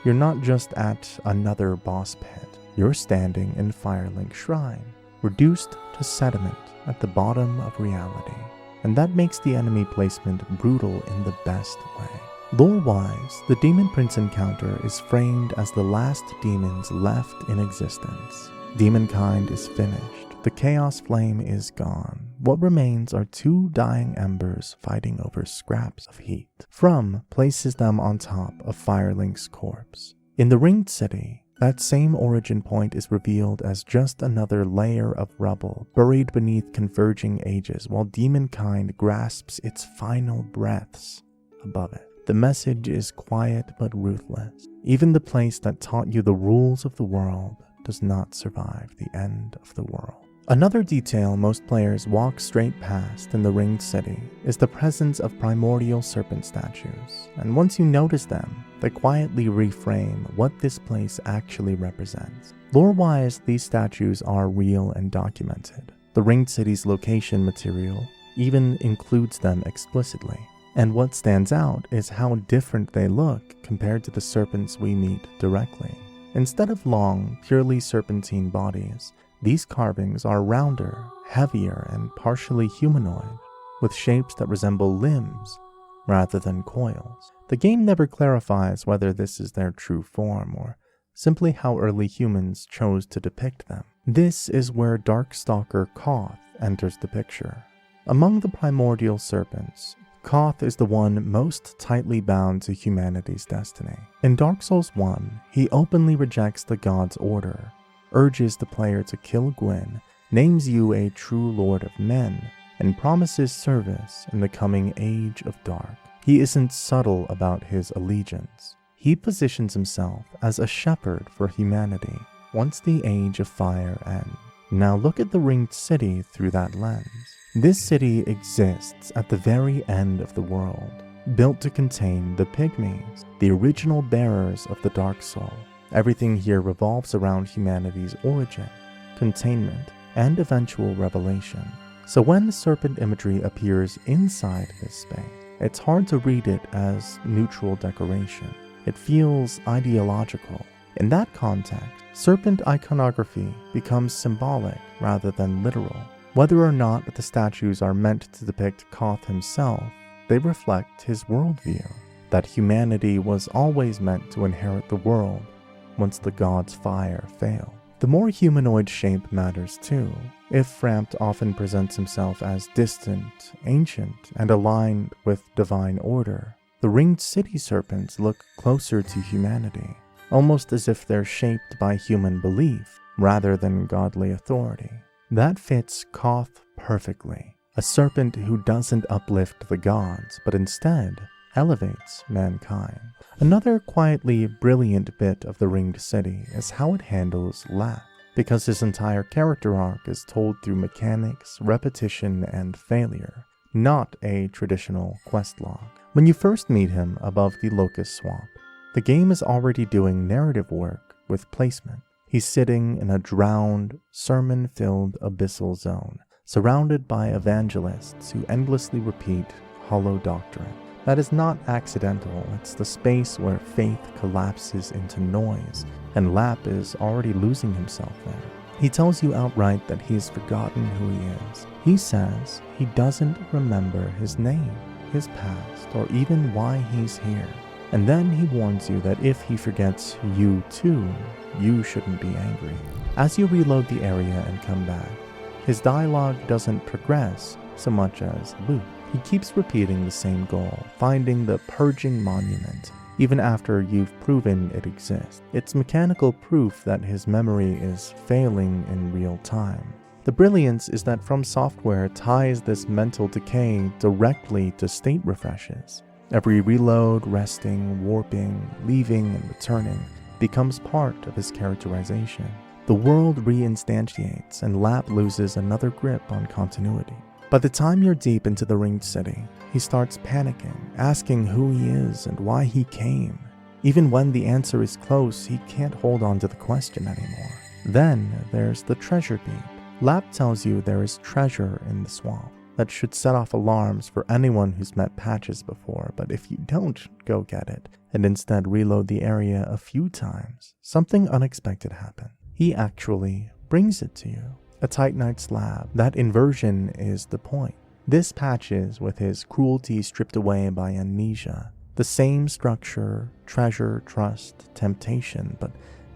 B: you're not just at another boss pit. You're standing in Firelink Shrine, reduced to sediment at the bottom of reality. And that makes the enemy placement brutal in the best way. Lore-wise, the Demon Prince encounter is framed as the last demons left in existence. Demonkind is finished. The Chaos Flame is gone. What remains are two dying embers fighting over scraps of heat. From places them on top of Firelink's corpse. In the Ringed City, that same origin point is revealed as just another layer of rubble buried beneath converging ages while Demonkind grasps its final breaths above it. The message is quiet but ruthless. Even the place that taught you the rules of the world does not survive the end of the world. Another detail most players walk straight past in the Ringed City is the presence of primordial serpent statues, and once you notice them, they quietly reframe what this place actually represents. Lore-wise, these statues are real and documented. The Ringed City's location material even includes them explicitly. And what stands out is how different they look compared to the serpents we meet directly. Instead of long, purely serpentine bodies, these carvings are rounder, heavier, and partially humanoid, with shapes that resemble limbs rather than coils. The game never clarifies whether this is their true form or simply how early humans chose to depict them. This is where Darkstalker Koth enters the picture. Among the primordial serpents, Koth is the one most tightly bound to humanity's destiny. In Dark Souls 1, he openly rejects the God's order, urges the player to kill Gwyn, names you a true lord of men, and promises service in the coming Age of Dark. He isn't subtle about his allegiance. He positions himself as a shepherd for humanity once the Age of Fire ends. Now look at the Ringed City through that lens. This city exists at the very end of the world, built to contain the Pygmies, the original bearers of the Dark Soul. Everything here revolves around humanity's origin, containment, and eventual revelation. So when serpent imagery appears inside this space, it's hard to read it as neutral decoration. It feels ideological. In that context, serpent iconography becomes symbolic rather than literal. Whether or not the statues are meant to depict Koth himself, they reflect his worldview, that humanity was always meant to inherit the world once the god's fire failed. The more humanoid shape matters too. If Frampt often presents himself as distant, ancient, and aligned with divine order, the Ringed City serpents look closer to humanity, almost as if they're shaped by human belief rather than godly authority. That fits Koth perfectly, a serpent who doesn't uplift the gods, but instead elevates mankind. Another quietly brilliant bit of the Ringed City is how it handles Lath, because his entire character arc is told through mechanics, repetition, and failure, not a traditional quest log. When you first meet him above the Locust Swamp, the game is already doing narrative work with placement. He's sitting in a drowned, sermon-filled abyssal zone, surrounded by evangelists who endlessly repeat hollow doctrine. That is not accidental. It's the space where faith collapses into noise, and Lap is already losing himself there. He tells you outright that he's forgotten who he is. He says he doesn't remember his name, his past, or even why he's here. And then he warns you that if he forgets you too, you shouldn't be angry. As you reload the area and come back, his dialogue doesn't progress so much as loop. He keeps repeating the same goal, finding the purging monument, even after you've proven it exists. It's mechanical proof that his memory is failing in real time. The brilliance is that From Software ties this mental decay directly to state refreshes. Every reload, resting, warping, leaving, and returning becomes part of his characterization. The world reinstantiates, and Lap loses another grip on continuity. By the time you're deep into the Ringed City, he starts panicking, asking who he is and why he came. Even when the answer is close, he can't hold on to the question anymore. Then there's the treasure beat. Lap tells you there is treasure in the swamp that should set off alarms for anyone who's met Patches before, but if you don't go get it and instead reload the area a few times, something unexpected happens. He actually brings it to you. A Titanite slab. That inversion is the point. This Patches, with his cruelty stripped away by amnesia. The same structure, treasure, trust, temptation, but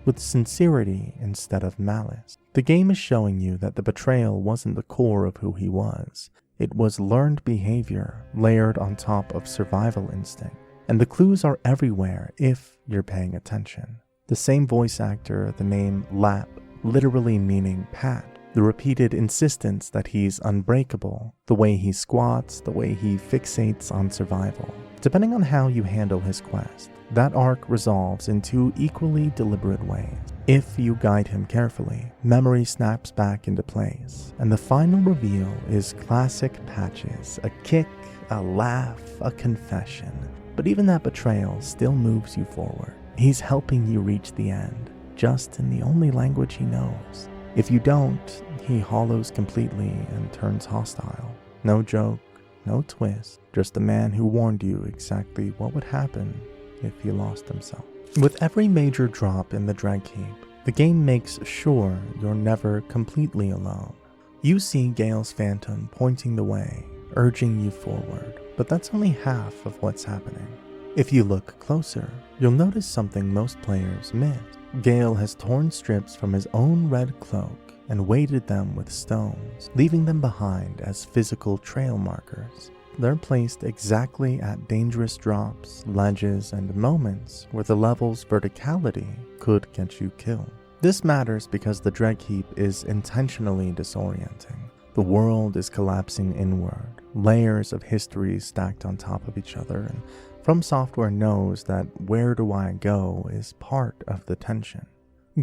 B: with sincerity instead of malice. The game is showing you that the betrayal wasn't the core of who he was. It was learned behavior layered on top of survival instinct. And the clues are everywhere if you're paying attention. The same voice actor, the name Lap, literally meaning Pat. The repeated insistence that he's unbreakable, the way he squats, the way he fixates on survival. Depending on how you handle his quest, that arc resolves in two equally deliberate ways. If you guide him carefully, memory snaps back into place, and the final reveal is classic Patches, a kick, a laugh, a confession. But even that betrayal still moves you forward. He's helping you reach the end, just in the only language he knows. If you don't, he hollows completely and turns hostile. No joke, no twist, just a man who warned you exactly what would happen if he lost himself. With every major drop in the Dreg Heap, the game makes sure you're never completely alone. You see Gale's phantom pointing the way, urging you forward, but that's only half of what's happening. If you look closer, you'll notice something most players miss. Gale has torn strips from his own red cloak and weighted them with stones, leaving them behind as physical trail markers. They're placed exactly at dangerous drops, ledges, and moments where the level's verticality could get you killed. This matters because the Dreg Heap is intentionally disorienting. The world is collapsing inward, layers of history stacked on top of each other, and From Software knows that where do I go is part of the tension.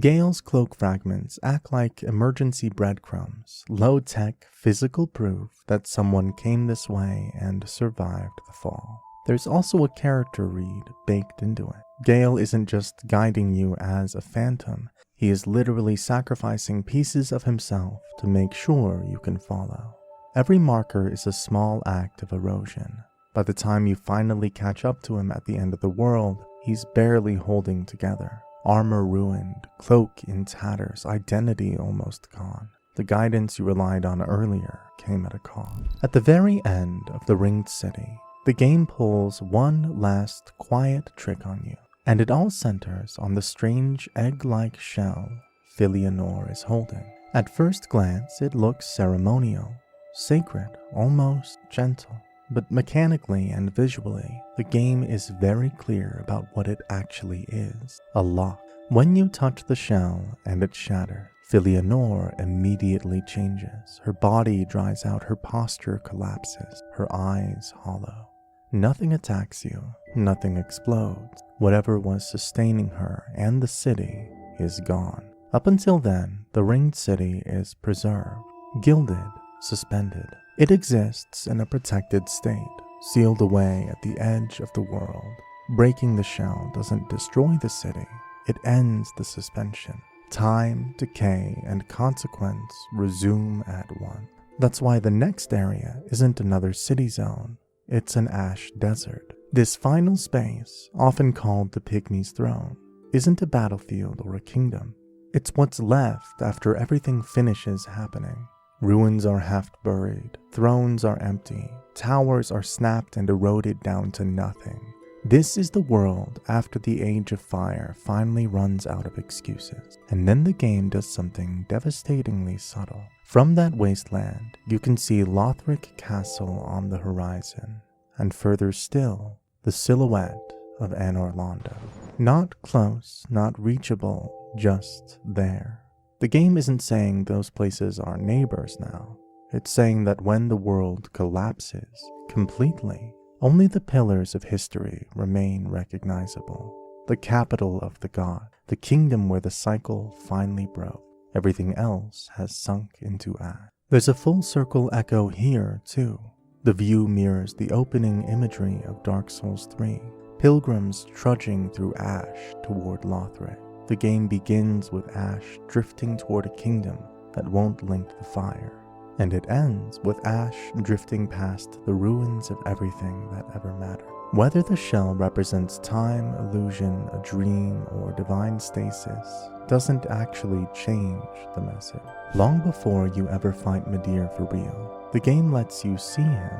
B: Gale's cloak fragments act like emergency breadcrumbs, low-tech physical proof that someone came this way and survived the fall. There's also a character read baked into it. Gale isn't just guiding you as a phantom, he is literally sacrificing pieces of himself to make sure you can follow. Every marker is a small act of erosion. By the time you finally catch up to him at the end of the world, he's barely holding together. Armor ruined, cloak in tatters, identity almost gone. The guidance you relied on earlier came at a cost. At the very end of the Ringed City, the game pulls one last quiet trick on you, and it all centers on the strange egg-like shell Filianor is holding. At first glance, it looks ceremonial, sacred, almost gentle. But mechanically and visually, the game is very clear about what it actually is, a lock. When you touch the shell and it shatters, Filianor immediately changes. Her body dries out, her posture collapses, her eyes hollow. Nothing attacks you, nothing explodes. Whatever was sustaining her and the city is gone. Up until then, the Ringed City is preserved, gilded, suspended. It exists in a protected state, sealed away at the edge of the world. Breaking the shell doesn't destroy the city, it ends the suspension. Time, decay, and consequence resume at once. That's why the next area isn't another city zone, it's an ash desert. This final space, often called the Pygmy's Throne, isn't a battlefield or a kingdom. It's what's left after everything finishes happening. Ruins are half buried, thrones are empty, towers are snapped and eroded down to nothing. This is the world after the Age of Fire finally runs out of excuses. And then the game does something devastatingly subtle. From that wasteland, you can see Lothric Castle on the horizon, and further still, the silhouette of Anor Londo. Not close, not reachable, just there. The game isn't saying those places are neighbors now. It's saying that when the world collapses completely, Only the pillars of history remain recognizable. The capital of the god, the kingdom where the cycle finally broke. Everything else has sunk into ash. There's a full circle echo here, too. The view mirrors the opening imagery of Dark Souls 3, pilgrims trudging through ash toward Lothric. The game begins with Ash drifting toward a kingdom that won't link the fire, and it ends with Ash drifting past the ruins of everything that ever mattered. Whether the shell represents time, illusion, a dream, or divine stasis doesn't actually change the message. Long before you ever fight Midir for real, the game lets you see him.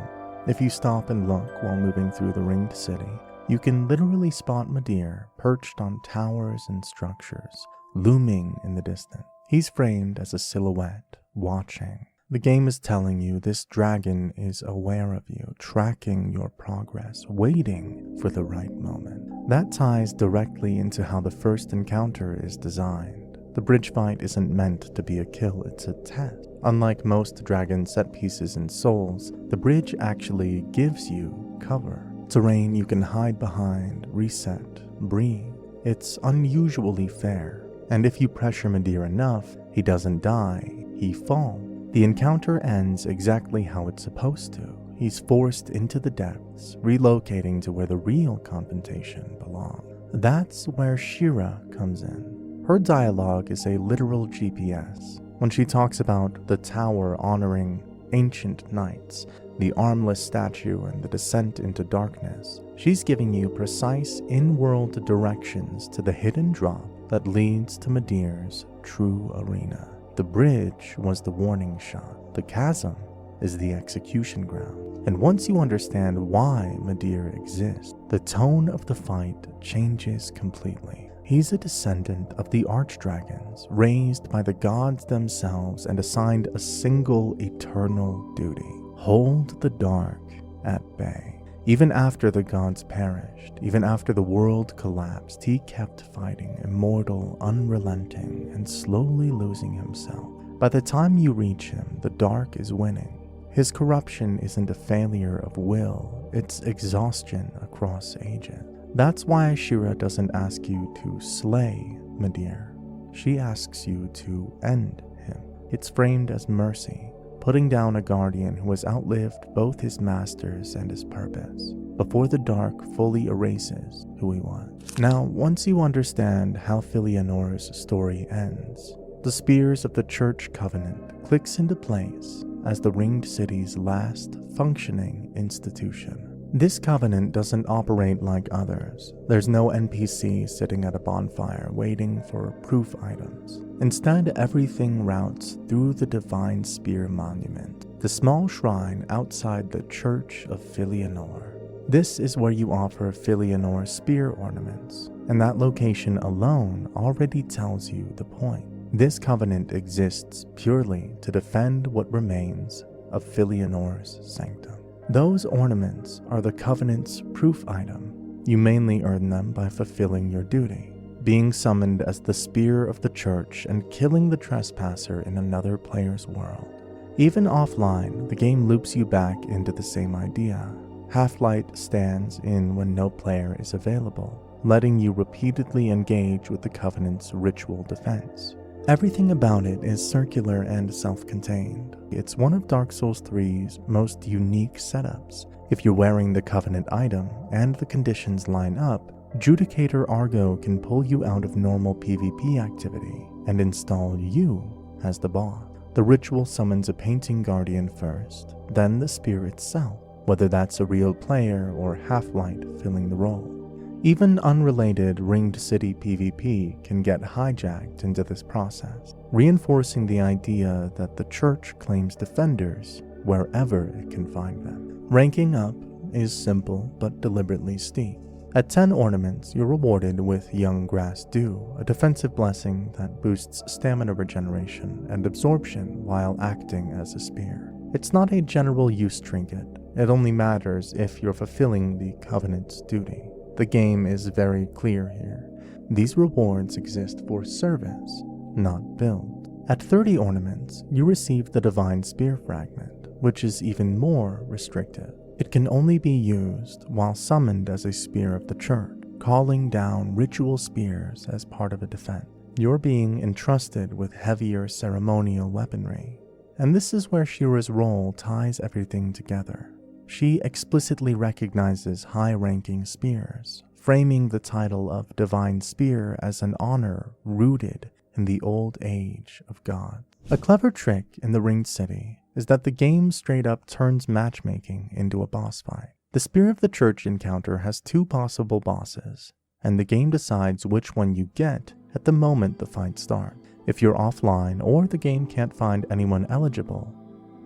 B: If you stop and look while moving through the ringed city, you can literally spot Midir perched on towers and structures, looming in the distance. He's framed as a silhouette, watching. The game is telling you this dragon is aware of you, tracking your progress, waiting for the right moment. That ties directly into how the first encounter is designed. The bridge fight isn't meant to be a kill, it's a test. Unlike most dragon set pieces in Souls, the bridge actually gives you cover. Terrain you can hide behind, reset, breathe. It's unusually fair. And if you pressure Midir enough, he doesn't die, he falls. The encounter ends exactly how it's supposed to. He's forced into the depths, relocating to where the real confrontation belongs. That's where Shira comes in. Her dialogue is a literal GPS. When she talks about the tower honoring ancient knights, the armless statue, and the descent into darkness, she's giving you precise in-world directions to the hidden drop that leads to Midir's true arena. The bridge was the warning shot. The chasm is the execution ground. And once you understand why Midir exists, the tone of the fight changes completely. He's a descendant of the archdragons, raised by the gods themselves and assigned a single eternal duty: hold the dark at bay. Even after the gods perished, even after the world collapsed, he kept fighting, immortal, unrelenting, and slowly losing himself. By the time you reach him, the dark is winning. His corruption isn't a failure of will, it's exhaustion across ages. That's why Shira doesn't ask you to slay Midir. She asks you to end him. It's framed as mercy, putting down a guardian who has outlived both his masters and his purpose, before the dark fully erases who he was. Now, once you understand how Filianor's story ends, the Spears of the Church Covenant clicks into place as the Ringed City's last functioning institution. This covenant doesn't operate like others. There's no NPC sitting at a bonfire waiting for proof items. Instead, everything routes through the Divine Spear Monument, the small shrine outside the Church of Filianor. This is where you offer Filianor spear ornaments, and that location alone already tells you the point. This covenant exists purely to defend what remains of Filianor's sanctum. Those ornaments are the Covenant's proof item. You mainly earn them by fulfilling your duty, being summoned as the Spear of the Church and killing the trespasser in another player's world. Even offline, the game loops you back into the same idea. Half-Light stands in when no player is available, letting you repeatedly engage with the Covenant's ritual defense. Everything about it is circular and self-contained. It's one of Dark Souls 3's most unique setups. If you're wearing the Covenant item and the conditions line up, Judicator Argo can pull you out of normal PvP activity and install you as the boss. The ritual summons a painting guardian first, then the spear itself, whether that's a real player or Half-Light filling the role. Even unrelated Ringed City PvP can get hijacked into this process, reinforcing the idea that the Church claims defenders wherever it can find them. Ranking up is simple but deliberately steep. At 10 ornaments, you're rewarded with Young Grass Dew, a defensive blessing that boosts stamina regeneration and absorption while acting as a spear. It's not a general use trinket, it only matters if you're fulfilling the Covenant's duty. The game is very clear here. These rewards exist for service, not build. At 30 ornaments, you receive the Divine Spear Fragment, which is even more restrictive.
A: It can only be used while summoned as a spear of the church, calling down ritual spears as part of a defense. You're being entrusted with heavier ceremonial weaponry, and this is where Shira's role ties everything together. She explicitly recognizes high-ranking spears, framing the title of Divine Spear as an honor rooted in the old age of God. A clever trick in the Ringed City is that the game straight up turns matchmaking into a boss fight. The Spear of the Church encounter has 2 possible bosses, and the game decides which one you get at the moment the fight starts. If you're offline or the game can't find anyone eligible,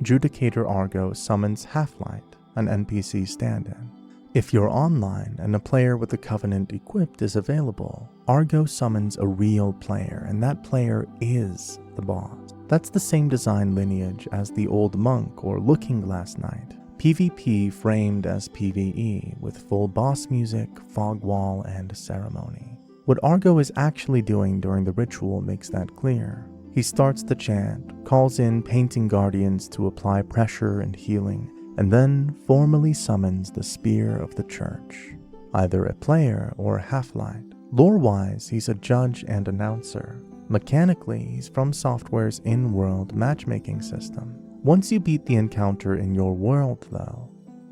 A: Judicator Argo summons Half-Light, an NPC stand-in. If you're online and a player with the Covenant equipped is available, Argo summons a real player, and that player is the boss. That's the same design lineage as the Old Monk or Looking Glass Knight. PvP framed as PvE with full boss music, fog wall, and ceremony. What Argo is actually doing during the ritual makes that clear. He starts the chant, calls in painting guardians to apply pressure and healing, and then formally summons the Spear of the Church, either a player or Half-Light. Lore-wise, he's a judge and announcer. Mechanically, he's from Software's in-world matchmaking system. Once you beat the encounter in your world, though,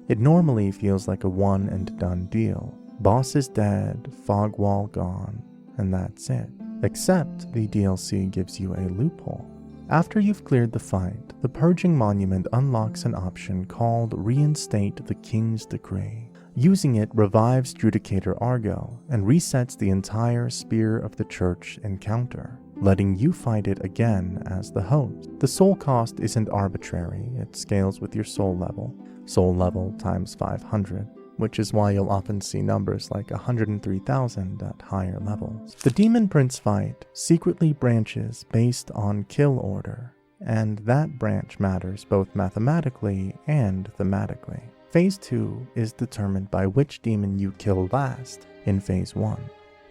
A: it normally feels like a one-and-done deal. Boss is dead, fog wall gone, and that's it. Except the DLC gives you a loophole. After you've cleared the fight, the Purging Monument unlocks an option called Reinstate the King's Decree. Using it revives Judicator Argo and resets the entire Spear of the Church encounter, letting you fight it again as the host. The soul cost isn't arbitrary, it scales with your soul level times 500, which is why you'll often see numbers like 103,000 at higher levels. The Demon Prince fight secretly branches based on kill order, and that branch matters both mathematically and thematically. Phase 2 is determined by which demon you kill last in Phase 1.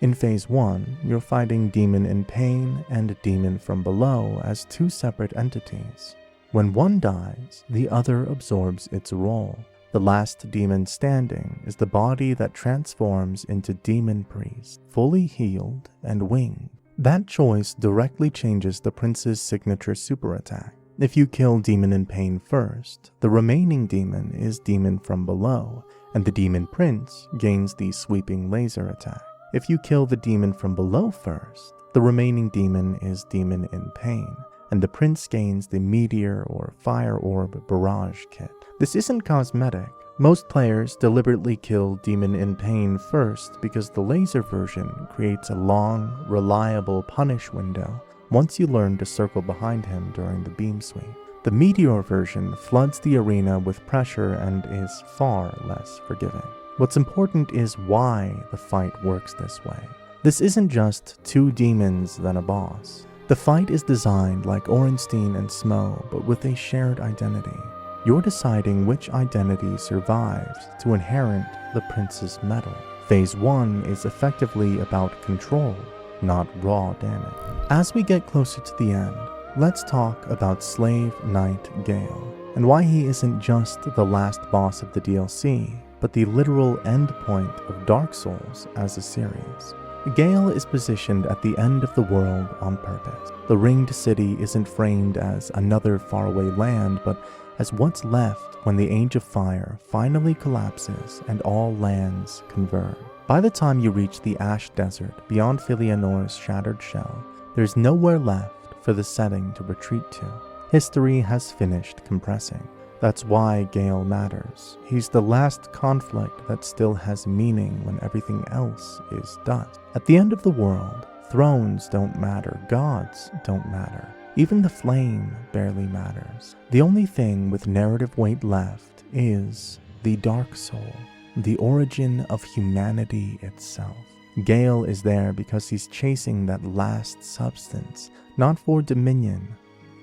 A: In Phase 1, you're fighting Demon in Pain and Demon from Below as 2 separate entities. When one dies, the other absorbs its role. The last demon standing is the body that transforms into Demon Priest, fully healed and winged. That choice directly changes the prince's signature super attack. If you kill Demon in Pain first, the remaining demon is Demon from Below, and the Demon Prince gains the sweeping laser attack. If you kill the Demon from Below first, the remaining demon is Demon in Pain, and the prince gains the Meteor or Fire Orb Barrage kit. This isn't cosmetic. Most players deliberately kill Demon in Pain first because the laser version creates a long, reliable punish window once you learn to circle behind him during the beam sweep. The Meteor version floods the arena with pressure and is far less forgiving. What's important is why the fight works this way. This isn't just 2 demons then a boss. The fight is designed like Orenstein and Smo, but with a shared identity. You're deciding which identity survives to inherit the prince's metal. Phase 1 is effectively about control, not raw damage. As we get closer to the end, let's talk about Slave Knight Gale, and why he isn't just the last boss of the DLC, but the literal endpoint of Dark Souls as a series. Gale is positioned at the end of the world on purpose. The Ringed City isn't framed as another faraway land, but as what's left when the Age of Fire finally collapses and all lands converge. By the time you reach the Ash Desert beyond Filianor's shattered shell, there's nowhere left for the setting to retreat to. History has finished compressing. That's why Gale matters. He's the last conflict that still has meaning when everything else is dust. At the end of the world, thrones don't matter, gods don't matter. Even the flame barely matters. The only thing with narrative weight left is the Dark Soul, the origin of humanity itself. Gale is there because he's chasing that last substance, not for dominion,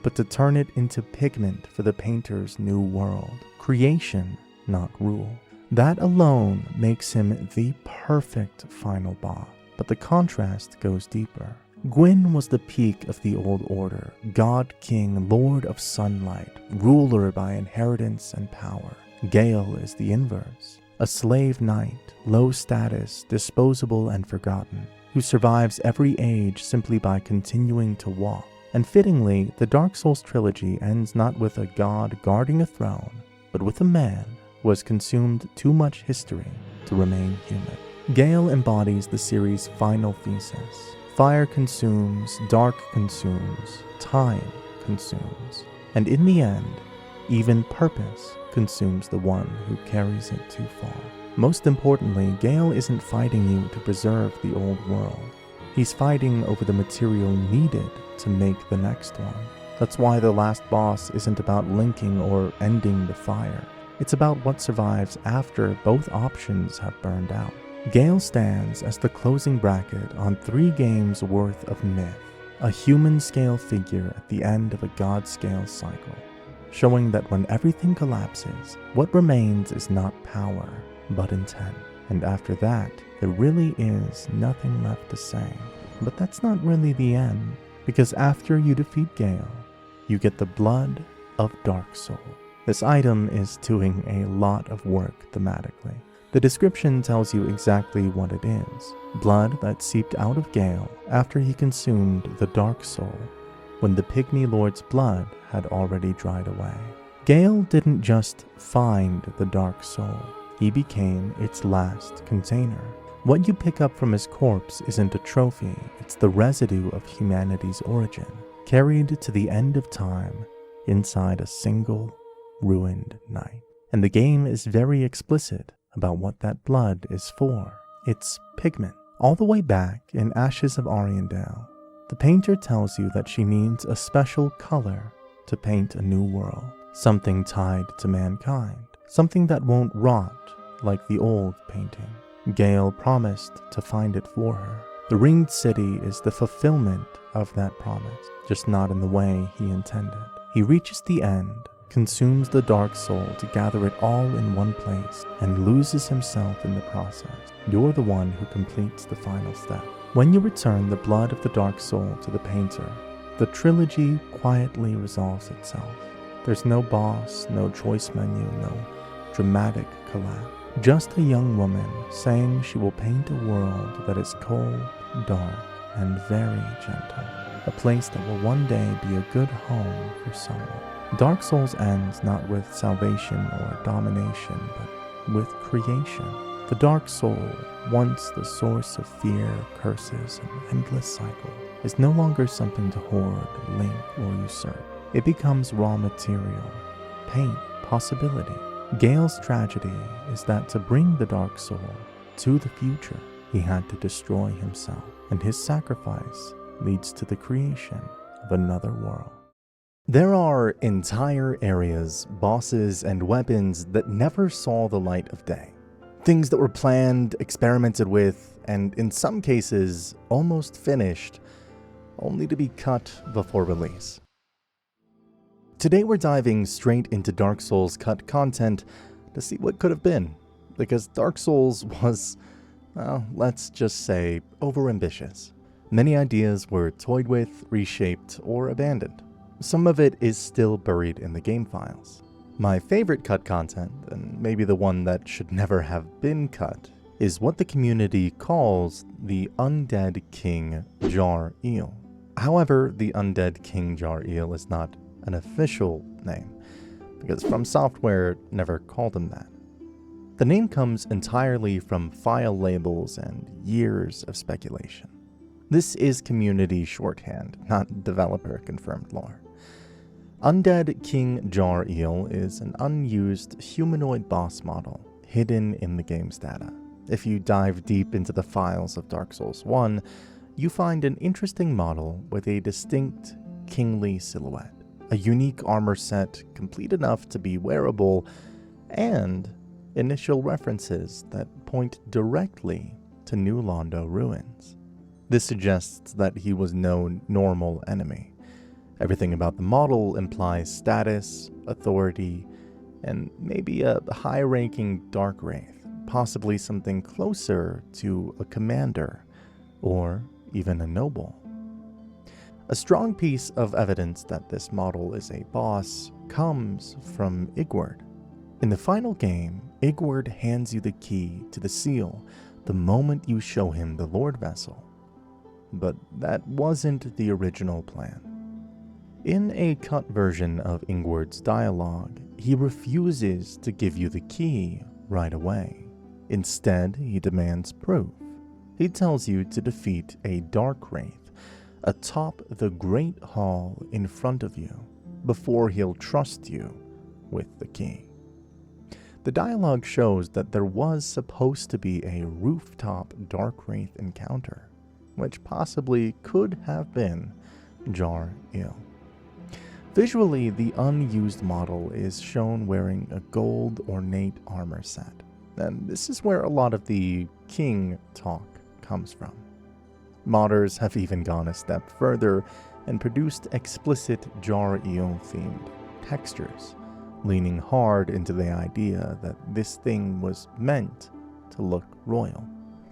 A: but to turn it into pigment for the painter's new world. Creation, not rule. That alone makes him the perfect final boss, but the contrast goes deeper. Gwyn was the peak of the Old Order, God King, Lord of Sunlight, ruler by inheritance and power.
B: Gale is the inverse, a slave knight, low status, disposable and forgotten, who survives every age simply by continuing to walk. And fittingly, the Dark Souls trilogy ends not with a god guarding a throne, but with a man who has consumed too much history to remain human. Gale embodies the series' final thesis. Fire consumes, dark consumes, time consumes, and in the end, even purpose consumes the one who carries it too far. Most importantly, Gale isn't fighting you to preserve the old world. He's fighting over the material needed to make the next one. That's why the last boss isn't about linking or ending the fire. It's about what survives after both options have burned out. Gale stands as the closing bracket on 3 games worth of myth, a human-scale figure at the end of a god-scale cycle, showing that when everything collapses, what remains is not power, but intent. And after that, there really is nothing left to say. But that's not really the end, because after you defeat Gale, you get the Blood of Dark Soul. This item is doing a lot of work thematically. The description tells you exactly what it is: blood that seeped out of Gale after he consumed the Dark Soul, when the Pygmy Lord's blood had already dried away. Gale didn't just find the Dark Soul, he became its last container. What you pick up from his corpse isn't a trophy, it's the residue of humanity's origin, carried to the end of time inside a single ruined night. And the game is very explicit about what that blood is for. It's pigment. All the way back in Ashes of Ariandel, the painter tells you that she needs a special color to paint a new world, something tied to mankind, something that won't rot like the old painting. Gale promised to find it for her. The Ringed City is the fulfillment of that promise, just not in the way he intended. He reaches the end, consumes the Dark Soul to gather it all in one place, and loses himself in the process. You're the one who completes the final step. When you return the Blood of the Dark Soul to the painter, the trilogy quietly resolves itself. There's no boss, no choice menu, no dramatic collapse. Just a young woman saying she will paint a world that is cold, dark, and very gentle. A place that will one day be a good home for someone. Dark Souls ends not with salvation or domination, but with creation. The Dark Soul, once the source of fear, curses, and endless cycle, is no longer something to hoard, link, or usurp. It becomes raw material, paint, possibility. Gale's tragedy is that to bring the Dark Soul to the future, he had to destroy himself, and his sacrifice leads to the creation of another world. There are entire areas, bosses, and weapons that never saw the light of day. Things that were planned, experimented with, and in some cases, almost finished, only to be cut before release. Today we're diving straight into Dark Souls cut content to see what could have been, because Dark Souls was, well, let's just say, overambitious. Many ideas were toyed with, reshaped, or abandoned. Some of it is still buried in the game files. My favorite cut content, and maybe the one that should never have been cut, is what the community calls the Undead King Jar Eel. However, the Undead King Jar Eel is not an official name, because From Software never called him that. The name comes entirely from file labels and years of speculation. This is community shorthand, not developer-confirmed lore. Undead King Jar Eel is an unused humanoid boss model hidden in the game's data. If you dive deep into the files of Dark Souls 1, you find an interesting model with a distinct kingly silhouette, a unique armor set complete enough to be wearable, and initial references that point directly to New Londo ruins. This suggests that he was no normal enemy. Everything about the model implies status, authority, and maybe a high-ranking Dark Wraith, possibly something closer to a commander, or even a noble. A strong piece of evidence that this model is a boss comes from Igward. In the final game, Igward hands you the key to the seal the moment you show him the Lord Vessel. But that wasn't the original plan. In a cut version of Ingward's dialogue, he refuses to give you the key right away. Instead, he demands proof. He tells you to defeat a dark wraith atop the great hall in front of you before he'll trust you with the key. The dialogue shows that there was supposed to be a rooftop dark wraith encounter, which possibly could have been Jar-Il. Visually, the unused model is shown wearing a gold ornate armor set, and this is where a lot of the king talk comes from. Modders have even gone a step further and produced explicit Jar-Il themed textures, leaning hard into the idea that this thing was meant to look royal.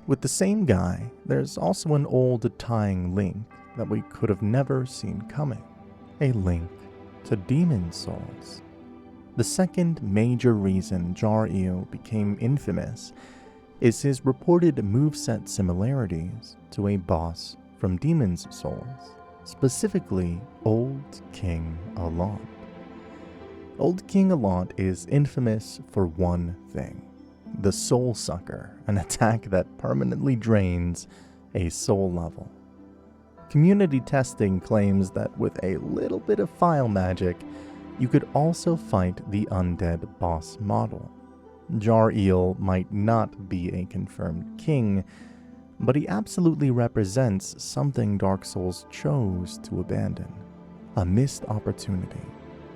B: With the same guy, there's also an old tying link that we could have never seen coming, a link to demon souls. The second major reason Jar-Il became infamous is his reported moveset similarities to a boss from Demon's Souls, specifically Old King Allant. Old King Allant is infamous for one thing: the Soul Sucker, an attack that permanently drains a soul level. Community testing claims that with a little bit of file magic, you could also fight the undead boss model. Jar-Il might not be a confirmed king, but he absolutely represents something Dark Souls chose to abandon. A missed opportunity.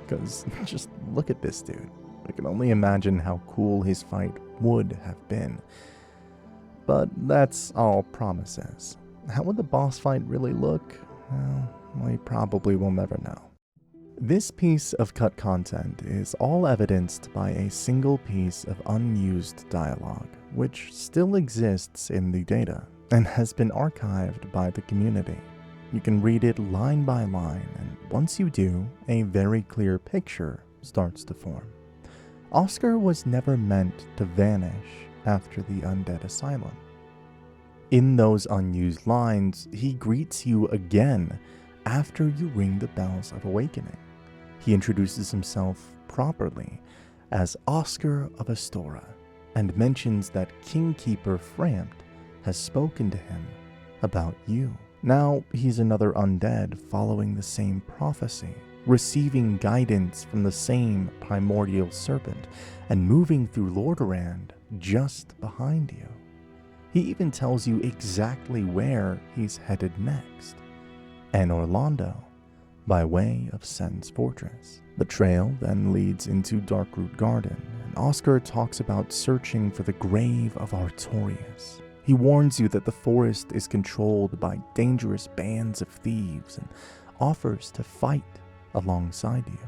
B: Because just look at this dude. I can only imagine how cool his fight would have been. But that's all promises. How would the boss fight really look? Well, we probably will never know. This piece of cut content is all evidenced by a single piece of unused dialogue, which still exists in the data and has been archived by the community. You can read it line by line, and once you do, a very clear picture starts to form. Oscar was never meant to vanish after the Undead Asylum. In those unused lines, he greets you again after you ring the bells of awakening. He introduces himself properly as Oscar of Astora and mentions that Kingkeeper Frampt has spoken to him about you. Now he's another undead following the same prophecy, receiving guidance from the same primordial serpent, and moving through Lordaeron just behind you. He even tells you exactly where he's headed next, Anor Londo, by way of Sen's fortress. The trail then leads into Darkroot Garden, and Oscar talks about searching for the grave of Artorias. He warns you that the forest is controlled by dangerous bands of thieves and offers to fight alongside you.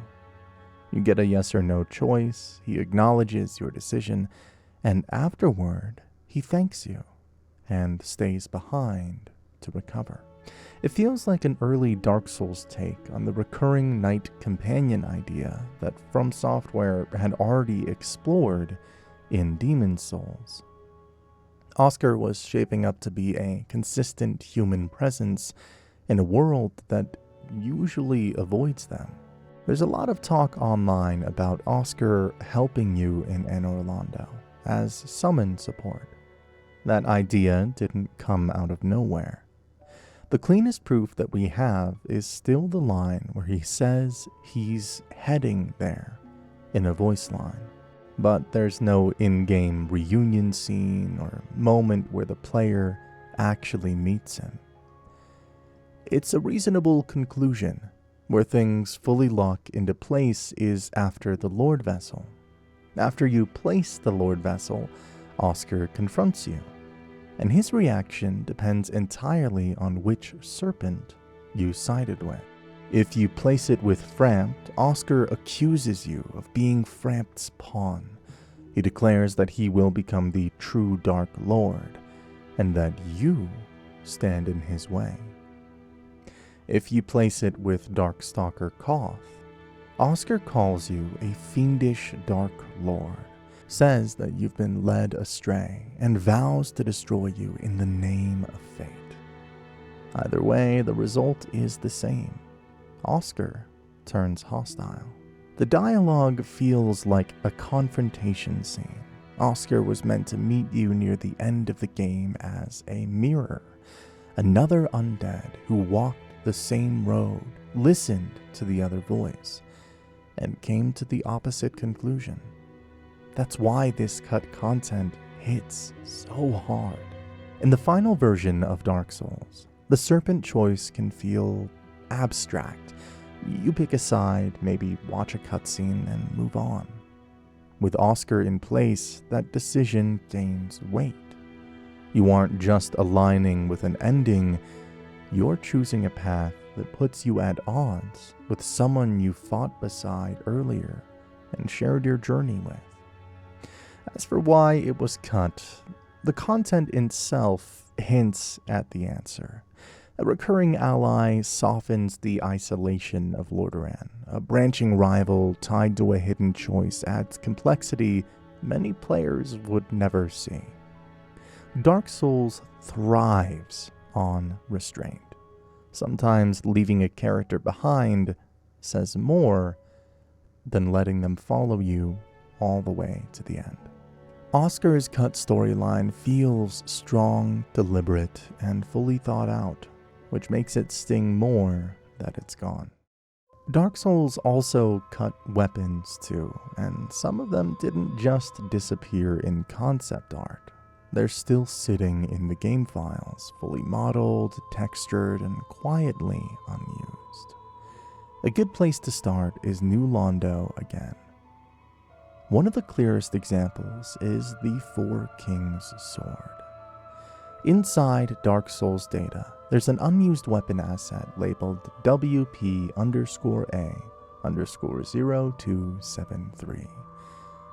B: You get a yes or no choice, he acknowledges your decision, and afterward, he thanks you and stays behind to recover. It feels like an early Dark Souls take on the recurring knight companion idea that From Software had already explored in Demon's Souls. Oscar was shaping up to be a consistent human presence in a world that usually avoids them. There's a lot of talk online about Oscar helping you in Anor Londo as summon support. That idea didn't come out of nowhere. The cleanest proof that we have is still the line where he says he's heading there in a voice line. But there's no in-game reunion scene or moment where the player actually meets him. It's a reasonable conclusion. Where things fully lock into place is after the Lord Vessel. After you place the Lord Vessel, Oscar confronts you, and his reaction depends entirely on which serpent you sided with. If you place it with Frampt, Oscar accuses you of being Frampt's pawn. He declares that he will become the true Dark Lord, and that you stand in his way. If you place it with Darkstalker Koth, Oscar calls you a fiendish dark lord, says that you've been led astray, and vows to destroy you in the name of fate. Either way, the result is the same. Oscar turns hostile. The dialogue feels like a confrontation scene. Oscar was meant to meet you near the end of the game as a mirror, another undead who walked the same road, listened to the other voice, and came to the opposite conclusion. That's why this cut content hits so hard. In the final version of Dark Souls, the serpent choice can feel abstract. You pick a side, maybe watch a cutscene, and move on. With Oscar in place, that decision gains weight. You aren't just aligning with an ending, you're choosing a path that puts you at odds with someone you fought beside earlier and shared your journey with. As for why it was cut, the content itself hints at the answer. A recurring ally softens the isolation of Lordaeron. A branching rival tied to a hidden choice adds complexity many players would never see. Dark Souls thrives on restraint. Sometimes leaving a character behind says more than letting them follow you all the way to the end. Oscar's cut storyline feels strong, deliberate, and fully thought out, which makes it sting more that it's gone. Dark Souls also cut weapons too, and some of them didn't just disappear in concept art. They're still sitting in the game files, fully modeled, textured, and quietly unused. A good place to start is New Londo again. One of the clearest examples is the Four Kings sword. Inside Dark Souls data, there's an unused weapon asset labeled WP_A_0273,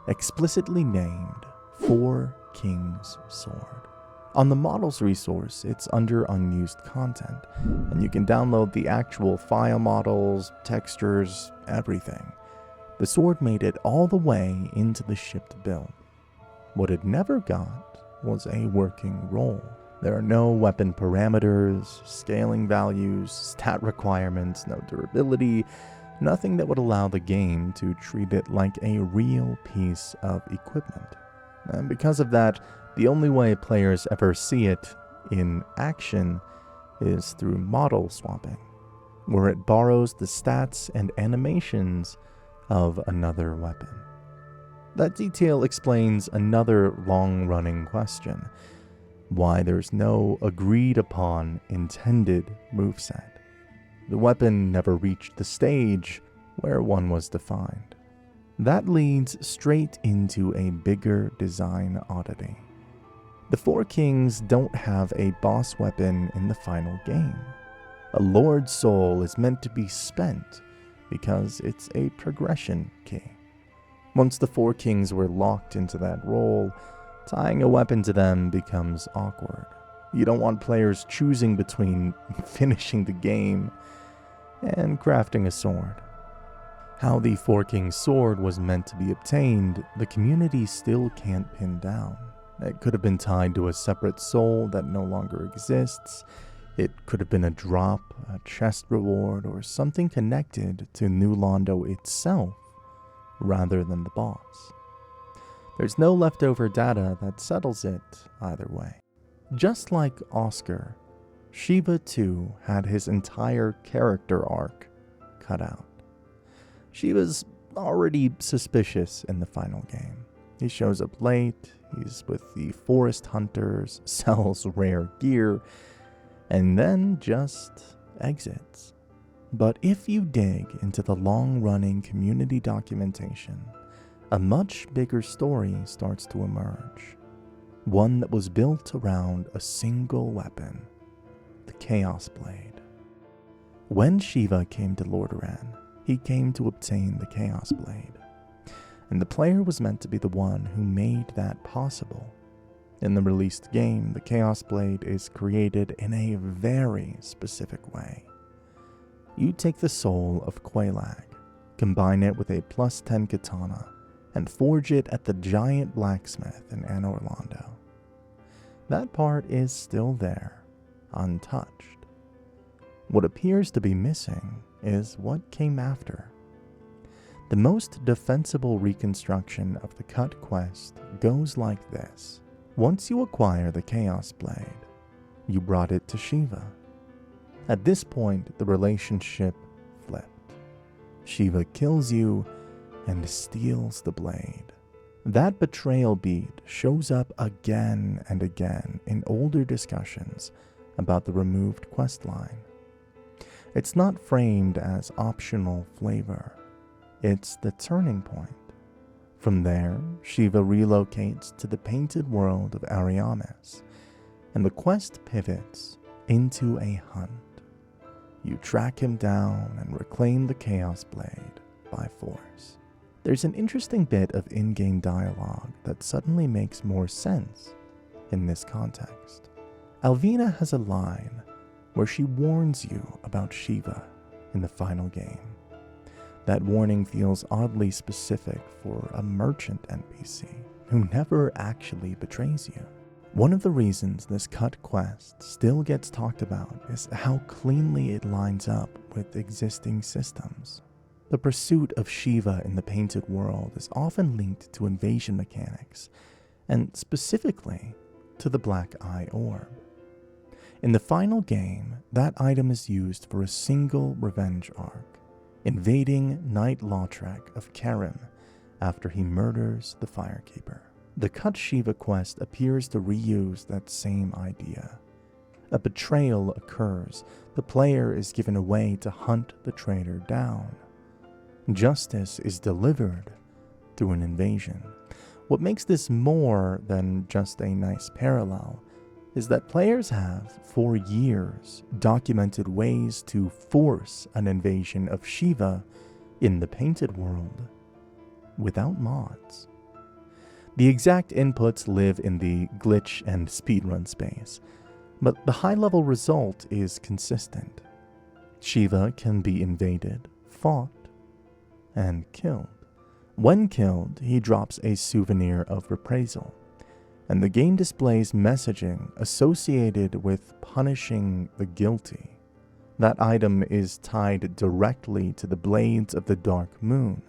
B: explicitly named Four Kings Sword. On the models resource, it's under unused content, and you can download the actual file models, textures, everything. The sword made it all the way into the shipped build. What it never got was a working roll. There are no weapon parameters, scaling values, stat requirements, no durability, nothing that would allow the game to treat it like a real piece of equipment. And because of that, the only way players ever see it in action is through model swapping, where it borrows the stats and animations of another weapon. That detail explains another long-running question: why there's no agreed-upon intended moveset. The weapon never reached the stage where one was defined. That leads straight into a bigger design oddity. The Four Kings don't have a boss weapon in the final game. A Lord's Soul is meant to be spent because it's a progression key. Once the Four Kings were locked into that role, tying a weapon to them becomes awkward. You don't want players choosing between finishing the game and crafting a sword. How the Four Kings sword was meant to be obtained, the community still can't pin down. It could have been tied to a separate soul that no longer exists. It could have been a drop, a chest reward, or something connected to New Londo itself rather than the boss. There's no leftover data that settles it either way. Just like Oscar, Shiva too had his entire character arc cut out. Shiva's already suspicious in the final game. He shows up late, he's with the forest hunters, sells rare gear, and then just exits. But if you dig into the long-running community documentation, a much bigger story starts to emerge. One that was built around a single weapon, the Chaos Blade. When Shiva came to Lordaeron, he came to obtain the Chaos Blade, and the player was meant to be the one who made that possible. In the released game, the Chaos Blade is created in a very specific way. You take the soul of Quelaag, combine it with a +10 katana, and forge it at the giant blacksmith in Anne Orlando. That part is still there, untouched. What appears to be missing is what came after. The most defensible reconstruction of the cut quest goes like this. Once you acquire the Chaos Blade, you brought it to Shiva. At this point, the relationship flipped. Shiva kills you and steals the blade. That betrayal beat shows up again and again in older discussions about the removed questline. It's not framed as optional flavor. It's the turning point. From there, Shiva relocates to the painted world of Ariamis, and the quest pivots into a hunt. You track him down and reclaim the Chaos Blade by force. There's an interesting bit of in-game dialogue that suddenly makes more sense in this context. Alvina has a line where she warns you about Shiva in the final game. That warning feels oddly specific for a merchant NPC who never actually betrays you. One of the reasons this cut quest still gets talked about is how cleanly it lines up with existing systems. The pursuit of Shiva in the painted world is often linked to invasion mechanics, and specifically to the Black Eye Orb. In the final game, that item is used for a single revenge arc, invading Knight Lautrec of Kerim after he murders the Firekeeper. The Cut Shiva quest appears to reuse that same idea. A betrayal occurs, the player is given a way to hunt the traitor down. Justice is delivered through an invasion. What makes this more than just a nice parallel is that players have, for years, documented ways to force an invasion of Shiva in the painted world without mods. The exact inputs live in the glitch and speedrun space, but the high-level result is consistent. Shiva can be invaded, fought, and killed. When killed, he drops a souvenir of reprisal, and the game displays messaging associated with punishing the guilty. That item is tied directly to the Blades of the Dark Moon,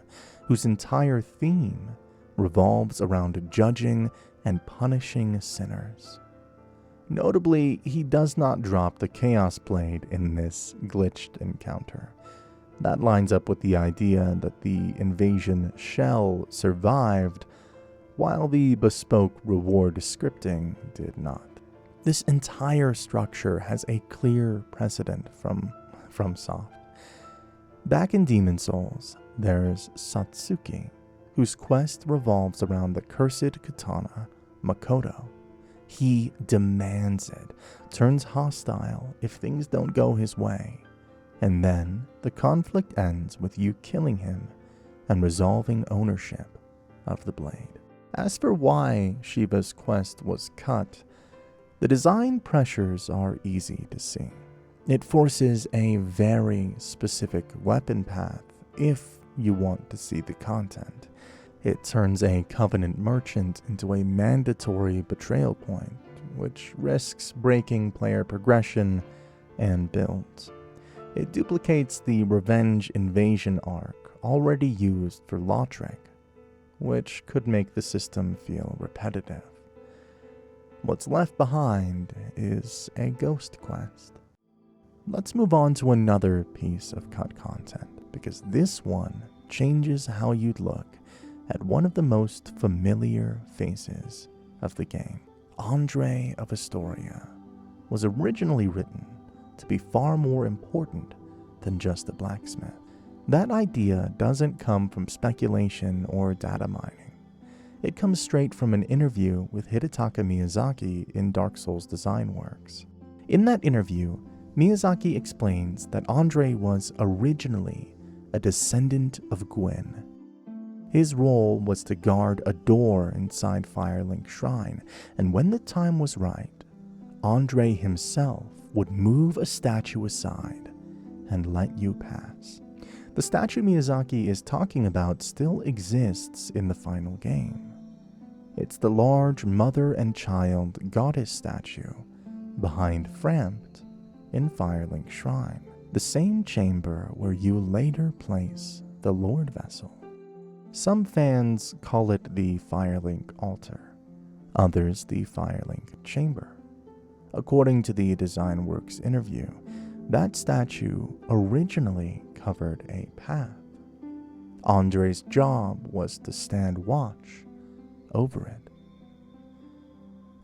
B: whose entire theme revolves around judging and punishing sinners. Notably, he does not drop the Chaos Blade in this glitched encounter. That lines up with the idea that the invasion shell survived, while the bespoke reward scripting did not. This entire structure has a clear precedent from FromSoft. Back in Demon Souls, there's Satsuki, whose quest revolves around the cursed katana, Makoto. He demands it, turns hostile if things don't go his way, and then the conflict ends with you killing him and resolving ownership of the blade. As for why Shiva's quest was cut, the design pressures are easy to see. It forces a very specific weapon path if you want to see the content. It turns a Covenant merchant into a mandatory betrayal point, which risks breaking player progression and builds. It duplicates the revenge invasion arc already used for Lautrec, which could make the system feel repetitive. What's left behind is a ghost quest. Let's move on to another piece of cut content, because this one changes how you'd look at one of the most familiar faces of the game. Andre of Astoria was originally written to be far more important than just a blacksmith. That idea doesn't come from speculation or data mining. It comes straight from an interview with Hidetaka Miyazaki in Dark Souls Design Works. In that interview, Miyazaki explains that Andre was originally a descendant of Gwyn. His role was to guard a door inside Firelink Shrine, and when the time was right, Andre himself would move a statue aside and let you pass. The statue Miyazaki is talking about still exists in the final game. It's the large mother and child goddess statue behind Frampt in Firelink Shrine, the same chamber where you later place the Lord Vessel. Some fans call it the Firelink Altar, others the Firelink Chamber. According to the DesignWorks interview, that statue originally covered a path. Andre's job was to stand watch over it.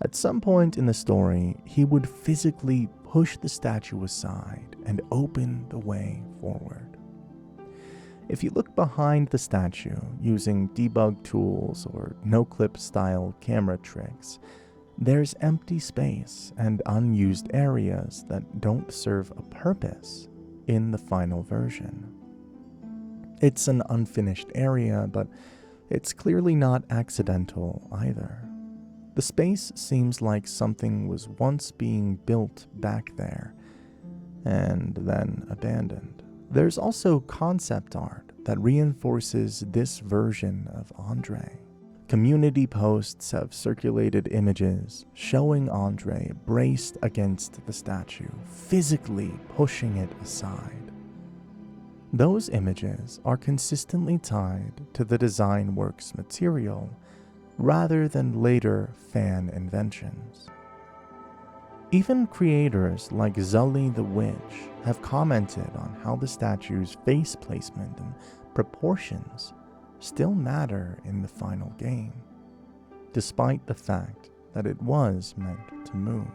B: At some point in the story, he would physically push the statue aside and open the way forward. If you look behind the statue using debug tools or no-clip style camera tricks, there's empty space and unused areas that don't serve a purpose in the final version. It's an unfinished area, but it's clearly not accidental either. The space seems like something was once being built back there and then abandoned. There's also concept art that reinforces this version of Andre. Community posts have circulated images showing Andre braced against the statue, physically pushing it aside. Those images are consistently tied to the DesignWorks material rather than later fan inventions. Even creators like Zully the Witch have commented on how the statue's face placement and proportions still matter in the final game, despite the fact that it was meant to move.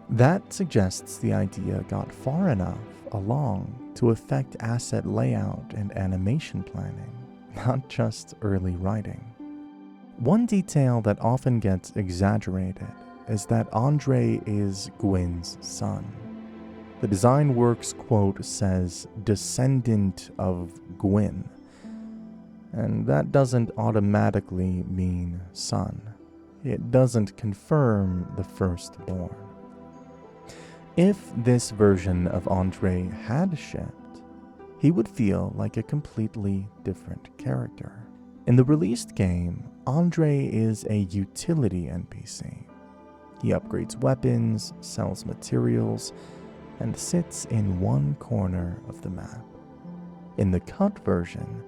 B: That suggests the idea got far enough along to affect asset layout and animation planning, not just early writing. One detail that often gets exaggerated is that Andre is Gwyn's son. The DesignWorks quote says, "descendant of Gwyn," and that doesn't automatically mean son. It doesn't confirm the firstborn. If this version of Andre had shipped, he would feel like a completely different character. In the released game, Andre is a utility NPC. He upgrades weapons, sells materials, and sits in one corner of the map. In the cut version,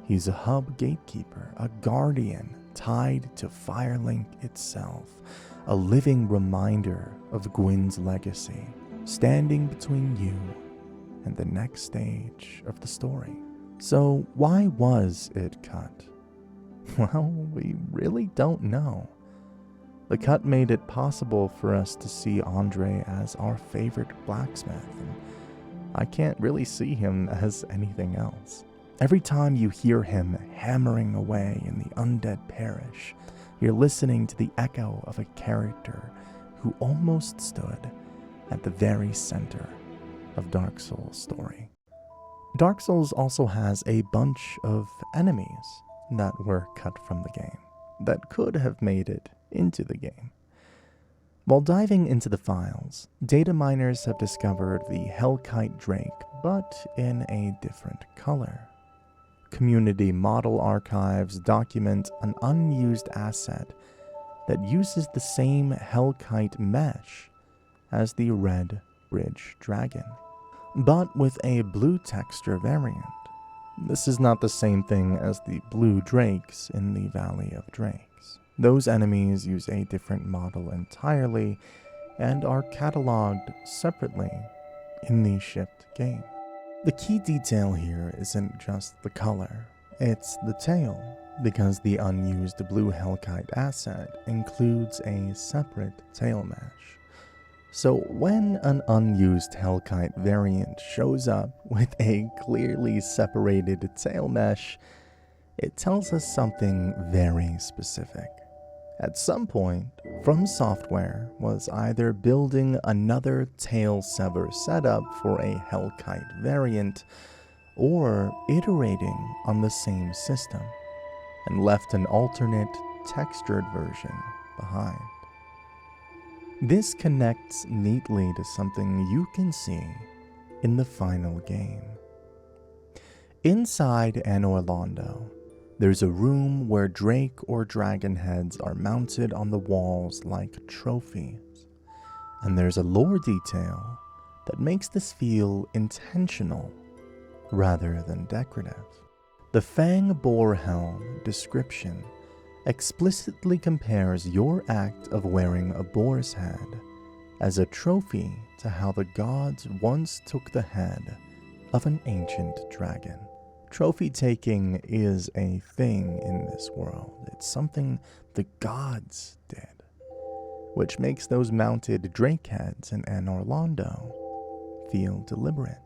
B: he's a hub gatekeeper, a guardian tied to Firelink itself, a living reminder of Gwyn's legacy, standing between you and the next stage of the story. So why was it cut? Well, we really don't know. The cut made it possible for us to see Andre as our favorite blacksmith, and I can't really see him as anything else. Every time you hear him hammering away in the undead parish, you're listening to the echo of a character who almost stood at the very center of Dark Souls' story. Dark Souls also has a bunch of enemies that were cut from the game that could have made it into the game. While diving into the files, data miners have discovered the Hellkite Drake, but in a different color. Community model archives document an unused asset that uses the same Hellkite mesh as the red bridge dragon, but with a blue texture variant. This is not the same thing as the blue drakes in the Valley of Drakes. Those enemies use a different model entirely and are cataloged separately in the shipped game. The key detail here isn't just the color, it's the tail, because the unused blue Hellkite asset includes a separate tail mesh. So when an unused Hellkite variant shows up with a clearly separated tail mesh, it tells us something very specific. At some point, From Software was either building another tail sever setup for a Hellkite variant, or iterating on the same system, and left an alternate textured version behind. This connects neatly to something you can see in the final game. Inside Anor Londo, there's a room where drake or dragon heads are mounted on the walls like trophies. And there's a lore detail that makes this feel intentional rather than decorative. The Fang Boar Helm description explicitly compares your act of wearing a boar's head as a trophy to how the gods once took the head of an ancient dragon. Trophy taking is a thing in this world. It's something the gods did, which makes those mounted drake heads in Anor Londo feel deliberate.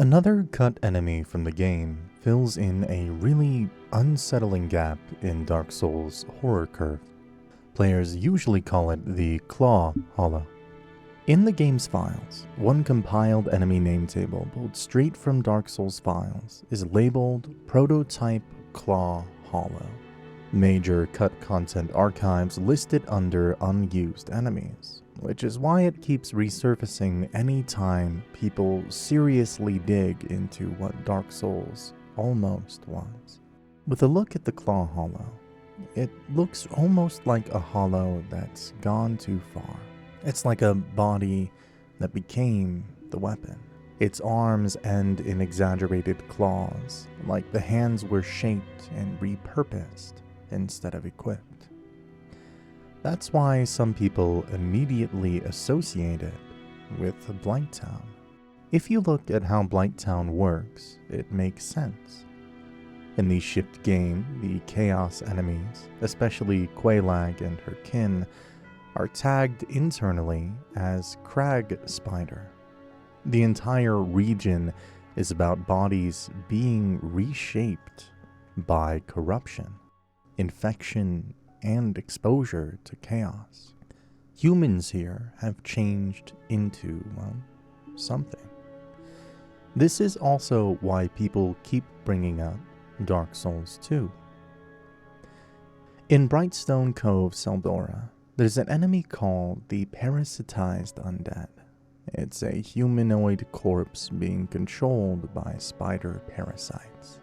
B: Another cut enemy from the game fills in a really unsettling gap in Dark Souls' horror curve. Players usually call it the Claw Hollow. In the game's files, one compiled enemy name table pulled straight from Dark Souls files is labeled Prototype Claw Hollow. Major cut content archives listed under unused enemies, which is why it keeps resurfacing anytime people seriously dig into what Dark Souls almost was. With a look at the Claw Hollow, it looks almost like a hollow that's gone too far. It's like a body that became the weapon. Its arms end in exaggerated claws, like the hands were shaped and repurposed instead of equipped. That's why some people immediately associate it with Blighttown. If you look at how Blighttown works, it makes sense. In the shift game, the Chaos enemies, especially Quelaag and her kin, are tagged internally as Crag Spider. The entire region is about bodies being reshaped by corruption, infection, and exposure to chaos. Humans here have changed into, well, something. This is also why people keep bringing up Dark Souls 2. In Brightstone Cove, Seldora, there's an enemy called the Parasitized Undead. It's a humanoid corpse being controlled by spider parasites.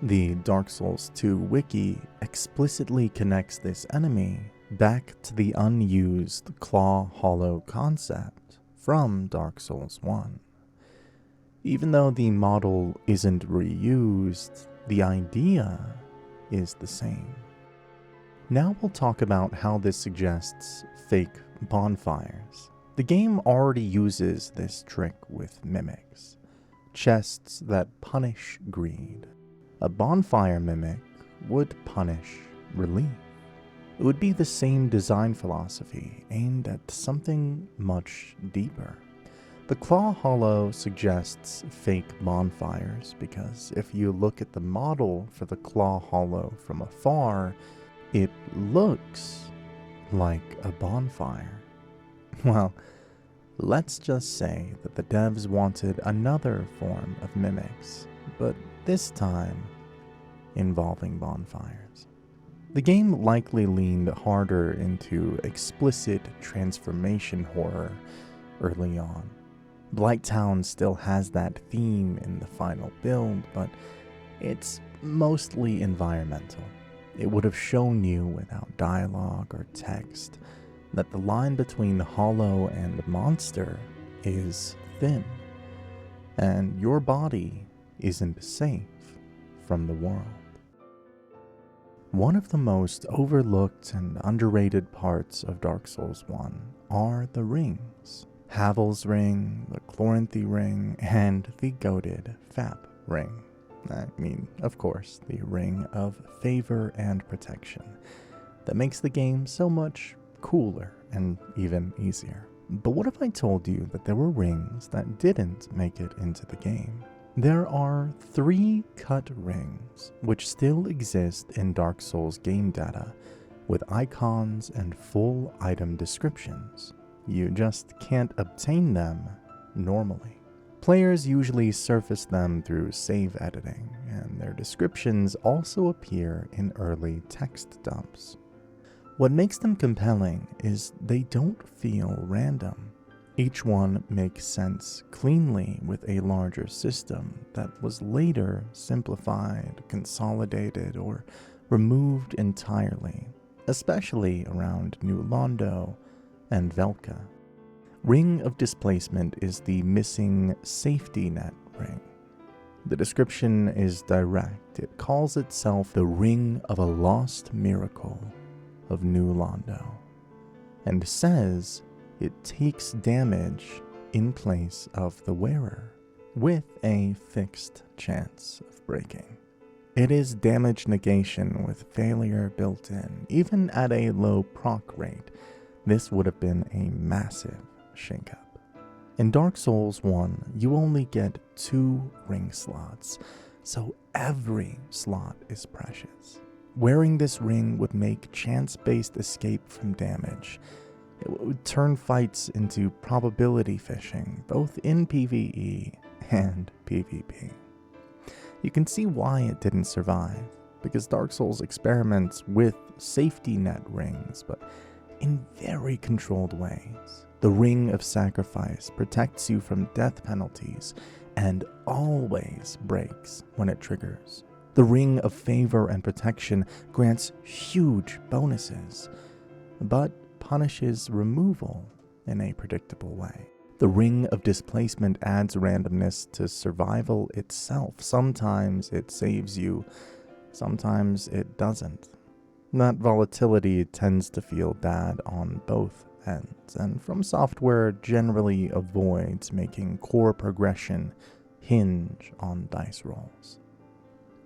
B: The Dark Souls 2 wiki explicitly connects this enemy back to the unused Claw Hollow concept from Dark Souls 1. Even though the model isn't reused, the idea is the same. Now we'll talk about how this suggests fake bonfires. The game already uses this trick with mimics, chests that punish greed. A bonfire mimic would punish relief. It would be the same design philosophy aimed at something much deeper. The Claw Hollow suggests fake bonfires because if you look at the model for the Claw Hollow from afar, it looks like a bonfire. Well, let's just say that the devs wanted another form of mimics, but this time involving bonfires. The game likely leaned harder into explicit transformation horror early on. Blighttown still has that theme in the final build, but it's mostly environmental. It would have shown you without dialogue or text that the line between hollow and monster is thin, and your body isn't safe from the world. One of the most overlooked and underrated parts of Dark Souls 1 are the rings. Havel's ring, the Chloranthy ring, and the goated Fap ring. I mean, of course, the ring of favor and protection that makes the game so much cooler and even easier. But what if I told you that there were rings that didn't make it into the game? There are 3 cut rings which still exist in Dark Souls game data with icons and full item descriptions. You just can't obtain them normally. Players usually surface them through save editing, and their descriptions also appear in early text dumps. What makes them compelling is they don't feel random. Each one makes sense cleanly with a larger system that was later simplified, consolidated, or removed entirely, especially around New Londo and Velka. Ring of Displacement is the missing safety net ring. The description is direct. It calls itself the Ring of a Lost Miracle of New Londo, and says it takes damage in place of the wearer, with a fixed chance of breaking. It is damage negation with failure built in. Even at a low proc rate, this would have been a massive shakeup. In Dark Souls 1, you only get 2 ring slots, so every slot is precious. Wearing this ring would make chance-based escape from damage. It would turn fights into probability fishing, both in PvE and PvP. You can see why it didn't survive, because Dark Souls experiments with safety net rings, but in very controlled ways. The Ring of Sacrifice protects you from death penalties and always breaks when it triggers. The Ring of Favor and Protection grants huge bonuses, but punishes removal in a predictable way. The Ring of Displacement adds randomness to survival itself. Sometimes it saves you, sometimes it doesn't. That volatility tends to feel bad on both ends, and From Software generally avoids making core progression hinge on dice rolls.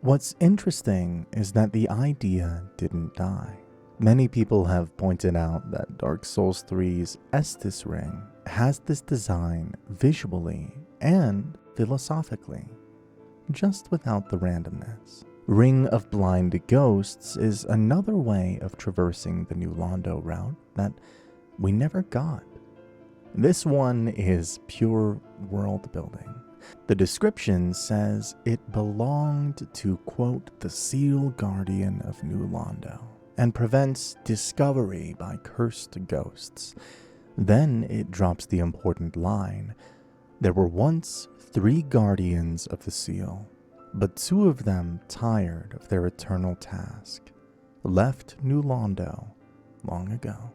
B: What's interesting is that the idea didn't die. Many people have pointed out that Dark Souls 3's Estus Ring has this design visually and philosophically, just without the randomness. Ring of Blind Ghosts is another way of traversing the New Londo route that we never got. This one is pure world building. The description says it belonged to, quote, the Seal Guardian of New Londo, and prevents discovery by cursed ghosts. Then it drops the important line, there were once 3 guardians of the seal, but 2 of them, tired of their eternal task, left New Londo long ago.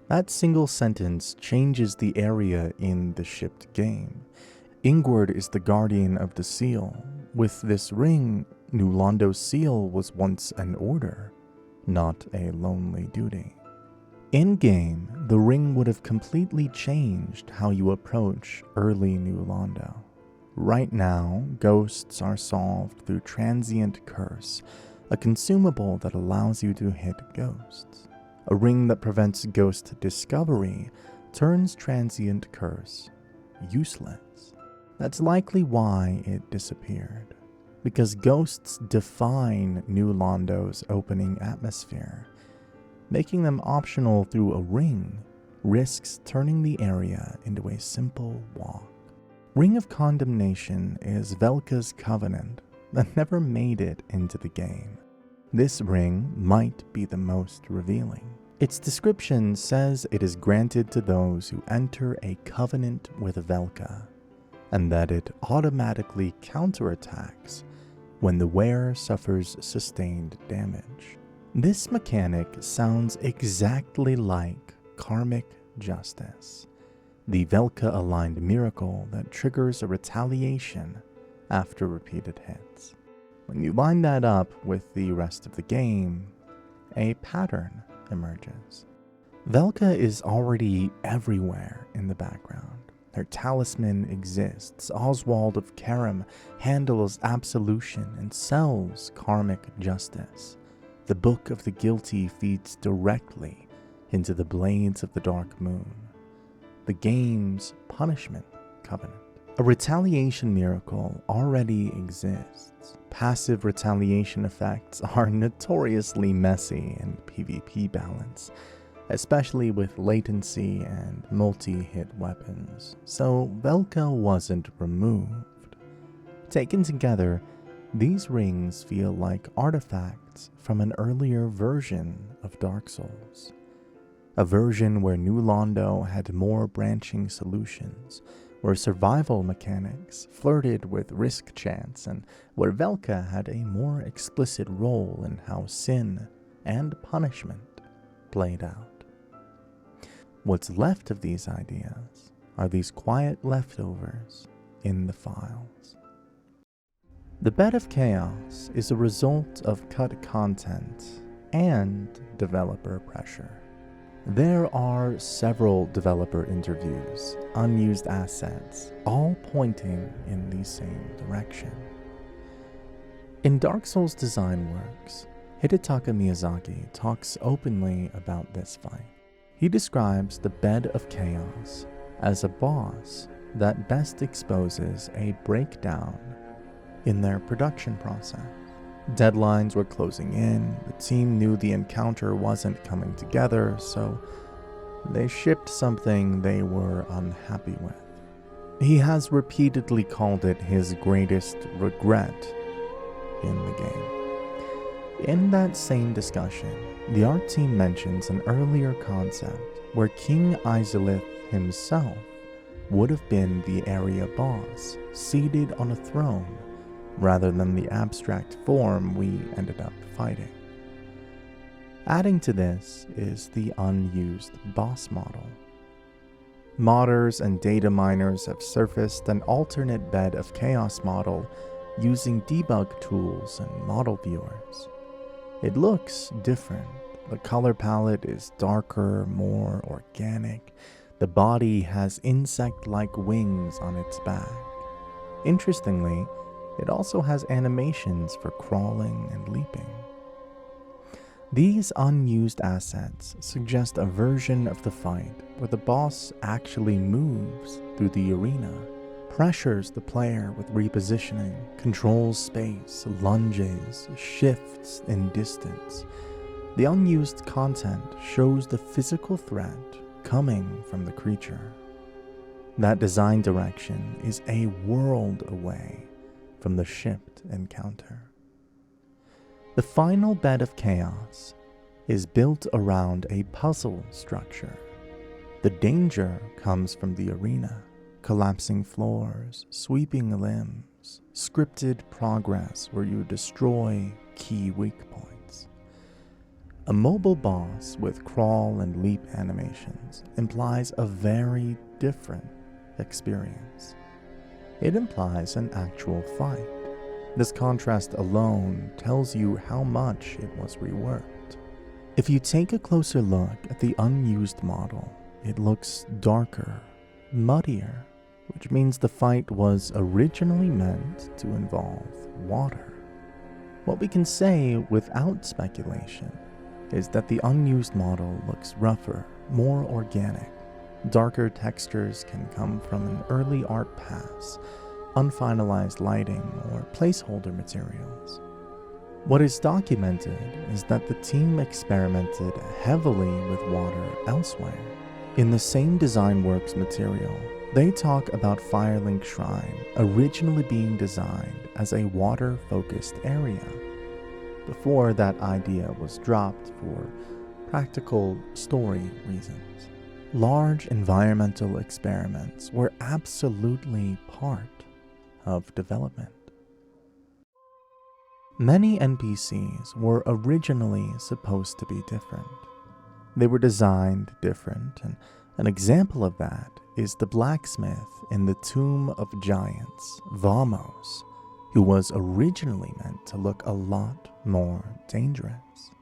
B: That single sentence changes the area in the shipped game. Ingward is the guardian of the seal. With this ring, New Londo's seal was once an order, not a lonely duty. In-game, the ring would have completely changed how you approach early New Londo. Right now, ghosts are solved through Transient Curse, a consumable that allows you to hit ghosts. A ring that prevents ghost discovery turns Transient Curse useless. That's likely why it disappeared, because ghosts define New Londo's opening atmosphere. Making them optional through a ring risks turning the area into a simple walk. Ring of Condemnation is Velka's covenant that never made it into the game. This ring might be the most revealing. Its description says it is granted to those who enter a covenant with Velka, and that it automatically counterattacks when the wearer suffers sustained damage. This mechanic sounds exactly like Karmic Justice, the Velka-aligned miracle that triggers a retaliation after repeated hits. When you line that up with the rest of the game, a pattern emerges. Velka is already everywhere in the background. Her talisman exists. Oswald of Karam handles absolution and sells karmic justice. The Book of the Guilty feeds directly into the Blades of the Dark Moon, the game's punishment covenant. A retaliation miracle already exists. Passive retaliation effects are notoriously messy in PvP balance, especially with latency and multi-hit weapons, so Velka wasn't removed. Taken together, these rings feel like artifacts from an earlier version of Dark Souls. a version where New Londo had more branching solutions, where survival mechanics flirted with risk chance, and where Velka had a more explicit role in how sin and punishment played out. What's left of these ideas are these quiet leftovers in the files. The Bed of Chaos is a result of cut content and developer pressure. There are several developer interviews, unused assets, all pointing in the same direction. In Dark Souls design works, Hidetaka Miyazaki talks openly about this fight. He describes the Bed of Chaos as a boss that best exposes a breakdown in their production process. Deadlines were closing in, the team knew the encounter wasn't coming together, so they shipped something they were unhappy with. He has repeatedly called it his greatest regret in the game. In that same discussion, the art team mentions an earlier concept where King Izalith himself would have been the area boss, seated on a throne, rather than the abstract form we ended up fighting. Adding to this is the unused boss model. Modders and data miners have surfaced an alternate Bed of Chaos model using debug tools and model viewers. It looks different. The color palette is darker, more organic. The body has insect-like wings on its back. Interestingly, it also has animations for crawling and leaping. These unused assets suggest a version of the fight where the boss actually moves through the arena, pressures the player with repositioning, controls space, lunges, shifts in distance. The unused content shows the physical threat coming from the creature. That design direction is a world away from the shipped encounter. The final Bed of Chaos is built around a puzzle structure. The danger comes from the arena, collapsing floors, sweeping limbs, scripted progress where you destroy key weak points. A mobile boss with crawl and leap animations implies a very different experience. It implies an actual fight. This contrast alone tells you how much it was reworked. If you take a closer look at the unused model, it looks darker, muddier, which means the fight was originally meant to involve water. What we can say without speculation is that the unused model looks rougher, more organic. Darker textures can come from an early art pass, unfinalized lighting, or placeholder materials. What is documented is that the team experimented heavily with water elsewhere. In the same design works material, they talk about Firelink Shrine originally being designed as a water-focused area, before that idea was dropped for practical story reasons. Large environmental experiments were absolutely part of development. Many NPCs were originally supposed to be different. They were designed different, and an example of that is the blacksmith in the Tomb of Giants, Vamos, who was originally meant to look a lot more dangerous.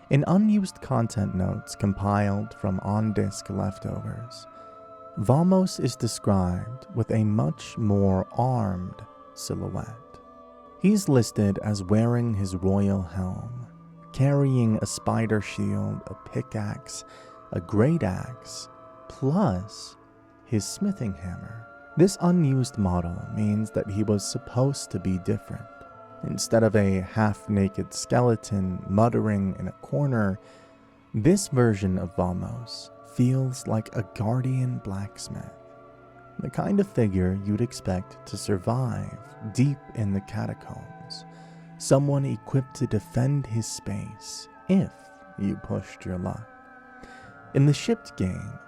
B: In unused content notes compiled from on-disk leftovers, Vamos is described with a much more armed silhouette. He's listed as wearing his royal helm, carrying a spider shield, a pickaxe, a great axe, plus his smithing hammer. This unused model means that he was supposed to be different. Instead of a half-naked skeleton muttering in a corner, this version of Vamos feels like a guardian blacksmith, the kind of figure you'd expect to survive deep in the catacombs, someone equipped to defend his space if you pushed your luck. In the shipped game,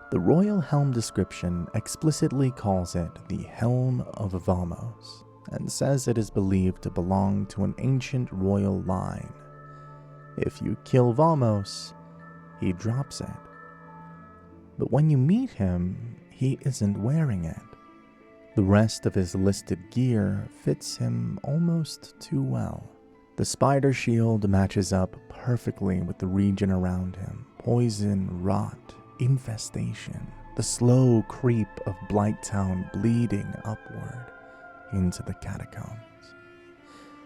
B: the Royal Helm description explicitly calls it the Helm of Vamos, and says it is believed to belong to an ancient royal line. If you kill Vamos, he drops it. But when you meet him, he isn't wearing it. The rest of his listed gear fits him almost too well. The spider shield matches up perfectly with the region around him. Poison, rot, infestation, the slow creep of Blighttown bleeding upward into the catacombs.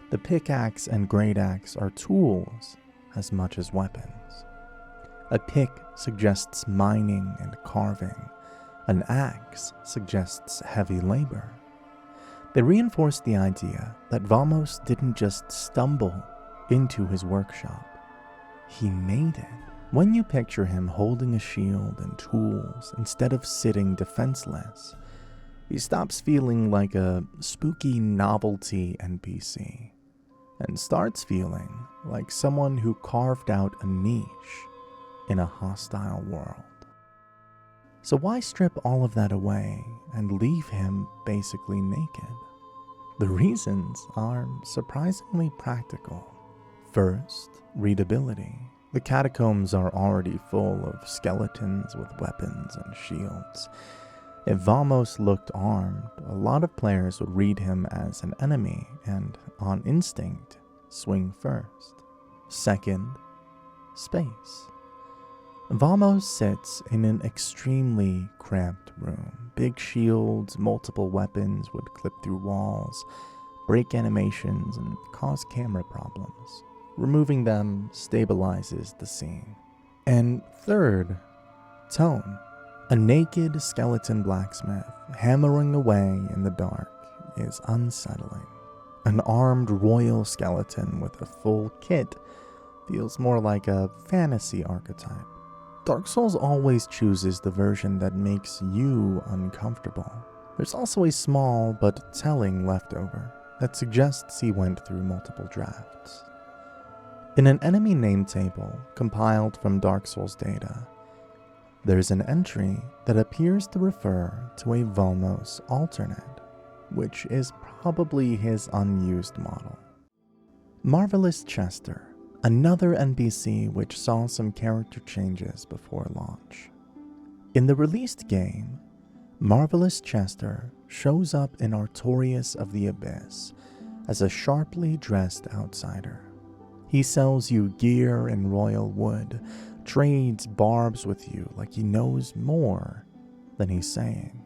B: The pickaxe and great axe are tools as much as weapons. A pick suggests mining and carving. An axe suggests heavy labor. They reinforce the idea that Vamos didn't just stumble into his workshop. He made it. When you picture him holding a shield and tools instead of sitting defenseless, he stops feeling like a spooky novelty NPC and starts feeling like someone who carved out a niche in a hostile world. So why strip all of that away and leave him basically naked? The reasons are surprisingly practical. First, readability. The catacombs are already full of skeletons with weapons and shields. If Vamos looked armed, a lot of players would read him as an enemy and, on instinct, swing first. Second, space. Vamos sits in an extremely cramped room. Big shields, multiple weapons would clip through walls, break animations, and cause camera problems. Removing them stabilizes the scene. And third, tone. A naked skeleton blacksmith hammering away in the dark is unsettling. An armed royal skeleton with a full kit feels more like a fantasy archetype. Dark Souls always chooses the version that makes you uncomfortable. There's also a small but telling leftover that suggests he went through multiple drafts. In an enemy name table compiled from Dark Souls data, there's an entry that appears to refer to a Vamos alternate, which is probably his unused model. Marvelous Chester, another NPC which saw some character changes before launch. In the released game, Marvelous Chester shows up in Artorias of the Abyss as a sharply dressed outsider. He sells you gear in royal wood, trades barbs with you like he knows more than he's saying,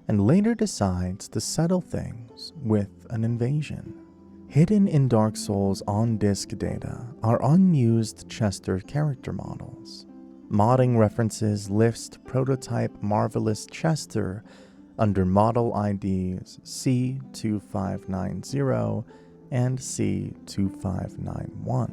B: and later decides to settle things with an invasion. Hidden in Dark Souls on-disk data are unused Chester character models. Modding references list prototype Marvelous Chester under model IDs C2590 and C2591,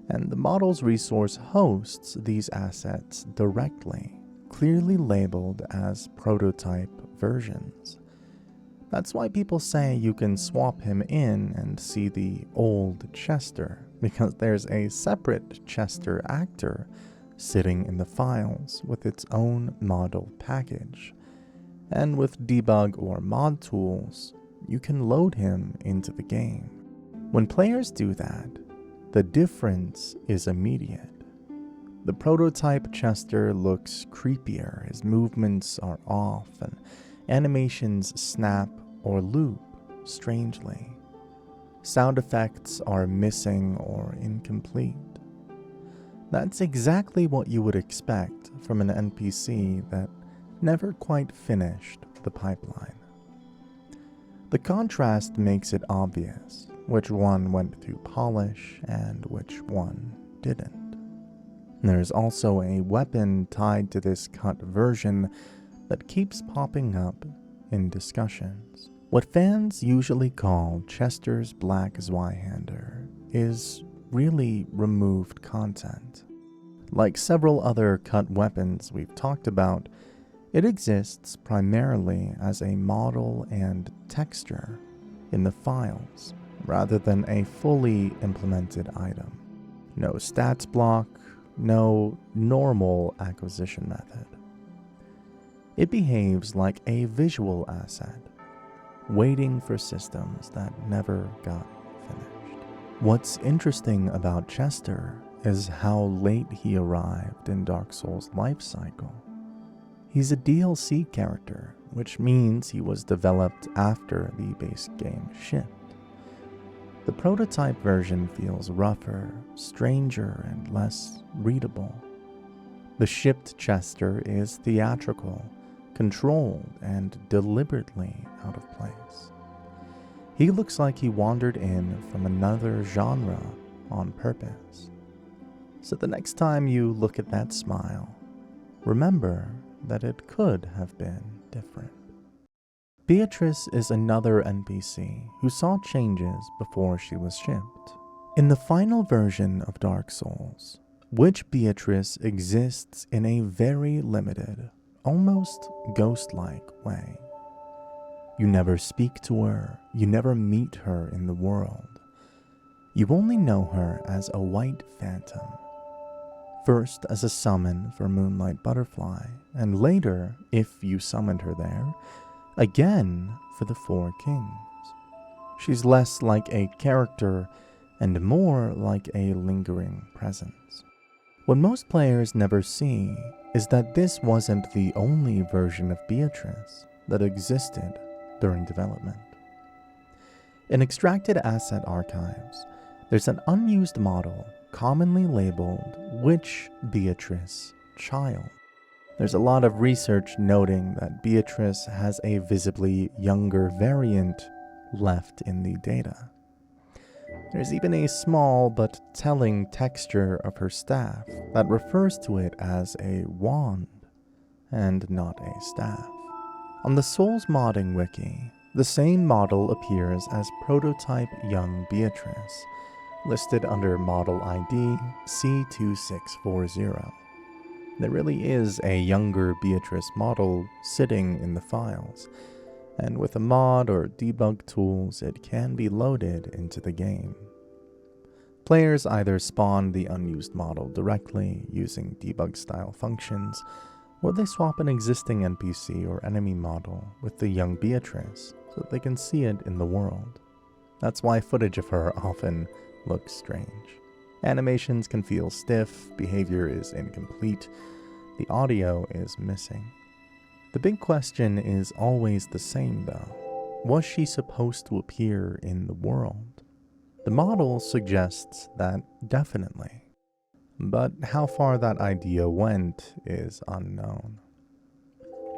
B: and the model's resource hosts these assets directly, clearly labeled as prototype versions. That's why people say you can swap him in and see the old Chester, because there's a separate Chester actor sitting in the files with its own model package. And with debug or mod tools, you can load him into the game. When players do that, the difference is immediate. The prototype Chester looks creepier, his movements are off, and animations snap or loop strangely. Sound effects are missing or incomplete. That's exactly what you would expect from an NPC that never quite finished the pipeline. The contrast makes it obvious which one went through polish and which one didn't. There's also a weapon tied to this cut version that keeps popping up in discussions. What fans usually call Chester's Black Zweihander is really removed content. Like several other cut weapons we've talked about, it exists primarily as a model and texture in the files, rather than a fully implemented item. No stats block, no normal acquisition method. It behaves like a visual asset, waiting for systems that never got finished. What's interesting about Chester is how late he arrived in Dark Souls' life cycle. He's a DLC character, which means he was developed after the base game shipped. The prototype version feels rougher, stranger, and less readable. The shipped Chester is theatrical, controlled, and deliberately out of place. He looks like he wandered in from another genre on purpose. So the next time you look at that smile, remember that it could have been different. Beatrice is another NPC who saw changes before she was shipped. In the final version of Dark Souls, Witch Beatrice exists in a very limited, almost ghost-like way. You never speak to her, you never meet her in the world. You only know her as a white phantom. First as a summon for Moonlight Butterfly, and later, if you summoned her there, again for the Four Kings. She's less like a character and more like a lingering presence. What most players never see is that this wasn't the only version of Beatrice that existed during development. In extracted asset archives, there's an unused model commonly labeled Witch Beatrice Child. There's a lot of research noting that Beatrice has a visibly younger variant left in the data. There's even a small but telling texture of her staff that refers to it as a wand and not a staff. On the Souls modding wiki, the same model appears as prototype young Beatrice, listed under model ID C2640. There really is a younger Beatrice model sitting in the files, and with a mod or debug tools, it can be loaded into the game. Players either spawn the unused model directly using debug-style functions, or they swap an existing NPC or enemy model with the young Beatrice so that they can see it in the world. That's why footage of her often looks strange. Animations can feel stiff, behavior is incomplete, the audio is missing. The big question is always the same though. Was she supposed to appear in the world? The model suggests that definitely, but how far that idea went is unknown.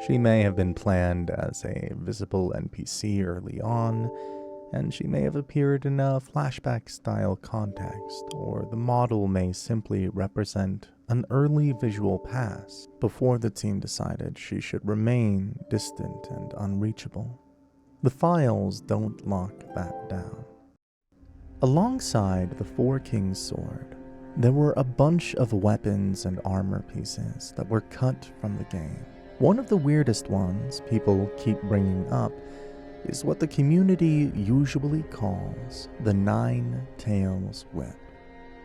B: She may have been planned as a visible NPC early on, and she may have appeared in a flashback-style context, or the model may simply represent an early visual past before the team decided she should remain distant and unreachable. The files don't lock that down. Alongside the Four Kings sword, there were a bunch of weapons and armor pieces that were cut from the game. One of the weirdest ones people keep bringing up is what the community usually calls the Nine Tails Whip.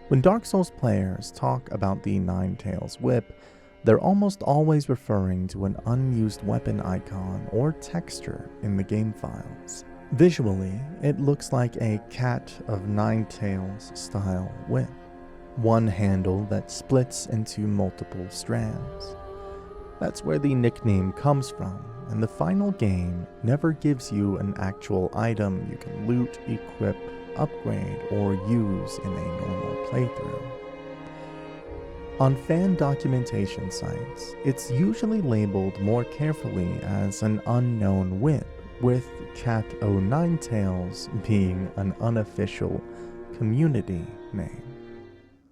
B: When Dark Souls players talk about the Nine Tails Whip, they're almost always referring to an unused weapon icon or texture in the game files. Visually, it looks like a cat of nine tails style whip. One handle that splits into multiple strands. That's where the nickname comes from, and the final game never gives you an actual item you can loot, equip, upgrade, or use in a normal playthrough. On fan documentation sites, it's usually labeled more carefully as an unknown whip, with Cat O' Tails being an unofficial community name.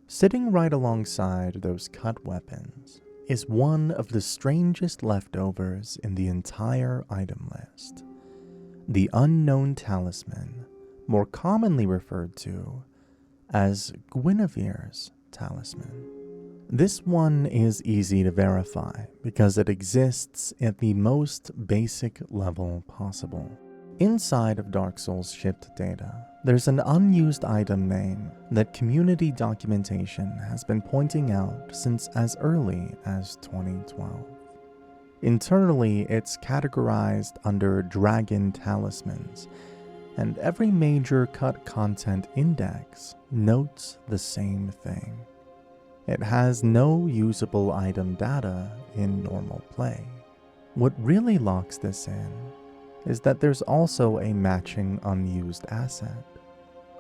B: Sitting right alongside those cut weapons is one of the strangest leftovers in the entire item list. The Unknown Talisman, more commonly referred to as Guinevere's Talisman. This one is easy to verify because it exists at the most basic level possible. Inside of Dark Souls shipped data, there's an unused item name that community documentation has been pointing out since as early as 2012. Internally, it's categorized under Dragon Talismans, and every major cut content index notes the same thing. It has no usable item data in normal play. What really locks this in is that there's also a matching unused asset.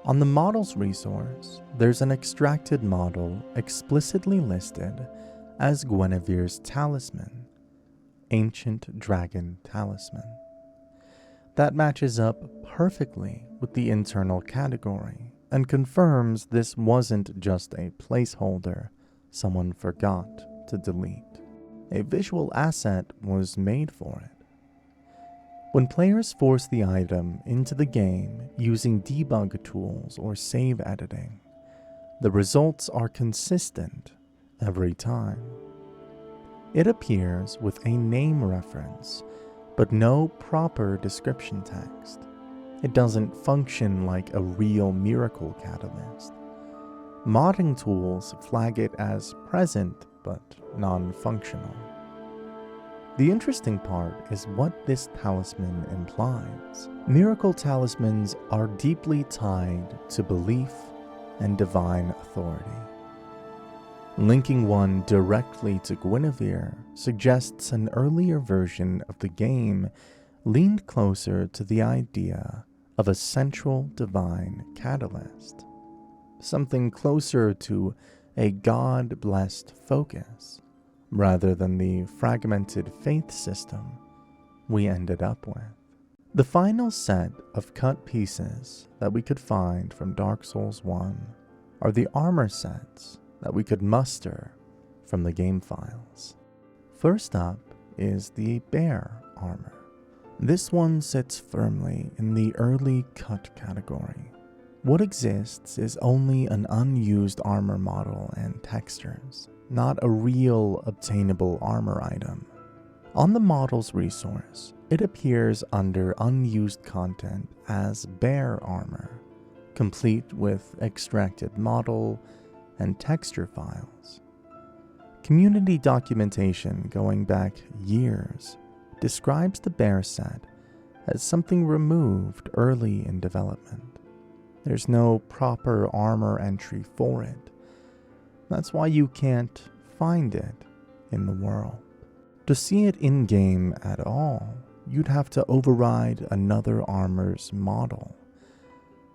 B: On the models resource, there's an extracted model explicitly listed as Guinevere's Talisman, Ancient Dragon Talisman. That matches up perfectly with the internal category and confirms this wasn't just a placeholder someone forgot to delete. A visual asset was made for it. When players force the item into the game using debug tools or save editing, the results are consistent every time. It appears with a name reference, but no proper description text. It doesn't function like a real miracle catalyst. Modding tools flag it as present but non-functional. The interesting part is what this talisman implies. Miracle talismans are deeply tied to belief and divine authority. Linking one directly to Guinevere suggests an earlier version of the game leaned closer to the idea of a central divine catalyst, something closer to a God-blessed focus, rather than the fragmented faith system we ended up with. The final set of cut pieces that we could find from Dark Souls 1 are the armor sets that we could muster from the game files. First up is the bear armor. This one sits firmly in the early cut category. What exists is only an unused armor model and textures, not a real obtainable armor item. On the models resource, it appears under unused content as bear armor, complete with extracted model and texture files. Community documentation going back years describes the bear set as something removed early in development. There's no proper armor entry for it. That's why you can't find it in the world. To see it in-game at all, you'd have to override another armor's model.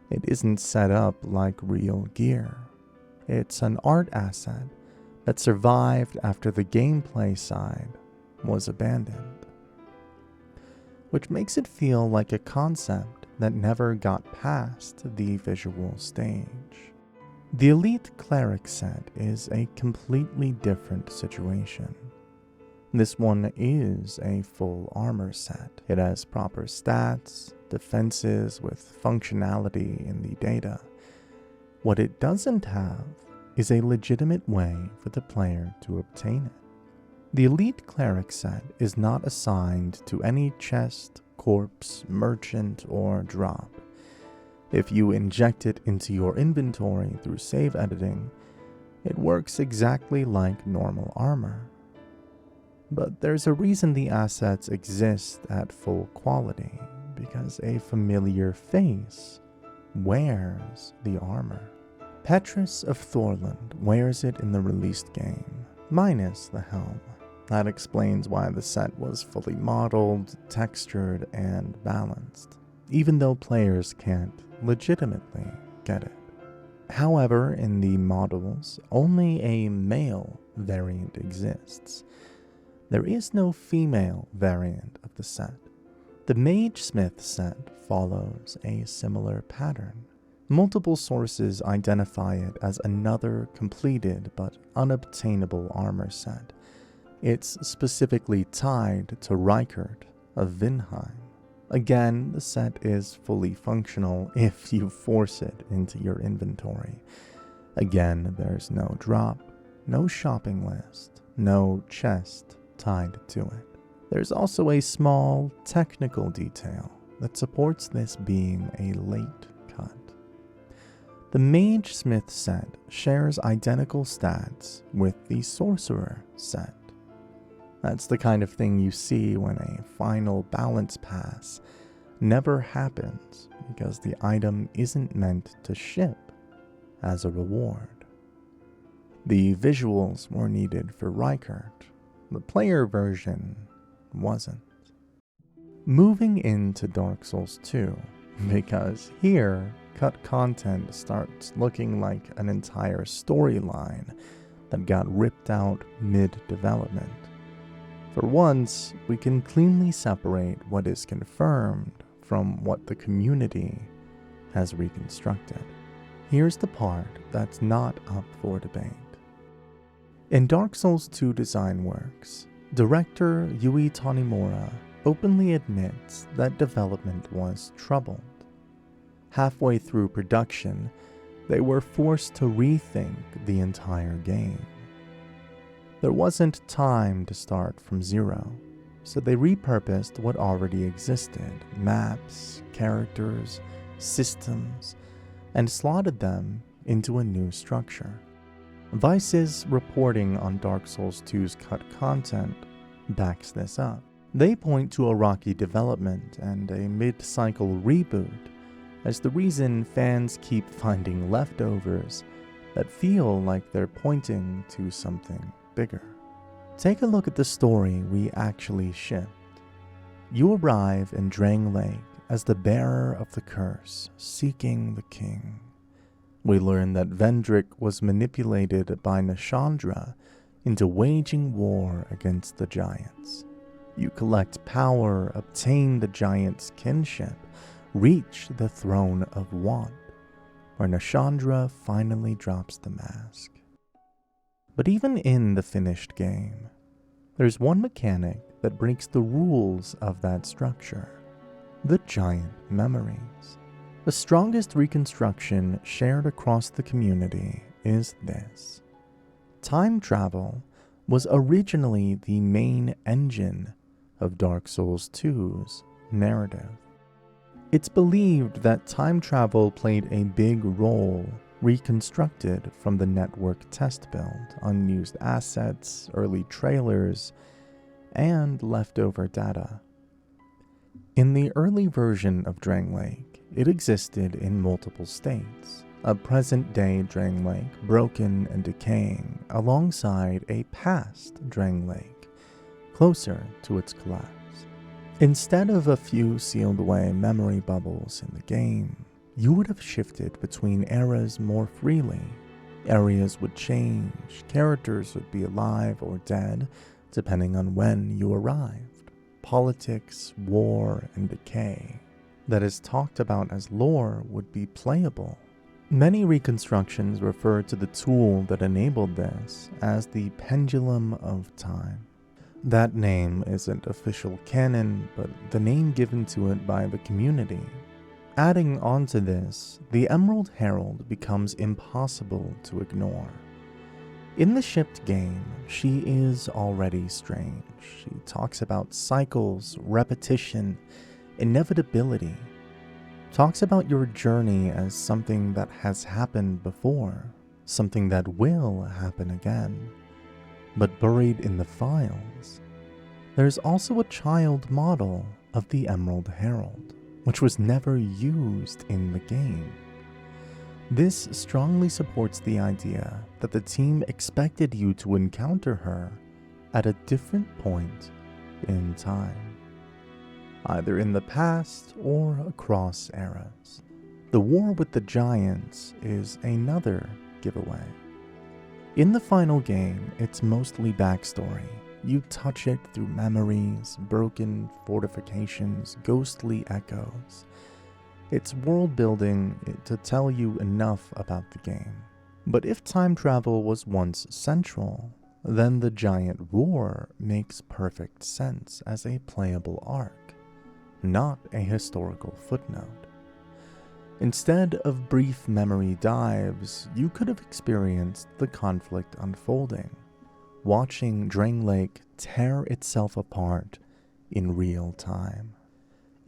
B: It isn't set up like real gear. It's an art asset that survived after the gameplay side was abandoned, which makes it feel like a concept that never got past the visual stage. The Elite Cleric set is a completely different situation. This one is a full armor set. It has proper stats, defenses with functionality in the data. What it doesn't have is a legitimate way for the player to obtain it. The Elite Cleric set is not assigned to any chest, corpse, merchant, or drop. If you inject it into your inventory through save editing, it works exactly like normal armor. But there's a reason the assets exist at full quality, because a familiar face wears the armor. Petrus of Thorland wears it in the released game, minus the helm. That explains why the set was fully modeled, textured, and balanced, even though players can't legitimately get it. However, in the models, only a male variant exists. There is no female variant of the set. The Magesmith set follows a similar pattern. Multiple sources identify it as another completed but unobtainable armor set. It's specifically tied to Rykert of Vinheim. Again, the set is fully functional if you force it into your inventory. Again, there's no drop, no shopping list, no chest tied to it. There's also a small technical detail that supports this being a late cut. The Mage Smith set shares identical stats with the Sorcerer set. That's the kind of thing you see when a final balance pass never happens because the item isn't meant to ship as a reward. The visuals were needed for Rykert. The player version wasn't. Moving into Dark Souls 2, because here, cut content starts looking like an entire storyline that got ripped out mid-development. For once, we can cleanly separate what is confirmed from what the community has reconstructed. Here's the part that's not up for debate. In Dark Souls 2 design works, director Yui Tanimura openly admits that development was troubled. Halfway through production, they were forced to rethink the entire game. There wasn't time to start from zero, so they repurposed what already existed: maps, characters, systems, and slotted them into a new structure. Vice's reporting on Dark Souls 2's cut content backs this up. They point to a rocky development and a mid-cycle reboot as the reason fans keep finding leftovers that feel like they're pointing to something bigger. Take a look at the story we actually shipped. You arrive in Drang Lake as the bearer of the curse, seeking the king. We learn that Vendrick was manipulated by Nashandra into waging war against the giants. You collect power, obtain the giant's kinship, reach the throne of Want, where Nashandra finally drops the mask. But even in the finished game, there's one mechanic that breaks the rules of that structure: the giant memories. The strongest reconstruction shared across the community is this. Time travel was originally the main engine of Dark Souls 2's narrative. It's believed that time travel played a big role reconstructed from the network test build, unused assets, early trailers, and leftover data. In the early version of Drang Lake, it existed in multiple states: a present-day Drang Lake, broken and decaying, alongside a past Drang Lake, closer to its collapse. Instead of a few sealed-away memory bubbles in the game, you would have shifted between eras more freely. Areas would change, characters would be alive or dead, depending on when you arrived. Politics, war, and decay that is talked about as lore would be playable. Many reconstructions refer to the tool that enabled this as the Pendulum of Time. That name isn't official canon, but the name given to it by the community. Adding on to this, the Emerald Herald becomes impossible to ignore. In the shipped game, she is already strange. She talks about cycles, repetition, inevitability. Talks about your journey as something that has happened before, something that will happen again. But buried in the files, there's also a child model of the Emerald Herald, which was never used in the game. This strongly supports the idea that the team expected you to encounter her at a different point in time, either in the past or across eras. The war with the giants is another giveaway. In the final game, it's mostly backstory. You touch it through memories, broken fortifications, ghostly echoes. It's world building to tell you enough about the game. But if time travel was once central, then the giant war makes perfect sense as a playable arc, not a historical footnote. Instead of brief memory dives, you could have experienced the conflict unfolding, watching Drang Lake tear itself apart in real time.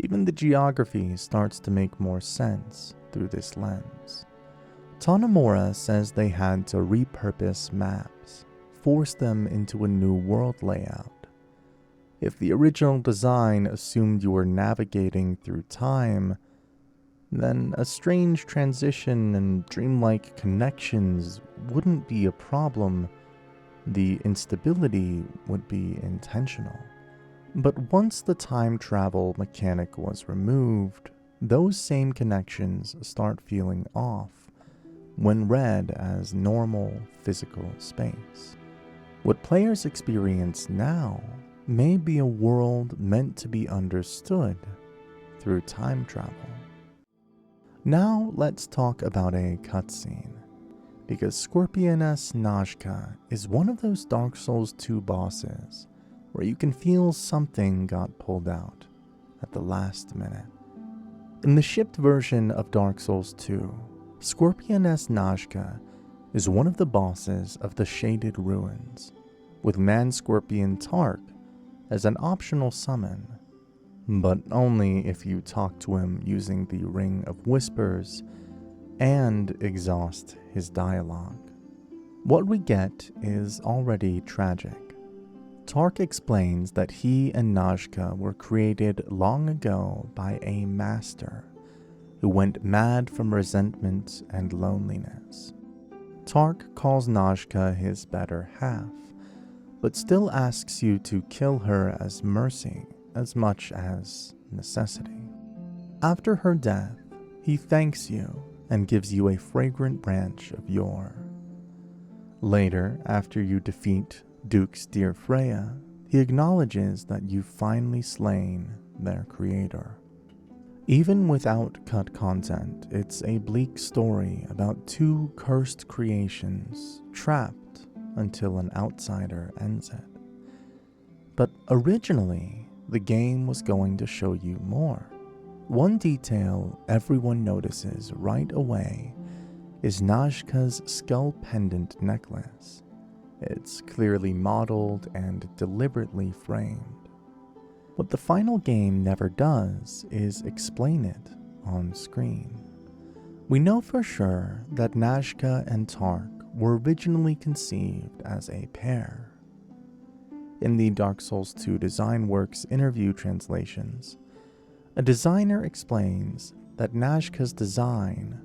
B: Even the geography starts to make more sense through this lens. Tanemura says they had to repurpose maps, force them into a new world layout. If the original design assumed you were navigating through time, then a strange transition and dreamlike connections wouldn't be a problem. The instability would be intentional. But once the time travel mechanic was removed, those same connections start feeling off when read as normal physical space. What players experience now may be a world meant to be understood through time travel. Now let's talk about a cutscene, because Scorpioness Nazca is one of those Dark Souls 2 bosses where you can feel something got pulled out at the last minute. In the shipped version of Dark Souls 2, Scorpioness Nazca is one of the bosses of the Shaded Ruins, with Man-Scorpion Tark as an optional summon, but only if you talk to him using the Ring of Whispers and exhaust his dialogue. What we get is already tragic. Tark explains that he and Nazca were created long ago by a master who went mad from resentment and loneliness. Tark calls Nazca his better half, but still asks you to kill her as mercy as much as necessity. After her death, he thanks you and gives you a fragrant branch of yore. Later, after you defeat Duke's dear Freya, he acknowledges that you've finally slain their creator. Even without cut content, it's a bleak story about two cursed creations trapped until an outsider ends it. But originally, the game was going to show you more. One detail everyone notices right away is Nazca's skull pendant necklace. It's clearly modeled and deliberately framed. What the final game never does is explain it on screen. We know for sure that Nazca and Tark were originally conceived as a pair. In the Dark Souls 2 Design Works interview translations, a designer explains that Nazca's design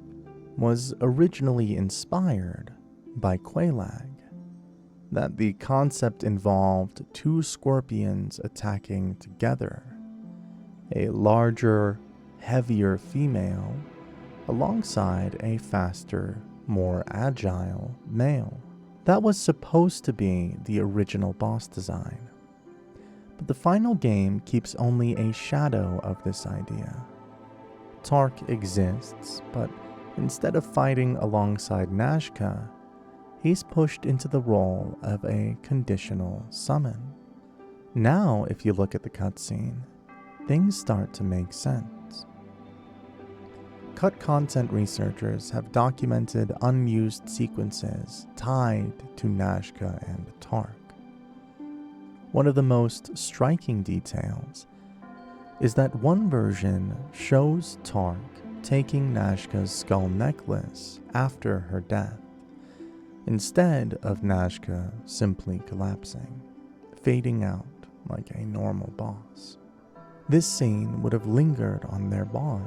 B: was originally inspired by Quelaag, that the concept involved two scorpions attacking together, a larger, heavier female alongside a faster, more agile male. That was supposed to be the original boss design. But the final game keeps only a shadow of this idea. Tark exists, but instead of fighting alongside Nazca, he's pushed into the role of a conditional summon. Now, if you look at the cutscene, things start to make sense. Cut content researchers have documented unused sequences tied to Nazca and Tark. One of the most striking details is that one version shows Tark taking Nazca's skull necklace after her death, instead of Nazca simply collapsing, fading out like a normal boss. This scene would have lingered on their bond.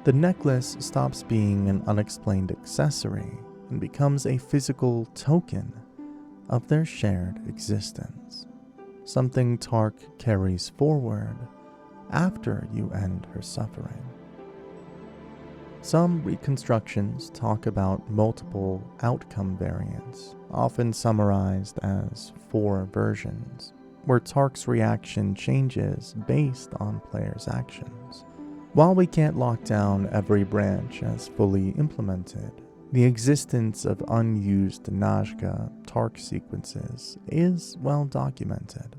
B: The necklace stops being an unexplained accessory and becomes a physical token of their shared existence, something Tark carries forward after you end her suffering. Some reconstructions talk about multiple outcome variants, often summarized as 4 versions, where Tark's reaction changes based on players' actions. While we can't lock down every branch as fully implemented, the existence of unused Nazca-Tark sequences is well documented.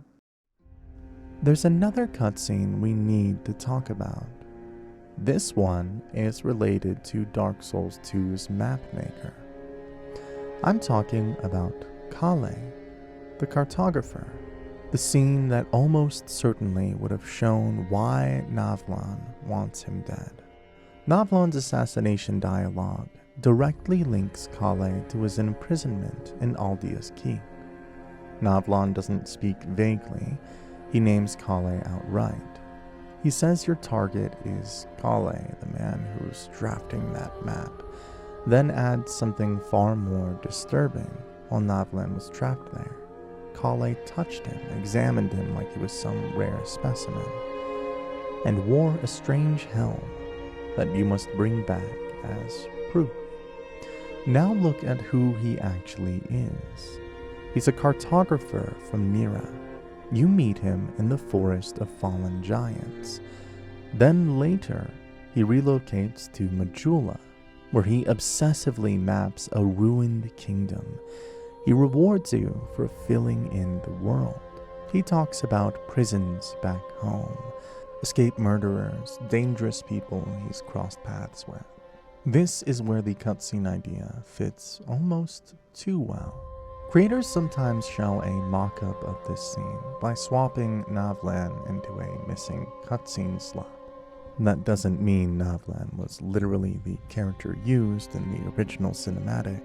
B: There's another cutscene we need to talk about. This one is related to Dark Souls 2's mapmaker. I'm talking about Kale, the cartographer, the scene that almost certainly would have shown why Navlan wants him dead. Navlan's assassination dialogue directly links Kale to his imprisonment in Aldia's Keep. Navlan doesn't speak vaguely, he names Kale outright. He says your target is Kale, the man who's drafting that map, then adds something far more disturbing while Navlan was trapped there. Kale touched him, examined him like he was some rare specimen, and wore a strange helm that you must bring back as proof. Now look at who he actually is. He's a cartographer from Mira. You meet him in the Forest of Fallen Giants. Then later, he relocates to Majula, where he obsessively maps a ruined kingdom. He rewards you for filling in the world. He talks about prisons back home, escaped murderers, dangerous people he's crossed paths with. This is where the cutscene idea fits almost too well. Creators sometimes show a mock-up of this scene by swapping Navlan into a missing cutscene slot. That doesn't mean Navlan was literally the character used in the original cinematic,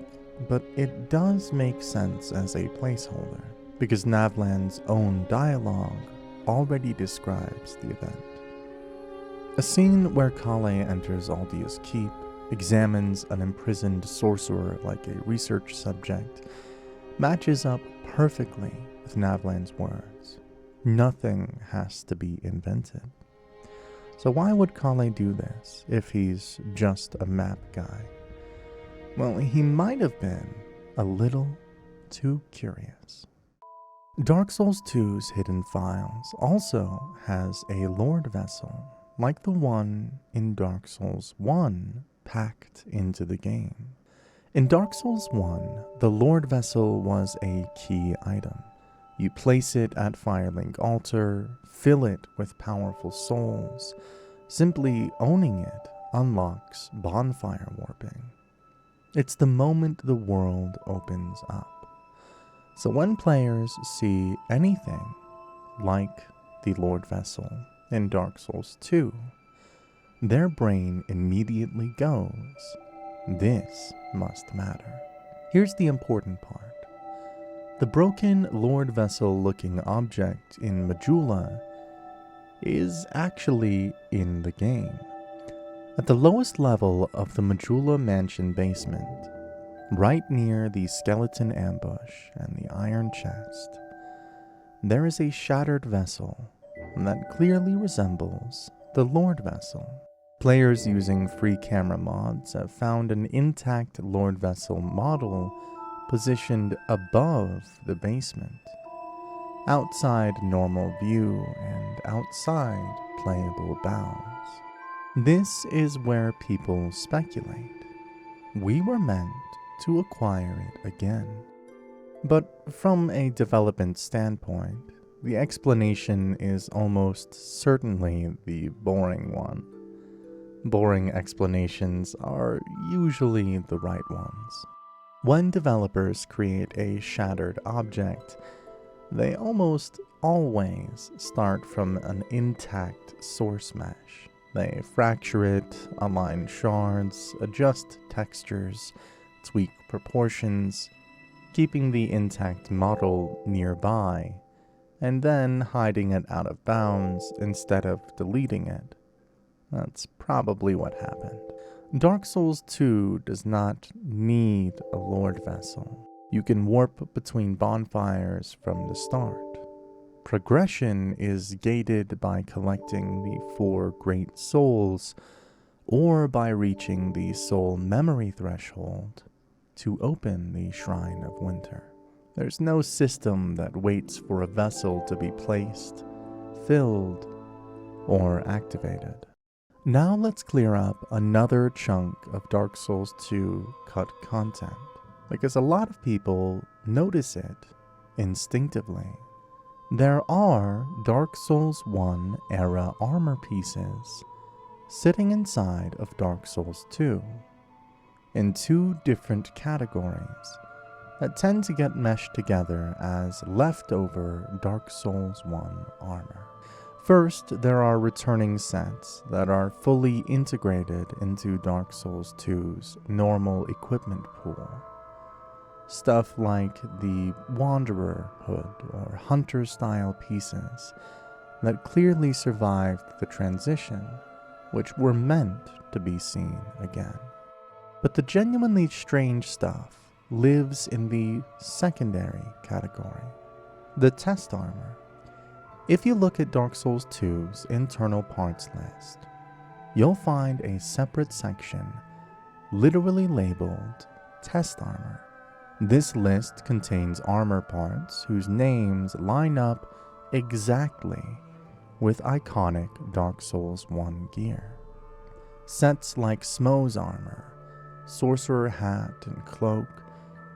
B: but it does make sense as a placeholder, because Navlan's own dialogue already describes the event. A scene where Kale enters Aldia's Keep, examines an imprisoned sorcerer like a research subject, matches up perfectly with Navlan's words. Nothing has to be invented. So why would Kale do this if he's just a map guy? Well, he might have been a little too curious. Dark Souls 2's Hidden Files also has a Lord Vessel, like the one in Dark Souls 1, packed into the game. In Dark Souls 1, the Lord Vessel was a key item. You place it at Firelink Altar, fill it with powerful souls. Simply owning it unlocks bonfire warping. It's the moment the world opens up. So when players see anything like the Lord Vessel in Dark Souls 2, their brain immediately goes, "This must matter." Here's the important part. The broken Lord Vessel looking object in Majula is actually in the game. At the lowest level of the Majula Mansion basement, right near the skeleton ambush and the iron chest, there is a shattered vessel that clearly resembles the Lord Vessel. Players using free camera mods have found an intact Lord Vessel model positioned above the basement, outside normal view and outside playable bounds. This is where people speculate. We were meant to acquire it again. But from a development standpoint, the explanation is almost certainly the boring one. Boring explanations are usually the right ones. When developers create a shattered object, they almost always start from an intact source mesh. They fracture it, align shards, adjust textures, tweak proportions, keeping the intact model nearby, and then hiding it out of bounds instead of deleting it. That's probably what happened. Dark Souls 2 does not need a Lord Vessel. You can warp between bonfires from the start. Progression is gated by collecting the 4 Great Souls, or by reaching the Soul Memory Threshold to open the Shrine of Winter. There's no system that waits for a vessel to be placed, filled, or activated. Now let's clear up another chunk of Dark Souls 2 cut content, because a lot of people notice it instinctively. There are Dark Souls 1 era armor pieces sitting inside of Dark Souls 2 in 2 different categories that tend to get meshed together as leftover Dark Souls 1 armor. First, there are returning sets that are fully integrated into Dark Souls 2's normal equipment pool. Stuff like the Wanderer hood or Hunter-style pieces that clearly survived the transition, which were meant to be seen again. But the genuinely strange stuff lives in the secondary category, the test armor. If you look at Dark Souls 2's internal parts list, you'll find a separate section literally labeled Test Armor. This list contains armor parts whose names line up exactly with iconic Dark Souls 1 gear. Sets like Smo's armor, Sorcerer hat and cloak,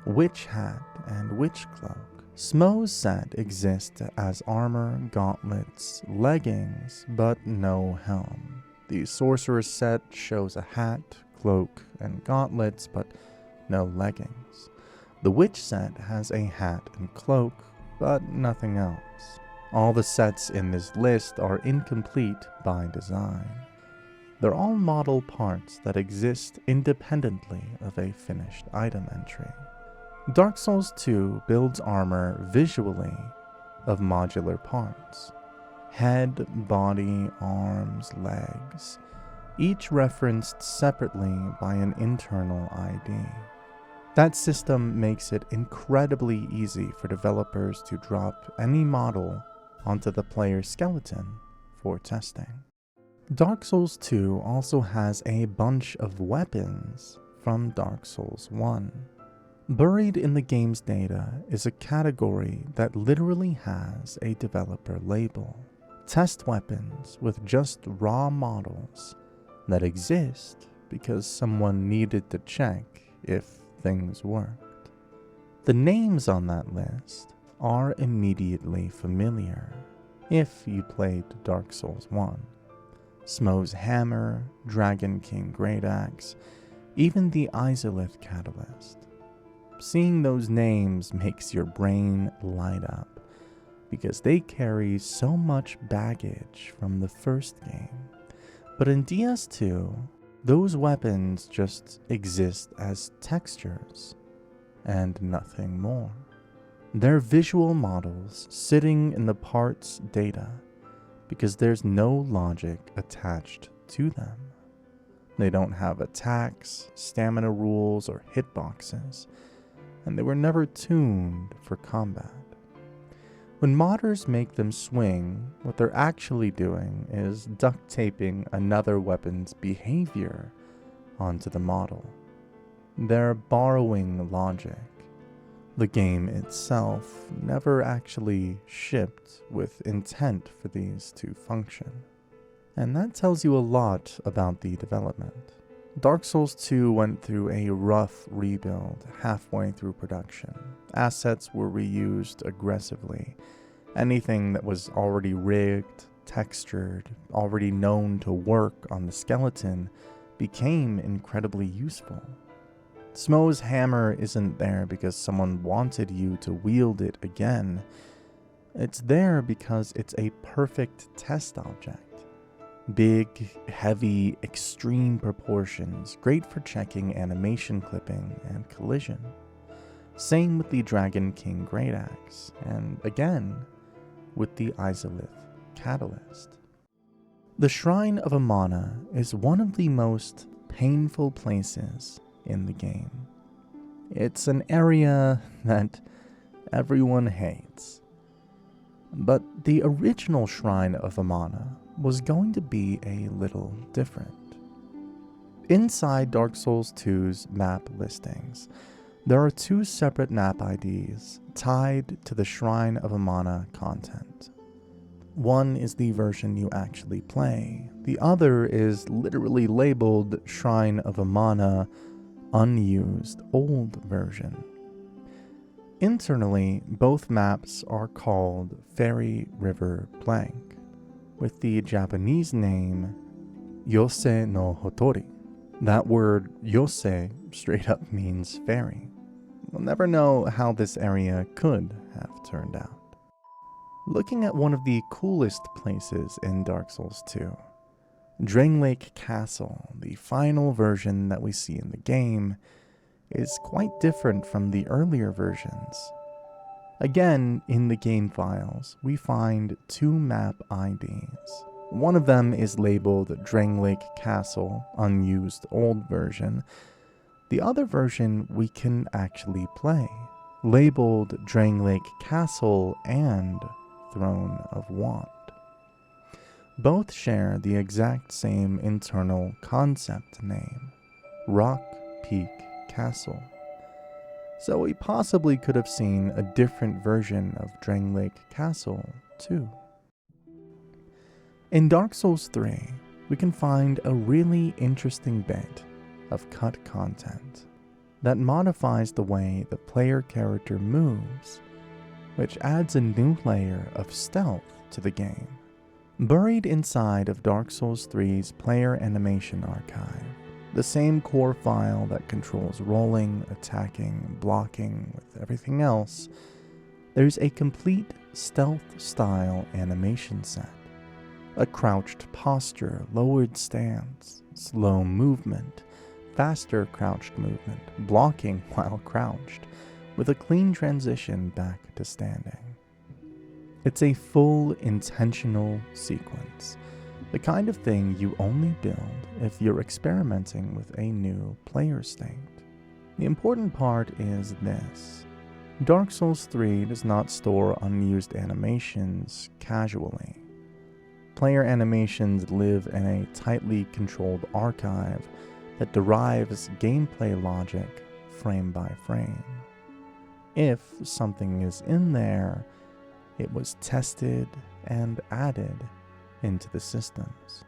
B: Witch hat and Witch cloak. Smo's set exists as armor, gauntlets, leggings, but no helm. The Sorcerer's set shows a hat, cloak, and gauntlets, but no leggings. The Witch set has a hat and cloak, but nothing else. All the sets in this list are incomplete by design. They're all model parts that exist independently of a finished item entry. Dark Souls 2 builds armor visually of modular parts. Head, body, arms, legs, each referenced separately by an internal ID. That system makes it incredibly easy for developers to drop any model onto the player's skeleton for testing. Dark Souls 2 also has a bunch of weapons from Dark Souls 1. Buried in the game's data is a category that literally has a developer label. Test weapons with just raw models that exist because someone needed to check if things worked. The names on that list are immediately familiar if you played Dark Souls 1. Smo's hammer, Dragon King Great Axe, even the Izalith Catalyst. Seeing those names makes your brain light up because they carry so much baggage from the first game. But in DS2, those weapons just exist as textures and nothing more. They're visual models sitting in the parts data because there's no logic attached to them. They don't have attacks, stamina rules, or hitboxes, and they were never tuned for combat. When modders make them swing, what they're actually doing is duct taping another weapon's behavior onto the model. They're borrowing logic. The game itself never actually shipped with intent for these to function. And that tells you a lot about the development. Dark Souls 2 went through a rough rebuild halfway through production. Assets were reused aggressively. Anything that was already rigged, textured, already known to work on the skeleton became incredibly useful. Smo's hammer isn't there because someone wanted you to wield it again. It's there because it's a perfect test object. Big, heavy, extreme proportions, great for checking animation clipping and collision. Same with the Dragon King Great Axe, and again, with the Izalith Catalyst. The Shrine of Amana is one of the most painful places in the game. It's an area that everyone hates. But the original Shrine of Amana was going to be a little different. Inside Dark Souls 2's map listings, there are two separate map IDs tied to the Shrine of Amana content. One is the version you actually play. The other is literally labeled Shrine of Amana Unused Old Version. Internally, both maps are called Fairy River Blank, with the Japanese name Yose no Hotori. That word Yose straight up means fairy. We'll never know how this area could have turned out. Looking at one of the coolest places in Dark Souls 2, Drangleic Castle, the final version that we see in the game, is quite different from the earlier versions. Again, in the game files, we find 2 map IDs. One of them is labeled Drangleic Castle, unused old version. The other version we can actually play, labeled Drangleic Castle and Throne of Wand. Both share the exact same internal concept name, Rock Peak Castle. So we possibly could have seen a different version of Drangleic Castle too. In Dark Souls 3, we can find a really interesting bit of cut content that modifies the way the player character moves, which adds a new layer of stealth to the game. Buried inside of Dark Souls 3's player animation archive, the same core file that controls rolling, attacking, blocking with everything else, there's a complete stealth-style animation set. A crouched posture, lowered stance, slow movement, faster crouched movement, blocking while crouched, with a clean transition back to standing. It's a full, intentional sequence, the kind of thing you only build if you're experimenting with a new player state. The important part is this: Dark Souls 3 does not store unused animations casually. Player animations live in a tightly controlled archive that derives gameplay logic frame by frame. If something is in there, it was tested and added into the systems.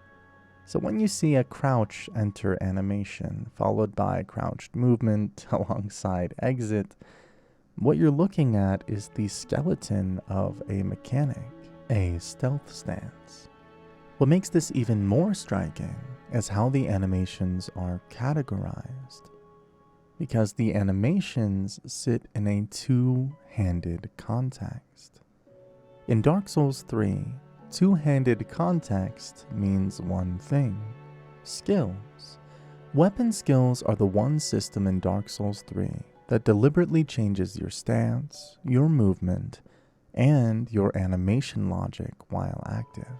B: So when you see a crouch enter animation followed by crouched movement alongside exit, what you're looking at is the skeleton of a mechanic, a stealth stance. What makes this even more striking is how the animations are categorized, because the animations sit in a two-handed context. In Dark Souls 3, two-handed context means one thing: skills. Weapon skills are the one system in Dark Souls 3 that deliberately changes your stance, your movement, and your animation logic while active.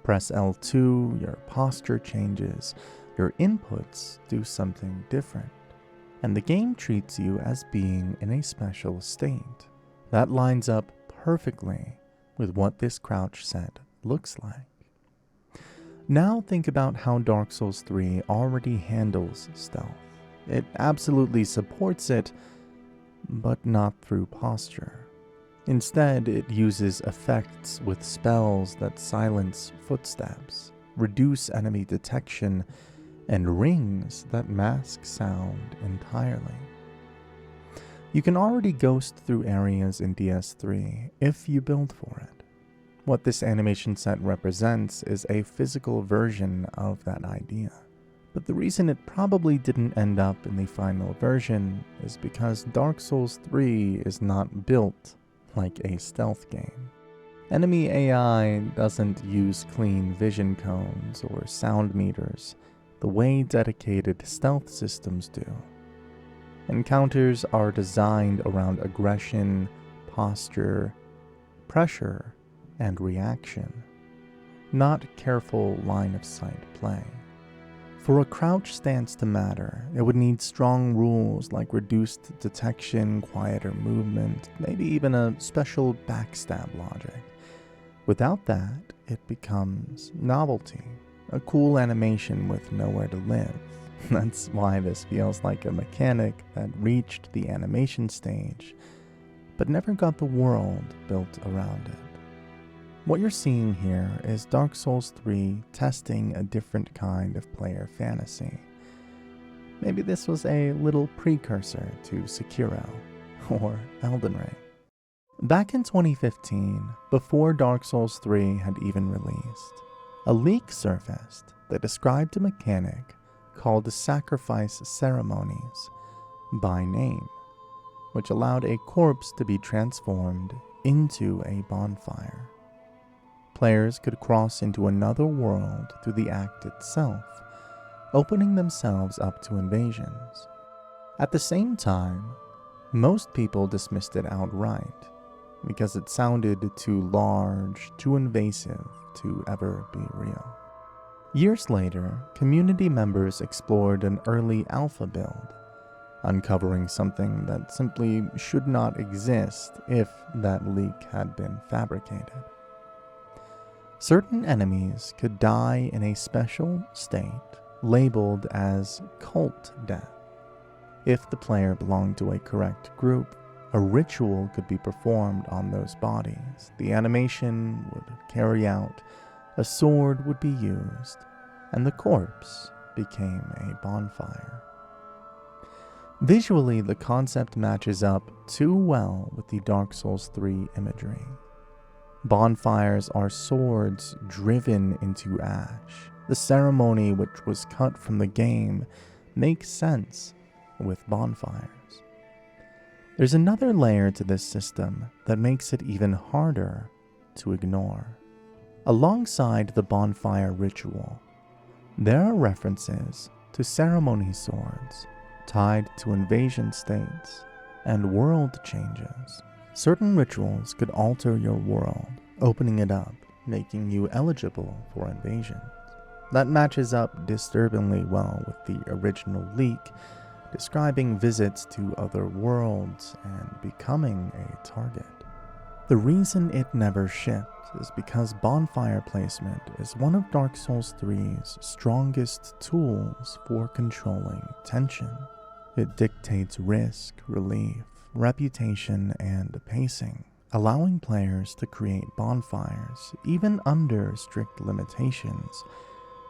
B: Press L2, your posture changes, your inputs do something different, and the game treats you as being in a special state. That lines up perfectly with what this crouch set looks like. Now think about how Dark Souls 3 already handles stealth. It absolutely supports it, but not through posture. Instead, it uses effects with spells that silence footsteps, reduce enemy detection, and rings that mask sound entirely. You can already ghost through areas in DS3 if you build for it. What this animation set represents is a physical version of that idea. But the reason it probably didn't end up in the final version is because Dark Souls 3 is not built like a stealth game. Enemy AI doesn't use clean vision cones or sound meters the way dedicated stealth systems do. Encounters are designed around aggression, posture, pressure, and reaction, not careful line-of-sight play. For a crouch stance to matter, it would need strong rules like reduced detection, quieter movement, maybe even a special backstab logic. Without that, it becomes novelty, a cool animation with nowhere to live. That's why this feels like a mechanic that reached the animation stage, but never got the world built around it. What you're seeing here is Dark Souls 3 testing a different kind of player fantasy. Maybe this was a little precursor to Sekiro or Elden Ring. Back in 2015, before Dark Souls 3 had even released, a leak surfaced that described a mechanic called sacrifice ceremonies by name, which allowed a corpse to be transformed into a bonfire. Players could cross into another world through the act itself, opening themselves up to invasions. At the same time, most people dismissed it outright because it sounded too large, too invasive to ever be real. Years later, community members explored an early alpha build, uncovering something that simply should not exist if that leak had been fabricated. Certain enemies could die in a special state labeled as cult death. If the player belonged to a correct group, a ritual could be performed on those bodies. The animation would carry out, a sword would be used, and the corpse became a bonfire. Visually, the concept matches up too well with the Dark Souls 3 imagery. Bonfires are swords driven into ash. The ceremony which was cut from the game makes sense with bonfires. There's another layer to this system that makes it even harder to ignore. Alongside the bonfire ritual, there are references to ceremony swords tied to invasion states and world changes. Certain rituals could alter your world, opening it up, making you eligible for invasions. That matches up disturbingly well with the original leak, describing visits to other worlds and becoming a target. The reason it never shipped is because bonfire placement is one of Dark Souls 3's strongest tools for controlling tension. It dictates risk, relief, reputation, and pacing, allowing players to create bonfires even under strict limitations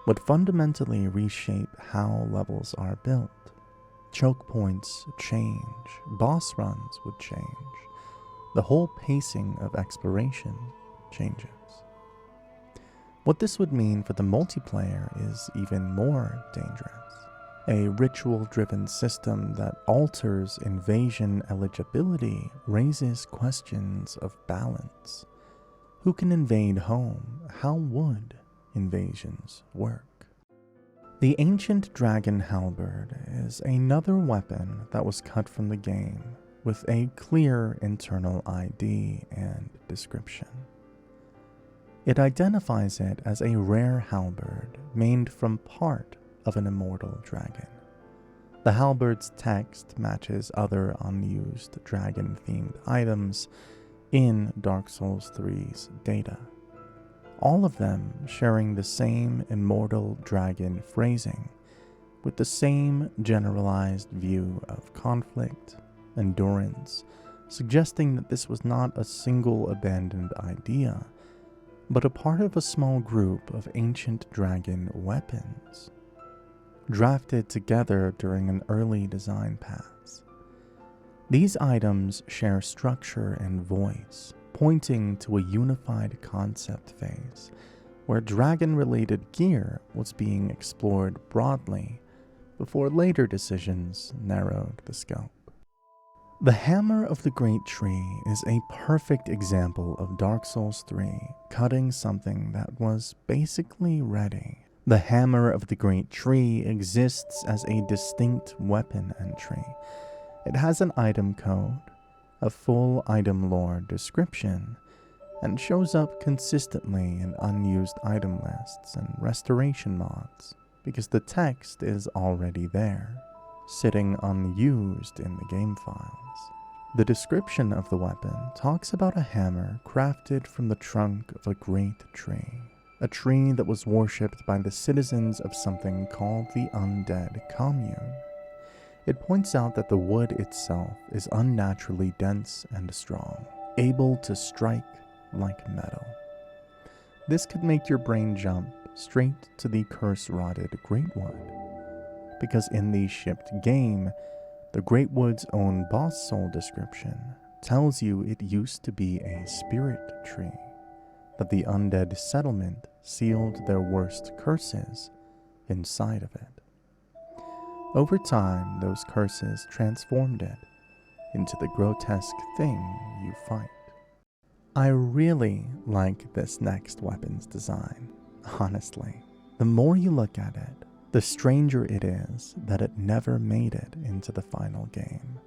B: would fundamentally reshape how levels are built. Choke points change, boss runs would change, the whole pacing of exploration changes. What this would mean for the multiplayer is even more dangerous. A ritual-driven system that alters invasion eligibility raises questions of balance. Who can invade home? How would invasions work? The ancient dragon halberd is another weapon that was cut from the game with a clear internal ID and description. It identifies it as a rare halberd made from part of an immortal dragon. The halberd's text matches other unused dragon-themed items in Dark Souls 3's data, all of them sharing the same immortal dragon phrasing, with the same generalized view of conflict, endurance, suggesting that this was not a single abandoned idea, but a part of a small group of ancient dragon weapons, drafted together during an early design pass. These items share structure and voice, pointing to a unified concept phase, where dragon-related gear was being explored broadly, before later decisions narrowed the scope. The Hammer of the Great Tree is a perfect example of Dark Souls 3 cutting something that was basically ready. The Hammer of the Great Tree exists as a distinct weapon entry. It has an item code, a full item lore description, and shows up consistently in unused item lists and restoration mods because the text is already there, sitting unused in the game files. The description of the weapon talks about a hammer crafted from the trunk of a great tree, a tree that was worshipped by the citizens of something called the Undead Commune. It points out that the wood itself is unnaturally dense and strong, able to strike like metal. This could make your brain jump straight to the curse-rotted Greatwood, because in the shipped game, the Greatwood's own boss soul description tells you it used to be a spirit tree, that the undead settlement sealed their worst curses inside of it. Over time, those curses transformed it into the grotesque thing you fight. I really like this next weapon's design, honestly. The more you look at it, the stranger it is that it never made it into the final game.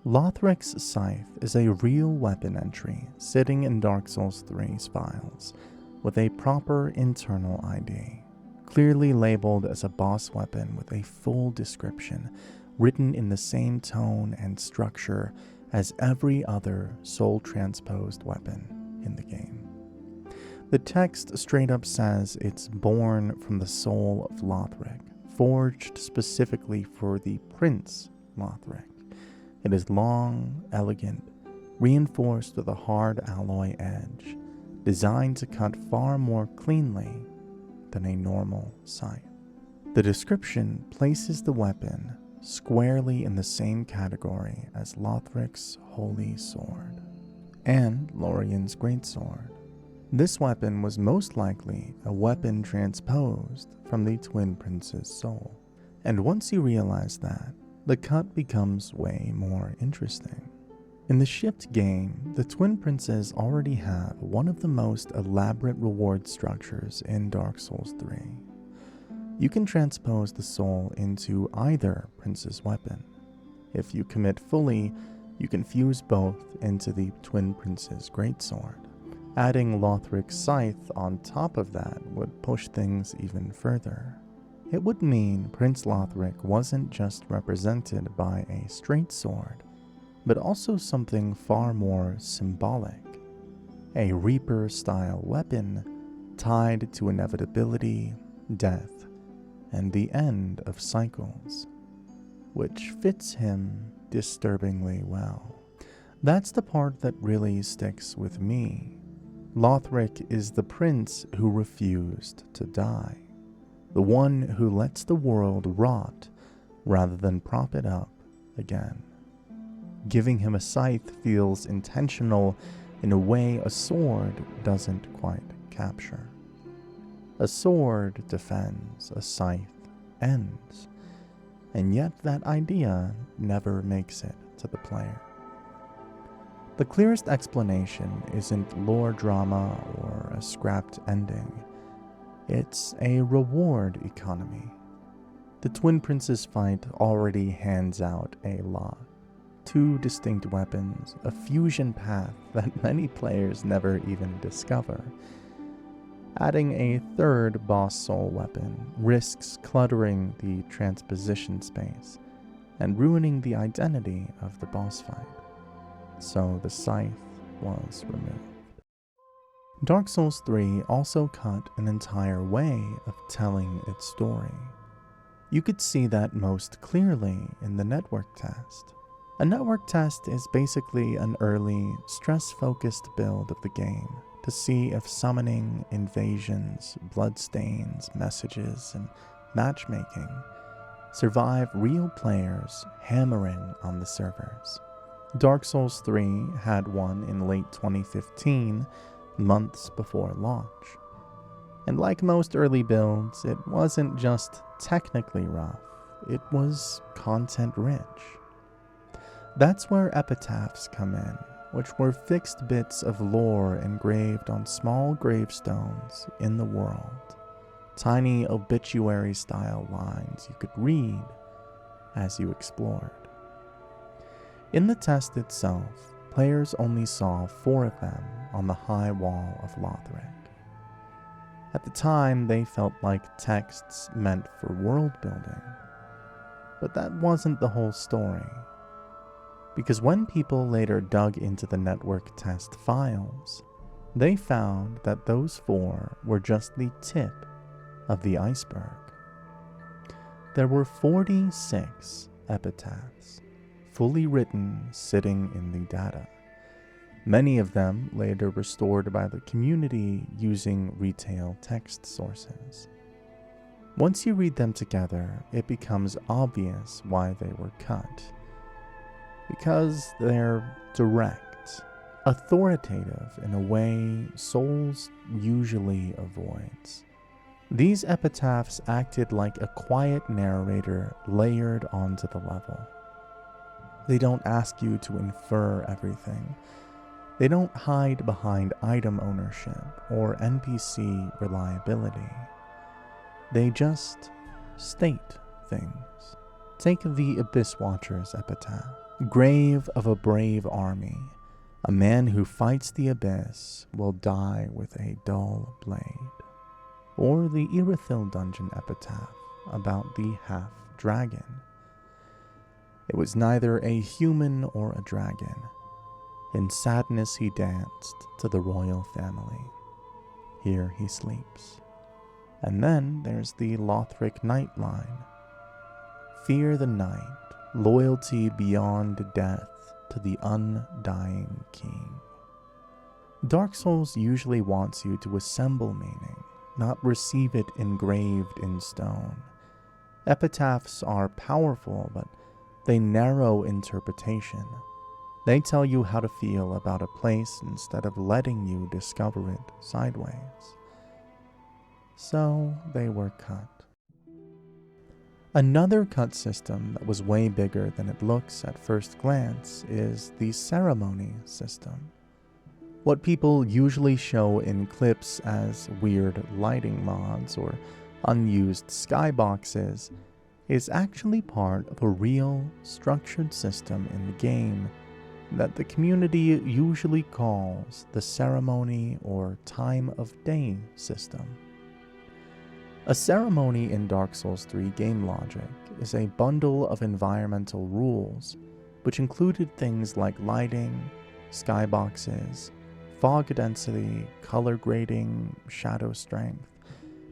B: Lothric's Scythe is a real weapon entry sitting in Dark Souls 3's files with a proper internal ID, clearly labeled as a boss weapon with a full description written in the same tone and structure as every other soul-transposed weapon in the game. The text straight up says it's born from the soul of Lothric, forged specifically for the Prince Lothric. It is long, elegant, reinforced with a hard alloy edge, designed to cut far more cleanly than a normal scythe. The description places the weapon squarely in the same category as Lothric's Holy Sword and Lorien's Greatsword. This weapon was most likely a weapon transposed from the Twin Prince's soul. And once you realize that, the cut becomes way more interesting. In the shipped game, the Twin Princes already have one of the most elaborate reward structures in Dark Souls 3. You can transpose the soul into either prince's weapon. If you commit fully, you can fuse both into the Twin Prince's Greatsword. Adding Lothric's Scythe on top of that would push things even further. It would mean Prince Lothric wasn't just represented by a straight sword, but also something far more symbolic. A Reaper-style weapon tied to inevitability, death, and the end of cycles, which fits him disturbingly well. That's the part that really sticks with me. Lothric is the prince who refused to die, the one who lets the world rot rather than prop it up again. Giving him a scythe feels intentional in a way a sword doesn't quite capture. A sword defends, a scythe ends, and yet that idea never makes it to the player. The clearest explanation isn't lore drama or a scrapped ending. It's a reward economy. The Twin Princes fight already hands out a lot. 2 distinct weapons, a fusion path that many players never even discover. Adding a third boss soul weapon risks cluttering the transposition space and ruining the identity of the boss fight. So the scythe was removed. Dark Souls 3 also cut an entire way of telling its story. You could see that most clearly in the network test. A network test is basically an early, stress-focused build of the game to see if summoning, invasions, bloodstains, messages, and matchmaking survive real players hammering on the servers. Dark Souls 3 had one in late 2015, months before launch. And like most early builds, it wasn't just technically rough, it was content-rich. That's where epitaphs come in, which were fixed bits of lore engraved on small gravestones in the world, tiny obituary-style lines you could read as you explored. In the test itself, players only saw 4 of them on the high wall of Lothric. At the time, they felt like texts meant for world building. But that wasn't the whole story. Because when people later dug into the network test files, they found that those 4 were just the tip of the iceberg. There were 46 epitaphs, fully written, sitting in the data. Many of them later restored by the community using retail text sources. Once you read them together, it becomes obvious why they were cut. Because they're direct, authoritative in a way Souls usually avoids. These epitaphs acted like a quiet narrator layered onto the level. They don't ask you to infer everything.
A: They don't hide behind item ownership or NPC reliability. They just state things. Take the Abyss Watcher's epitaph. Grave of a brave army. A man who fights the abyss will die with a dull blade. Or the Irithyll dungeon epitaph about the half-dragon. It was neither a human or a dragon. In sadness he danced to the royal family. Here he sleeps. And then there's the Lothric Knight line. Fear the night, loyalty beyond death to the undying king. Dark Souls usually wants you to assemble meaning, not receive it engraved in stone. Epitaphs are powerful, but they narrow interpretation. They tell you how to feel about a place instead of letting you discover it sideways. So they were cut. Another cut system that was way bigger than it looks at first glance is the ceremony system. What people usually show in clips as weird lighting mods or unused skyboxes is actually part of a real, structured system in the game that the community usually calls the ceremony or time of day system. A ceremony in Dark Souls 3 game logic is a bundle of environmental rules, which included things like lighting, skyboxes, fog density, color grading, shadow strength,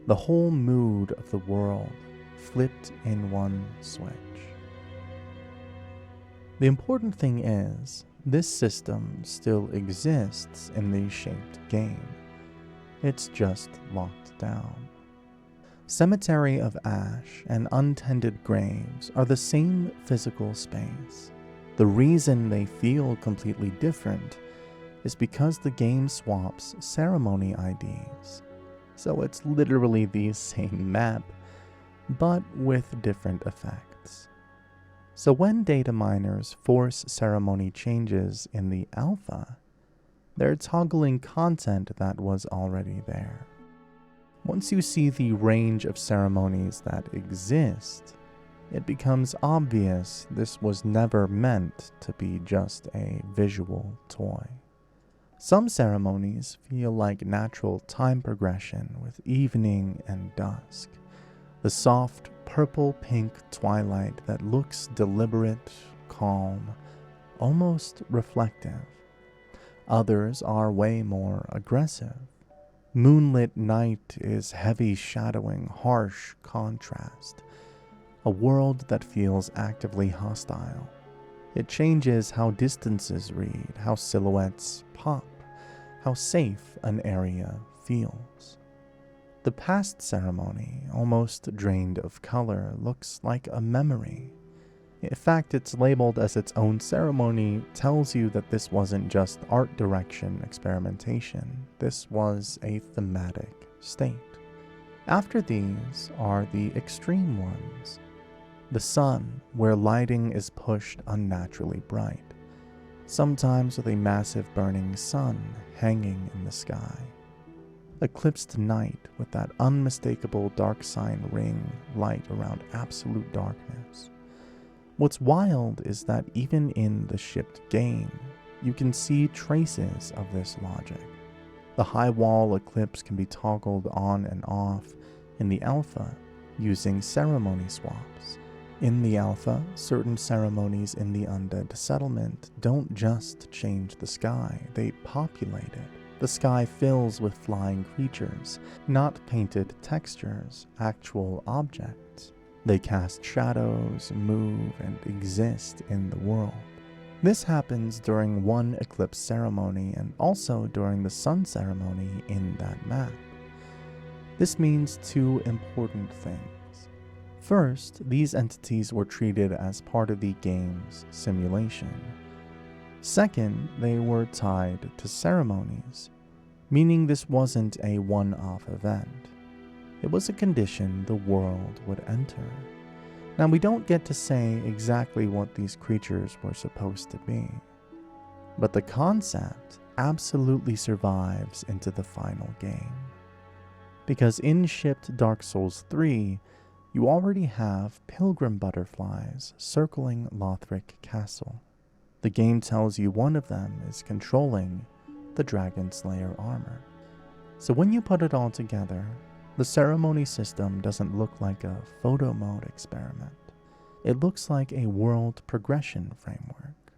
A: the whole mood of the world flipped in one switch. The important thing is, this system still exists in the shaped game. It's just locked down. Cemetery of Ash and Untended Graves are the same physical space. The reason they feel completely different is because the game swaps ceremony IDs. So it's literally the same map, but with different effects. So when data miners force ceremony changes in the alpha, they're toggling content that was already there. Once you see the range of ceremonies that exist, it becomes obvious this was never meant to be just a visual toy. Some ceremonies feel like natural time progression with evening and dusk. The soft purple-pink twilight that looks deliberate, calm, almost reflective. Others are way more aggressive. Moonlit night is heavy shadowing, harsh contrast. A world that feels actively hostile. It changes how distances read, how silhouettes pop, how safe an area feels. The past ceremony, almost drained of color, looks like a memory. In fact, it's labeled as its own ceremony, tells you that this wasn't just art direction experimentation, this was a thematic state. After these are the extreme ones. The sun, where lighting is pushed unnaturally bright, sometimes with a massive burning sun hanging in the sky. Eclipsed night with that unmistakable dark sign ring light around absolute darkness. What's wild is that even in the shipped game, you can see traces of this logic. The high wall eclipse can be toggled on and off in the alpha using ceremony swaps. In the alpha, certain ceremonies in the undead settlement don't just change the sky, they populate it. The sky fills with flying creatures, not painted textures, actual objects. They cast shadows, move, and exist in the world. This happens during one eclipse ceremony and also during the sun ceremony in that map. This means two important things. First, these entities were treated as part of the game's simulation. Second, they were tied to ceremonies, meaning this wasn't a one-off event. It was a condition the world would enter. Now, we don't get to say exactly what these creatures were supposed to be, but the concept
B: absolutely survives into the final game. Because in shipped Dark Souls 3, you already have pilgrim butterflies circling Lothric Castle. The game tells you one of them is controlling the Dragon Slayer armor. So when you put it all together, the ceremony system doesn't look like a photo mode experiment. It looks like a world progression framework.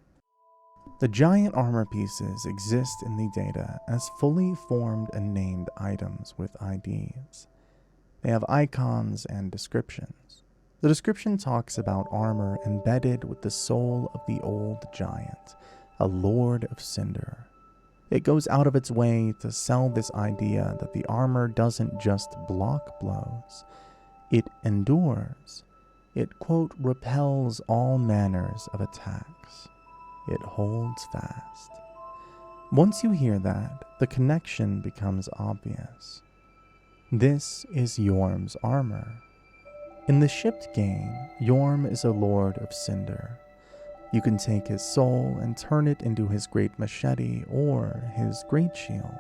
B: The giant armor pieces exist in the data as fully formed and named items with IDs. They have icons and descriptions. The description talks about armor embedded with the soul of the old giant, a lord of cinder. It goes out of its way to sell this idea that the armor doesn't just block blows, it endures. It, quote, repels all manners of attacks. It holds fast. Once you hear that, the connection becomes obvious. This is Yorm's armor. In the shipped game, Yorm is a lord of cinder. You can take his soul and turn it into his great machete or his great shield.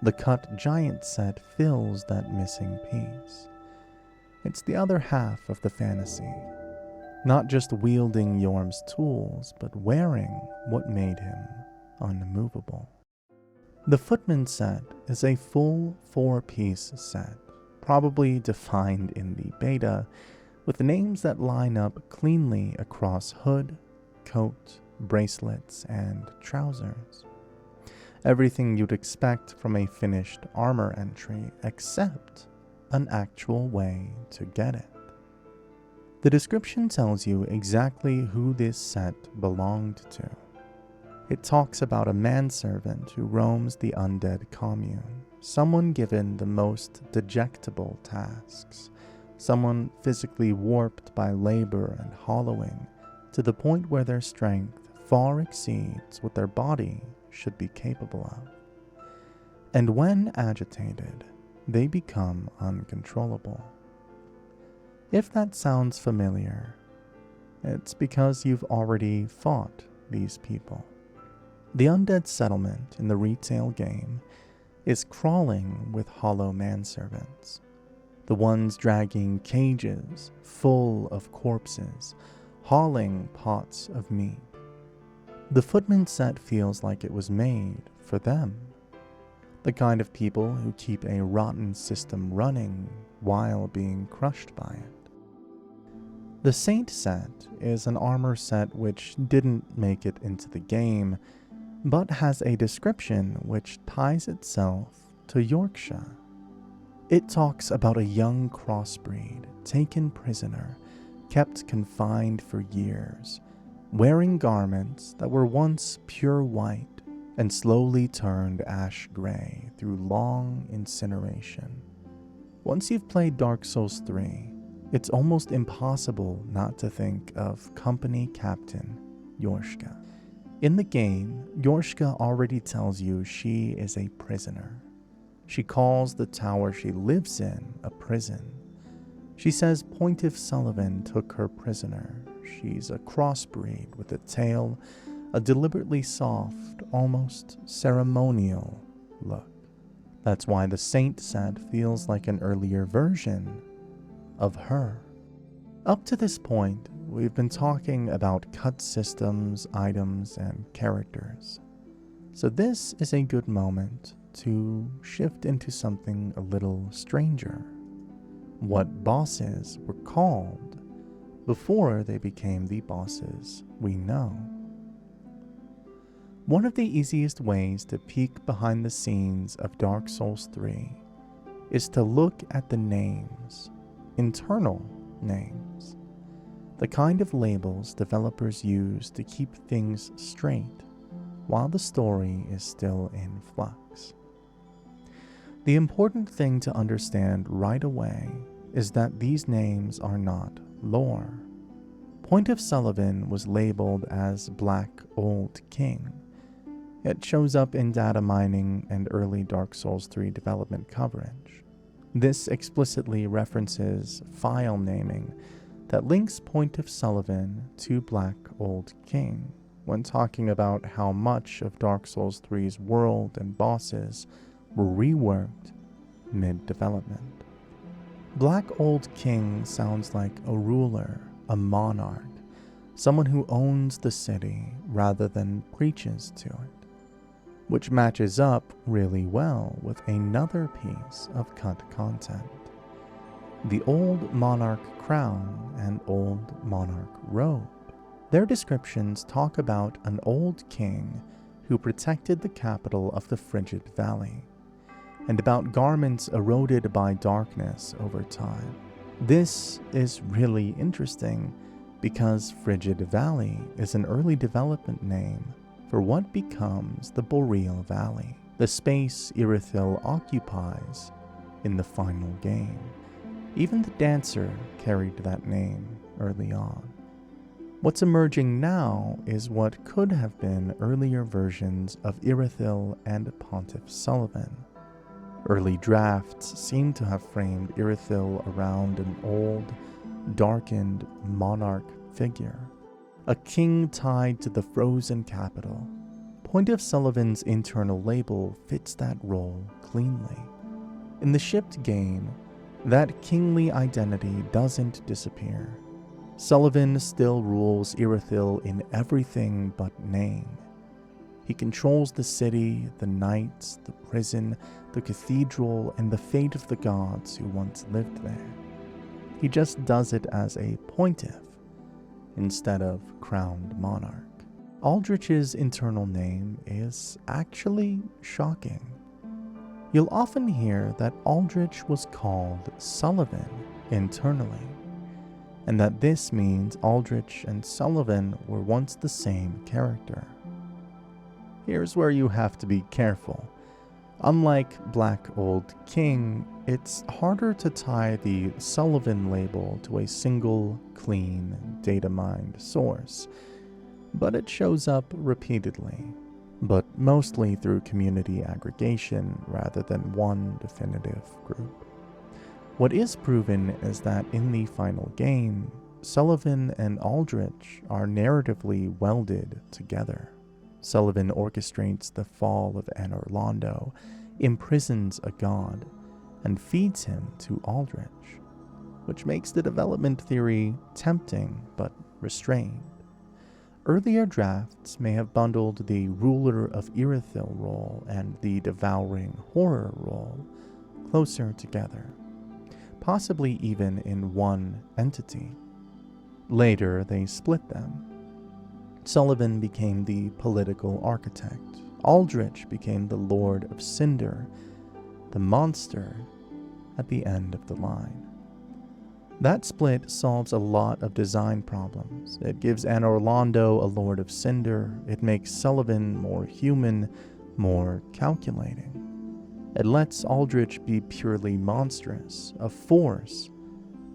B: The cut giant set fills that missing piece. It's the other half of the fantasy. Not just wielding Yorm's tools, but wearing what made him unmovable. The Footman set is a full 4-piece set, probably defined in the beta, with names that line up cleanly across hood, coat, bracelets, and trousers. Everything you'd expect from a finished armor entry, except an actual way to get it. The description tells you exactly who this set belonged to. It talks about a manservant who roams the undead commune, someone given the most dejectable tasks, someone physically warped by labor and hollowing to the point where their strength far exceeds what their body should be capable of. And when agitated, they become uncontrollable. If that sounds familiar, it's because you've already fought these people. The undead settlement in the retail game is crawling with hollow manservants, the ones dragging cages full of corpses, hauling pots of meat. The Footman set feels like it was made for them, the kind of people who keep a rotten system running while being crushed by it. The Saint set is an armor set which didn't make it into the game, but has a description which ties itself to Yorkshire. It talks about a young crossbreed taken prisoner, kept confined for years, wearing garments that were once pure white and slowly turned ash gray through long incineration. Once you've played Dark Souls 3, it's almost impossible not to think of company captain Yorshka. In the game, Yorshka already tells you she is a prisoner. She calls the tower she lives in a prison. She says Pontiff Sullivan took her prisoner. She's a crossbreed with a tail, a deliberately soft, almost ceremonial look. That's why the Saint set feels like an earlier version of her. Up to this point, we've been talking about cut systems, items, and characters. So this is a good moment to shift into something a little stranger. What bosses were called before they became the bosses we know. One of the easiest ways to peek behind the scenes of Dark Souls 3 is to look at the names, internal names, the kind of labels developers use to keep things straight while the story is still in flux. The important thing to understand right away is that these names are not lore. Pontiff Sullivan was labeled as Black Old King. It shows up in data mining and early Dark Souls 3 development coverage. This explicitly references file naming that links Pontiff Sullivan to Black Old King. when talking about how much of Dark Souls 3's world and bosses were reworked mid-development. Black Old King sounds like a ruler, a monarch, someone who owns the city rather than preaches to it, which matches up really well with another piece of cut content. The Old Monarch Crown and Old Monarch Robe. Their descriptions talk about an old king who protected the capital of the Frigid Valley, and about garments eroded by darkness over time. This is really interesting because Frigid Valley is an early development name for what becomes the Boreal Valley, the space Irithyll occupies in the final game. Even the dancer carried that name early on. What's emerging now is what could have been earlier versions of Irithyll and Pontiff Sulyvahn. Early drafts seem to have framed Irithyll around an old, darkened monarch figure, a king tied to the frozen capital. Pontiff Sulyvahn's internal label fits that role cleanly. In the shipped game, that kingly identity doesn't disappear. Sulyvahn still rules Irithyll in everything but name. He controls the city, the knights, the prison, the cathedral, and the fate of the gods who once lived there. He just does it as a pontiff instead of crowned monarch. Aldrich's internal name is actually shocking. You'll often hear that Aldrich was called Sulyvahn internally, and that this means Aldrich and Sulyvahn were once the same character. Here's where you have to be careful. Unlike Black Old King, it's harder to tie the Sulyvahn label to a single, clean, data-mined source, but it shows up repeatedly, but mostly through community aggregation rather than one definitive group. What is proven is that in the final game, Sulyvahn and Aldrich are narratively welded together. Sulyvahn orchestrates the fall of Anor Londo, imprisons a god, and feeds him to Aldrich, which makes the development theory tempting but restrained. Earlier drafts may have bundled the Ruler of Irithyll role and the Devouring Horror role closer together, possibly even in one entity. Later, they split them. Sulyvahn became the political architect. Aldrich became the Lord of Cinder, the monster at the end of the line. That split solves a lot of design problems. It gives Anor Londo a Lord of Cinder. It makes Sulyvahn more human, more calculating. It lets Aldrich be purely monstrous, a force,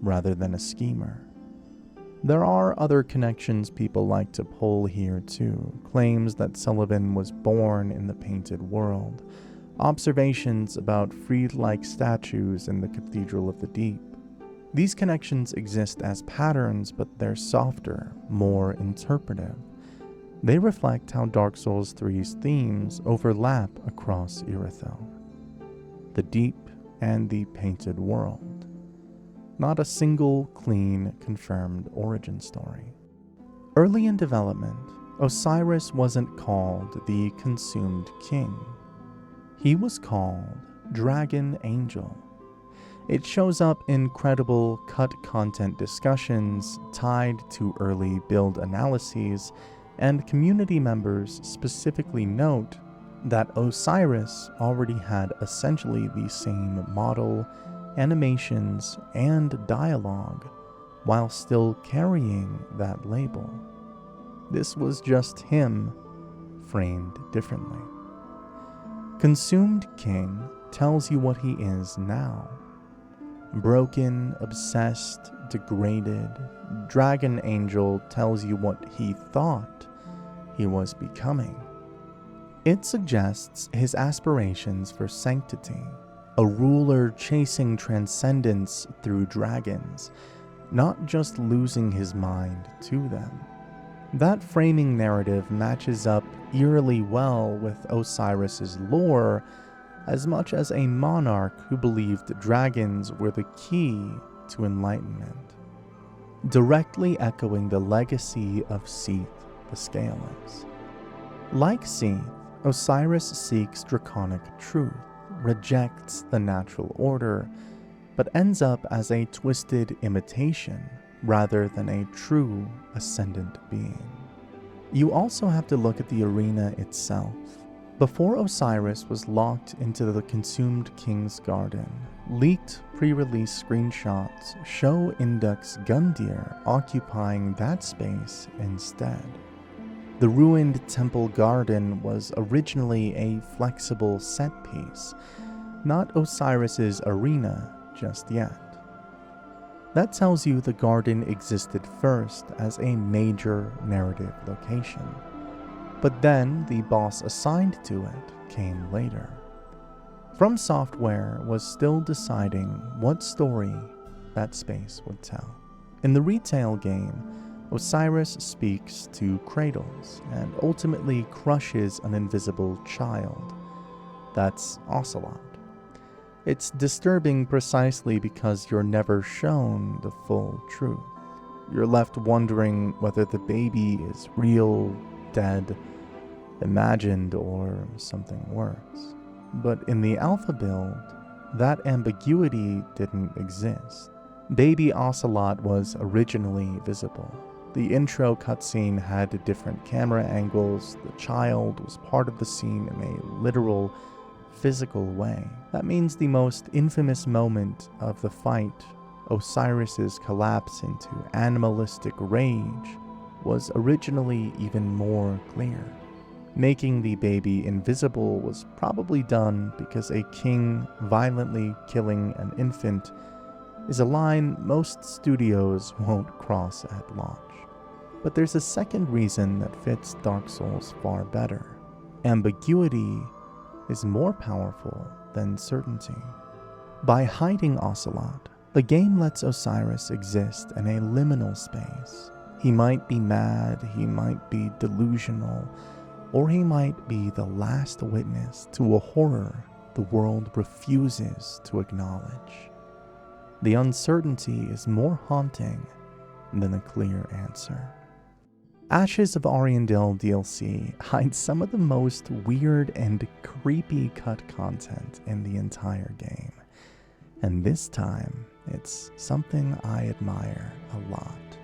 B: rather than a schemer. There are other connections people like to pull here too. Claims that Sulyvahn was born in the Painted World. Observations about Freed-like statues in the Cathedral of the Deep. These connections exist as patterns, but they're softer, more interpretive. They reflect how Dark Souls 3's themes overlap across Irithyll. The Deep and the Painted World. Not a single clean, confirmed origin story. Early in development, Osiris wasn't called the Consumed King. He was called Dragon Angel. It shows up in credible cut content discussions tied to early build analyses, and community members specifically note that Osiris already had essentially the same model, animations, and dialogue while still carrying that label. This was just him, framed differently. Consumed King tells you what he is now. Broken, obsessed, degraded, Dragon Angel tells you what he thought he was becoming. It suggests his aspirations for sanctity, a ruler chasing transcendence through dragons, not just losing his mind to them.
A: That framing narrative matches up eerily well with Osiris's lore, as much as a monarch who believed dragons were the key to enlightenment, directly echoing the legacy of Seth the Scaleless. Like Seth, Osiris seeks draconic truth, rejects the natural order, but ends up as a twisted imitation rather than a true ascendant being. You also have to look at the arena itself. Before Osiris was locked into the consumed King's Garden, leaked pre-release screenshots show Indux Gundyr occupying that space instead. The ruined temple garden was originally a flexible set piece, not Osiris's arena just yet. That tells you the garden existed first as a major narrative location, but then the boss assigned to it came later. From Software was still deciding what story that space would tell. In the retail game, Osiris speaks to cradles and ultimately crushes an invisible child. That's Ocelot. It's disturbing precisely because you're never shown the full truth. You're left wondering whether the baby is real, dead, imagined, or something worse. But in the alpha build, that ambiguity didn't exist. Baby Ocelot was originally visible. The intro cutscene had different camera angles. The child was part of the scene in a literal, physical way. That means the most infamous moment of the fight, Osiris's collapse into animalistic rage, was originally even more clear. Making the baby invisible was probably done because a king violently killing an infant is a line most studios won't cross at launch. But there's a second reason that fits Dark Souls far better. Ambiguity is more powerful than certainty. By hiding Ocelot, the game lets Osiris exist in a liminal space. He might be mad, he might be delusional, or he might be the last witness to a horror the world refuses to acknowledge. The uncertainty is more haunting than a clear answer. Ashes of Ariandel DLC hides some of the most weird and creepy cut content in the entire game. And this time, it's something I admire a lot: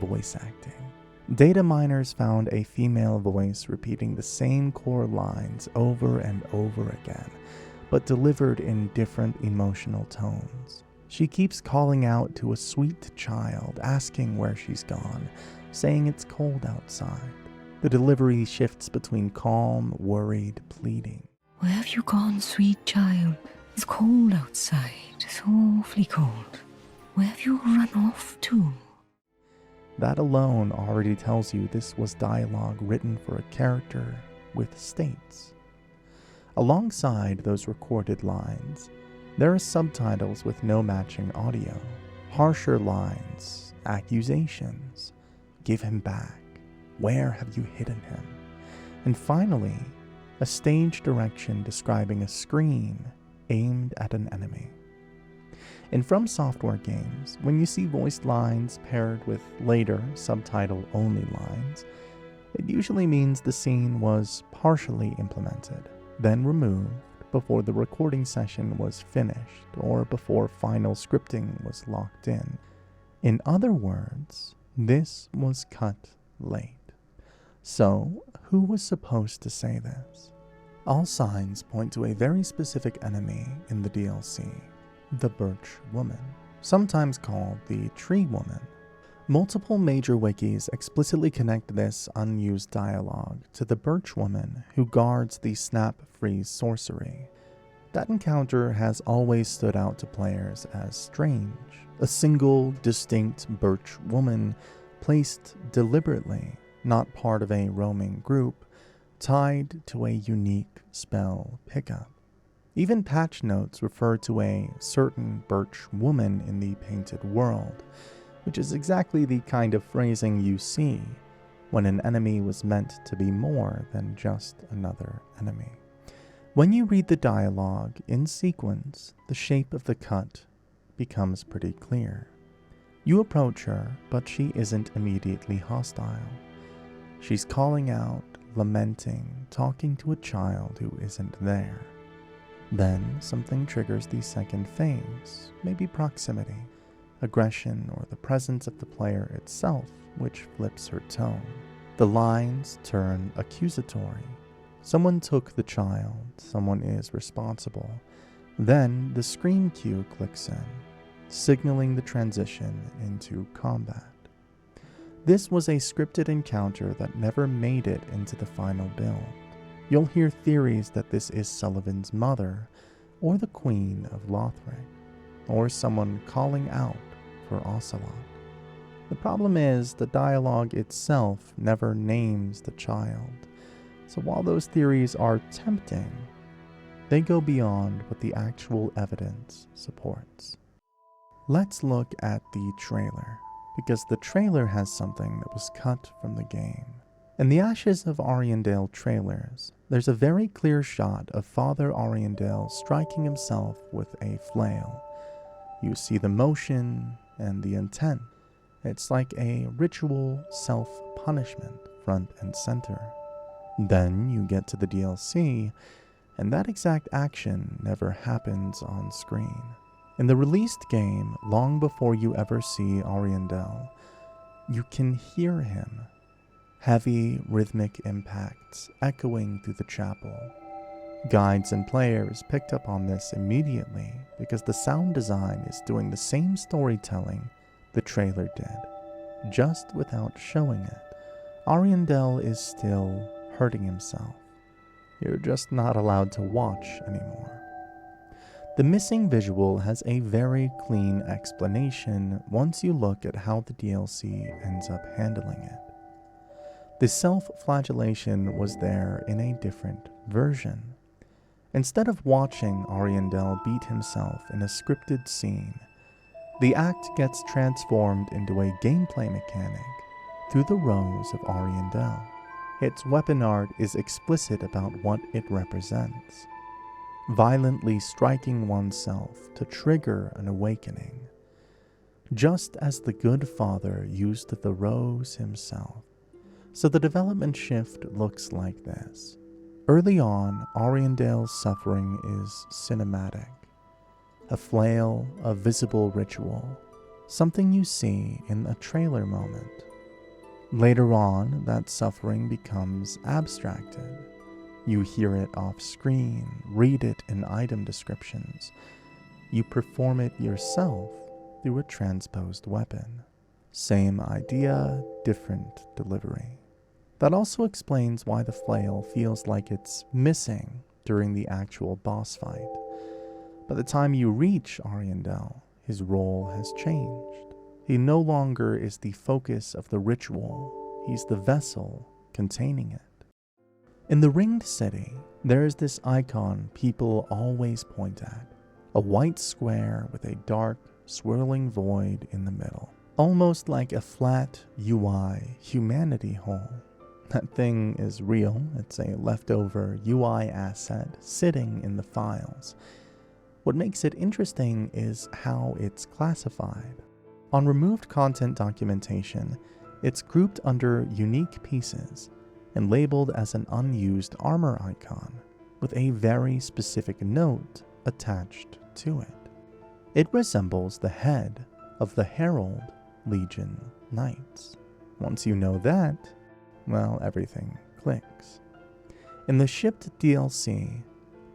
A: voice acting. Data miners found a female voice repeating the same core lines over and over again, but delivered in different emotional tones. She keeps calling out to a sweet child, asking where she's gone, saying it's cold outside. The delivery shifts between calm, worried, pleading.
E: Where have you gone, sweet child? It's cold outside, so awfully cold. Where have you run off to?
A: That alone already tells you this was dialogue written for a character with states. Alongside those recorded lines, there are subtitles with no matching audio, harsher lines, accusations. Give him back. Where have you hidden him? And finally, a stage direction describing a screen aimed at an enemy. In From Software games, when you see voiced lines paired with later subtitle-only lines, it usually means the scene was partially implemented, then removed before the recording session was finished or before final scripting was locked in. In other words, this was cut late. So, who was supposed to say this? All signs point to a very specific enemy in the DLC, the Birch Woman, sometimes called the Tree Woman. Multiple major wikis explicitly connect this unused dialogue to the Birch Woman who guards the Snap Freeze sorcery. That encounter has always stood out to players as strange. A single, distinct Birch Woman placed deliberately, not part of a roaming group, tied to a unique spell pickup. Even patch notes refer to a certain Birch Woman in the painted world, which is exactly the kind of phrasing you see
B: when an enemy was meant to be more than just another enemy. When you read the dialogue in sequence, the shape of the cut becomes pretty clear. You approach her, but she isn't immediately hostile. She's calling out, lamenting, talking to a child who isn't there. Then something triggers the second phase, maybe proximity, aggression, or the presence of the player itself, which flips her tone. The lines turn accusatory. Someone took the child, someone is responsible. Then the scream cue clicks in, signaling the transition into combat. This was a scripted encounter that never made it into the final build. You'll hear theories that this is Sullivan's mother, or the Queen of Lothric, or someone calling out for Ocelot. The problem is, the dialogue itself never names the child, so while those theories are tempting, they go beyond what the actual evidence supports. Let's look at the trailer, because the trailer has something that was cut from the game. In the Ashes of Ariandel trailers, there's a very clear shot of Father Ariandel striking himself with a flail. You see the motion and the intent. It's like a ritual self-punishment front and center. Then you get to the DLC, and that exact action never happens on screen. In the released game, long before you ever see Ariandel, you can hear him. Heavy, rhythmic impacts echoing through the chapel. Guides and players picked up on this immediately because the sound design is doing the same storytelling the trailer did, just without showing it. Ariandel is still hurting himself. You're just not allowed to watch anymore. The missing visual has a very clean explanation once you look at how the DLC ends up handling it. The self-flagellation was there in a different version. Instead of watching Ariandel beat himself in a scripted scene, the act gets transformed into a gameplay mechanic through the rose of Ariandel. Its weapon art is explicit about what it represents. Violently striking oneself to trigger an awakening, just as the good father used the rose himself. So the development shift looks like this. Early on, Ariandel's suffering is cinematic. A flail, a visible ritual, something you see in a trailer moment. Later on, that suffering becomes abstracted. You hear it off screen, read it in item descriptions. You perform it yourself through a transposed weapon. Same idea, different delivery. That also explains why the flail feels like it's missing during the actual boss fight. By the time you reach Ariandel, his role has changed. He no longer is the focus of the ritual, he's the vessel containing it. In the Ringed City, there is this icon people always point at, a white square with a dark, swirling void in the middle, almost like a flat UI humanity hole. That thing is real, it's a leftover UI asset sitting in the files. What makes it interesting is how it's classified. On removed content documentation, it's grouped under unique pieces and labeled as an unused armor icon, with a very specific note attached to it. It resembles the head of the Herald Legion Knights. Once you know that, well, everything clicks. In the shipped DLC,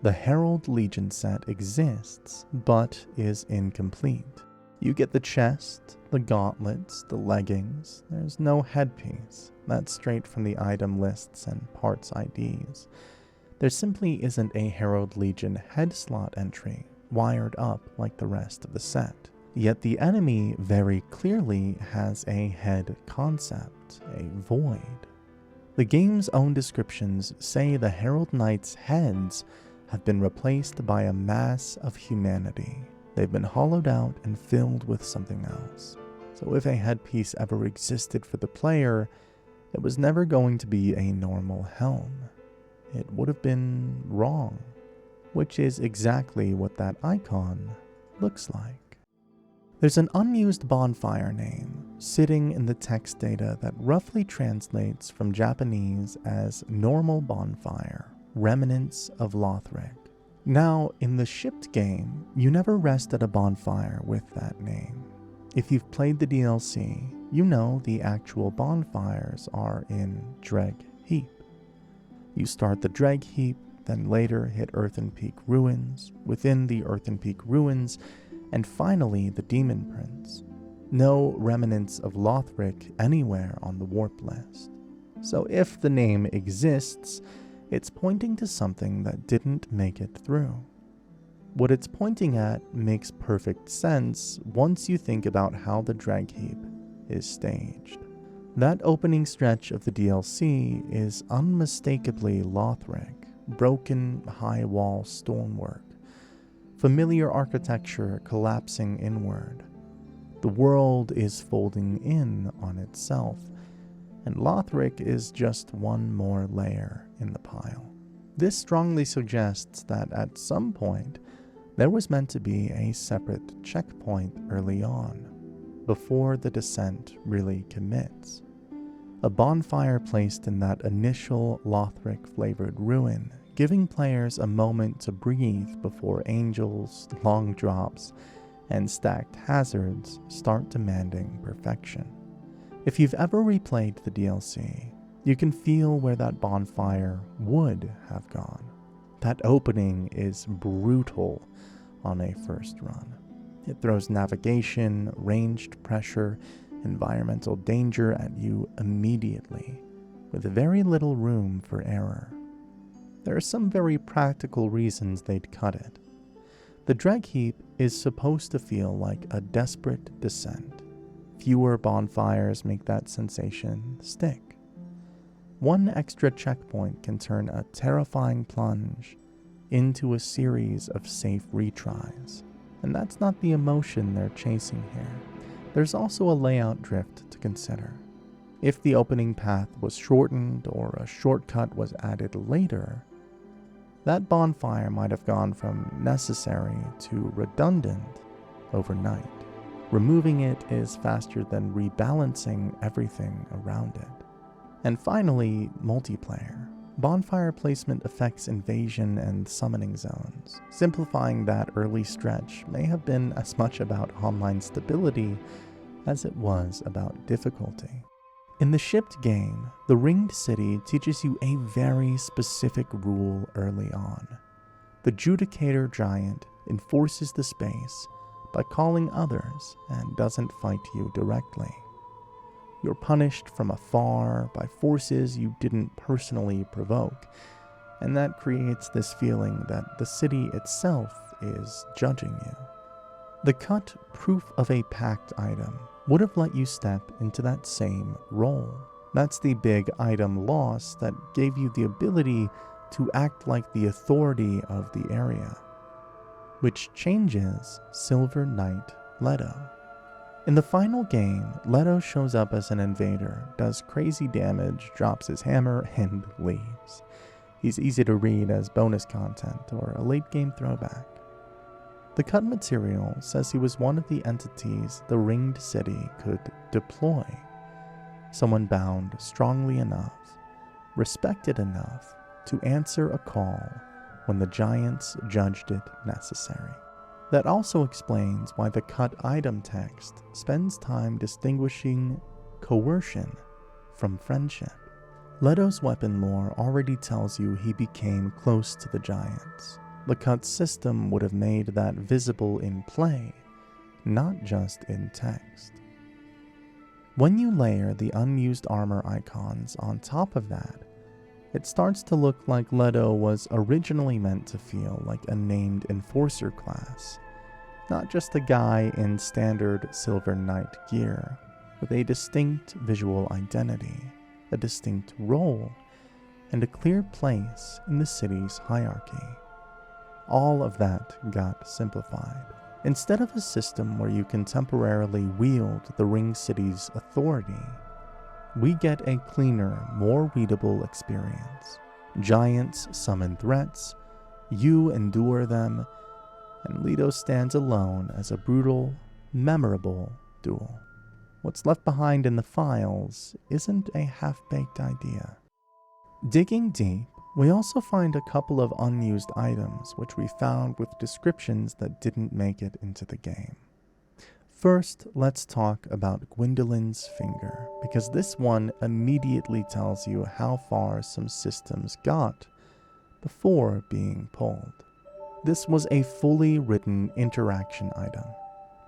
B: the Herald Legion set exists, but is incomplete. You get the chest, the gauntlets, the leggings. There's no headpiece. That's straight from the item lists and parts IDs. There simply isn't a Herald Legion head slot entry wired up like the rest of the set. Yet the enemy very clearly has a head concept, a void. The game's own descriptions say the Herald Knights' heads have been replaced by a mass of humanity. They've been hollowed out and filled with something else. So if a headpiece ever existed for the player,
A: It was never going to be a normal helm. It would have been wrong, which is exactly what that icon looks like. There's an unused bonfire name sitting in the text data that roughly translates from Japanese as normal bonfire, remnants of Lothric. Now, in the shipped game, you never rest at a bonfire with that name. If you've played the DLC, you know the actual bonfires are in Dreg Heap. You start the Dreg Heap, then later hit Earthen Peak Ruins, within the Earthen Peak Ruins, and finally the Demon Prince. No remnants of Lothric anywhere on the warp list. So if the name exists, it's pointing to something that didn't make it through. What it's pointing at makes perfect sense once you think about how the Dreg Heap is staged. That opening stretch of the DLC is unmistakably Lothric, broken high wall stonework, familiar architecture collapsing inward. The world is folding in on itself, and Lothric is just one more layer in the pile. This strongly suggests that at some point, there was meant to be a separate checkpoint early on, before the descent really commits. A bonfire placed in that initial Lothric-flavored ruin, giving players a moment to breathe before angels, long drops, and stacked hazards start demanding perfection. If you've ever replayed the DLC, you can feel where that bonfire would have gone. That opening is brutal on a first run. It throws navigation, ranged pressure, environmental danger at you immediately, with very little room for error. There are some very practical reasons they'd cut it. The Dreg Heap is supposed to feel like a desperate descent. Fewer bonfires make that sensation stick. One extra checkpoint can turn a terrifying plunge into a series of safe retries, and that's not the emotion they're chasing here. There's also a layout drift to consider. If the opening path was shortened or a shortcut was added later, that bonfire might have gone from necessary to redundant overnight. Removing it is faster than rebalancing everything around it. And finally, multiplayer. Bonfire placement affects invasion and summoning zones. Simplifying that early stretch may have been as much about online stability as it was about difficulty. In the shipped game, the Ringed City teaches you a very specific rule early on. The Judicator Giant enforces the space by calling others and doesn't fight you directly. You're punished from afar by forces you didn't personally provoke, and that creates this feeling that the city itself is judging you. The cut proof of a pact item would have let you step into that same role. That's the big item loss that gave you the ability to act like the authority of the area, which changes Silver Knight Leto. In the final game, Leto shows up as an invader, does crazy damage, drops his hammer, and leaves. He's easy to read as bonus content or a late game throwback. The cut material says he was one of the entities the Ringed City could deploy. Someone bound strongly enough, respected enough to answer a call when the giants judged it necessary. That also explains why the cut item text spends time distinguishing coercion from friendship. Leto's weapon lore already tells you he became close to the giants. The cut system would have made that visible in play, not just in text. When you layer the unused armor icons on top of that, it starts to look like Leto was originally meant to feel like a named enforcer class, not just a guy in standard Silver Knight gear, with a distinct visual identity, a distinct role, and a clear place in the city's hierarchy. All of that got simplified. Instead of a system where you can temporarily wield the Ring City's authority, we get a cleaner, more readable experience. Giants summon threats, you endure them, and Leto stands alone as a brutal, memorable duel. What's left behind in the files isn't a half-baked idea. Digging deep, we also find a couple of unused items which we found with descriptions that didn't make it into the game. First, let's talk about Gwendolyn's finger, because this one immediately tells you how far some systems got before being pulled. This was a fully written interaction item.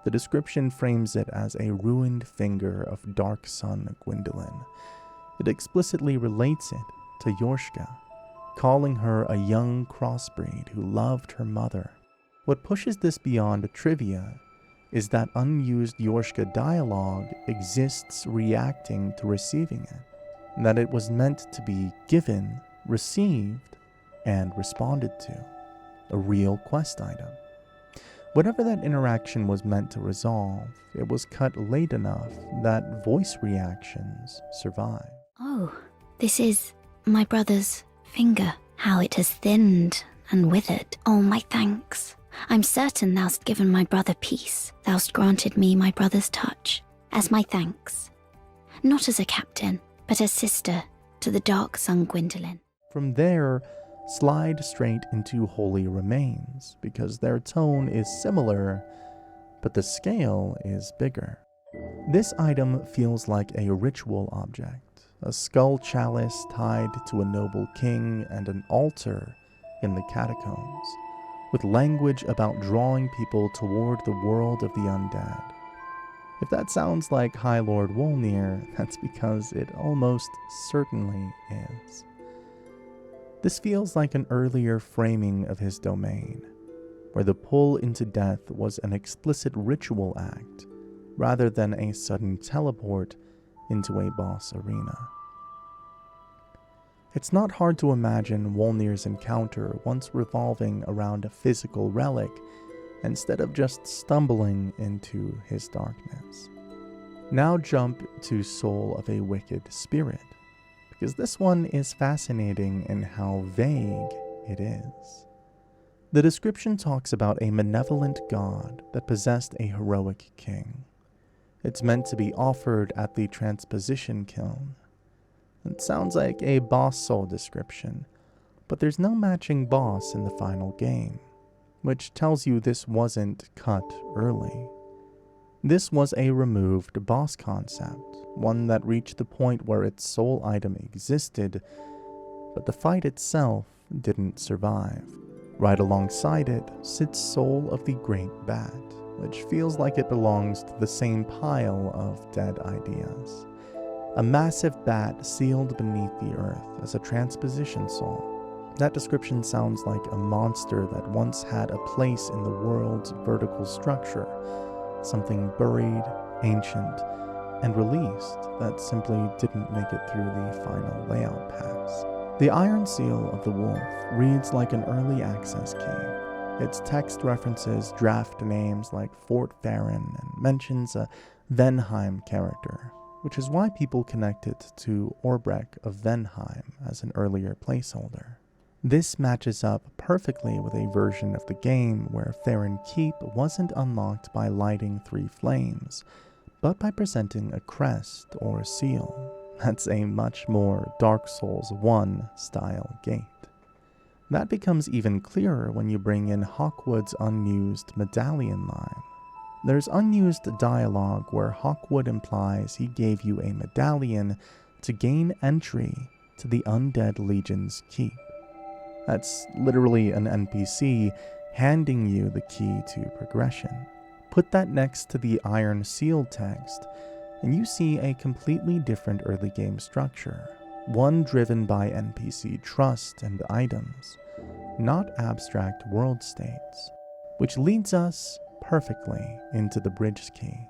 A: The description frames it as a ruined finger of Dark Sun Gwendolyn. It explicitly relates it to Yorshka, calling her a young crossbreed who loved her mother. What pushes this beyond trivia is that unused Yorshka dialogue exists reacting to receiving it, and that it was meant to be given, received, and responded to. A real quest item. Whatever that interaction was meant to resolve, it was cut late enough that voice reactions survive.
F: Oh, this is my brother's finger. How it has thinned and withered. Oh, my thanks. I'm certain thou'st given my brother peace. Thou'st granted me my brother's touch, as my thanks. Not as a captain, but as sister to the Dark Sun Gwendolyn.
A: From there, slide straight into Holy Remains, because their tone is similar, but the scale is bigger. This item feels like a ritual object, a skull chalice tied to a noble king and an altar in the catacombs, with language about drawing people toward the world of the undead. If that sounds like High Lord Wolnir, that's because it almost certainly is. This feels like an earlier framing of his domain, where the pull into death was an explicit ritual act, rather than a sudden teleport into a boss arena. It's not hard to imagine Wolnir's encounter once revolving around a physical relic, instead of just stumbling into his darkness. Now jump to Soul of a Wicked Spirit, because this one is fascinating in how vague it is. The description talks about a malevolent god that possessed a heroic king. It's meant to be offered at the transposition kiln. It sounds like a boss soul description, but there's no matching boss in the final game, which tells you this wasn't cut early. This was a removed boss concept, one that reached the point where its soul item existed, but the fight itself didn't survive. Right alongside it sits Soul of the Great Bat, which feels like it belongs to the same pile of dead ideas. A massive bat sealed beneath the earth as a transposition soul. That description sounds like a monster that once had a place in the world's vertical structure, something buried, ancient, and released that simply didn't make it through the final layout pass. The Iron Seal of the Wolf reads like an early access key. Its text references draft names like Fort Farron and mentions a Venheim character, which is why people connect it to Orbrek of Venheim as an earlier placeholder. This matches up perfectly with a version of the game where Farron Keep wasn't unlocked by lighting 3 flames, but by presenting a crest or seal. That's a much more Dark Souls 1 style gate. That becomes even clearer when you bring in Hawkwood's unused medallion line. There's unused dialogue where Hawkwood implies he gave you a medallion to gain entry to the Undead Legion's keep. That's literally an NPC handing you the key to progression. Put that next to the Iron Seal text, and you see a completely different early game structure, one driven by NPC trust and items, not abstract world states, which leads us perfectly into the bridge key.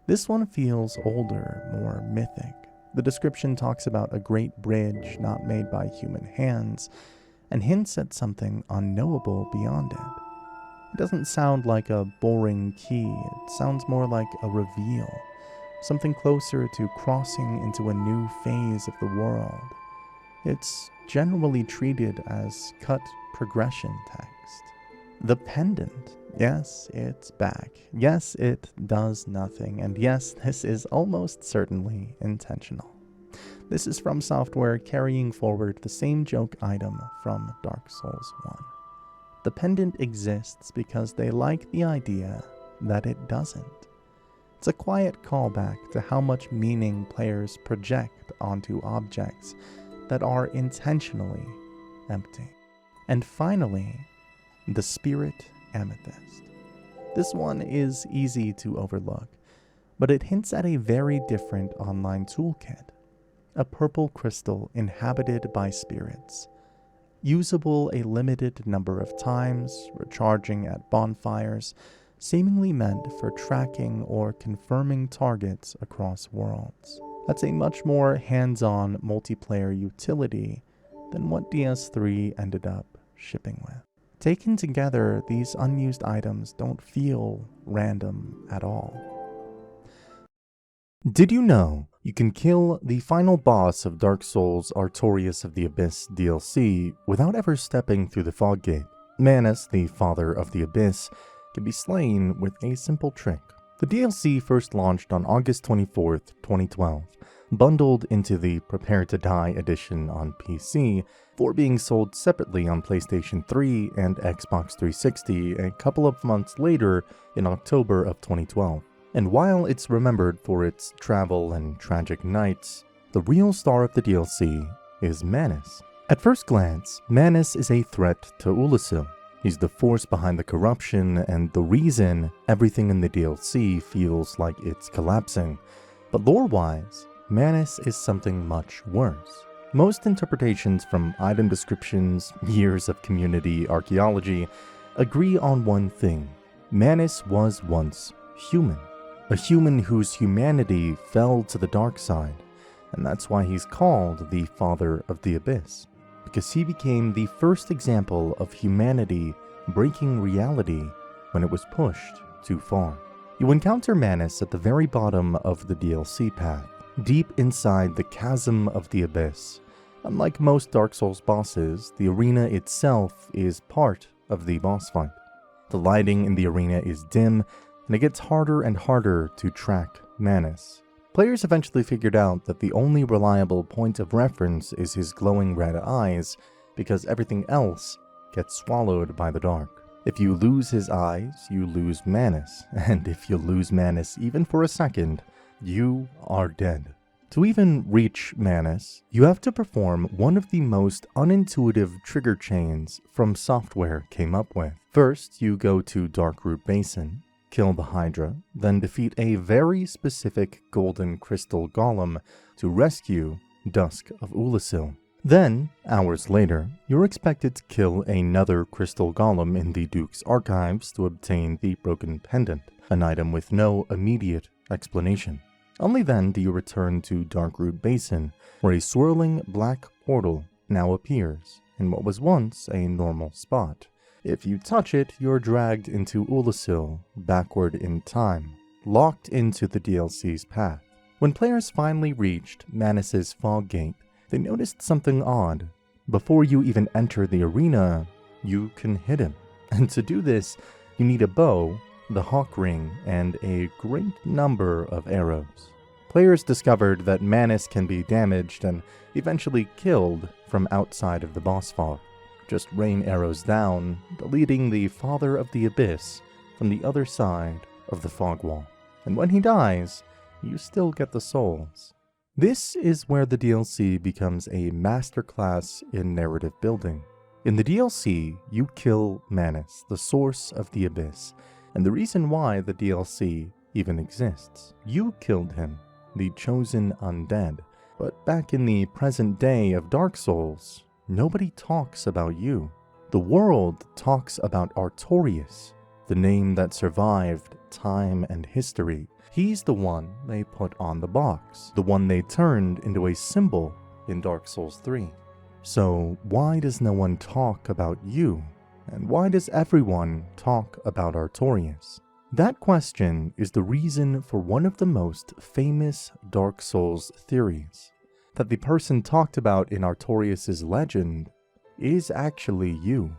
A: This one feels older, more mythic. The description talks about a great bridge not made by human hands, and hints at something unknowable beyond it. It doesn't sound like a boring key, it sounds more like a reveal,
B: something closer to crossing into a new phase of the world. It's generally treated as cut progression text. The pendant, yes, it's back. Yes, it does nothing. And yes, this is almost certainly intentional. This is From Software carrying forward the same joke item from Dark Souls 1. The pendant exists because they like the idea that it doesn't. It's a quiet callback to how much meaning players project onto objects that are intentionally empty. And finally, the Spirit Amethyst. This one is easy to overlook, but it hints at a very different online toolkit. A purple crystal inhabited by spirits, usable a limited number of times, recharging at bonfires, seemingly meant for tracking or confirming targets across worlds. That's a much more hands-on multiplayer utility than what DS3 ended up shipping with. Taken together, these unused items don't feel random at all.
A: Did you know you can kill the final boss of Dark Souls Artorias of the Abyss DLC without ever stepping through the fog gate? Manus, the father of the Abyss, can be slain with a simple trick. The DLC first launched on August 24th, 2012, bundled into the Prepare to Die edition on PC, before being sold separately on PlayStation 3 and Xbox 360 a couple of months later in October of 2012. And while it's remembered for its travel and tragic nights, the real star of the DLC is Manus. At first glance, Manus is a threat to Ulasil. He's the force behind the corruption and the reason everything in the DLC feels like it's collapsing. But lore-wise, Manus is something much worse. Most interpretations from item descriptions, years of community archaeology, agree on one thing. Manus was once human. A human whose humanity fell to the dark side, and that's why he's called the Father of the Abyss, because he became the first example of humanity breaking reality when it was pushed too far. You encounter Manus at the very bottom of the DLC path, deep inside the chasm of the Abyss. Unlike most Dark Souls bosses, the arena itself is part of the boss fight. The lighting in the arena is dim, and it gets harder and harder to track Manus. Players eventually figured out that the only reliable point of reference is his glowing red eyes, because everything else gets swallowed by the dark. If you lose his eyes, you lose Manus, and if you lose Manus even for a second, you are dead. To even reach Manus, you have to perform one of the most unintuitive trigger chains From Software came up with. First, you go to Darkroot Basin, kill the Hydra, then defeat a very specific golden crystal golem to rescue Dusk of Ulasil. Then, hours later, you're expected to kill another crystal golem in the Duke's archives to obtain the broken pendant, an item with no immediate explanation. Only then do you return to Darkroot Basin, where a swirling black portal now appears in what was once a normal spot. If you touch it, you're dragged into Ulasil, backward in time, locked into the DLC's path. When players finally reached Manus's fog gate, they noticed something odd. Before you even enter the arena, you can hit him. And to do this, you need a bow, the hawk ring, and a great number of arrows. Players discovered that Manus can be damaged and eventually killed from outside of the boss fog. Just rain arrows down, deleting the Father of the Abyss from the other side of the fog wall. And when he dies, you still get the souls. This is where the DLC becomes a masterclass in narrative building. In the DLC, you kill Manus, the source of the Abyss, and the reason why the DLC even exists. You killed him, the chosen undead. But back in the present day of Dark Souls, nobody talks about you. The world talks about Artorias, the name that survived time and history. He's the one they put on the box, the one they turned into a symbol in Dark Souls 3. So why does no one talk about you? And why does everyone talk about Artorias?
B: That question is the reason for one of the most famous Dark Souls theories, that the person talked about in Artorias' legend is actually you.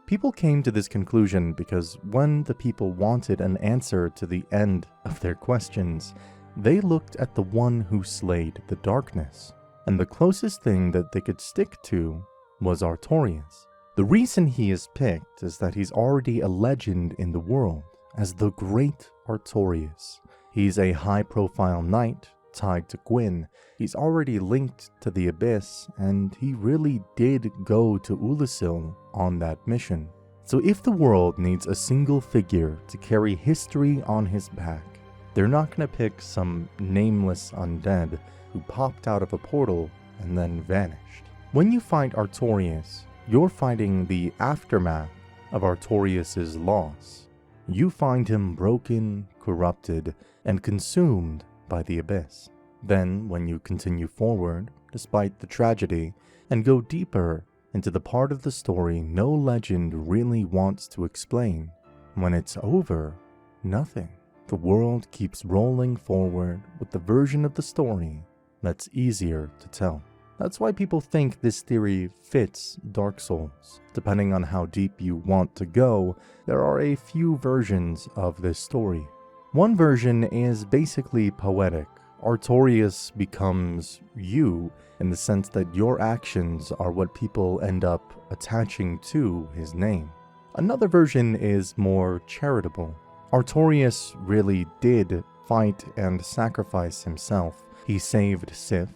B: People came to this conclusion because when the people wanted an answer to the end of their questions, they looked at the one who slayed the darkness, and the closest thing that they could stick to was Artorias. The reason he is picked is that he's already a legend in the world as the Great Artorias. He's a high-profile knight tied to Gwyn. He's already linked to the Abyss, and he really did go to Ulasil on that mission. So if the world needs a single figure to carry history on his back, they're not going to pick some nameless undead who popped out of a portal and then vanished. When you fight Artorias, you're fighting the aftermath of Artorias' loss. You find him broken, corrupted, and consumed by the Abyss. Then, when you continue forward, despite the tragedy, and go deeper into the part of the story no legend really wants to explain, when it's over, nothing. The world keeps rolling forward with the version of the story that's easier to tell. That's why people think this theory fits Dark Souls. Depending on how deep you want to go, there are a few versions of this story. One version is basically poetic. Artorias becomes you in the sense that your actions are what people end up attaching to his name. Another version is more charitable. Artorias really did fight and sacrifice himself. He saved Sif,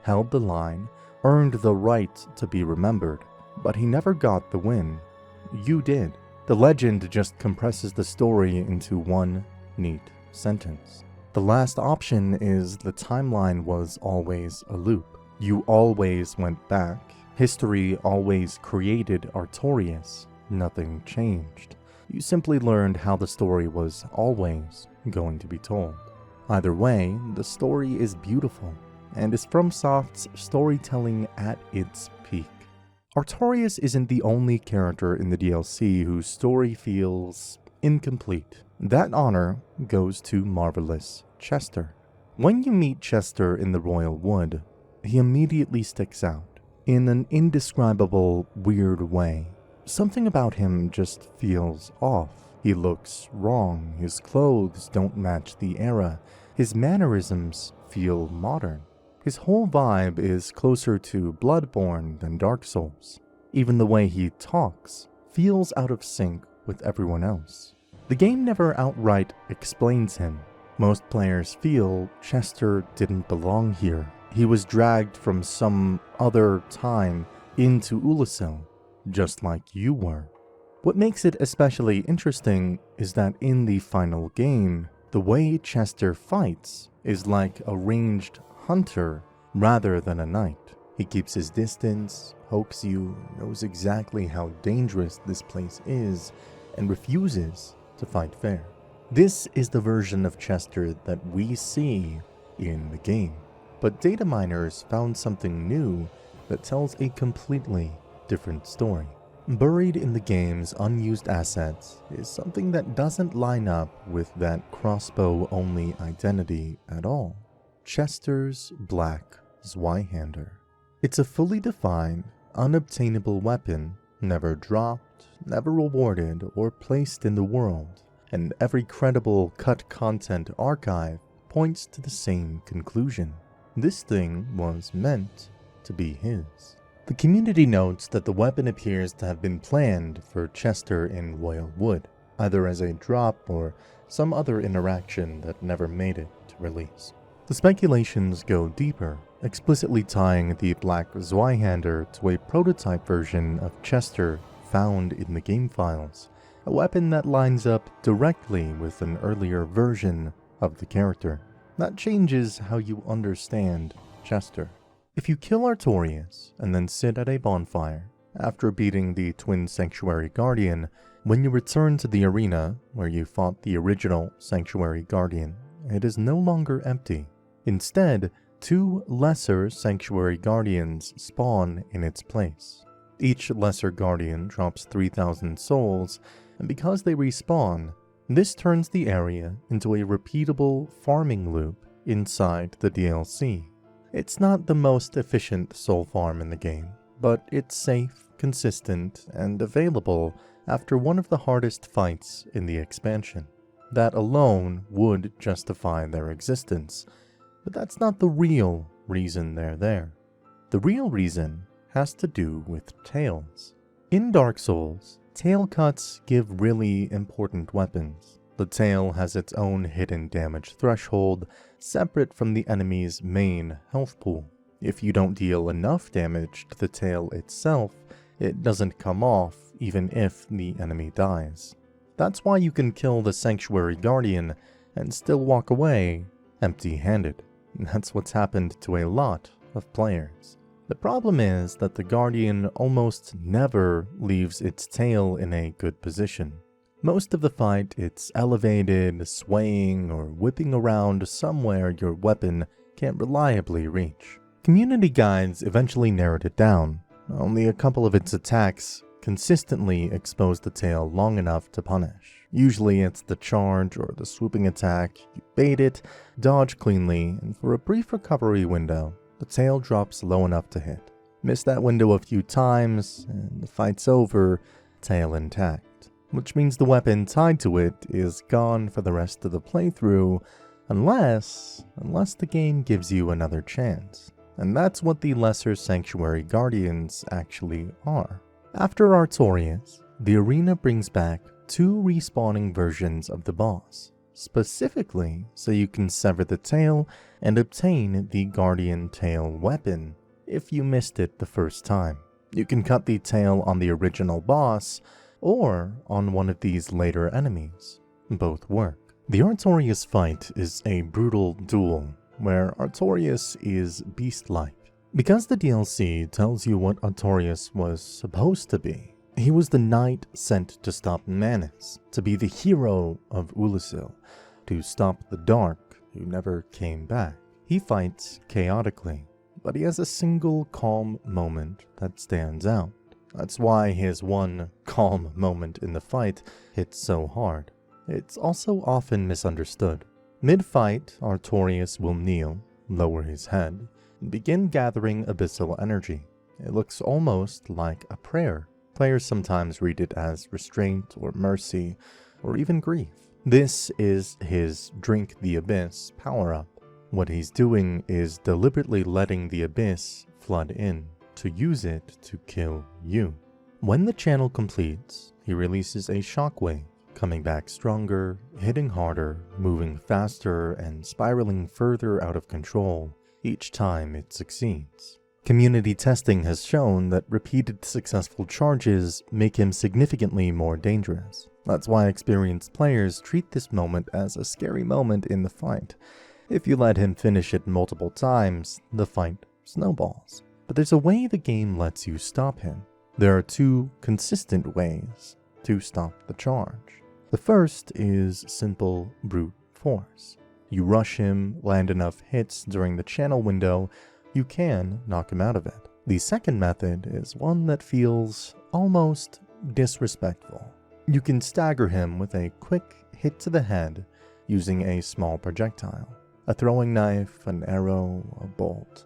B: held the line, earned the right to be remembered, but he never got the win. You did. The legend just compresses the story into one neat sentence. The last option is the timeline was always a loop. You always went back. History always created Artorias. Nothing changed. You simply learned how the story was always going to be told. Either way, the story is beautiful, and is FromSoft's storytelling at its peak. Artorias isn't the only character in the DLC whose story feels incomplete. That honor goes to Marvelous Chester. When you meet Chester in the Royal Wood, he immediately sticks out in an indescribable, weird way. Something about him just feels off. He looks wrong, his clothes don't match the era, his mannerisms feel modern. His whole vibe is closer to Bloodborne than Dark Souls. Even the way he talks feels out of sync with everyone else. The game never outright explains him. Most players feel Chester didn't belong here. He was dragged from some other time into Ulasil, just like you were. What makes it especially interesting is that in the final game, the way Chester fights is like a ranged hunter rather than a knight. He keeps his distance, hoax you, knows exactly how dangerous this place is, and refuses to fight fair. This is the version of Chester that we see in the game. But data miners found something new that tells a completely different story. Buried in the game's unused assets is something that doesn't line up with that crossbow-only identity at all. Chester's Black Zweihander. It's a fully defined, unobtainable weapon, never dropped, never rewarded, or placed in the world, and every credible cut content archive points to the same conclusion. This thing was meant to be his. The community notes that the weapon appears to have been planned for Chester in Royal Wood, either as a drop or some other interaction that never made it to release. The speculations go deeper, explicitly tying the Black Zweihander to a prototype version of Chester found in the game files, a weapon that lines up directly with an earlier version of the character. That changes how you understand Chester. If you kill Artorias and then sit at a bonfire, after beating the Twin Sanctuary Guardian, when you return to the arena where you fought the original Sanctuary Guardian, it is no longer empty. Instead, 2 lesser Sanctuary Guardians spawn in its place. Each lesser Guardian drops 3,000 souls, and because they respawn, This turns the area into a repeatable farming loop inside the DLC. It's not the most efficient soul farm in the game, but it's safe, consistent, and available after one of the hardest fights in the expansion. That alone would justify their existence, but that's not the real reason they're there. The real reason has to do with tails. In Dark Souls, tail cuts give really important weapons. The tail has its own hidden damage threshold, separate from the enemy's main health pool. If you don't deal enough damage to the tail itself, it doesn't come off even if the enemy dies. That's why you can kill the Sanctuary Guardian and still walk away empty-handed. That's what's happened to a lot of players. The problem is that the Guardian almost never leaves its tail in a good position. Most of the fight, it's elevated, swaying, or whipping around somewhere your weapon can't reliably reach. Community guides eventually narrowed it down. Only a couple of its attacks consistently expose the tail long enough to punish. Usually it's the charge or the swooping attack. You bait it, dodge cleanly, and for a brief recovery window, the tail drops low enough to hit. Miss that window a few times, and the fight's over, tail intact. Which means the weapon tied to it is gone for the rest of the playthrough, unless the game gives you another chance. And that's what the Lesser Sanctuary Guardians actually are. After Artorias, the arena brings back 2 respawning versions of the boss, specifically so you can sever the tail and obtain the Guardian Tail weapon if you missed it the first time. You can cut the tail on the original boss or on one of these later enemies. Both work. The Artorias fight is a brutal duel where Artorias is beast-like. Because the DLC tells you what Artorias was supposed to be, he was the knight sent to stop Manus, to be the hero of Ulasil, to stop the Dark, who never came back. He fights chaotically, but he has a single calm moment that stands out. That's why his one calm moment in the fight hits so hard. It's also often misunderstood. Mid-fight, Artorias will kneel, lower his head, and begin gathering abyssal energy. It looks almost like a prayer. Players sometimes read it as restraint or mercy, or even grief. This is his Drink the Abyss power-up. What he's doing is deliberately letting the abyss flood in, to use it to kill you. When the channel completes, he releases a shockwave, coming back stronger, hitting harder, moving faster, and spiraling further out of control each time it succeeds. Community testing has shown that repeated successful charges make him significantly more dangerous. That's why experienced players treat this moment as a scary moment in the fight. If you let him finish it multiple times, the fight snowballs. But there's a way the game lets you stop him. There are 2 consistent ways to stop the charge. The first is simple brute force. You rush him, land enough hits during the channel window, you can knock him out of it. The second method is one that feels almost disrespectful. You can stagger him with a quick hit to the head using a small projectile. A throwing knife, an arrow, a bolt.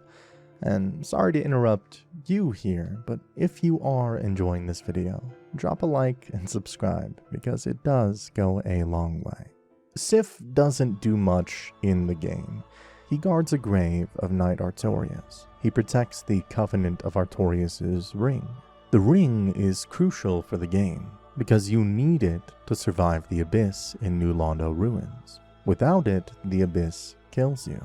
B: And sorry to interrupt you here, but if you are enjoying this video, drop a like and subscribe because it does go a long way. Sif doesn't do much in the game. He guards a grave of Knight Artorias. He protects the Covenant of Artorias' ring. The ring is crucial for the game because you need it to survive the Abyss in New Londo Ruins. Without it, the Abyss kills you,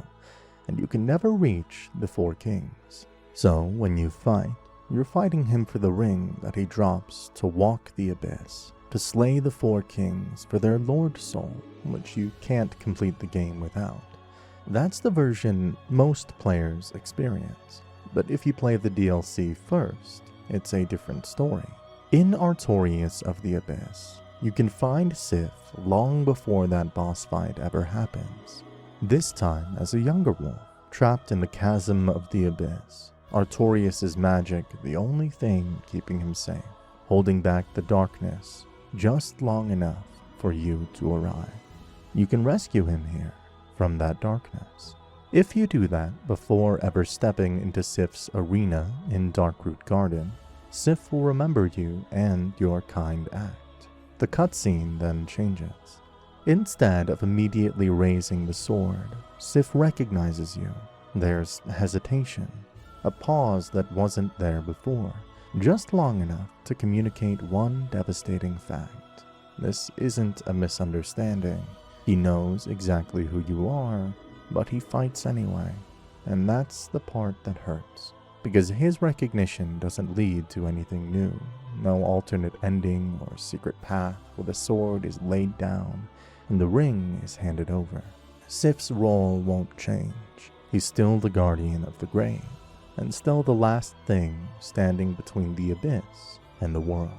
B: and you can never reach the 4 kings. So when you fight, you're fighting him for the ring that he drops to walk the Abyss, to slay the 4 kings for their Lord Soul, which you can't complete the game without. That's the version most players experience, but if you play the DLC first, it's a different story. In Artorias of the Abyss, you can find Sif long before that boss fight ever happens. This time as a younger wolf, trapped in the chasm of the Abyss. Artorias' magic the only thing keeping him safe, holding back the darkness just long enough for you to arrive. You can rescue him here from that darkness. If you do that before ever stepping into Sif's arena in Darkroot Garden, Sif will remember you and your kind act. The cutscene then changes. Instead of immediately raising the sword, Sif recognizes you. There's hesitation, a pause that wasn't there before, just long enough to communicate one devastating fact. This isn't a misunderstanding. He knows exactly who you are, but he fights anyway. And that's the part that hurts, because his recognition doesn't lead to anything new. No alternate ending or secret path where the sword is laid down and the ring is handed over. Sif's role won't change. He's still the guardian of the grave, and still the last thing standing between the abyss and the world.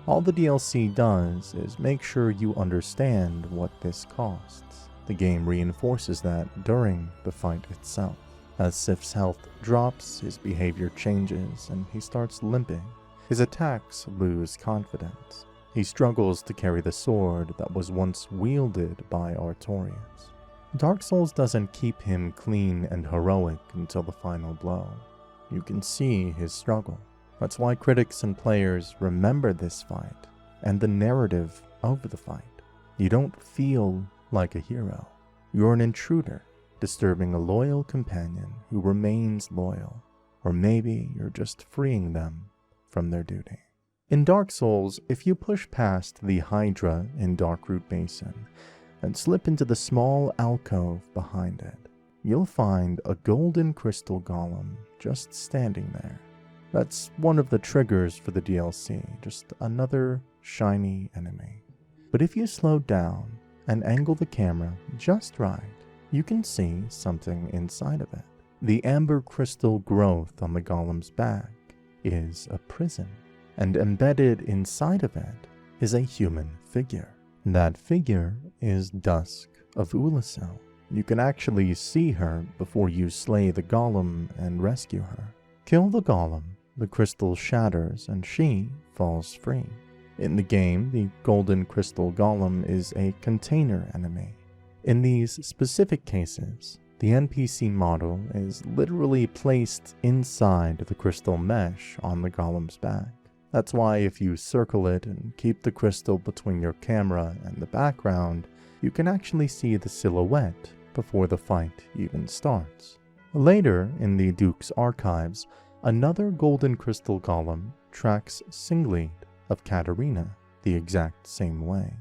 B: All the DLC does is make sure you understand what this costs. The game reinforces that during the fight itself. As Sif's health drops, his behavior changes, and he starts limping. His attacks lose confidence. He struggles to carry the sword that was once wielded by Artorias. Dark Souls doesn't keep him clean and heroic until the final blow. You can see his struggle. That's why critics and players remember this fight and the narrative of the fight. You don't feel like a hero. You're an intruder, disturbing a loyal companion who remains loyal. Or maybe you're just freeing them from their duty. In Dark Souls, if you push past the Hydra in Darkroot Basin and slip into the small alcove behind it, you'll find a golden crystal golem just standing there. That's one of the triggers for the DLC, just another shiny enemy. But if you slow down and angle the camera just right, you can see something inside of it. The amber crystal growth on the golem's back is a prison, and embedded inside of it is a human figure. That figure is Dusk of Ulasil. You can actually see her before you slay the golem and rescue her. Kill the golem, the crystal shatters, and she falls free. In the game, the golden crystal golem is a container enemy. In these specific cases, the NPC model is literally placed inside the crystal mesh on the golem's back. That's why if you circle it and keep the crystal between your camera and the background, you can actually see the silhouette before the fight even starts. Later in the Duke's archives, another golden crystal golem tracks Singlead of Katarina the exact same way.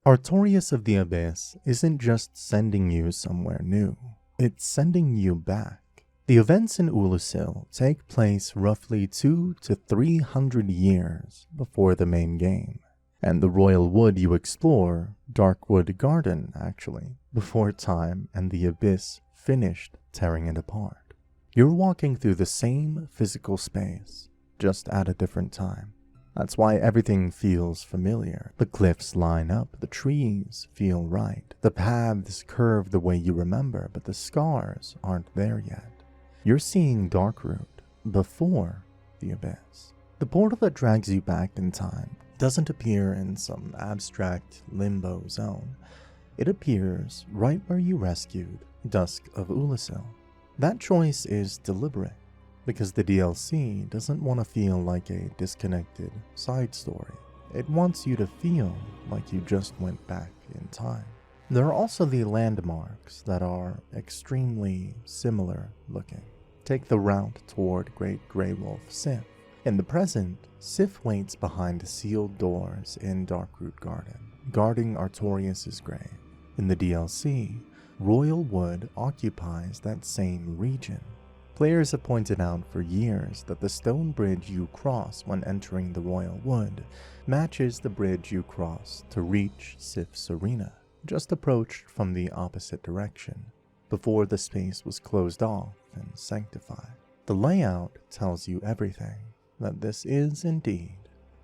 B: Artorias of the Abyss isn't just sending you somewhere new, it's sending you back. The events in Ulasil take place roughly 200 to 300 years before the main game, and the Royal Wood you explore, Darkwood Garden actually, before time and the Abyss finished tearing it apart. You're walking through the same physical space, just at a different time. That's why everything feels familiar. The cliffs line up, the trees feel right, the paths curve the way you remember, but the scars aren't there yet. You're seeing Darkroot before the Abyss. The portal that drags you back in time doesn't appear in some abstract limbo zone. It appears right where you rescued Dusk of Ulasil. That choice is deliberate, because the DLC doesn't want to feel like a disconnected side story. It wants you to feel like you just went back in time. There are also the landmarks that are extremely similar looking. Take the route toward Great Grey Wolf Sif. In the present, Sif waits behind sealed doors in Darkroot Garden, guarding Artorias' grave. In the DLC, Royal Wood occupies that same region. Players have pointed out for years that the stone bridge you cross when entering the Royal Wood matches the bridge you cross to reach Sif's arena, just approached from the opposite direction, before the space was closed off and sanctified. The layout tells you everything, that this is indeed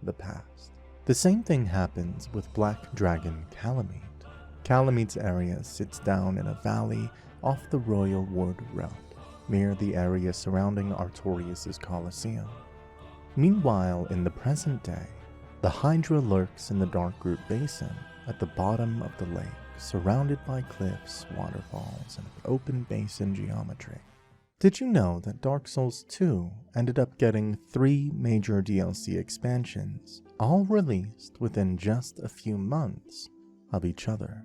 B: the past. The same thing happens with Black Dragon Calamite. Calamite's area sits down in a valley off the Royal Wood route, near the area surrounding Artorias' Colosseum. Meanwhile, in the present day, the Hydra lurks in the Darkroot Basin, at the bottom of the lake, surrounded by cliffs, waterfalls, and open basin geometry. Did you know that Dark Souls 2 ended up getting 3 major DLC expansions, all released within just a few months of each other?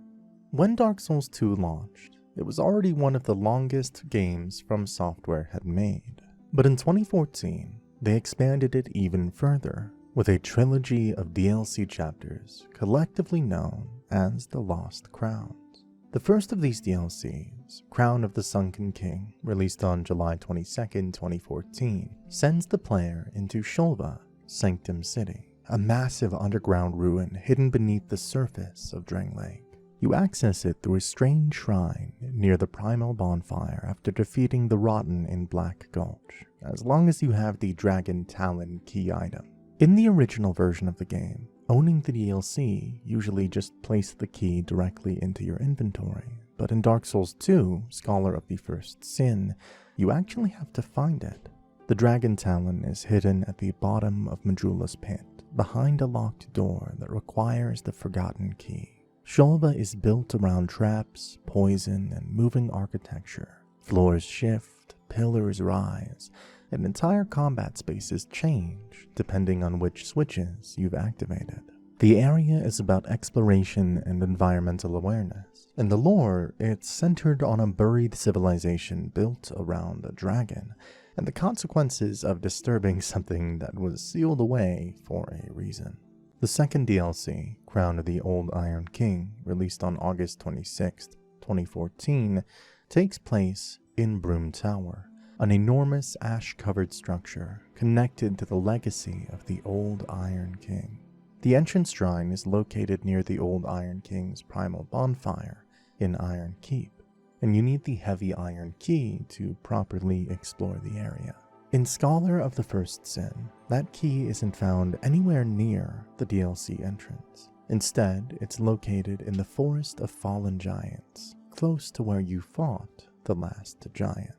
B: When Dark Souls 2 launched, it was already one of the longest games From Software had made. But in 2014, they expanded it even further with a trilogy of DLC chapters collectively known as the Lost Crowns. The first of these DLCs, Crown of the Sunken King, released on July 22, 2014, sends the player into Shulva, Sanctum City, a massive underground ruin hidden beneath the surface of Drang Lake. You access it through a strange shrine near the primal bonfire after defeating the Rotten in Black Gulch, as long as you have the Dragon Talon key item. In the original version of the game, owning the DLC usually just placed the key directly into your inventory, but in Dark Souls 2, Scholar of the First Sin, you actually have to find it. The Dragon Talon is hidden at the bottom of Majula's pit, behind a locked door that requires the forgotten key. Shulva is built around traps, poison, and moving architecture. Floors shift, pillars rise, and entire combat spaces change depending on which switches you've activated. The area is about exploration and environmental awareness. In the lore, it's centered on a buried civilization built around a dragon, and the consequences of disturbing something that was sealed away for a reason. The second DLC, Crown of the Old Iron King, released on August 26, 2014, takes place in Broom Tower, an enormous ash-covered structure connected to the legacy of the Old Iron King. The entrance shrine is located near the Old Iron King's primal bonfire in Iron Keep, and you need the heavy iron key to properly explore the area. In Scholar of the First Sin, that key isn't found anywhere near the DLC entrance. Instead, it's located in the Forest of Fallen Giants, close to where you fought the last giant.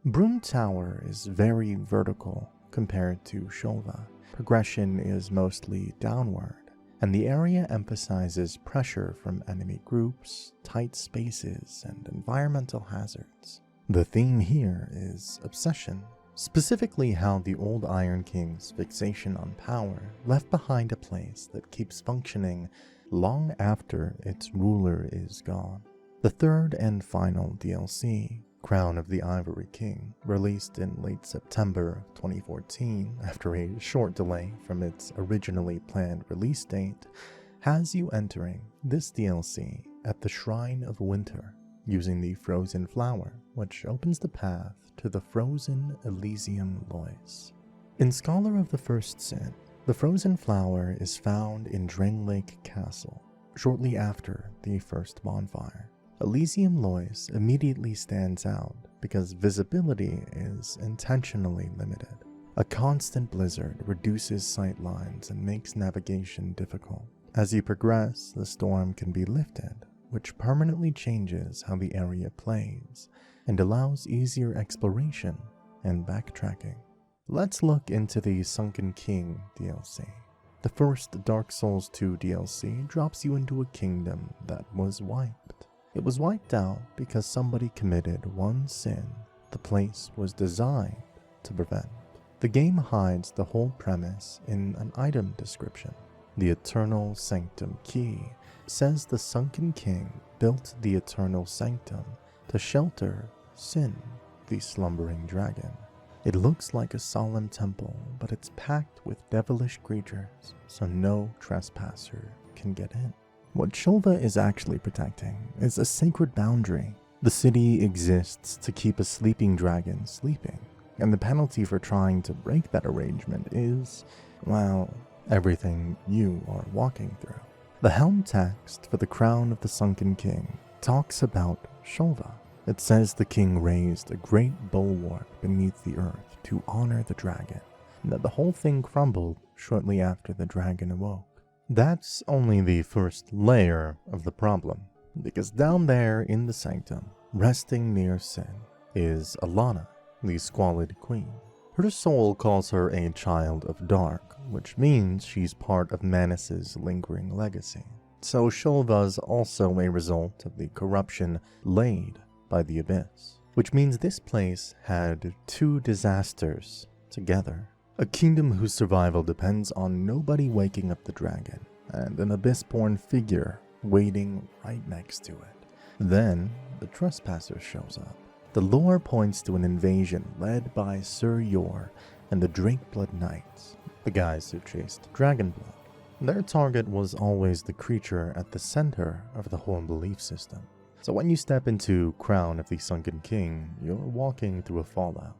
B: Broom Tower is very vertical compared to Shulva. Progression is mostly downward, and the area emphasizes pressure from enemy groups, tight spaces, and environmental hazards. The theme here is obsession. Specifically how the Old Iron King's fixation on power left behind a place that keeps functioning long after its ruler is gone. The third and final DLC, Crown of the Ivory King, released in late September of 2014 after a short delay from its originally planned release date, has you entering this DLC at the Shrine of Winter, using the Frozen Flower, which opens the path to the Frozen Elysium Lois. In Scholar of the First Sin, the Frozen Flower is found in Drang Lake Castle, shortly after the first bonfire. Elysium Lois immediately stands out because visibility is intentionally limited. A constant blizzard reduces sight lines and makes navigation difficult. As you progress, the storm can be lifted, which permanently changes how the area plays and allows easier exploration and backtracking. Let's look into the Sunken King DLC. The first Dark Souls 2 DLC drops you into a kingdom that was wiped. It was wiped out because somebody committed one sin the place was designed to prevent. The game hides the whole premise in an item description. The Eternal Sanctum Key says the Sunken King built the Eternal Sanctum to shelter Sin, the slumbering dragon. It looks like a solemn temple, but it's packed with devilish creatures, so no trespasser can get in. What Shulva is actually protecting is a sacred boundary. The city exists to keep a sleeping dragon sleeping, and the penalty for trying to break that arrangement is, well, everything you are walking through. The helm text for the Crown of the Sunken King talks about Shulva. It says the king raised a great bulwark beneath the earth to honor the dragon, and that the whole thing crumbled shortly after the dragon awoke. That's only the first layer of the problem, because down there in the sanctum, resting near Sin, is Alana, the Squalid Queen. Her soul calls her a child of dark, which means she's part of Manus's lingering legacy. So Shulva's also a result of the corruption laid by the Abyss, which means this place had two disasters together. A kingdom whose survival depends on nobody waking up the dragon, and an Abyss-born figure waiting right next to it. Then, the trespasser shows up. The lore points to an invasion led by Sir Yor and the Drakeblood Knights, the guys who chased Dragonblood. Their target was always the creature at the center of the whole belief system. So when you step into Crown of the Sunken King, you're walking through a fallout.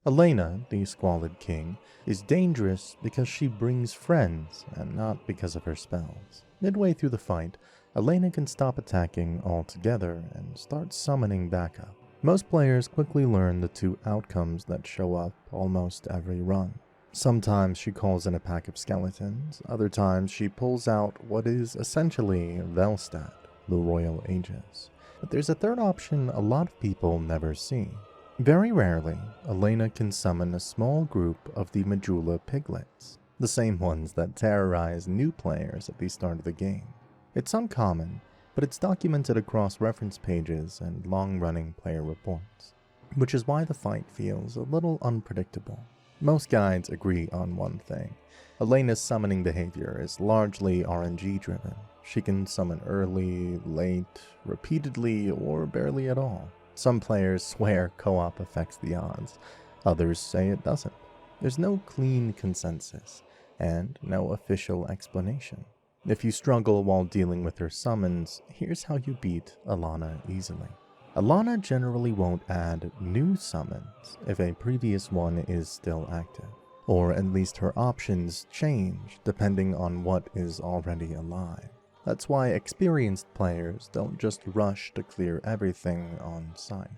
B: Elena, the Squalid King, is dangerous because she brings friends and not because of her spells. Midway through the fight, Elena can stop attacking altogether and start summoning backup. Most players quickly learn the two outcomes that show up almost every run. Sometimes she calls in a pack of skeletons, other times she pulls out what is essentially Velstadt, the Royal Aegis. But there's a third option a lot of people never see. Very rarely, Elena can summon a small group of the Majula piglets, the same ones that terrorize new players at the start of the game. It's uncommon, but it's documented across reference pages and long-running player reports, which is why the fight feels a little unpredictable. Most guides agree on one thing. Elena's summoning behavior is largely RNG driven. She can summon early, late, repeatedly, or barely at all. Some players swear co-op affects the odds, others say it doesn't. There's no clean consensus, and no official explanation. If you struggle while dealing with her summons, here's how you beat Alana easily. Alana generally won't add new summons if a previous one is still active, or at least her options change depending on what is already alive. That's why experienced players don't just rush to clear everything on sight.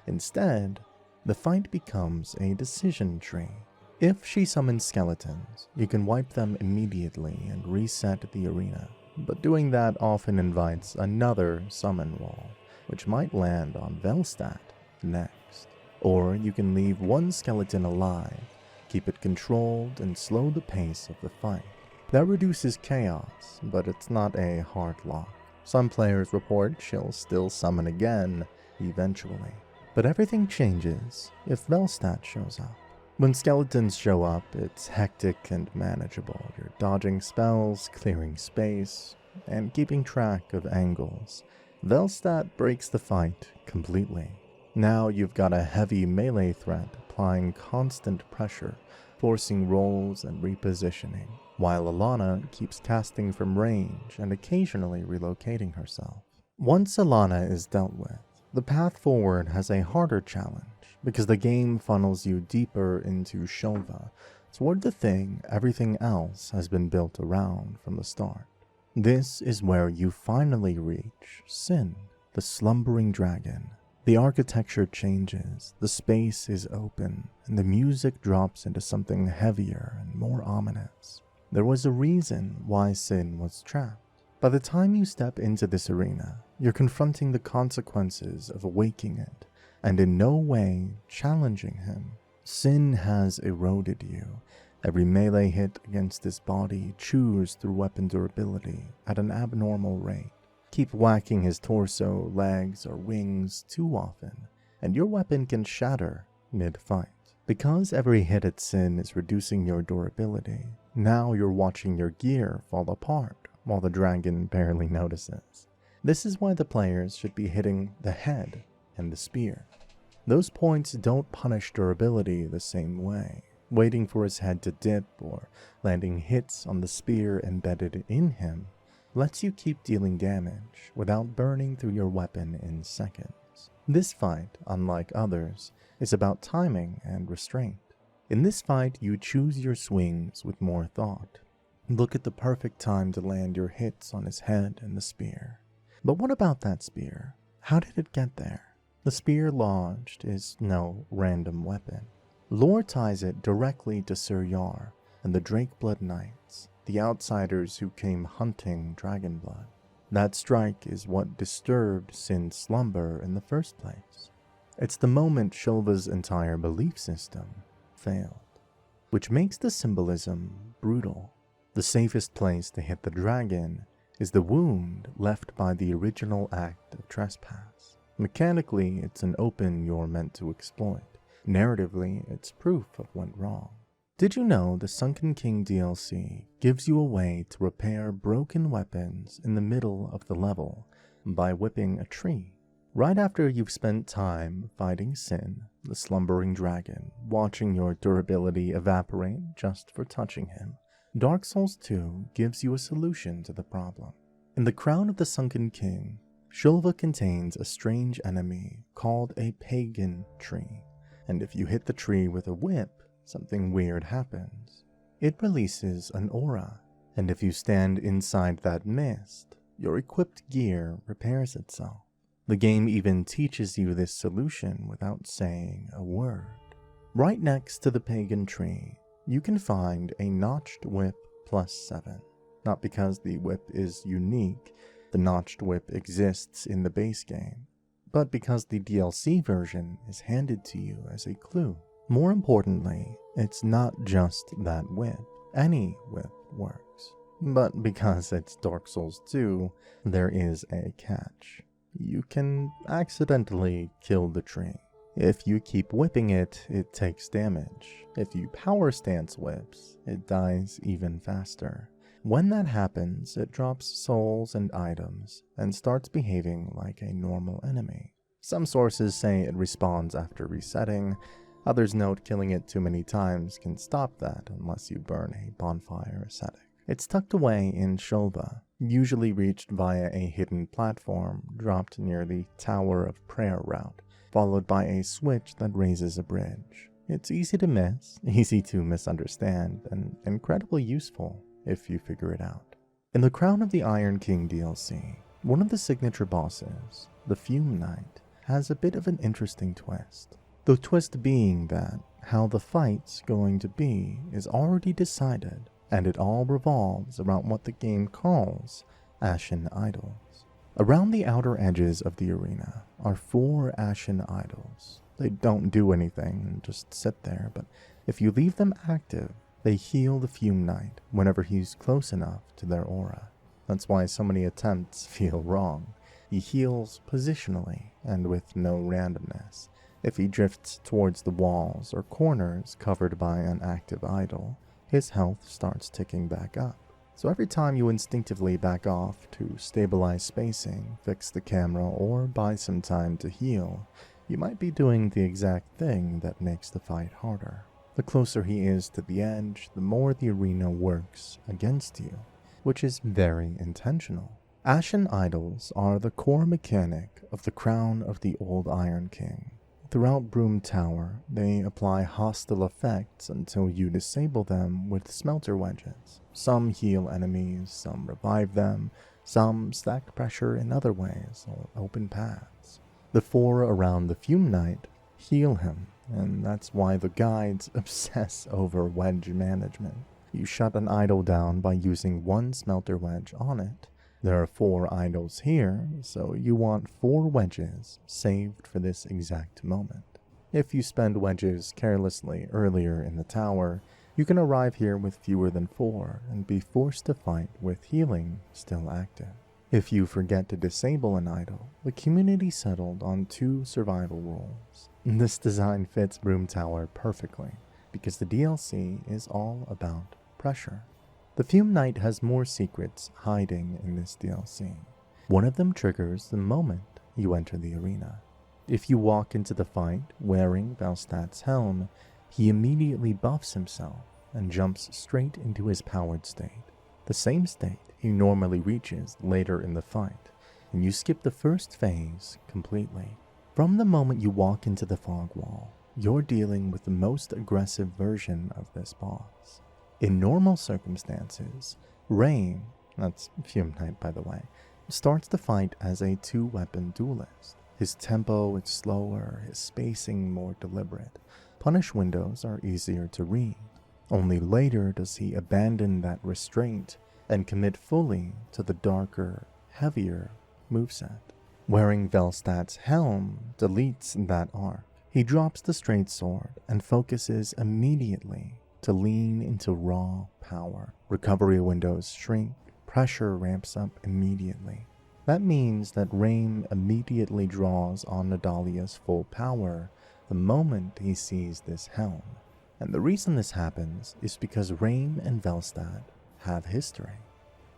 B: Instead, the fight becomes a decision tree. If she summons skeletons, you can wipe them immediately and reset the arena, but doing that often invites another summon roll, which might land on Velstadt next. Or you can leave one skeleton alive, keep it controlled, and slow the pace of the fight. That reduces chaos, but it's not a hard lock. Some players report she'll still summon again, eventually. But everything changes if Velstadt shows up. When skeletons show up, it's hectic and manageable. You're dodging spells, clearing space, and keeping track of angles. Velstadt breaks the fight completely. Now you've got a heavy melee threat applying constant pressure, forcing rolls and repositioning, while Alana keeps casting from range and occasionally relocating herself. Once Alana is dealt with, the path forward has a harder challenge, because the game funnels you deeper into Shulva, toward the thing everything else has been built around from the start. This is where you finally reach Sin, the slumbering dragon. The architecture changes, the space is open, and the music drops into something heavier and more ominous. There was a reason why Sin was trapped. By the time you step into this arena, you're confronting the consequences of awaking it, and in no way challenging him. Sin has eroded you. Every melee hit against his body chews through weapon durability at an abnormal rate. Keep whacking his torso, legs, or wings too often, and your weapon can shatter mid-fight. Because every hit at Sin is reducing your durability, now you're watching your gear fall apart while the dragon barely notices. This is why the players should be hitting the head and the spear. Those points don't punish durability the same way. Waiting for his head to dip or landing hits on the spear embedded in him lets you keep dealing damage without burning through your weapon in seconds. This fight, unlike others, is about timing and restraint. In this fight, you choose your swings with more thought. Look at the perfect time to land your hits on his head and the spear. But what about that spear? How did it get there? The spear lodged is no random weapon. Lore ties it directly to Sir Yar and the Drakeblood Knights, the outsiders who came hunting Dragonblood. That strike is what disturbed Sin's slumber in the first place. It's the moment Shulva's entire belief system failed, which makes the symbolism brutal. The safest place to hit the dragon is the wound left by the original act of trespass. Mechanically, it's an open you're meant to exploit. Narratively, it's proof of what went wrong. Did you know the Sunken King DLC gives you a way to repair broken weapons in the middle of the level by whipping a tree? Right after you've spent time fighting Sin, the slumbering dragon, watching your durability evaporate just for touching him, Dark Souls 2 gives you a solution to the problem. In the Crown of the Sunken King, Shulva contains a strange enemy called a pagan tree, and if you hit the tree with a whip, something weird happens. It releases an aura, and if you stand inside that mist, your equipped gear repairs itself. The game even teaches you this solution without saying a word. Right next to the pagan tree, you can find a notched whip +7. Not because the whip is unique, the notched whip exists in the base game, but because the DLC version is handed to you as a clue. More importantly, it's not just that whip. Any whip works. But because it's Dark Souls 2, there is a catch. You can accidentally kill the tree. If you keep whipping it, it takes damage. If you power stance whips, it dies even faster. When that happens, it drops souls and items and starts behaving like a normal enemy. Some sources say it respawns after resetting. Others note killing it too many times can stop that unless you burn a bonfire ascetic. It's tucked away in Shulva, usually reached via a hidden platform dropped near the Tower of Prayer route, followed by a switch that raises a bridge. It's easy to miss, easy to misunderstand, and incredibly useful if you figure it out. In the Crown of the Iron King DLC, one of the signature bosses, the Fume Knight, has a bit of an interesting twist. The twist being that how the fight's going to be is already decided, and it all revolves around what the game calls Ashen Idols. Around the outer edges of the arena are 4 Ashen Idols. They don't do anything and just sit there, but if you leave them active, they heal the Fume Knight whenever he's close enough to their aura. That's why so many attempts feel wrong. He heals positionally and with no randomness. If he drifts towards the walls or corners covered by an active idol, his health starts ticking back up. So every time you instinctively back off to stabilize spacing, fix the camera, or buy some time to heal, you might be doing the exact thing that makes the fight harder. The closer he is to the edge, the more the arena works against you, which is very intentional. Ashen Idols are the core mechanic of the Crown of the Old Iron King. Throughout Broom Tower, they apply hostile effects until you disable them with smelter wedges. Some heal enemies, some revive them, some stack pressure in other ways or open paths. The 4 around the Fume Knight heal him, and that's why the guides obsess over wedge management. You shut an idol down by using 1 smelter wedge on it. There are 4 idols here, so you want 4 wedges saved for this exact moment. If you spend wedges carelessly earlier in the tower, you can arrive here with fewer than 4 and be forced to fight with healing still active. If you forget to disable an idol, the community settled on 2 survival rules. This design fits Broom Tower perfectly, because the DLC is all about pressure. The Fume Knight has more secrets hiding in this DLC. One of them triggers the moment you enter the arena. If you walk into the fight wearing Velstat's helm, he immediately buffs himself and jumps straight into his powered state, the same state he normally reaches later in the fight, and you skip the first phase completely. From the moment you walk into the fog wall, you're dealing with the most aggressive version of this boss. In normal circumstances, Rain, that's Fume Knight by the way, starts the fight as a 2-weapon duelist. His tempo is slower, his spacing more deliberate. Punish windows are easier to read. Only later does he abandon that restraint and commit fully to the darker, heavier moveset. Wearing Velstat's helm deletes that arc. He drops the straight sword and focuses immediately to lean into raw power. Recovery windows shrink, pressure ramps up immediately. That means that Raim immediately draws on Nadalia's full power the moment he sees this helm. And the reason this happens is because Raim and Velstad have history.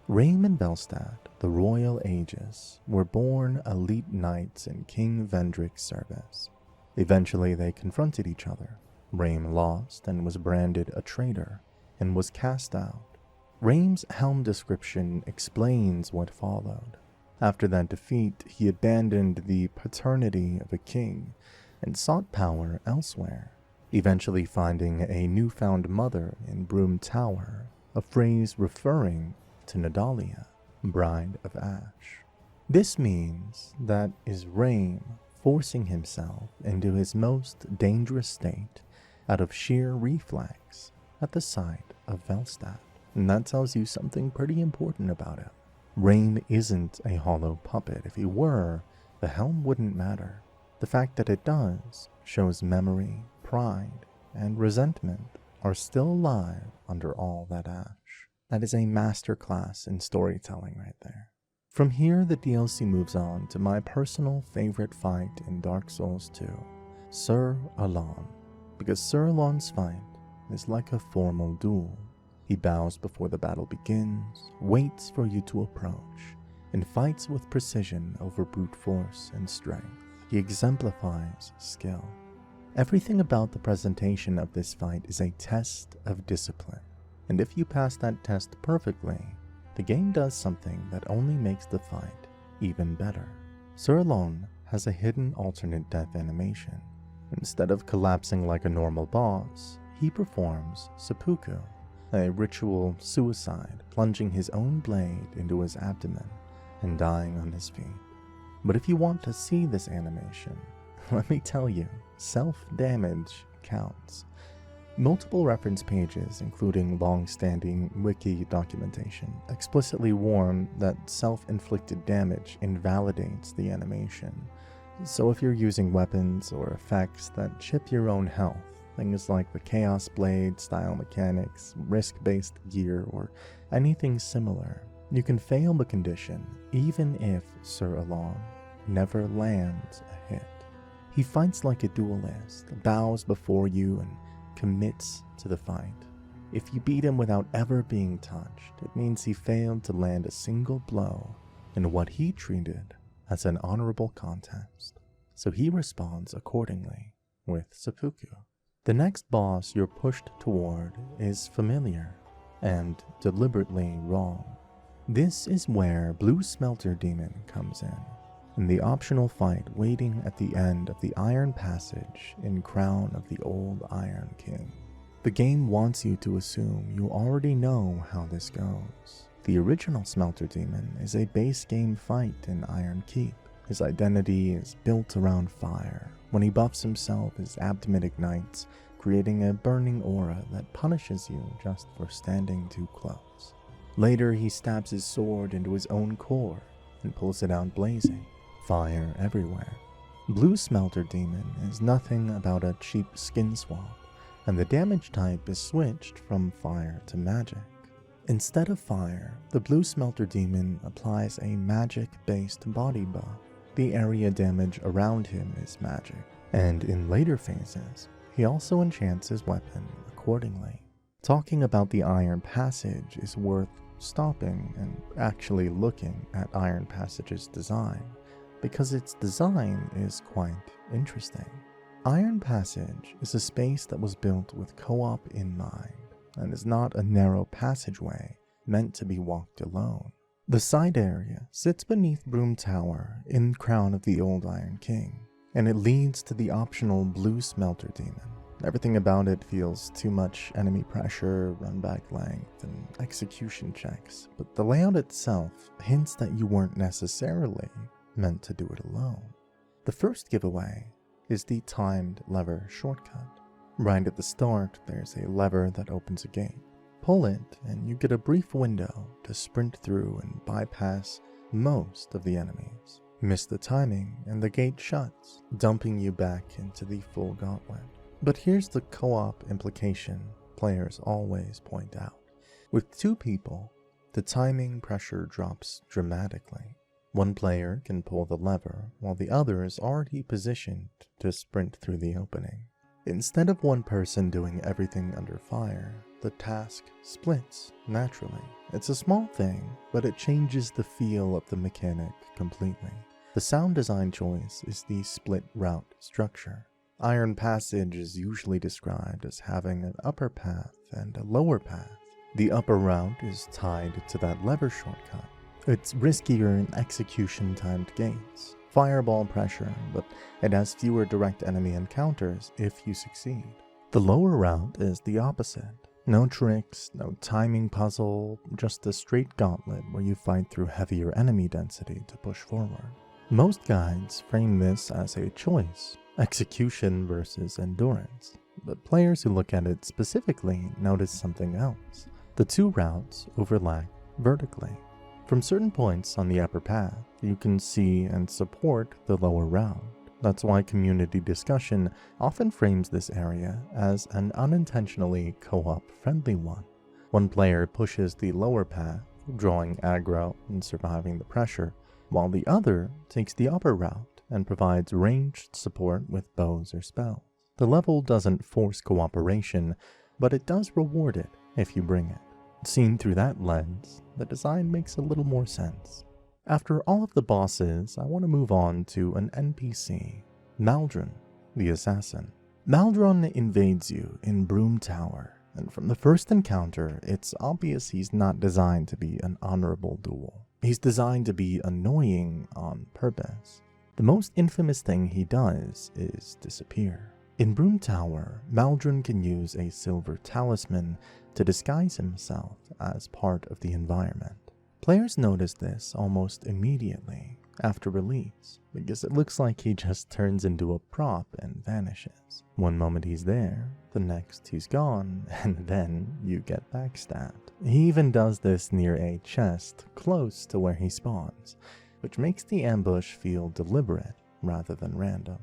B: Raim and Velstad, the royal aegis, were born elite knights in King Vendrick's service. Eventually they confronted each other. Raim lost and was branded a traitor and was cast out. Raim's helm description explains what followed. After that defeat, he abandoned the paternity of a king and sought power elsewhere, eventually finding a newfound mother in Broom Tower, a phrase referring to Nadalia, Bride of Ash. This means that is Raim forcing himself into his most dangerous state out of sheer reflex at the sight of Velstad. And that tells you something pretty important about him. Raim isn't a hollow puppet. If he were, the helm wouldn't matter. The fact that it does shows memory, pride, and resentment are still alive under all that ash. That is a masterclass in storytelling right there. From here, the DLC moves on to my personal favorite fight in Dark Souls 2, Sir Alon, because Sir Alon's fight is like a formal duel. He bows before the battle begins, waits for you to approach, and fights with precision over brute force and strength. He exemplifies skill. Everything about the presentation of this fight is a test of discipline, and if you pass that test perfectly, the game does something that only makes the fight even better. Sir Alon has a hidden alternate death animation. Instead of collapsing like a normal boss, he performs seppuku, a ritual suicide, plunging his own blade into his abdomen and dying on his feet. But if you want to see this animation, let me tell you, self-damage counts. Multiple reference pages, including long-standing wiki documentation, explicitly warn that self-inflicted damage invalidates the animation. So if you're using weapons or effects that chip your own health, things like the Chaos Blade style mechanics, risk-based gear, or anything similar, you can fail the condition even if Sir Alon never lands a hit. He fights like a duelist, bows before you, and commits to the fight. If you beat him without ever being touched, it means he failed to land a single blow in what he treated as an honorable contest. So he responds accordingly with seppuku. The next boss you're pushed toward is familiar and deliberately wrong. This is where Blue Smelter Demon comes in the optional fight waiting at the end of the Iron Passage in Crown of the Old Iron King. The game wants you to assume you already know how this goes. The original Smelter Demon is a base game fight in Iron Keep. His identity is built around fire. When he buffs himself, his abdomen ignites, creating a burning aura that punishes you just for standing too close. Later, he stabs his sword into his own core and pulls it out blazing. Fire everywhere. Blue Smelter Demon is nothing about a cheap skin swap, and the damage type is switched from fire to magic. Instead of fire, the Blue Smelter Demon applies a magic-based body buff. The area damage around him is magic, and in later phases, he also enchants his weapon accordingly. Talking about the Iron Passage is worth stopping and actually looking at Iron Passage's design, because its design is quite interesting. Iron Passage is a space that was built with co-op in mind, and is not a narrow passageway meant to be walked alone. The side area sits beneath Broom Tower in Crown of the Old Iron King, and it leads to the optional Blue Smelter Demon. Everything about it feels too much enemy pressure, run-back length, and execution checks, but the layout itself hints that you weren't necessarily meant to do it alone. The first giveaway is the timed lever shortcut. Right at the start, there's a lever that opens a gate. Pull it, and you get a brief window to sprint through and bypass most of the enemies. Miss the timing, and the gate shuts, dumping you back into the full gauntlet. But here's the co-op implication players always point out. With two people, the timing pressure drops dramatically. One player can pull the lever, while the other is already positioned to sprint through the opening. Instead of one person doing everything under fire, the task splits naturally. It's a small thing, but it changes the feel of the mechanic completely. The sound design choice is the split route structure. Iron Passage is usually described as having an upper path and a lower path. The upper route is tied to that lever shortcut. It's riskier in execution-timed games, fireball pressure, but it has fewer direct enemy encounters if you succeed. The lower route is the opposite. No tricks, no timing puzzle, just a straight gauntlet where you fight through heavier enemy density to push forward. Most guides frame this as a choice, execution versus endurance, but players who look at it specifically notice something else. The two routes overlap vertically. From certain points on the upper path, you can see and support the lower route. That's why community discussion often frames this area as an unintentionally co-op friendly one. One player pushes the lower path, drawing aggro and surviving the pressure, while the other takes the upper route and provides ranged support with bows or spells. The level doesn't force cooperation, but it does reward it if you bring it. Seen through that lens, the design makes a little more sense. After all of the bosses, I want to move on to an NPC, Maldron, the assassin. Maldron invades you in Broom Tower, and from the first encounter, it's obvious he's not designed to be an honorable duel. He's designed to be annoying on purpose. The most infamous thing he does is disappear. In Broom Tower, Maldron can use a silver talisman to disguise himself as part of the environment. Players notice this almost immediately after release, because it looks like he just turns into a prop and vanishes. One moment he's there, the next he's gone, and then you get backstabbed. He even does this near a chest close to where he spawns, which makes the ambush feel deliberate rather than random.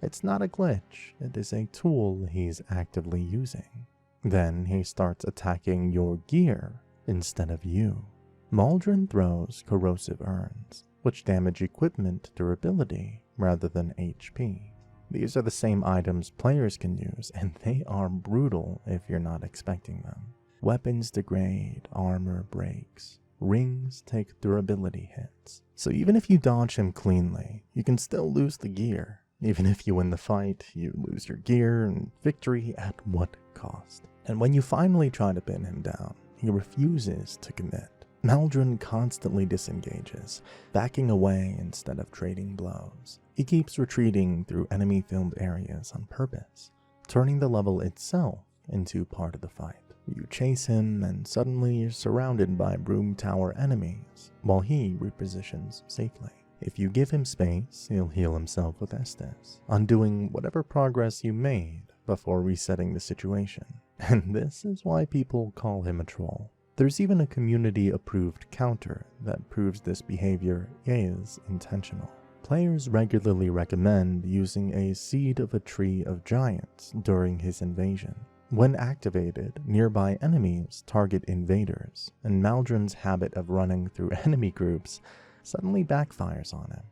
B: It's not a glitch, it is a tool he's actively using. Then he starts attacking your gear instead of you. Maldron throws corrosive urns, which damage equipment durability rather than HP. These are the same items players can use, and they are brutal if you're not expecting them. Weapons degrade, armor breaks, rings take durability hits. So even if you dodge him cleanly, you can still lose the gear. Even if you win the fight, you lose your gear, and victory at what cost? And when you finally try to pin him down, he refuses to commit. Maldron constantly disengages, backing away instead of trading blows. He keeps retreating through enemy-filled areas on purpose, turning the level itself into part of the fight. You chase him, and suddenly you're surrounded by Broom Tower enemies, while he repositions safely. If you give him space, he'll heal himself with Estus, undoing whatever progress you made before resetting the situation. And this is why people call him a troll. There's even a community-approved counter that proves this behavior is intentional. Players regularly recommend using a Seed of a Tree of Giants during his invasion. When activated, nearby enemies target invaders, and Maldron's habit of running through enemy groups suddenly backfires on him.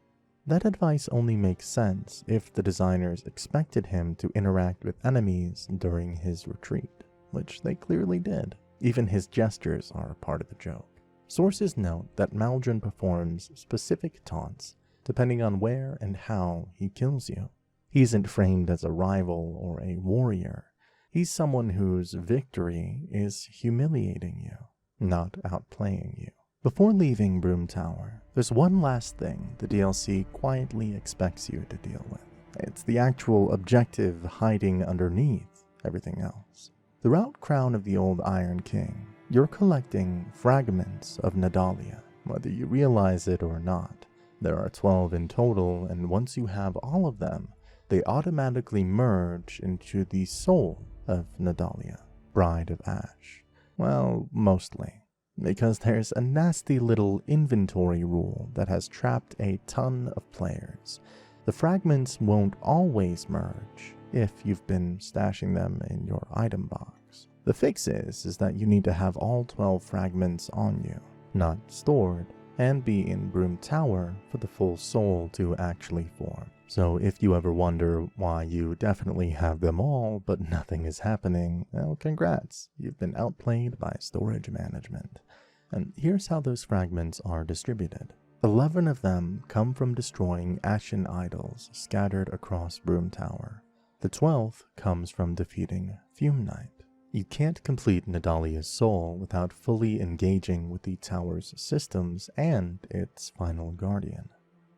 B: That advice only makes sense if the designers expected him to interact with enemies during his retreat, which they clearly did. Even his gestures are part of the joke. Sources note that Maldron performs specific taunts depending on where and how he kills you. He isn't framed as a rival or a warrior. He's someone whose victory is humiliating you, not outplaying you. Before leaving Broom Tower, there's one last thing the DLC quietly expects you to deal with. It's the actual objective hiding underneath everything else. Throughout Crown of the Old Iron King, you're collecting fragments of Nadalia, whether you realize it or not. There are 12 in total, and once you have all of them, they automatically merge into the soul of Nadalia, Bride of Ash. Well, mostly, because there's a nasty little inventory rule that has trapped a ton of players. The fragments won't always merge if you've been stashing them in your item box. The fix is that you need to have all 12 fragments on you. not stored, and be in Broom Tower for the full soul to actually form. So if you ever wonder why you definitely have them all but nothing is happening, well, congrats, you've been outplayed by storage management. And here's how those fragments are distributed. 11 of them come from destroying ashen idols scattered across Broom Tower. The 12th comes from defeating Fume Knight. You can't complete Nadalia's soul without fully engaging with the tower's systems and its final guardian.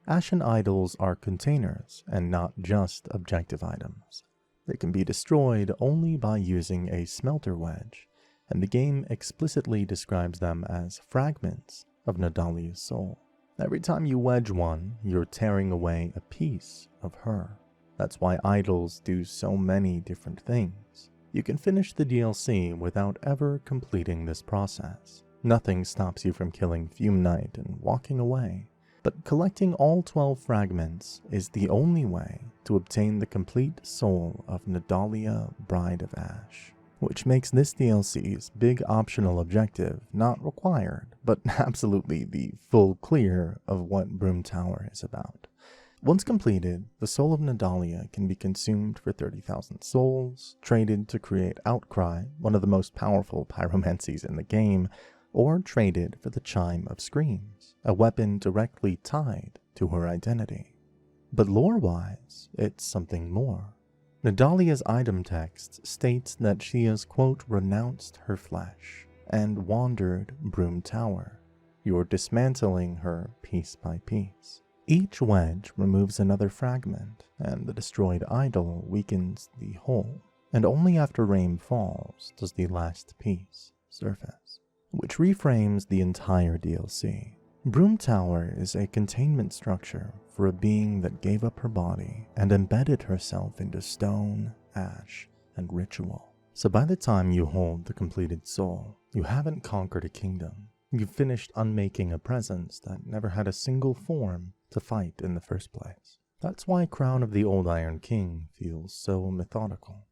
B: Ashen idols are containers and not just objective items. They can be destroyed only by using a smelter wedge, and the game explicitly describes them as fragments of Nadalia's soul. Every time you wedge one, you're tearing away a piece of her. That's why idols do so many different things. You can finish the DLC without ever completing this process. Nothing stops you from killing Fume Knight and walking away. But collecting all 12 fragments is the only way to obtain the complete soul of Nadalia, Bride of Ash, which makes this DLC's big optional objective not required, but absolutely the full clear of what Broom Tower is about. Once completed, the soul of Nadalia can be consumed for 30,000 souls, traded to create Outcry, one of the most powerful pyromancies in the game, or traded for the Chime of Screams, a weapon directly tied to her identity. But lore-wise, it's something more. Nadalia's item text states that she has, quote, renounced her flesh and wandered Broom Tower. You're dismantling her piece by piece. Each wedge removes another fragment, and the destroyed idol weakens the whole, and only after rain falls does the last piece surface, which reframes the entire DLC. Broom Tower is a containment structure for a being that gave up her body and embedded herself into stone, ash, and ritual. So by the time you hold the completed soul, you haven't conquered a kingdom. You've finished unmaking a presence that never had a single form to fight in the first place. That's why Crown of the Old Iron King feels so methodical.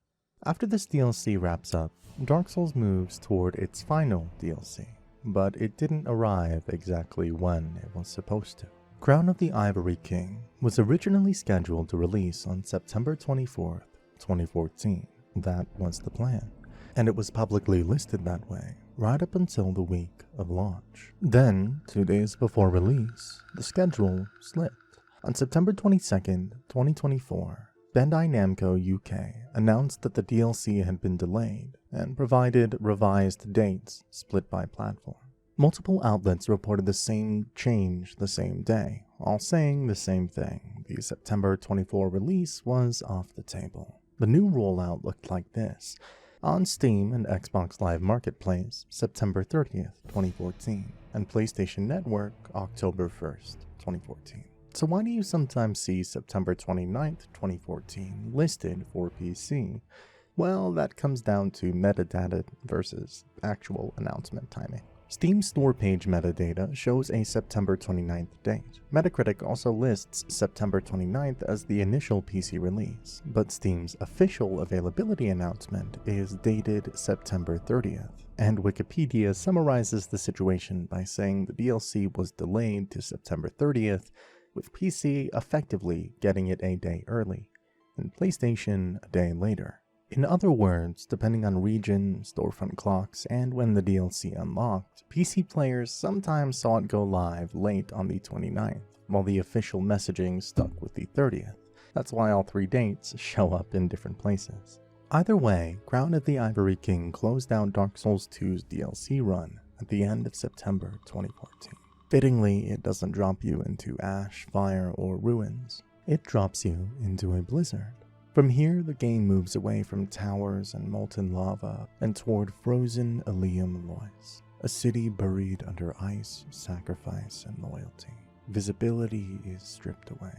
B: After this DLC wraps up, Dark Souls moves toward its final DLC, but it didn't arrive exactly when it was supposed to. Crown of the Ivory King was originally scheduled to release on September 24th, 2014. That was the plan, and it was publicly listed that way right up until the week of launch. Then, 2 days before release, the schedule slipped. On September 22nd, 2024, Bandai Namco UK announced that the DLC had been delayed and provided revised dates split by platform. Multiple outlets reported the same change the same day, all saying the same thing. The September 24 release was off the table. The new rollout looked like this. On Steam and Xbox Live Marketplace, September 30th, 2014, and PlayStation Network, October 1st, 2014. So why do you sometimes see September 29th, 2014 listed for PC? Well, that comes down to metadata versus actual announcement timing. Steam store page metadata shows a September 29th date. Metacritic also lists September 29th as the initial PC release, but Steam's official availability announcement is dated September 30th. And Wikipedia summarizes the situation by saying the DLC was delayed to September 30th, with PC effectively getting it a day early, and PlayStation a day later. In other words, depending on region, storefront clocks, and when the DLC unlocked, PC players sometimes saw it go live late on the 29th, while the official messaging stuck with the 30th. That's why all three dates show up in different places. Either way, Crown of the Ivory King closed out Dark Souls 2's DLC run at the end of September 2014. Fittingly, it doesn't drop you into ash, fire, or ruins. It drops you into a blizzard. From here, the game moves away from towers and molten lava and toward frozen Ilium Lois, a city buried under ice, sacrifice, and loyalty. Visibility is stripped away.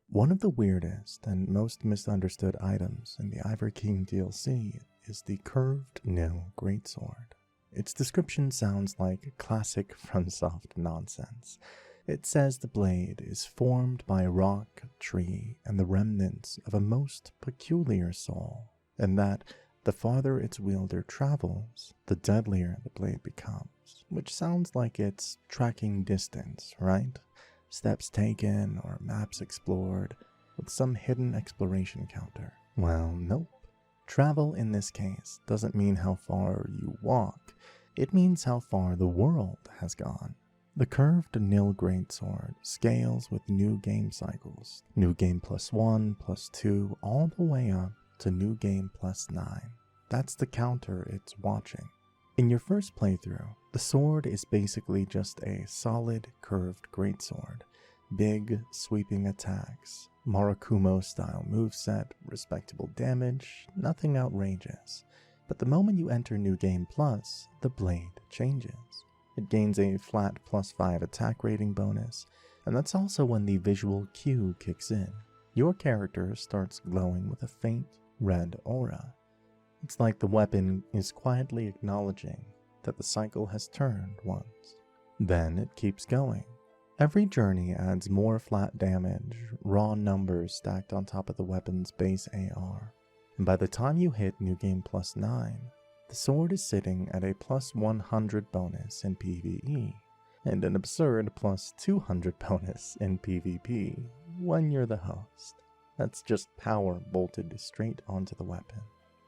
B: One of the weirdest and most misunderstood items in the Ivory King DLC is the curved Nil Greatsword. Its description sounds like classic FromSoft nonsense. It says the blade is formed by rock, tree, and the remnants of a most peculiar soul, and that The farther its wielder travels, the deadlier the blade becomes, which sounds like it's tracking distance, right? Steps taken or maps explored with some hidden exploration counter. Well, nope. Travel in this case doesn't mean how far you walk, it means how far the world has gone. The curved nil greatsword scales with new game cycles, new game +1, +2, all the way up to new game +9. That's the counter it's watching. In your first playthrough, the sword is basically just a solid curved greatsword. Big, sweeping attacks, Marakumo-style moveset, respectable damage, nothing outrageous. But the moment you enter New Game Plus, the blade changes. It gains a flat +5 attack rating bonus, and that's also when the visual cue kicks in. Your character starts glowing with a faint red aura. It's like the weapon is quietly acknowledging that the cycle has turned once. Then it keeps going. Every journey adds more flat damage, raw numbers stacked on top of the weapon's base AR. And by the time you hit New Game +9, the sword is sitting at a +100 bonus in PvE, and an absurd +200 bonus in PvP when you're the host. That's just power bolted straight onto the weapon.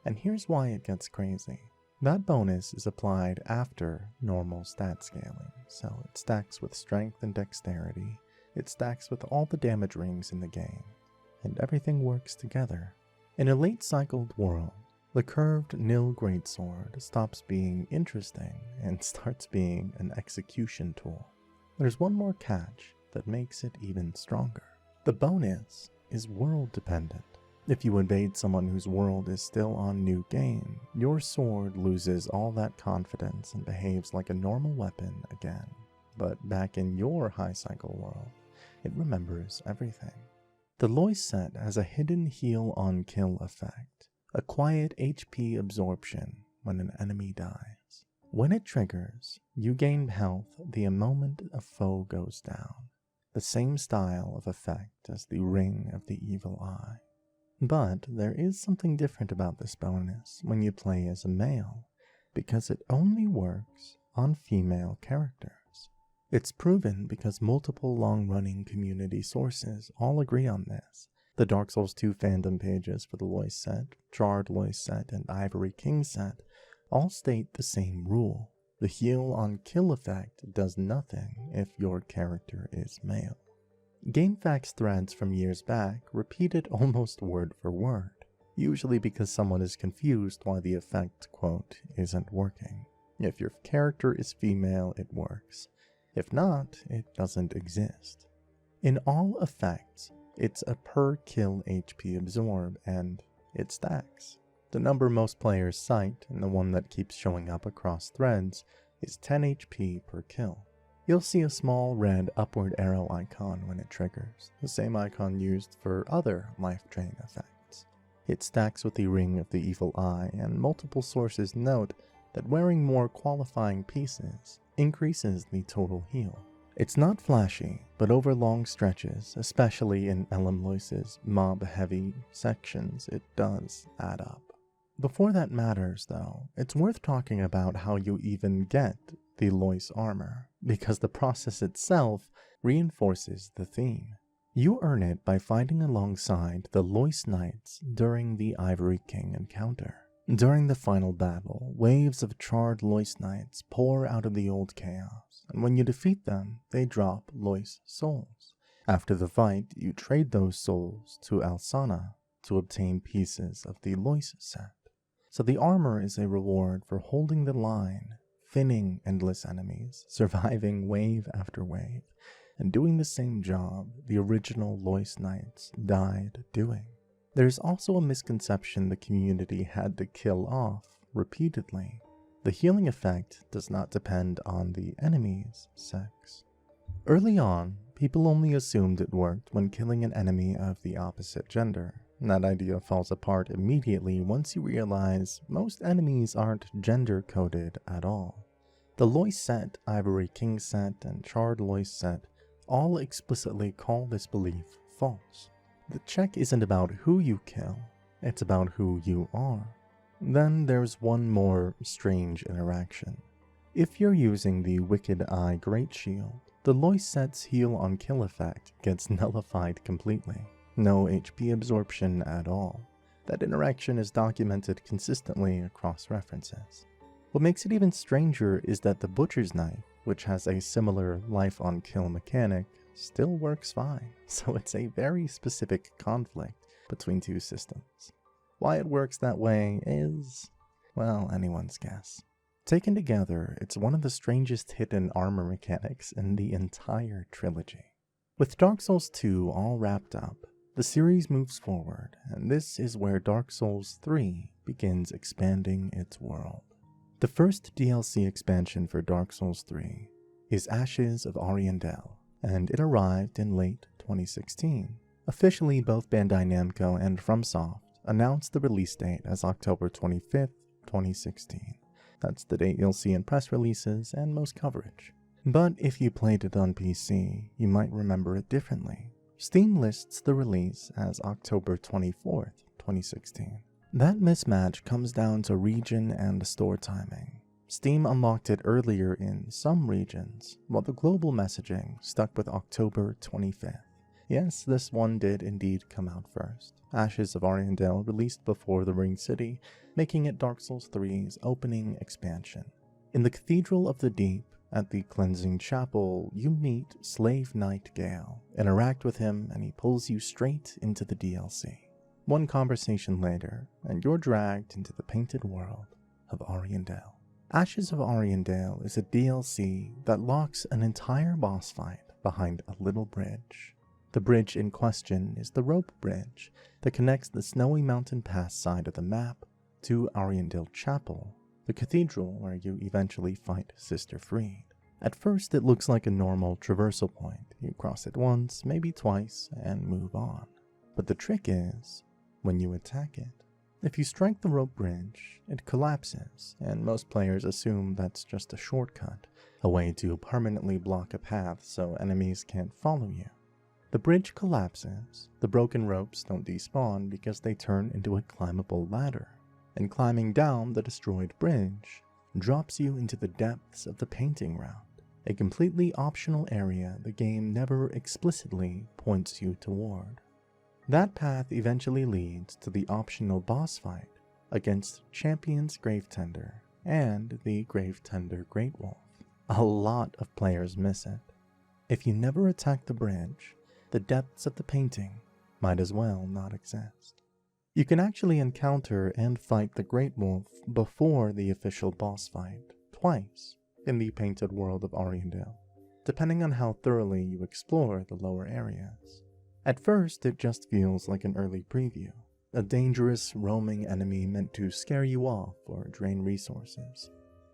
B: And here's why it gets crazy. That bonus is applied after normal stat scaling, so it stacks with strength and dexterity, it stacks with all the damage rings in the game, and everything works together. In a late cycled world, the curved nil greatsword stops being interesting and starts being an execution tool. There's one more catch that makes it even stronger. The bonus is world dependent. If you invade someone whose world is still on New Game, your sword loses all that confidence and behaves like a normal weapon again. But back in your high cycle world, it remembers everything. The Lois set has a hidden heal on kill effect, a quiet HP absorption when an enemy dies. When it triggers, you gain health the moment a foe goes down, the same style of effect as the Ring of the Evil Eye. But there is something different about this bonus when you play as a male, because it only works on female characters. It's proven because multiple long-running community sources all agree on this. The Dark Souls 2 fandom pages for the Lois set, Charred Lois set, and Ivory King set all state the same rule. The heal on kill effect does nothing if your character is male. GameFAQs threads from years back repeat it almost word for word, usually because someone is confused why the effect, quote, isn't working. If your character is female, it works. If not, it doesn't exist. In all effects, it's a per kill HP absorb, and it stacks. The number most players cite, and the one that keeps showing up across threads, is 10 HP per kill. You'll see a small red upward arrow icon when it triggers, the same icon used for other life drain effects. It stacks with the Ring of the Evil Eye, and multiple sources note that wearing more qualifying pieces increases the total heal. It's not flashy, but over long stretches, especially in LM Lois's mob-heavy sections, it does add up. Before that matters, though, it's worth talking about how you even get the Lois armor, because the process itself reinforces the theme. You earn it by fighting alongside the Lois Knights during the Ivory King encounter. During the final battle, waves of charred Lois Knights pour out of the old chaos, and when you defeat them, they drop Lois souls. After the fight, you trade those souls to Alsana to obtain pieces of the Lois set. So the armor is a reward for holding the line, finning endless enemies, surviving wave after wave, and doing the same job the original Lois Knights died doing. There's also a misconception the community had to kill off repeatedly. The healing effect does not depend on the enemy's sex. Early on, people only assumed it worked when killing an enemy of the opposite gender. That idea falls apart immediately once you realize most enemies aren't gender-coded at all. The Lois set, Ivory King set, and Charred Lois set all explicitly call this belief false. The check isn't about who you kill, it's about who you are. Then there's one more strange interaction. If you're using the Wicked Eye Great Shield, the Loisette's heal on kill effect gets nullified completely. No HP absorption at all. That interaction is documented consistently across references. What makes it even stranger is that the Butcher's Knife, which has a similar life on kill mechanic, still works fine, so it's a very specific conflict between two systems. Why it works that way is, well, anyone's guess. Taken together, it's one of the strangest hidden armor mechanics in the entire trilogy. With Dark Souls 2 all wrapped up, the series moves forward, and this is where Dark Souls 3 begins expanding its world. The first DLC expansion for Dark Souls 3 is Ashes of Ariandel, and it arrived in late 2016. Officially, both Bandai Namco and FromSoft announced the release date as October 25th, 2016. That's the date you'll see in press releases and most coverage. But if you played it on PC, you might remember it differently. Steam lists the release as October 24th, 2016. That mismatch comes down to region and store timing. Steam unlocked it earlier in some regions, while the global messaging stuck with October 25th. Yes, this one did indeed come out first. Ashes of Ariandel released before the Ring City, making it Dark Souls 3's opening expansion. In the Cathedral of the Deep, at the Cleansing Chapel, you meet Slave Knight Gale, interact with him, and he pulls you straight into the DLC. One conversation later, and you're dragged into the painted world of Ariandel. Ashes of Ariandel is a DLC that locks an entire boss fight behind a little bridge. The bridge in question is the rope bridge that connects the Snowy Mountain Pass side of the map to Ariandel Chapel, the cathedral where you eventually fight Sister Fried. At first it looks like a normal traversal point. You cross it once, maybe twice, and move on. But the trick is, when you attack it, if you strike the rope bridge, it collapses, and most players assume that's just a shortcut, a way to permanently block a path so enemies can't follow you. The bridge collapses, the broken ropes don't despawn because they turn into a climbable ladder, and climbing down the destroyed bridge drops you into the depths of the painting round, a completely optional area the game never explicitly points you toward. That path eventually leads to the optional boss fight against Champion's Gravetender and the Gravetender Great Wolf. A lot of players miss it. If you never attack the bridge, the depths of the painting might as well not exist. You can actually encounter and fight the Great Wolf before the official boss fight, twice, in the painted world of Ariandel, depending on how thoroughly you explore the lower areas. At first, it just feels like an early preview, a dangerous roaming enemy meant to scare you off or drain resources.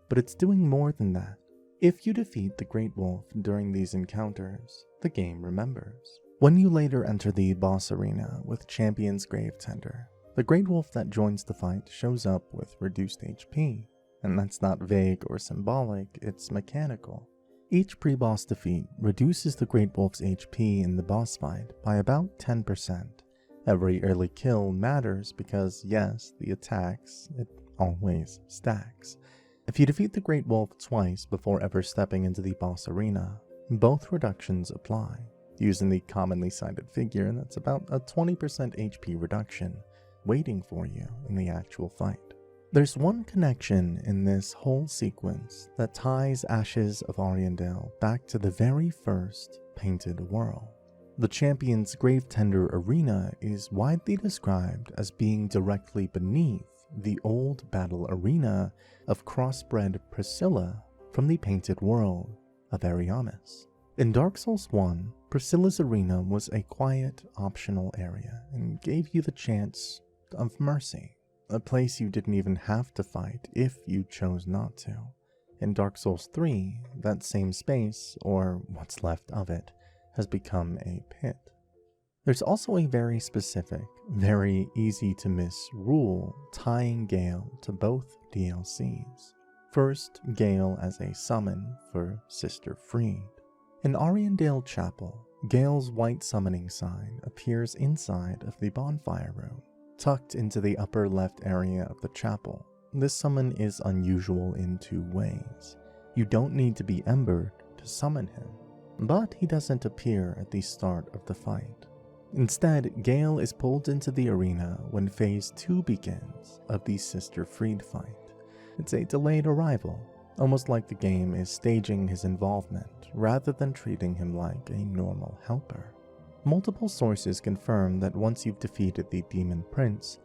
B: But it's doing more than that. If you defeat the Great Wolf during these encounters, the game remembers. When you later enter the boss arena with Champion's Gravetender, the Great Wolf that joins the fight shows up with reduced HP, and that's not vague or symbolic, it's mechanical. Each pre-boss defeat reduces the Great Wolf's HP in the boss fight by about 10%. Every early kill matters because, yes, the attacks, it always stacks. If you defeat the Great Wolf twice before ever stepping into the boss arena, both reductions apply. Using the commonly cited figure, that's about a 20% HP reduction waiting for you in the actual fight. There's one connection in this whole sequence that ties Ashes of Ariandel back to the very first painted world. The Champion's Gravetender Arena is widely described as being directly beneath the old battle arena of crossbred Priscilla from the painted world of Ariamis. In Dark Souls 1, Priscilla's arena was a quiet, optional area and gave you the chance of mercy, a place you didn't even have to fight if you chose not to. In Dark Souls 3, that same space, or what's left of it, has become a pit. There's also a very specific, very easy to miss rule tying Gale to both DLCs. First, Gale as a summon for Sister Fried. In Ariandel Chapel, Gale's white summoning sign appears inside of the bonfire room. Tucked into the upper left area of the chapel, this summon is unusual in 2 ways. You don't need to be embered to summon him, but he doesn't appear at the start of the fight. Instead, Gale is pulled into the arena when Phase 2 begins of the Sister Freed fight. It's a delayed arrival, almost like the game is staging his involvement rather than treating him like a normal helper. Multiple sources confirm that once you've defeated the Demon Prince,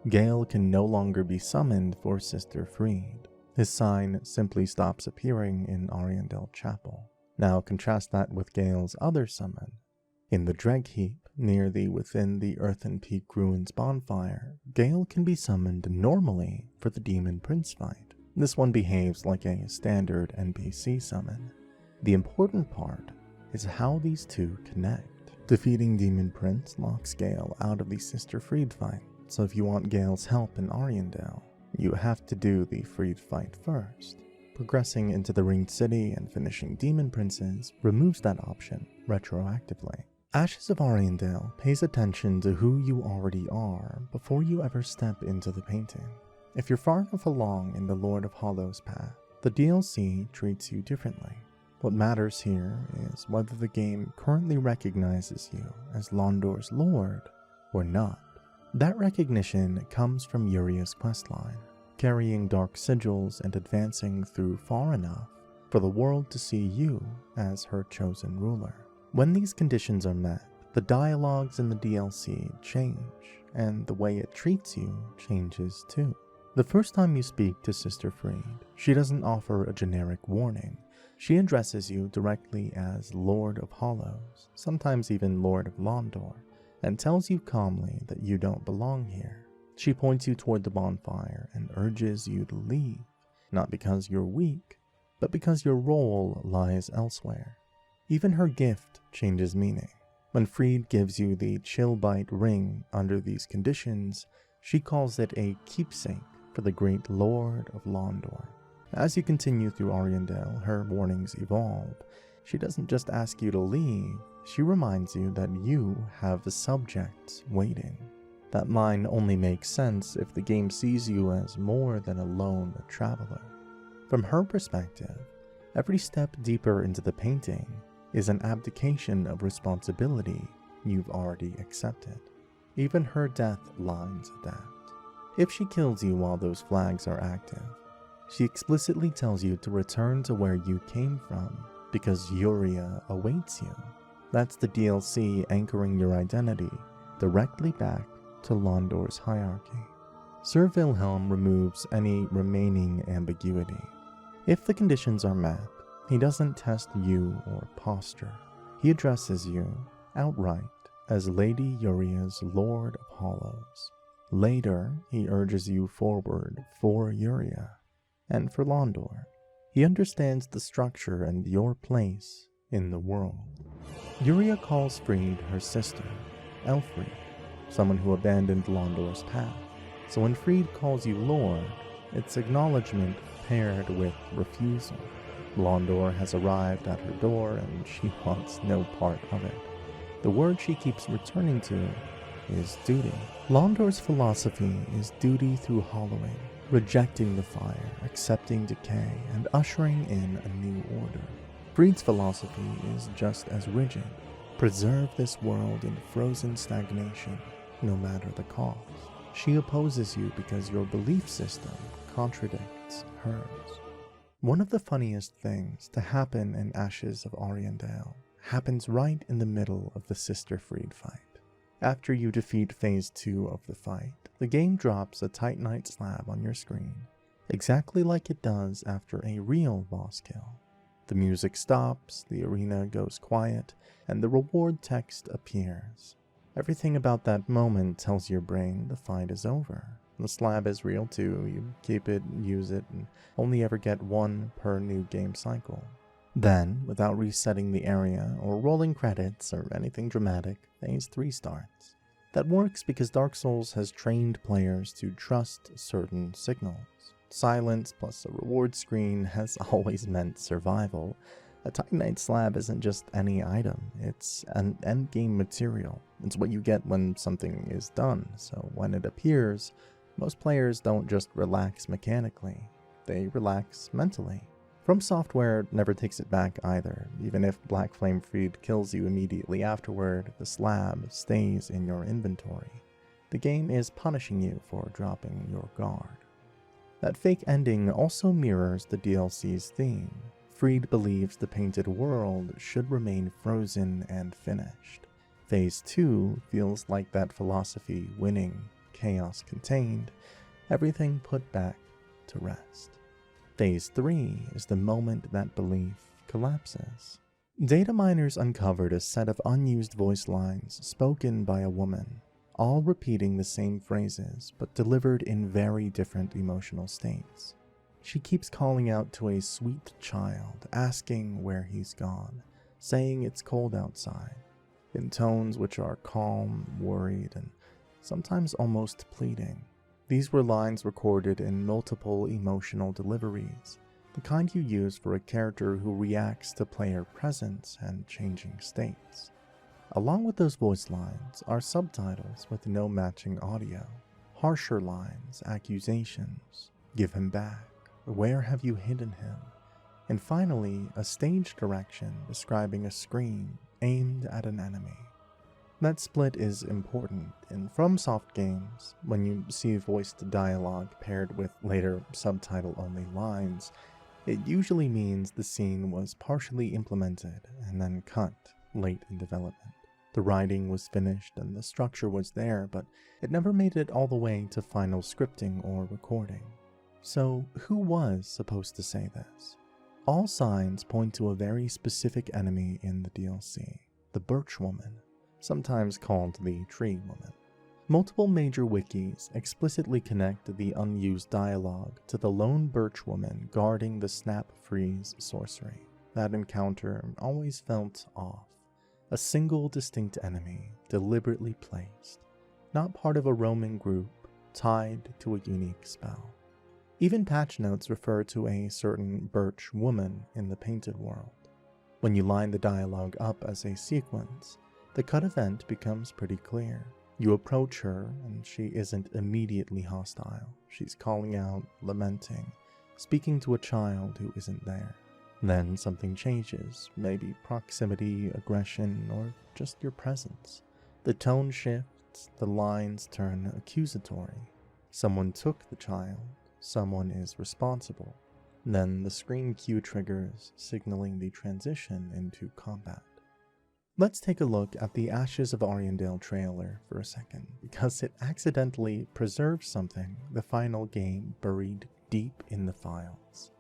B: Gale can no longer be summoned for Sister Freed. His sign simply stops appearing in Ariandel Chapel. Now contrast that with Gale's other summon. In the Dreg Heap, near the Within the Earthen Peak Ruins bonfire, Gale can be summoned normally for the Demon Prince fight. This one behaves like a standard NPC summon. The important part is how these two connect. Defeating Demon Prince locks Gale out of the Sister Freed fight, so if you want Gale's help in Ariandel, you have to do the Freed fight first. Progressing into the Ringed City and finishing Demon Princes removes that option retroactively. Ashes of Ariandel pays attention to who you already are before you ever step into the painting. If you're far enough along in the Lord of Hollows path, the DLC treats you differently. What matters here is whether the game currently recognizes you as Londor's Lord or not. That recognition comes from Uria's questline, carrying dark sigils and advancing through far enough for the world to see you as her chosen ruler. When these conditions are met, the dialogues in the DLC change, and the way it treats you changes too. The first time you speak to Sister Freed, she doesn't offer a generic warning. She addresses you directly as Lord of Hollows, sometimes even Lord of Londor, and tells you calmly that you don't belong here. She points you toward the bonfire and urges you to leave, not because you're weak, but because your role lies elsewhere. Even her gift changes meaning. When Freed gives you the Chillbite ring under these conditions, she calls it a keepsake for the great Lord of Londor. As you continue through Ariandel, her warnings evolve. She doesn't just ask you to leave, she reminds you that you have subjects waiting. That line only makes sense if the game sees you as more than a lone traveler. From her perspective, every step deeper into the painting is an abdication of responsibility you've already accepted. Even her death lines adapt. If she kills you while those flags are active, she explicitly tells you to return to where you came from because Yuria awaits you. That's the DLC anchoring your identity directly back to Londor's hierarchy. Sir Wilhelm removes any remaining ambiguity. If the conditions are met, he doesn't test you or posture. He addresses you outright as Lady Uria's Lord of Hollows. Later, he urges you forward for Yuria and for Londor. He understands the structure and your place in the world. Yuria calls Freed her sister, Elfried, someone who abandoned Londor's path. So when Freed calls you Lord, it's acknowledgement paired with refusal. Londor has arrived at her door and she wants no part of it. The word she keeps returning to is duty. Londor's philosophy is duty through hollowing, rejecting the fire, accepting decay, and ushering in a new order. Freed's philosophy is just as rigid. Preserve this world in frozen stagnation, no matter the cost. She opposes you because your belief system contradicts hers. One of the funniest things to happen in Ashes of Ariandel happens right in the middle of the Sister Freed fight. After you defeat Phase 2 of the fight, the game drops a Titanite slab on your screen, exactly like it does after a real boss kill. The music stops, the arena goes quiet, and the reward text appears. Everything about that moment tells your brain the fight is over. The slab is real too, you keep it, use it, and only ever get one per new game cycle. Then, without resetting the area or rolling credits or anything dramatic, Phase 3 starts. That works because Dark Souls has trained players to trust certain signals. Silence plus a reward screen has always meant survival,
A: A Titanite slab isn't just any item, it's an endgame material. It's what you get when something is done, so when it appears, most players don't just relax mechanically, they relax mentally. From Software never takes it back either. Even if Black Flame Freed kills you immediately afterward, the slab stays in your inventory. The game is punishing you for dropping your guard. That fake ending also mirrors the DLC's theme. Freed believes the painted world should remain frozen and finished. Phase 2 feels like that philosophy winning, chaos contained, everything put back to rest. Phase 3 is the moment that belief collapses. Data miners uncovered a set of unused voice lines spoken by a woman, all repeating the same phrases but delivered in very different emotional states. She keeps calling out to a sweet child, asking where he's gone, saying it's cold outside, in tones which are calm, worried, and sometimes almost pleading. These were lines recorded in multiple emotional deliveries, the kind you use for a character who reacts to player presence and changing states. Along with those voice lines are subtitles with no matching audio, harsher lines, accusations, give him back, where have you hidden him, and finally a stage direction describing a scream aimed at an enemy. That split is important. In FromSoft games, when you see voiced dialogue paired with later subtitle-only lines, it usually means the scene was partially implemented and then cut late in development. The writing was finished and the structure was there, but it never made it all the way to final scripting or recording. So who was supposed to say this? All signs point to a very specific enemy in the DLC, the Birch Woman, sometimes called the Tree Woman. Multiple major wikis explicitly connect the unused dialogue to the lone Birch Woman guarding the Snap Freeze sorcery. That encounter always felt off. A single distinct enemy, deliberately placed, not part of a roaming group, tied to a unique spell. Even patch notes refer to a certain Birch Woman in the painted world. When you line the dialogue up as a sequence, the cut event becomes pretty clear. You approach her, and she isn't immediately hostile. She's calling out, lamenting, speaking to a child who isn't there. Then something changes, maybe proximity, aggression, or just your presence. The tone shifts, the lines turn accusatory. Someone took the child, someone is responsible. Then the screen cue triggers, signaling the transition into combat. Let's take a look at the Ashes of Ariandel trailer for a second, because it accidentally preserves something the final game buried deep in the files.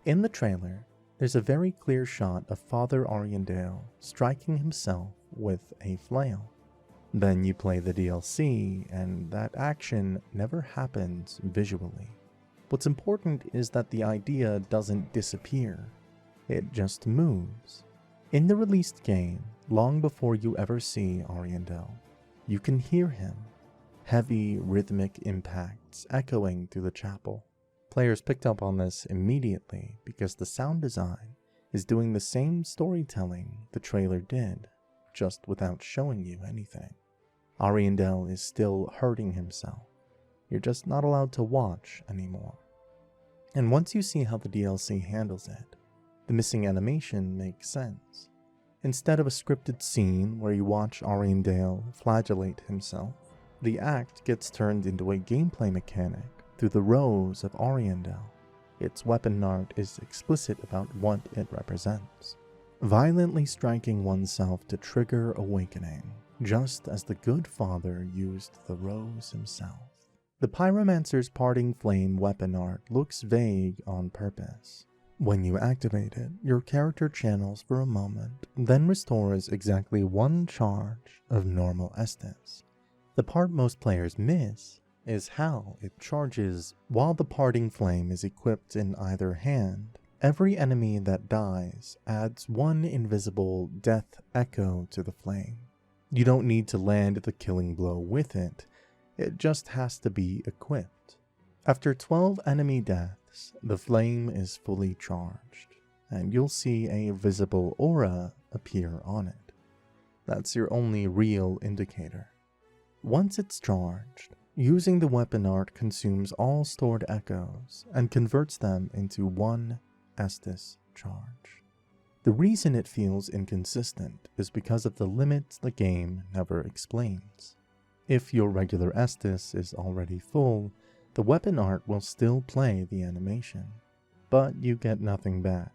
A: In the trailer, there's a very clear shot of Father Ariandel striking himself with a flail. Then you play the DLC, and that action never happens visually. What's important is that the idea doesn't disappear, it just moves. In the released game, long before you ever see Ariandel, you can hear him, heavy rhythmic impacts echoing through the chapel. Players picked up on this immediately because the sound design is doing the same storytelling the trailer did, just without showing you anything. Ariandel is still hurting himself. You're just not allowed to watch anymore. And once you see how the DLC handles it, the missing animation makes sense. Instead of a scripted scene where you watch Ariandel flagellate himself, the act gets turned into a gameplay mechanic through the rows of Ariandel. Its weapon art is explicit about what it represents. Violently striking oneself to trigger awakening, just as the good father used the rose himself. The Pyromancer's parting flame weapon art looks vague on purpose. When you activate it, your character channels for a moment, then restores exactly one charge of normal Estus. The part most players miss is how it charges. While the parting flame is equipped in either hand, every enemy that dies adds one invisible death echo to the flame. You don't need to land the killing blow with it, it just has to be equipped. After 12 enemy deaths, the flame is fully charged.
B: and you'll see a visible aura appear on it. That's your only real indicator. Once it's charged, using the weapon art consumes all stored echoes and converts them into one Estus charge. The reason it feels inconsistent is because of the limits the game never explains. If your regular Estus is already full, the weapon art will still play the animation, but you get nothing back.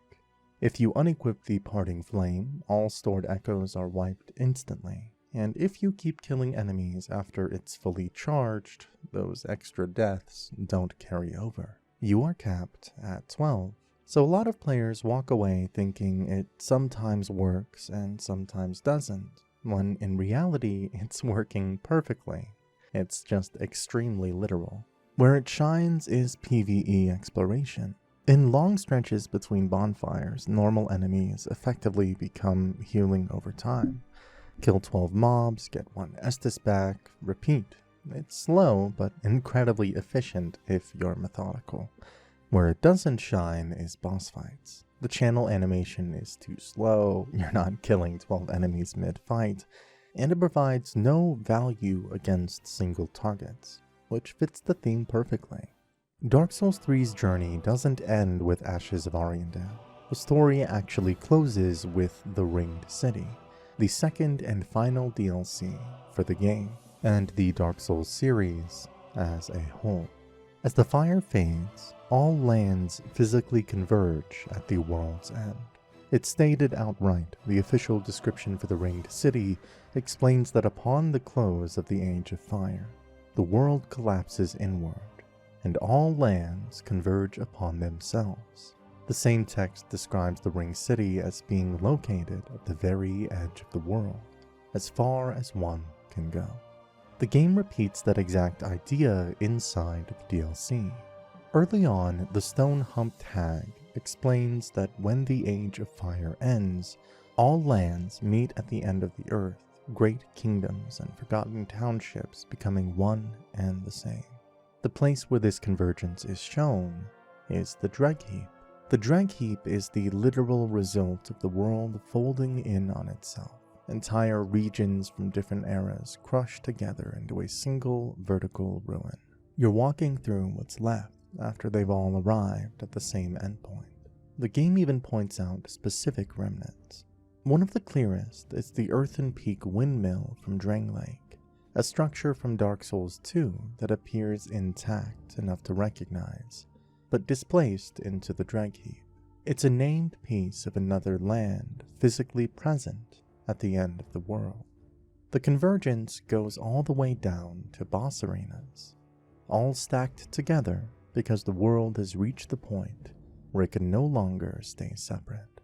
B: If you unequip the parting flame, all stored echoes are wiped instantly, and if you keep killing enemies after it's fully charged, those extra deaths don't carry over. You are capped at 12, so a lot of players walk away thinking it sometimes works and sometimes doesn't, when in reality it's working perfectly. It's just extremely literal. Where it shines is PvE exploration. In long stretches between bonfires, normal enemies effectively become healing over time. Kill 12 mobs, get 1 Estus back, repeat. It's slow, but incredibly efficient if you're methodical. Where it doesn't shine is boss fights. The channel animation is too slow, you're not killing 12 enemies mid-fight, and it provides no value against single targets, which fits the theme perfectly. Dark Souls 3's journey doesn't end with Ashes of Ariandel. The story actually closes with the Ringed City, the second and final DLC for the game, and the Dark Souls series as a whole. As the fire fades, all lands physically converge at the world's end. It's stated outright. The official description for the Ringed City explains that upon the close of the Age of Fire, the world collapses inward, and all lands converge upon themselves. The same text describes the Ringed City as being located at the very edge of the world, as far as one can go. The game repeats that exact idea inside of the DLC. Early on, the stone-humped hag explains that when the Age of Fire ends, all lands meet at the end of the earth, great kingdoms and forgotten townships becoming one and the same. The place where this convergence is shown is the Dreadheap. The Dreadheap is the literal result of the world folding in on itself. Entire regions from different eras crushed together into a single vertical ruin. You're walking through what's left after they've all arrived at the same endpoint. The game even points out specific remnants. One of the clearest is the Earthen Peak Windmill from Drangleic, a structure from Dark Souls 2 that appears intact enough to recognize, but displaced into the Dreadheap. It's a named piece of another land physically present at the end of the world. The convergence goes all the way down to boss arenas, all stacked together because the world has reached the point where it can no longer stay separate.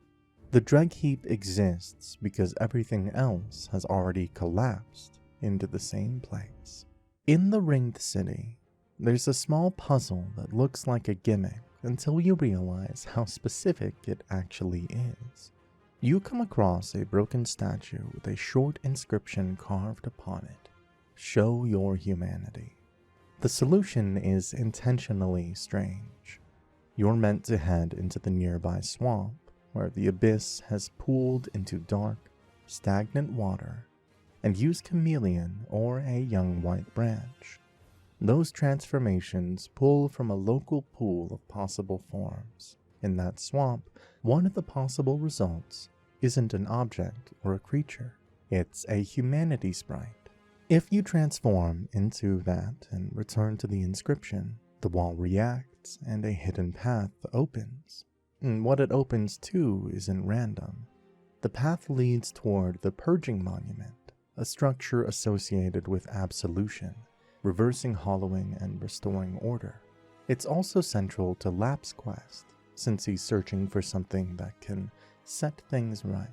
B: The Dreadheap exists because everything else has already collapsed into the same place. In the Ringed City, there's a small puzzle that looks like a gimmick until you realize how specific it actually is. You come across a broken statue with a short inscription carved upon it. Show your humanity. The solution is intentionally strange. You're meant to head into the nearby swamp, where the abyss has pooled into dark, stagnant water, and use chameleon or a young white branch. Those transformations pull from a local pool of possible forms. In that swamp, one of the possible results isn't an object or a creature. It's a humanity sprite. If you transform into that and return to the inscription, the wall reacts and a hidden path opens. And what it opens to isn't random. The path leads toward the Purging Monument, a structure associated with absolution, reversing hollowing and restoring order. It's also central to Lap's quest, since he's searching for something that can set things right.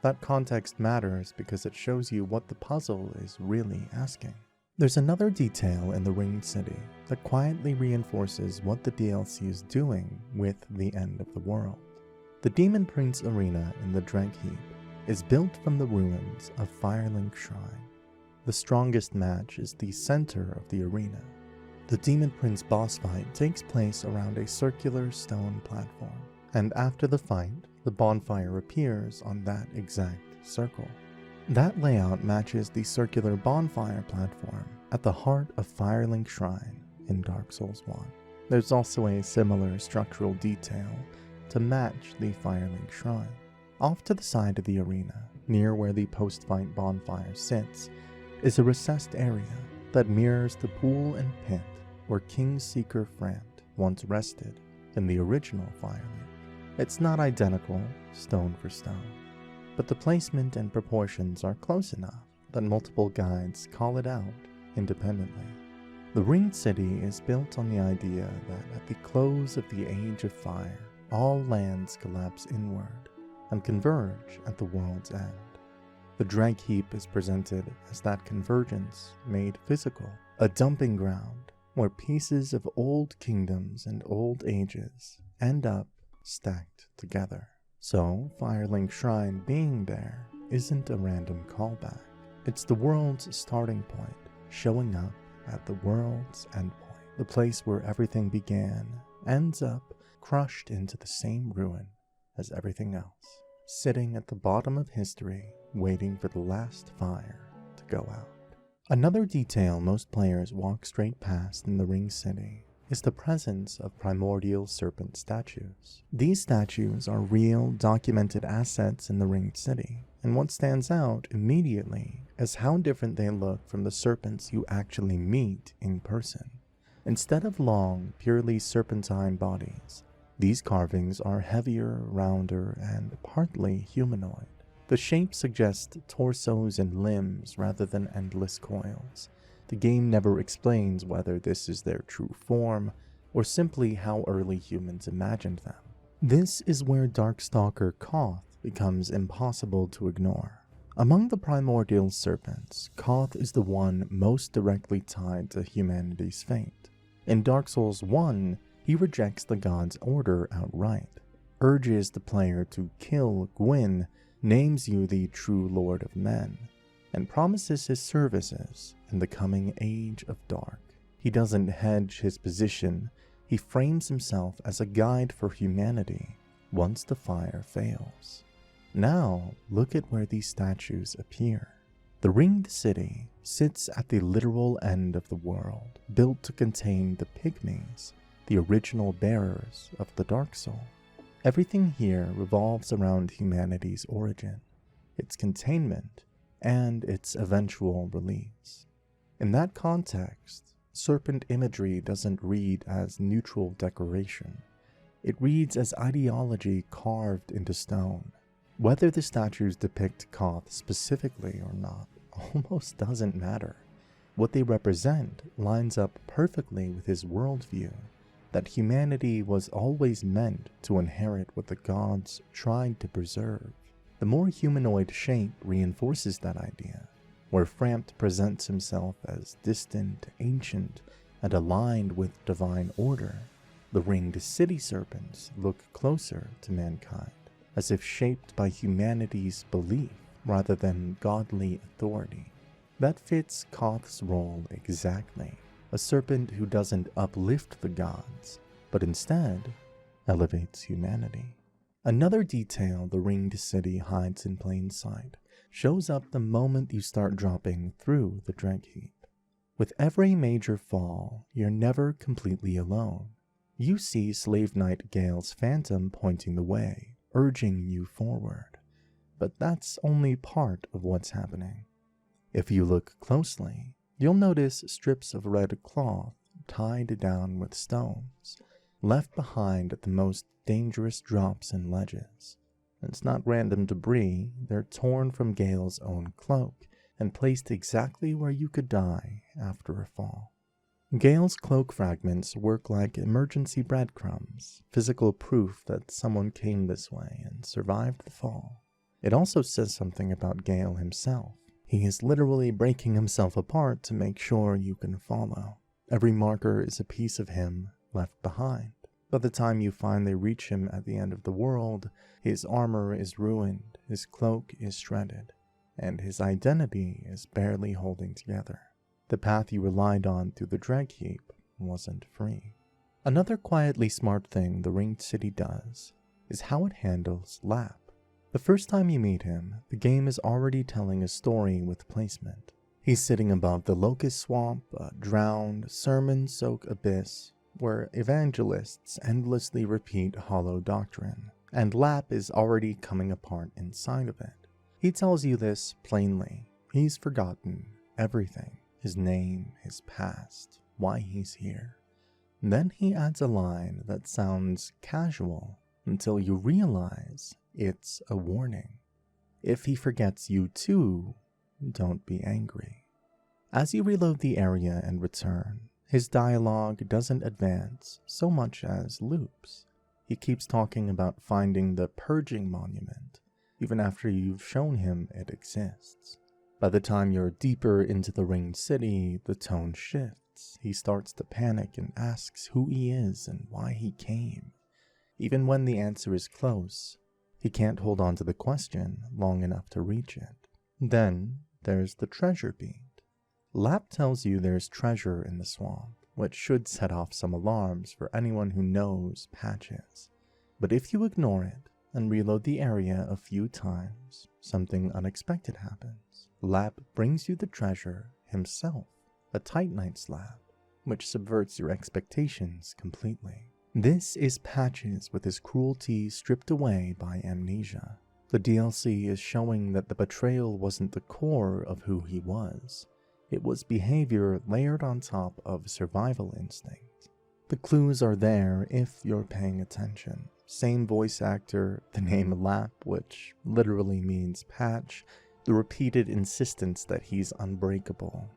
B: That context matters because it shows you what the puzzle is really asking. There's another detail in the Ringed City that quietly reinforces what the DLC is doing with the end of the world. The Demon Prince Arena in the Dreadheap is built from the ruins of Firelink Shrine. The strongest match is the center of the arena. The Demon Prince boss fight takes place around a circular stone platform, and after the fight, the bonfire appears on that exact circle. That layout matches the circular bonfire platform at the heart of Firelink Shrine in Dark Souls 1. There's also a similar structural detail to match the Firelink Shrine. Off to the side of the arena, near where the post-fight bonfire sits, is a recessed area that mirrors the pool and pit where King Seeker Frant once rested in the original Firelink. It's not identical, stone for stone, but the placement and proportions are close enough that multiple guides call it out independently. The Ringed City is built on the idea that at the close of the Age of Fire, all lands collapse inward and converge at the world's end. The Dreg Heap is presented as that convergence made physical, a dumping ground where pieces of old kingdoms and old ages end up stacked together. So, Firelink Shrine being there isn't a random callback. It's the world's starting point, showing up at the world's endpoint. The place where everything began ends up crushed into the same ruin as everything else, sitting at the bottom of history, waiting for the last fire to go out. Another detail most players walk straight past in the Ringed City is the presence of primordial serpent statues. These statues are real, documented assets in the Ringed City, and what stands out immediately is how different they look from the serpents you actually meet in person. Instead of long, purely serpentine bodies, these carvings are heavier, rounder, and partly humanoid. The shape suggests torsos and limbs rather than endless coils. The game never explains whether this is their true form, or simply how early humans imagined them. This is where Darkstalker Koth becomes impossible to ignore. Among the primordial serpents, Koth is the one most directly tied to humanity's fate. In Dark Souls 1, he rejects the god's order outright, urges the player to kill Gwyn, names you the true Lord of Men, and promises his services in the coming Age of Dark. He doesn't hedge his position, he frames himself as a guide for humanity once the fire fails. Now, look at where these statues appear. The Ringed City sits at the literal end of the world, built to contain the Pygmies, the original bearers of the Dark Soul. Everything here revolves around humanity's origin, its containment, and its eventual release. In that context, serpent imagery doesn't read as neutral decoration. It reads as ideology carved into stone. Whether the statues depict Koth specifically or not almost doesn't matter. What they represent lines up perfectly with his worldview, that humanity was always meant to inherit what the gods tried to preserve. The more humanoid shape reinforces that idea, where Frant presents himself as distant, ancient, and aligned with divine order. The Ringed City serpents look closer to mankind, as if shaped by humanity's belief rather than godly authority. That fits Koth's role exactly, a serpent who doesn't uplift the gods, but instead elevates humanity. Another detail the Ringed City hides in plain sight shows up the moment you start dropping through the Dreg Heap. With every major fall, you're never completely alone. You see Slave Knight Gale's phantom pointing the way, urging you forward. But that's only part of what's happening. If you look closely, you'll notice strips of red cloth tied down with stones, left behind at the most dangerous drops and ledges. It's not random debris, they're torn from Gale's own cloak and placed exactly where you could die after a fall. Gale's cloak fragments work like emergency breadcrumbs, physical proof that someone came this way and survived the fall. It also says something about Gale himself. He is literally breaking himself apart to make sure you can follow. Every marker is a piece of him left behind. By the time you finally reach him at the end of the world, his armor is ruined, his cloak is shredded, and his identity is barely holding together. The path you relied on through the Dreg Heap wasn't free. Another quietly smart thing the Ringed City does is how it handles Lap. The first time you meet him, the game is already telling a story with placement. He's sitting above the locust swamp, a drowned, sermon-soaked abyss where evangelists endlessly repeat hollow doctrine, and Lap is already coming apart inside of it. He tells you this plainly. He's forgotten everything, his name, his past, why he's here. Then he adds a line that sounds casual until you realize it's a warning. If he forgets you too, don't be angry. As you reload the area and return, his dialogue doesn't advance so much as loops. He keeps talking about finding the purging monument, even after you've shown him it exists. By the time you're deeper into the ringed city, the tone shifts. He starts to panic and asks who he is and why he came. Even when the answer is close, he can't hold on to the question long enough to reach it. Then there's the treasure beat. Lap tells you there's treasure in the swamp, which should set off some alarms for anyone who knows patches. But if you ignore it and reload the area a few times, something unexpected happens. Lap brings you the treasure himself, a Titanite slab, which subverts your expectations completely. This is Patches with his cruelty stripped away by amnesia. The DLC is showing that the betrayal wasn't the core of who he was. It was behavior layered on top of survival instinct. The clues are there if you're paying attention. Same voice actor, the name Lap, which literally means patch, the repeated insistence that he's unbreakable,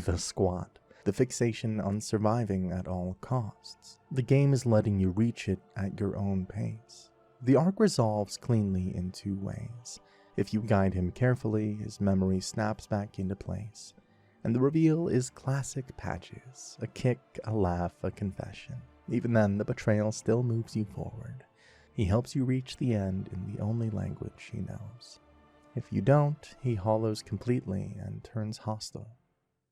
B: the squat, the fixation on surviving at all costs. The game is letting you reach it at your own pace. The arc resolves cleanly in two ways. If you guide him carefully, his memory snaps back into place. And the reveal is classic Patches, a kick, a laugh, a confession. Even then, the betrayal still moves you forward. He helps you reach the end in the only language he knows. If you don't, he hollows completely and turns hostile.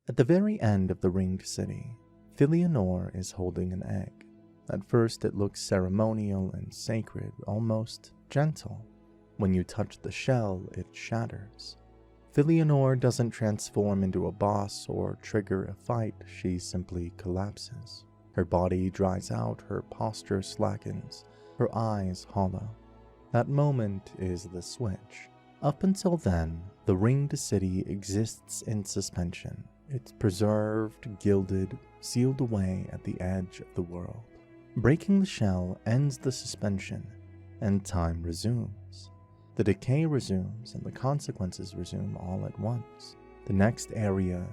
B: At the very end of the ringed city, Philionor is holding an egg. At first it looks ceremonial and sacred, almost gentle. When you touch the shell, it shatters. Philionor doesn't transform into a boss or trigger a fight, she simply collapses. Her body dries out, her posture slackens, her eyes hollow. That moment is the switch. Up until then, the ringed city exists in suspension. It's preserved, gilded, sealed away at the edge of the world. Breaking the shell ends the suspension, and time resumes. The decay resumes and the consequences resume all at once. The next area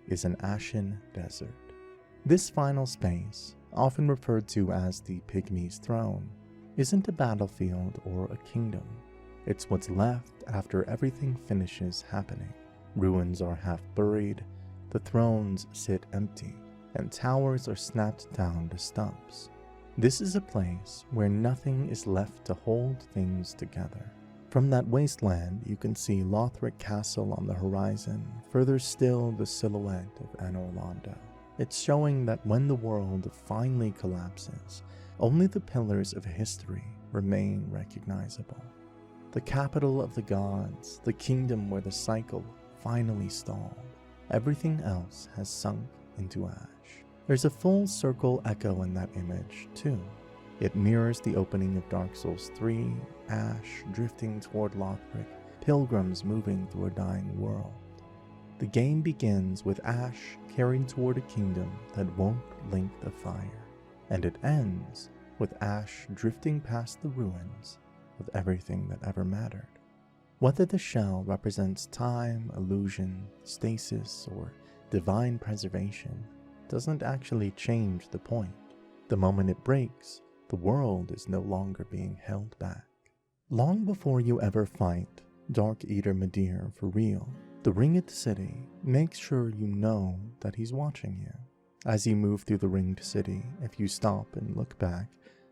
B: is an ashen desert. This final space, often referred to as the Pygmy's Throne, isn't a battlefield or a kingdom. It's what's left after everything finishes happening. Ruins are half buried, the thrones sit empty, and towers are snapped down to stumps. This is a place where nothing is left to hold things together. From that wasteland, you can see Lothric Castle on the horizon, further still the silhouette of Anor Londo. It's showing that when the world finally collapses, only the pillars of history remain recognizable. The capital of the gods, the kingdom where the cycle finally stalled. Everything else has sunk into ash. There's a full circle echo in that image, too. It mirrors the opening of Dark Souls 3, ash drifting toward Lothric, pilgrims moving through a dying world. The game begins with ash carried toward a kingdom that won't link the fire, and it ends with ash drifting past the ruins of everything that ever mattered. Whether the shell represents time, illusion, stasis, or divine preservation doesn't actually change the point. The moment it breaks, the world is no longer being held back. Long before you ever fight Dark Eater Midir for real, the ringed city makes sure you know that he's watching you. As you move through the ringed city, if you stop and look back,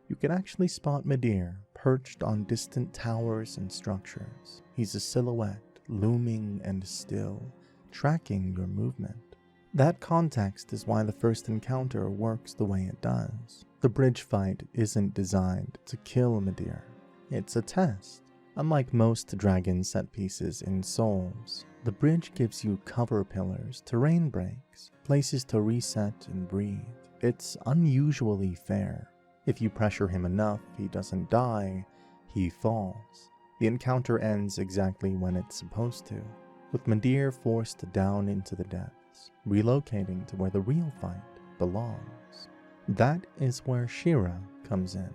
B: you can actually spot Midir perched on distant towers and structures. He's a silhouette, looming and still, tracking your movement. That context is why the first encounter works the way it does. The bridge fight isn't designed to kill Midir. It's a test. Unlike most dragon set pieces in Souls, the bridge gives you cover pillars, terrain breaks, places to reset and breathe. It's unusually fair. If you pressure him enough, he doesn't die, he falls. The encounter ends exactly when it's supposed to, with Midir forced down into the depths, relocating to where the real fight belongs. That is where Shira comes in.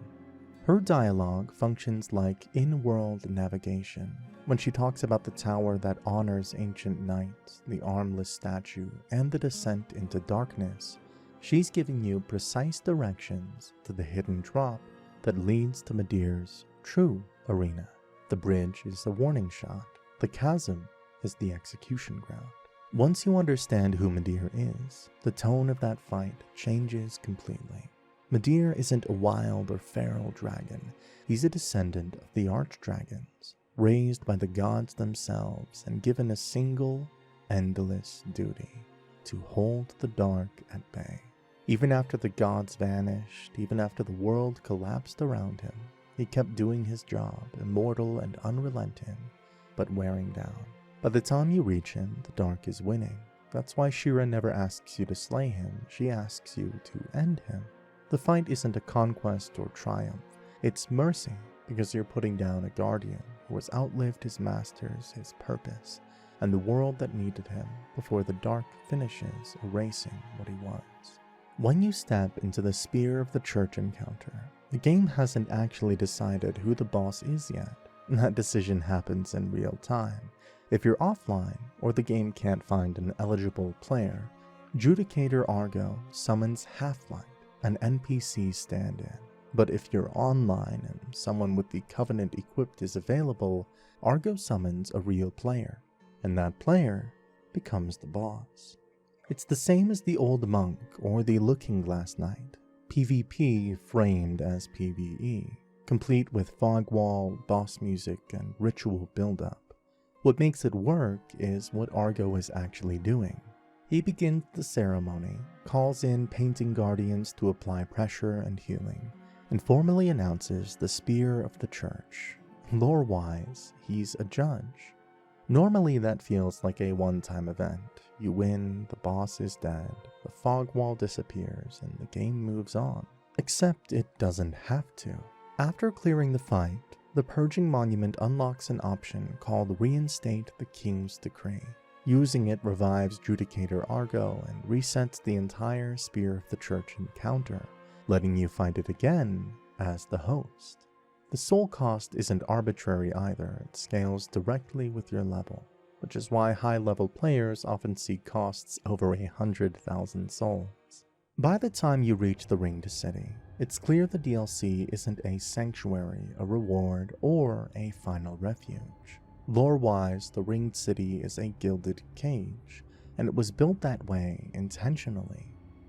B: Her dialogue functions like in-world navigation. When she talks about the tower that honors ancient knights, the armless statue, and the descent into darkness, she's giving you precise directions to the hidden drop that leads to Midir's true arena. The bridge is a warning shot. The chasm is the execution ground. Once you understand who Midir is, the tone of that fight changes completely. Midir isn't a wild or feral dragon. He's a descendant of the archdragons, raised by the gods themselves and given a single, endless duty: to hold the dark at bay. Even after the gods vanished, even after the world collapsed around him, he kept doing his job, immortal and unrelenting, but wearing down. By the time you reach him, the dark is winning. That's why Shira never asks you to slay him, she asks you to end him. The fight isn't a conquest or triumph, it's mercy, because you're putting down a guardian who has outlived his masters, his purpose, and the world that needed him before the dark finishes erasing what he was. When you step into the Spear of the Church encounter, the game hasn't actually decided who the boss is yet. That decision happens in real time. If you're offline, or the game can't find an eligible player, Judicator Argo summons Half-Light, an NPC stand-in. But if you're online and someone with the Covenant equipped is available, Argo summons a real player, and that player becomes the boss. It's the same as the Old Monk or the Looking Glass Knight, PvP framed as PvE, complete with fog wall, boss music, and ritual build-up. What makes it work is what Argo is actually doing. He begins the ceremony, calls in painting guardians to apply pressure and healing, and formally announces the Spear of the Church. Lore-wise, he's a judge. Normally that feels like a one-time event. You win, the boss is dead, the fog wall disappears, and the game moves on. Except it doesn't have to. After clearing the fight, the Purging Monument unlocks an option called Reinstate the King's Decree. Using it revives Judicator Argo and resets the entire Spear of the Church encounter, letting you fight it again as the host. The soul cost isn't arbitrary either, it scales directly with your level, which is why high-level players often see costs over 100,000 souls. By the time you reach the Ringed City, it's clear the DLC isn't a sanctuary, a reward, or a final refuge. Lore-wise, the Ringed City is a gilded cage, and it was built that way intentionally.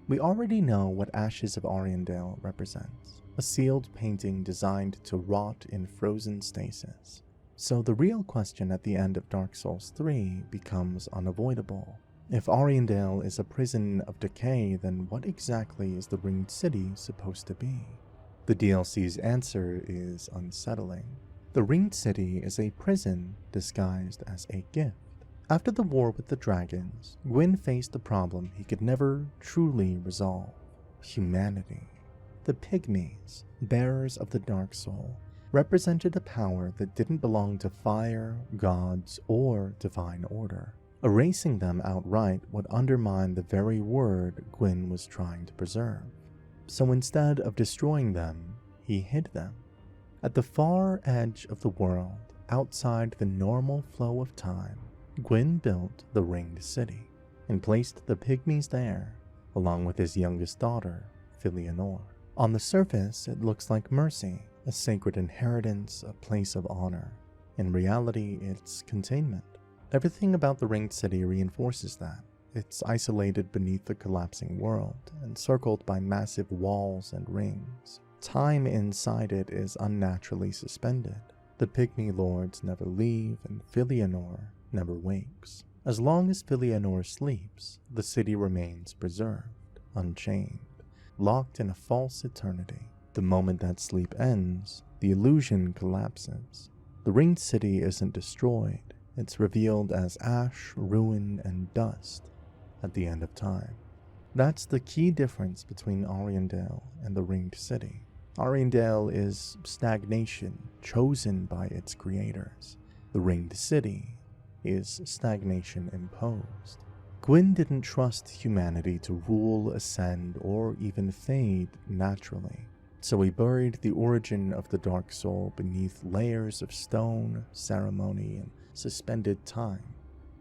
B: We already know what Ashes of Ariandel represents, a sealed painting designed to rot in frozen stasis. So the real question at the end of Dark Souls 3 becomes unavoidable. If Ariandel is a prison of decay, then what exactly is the Ringed City supposed to be? The DLC's answer is unsettling. The Ringed City is a prison disguised as a gift. After the war with the dragons, Gwyn faced a problem he could never truly resolve: humanity. The Pygmies, bearers of the Dark Soul, represented a power that didn't belong to fire, gods, or divine order. Erasing them outright would undermine the very word Gwyn was trying to preserve. So instead of destroying them, he hid them. At the far edge of the world, outside the normal flow of time, Gwyn built the Ringed City and placed the Pygmies there, along with his youngest daughter, Filianor. On the surface, it looks like mercy, a sacred inheritance, a place of honor. In reality, it's containment. Everything about the Ringed City reinforces that. It's isolated beneath the collapsing world, encircled by massive walls and rings. Time inside it is unnaturally suspended. The Pygmy lords never leave, and Filianor never wakes. As long as Filianor sleeps, the city remains preserved, unchained, locked in a false eternity. The moment that sleep ends, the illusion collapses. The ringed city isn't destroyed, it's revealed as ash, ruin, and dust at the end of time. That's the key difference between Ariandel and the ringed city. Ariandel is stagnation chosen by its creators. The ringed city is stagnation imposed. Gwyn didn't trust humanity to rule, ascend, or even fade naturally. So he buried the origin of the Dark Soul beneath layers of stone, ceremony, and suspended time,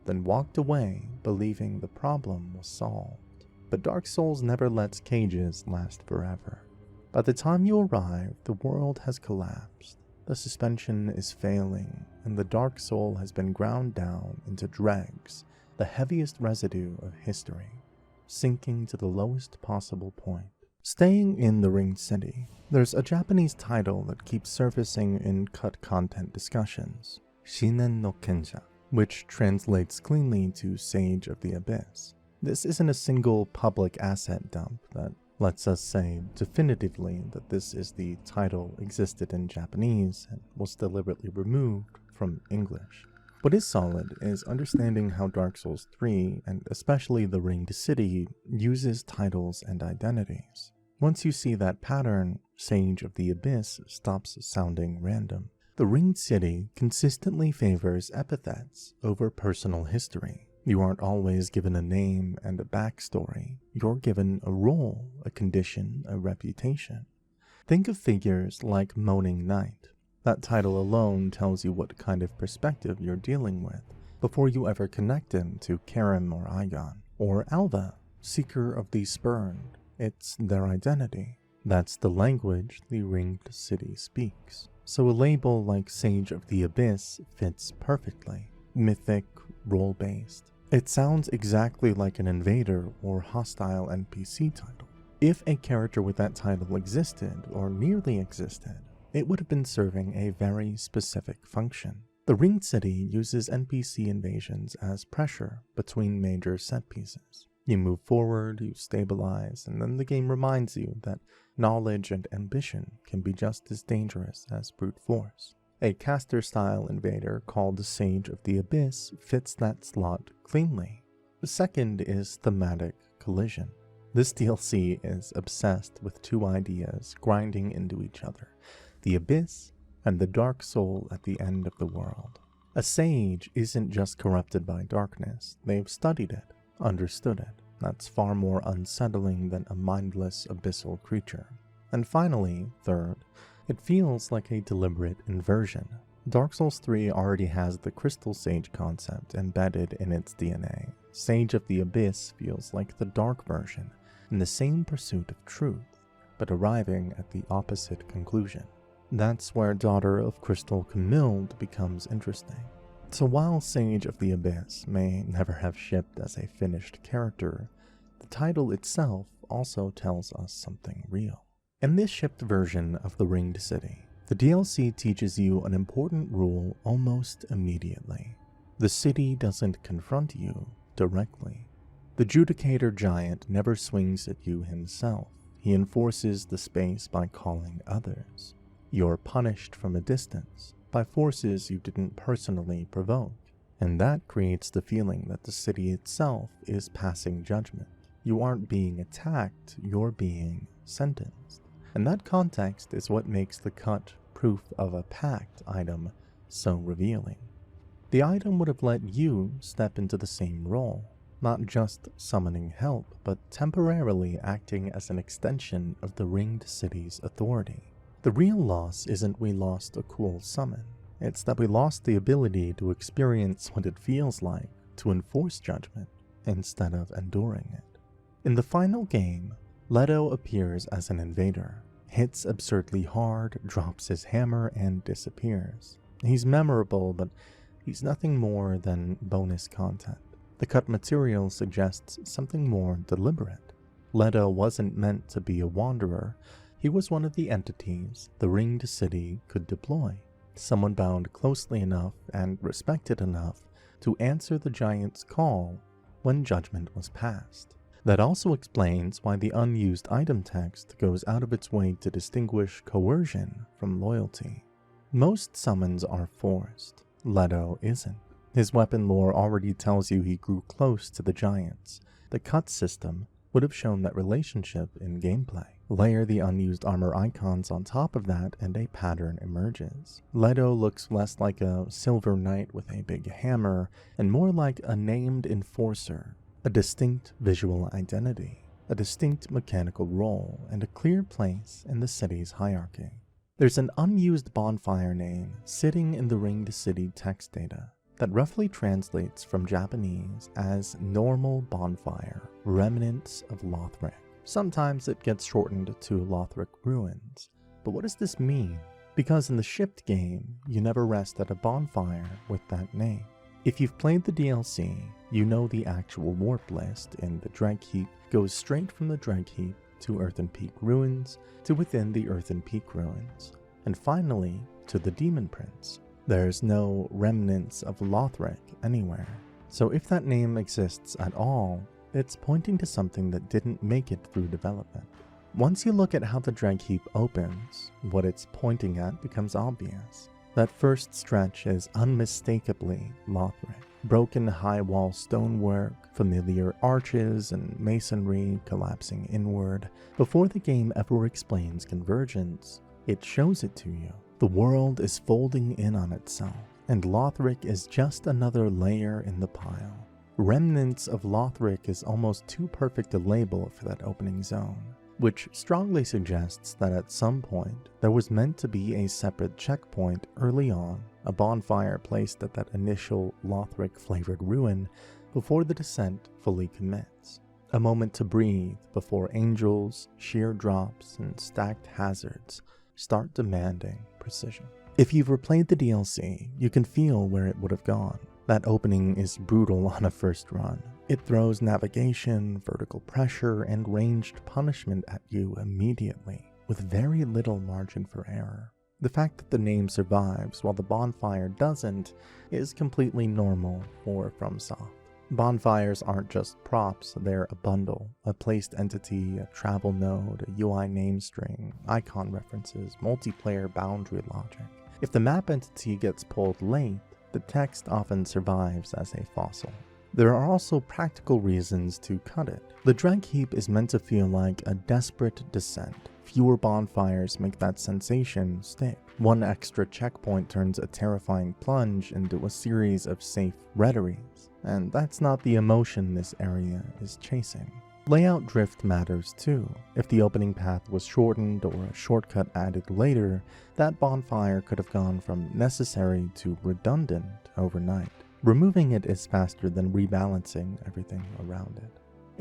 B: then walked away believing the problem was solved. But Dark Souls never lets cages last forever. By the time you arrive, the world has collapsed, the suspension is failing, and the Dark Soul has been ground down into dregs, the heaviest residue of history, sinking to the lowest possible point. Staying in the ringed city, there's a Japanese title that keeps surfacing in cut content discussions, Shinen no Kenja, which translates cleanly to Sage of the Abyss. This isn't a single public asset dump that lets us say definitively that this is the title existed in Japanese and was deliberately removed from English. What is solid is understanding how Dark Souls 3, and especially the Ringed City, uses titles and identities. Once you see that pattern, Sage of the Abyss stops sounding random. The Ringed City consistently favors epithets over personal history. You aren't always given a name and a backstory. You're given a role, a condition, a reputation. Think of figures like Moaning Knight. That title alone tells you what kind of perspective you're dealing with before you ever connect him to Karim or Aigon. Or Alva, Seeker of the Spurned. It's their identity. That's the language the Ringed City speaks. So a label like Sage of the Abyss fits perfectly. Mythic, role-based. It sounds exactly like an invader or hostile NPC title. If a character with that title existed, or nearly existed, it would have been serving a very specific function. The Ringed City uses NPC invasions as pressure between major set pieces. You move forward, you stabilize, and then the game reminds you that knowledge and ambition can be just as dangerous as brute force. A caster-style invader called the Sage of the Abyss fits that slot cleanly. The second is thematic collision. This DLC is obsessed with two ideas grinding into each other: the Abyss and the Dark Soul at the end of the world. A sage isn't just corrupted by darkness, they've studied it, understood it. That's far more unsettling than a mindless abyssal creature. And finally, third, it feels like a deliberate inversion. Dark Souls 3 already has the Crystal Sage concept embedded in its DNA. Sage of the Abyss feels like the dark version, in the same pursuit of truth, but arriving at the opposite conclusion. That's where Daughter of Crystal Camilled becomes interesting. So while Sage of the Abyss may never have shipped as a finished character, the title itself also tells us something real. In this shipped version of the Ringed City, the DLC teaches you an important rule almost immediately. The city doesn't confront you directly. The Judicator Giant never swings at you himself. He enforces the space by calling others. You're punished from a distance by forces you didn't personally provoke, and that creates the feeling that the city itself is passing judgment. You aren't being attacked, you're being sentenced. And that context is what makes the cut proof of a pact item so revealing. The item would have let you step into the same role, not just summoning help, but temporarily acting as an extension of the Ringed City's authority. The real loss isn't we lost a cool summon, it's that we lost the ability to experience what it feels like to enforce judgment instead of enduring it. In the final game, Leto appears as an invader, hits absurdly hard, drops his hammer, and disappears. He's memorable, but he's nothing more than bonus content. The cut material suggests something more deliberate. Leto wasn't meant to be a wanderer, he was one of the entities the Ringed City could deploy, someone bound closely enough and respected enough to answer the giant's call when judgment was passed. That also explains why the unused item text goes out of its way to distinguish coercion from loyalty. Most summons are forced. Leto isn't. His weapon lore already tells you he grew close to the giants. The cut system would have shown that relationship in gameplay. Layer the unused armor icons on top of that and a pattern emerges. Leto looks less like a silver knight with a big hammer and more like a named enforcer, a distinct visual identity, a distinct mechanical role, and a clear place in the city's hierarchy. There's an unused bonfire name sitting in the ringed city text data that roughly translates from Japanese as normal bonfire, remnants of Lothric. Sometimes it gets shortened to Lothric ruins. But what does this mean? Because in the shipped game, you never rest at a bonfire with that name. If you've played the DLC, you know the actual warp list in the Dreg Heap goes straight from the Dreg Heap to Earthen Peak Ruins, to within the Earthen Peak Ruins, and finally to the Demon Prince. There's no remnants of Lothric anywhere. So if that name exists at all, it's pointing to something that didn't make it through development. Once you look at how the Dreg Heap opens, what it's pointing at becomes obvious. That first stretch is unmistakably Lothric. Broken high wall stonework, familiar arches and masonry collapsing inward. Before the game ever explains convergence, it shows it to you. The world is folding in on itself, and Lothric is just another layer in the pile. Remnants of Lothric is almost too perfect a label for that opening zone, which strongly suggests that at some point there was meant to be a separate checkpoint early on, a bonfire placed at that initial Lothric-flavored ruin before the descent fully commits. A moment to breathe before angels, sheer drops, and stacked hazards start demanding precision. If you've replayed the DLC, you can feel where it would have gone. That opening is brutal on a first run. It throws navigation, vertical pressure, and ranged punishment at you immediately, with very little margin for error. The fact that the name survives while the bonfire doesn't is completely normal for FromSoft. Bonfires aren't just props, they're a bundle, a placed entity, a travel node, a UI name string, icon references, multiplayer boundary logic. If the map entity gets pulled late, the text often survives as a fossil. There are also practical reasons to cut it. The Dreg Heap is meant to feel like a desperate descent. Fewer bonfires make that sensation stick. One extra checkpoint turns a terrifying plunge into a series of safe reteries, and that's not the emotion this area is chasing. Layout drift matters too. If the opening path was shortened or a shortcut added later, that bonfire could have gone from necessary to redundant overnight. Removing it is faster than rebalancing everything around it.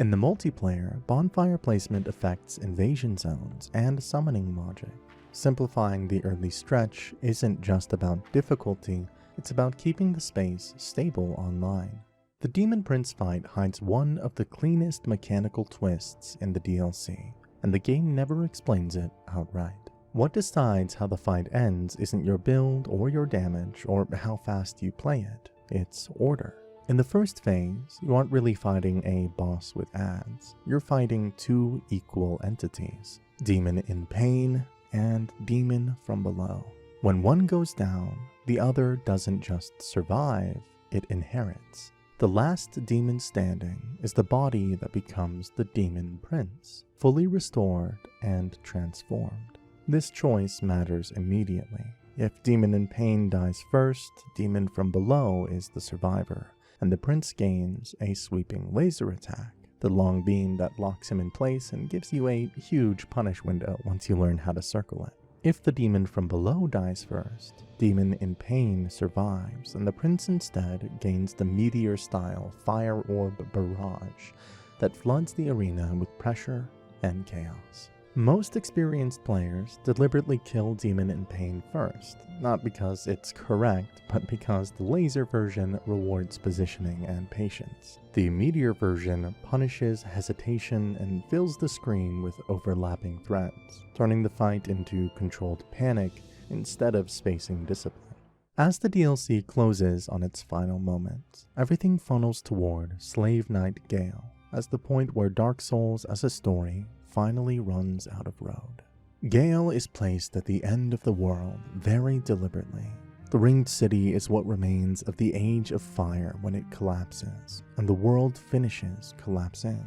B: In the multiplayer, bonfire placement affects invasion zones and summoning logic. Simplifying the early stretch isn't just about difficulty, it's about keeping the space stable online. The Demon Prince fight hides one of the cleanest mechanical twists in the DLC, and the game never explains it outright. What decides how the fight ends isn't your build or your damage or how fast you play it, it's order. In the first phase, you aren't really fighting a boss with ads, you're fighting two equal entities, Demon in Pain and Demon from Below. When one goes down, the other doesn't just survive, it inherits. The last demon standing is the body that becomes the Demon Prince, fully restored and transformed. This choice matters immediately. If Demon in Pain dies first, Demon from Below is the survivor, and the Prince gains a sweeping laser attack, the long beam that locks him in place and gives you a huge punish window once you learn how to circle it. If the Demon from Below dies first, Demon in Pain survives, and the Prince instead gains the meteor-style fire orb barrage that floods the arena with pressure and chaos. Most experienced players deliberately kill Demon in Pain first, not because it's correct, but because the laser version rewards positioning and patience. The meteor version punishes hesitation and fills the screen with overlapping threats, turning the fight into controlled panic instead of spacing discipline. As the DLC closes on its final moments, everything funnels toward Slave Knight Gale, as the point where Dark Souls as a story finally runs out of road. Gale is placed at the end of the world very deliberately. The ringed city is what remains of the Age of Fire when it collapses, and the world finishes collapsing.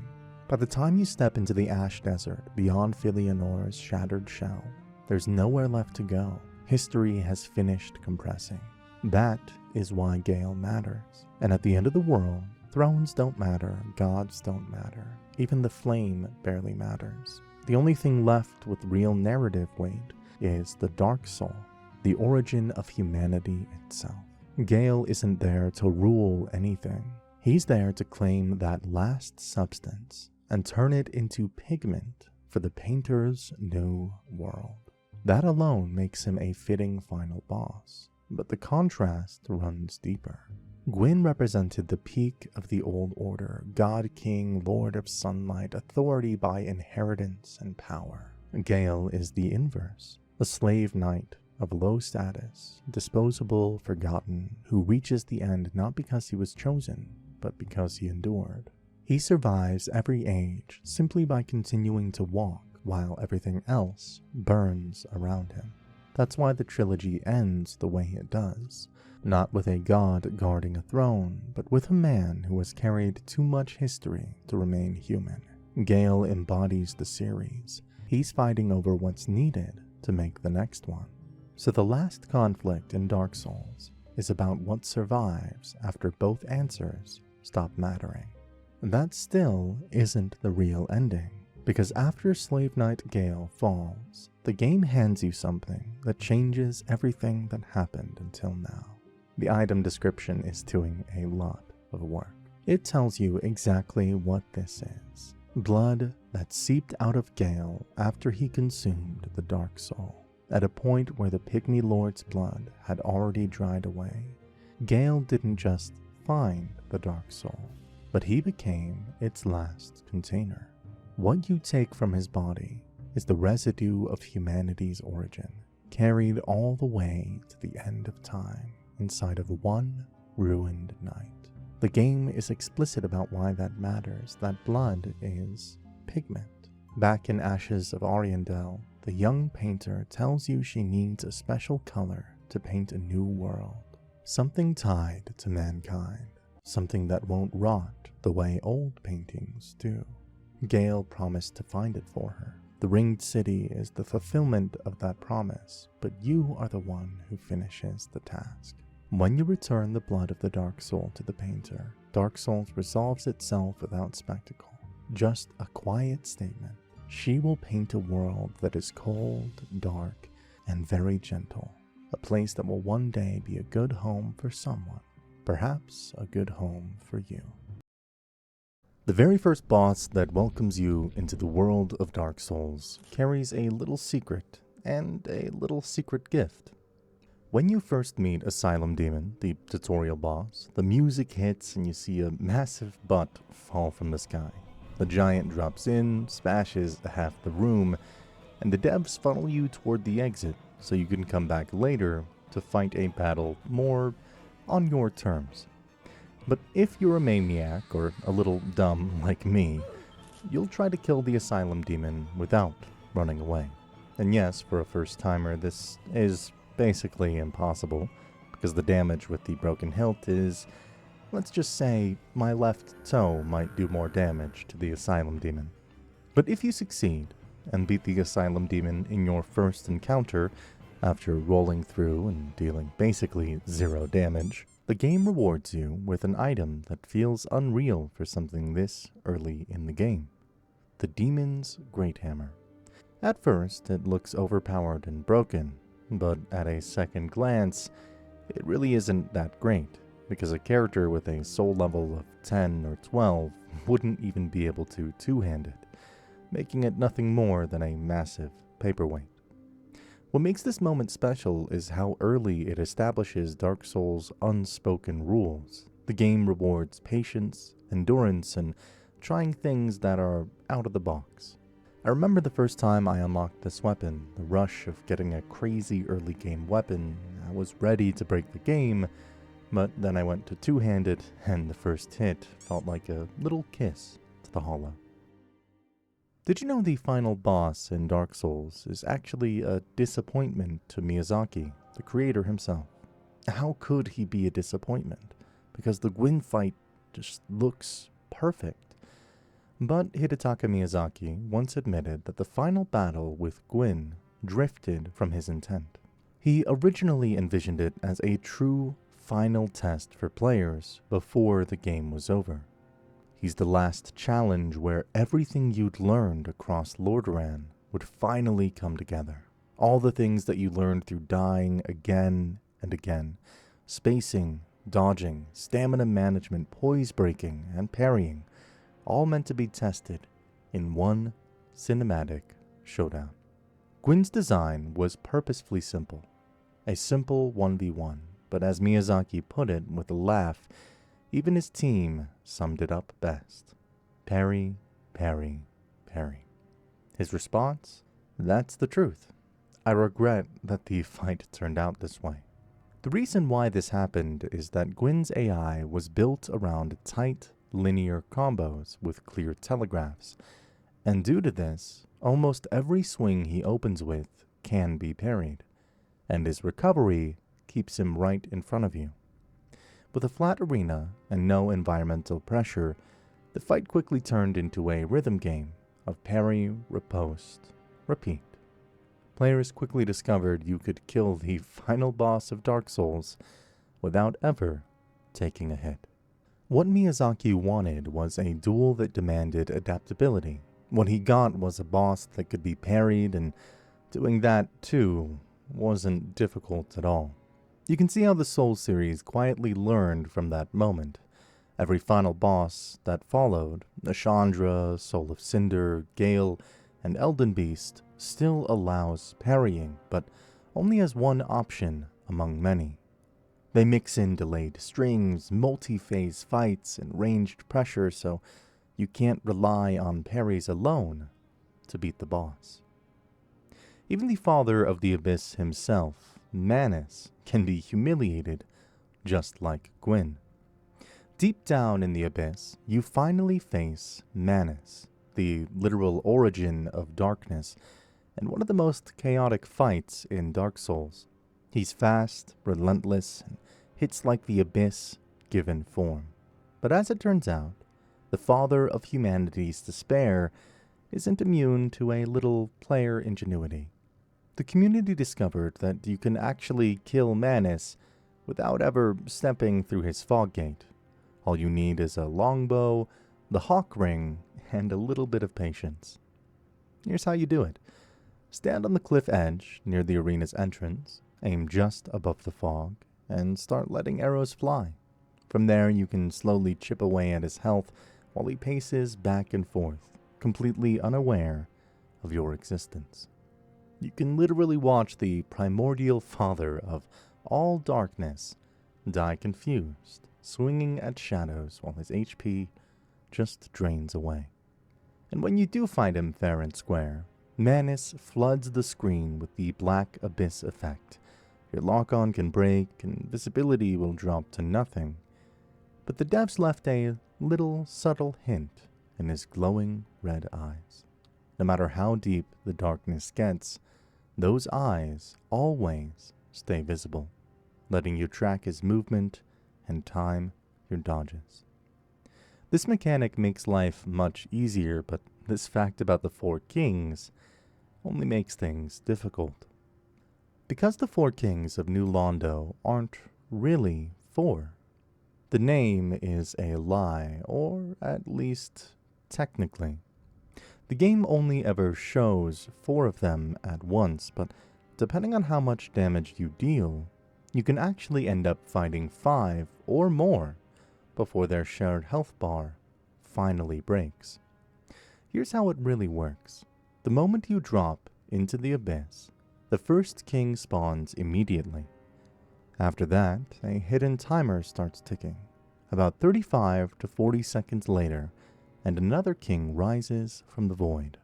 B: By the time you step into the Ash Desert beyond Filianor's shattered shell, there's nowhere left to go. History has finished compressing. That is why Gale matters. And at the end of the world, thrones don't matter, gods don't matter. Even the flame barely matters. The only thing left with real narrative weight is the Dark Soul, the origin of humanity itself. Gale isn't there to rule anything. He's there to claim that last substance and turn it into pigment for the painter's new world. That alone makes him a fitting final boss, but the contrast runs deeper. Gwyn represented the peak of the old order, god king, lord of sunlight, authority by inheritance and power. Gale is the inverse, a slave knight of low status, disposable, forgotten, who reaches the end not because he was chosen, but because he endured. He survives every age simply by continuing to walk while everything else burns around him. That's why the trilogy ends the way it does. Not with a god guarding a throne, but with a man who has carried too much history to remain human. Gale embodies the series. He's fighting over what's needed to make the next one. So the last conflict in Dark Souls is about what survives after both answers stop mattering. That still isn't the real ending, because after Slave Knight Gale falls, the game hands you something that changes everything that happened until now. The item description is doing a lot of work. It tells you exactly what this is. Blood that seeped out of Gale after he consumed the Dark Soul, at a point where the Pygmy Lord's blood had already dried away. Gale didn't just find the Dark Soul, but he became its last container. What you take from his body is the residue of humanity's origin, carried all the way to the end of time inside of one ruined night. The game is explicit about why that matters, that blood is pigment. Back in Ashes of Ariandel, the young painter tells you she needs a special color to paint a new world, something tied to mankind, something that won't rot the way old paintings do. Gale promised to find it for her. The ringed city is the fulfillment of that promise, but you are the one who finishes the task. When you return the blood of the Dark Soul to the painter, Dark Souls resolves itself without spectacle, just a quiet statement. She will paint a world that is cold, dark, and very gentle, a place that will one day be a good home for someone, perhaps a good home for you. The very first boss that welcomes you into the world of Dark Souls carries a little secret and a little secret gift. When you first meet Asylum Demon, the tutorial boss, the music hits and you see a massive butt fall from the sky. The giant drops in, smashes half the room, and the devs funnel you toward the exit so you can come back later to fight a battle more on your terms. But if you're a maniac or a little dumb like me, you'll try to kill the Asylum Demon without running away. And yes, for a first-timer, this is basically impossible, because the damage with the broken hilt is, let's just say, my left toe might do more damage to the Asylum Demon. But if you succeed and beat the Asylum Demon in your first encounter, after rolling through and dealing basically 0 damage, the game rewards you with an item that feels unreal for something this early in the game: the Demon's Great Hammer. At first, it looks overpowered and broken, but at a second glance, it really isn't that great, because a character with a soul level of 10 or 12 wouldn't even be able to two-hand it, making it nothing more than a massive paperweight. What makes this moment special is how early it establishes Dark Souls' unspoken rules. The game rewards patience, endurance, and trying things that are out of the box. I remember the first time I unlocked this weapon, the rush of getting a crazy early game weapon. I was ready to break the game, but then I went to two-hand it, and the first hit felt like a little kiss to the hollow. Did you know the final boss in Dark Souls is actually a disappointment to Miyazaki, the creator himself? How could he be a disappointment? Because the Gwyn fight just looks perfect. But Hidetaka Miyazaki once admitted that the final battle with Gwyn drifted from his intent. He originally envisioned it as a true final test for players before the game was over. He's the last challenge where everything you'd learned across Lordaeron would finally come together. All the things that you learned through dying again and again, spacing, dodging, stamina management, poise breaking, and parrying, all meant to be tested in one cinematic showdown. Gwyn's design was purposefully simple, a simple 1v1, but as Miyazaki put it with a laugh, even his team summed it up best. Parry, parry, parry. His response? That's the truth. I regret that the fight turned out this way. The reason why this happened is that Gwyn's AI was built around tight, linear combos with clear telegraphs, and due to this, almost every swing he opens with can be parried, and his recovery keeps him right in front of you. With a flat arena and no environmental pressure, the fight quickly turned into a rhythm game of parry, riposte, repeat. Players quickly discovered you could kill the final boss of Dark Souls without ever taking a hit. What Miyazaki wanted was a duel that demanded adaptability. What he got was a boss that could be parried, and doing that, too, wasn't difficult at all. You can see how the Souls series quietly learned from that moment. Every final boss that followed, Ashandra, Soul of Cinder, Gale, and Elden Beast, still allows parrying, but only as one option among many. They mix in delayed strings, multi-phase fights, and ranged pressure, so you can't rely on parries alone to beat the boss. Even the father of the Abyss himself, Manus, can be humiliated, just like Gwyn. Deep down in the Abyss, you finally face Manus, the literal origin of darkness, and one of the most chaotic fights in Dark Souls. He's fast, relentless, and hits like the Abyss given form. But as it turns out, the father of humanity's despair isn't immune to a little player ingenuity. The community discovered that you can actually kill Manus without ever stepping through his fog gate. All you need is a longbow, the hawk ring, and a little bit of patience. Here's how you do it. Stand on the cliff edge near the arena's entrance, aim just above the fog, and start letting arrows fly. From there, you can slowly chip away at his health while he paces back and forth, completely unaware of your existence. You can literally watch the primordial father of all darkness die confused, swinging at shadows while his HP just drains away. And when you do find him fair and square, Manus floods the screen with the Black Abyss effect. Your lock-on can break and visibility will drop to nothing. But the devs left a little subtle hint in his glowing red eyes. No matter how deep the darkness gets, those eyes always stay visible, letting you track his movement and time your dodges. This mechanic makes life much easier, but this fact about the four kings only makes things difficult. Because the four kings of New Londo aren't really four. The name is a lie, or at least technically. The game only ever shows 4 of them at once, but depending on how much damage you deal, you can actually end up fighting 5 or more before their shared health bar finally breaks. Here's how it really works. The moment you drop into the Abyss, the first king spawns immediately. After that, a hidden timer starts ticking. About 35 to 40 seconds later, and another king rises from the void.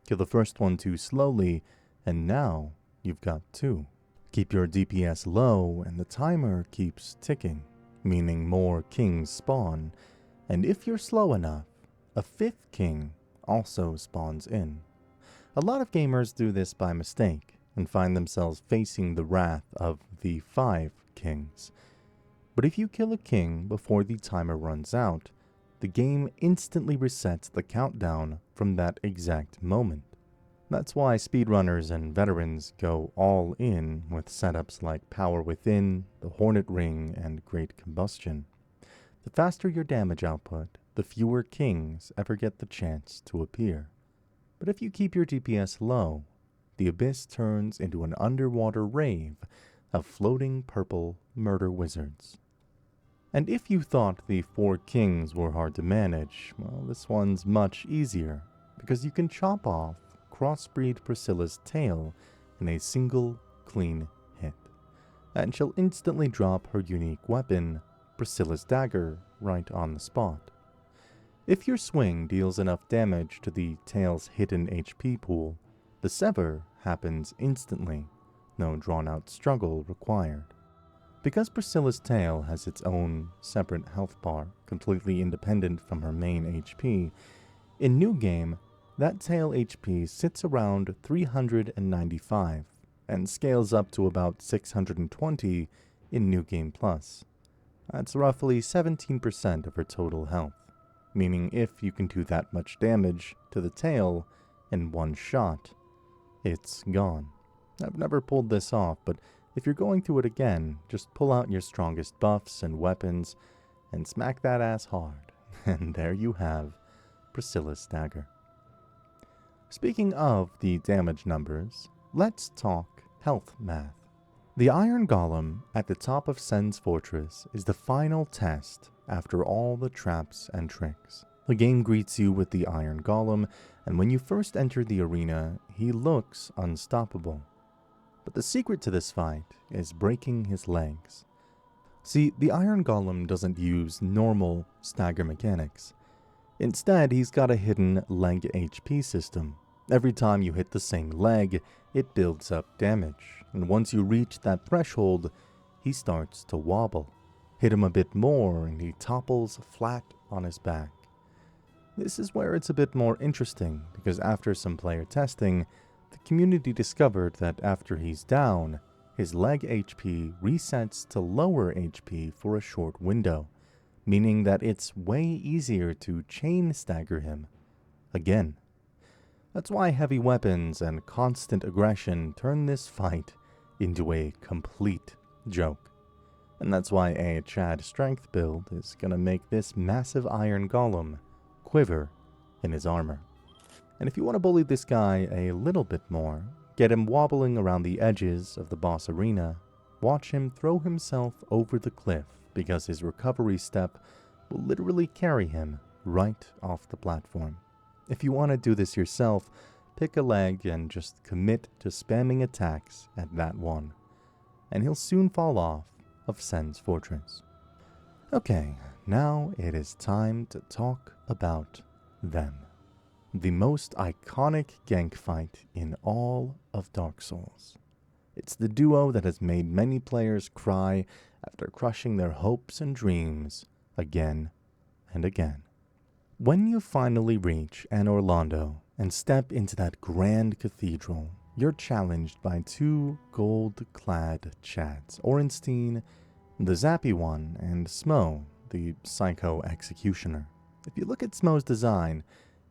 B: Kill the first one too slowly, and now you've got 2. Keep your DPS low, and the timer keeps ticking, meaning more kings spawn, and if you're slow enough, a fifth king also spawns in. A lot of gamers do this by mistake and find themselves facing the wrath of the 5 kings. But if you kill a king before the timer runs out, the game instantly resets the countdown from that exact moment. That's why speedrunners and veterans go all in with setups like Power Within, the Hornet Ring, and Great Combustion. The faster your damage output, the fewer kings ever get the chance to appear. But if you keep your DPS low, the Abyss turns into an underwater rave of floating purple murder wizards. And if you thought the 4 kings were hard to manage, well, this one's much easier, because you can chop off crossbreed Priscilla's tail in a single clean hit, and she'll instantly drop her unique weapon, Priscilla's dagger, right on the spot. If your swing deals enough damage to the tail's hidden HP pool, the sever happens instantly, no drawn-out struggle required. Because Priscilla's tail has its own separate health bar, completely independent from her main HP, in New Game, that tail HP sits around 395 and scales up to about 620 in New Game Plus. That's roughly 17% of her total health, meaning if you can do that much damage to the tail in one shot, it's gone. I've never pulled this off, but if you're going through it again, just pull out your strongest buffs and weapons and smack that ass hard, and there you have Priscilla's dagger. Speaking of the damage numbers, let's talk health math. The Iron Golem at the top of Sen's fortress is the final test after all the traps and tricks. The game greets you with the Iron Golem, and when you first enter the arena, he looks unstoppable. But the secret to this fight is breaking his legs. See, the Iron Golem doesn't use normal stagger mechanics. Instead, he's got a hidden leg HP system. Every time you hit the same leg, it builds up damage, and once you reach that threshold, he starts to wobble. Hit him a bit more and he topples flat on his back. This is where it's a bit more interesting, because after some player testing, the community discovered that after he's down, his leg HP resets to lower HP for a short window, meaning that it's way easier to chain stagger him again. That's why heavy weapons and constant aggression turn this fight into a complete joke. And that's why a Chad strength build is gonna make this massive Iron Golem quiver in his armor. And if you want to bully this guy a little bit more, get him wobbling around the edges of the boss arena, watch him throw himself over the cliff because his recovery step will literally carry him right off the platform. If you want to do this yourself, pick a leg and just commit to spamming attacks at that one, and he'll soon fall off of Sen's fortress. Okay, now it is time to talk about them. The most iconic gank fight in all of Dark Souls. It's the duo that has made many players cry after crushing their hopes and dreams again and again. When you finally reach Anor Londo and step into that grand cathedral, you're challenged by 2 gold-clad Chads, Orenstein, the zappy one, and Smo, the psycho executioner. If you look at Smo's design,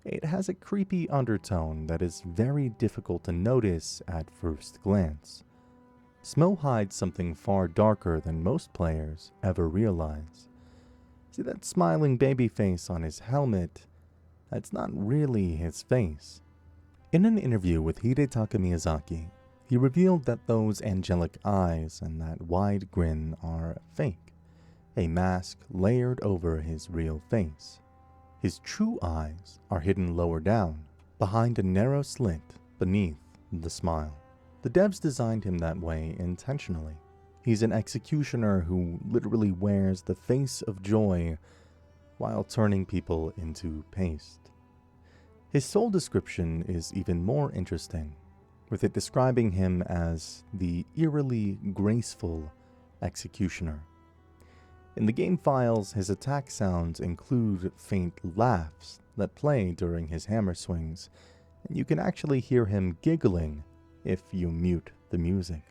B: it has a creepy undertone that is very difficult to notice at first glance. Smo hides something far darker than most players ever realize. See that smiling baby face on his helmet? That's not really his face. In an interview with Hidetaka Miyazaki, he revealed that those angelic eyes and that wide grin are fake, a mask layered over his real face. His true eyes are hidden lower down, behind a narrow slit beneath the smile. The devs designed him that way intentionally. He's an executioner who literally wears the face of joy while turning people into paste. His soul description is even more interesting, with it describing him as the eerily graceful executioner. In the game files, his attack sounds include faint laughs that play during his hammer swings, and you can actually hear him giggling if you mute the music.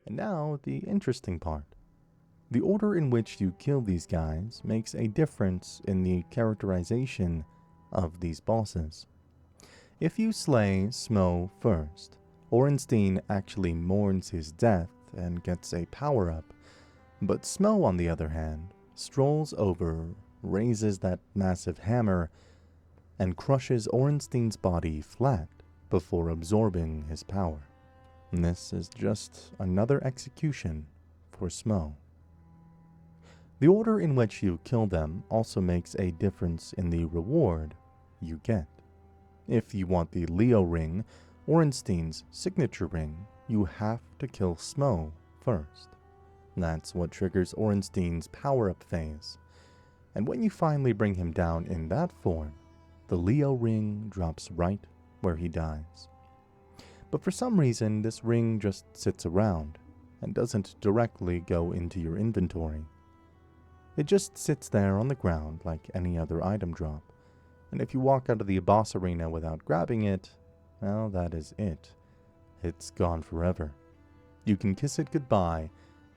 B: And now, the interesting part. The order in which you kill these guys makes a difference in the characterization of these bosses. If you slay Smo first, Orenstein actually mourns his death and gets a power-up, but Smo, on the other hand, strolls over, raises that massive hammer, and crushes Orenstein's body flat before absorbing his power. And this is just another execution for Smo. The order in which you kill them also makes a difference in the reward you get. If you want the Leo ring, Orenstein's signature ring, you have to kill Smo first. That's what triggers Orenstein's power-up phase. And when you finally bring him down in that form, the Leo ring drops right where he dies. But for some reason, this ring just sits around and doesn't directly go into your inventory. It just sits there on the ground like any other item drop, and if you walk out of the boss arena without grabbing it, well, that is it. It's gone forever. You can kiss it goodbye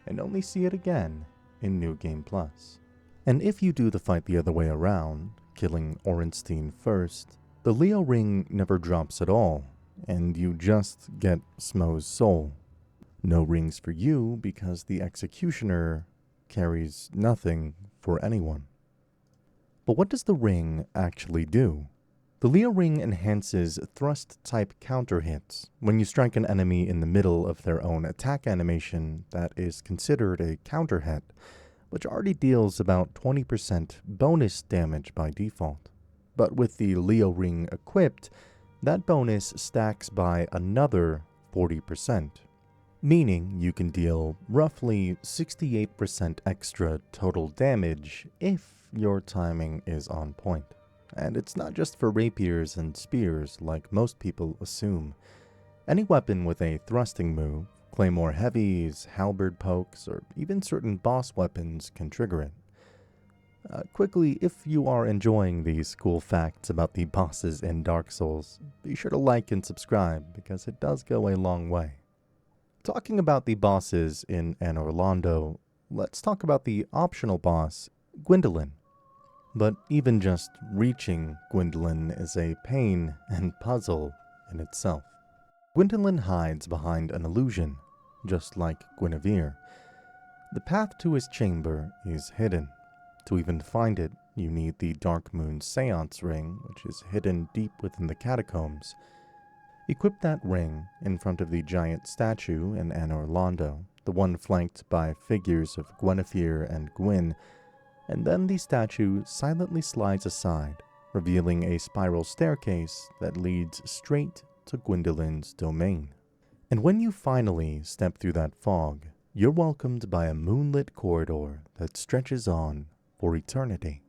B: and only see it again in New Game Plus. And if you do the fight the other way around, killing Orenstein first, the Leo ring never drops at all, and you just get Smo's soul. No rings for you because the Executioner carries nothing for anyone. But what does the ring actually do? The Leo ring enhances thrust-type counter hits when you strike an enemy in the middle of their own attack animation that is considered a counter hit, which already deals about 20% bonus damage by default. But with the Leo ring equipped, that bonus stacks by another 40%. Meaning you can deal roughly 68% extra total damage if your timing is on point. And it's not just for rapiers and spears like most people assume. Any weapon with a thrusting move, claymore heavies, halberd pokes, or even certain boss weapons can trigger it. Quickly, if you are enjoying these cool facts about the bosses in Dark Souls, be sure to like and subscribe because it does go a long way. Talking about the bosses in Anor Londo, let's talk about the optional boss, Gwyndolin. But even just reaching Gwyndolin is a pain and puzzle in itself. Gwyndolin hides behind an illusion, just like Guinevere. The path to his chamber is hidden. To even find it, you need the Dark Moon Seance ring, which is hidden deep within the catacombs. Equip that ring in front of the giant statue in Anor Londo, the one flanked by figures of Guinevere and Gwyn, and then the statue silently slides aside, revealing a spiral staircase that leads straight to Gwyndolin's domain. And when you finally step through that fog, you're welcomed by a moonlit corridor that stretches on for eternity.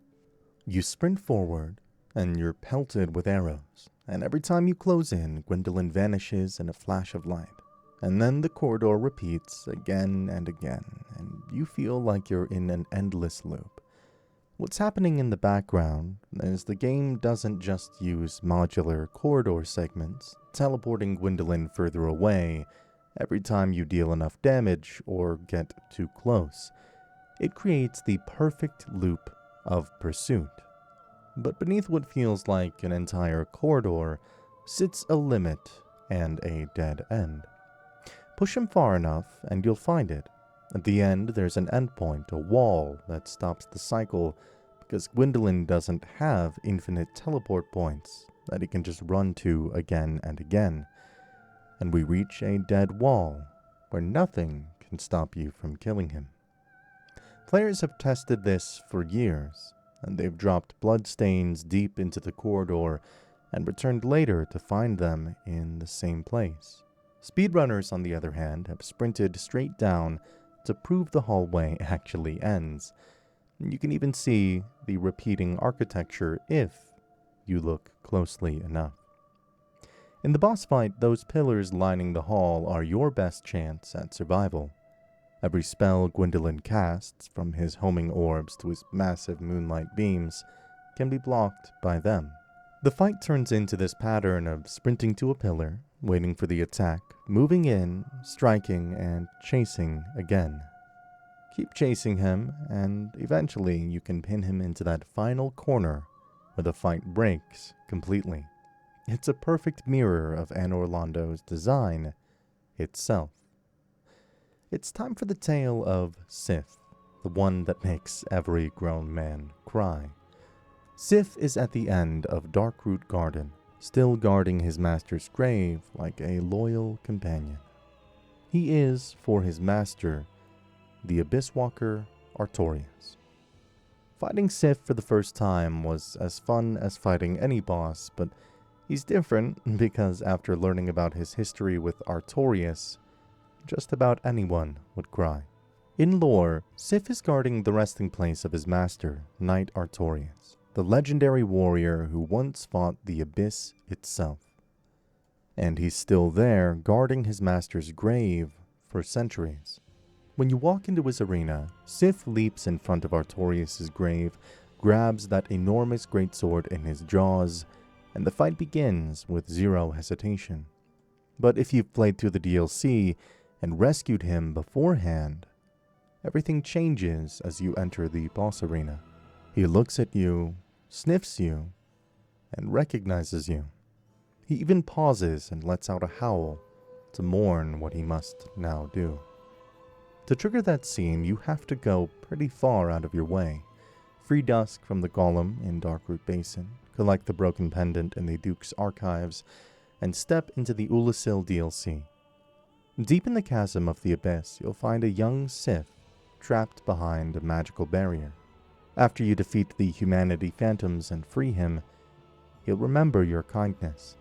B: You sprint forward, and you're pelted with arrows, and every time you close in, Gwyndolin vanishes in a flash of light. And then the corridor repeats again and again, and you feel like you're in an endless loop. What's happening in the background is the game doesn't just use modular corridor segments, teleporting Gwyndolin further away every time you deal enough damage or get too close. It creates the perfect loop of pursuit. But beneath what feels like an entire corridor sits a limit and a dead end. Push him far enough and you'll find it. At the end, there's an endpoint, a wall that stops the cycle, because Gwyndolin doesn't have infinite teleport points that he can just run to again and again. And we reach a dead wall where nothing can stop you from killing him. Players have tested this for years, and they've dropped bloodstains deep into the corridor and returned later to find them in the same place. Speedrunners, on the other hand, have sprinted straight down to prove the hallway actually ends. You can even see the repeating architecture if you look closely enough. In the boss fight, those pillars lining the hall are your best chance at survival. Every spell Gwendolyn casts, from his homing orbs to his massive moonlight beams, can be blocked by them. The fight turns into this pattern of sprinting to a pillar, waiting for the attack, moving in, striking, and chasing again. Keep chasing him, and eventually you can pin him into that final corner where the fight breaks completely. It's a perfect mirror of Anne Orlando's design itself. It's time for the tale of Sif, the one that makes every grown man cry. Sif is at the end of Darkroot Garden, still guarding his master's grave like a loyal companion. He is, for his master, the Abyss Walker Artorias. Fighting Sif for the first time was as fun as fighting any boss, but he's different because after learning about his history with Artorias, just about anyone would cry. In lore, Sif is guarding the resting place of his master, Knight Artorias, the legendary warrior who once fought the Abyss itself. And he's still there, guarding his master's grave for centuries. When you walk into his arena, Sif leaps in front of Artorias' grave, grabs that enormous greatsword in his jaws, and the fight begins with zero hesitation. But if you've played through the DLC and rescued him beforehand, everything changes as you enter the boss arena. He looks at you, sniffs you, and recognizes you. He even pauses and lets out a howl to mourn what he must now do. To trigger that scene, you have to go pretty far out of your way. Free Dusk from the Golem in Darkroot Basin, collect the broken pendant in the Duke's archives, and step into the Ulasil DLC. Deep in the chasm of the Abyss, you'll find a young Sif trapped behind a magical barrier. After you defeat the Humanity Phantoms and free him, he'll remember your kindness.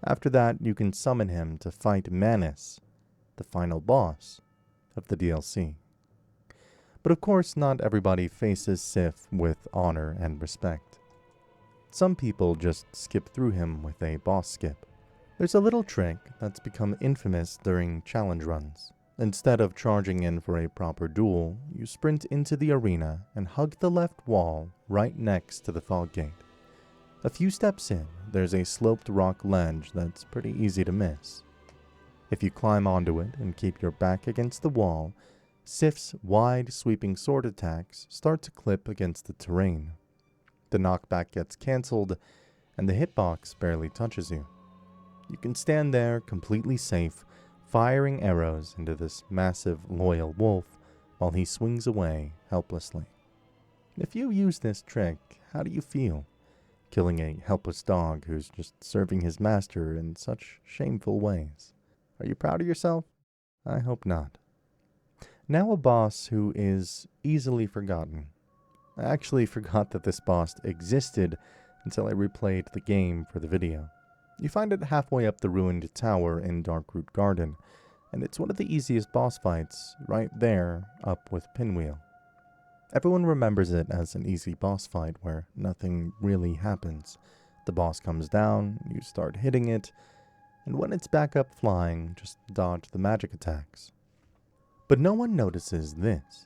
B: After that, you can summon him to fight Manus, the final boss of the DLC. But of course, not everybody faces Sif with honor and respect. Some people just skip through him with a boss skip. There's a little trick that's become infamous during challenge runs. Instead of charging in for a proper duel, you sprint into the arena and hug the left wall right next to the fog gate. A few steps in, there's a sloped rock ledge that's pretty easy to miss. If you climb onto it and keep your back against the wall, Sif's wide, sweeping sword attacks start to clip against the terrain. The knockback gets cancelled, and the hitbox barely touches you. You can stand there completely safe, firing arrows into this massive, loyal wolf while he swings away helplessly. If you use this trick, how do you feel? Killing a helpless dog who's just serving his master in such shameful ways. Are you proud of yourself? I hope not. Now a boss who is easily forgotten. I actually forgot that this boss existed until I replayed the game for the video. You find it halfway up the ruined tower in Darkroot Garden, and it's one of the easiest boss fights, right there, up with Pinwheel. Everyone remembers it as an easy boss fight where nothing really happens. The boss comes down, you start hitting it, and when it's back up flying, just dodge the magic attacks. But no one notices this.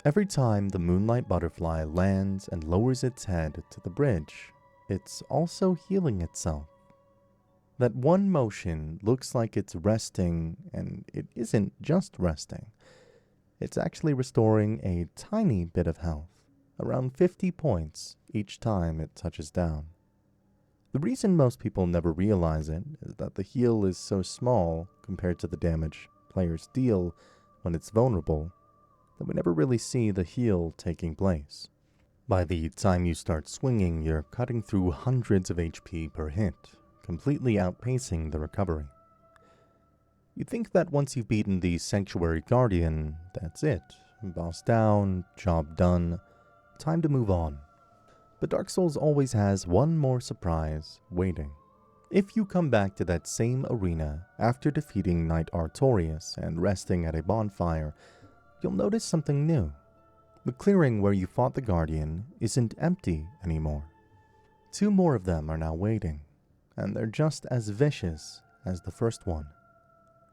B: Every time the Moonlight Butterfly lands and lowers its head to the bridge, it's also healing itself. That one motion looks like it's resting, and it isn't just resting. It's actually restoring a tiny bit of health, around 50 points each time it touches down. The reason most people never realize it is that the heal is so small compared to the damage players deal when it's vulnerable that we never really see the heal taking place. By the time you start swinging, you're cutting through hundreds of HP per hit, completely outpacing the recovery. You'd think that once you've beaten the Sanctuary Guardian, that's it. Boss down, job done, time to move on. But Dark Souls always has one more surprise waiting. If you come back to that same arena after defeating Knight Artorias and resting at a bonfire, you'll notice something new. The clearing where you fought the Guardian isn't empty anymore. 2 more of them are now waiting, and they're just as vicious as the first one.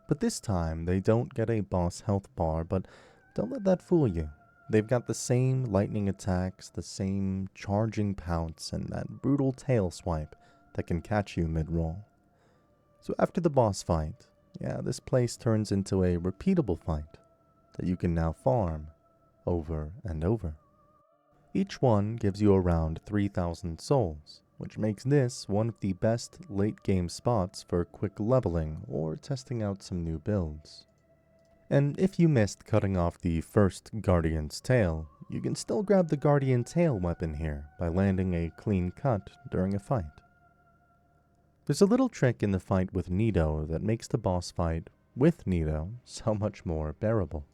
B: But this time, they don't get a boss health bar, but don't let that fool you. They've got the same lightning attacks, the same charging pounce, and that brutal tail swipe that can catch you mid-roll. So after the boss fight, this place turns into a repeatable fight that you can now farm over and over. Each one gives you around 3,000 souls, which makes this one of the best late-game spots for quick leveling or testing out some new builds. And if you missed cutting off the first Guardian's tail, you can still grab the Guardian tail weapon here by landing a clean cut during a fight. There's a little trick in the fight with Nido that makes the boss fight with Nido so much more bearable.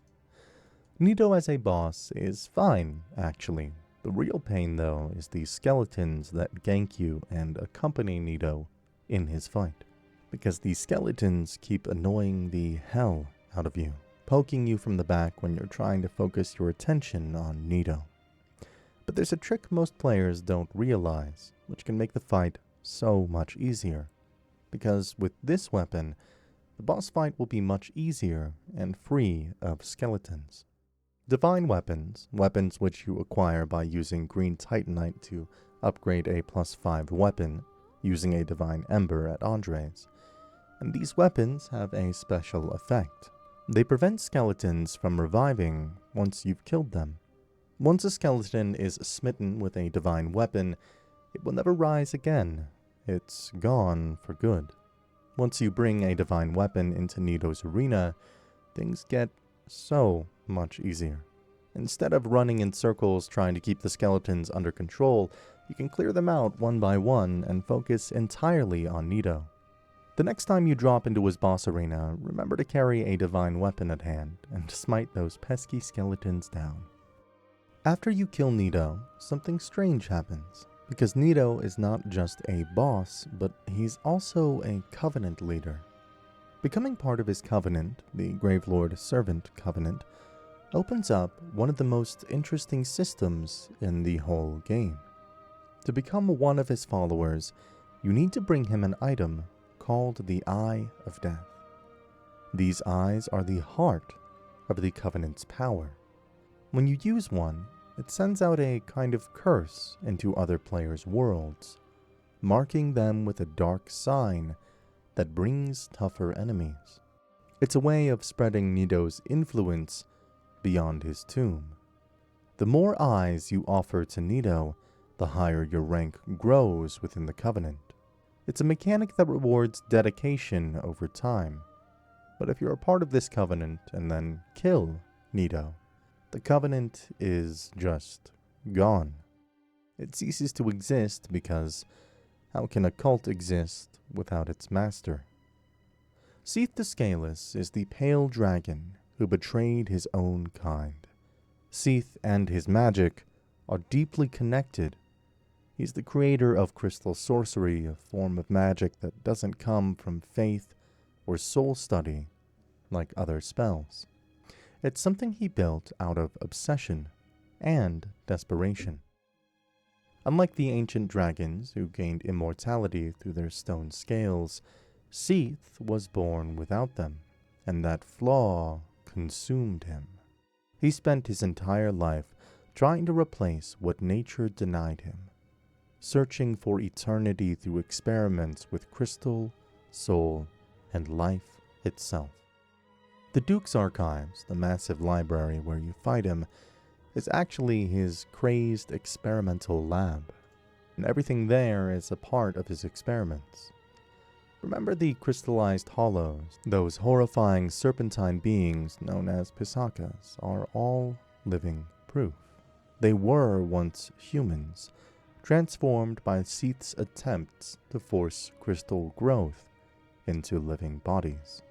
B: Nido as a boss is fine, actually. The real pain, though, is the skeletons that gank you and accompany Nido in his fight. Because these skeletons keep annoying the hell out of you, poking you from the back when you're trying to focus your attention on Nido. But there's a trick most players don't realize, which can make the fight so much easier. Because with this weapon, the boss fight will be much easier and free of skeletons. Divine weapons, weapons which you acquire by using green titanite to upgrade a +5 weapon using a divine ember at Andre's. And these weapons have a special effect. They prevent skeletons from reviving once you've killed them. Once a skeleton is smitten with a divine weapon, it will never rise again. It's gone for good. Once you bring a divine weapon into Nido's arena, things get so much easier. Instead of running in circles trying to keep the skeletons under control, you can clear them out one by one and focus entirely on Nido. The next time you drop into his boss arena, remember to carry a divine weapon at hand and smite those pesky skeletons down. After you kill Nido, something strange happens, because Nido is not just a boss, but he's also a covenant leader. Becoming part of his covenant, the Gravelord Servant Covenant, opens up one of the most interesting systems in the whole game. To become one of his followers, you need to bring him an item called the Eye of Death. These eyes are the heart of the Covenant's power. When you use one, it sends out a kind of curse into other players' worlds, marking them with a dark sign that brings tougher enemies. It's a way of spreading Nido's influence beyond his tomb. The more eyes you offer to Nido, the higher your rank grows within the Covenant. It's a mechanic that rewards dedication over time. But if you're a part of this Covenant and then kill Nido, the Covenant is just gone. It ceases to exist because how can a cult exist without its master? Seath the Scaleless is the pale dragon who betrayed his own kind. Seath and his magic are deeply connected. He's the creator of crystal sorcery, a form of magic that doesn't come from faith or soul study like other spells. It's something he built out of obsession and desperation. Unlike the ancient dragons who gained immortality through their stone scales, Seath was born without them, and that flaw consumed him. He spent his entire life trying to replace what nature denied him, searching for eternity through experiments with crystal, soul, and life itself. The Duke's Archives, the massive library where you fight him, is actually his crazed experimental lab, and everything there is a part of his experiments. Remember the crystallized hollows? Those horrifying serpentine beings known as Pisakas are all living proof. They were once humans, transformed by Seath's attempts to force crystal growth into living bodies.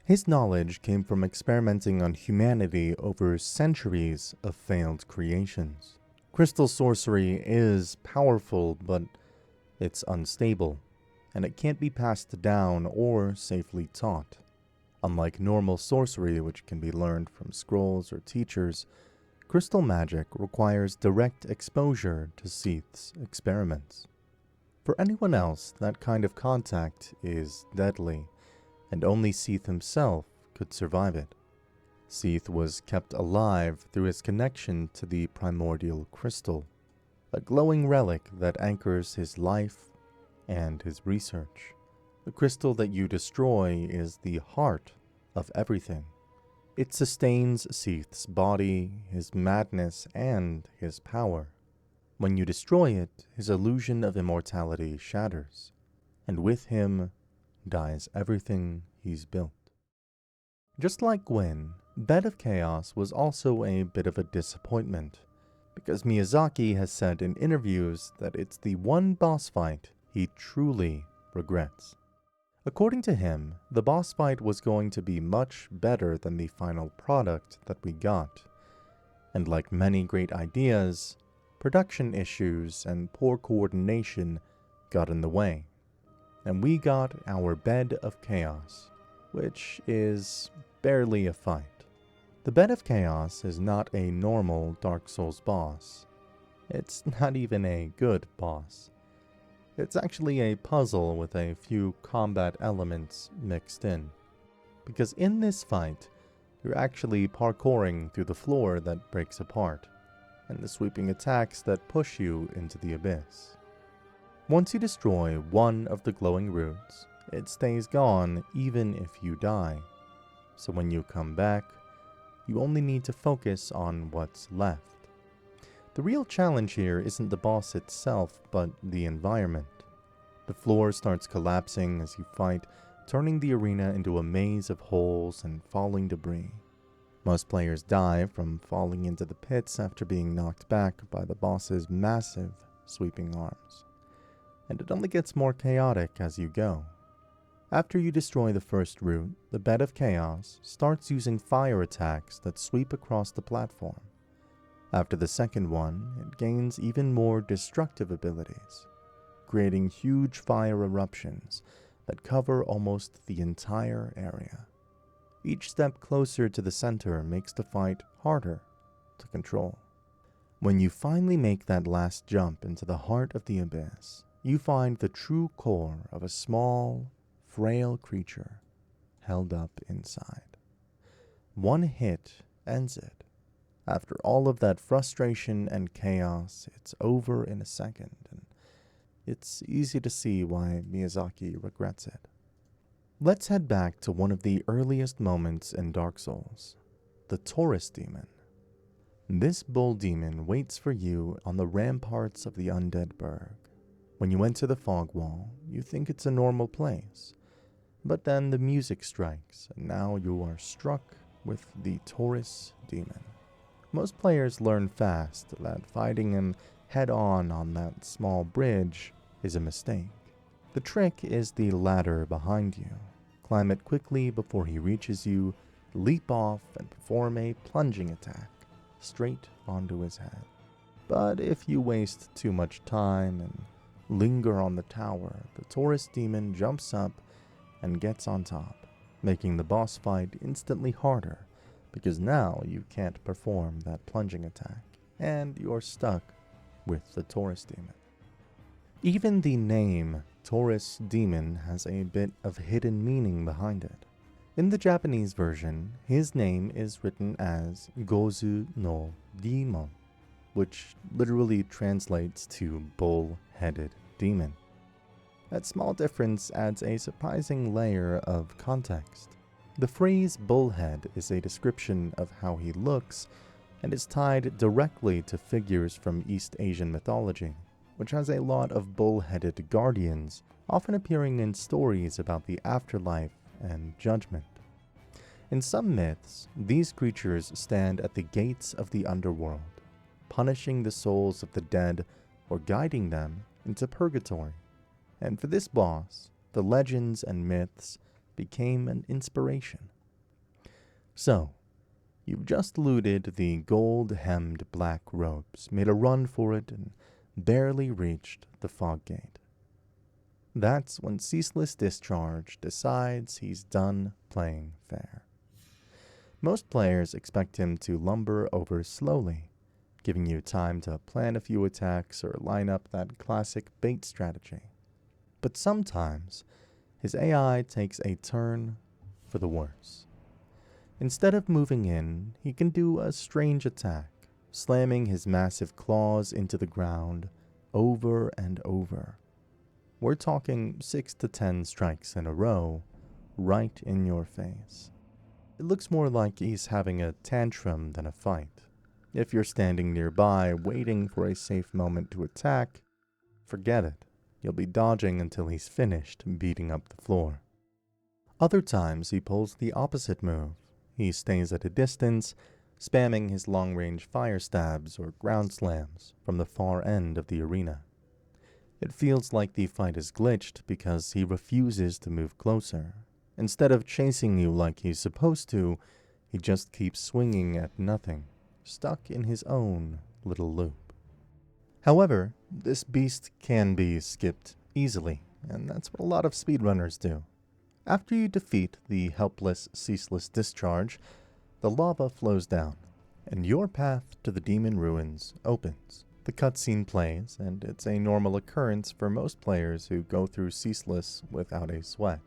B: His knowledge came from experimenting on humanity over centuries of failed creations. Crystal sorcery is powerful, but it's unstable, and it can't be passed down or safely taught. Unlike normal sorcery, which can be learned from scrolls or teachers, crystal magic requires direct exposure to Seath's experiments. For anyone else, that kind of contact is deadly, and only Seath himself could survive it. Seath was kept alive through his connection to the primordial crystal, a glowing relic that anchors his life and his research. The crystal that you destroy is the heart of everything. It sustains Seath's body, his madness, and his power. When you destroy it, his illusion of immortality shatters, and with him dies everything he's built. Just like Gwen, Bed of Chaos was also a bit of a disappointment, because Miyazaki has said in interviews that it's the one boss fight he truly regrets. According to him, the boss fight was going to be much better than the final product that we got, and like many great ideas, production issues and poor coordination got in the way, and we got our Bed of Chaos, which is barely a fight. The Bed of Chaos is not a normal Dark Souls boss. It's not even a good boss. It's actually a puzzle with a few combat elements mixed in. Because in this fight, you're actually parkouring through the floor that breaks apart, and the sweeping attacks that push you into the abyss. Once you destroy one of the glowing roots, it stays gone even if you die. So when you come back, you only need to focus on what's left. The real challenge here isn't the boss itself, but the environment. The floor starts collapsing as you fight, turning the arena into a maze of holes and falling debris. Most players die from falling into the pits after being knocked back by the boss's massive sweeping arms. And it only gets more chaotic as you go. After you destroy the first root, the Bed of Chaos starts using fire attacks that sweep across the platform. After the second one, it gains even more destructive abilities, creating huge fire eruptions that cover almost the entire area. Each step closer to the center makes the fight harder to control. When you finally make that last jump into the heart of the abyss, you find the true core of a small, frail creature held up inside. One hit ends it. After all of that frustration and chaos, it's over in a second, and it's easy to see why Miyazaki regrets it. Let's head back to one of the earliest moments in Dark Souls, the Taurus Demon. This bull demon waits for you on the ramparts of the Undead Burg. When you enter the fog wall, you think it's a normal place, but then the music strikes, and now you are struck with the Taurus Demon. Most players learn fast that fighting him head-on that small bridge is a mistake. The trick is the ladder behind you. Climb it quickly before he reaches you, leap off, and perform a plunging attack straight onto his head. But if you waste too much time and linger on the tower, the Taurus Demon jumps up and gets on top, making the boss fight instantly harder, because now you can't perform that plunging attack, and you're stuck with the Taurus Demon. Even the name Taurus Demon has a bit of hidden meaning behind it. In the Japanese version, his name is written as Gozu no Demon, which literally translates to bull-headed demon. That small difference adds a surprising layer of context. The phrase bullhead is a description of how he looks and is tied directly to figures from East Asian mythology, which has a lot of bull-headed guardians, often appearing in stories about the afterlife and judgment. In some myths, these creatures stand at the gates of the underworld, punishing the souls of the dead or guiding them into purgatory. And for this boss, the legends and myths became an inspiration. So, you've just looted the gold-hemmed black robes, made a run for it, and barely reached the fog gate. That's when Ceaseless Discharge decides he's done playing fair. Most players expect him to lumber over slowly, giving you time to plan a few attacks or line up that classic bait strategy. But sometimes, his AI takes a turn for the worse. Instead of moving in, he can do a strange attack, slamming his massive claws into the ground over and over. We're talking 6 to 10 strikes in a row, right in your face. It looks more like he's having a tantrum than a fight. If you're standing nearby waiting for a safe moment to attack, forget it. You'll be dodging until he's finished beating up the floor. Other times he pulls the opposite move. He stays at a distance, spamming his long-range fire stabs or ground slams from the far end of the arena. It feels like the fight is glitched because he refuses to move closer. Instead of chasing you like he's supposed to, he just keeps swinging at nothing, stuck in his own little loop. However, this beast can be skipped easily, and that's what a lot of speedrunners do. After you defeat the helpless, ceaseless discharge, the lava flows down, and your path to the demon ruins opens. The cutscene plays, and it's a normal occurrence for most players who go through ceaseless without a sweat.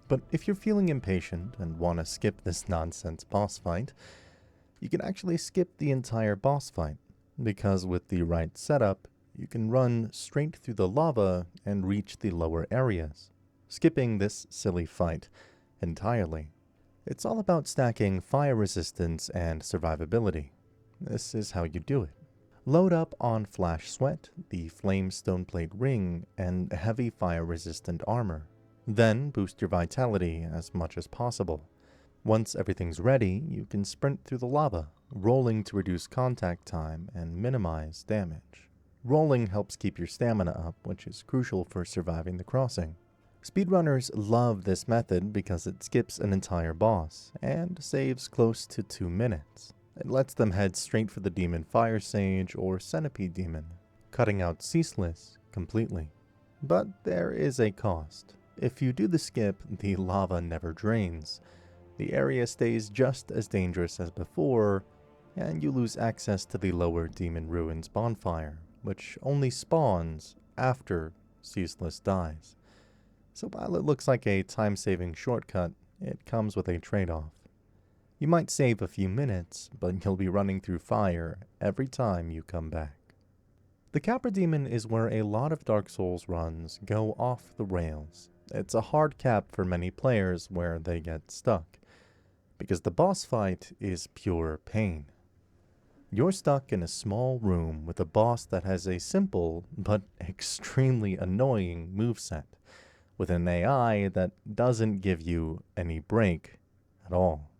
B: But if you're feeling impatient and want to skip this nonsense boss fight, you can actually skip the entire boss fight, because with the right setup, you can run straight through the lava and reach the lower areas, skipping this silly fight entirely. It's all about stacking fire resistance and survivability. This is how you do it. Load up on Flash Sweat, the Flame Stoneplate Ring, and heavy fire-resistant armor. Then boost your vitality as much as possible. Once everything's ready, you can sprint through the lava, rolling to reduce contact time and minimize damage. Rolling helps keep your stamina up, which is crucial for surviving the crossing. Speedrunners love this method because it skips an entire boss and saves close to 2 minutes. It lets them head straight for the Demon Fire Sage or Centipede Demon, cutting out Ceaseless completely. But there is a cost. If you do the skip, the lava never drains. The area stays just as dangerous as before, and you lose access to the lower Demon Ruins bonfire, which only spawns after Ceaseless dies. So while it looks like a time-saving shortcut, it comes with a trade-off. You might save a few minutes, but you'll be running through fire every time you come back. The Capra Demon is where a lot of Dark Souls runs go off the rails. It's a hard cap for many players where they get stuck, because the boss fight is pure pain. You're stuck in a small room with a boss that has a simple but extremely annoying moveset, with an AI that doesn't give you any break at all.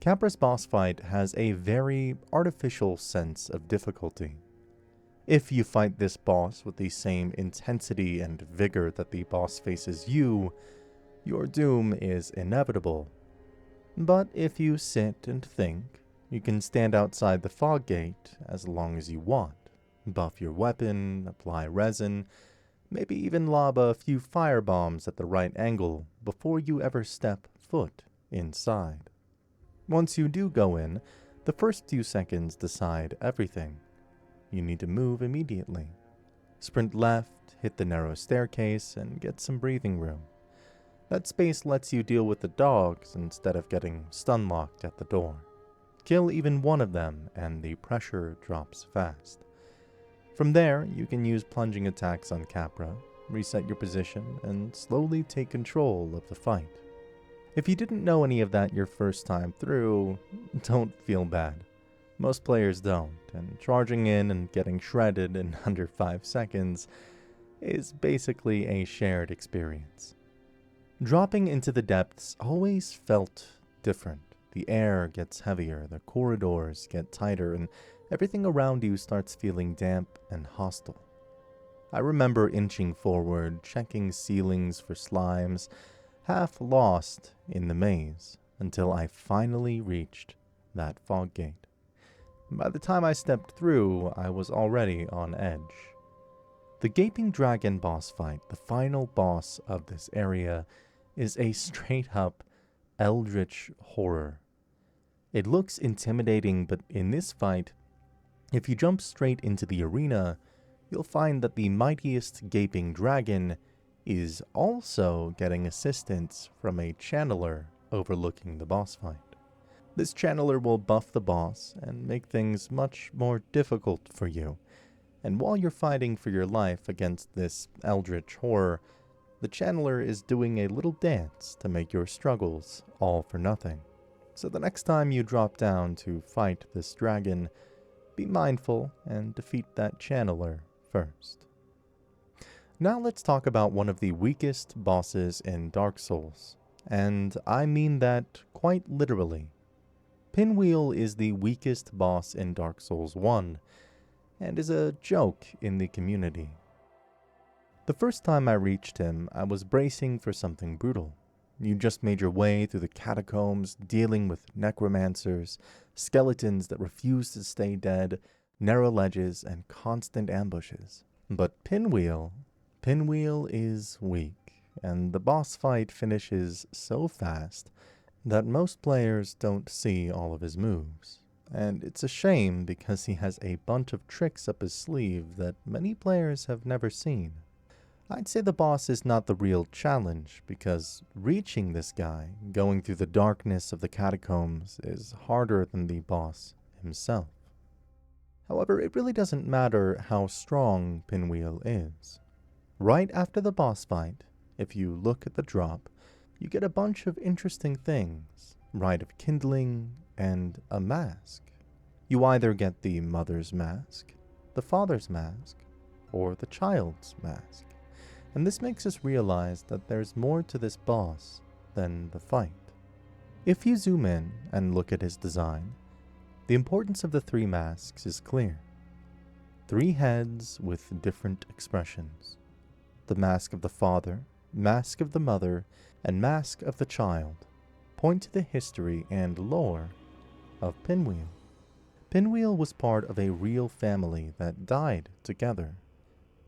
B: Capra's boss fight has a very artificial sense of difficulty. If you fight this boss with the same intensity and vigor that the boss faces you, your doom is inevitable. But if you sit and think, you can stand outside the fog gate as long as you want, buff your weapon, apply resin, maybe even lob a few firebombs at the right angle before you ever step foot inside. Once you do go in, the first few seconds decide everything. You need to move immediately. Sprint left, hit the narrow staircase, and get some breathing room. That space lets you deal with the dogs instead of getting stun-locked at the door. Kill even one of them, and the pressure drops fast. From there, you can use plunging attacks on Capra, reset your position, and slowly take control of the fight. If you didn't know any of that your first time through, don't feel bad. Most players don't, and charging in and getting shredded in under 5 seconds is basically a shared experience. Dropping into the depths always felt different. The air gets heavier, the corridors get tighter, and everything around you starts feeling damp and hostile. I remember inching forward, checking ceilings for slimes, half lost in the maze, until I finally reached that fog gate. By the time I stepped through, I was already on edge. The Gaping Dragon boss fight, the final boss of this area, is a straight-up eldritch horror. It looks intimidating, but in this fight, if you jump straight into the arena, you'll find that the mightiest Gaping Dragon is also getting assistance from a channeler overlooking the boss fight. This channeler will buff the boss and make things much more difficult for you. And while you're fighting for your life against this eldritch horror, the channeler is doing a little dance to make your struggles all for nothing. So the next time you drop down to fight this dragon, be mindful and defeat that channeler first. Now let's talk about one of the weakest bosses in Dark Souls, and I mean that quite literally. Pinwheel is the weakest boss in Dark Souls 1, and is a joke in the community. The first time I reached him, I was bracing for something brutal. You just made your way through the catacombs, dealing with necromancers, skeletons that refuse to stay dead, narrow ledges, and constant ambushes. But Pinwheel is weak, and the boss fight finishes so fast that most players don't see all of his moves. And it's a shame because he has a bunch of tricks up his sleeve that many players have never seen. I'd say the boss is not the real challenge, because reaching this guy, going through the darkness of the catacombs, is harder than the boss himself. However, it really doesn't matter how strong Pinwheel is. Right after the boss fight, if you look at the drop, you get a bunch of interesting things, Rite of Kindling, and a mask. You either get the mother's mask, the father's mask, or the child's mask. And this makes us realize that there's more to this boss than the fight. If you zoom in and look at his design, the importance of the three masks is clear. Three heads with different expressions. The mask of the father, mask of the mother, and mask of the child point to the history and lore of Pinwheel. Pinwheel was part of a real family that died together,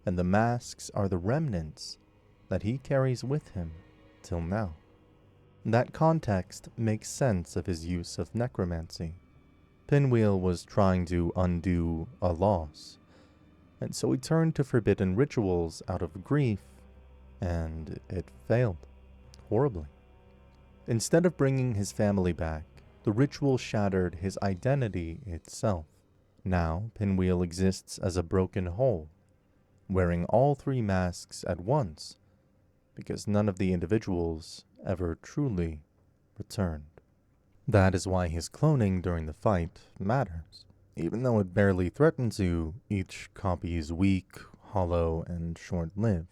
B: and the masks are the remnants that he carries with him till now. That context makes sense of his use of necromancy. Pinwheel was trying to undo a loss, and so he turned to forbidden rituals out of grief, and it failed horribly. Instead of bringing his family back, the ritual shattered his identity itself. Now, Pinwheel exists as a broken whole, wearing all three masks at once, because none of the individuals ever truly returned. That is why his cloning during the fight matters. Even though it barely threatens you, each copy is weak, hollow, and short-lived.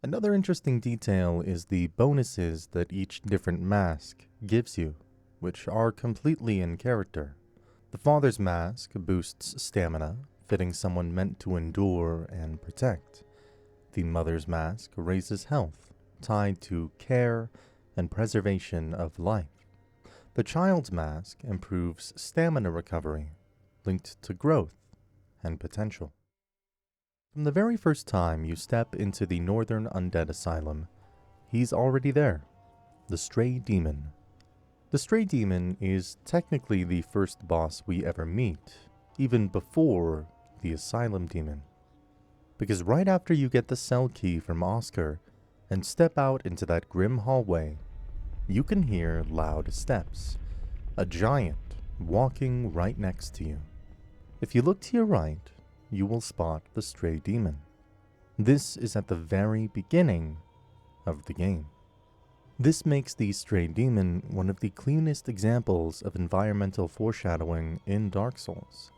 B: Another interesting detail is the bonuses that each different mask gives you, which are completely in character. The father's mask boosts stamina, fitting someone meant to endure and protect. The mother's mask raises health, tied to care and preservation of life. The child's mask improves stamina recovery, linked to growth and potential. From the very first time you step into the Northern Undead Asylum, he's already there, the Stray Demon. The Stray Demon is technically the first boss we ever meet, even before the Asylum Demon. Because right after you get the cell key from Oscar and step out into that grim hallway, you can hear loud steps, a giant walking right next to you. If you look to your right, you will spot the Stray Demon. This is at the very beginning of the game. This makes the Stray Demon one of the cleanest examples of environmental foreshadowing in Dark Souls.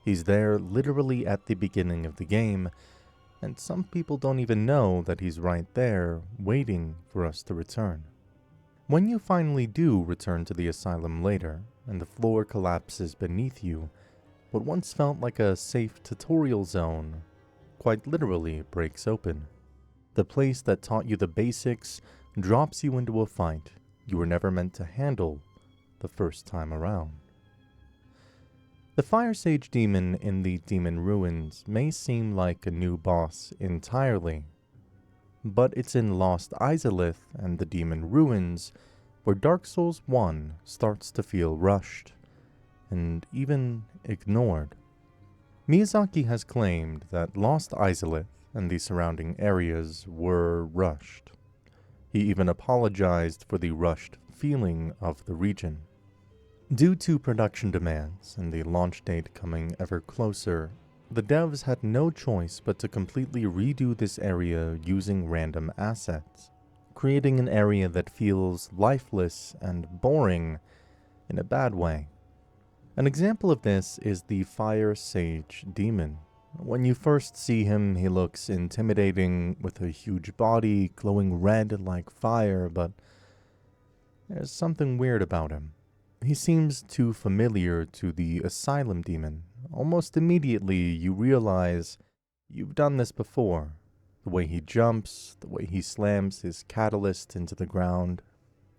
B: He's there literally at the beginning of the game, and some people don't even know that he's right there, waiting for us to return. When you finally do return to the asylum later, and the floor collapses beneath you, what once felt like a safe tutorial zone quite literally breaks open. The place that taught you the basics drops you into a fight you were never meant to handle the first time around. The Fire Sage Demon in the Demon Ruins may seem like a new boss entirely, but it's in Lost Izalith and the Demon Ruins where Dark Souls 1 starts to feel rushed and even ignored. Miyazaki has claimed that Lost Izalith and the surrounding areas were rushed. He even apologized for the rushed feeling of the region. Due to production demands and the launch date coming ever closer, the devs had no choice but to completely redo this area using random assets, creating an area that feels lifeless and boring in a bad way. An example of this is the Fire Sage Demon. When you first see him, he looks intimidating with a huge body glowing red like fire, but there's something weird about him. He seems too familiar to the Asylum Demon. Almost immediately you realize you've done this before. The way he jumps, the way he slams his catalyst into the ground.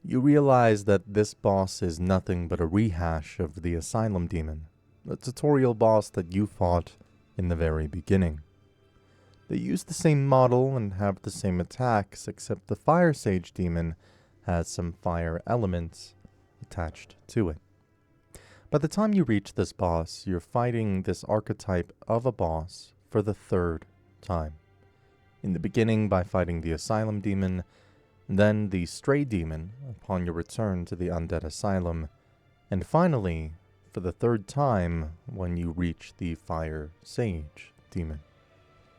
B: You realize that this boss is nothing but a rehash of the Asylum Demon, the tutorial boss that you fought in the very beginning. They use the same model and have the same attacks, except the Fire Sage Demon has some fire elements attached to it. By the time you reach this boss, you're fighting this archetype of a boss for the third time. In the beginning by fighting the Asylum Demon, then the Stray Demon upon your return to the Undead Asylum, and finally, for the third time, when you reach the Fire Sage Demon.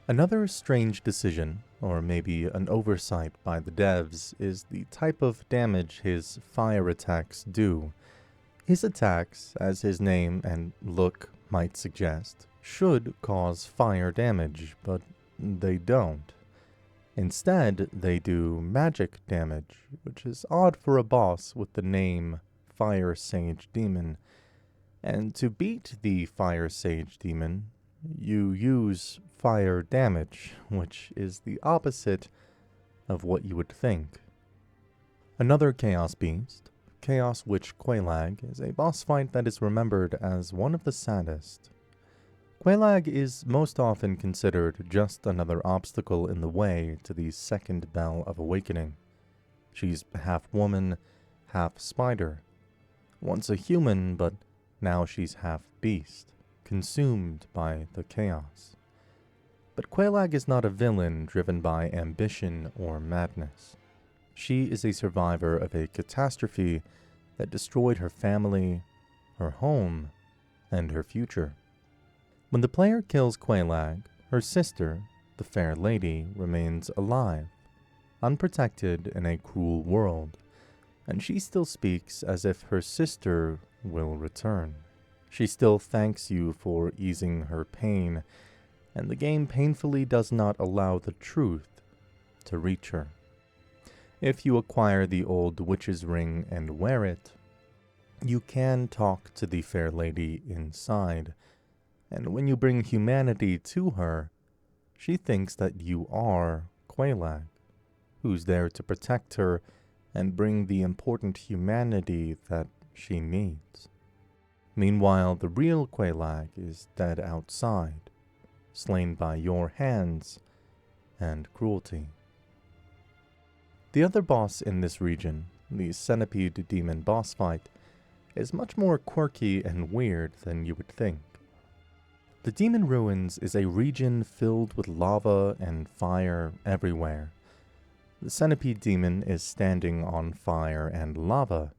B: Another strange decision, or maybe an oversight by the devs, is the type of damage his fire attacks do. His attacks, as his name and look might suggest, should cause fire damage, but they don't. Instead, they do magic damage, which is odd for a boss with the name Fire Sage Demon. And to beat the Fire Sage Demon, you use fire damage, which is the opposite of what you would think. Another Chaos Beast, Chaos Witch Quelaag, is a boss fight that is remembered as one of the saddest. Quelaag is most often considered just another obstacle in the way to the second Bell of Awakening. She's half woman, half spider. Once a human, but now she's half beast, consumed by the chaos. But Quelaag is not a villain driven by ambition or madness. She is a survivor of a catastrophe that destroyed her family, her home, and her future. When the player kills Quelaag, her sister, the Fair Lady, remains alive, unprotected in a cruel world, and she still speaks as if her sister will return. She still thanks you for easing her pain, and the game painfully does not allow the truth to reach her. If you acquire the old witch's ring and wear it, you can talk to the Fair Lady inside, and when you bring humanity to her, she thinks that you are Quelaag, who's there to protect her and bring the important humanity that she needs. Meanwhile, the real Quelaag is dead outside, slain by your hands and cruelty. The other boss in this region, the Centipede Demon boss fight, is much more quirky and weird than you would think. The Demon Ruins is a region filled with lava and fire everywhere. The Centipede Demon is standing on fire and lava,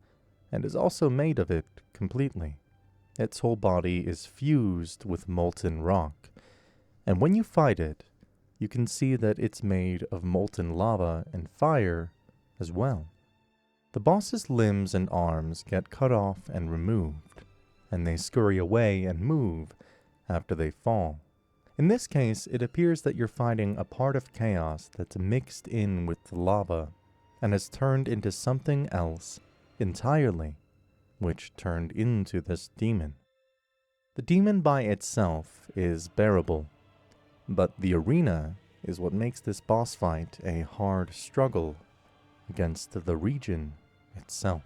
B: and is also made of it completely. Its whole body is fused with molten rock, and when you fight it, you can see that it's made of molten lava and fire as well. The boss's limbs and arms get cut off and removed, and they scurry away and move after they fall. In this case, it appears that you're fighting a part of chaos that's mixed in with the lava and has turned into something else entirely, which turned into this demon. The demon by itself is bearable, but the arena is what makes this boss fight a hard struggle against the region itself.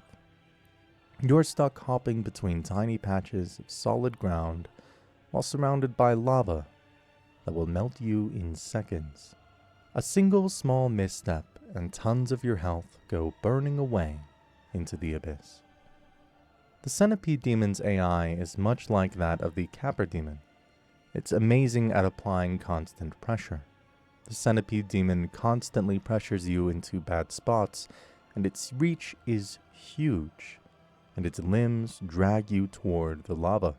B: You're stuck hopping between tiny patches of solid ground while surrounded by lava that will melt you in seconds. A single small misstep and tons of your health go burning away into the abyss. The Centipede Demon's AI is much like that of the Capra Demon. It's amazing at applying constant pressure. The centipede demon constantly pressures you into bad spots, and its reach is huge, and its limbs drag you toward the lava.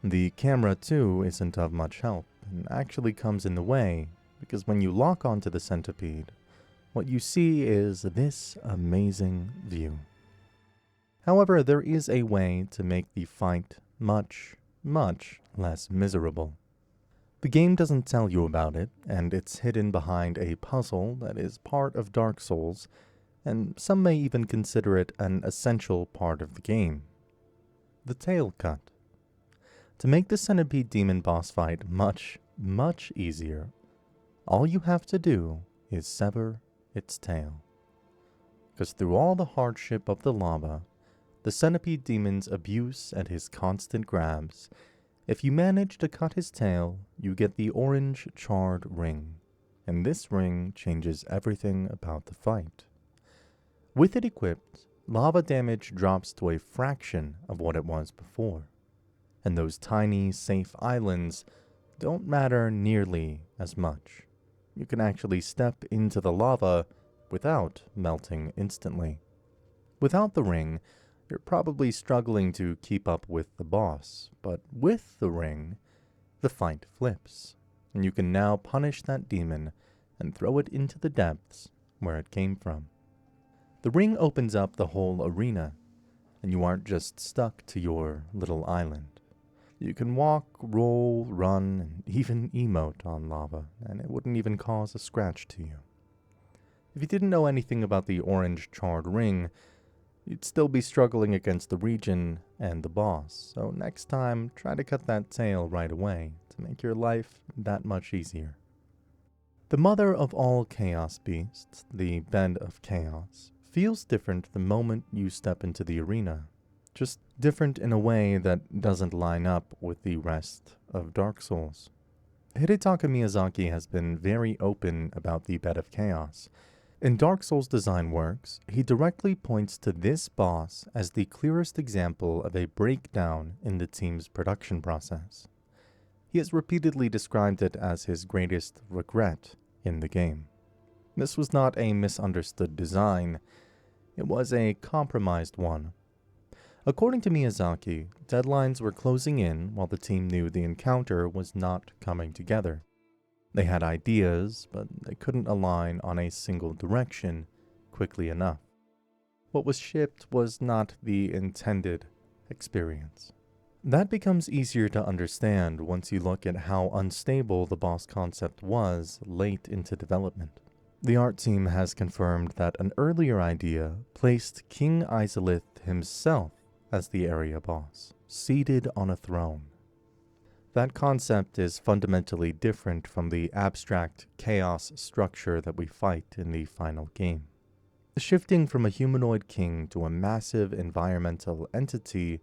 B: The camera, too, isn't of much help, and actually comes in the way, because when you lock onto the centipede, what you see is this amazing view. However, there is a way to make the fight much, much less miserable. The game doesn't tell you about it, and it's hidden behind a puzzle that is part of Dark Souls, and some may even consider it an essential part of the game. The tail cut. To make the centipede demon boss fight much, much easier, all you have to do is sever its tail. Because through all the hardship of the lava, the centipede demon's abuse and his constant grabs, if you manage to cut his tail, you get the orange charred ring, and this ring changes everything about the fight. With it equipped, lava damage drops to a fraction of what it was before, and those tiny, safe islands don't matter nearly as much. You can actually step into the lava without melting instantly. Without the ring, you're probably struggling to keep up with the boss, but with the ring, the fight flips, and you can now punish that demon and throw it into the depths where it came from. The ring opens up the whole arena, and you aren't just stuck to your little island. You can walk, roll, run, and even emote on lava, and it wouldn't even cause a scratch to you. If you didn't know anything about the orange charred ring, you'd still be struggling against the region and the boss, so next time, try to cut that tail right away to make your life that much easier. The mother of all chaos beasts, the Bed of Chaos, feels different the moment you step into the arena. Just different in a way that doesn't line up with the rest of Dark Souls. Hidetaka Miyazaki has been very open about the Bed of Chaos. In Dark Souls design works, he directly points to this boss as the clearest example of a breakdown in the team's production process. He has repeatedly described it as his greatest regret in the game. This was not a misunderstood design, it was a compromised one. According to Miyazaki, deadlines were closing in while the team knew the encounter was not coming together. They had ideas, but they couldn't align on a single direction quickly enough. What was shipped was not the intended experience. That becomes easier to understand once you look at how unstable the boss concept was late into development. The art team has confirmed that an earlier idea placed King Izalith himself as the area boss, seated on a throne. That concept is fundamentally different from the abstract chaos structure that we fight in the final game. Shifting from a humanoid king to a massive environmental entity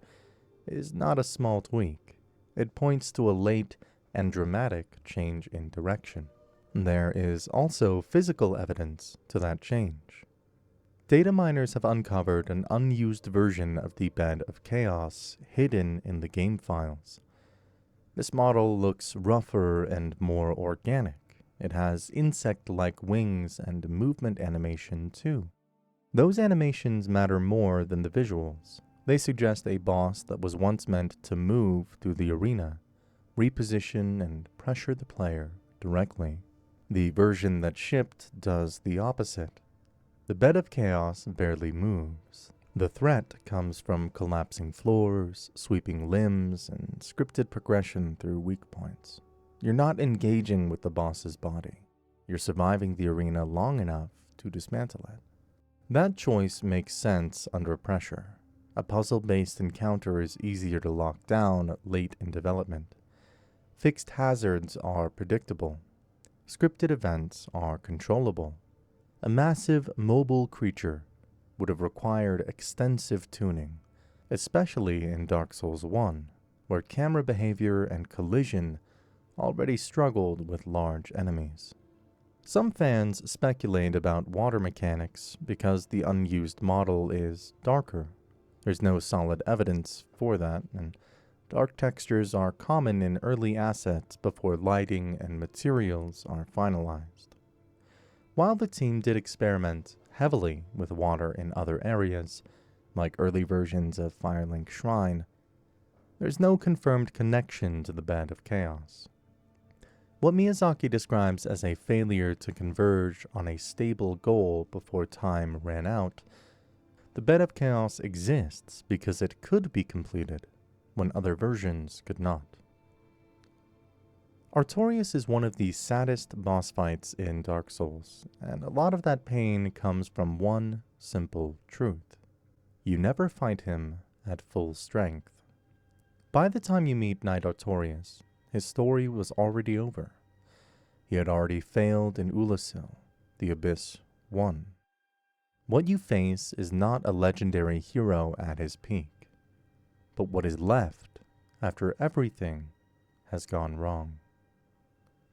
B: is not a small tweak. It points to a late and dramatic change in direction. There is also physical evidence to that change. Data miners have uncovered an unused version of the Bed of Chaos hidden in the game files. This model looks rougher and more organic. It has insect-like wings and movement animation too. Those animations matter more than the visuals. They suggest a boss that was once meant to move through the arena, reposition and pressure the player directly. The version that shipped does the opposite. The Bed of Chaos barely moves. The threat comes from collapsing floors, sweeping limbs, and scripted progression through weak points. You're not engaging with the boss's body. You're surviving the arena long enough to dismantle it. That choice makes sense under pressure. A puzzle-based encounter is easier to lock down late in development. Fixed hazards are predictable. Scripted events are controllable. A massive mobile creature would have required extensive tuning, especially in Dark Souls 1, where camera behavior and collision already struggled with large enemies. Some fans speculate about water mechanics because the unused model is darker. There's no solid evidence for that, and Dark textures are common in early assets before lighting and materials are finalized. While the team did experiment heavily with water in other areas, like early versions of Firelink Shrine, there's no confirmed connection to the Bed of Chaos. What Miyazaki describes as a failure to converge on a stable goal before time ran out, the Bed of Chaos exists because it could be completed when other versions could not. Artorias is one of the saddest boss fights in Dark Souls, and a lot of that pain comes from one simple truth. You never fight him at full strength. By the time you meet Knight Artorias, his story was already over. He had already failed in Ulasil, the Abyss won. What you face is not a legendary hero at his peak, but what is left after everything has gone wrong.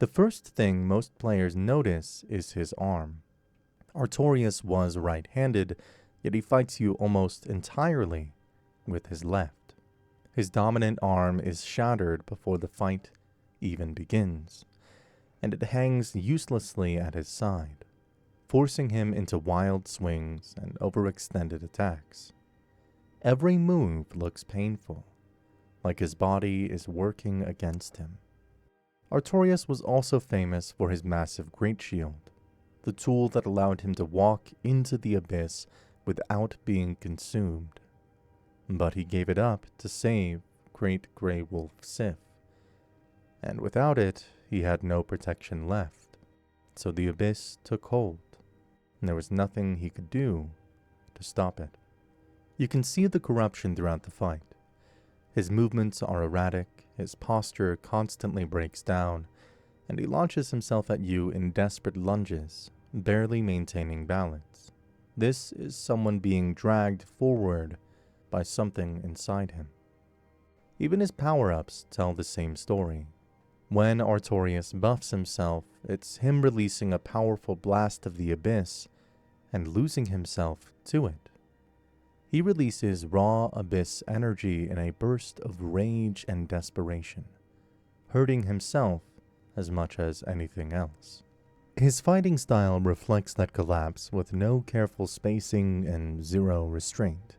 B: The first thing most players notice is his arm. Artorias was right-handed, yet he fights you almost entirely with his left. His dominant arm is shattered before the fight even begins, and it hangs uselessly at his side, forcing him into wild swings and overextended attacks. Every move looks painful, like his body is working against him. Artorias was also famous for his massive Great Shield, the tool that allowed him to walk into the abyss without being consumed. But he gave it up to save Great Grey Wolf Sif, and without it, he had no protection left. So the abyss took hold, and there was nothing he could do to stop it. You can see the corruption throughout the fight. His movements are erratic, his posture constantly breaks down, and he launches himself at you in desperate lunges, barely maintaining balance. This is someone being dragged forward by something inside him. Even his power-ups tell the same story. When Artorias buffs himself, it's him releasing a powerful blast of the abyss and losing himself to it. He releases raw abyss energy in a burst of rage and desperation, hurting himself as much as anything else. His fighting style reflects that collapse with no careful spacing and zero restraint.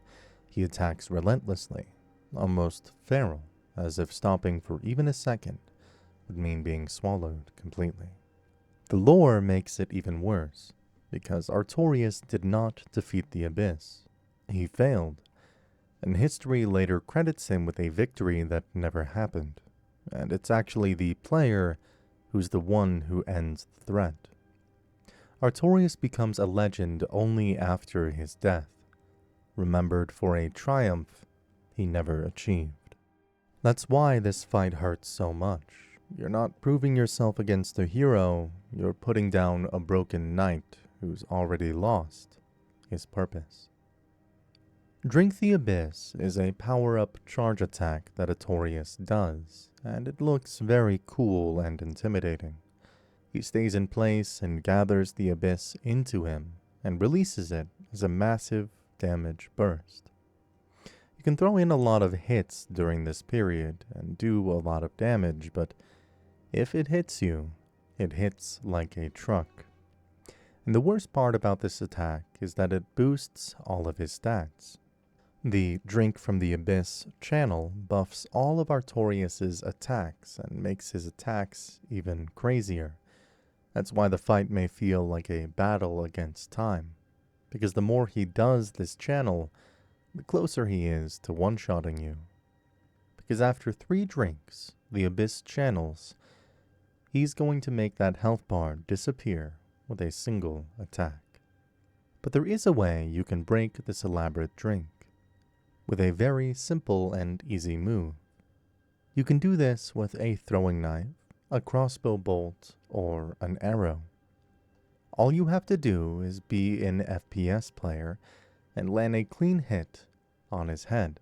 B: He attacks relentlessly, almost feral, as if stopping for even a second would mean being swallowed completely. The lore makes it even worse, because Artorias did not defeat the abyss. He failed, and history later credits him with a victory that never happened, and it's actually the player who's the one who ends the threat. Artorias becomes a legend only after his death, remembered for a triumph he never achieved. That's why this fight hurts so much. You're not proving yourself against a hero, you're putting down a broken knight who's already lost his purpose. Drink the Abyss is a power-up charge attack that Artorias does, and it looks very cool and intimidating. He stays in place and gathers the Abyss into him, and releases it as a massive damage burst. You can throw in a lot of hits during this period and do a lot of damage, but if it hits you, it hits like a truck. And the worst part about this attack is that it boosts all of his stats. The Drink from the Abyss channel buffs all of Artorias' attacks and makes his attacks even crazier. That's why the fight may feel like a battle against time, because the more he does this channel, the closer he is to one-shotting you. Because after 3 drinks, the Abyss channels, he's going to make that health bar disappear with a single attack. But there is a way you can break this elaborate drink, with a very simple and easy move. You can do this with a throwing knife, a crossbow bolt, or an arrow. All you have to do is be an FPS player and land a clean hit on his head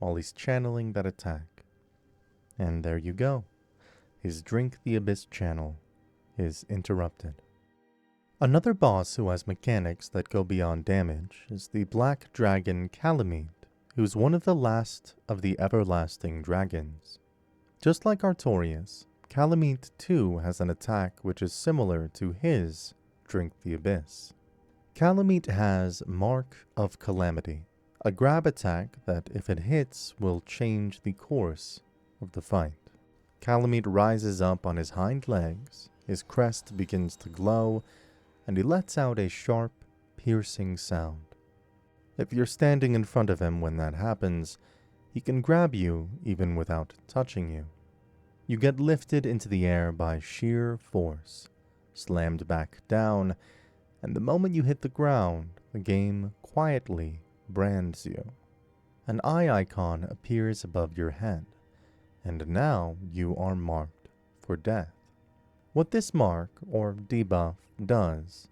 B: while he's channeling that attack. And there you go. His Drink the Abyss channel is interrupted. Another boss who has mechanics that go beyond damage is the Black Dragon Calamite who's one of the last of the everlasting dragons. Just like Artorias, Calamite too has an attack which is similar to his Drink the Abyss. Calamite has Mark of Calamity, a grab attack that if it hits will change the course of the fight. Calamite rises up on his hind legs, his crest begins to glow, and he lets out a sharp, piercing sound. If you're standing in front of him when that happens, he can grab you even without touching you. You get lifted into the air by sheer force, slammed back down, and the moment you hit the ground, the game quietly brands you. An eye icon appears above your head, and now you are marked for death. What this mark, or debuff, does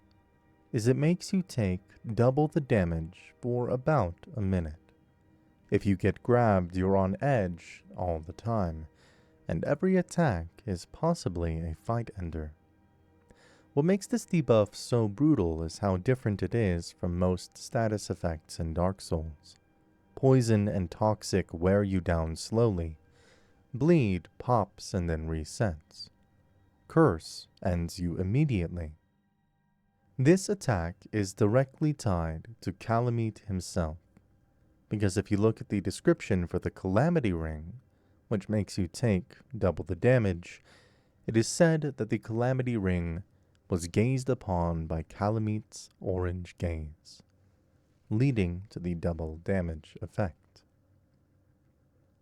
B: is it makes you take double the damage for about a minute. If you get grabbed, you're on edge all the time, and every attack is possibly a fight ender. What makes this debuff so brutal is how different it is from most status effects in Dark Souls. Poison and toxic wear you down slowly. Bleed pops and then resets. Curse ends you immediately. This attack is directly tied to Calamite himself, because if you look at the description for the Calamity Ring, which makes you take double the damage, it is said that the Calamity Ring was gazed upon by Calamite's orange gaze, leading to the double damage effect.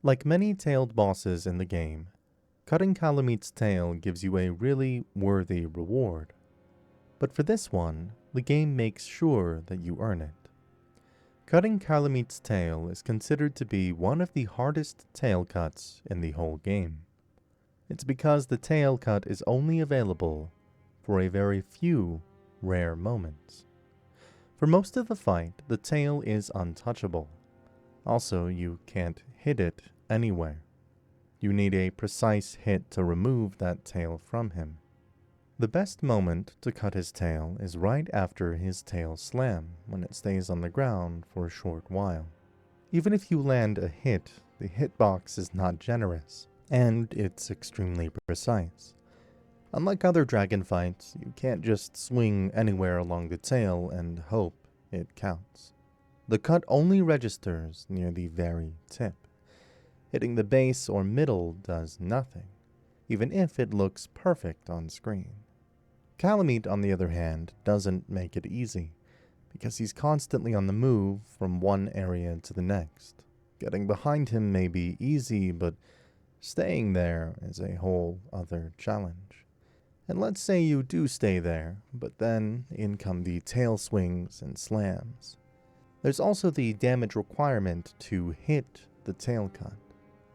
B: Like many tailed bosses in the game, cutting Calamite's tail gives you a really worthy reward. But for this one, the game makes sure that you earn it. Cutting Calamite's tail is considered to be one of the hardest tail cuts in the whole game. It's because the tail cut is only available for a very few rare moments. For most of the fight, the tail is untouchable. Also, you can't hit it anywhere. You need a precise hit to remove that tail from him. The best moment to cut his tail is right after his tail slam, when it stays on the ground for a short while. Even if you land a hit, the hitbox is not generous, and it's extremely precise. Unlike other dragon fights, you can't just swing anywhere along the tail and hope it counts. The cut only registers near the very tip. Hitting the base or middle does nothing, even if it looks perfect on screen. Calamite, on the other hand, doesn't make it easy, because he's constantly on the move from one area to the next. Getting behind him may be easy, but staying there is a whole other challenge. And let's say you do stay there, but then in come the tail swings and slams. There's also the damage requirement to hit the tail cut.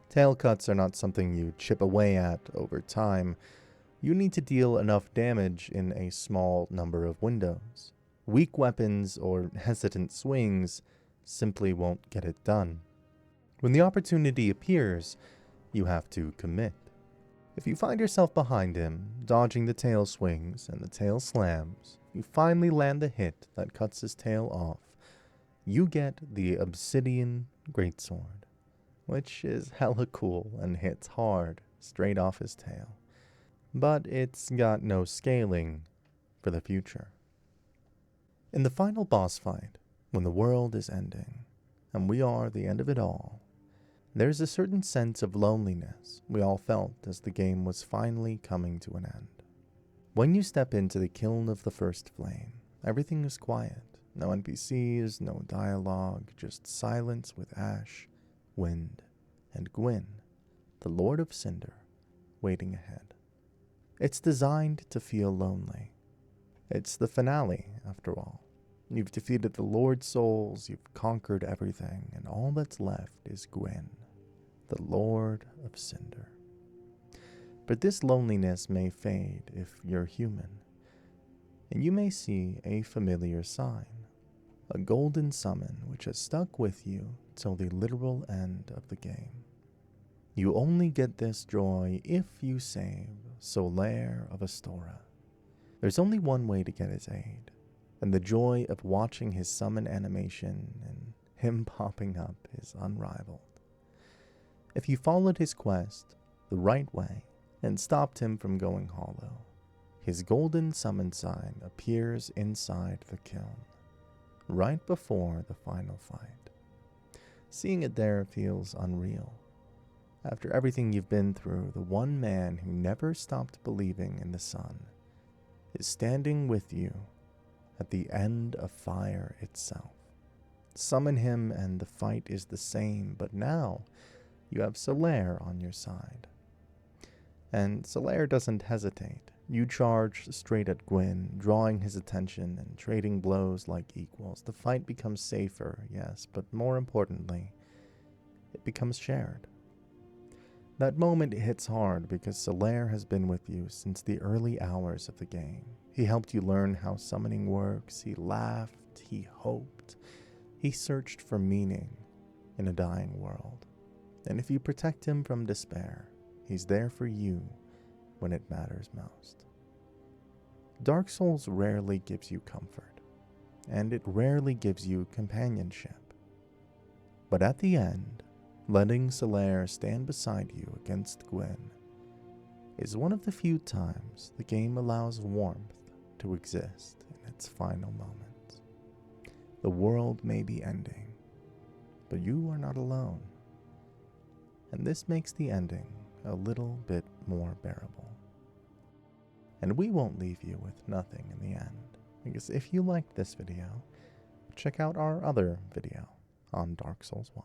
B: Tail cuts are not something you chip away at over time. You need to deal enough damage in a small number of windows. Weak weapons or hesitant swings simply won't get it done. When the opportunity appears, you have to commit. If you find yourself behind him, dodging the tail swings and the tail slams, you finally land the hit that cuts his tail off. You get the Obsidian Greatsword, which is hella cool and hits hard straight off his tail. But it's got no scaling for the future. In the final boss fight, when the world is ending, and we are the end of it all, there's a certain sense of loneliness we all felt as the game was finally coming to an end. When you step into the kiln of the first flame, everything is quiet. No NPCs, no dialogue, just silence with Ash, Wind, and Gwyn, the Lord of Cinder, waiting ahead. It's designed to feel lonely. It's the finale, after all. You've defeated the Lord Souls, you've conquered everything, and all that's left is Gwyn, the Lord of Cinder. But this loneliness may fade if you're human, and you may see a familiar sign, a golden summon which has stuck with you till the literal end of the game. You only get this joy if you save Solaire of Astora. There's only one way to get his aid, and the joy of watching his summon animation and him popping up is unrivaled. If you followed his quest the right way and stopped him from going hollow, his golden summon sign appears inside the kiln, right before the final fight. Seeing it there feels unreal. After everything you've been through, the one man who never stopped believing in the sun is standing with you at the end of fire itself. Summon him and the fight is the same, but now you have Solaire on your side. And Solaire doesn't hesitate. You charge straight at Gwyn, drawing his attention and trading blows like equals. The fight becomes safer, yes, but more importantly, it becomes shared. That moment hits hard because Solaire has been with you since the early hours of the game. He helped you learn how summoning works, he laughed, he hoped, he searched for meaning in a dying world. And if you protect him from despair, he's there for you when it matters most. Dark Souls rarely gives you comfort, and it rarely gives you companionship. But at the end, letting Solaire stand beside you against Gwyn is one of the few times the game allows warmth to exist in its final moments. The world may be ending, but you are not alone. And this makes the ending a little bit more bearable. And we won't leave you with nothing in the end, because if you liked this video, check out our other video on Dark Souls 1.